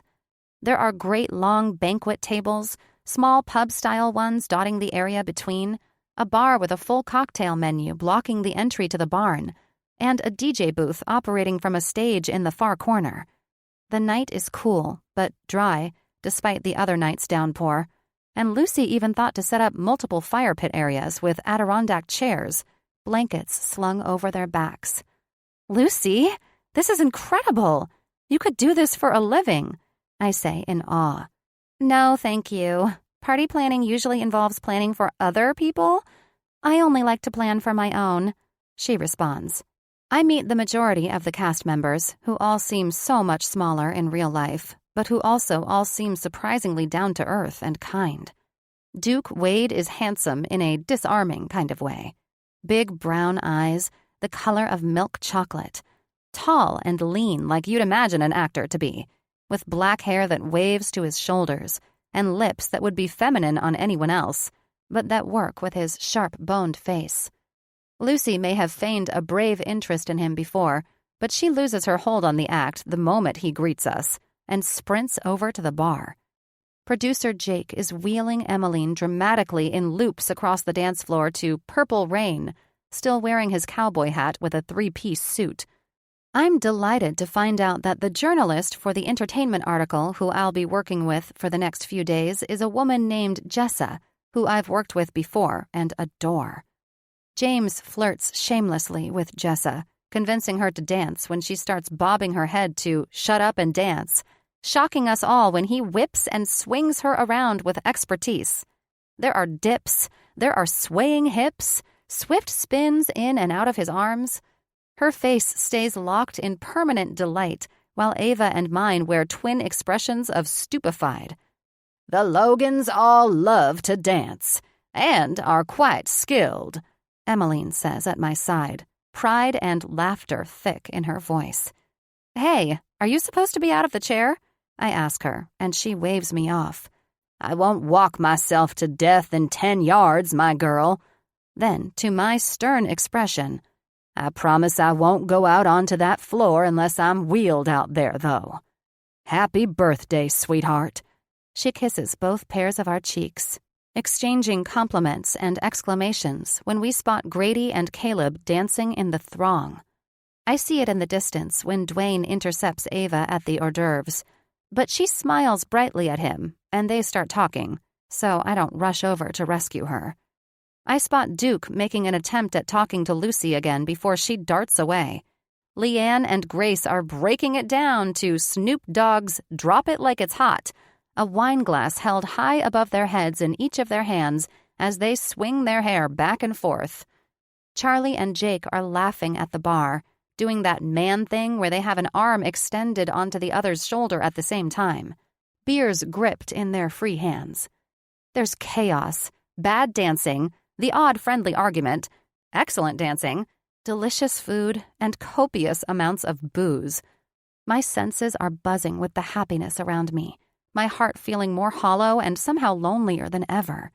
[SPEAKER 1] There are great long banquet tables, small pub-style ones dotting the area between, a bar with a full cocktail menu blocking the entry to the barn, and a DJ booth operating from a stage in the far corner. The night is cool, but dry, despite the other night's downpour, and Lucy even thought to set up multiple fire pit areas with Adirondack chairs, blankets slung over their backs. Lucy, this is incredible. You could do this for a living, I say in awe. No, thank you. Party planning usually involves planning for other people. I only like to plan for my own, she responds. I meet the majority of the cast members, who all seem so much smaller in real life, but who also all seem surprisingly down to earth and kind.
[SPEAKER 3] Duke Wade is handsome in a disarming kind of way. Big brown eyes, the color of milk chocolate. Tall and lean like you'd imagine an actor to be, with black hair that waves to his shoulders and lips that would be feminine on anyone else, but that work with his sharp-boned face. Lucy may have feigned a brave interest in him before, but she loses her hold on the act the moment he greets us and sprints over to the bar. Producer Jake is wheeling Emmeline dramatically in loops across the dance floor to Purple Rain, still wearing his cowboy hat with a three-piece suit. I'm delighted to find out that the journalist for the entertainment article who I'll be working with for the next few days is a woman named Jessa, who I've worked with before and adore. James flirts shamelessly with Jessa, convincing her to dance when she starts bobbing her head to "shut up and dance," shocking us all when he whips and swings her around with expertise. There are dips, there are swaying hips, swift spins in and out of his arms. Her face stays locked in permanent delight, while Ava and mine wear twin expressions of stupefied.
[SPEAKER 5] The Logans all love to dance, and are quite skilled,
[SPEAKER 3] Emmeline says at my side, pride and laughter thick in her voice. Hey, are you supposed to be out of the chair? I ask her, and she waves me off.
[SPEAKER 5] I won't walk myself to death in 10 yards, my girl.
[SPEAKER 3] Then, to my stern expression,
[SPEAKER 5] I promise I won't go out onto that floor unless I'm wheeled out there, though. Happy birthday, sweetheart.
[SPEAKER 3] She kisses both pairs of our cheeks, exchanging compliments and exclamations when we spot Grady and Caleb dancing in the throng. I see it in the distance when Dwayne intercepts Ava at the hors d'oeuvres, but she smiles brightly at him, and they start talking, so I don't rush over to rescue her. I spot Duke making an attempt at talking to Lucy again before she darts away. Leanne and Grace are breaking it down to Snoop Dogg's "Drop It Like It's Hot," a wine glass held high above their heads in each of their hands as they swing their hair back and forth. Charlie and Jake are laughing at the bar, doing that man thing where they have an arm extended onto the other's shoulder at the same time, beers gripped in their free hands. There's chaos, bad dancing, the odd friendly argument, excellent dancing, delicious food, and copious amounts of booze. My senses are buzzing with the happiness around me, my heart feeling more hollow and somehow lonelier than ever.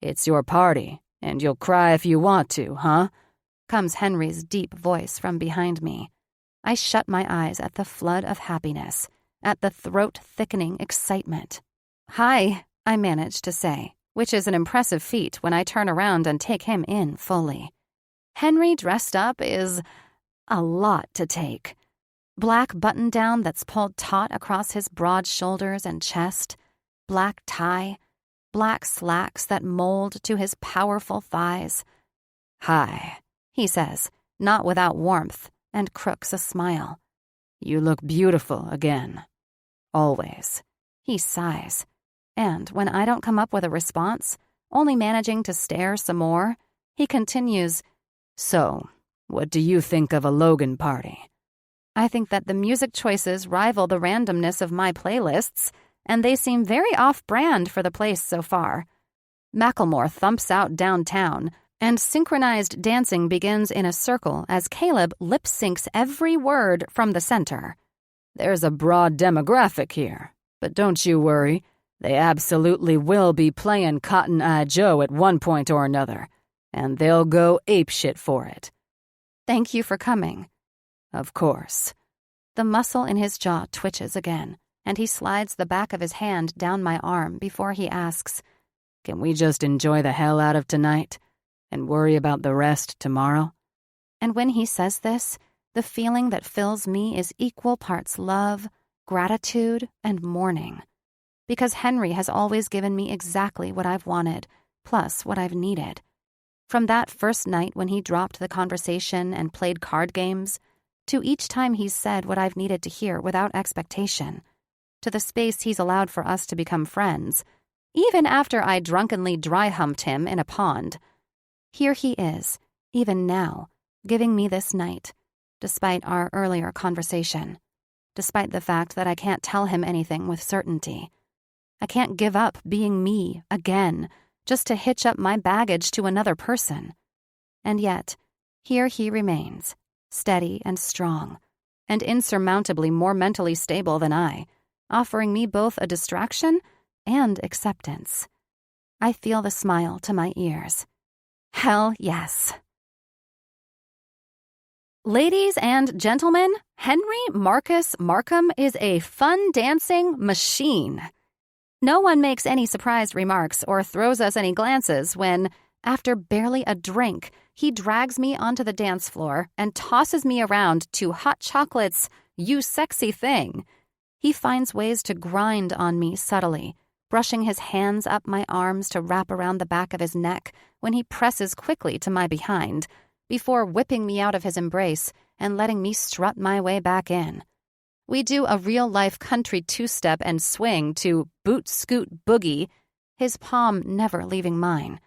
[SPEAKER 5] It's your party, and you'll cry if you want to, huh?
[SPEAKER 3] Comes Henry's deep voice from behind me. I shut my eyes at the flood of happiness, at the throat-thickening excitement. "Hi," I manage to say, which is an impressive feat when I turn around and take him in fully. Henry dressed up is a lot to take. Black button-down that's pulled taut across his broad shoulders and chest, black tie, black slacks that mold to his powerful thighs. "Hi," he says, not without warmth, and crooks a smile.
[SPEAKER 5] "You look beautiful again.
[SPEAKER 3] Always." He sighs. And when I don't come up with a response, only managing to stare some more, he continues,
[SPEAKER 5] "So, what do you think of a Logan party?"
[SPEAKER 3] I think that the music choices rival the randomness of my playlists, and they seem very off-brand for the place so far. Macklemore thumps out downtown, and synchronized dancing begins in a circle as Caleb lip-syncs every word from the center.
[SPEAKER 5] There's a broad demographic here, but don't you worry. They absolutely will be playing Cotton Eye Joe at one point or another, and they'll go apeshit for it.
[SPEAKER 3] Thank you for coming.
[SPEAKER 5] Of course.
[SPEAKER 3] The muscle in his jaw twitches again, and he slides the back of his hand down my arm before he asks,
[SPEAKER 5] "Can we just enjoy the hell out of tonight and worry about the rest tomorrow?"
[SPEAKER 3] And when he says this, the feeling that fills me is equal parts love, gratitude, and mourning. Because Henry has always given me exactly what I've wanted, plus what I've needed. From that first night when he dropped the conversation and played card games, to each time he's said what I've needed to hear without expectation, to the space he's allowed for us to become friends, even after I drunkenly dry-humped him in a pond. Here he is, even now, giving me this night, despite our earlier conversation, despite the fact that I can't tell him anything with certainty. I can't give up being me again, just to hitch up my baggage to another person. And yet, here he remains, steady and strong, and insurmountably more mentally stable than I, offering me both a distraction and acceptance. I feel the smile to my ears. Hell yes. Ladies and gentlemen, Henry Marcus Markham is a fun dancing machine. No one makes any surprised remarks or throws us any glances when, after barely a drink, he drags me onto the dance floor and tosses me around to Hot Chocolate's "You Sexy Thing." He finds ways to grind on me subtly, brushing his hands up my arms to wrap around the back of his neck when he presses quickly to my behind, before whipping me out of his embrace and letting me strut my way back in. We do a real-life country two-step and swing to Boot Scoot Boogie, his palm never leaving mine,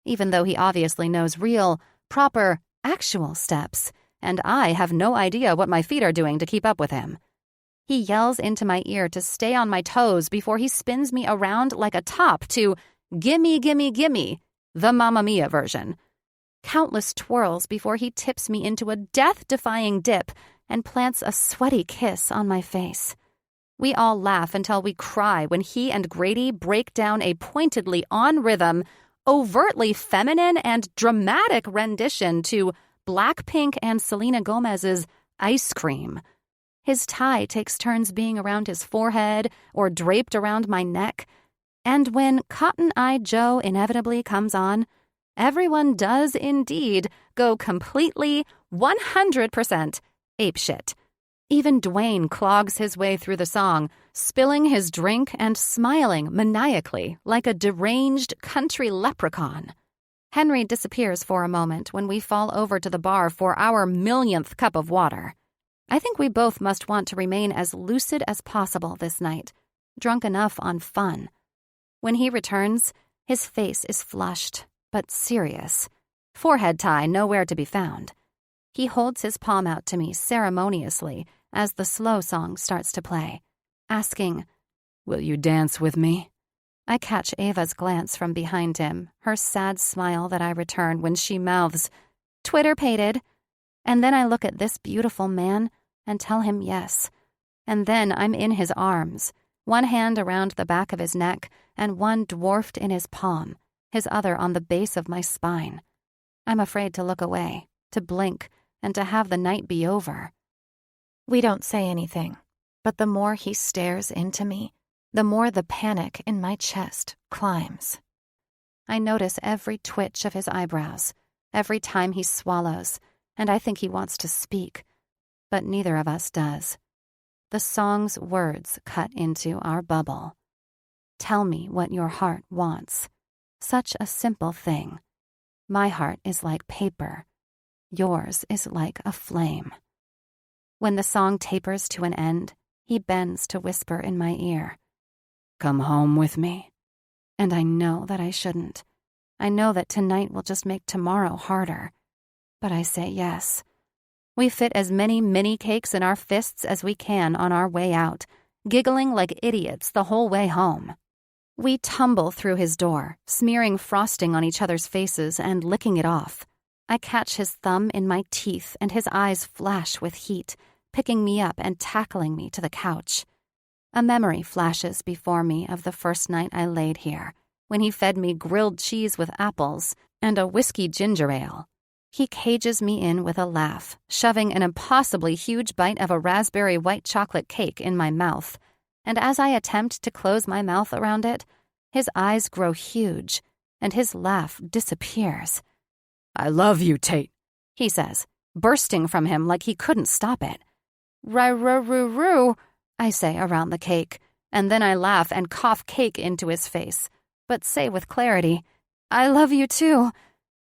[SPEAKER 3] even though he obviously knows real, proper, actual steps, and I have no idea what my feet are doing to keep up with him. He yells into my ear to stay on my toes before he spins me around like a top to "Gimme, gimme, gimme," the Mamma Mia version. Countless twirls before he tips me into a death-defying dip and plants a sweaty kiss on my face. We all laugh until we cry when he and Grady break down a pointedly on-rhythm, overtly feminine and dramatic rendition to Blackpink and Selena Gomez's "Ice Cream." His tie takes turns being around his forehead or draped around my neck, and when Cotton Eye Joe inevitably comes on, everyone does indeed go completely 100% apeshit. Even Dwayne clogs his way through the song, spilling his drink and smiling maniacally like a deranged country leprechaun. Henry disappears for a moment when we fall over to the bar for our millionth cup of water. I think we both must want to remain as lucid as possible this night, drunk enough on fun. When he returns, his face is flushed, but serious. Forehead tie nowhere to be found. He holds his palm out to me ceremoniously as the slow song starts to play, asking, "Will you dance with me?" I catch Ava's glance from behind him, her sad smile that I return when she mouths, "Twitter-pated." And then I look at this beautiful man and tell him yes. And then I'm in his arms, one hand around the back of his neck and one dwarfed in his palm, his other on the base of my spine. I'm afraid to look away, to blink, and to have the night be over. We don't say anything, but the more he stares into me, the more the panic in my chest climbs. I notice every twitch of his eyebrows, every time he swallows, and I think he wants to speak, but neither of us does. The song's words cut into our bubble. Tell me what your heart wants. Such a simple thing. My heart is like paper. Yours is like a flame. When the song tapers to an end, he bends to whisper in my ear, "Come home with me." And I know that I shouldn't. I know that tonight will just make tomorrow harder. But I say yes. We fit as many mini cakes in our fists as we can on our way out, giggling like idiots the whole way home. We tumble through his door, smearing frosting on each other's faces and licking it off. I catch his thumb in my teeth and his eyes flash with heat, picking me up and tackling me to the couch. A memory flashes before me of the first night I laid here, when he fed me grilled cheese with apples and a whiskey ginger ale. He cages me in with a laugh, shoving an impossibly huge bite of a raspberry white chocolate cake in my mouth, and as I attempt to close my mouth around it, his eyes grow huge, and his laugh disappears.
[SPEAKER 2] "I love you, Tate,"
[SPEAKER 3] he says, bursting from him like he couldn't stop it. "Roo-roo-roo-roo," I say around the cake, and then I laugh and cough cake into his face, but say with clarity, "I love you too."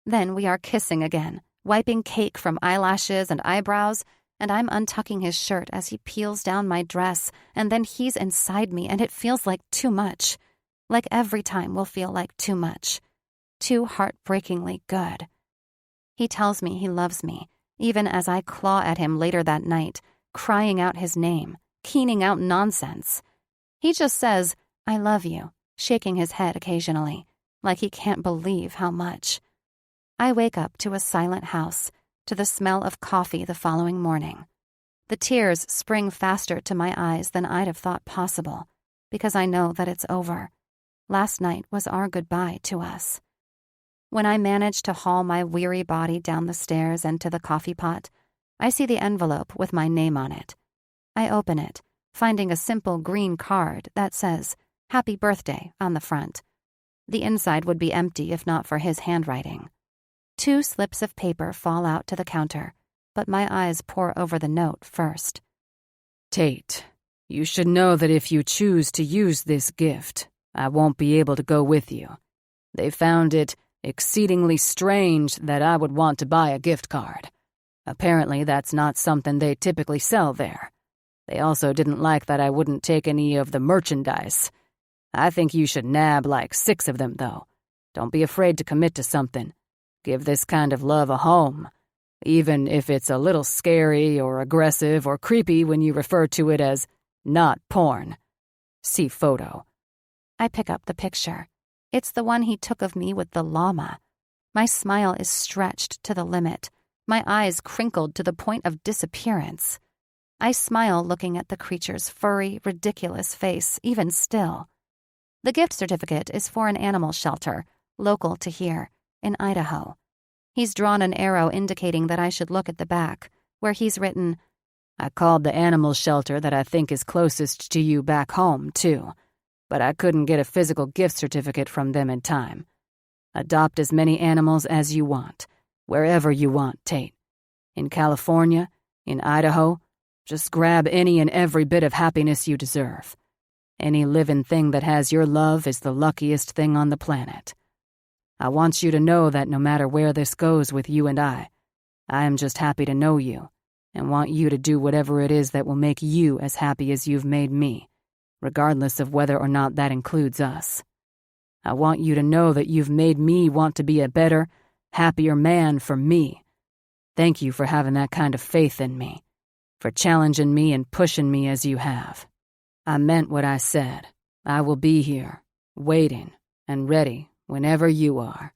[SPEAKER 3] Then we are kissing again, wiping cake from eyelashes and eyebrows, and I'm untucking his shirt as he peels down my dress, and then he's inside me, and it feels like too much. Like every time will feel like too much. Too heartbreakingly good. He tells me he loves me, even as I claw at him later that night, crying out his name, keening out nonsense. He just says, "I love you," shaking his head occasionally,
[SPEAKER 1] like he can't believe how much. I wake up to a silent house, to the smell of coffee the following morning. The tears spring faster to my eyes than I'd have thought possible, because I know that it's over. Last night was our goodbye to us. When I manage to haul my weary body down the stairs and to the coffee pot, I see the envelope with my name on it. I open it, finding a simple green card that says, "Happy Birthday" on the front. The inside would be empty if not for his handwriting. 2 slips of paper fall out to the counter, but my eyes pore over the note first.
[SPEAKER 2] Tate, you should know that if you choose to use this gift, I won't be able to go with you. They found it exceedingly strange that I would want to buy a gift card. Apparently, that's not something they typically sell there. They also didn't like that I wouldn't take any of the merchandise. I think you should nab like 6 of them, though. Don't be afraid to commit to something. Give this kind of love a home, even if it's a little scary or aggressive or creepy when you refer to it as not porn. See photo.
[SPEAKER 1] I pick up the picture. It's the one he took of me with the llama. My smile is stretched to the limit, my eyes crinkled to the point of disappearance. I smile looking at the creature's furry, ridiculous face, even still. The gift certificate is for an animal shelter, local to here, in Idaho. He's drawn an arrow indicating that I should look at the back, where he's written, "I called the animal shelter that I think is closest to you back home, too, but I couldn't get a physical gift certificate from them in time. Adopt as many animals as you want, wherever you want, Tate. In California, in Idaho, just grab any and every bit of happiness you deserve. Any living thing that has your love is the luckiest thing on the planet. I want you to know that no matter where this goes with you and I am just happy to know you and want you to do whatever it is that will make you as happy as you've made me, regardless of whether or not that includes us. I want you to know that you've made me want to be a better, happier man for me. Thank you for having that kind of faith in me, for challenging me and pushing me as you have. I meant what I said. I will be here, waiting and ready whenever you are,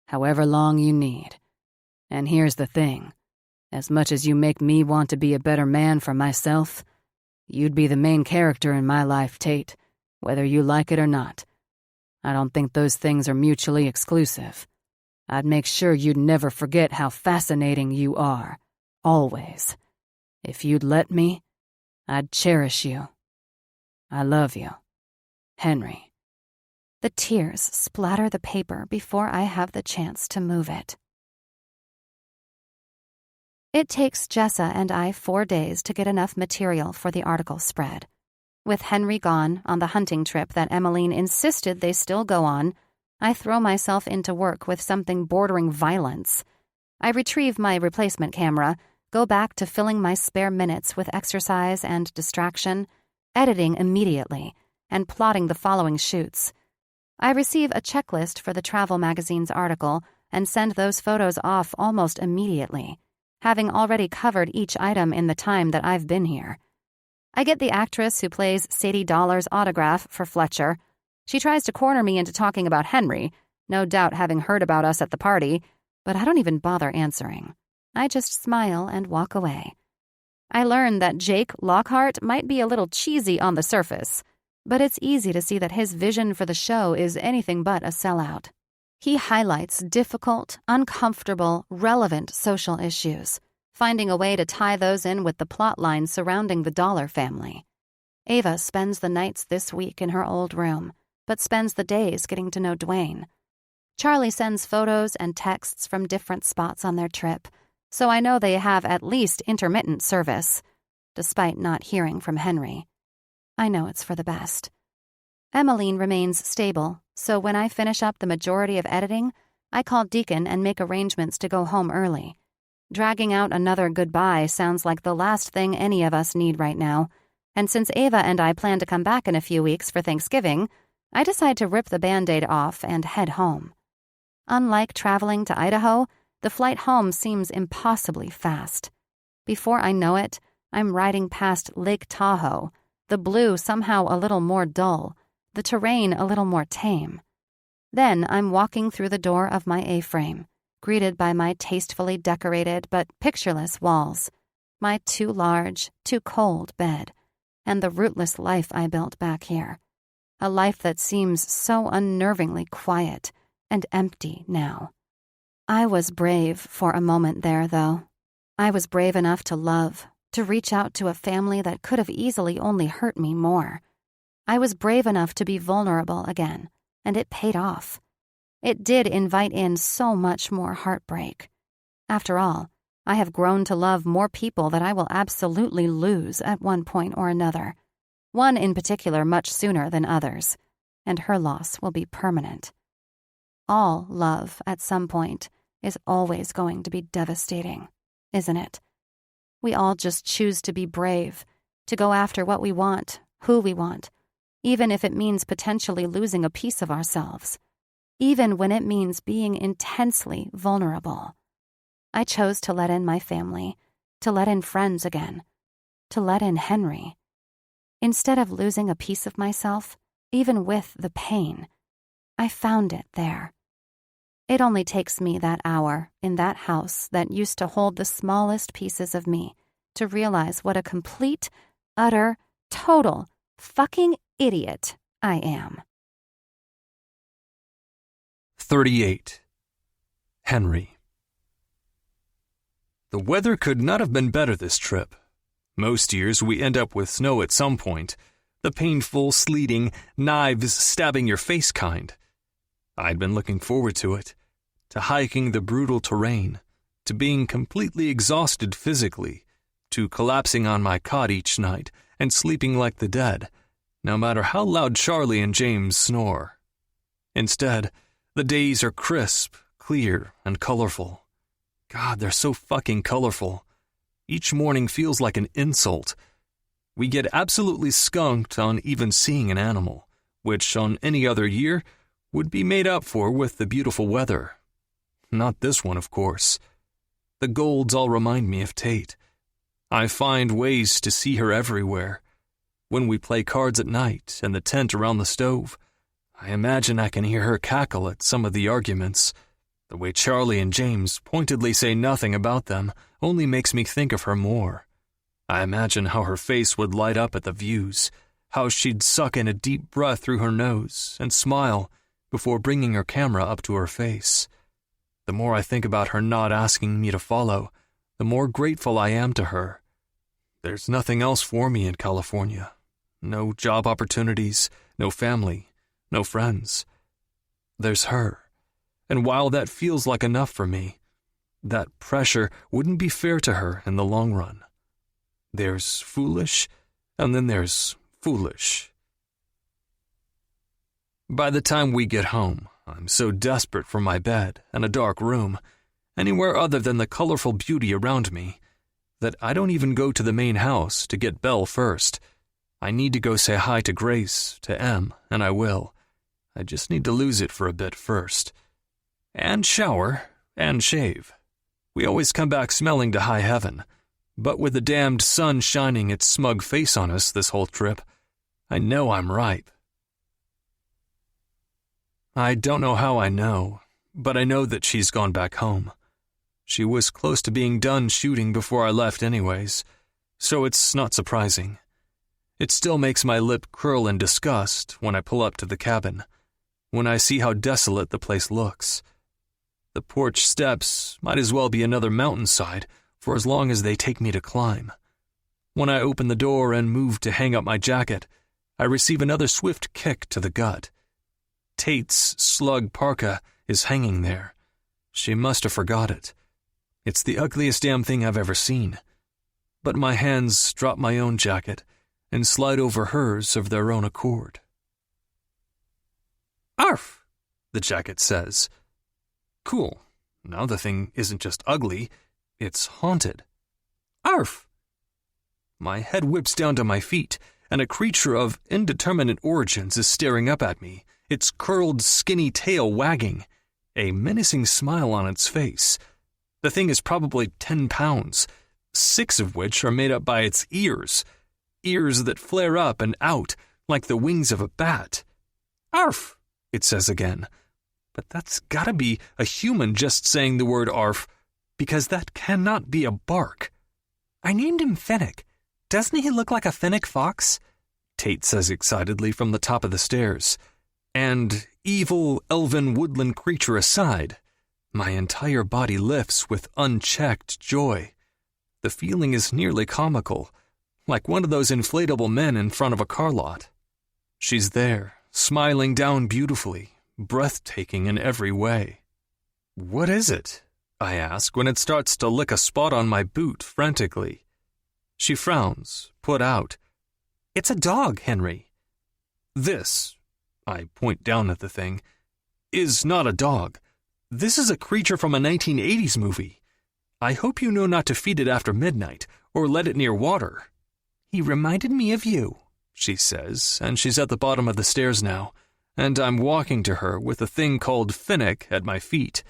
[SPEAKER 1] however long you need. And here's the thing. As much as you make me want to be a better man for myself, you'd be the main character in my life, Tate, whether you like it or not. I don't think those things are mutually exclusive. I'd make sure you'd never forget how fascinating you are, always. If you'd let me, I'd cherish you. I love you. Henry." The tears splatter the paper before I have the chance to move it. It takes Jessa and I 4 days to get enough material for the article spread. With Henry gone on the hunting trip that Emmeline insisted they still go on, I throw myself into work with something bordering violence. I retrieve my replacement camera, go back to filling my spare minutes with exercise and distraction, editing immediately, and plotting the following shoots. I receive a checklist for the travel magazine's article and send those photos off almost immediately, having already covered each item in the time that I've been here. I get the actress who plays Sadie Dollar's autograph for Fletcher. She tries to corner me into talking about Henry, no doubt having heard about us at the party, but I don't even bother answering. I just smile and walk away. I learn that Jake Lockhart might be a little cheesy on the surface, but it's easy to see that his vision for the show is anything but a sellout. He highlights difficult, uncomfortable, relevant social issues, finding a way to tie those in with the plot line surrounding the Dollar family. Ava spends the nights this week in her old room, but spends the days getting to know Dwayne. Charlie sends photos and texts from different spots on their trip, so I know they have at least intermittent service, despite not hearing from Henry. I know it's for the best. Emmeline remains stable, so when I finish up the majority of editing, I call Deacon and make arrangements to go home early. Dragging out another goodbye sounds like the last thing any of us need right now, and since Ava and I plan to come back in a few weeks for Thanksgiving, I decide to rip the Band-Aid off and head home. Unlike traveling to Idaho, the flight home seems impossibly fast. Before I know it, I'm riding past Lake Tahoe, the blue somehow a little more dull, the terrain a little more tame. Then I'm walking through the door of my A-frame, greeted by my tastefully decorated but pictureless walls, my too large, too cold bed, and the rootless life I built back here. A life that seems so unnervingly quiet and empty now. I was brave for a moment there, though. I was brave enough to love, to reach out to a family that could have easily only hurt me more. I was brave enough to be vulnerable again, and it paid off. It did invite in so much more heartbreak. After all, I have grown to love more people that I will absolutely lose at one point or another, one in particular much sooner than others, and her loss will be permanent. All love, at some point, is always going to be devastating, isn't it? We all just choose to be brave, to go after what we want, who we want, even if it means potentially losing a piece of ourselves, even when it means being intensely vulnerable. I chose to let in my family, to let in friends again, to let in Henry. Instead of losing a piece of myself, even with the pain, I found it there. It only takes me that hour in that house that used to hold the smallest pieces of me to realize what a complete, utter, total, fucking idiot I am.
[SPEAKER 4] 38. Henry. The weather could not have been better this trip. Most years we end up with snow at some point, the painful, sleeting, knives stabbing your face kind. I'd been looking forward to it, to hiking the brutal terrain, to being completely exhausted physically, to collapsing on my cot each night and sleeping like the dead, no matter how loud Charlie and James snore. Instead, the days are crisp, clear, and colorful. God, they're so fucking colorful. Each morning feels like an insult. We get absolutely skunked on even seeing an animal, which on any other year would be made up for with the beautiful weather. Not this one, of course. The golds all remind me of Tate. I find ways to see her everywhere. When we play cards at night in the tent around the stove, I imagine I can hear her cackle at some of the arguments. The way Charlie and James pointedly say nothing about them only makes me think of her more. I imagine how her face would light up at the views, how she'd suck in a deep breath through her nose and smile before bringing her camera up to her face. The more I think about her not asking me to follow, the more grateful I am to her. There's nothing else for me in California. No job opportunities, no family, no friends. There's her. And while that feels like enough for me, that pressure wouldn't be fair to her in the long run. There's foolish, and then there's foolish. By the time we get home, I'm so desperate for my bed and a dark room, anywhere other than the colorful beauty around me, that I don't even go to the main house to get Belle first. I need to go say hi to Grace, to Em, and I will. I just need to lose it for a bit first. And shower, and shave. We always come back smelling to high heaven, but with the damned sun shining its smug face on us this whole trip, I know I'm ripe. I don't know how I know, but I know that she's gone back home. She was close to being done shooting before I left anyways, so it's not surprising. It still makes my lip curl in disgust when I pull up to the cabin, when I see how desolate the place looks. The porch steps might as well be another mountainside for as long as they take me to climb. When I open the door and move to hang up my jacket, I receive another swift kick to the gut. Tate's slug parka is hanging there. She must have forgot it. It's the ugliest damn thing I've ever seen. But my hands drop my own jacket and slide over hers of their own accord. "Arf!" the jacket says. Cool. Now the thing isn't just ugly, it's haunted. Arf! My head whips down to my feet, and a creature of indeterminate origins is staring up at me, its curled, skinny tail wagging, a menacing smile on its face. The thing is probably 10 pounds, 6 of which are made up by its ears that flare up and out like the wings of a bat. Arf! It says again, But that's gotta be a human just saying the word arf, because that cannot be a bark. I named him Finnick. Doesn't he look like a Finnick fox? Tate says excitedly from the top of the stairs. And evil, elven woodland creature aside, my entire body lifts with unchecked joy. The feeling is nearly comical, like one of those inflatable men in front of a car lot. She's there, smiling down beautifully, breathtaking in every way. What is it? I ask when it starts to lick a spot on my boot frantically. She frowns, put out. It's a dog, Henry. This, I point down at the thing, is not a dog. This is a creature from a 1980s movie. I hope you know not to feed it after midnight, or let it near water. He reminded me of you, she says, and she's at the bottom of the stairs now, and I'm walking to her with a thing called Finnick at my feet,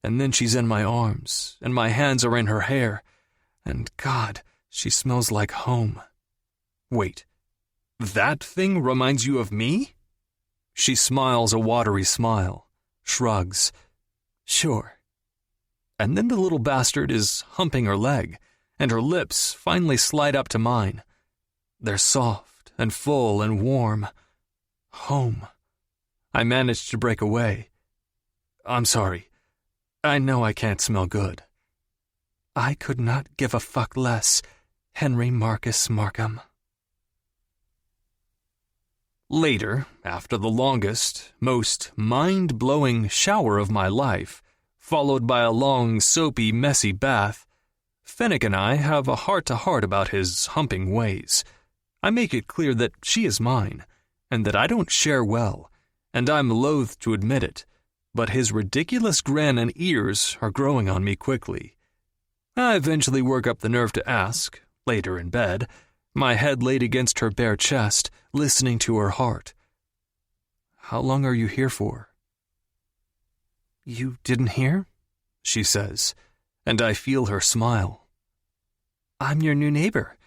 [SPEAKER 4] and then she's in my arms, and my hands are in her hair, and God, she smells like home. Wait, that thing reminds you of me? She smiles a watery smile, shrugs. Sure. And then the little bastard is humping her leg, and her lips finally slide up to mine. They're soft and full and warm. Home. I managed to break away. I'm sorry. I know I can't smell good. I could not give a fuck less, Henry Marcus Markham. Later, after the longest, most mind-blowing shower of my life, followed by a long, soapy, messy bath, Finnick and I have a heart-to-heart about his humping ways. I make it clear that she is mine, and that I don't share well, and I'm loath to admit it, but his ridiculous grin and ears are growing on me quickly. I eventually work up the nerve to ask, later in bed, my head laid against her bare chest, listening to her heart. How long are you here for? You didn't hear? She says, and I feel her smile. I'm your new neighbor.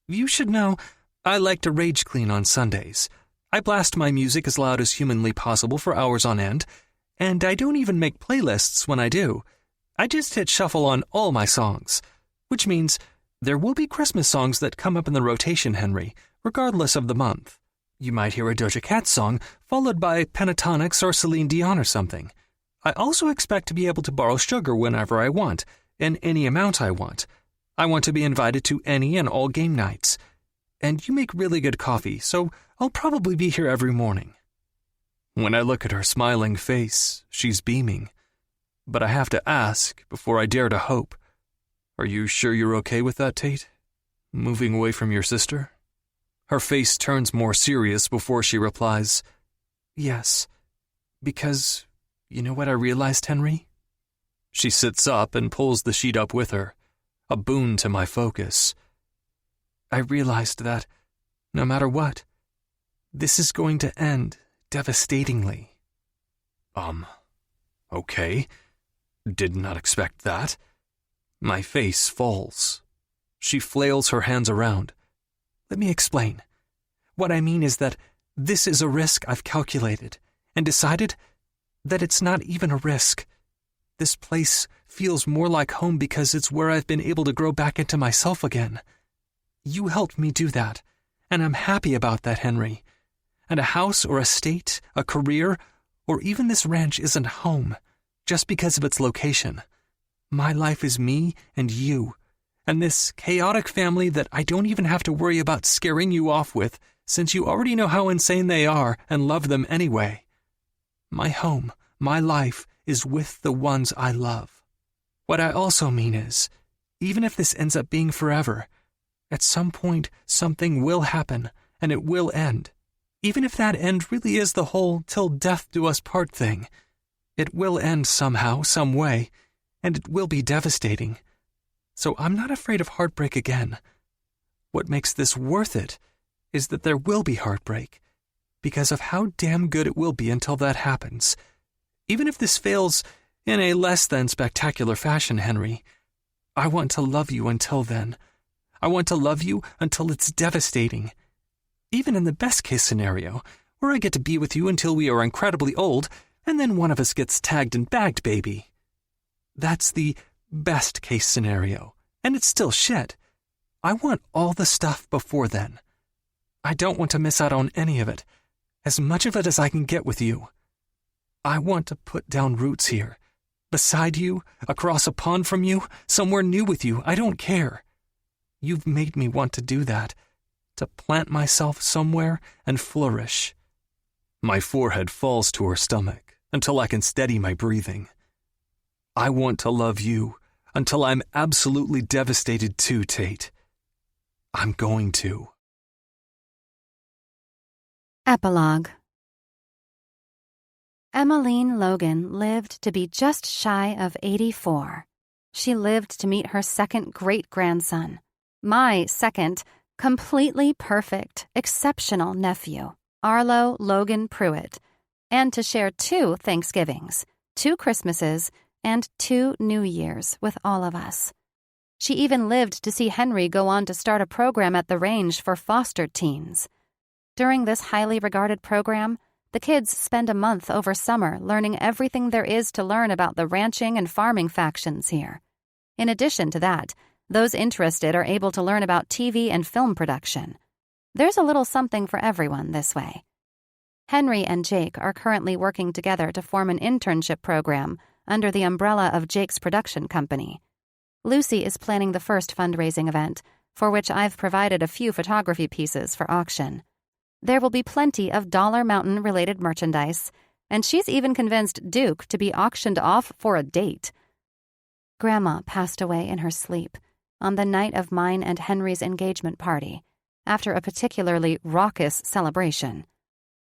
[SPEAKER 4] You should know, I like to rage clean on Sundays. I blast my music as loud as humanly possible for hours on end, and I don't even make playlists when I do. I just hit shuffle on all my songs, which means there will be Christmas songs that come up in the rotation, Henry, regardless of the month. You might hear a Doja Cat song, followed by Pentatonics or Celine Dion or something. I also expect to be able to borrow sugar whenever I want, in any amount I want. I want to be invited to any and all game nights. And you make really good coffee, so I'll probably be here every morning. When I look at her smiling face, she's beaming. But I have to ask before I dare to hope. Are you sure you're okay with that, Tate? Moving away from your sister? Her face turns more serious before she replies, Yes, because you know what I realized, Henry? She sits up and pulls the sheet up with her, a boon to my focus. I realized that, no matter what, this is going to end devastatingly. Okay. Did not expect that. My face falls. She flails her hands around. Let me explain. What I mean is that this is a risk I've calculated and decided that it's not even a risk. This place feels more like home because it's where I've been able to grow back into myself again. You helped me do that, and I'm happy about that, Henry. And a house or estate, a career, or even this ranch isn't home, just because of its location. My life is me and you, and this chaotic family that I don't even have to worry about scaring you off with, since you already know how insane they are and love them anyway. My home, my life, is with the ones I love. What I also mean is, even if this ends up being forever, at some point something will happen, and it will end. Even if that end really is the whole till death do us part thing, it will end somehow, some way, and it will be devastating. So I'm not afraid of heartbreak again. What makes this worth it is that there will be heartbreak, because of how damn good it will be until that happens. Even if this fails in a less than spectacular fashion, Henry, I want to love you until then. I want to love you until it's devastating. Even in the best-case scenario, where I get to be with you until we are incredibly old, and then one of us gets tagged and bagged, baby. That's the best case scenario, and it's still shit. I want all the stuff before then. I don't want to miss out on any of it, as much of it as I can get with you. I want to put down roots here, beside you, across a pond from you, somewhere new with you. I don't care. You've made me want to do that, to plant myself somewhere and flourish. My forehead falls to her stomach until I can steady my breathing. I want to love you until I'm absolutely devastated too, Tate. I'm going to.
[SPEAKER 1] Epilogue. Emmeline Logan lived to be just shy of 84. She lived to meet her second great-grandson, my second, completely perfect, exceptional nephew, Arlo Logan Pruitt, and to share 2 Thanksgivings, 2 Christmases, and 2 New Years with all of us. She even lived to see Henry go on to start a program at the range for foster teens. During this highly regarded program, the kids spend a month over summer learning everything there is to learn about the ranching and farming factions here. In addition to that, those interested are able to learn about TV and film production. There's a little something for everyone this way. Henry and Jake are currently working together to form an internship program under the umbrella of Jake's production company. Lucy is planning the first fundraising event, for which I've provided a few photography pieces for auction. There will be plenty of Dollar Mountain-related merchandise, and she's even convinced Duke to be auctioned off for a date. Grandma passed away in her sleep on the night of mine and Henry's engagement party, after a particularly raucous celebration.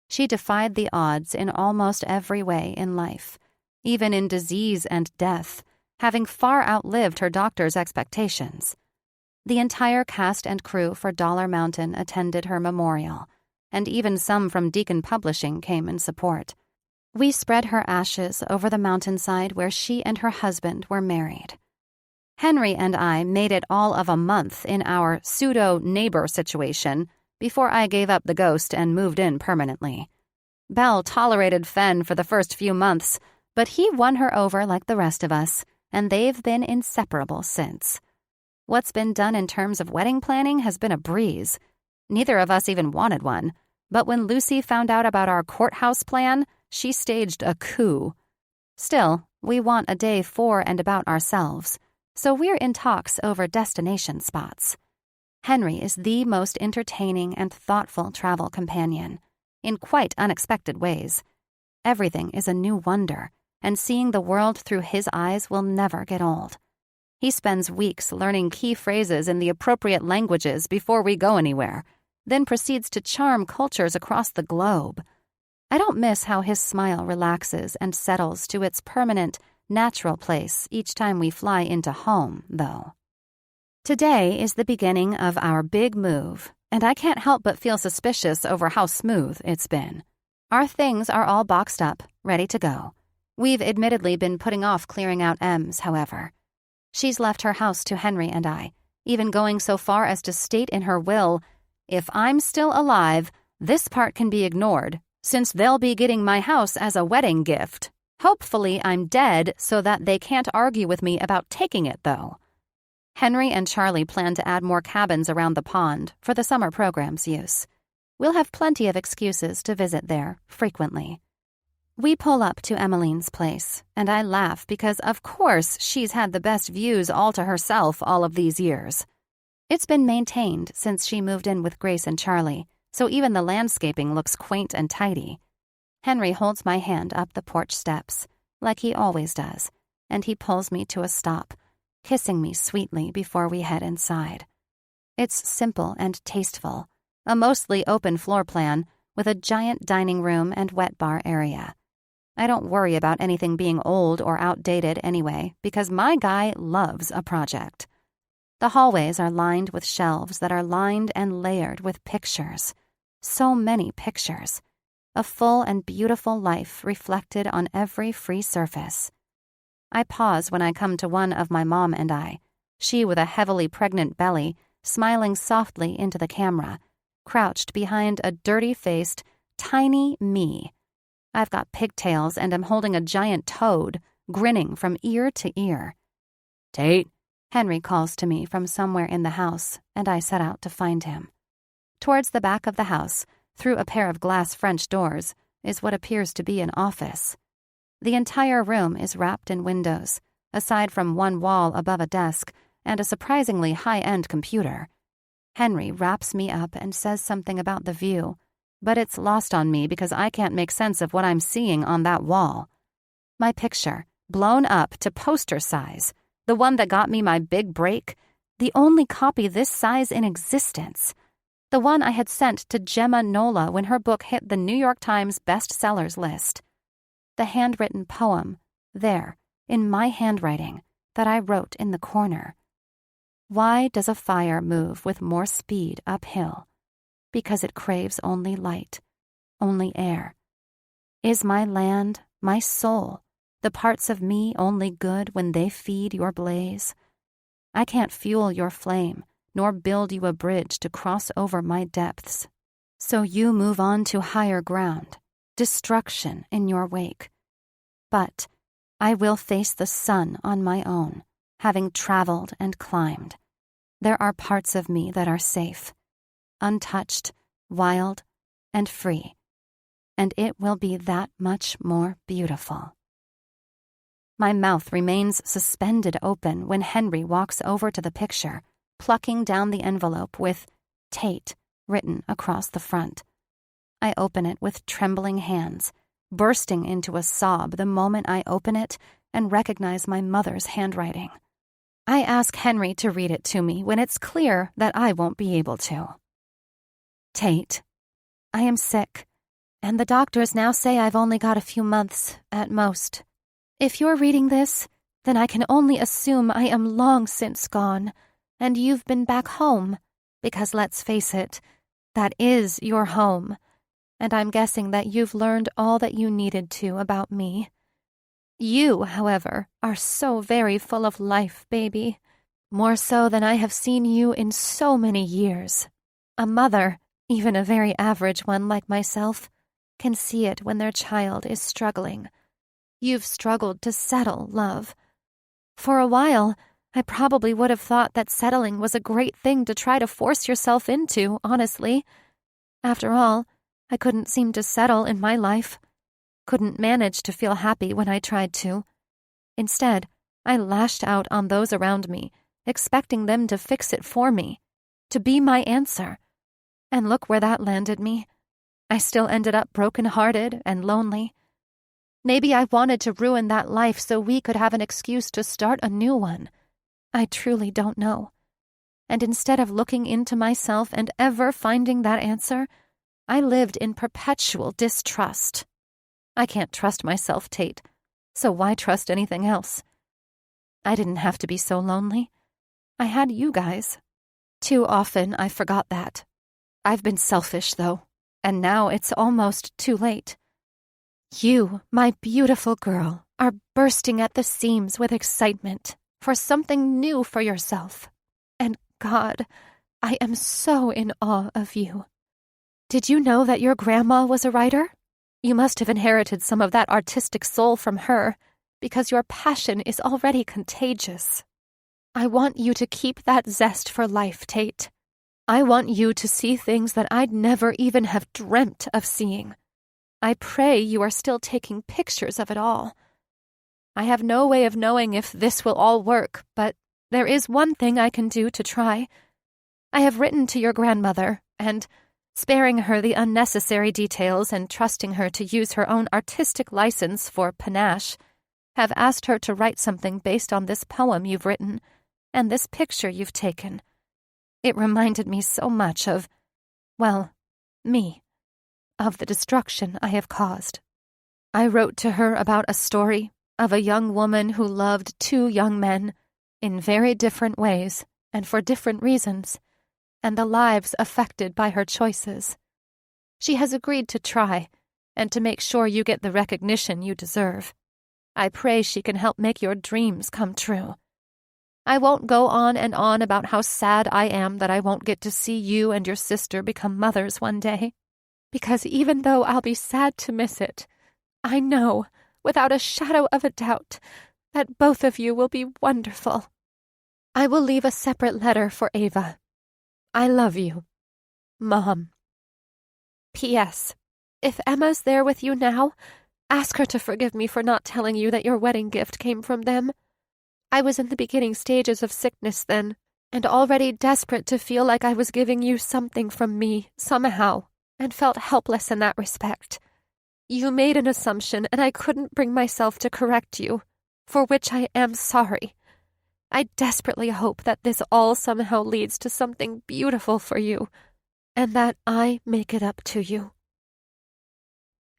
[SPEAKER 1] She defied the odds in almost every way in life, even in disease and death, having far outlived her doctor's expectations. The entire cast and crew for Dollar Mountain attended her memorial, and even some from Deacon Publishing came in support. We spread her ashes over the mountainside where she and her husband were married. Henry and I made it all of a month in our pseudo-neighbor situation before I gave up the ghost and moved in permanently. Belle tolerated Fen for the first few months, but he won her over like the rest of us, and they've been inseparable since. What's been done in terms of wedding planning has been a breeze. Neither of us even wanted one, but when Lucy found out about our courthouse plan, she staged a coup. Still, we want a day for and about ourselves, so we're in talks over destination spots. Henry is the most entertaining and thoughtful travel companion, in quite unexpected ways. Everything is a new wonder, and seeing the world through his eyes will never get old. He spends weeks learning key phrases in the appropriate languages before we go anywhere, then proceeds to charm cultures across the globe. I don't miss how his smile relaxes and settles to its permanent, natural place each time we fly into home, though. Today is the beginning of our big move, and I can't help but feel suspicious over how smooth it's been. Our things are all boxed up, ready to go. We've admittedly been putting off clearing out Em's, however. She's left her house to Henry and I, even going so far as to state in her will, "If I'm still alive, this part can be ignored, since they'll be getting my house as a wedding gift. Hopefully I'm dead so that they can't argue with me about taking it, though." Henry and Charlie plan to add more cabins around the pond for the summer program's use. We'll have plenty of excuses to visit there frequently. We pull up to Emmeline's place, and I laugh because, of course, she's had the best views all to herself all of these years. It's been maintained since she moved in with Grace and Charlie, so even the landscaping looks quaint and tidy. Henry holds my hand up the porch steps, like he always does, and he pulls me to a stop, kissing me sweetly before we head inside. It's simple and tasteful, a mostly open floor plan with a giant dining room and wet bar area. I don't worry about anything being old or outdated anyway, because my guy loves a project. The hallways are lined with shelves that are lined and layered with pictures. So many pictures. A full and beautiful life reflected on every free surface. I pause when I come to one of my mom and I, she with a heavily pregnant belly, smiling softly into the camera, crouched behind a dirty-faced, tiny me.
[SPEAKER 3] I've got pigtails and am holding a giant toad, grinning from ear to ear.
[SPEAKER 5] Tate,
[SPEAKER 3] Henry calls to me from somewhere in the house, and I set out to find him. Towards the back of the house, through a pair of glass French doors, is what appears to be an office. The entire room is wrapped in windows, aside from one wall above a desk and a surprisingly high-end computer. Henry wraps me up and says something about the view, but it's lost on me because I can't make sense of what I'm seeing on that wall. My picture, blown up to poster size, the one that got me my big break, the only copy this size in existence, the one I had sent to Gemma Nola when her book hit the New York Times bestsellers list. The handwritten poem, there, in my handwriting, that I wrote in the corner. Why does a fire move with more speed uphill? Because it craves only light, only air. Is my land, my soul, the parts of me only good when they feed your blaze? I can't fuel your flame, nor build you a bridge to cross over my depths. So you move on to higher ground, destruction in your wake. But I will face the sun on my own, having traveled and climbed. There are parts of me that are safe, untouched, wild, and free, and it will be that much more beautiful. My mouth remains suspended open when Henry walks over to the picture, plucking down the envelope with Tate written across the front. I open it with trembling hands, bursting into a sob the moment I open it and recognize my mother's handwriting. I ask Henry to read it to me when it's clear that I won't be able to. Tate, I am sick, and the doctors now say I've only got a few months at most. If you're reading this, then I can only assume I am long since gone, and you've been back home, because let's face it, that is your home, and I'm guessing that you've learned all that you needed to about me. You, however, are so very full of life, baby, more so than I have seen you in so many years. A mother, even a very average one like myself, can see it when their child is struggling. You've struggled to settle, love. For a while, I probably would have thought that settling was a great thing to try to force yourself into, honestly. After all, I couldn't seem to settle in my life. Couldn't manage to feel happy when I tried to. Instead, I lashed out on those around me, expecting them to fix it for me, to be my answer. And look where that landed me. I still ended up broken-hearted and lonely. Maybe I wanted to ruin that life so we could have an excuse to start a new one. I truly don't know. And instead of looking into myself and ever finding that answer, I lived in perpetual distrust. I can't trust myself, Tate, so why trust anything else? I didn't have to be so lonely. I had you guys. Too often I forgot that. I've been selfish, though, and now it's almost too late. You, my beautiful girl, are bursting at the seams with excitement for something new for yourself. And God, I am so in awe of you. Did you know that your grandma was a writer? You must have inherited some of that artistic soul from her, because your passion is already contagious. I want you to keep that zest for life, Tate. I want you to see things that I'd never even have dreamt of seeing. I pray you are still taking pictures of it all. I have no way of knowing if this will all work, but there is one thing I can do to try. I have written to your grandmother, and, sparing her the unnecessary details and trusting her to use her own artistic license for panache, have asked her to write something based on this poem you've written and this picture you've taken. It reminded me so much of, well, me, of the destruction I have caused. I wrote to her about a story of a young woman who loved two young men in very different ways and for different reasons, and the lives affected by her choices. She has agreed to try, and to make sure you get the recognition you deserve. I pray she can help make your dreams come true. I won't go on and on about how sad I am that I won't get to see you and your sister become mothers one day, because even though I'll be sad to miss it,
[SPEAKER 1] I know, without a shadow of a doubt, that both of you will be wonderful. I will leave a separate letter for Ava. I love you. Mom. P.S. If Emma's there with you now, ask her to forgive me for not telling you that your wedding gift came from them. I was in the beginning stages of sickness then, and already desperate to feel like I was giving you something from me, somehow, and felt helpless in that respect. You made an assumption, and I couldn't bring myself to correct you, for which I am sorry. I desperately hope that this all somehow leads to something beautiful for you, and that I make it up to you.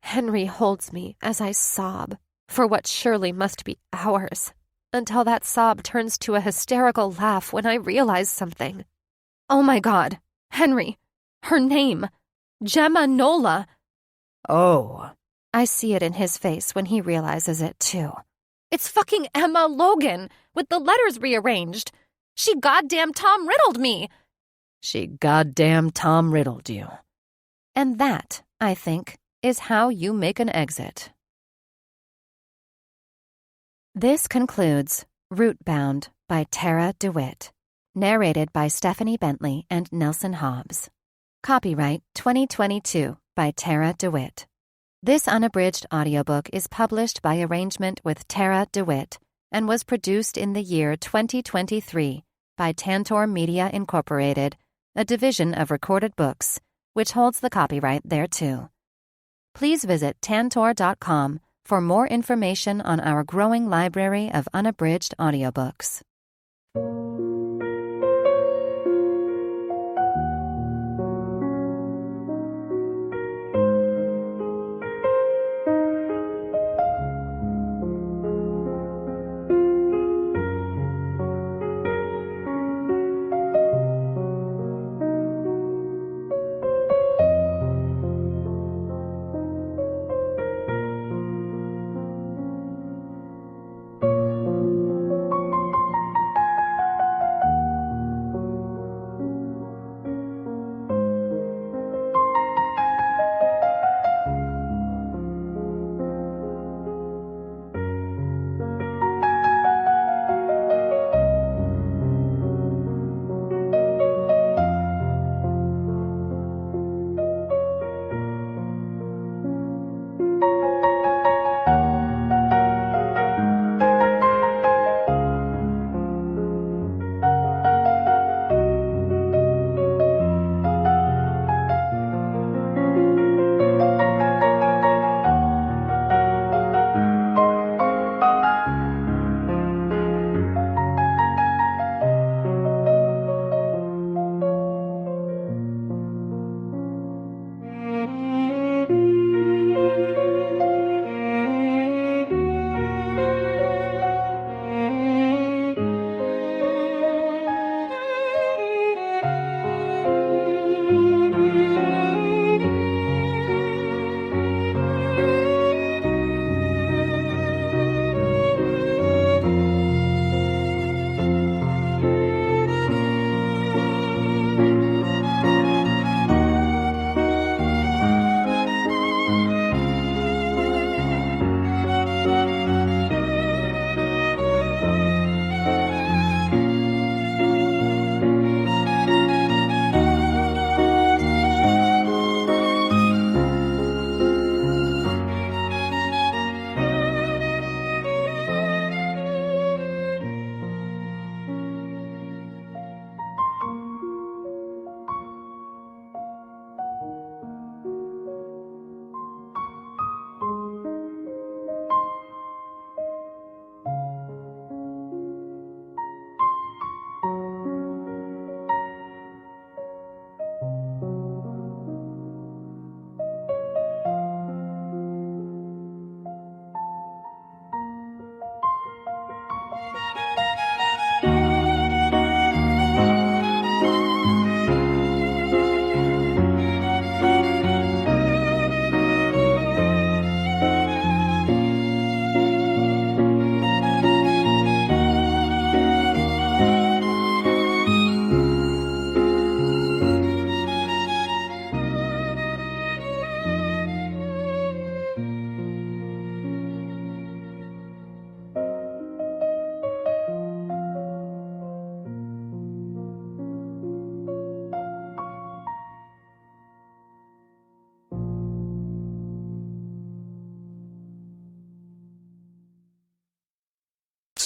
[SPEAKER 1] Henry holds me as I sob, for what surely must be hours, until that sob turns to a hysterical laugh when I realize something. Oh my God, Henry, her name, Gemma Nola.
[SPEAKER 3] Oh.
[SPEAKER 1] I see it in his face when he realizes it too. It's fucking Emma Logan, with the letters rearranged. She goddamn Tom Riddled me.
[SPEAKER 2] She goddamn Tom Riddled you.
[SPEAKER 1] And that, I think, is how you make an exit. This concludes Rootbound by Tarah DeWitt, narrated by Stephanie Bentley and Nelson Hobbs. Copyright 2022 by Tarah DeWitt. This unabridged audiobook is published by arrangement with Tarah DeWitt and was produced in the year 2023 by Tantor Media Incorporated, a division of Recorded Books, which holds the copyright thereto. Please visit tantor.com for more information on our growing library of unabridged audiobooks.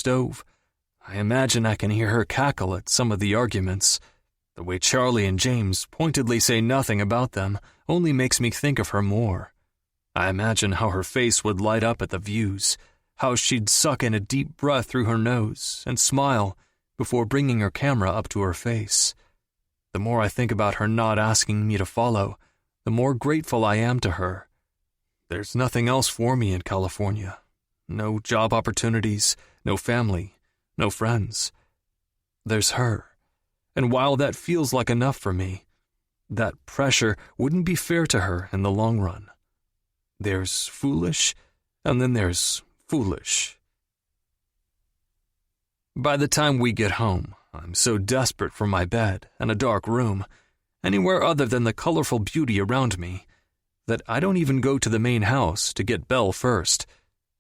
[SPEAKER 4] stove. I imagine I can hear her cackle at some of the arguments. The way Charlie and James pointedly say nothing about them only makes me think of her more. I imagine how her face would light up at the views, how she'd suck in a deep breath through her nose and smile before bringing her camera up to her face. The more I think about her not asking me to follow, the more grateful I am to her. There's nothing else for me in California. No job opportunities, no family, no friends. There's her. And while that feels like enough for me, that pressure wouldn't be fair to her in the long run. There's foolish, and then there's foolish. By the time we get home, I'm so desperate for my bed and a dark room, anywhere other than the colorful beauty around me, that I don't even go to the main house to get Belle first.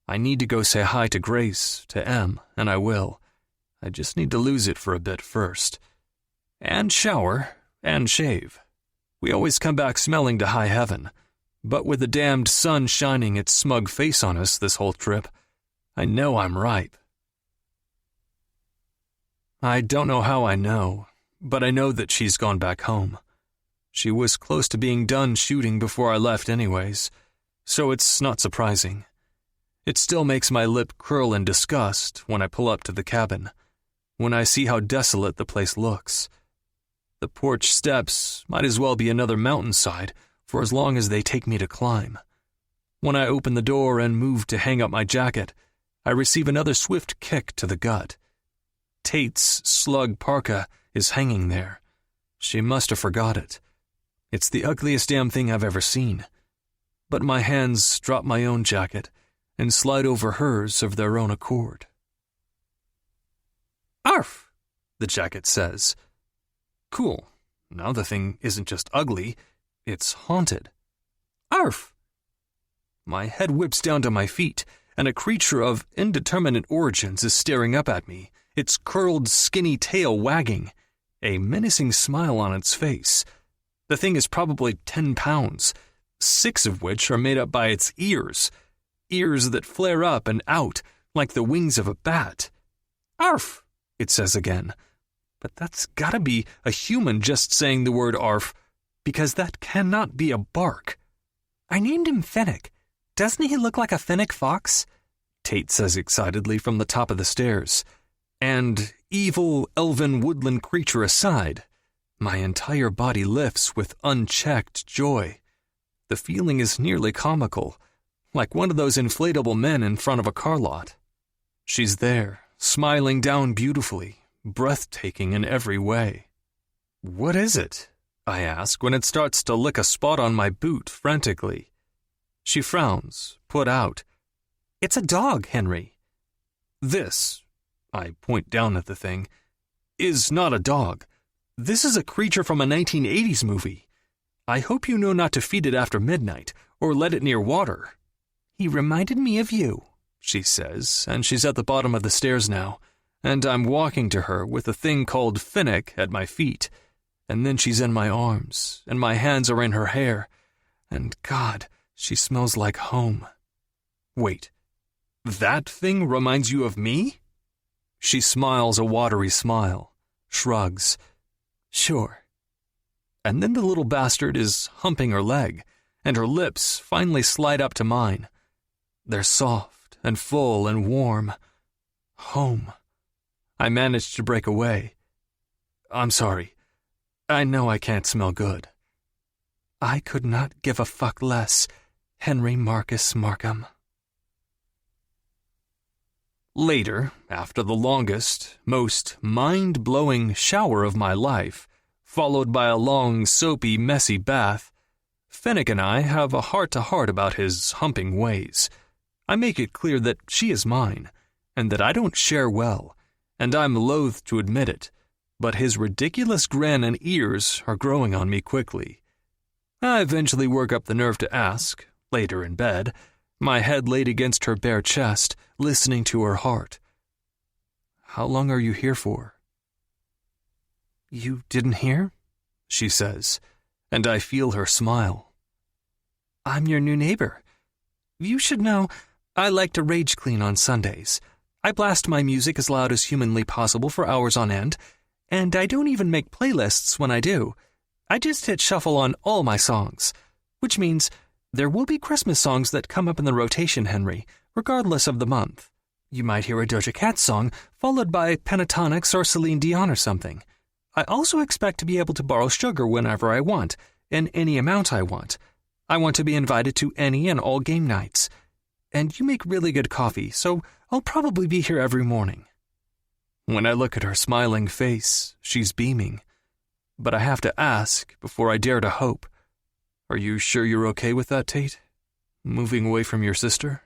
[SPEAKER 4] I need to go say hi to Grace, to Em, and I will. I just need to lose it for a bit first. And shower, and shave. We always come back smelling to high heaven, but with the damned sun shining its smug face on us this whole trip, I know I'm ripe. I don't know how I know, but I know that she's gone back home. She was close to being done shooting before I left anyways, so it's not surprising. It still makes my lip curl in disgust when I pull up to the cabin, when I see how desolate the place looks. The porch steps might as well be another mountainside for as long as they take me to climb. When I open the door and move to hang up my jacket, I receive another swift kick to the gut. Tate's slug parka is hanging there. She must have forgot it. It's the ugliest damn thing I've ever seen. But my hands drop my own jacket and slide over hers of their own accord. "Arf," the jacket says. Cool. Now the thing isn't just ugly, it's haunted. "Arf." My head whips down to my feet, and a creature of indeterminate origins is staring up at me, its curled, skinny tail wagging, a menacing smile on its face. The thing is probably 10 pounds, 6 of which are made up by its ears that flare up and out like the wings of a bat. "Arf," it says again. But that's gotta be a human just saying the word arf, because that cannot be a bark. "I named him Fennec. Doesn't he look like a fennec fox?" Tate says excitedly from the top of the stairs. And, evil, elven woodland creature aside, my entire body lifts with unchecked joy. The feeling is nearly comical, like one of those inflatable men in front of a car lot. She's there, smiling down beautifully, breathtaking in every way. "What is it?" I ask when it starts to lick a spot on my boot frantically. She frowns, put out. "It's a dog, Henry." "This," I point down at the thing, "is not a dog. This is a creature from a 1980s movie. I hope you know not to feed it after midnight, or let it near water." "He reminded me of you," she says, and she's at the bottom of the stairs now, and I'm walking to her with a thing called Finnick at my feet, and then she's in my arms, and my hands are in her hair, and God, she smells like home. "Wait, that thing reminds you of me?" She smiles a watery smile, shrugs. "Sure." And then the little bastard is humping her leg, and her lips finally slide up to mine. They're soft and full and warm. Home. I managed to break away. "I'm sorry. I know I can't smell good." "I could not give a fuck less, Henry Marcus Markham." Later, after the longest, most mind-blowing shower of my life, followed by a long, soapy, messy bath, Fennec and I have a heart-to-heart about his humping ways. I make it clear that she is mine, and that I don't share well, and I'm loath to admit it, but his ridiculous grin and ears are growing on me quickly. I eventually work up the nerve to ask, later in bed, my head laid against her bare chest, listening to her heart. "How long are you here for?" "You didn't hear?" she says, and I feel her smile. "I'm your new neighbor. You should know I like to rage clean on Sundays. I blast my music as loud as humanly possible for hours on end, and I don't even make playlists when I do. I just hit shuffle on all my songs, which means there will be Christmas songs that come up in the rotation, Henry, regardless of the month. You might hear a Doja Cat song, followed by Pentatonix or Celine Dion or something. I also expect to be able to borrow sugar whenever I want, in any amount I want. I want to be invited to any and all game nights. And you make really good coffee, so I'll probably be here every morning. When I look at her smiling face, she's beaming. But I have to ask before I dare to hope. Are you sure you're okay with that, Tate? Moving away from your sister?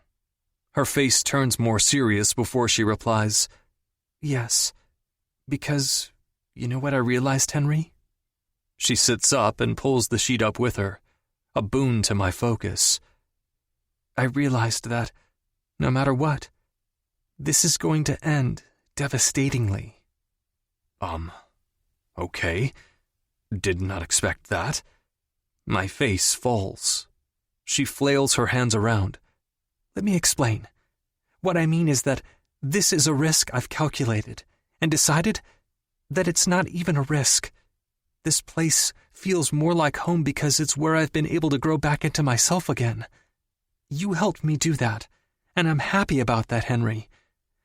[SPEAKER 4] Her face turns more serious before she replies, Yes, because you know what I realized, Henry? She sits up and pulls the sheet up with her, a boon to my focus. I realized that, no matter what, this is going to end devastatingly. Okay. Did not expect that. My face falls. She flails her hands around. Let me explain. What I mean is that this is a risk I've calculated and decided that it's not even a risk. This place feels more like home because it's where I've been able to grow back into myself again. You helped me do that, and I'm happy about that, Henry.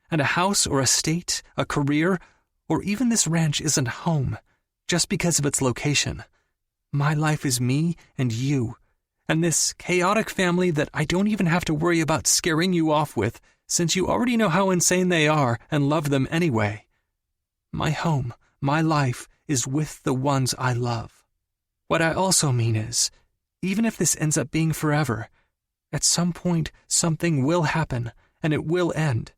[SPEAKER 4] And a house or estate, a career, or even this ranch isn't home just because of its location. My life is me and you, and this chaotic family that I don't even have to worry about scaring you off with, since you already know how insane they are and love them anyway. My home, my life, is with the ones I love. What I also mean is, even if this ends up being forever, at some point something will happen, and it will end.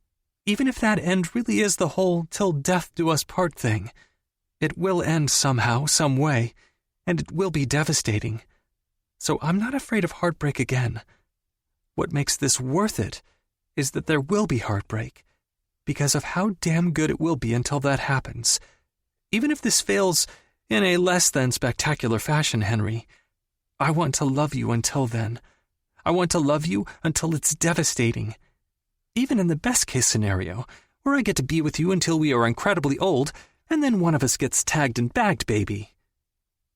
[SPEAKER 4] Even if that end really is the whole till death do us part thing, it will end somehow, some way, and it will be devastating. So I'm not afraid of heartbreak again. What makes this worth it is that there will be heartbreak, because of how damn good it will be until that happens. Even if this fails in a less than spectacular fashion, Henry, I want to love you until then. I want to love you until it's devastating. Even in the best-case scenario, where I get to be with you until we are incredibly old, and then one of us gets tagged and bagged, baby.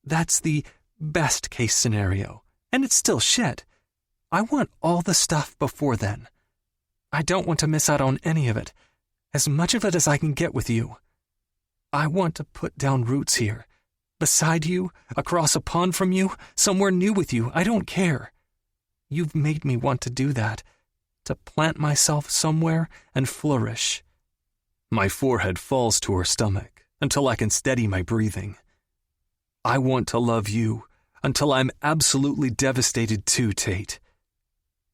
[SPEAKER 4] That's the best-case scenario, and it's still shit. I want all the stuff before then. I don't want to miss out on any of it, as much of it as I can get with you. I want to put down roots here, beside you, across a pond from you, somewhere new with you, I don't care. You've made me want to do that, to plant myself somewhere and flourish. My forehead falls to her stomach until I can steady my breathing. I want to love you until I'm absolutely devastated too, Tate.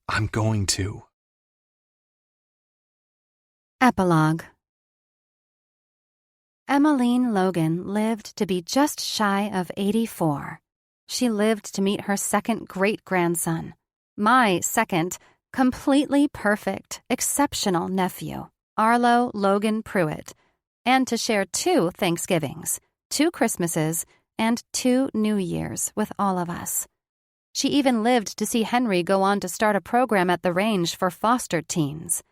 [SPEAKER 4] I'm going to.
[SPEAKER 1] Epilogue. Emmeline Logan lived to be just shy of 84. She lived to meet her second great-grandson, my second, completely perfect, exceptional nephew, Arlo Logan Pruitt, and to share 2 Thanksgivings, 2 Christmases, and 2 New Years with all of us. She even lived to see Henry go on to start a program at the range for foster teens.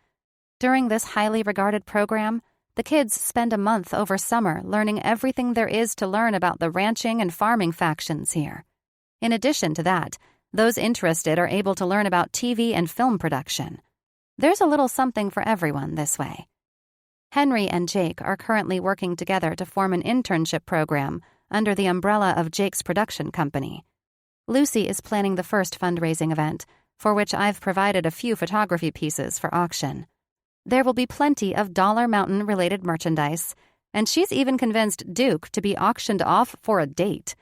[SPEAKER 1] During this highly regarded program, the kids spend a month over summer learning everything there is to learn about the ranching and farming factions here. In addition to that, those interested are able to learn about TV and film production. There's a little something for everyone this way. Henry and Jake are currently working together to form an internship program under the umbrella of Jake's production company. Lucy is planning the first fundraising event, for which I've provided a few photography pieces for auction. There will be plenty of Dollar Mountain-related merchandise, and she's even convinced Duke to be auctioned off for a date.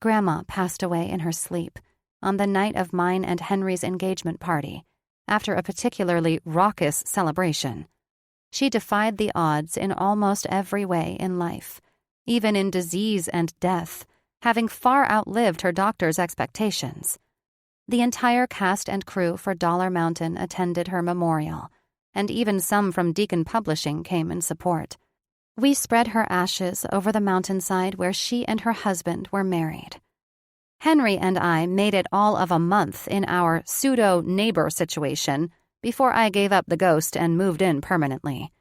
[SPEAKER 1] Grandma passed away in her sleep on the night of mine and Henry's engagement party, after a particularly raucous celebration. She defied the odds in almost every way in life, even in disease and death, having far outlived her doctor's expectations. The entire cast and crew for Dollar Mountain attended her memorial, and even some from Deacon Publishing came in support. We spread her ashes over the mountainside where she and her husband were married. Henry and I made it all of a month in our pseudo-neighbor situation,
[SPEAKER 3] before I gave up the ghost and moved in permanently.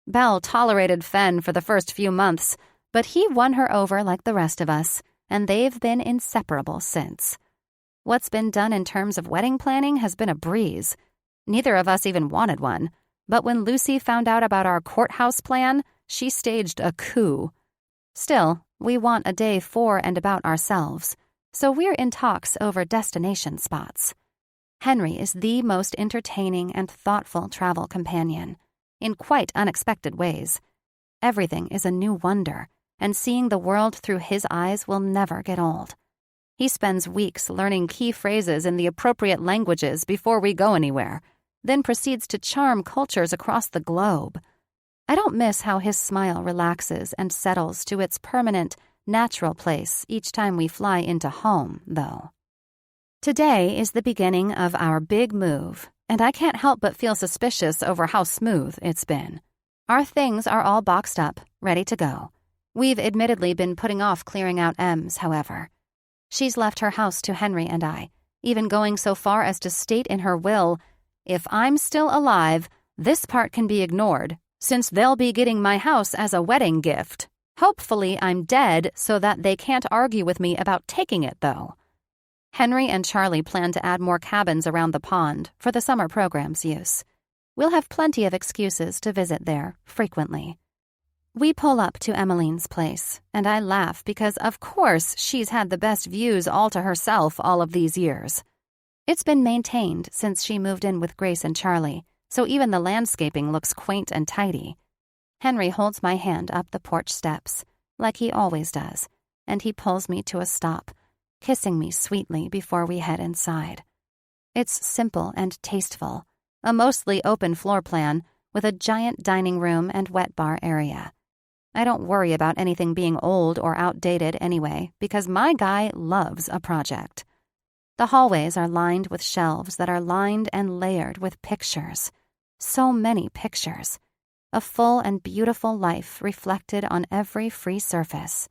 [SPEAKER 3] Belle tolerated Fen for the first few months, but he won her over like the rest of us, and they've been inseparable since. What's been done in terms of wedding planning has been a breeze. Neither of us even wanted one, but when Lucy found out about our courthouse plan, she staged a coup. Still, we want a day for and about ourselves, so we're in talks over destination spots. Henry is the most entertaining and thoughtful travel companion, in quite unexpected ways. Everything is a new wonder, and seeing the world through his eyes will never get old. He spends weeks learning key phrases in the appropriate languages before we go anywhere, then proceeds to charm cultures across the globe. I don't miss how his smile relaxes and settles to its permanent, natural place each time we fly into home, though. Today is the beginning of our big move, and I can't help but feel suspicious over how smooth it's been. Our things are all boxed up, ready to go. We've admittedly been putting off clearing out Em's, however. She's left her house to Henry and I, even going so far as to state in her will, "If I'm still alive, this part can be ignored, since they'll be getting my house as a wedding gift. Hopefully I'm dead so that they can't argue with me about taking it, though." Henry and Charlie plan to add more cabins around the pond for the summer program's use. We'll have plenty of excuses to visit there frequently. We pull up to Emmeline's place, and I laugh because, of course, she's had the best views all to herself all of these years. It's been maintained since she moved in with Grace and Charlie, so even the landscaping looks quaint and tidy. Henry holds my hand up the porch steps, like he always does, and he pulls me to a stop, kissing me sweetly before we head inside. It's simple and tasteful, a mostly open floor plan with a giant dining room and wet bar area. I don't worry about anything being old or outdated anyway, because my guy loves a project. The hallways are lined with shelves that are lined and layered with pictures. So many pictures. A full and beautiful life reflected on every free surface.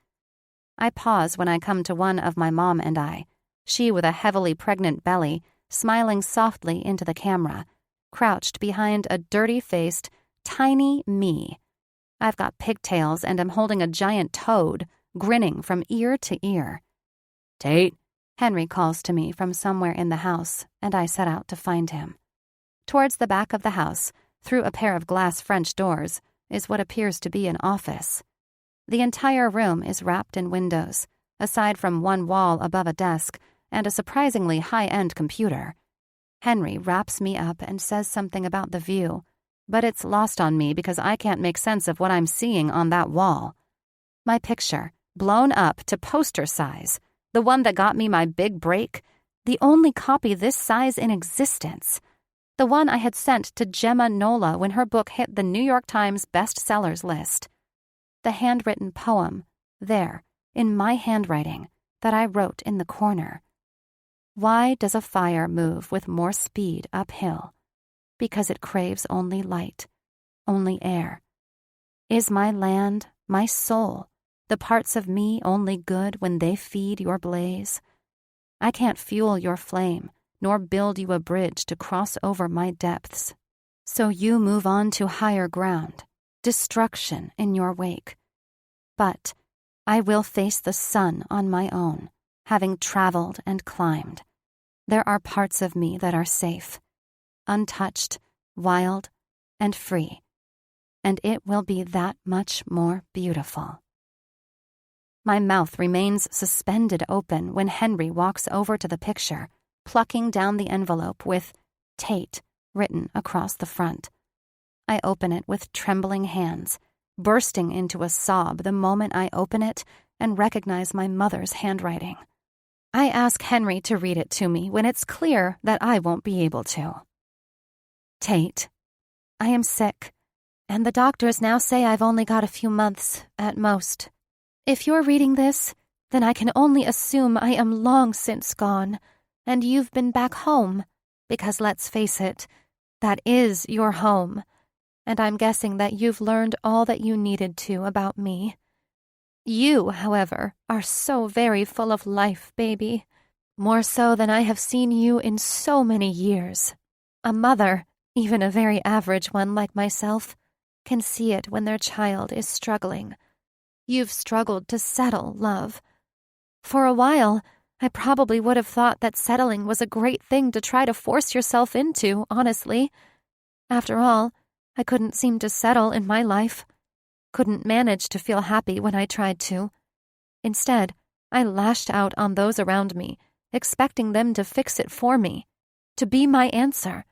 [SPEAKER 3] I pause when I come to one of my mom and I, she with a heavily pregnant belly, smiling softly into the camera, crouched behind a dirty-faced, tiny me. I've got pigtails and am holding a giant toad, grinning from ear to ear. "Tate," Henry calls to me from somewhere in the house, and I set out to find him. Towards the back of the house, through a pair of glass French doors, is what appears to be an office. The entire room is wrapped in windows, aside from one wall above a desk and a surprisingly high-end computer. Henry wraps me up and says something about the view, but it's lost on me because I can't make sense of what I'm seeing on that wall. My picture, blown up to poster size, the one that got me my big break, the only copy this size in existence, the one I had sent to Gemma Nola when her book hit the New York Times bestsellers list. The handwritten poem, there, in my handwriting, that I wrote in the corner. Why does a fire move with more speed uphill? Because it craves only light, only air. Is my land, my soul, the parts of me only good when they feed your blaze? I can't fuel your flame, nor build you a bridge to cross over my depths. So you move on to higher ground, destruction in your wake. But I will face the sun on my own, having traveled and climbed. There are parts of me that are safe, untouched, wild, and free, and it will be that much more beautiful. My mouth remains suspended open when Henry walks over to the picture, plucking down the envelope with Tate written across the front. I open it with trembling hands, bursting into a sob the moment I open it and recognize my mother's handwriting. I ask Henry to read it to me when it's clear that I won't be able to. Tate, I am sick, and the doctors now say I've only got a few months at most. If you're reading this, then I can only assume I am long since gone, and you've been back home, because let's face it, that is your home, and I'm guessing that you've learned all that you needed to about me. You, however, are so very full of life, baby, more so than I have seen you in so many years. A mother,
[SPEAKER 1] Even a very average one like myself can see it when their child is struggling. You've struggled to settle, love. For a while, I probably would have thought that settling was a great thing to try to force yourself into, honestly. After all, I couldn't seem to settle in my life. Couldn't manage to feel happy when I tried to. Instead, I lashed out on those around me, expecting them to fix it for me, to be my answer.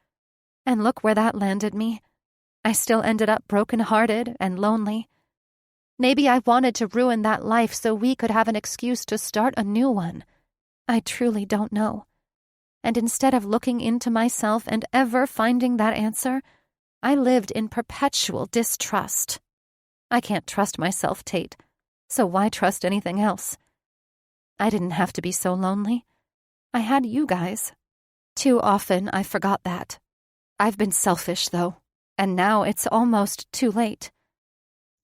[SPEAKER 1] And look where that landed me. I still ended up broken-hearted and lonely. Maybe I wanted to ruin that life so we could have an excuse to start a new one. I truly don't know. And instead of looking into myself and ever finding that answer, I lived in perpetual distrust. I can't trust myself, Tate, so why trust anything else? I didn't have to be so lonely. I had you guys. Too often I forgot that. I've been selfish, though, and now it's almost too late.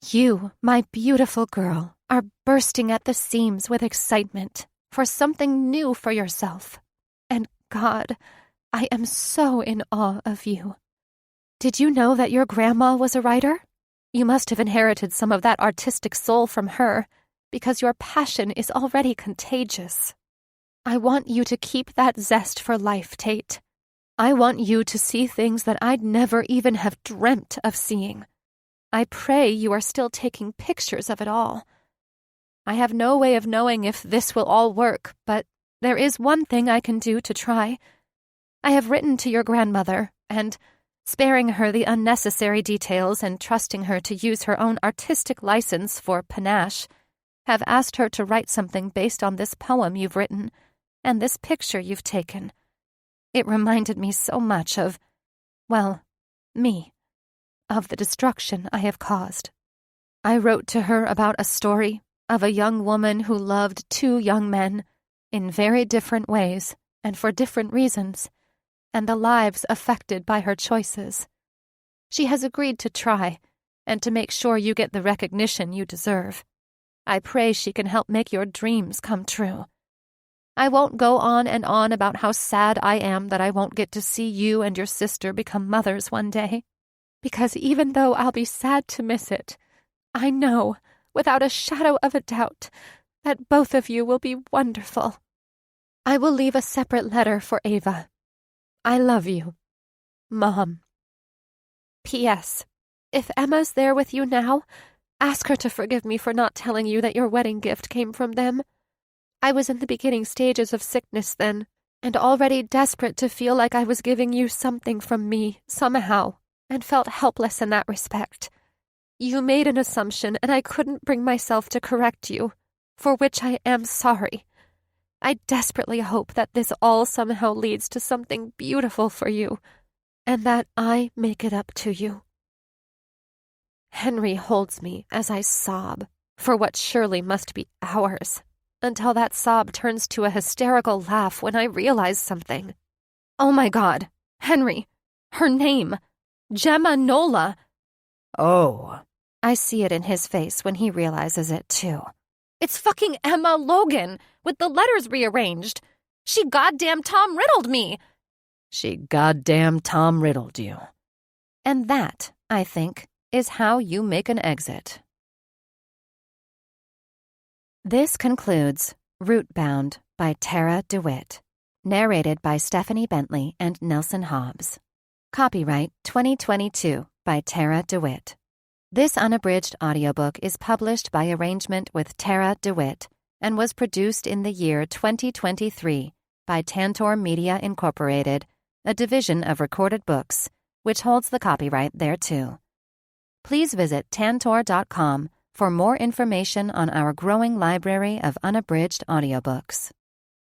[SPEAKER 1] You, my beautiful girl, are bursting at the seams with excitement for something new for yourself. And God, I am so in awe of you. Did you know that your grandma was a writer? You must have inherited some of that artistic soul from her, because your passion is already contagious. I want you to keep that zest for life, Tate. I want you to see things that I'd never even have dreamt of seeing. I pray you are still taking pictures of it all. I have no way of knowing if this will all work, but there is one thing I can do to try. I have written to your grandmother, and, sparing her the unnecessary details and trusting her to use her own artistic license for panache, have asked her to write something based on this poem you've written and this picture you've taken. It reminded me so much of, well, me, of the destruction I have caused. I wrote to her about a story of a young woman who loved two young men in very different ways and for different reasons, and the lives affected by her choices. She has agreed to try and to make sure you get the recognition you deserve. I pray she can help make your dreams come true. I won't go on and on about how sad I am that I won't get to see you and your sister become mothers one day, because even though I'll be sad to miss it, I know, without a shadow of a doubt, that both of you will be wonderful. I will leave a separate letter for Ava. I love you. Mom. P.S. If Emma's there with you now, ask her to forgive me for not telling you that your wedding gift came from them. I was in the beginning stages of sickness then, and already desperate to feel like I was giving you something from me, somehow, and felt helpless in that respect. You made an assumption, and I couldn't bring myself to correct you, for which I am sorry. I desperately hope that this all somehow leads to something beautiful for you, and that I make it up to you. Henry holds me as I sob, for what surely must be hours, until that sob turns to a hysterical laugh when I realize something. Oh my God, Henry, her name, Gemma Nola.
[SPEAKER 3] Oh.
[SPEAKER 1] I see it in his face when he realizes it too.
[SPEAKER 5] It's fucking Emma Logan, with the letters rearranged. She goddamn Tom Riddled me.
[SPEAKER 2] She goddamn Tom Riddled you.
[SPEAKER 1] And that, I think, is how you make an exit. This concludes Rootbound by Tarah DeWitt, narrated by Stephanie Bentley and Nelson Hobbs. Copyright 2022 by Tarah DeWitt. This unabridged audiobook is published by arrangement with Tarah DeWitt and was produced in the year 2023 by Tantor Media Incorporated, a division of Recorded Books, which holds the copyright thereto. Please visit tantor.com for more information on our growing library of unabridged audiobooks.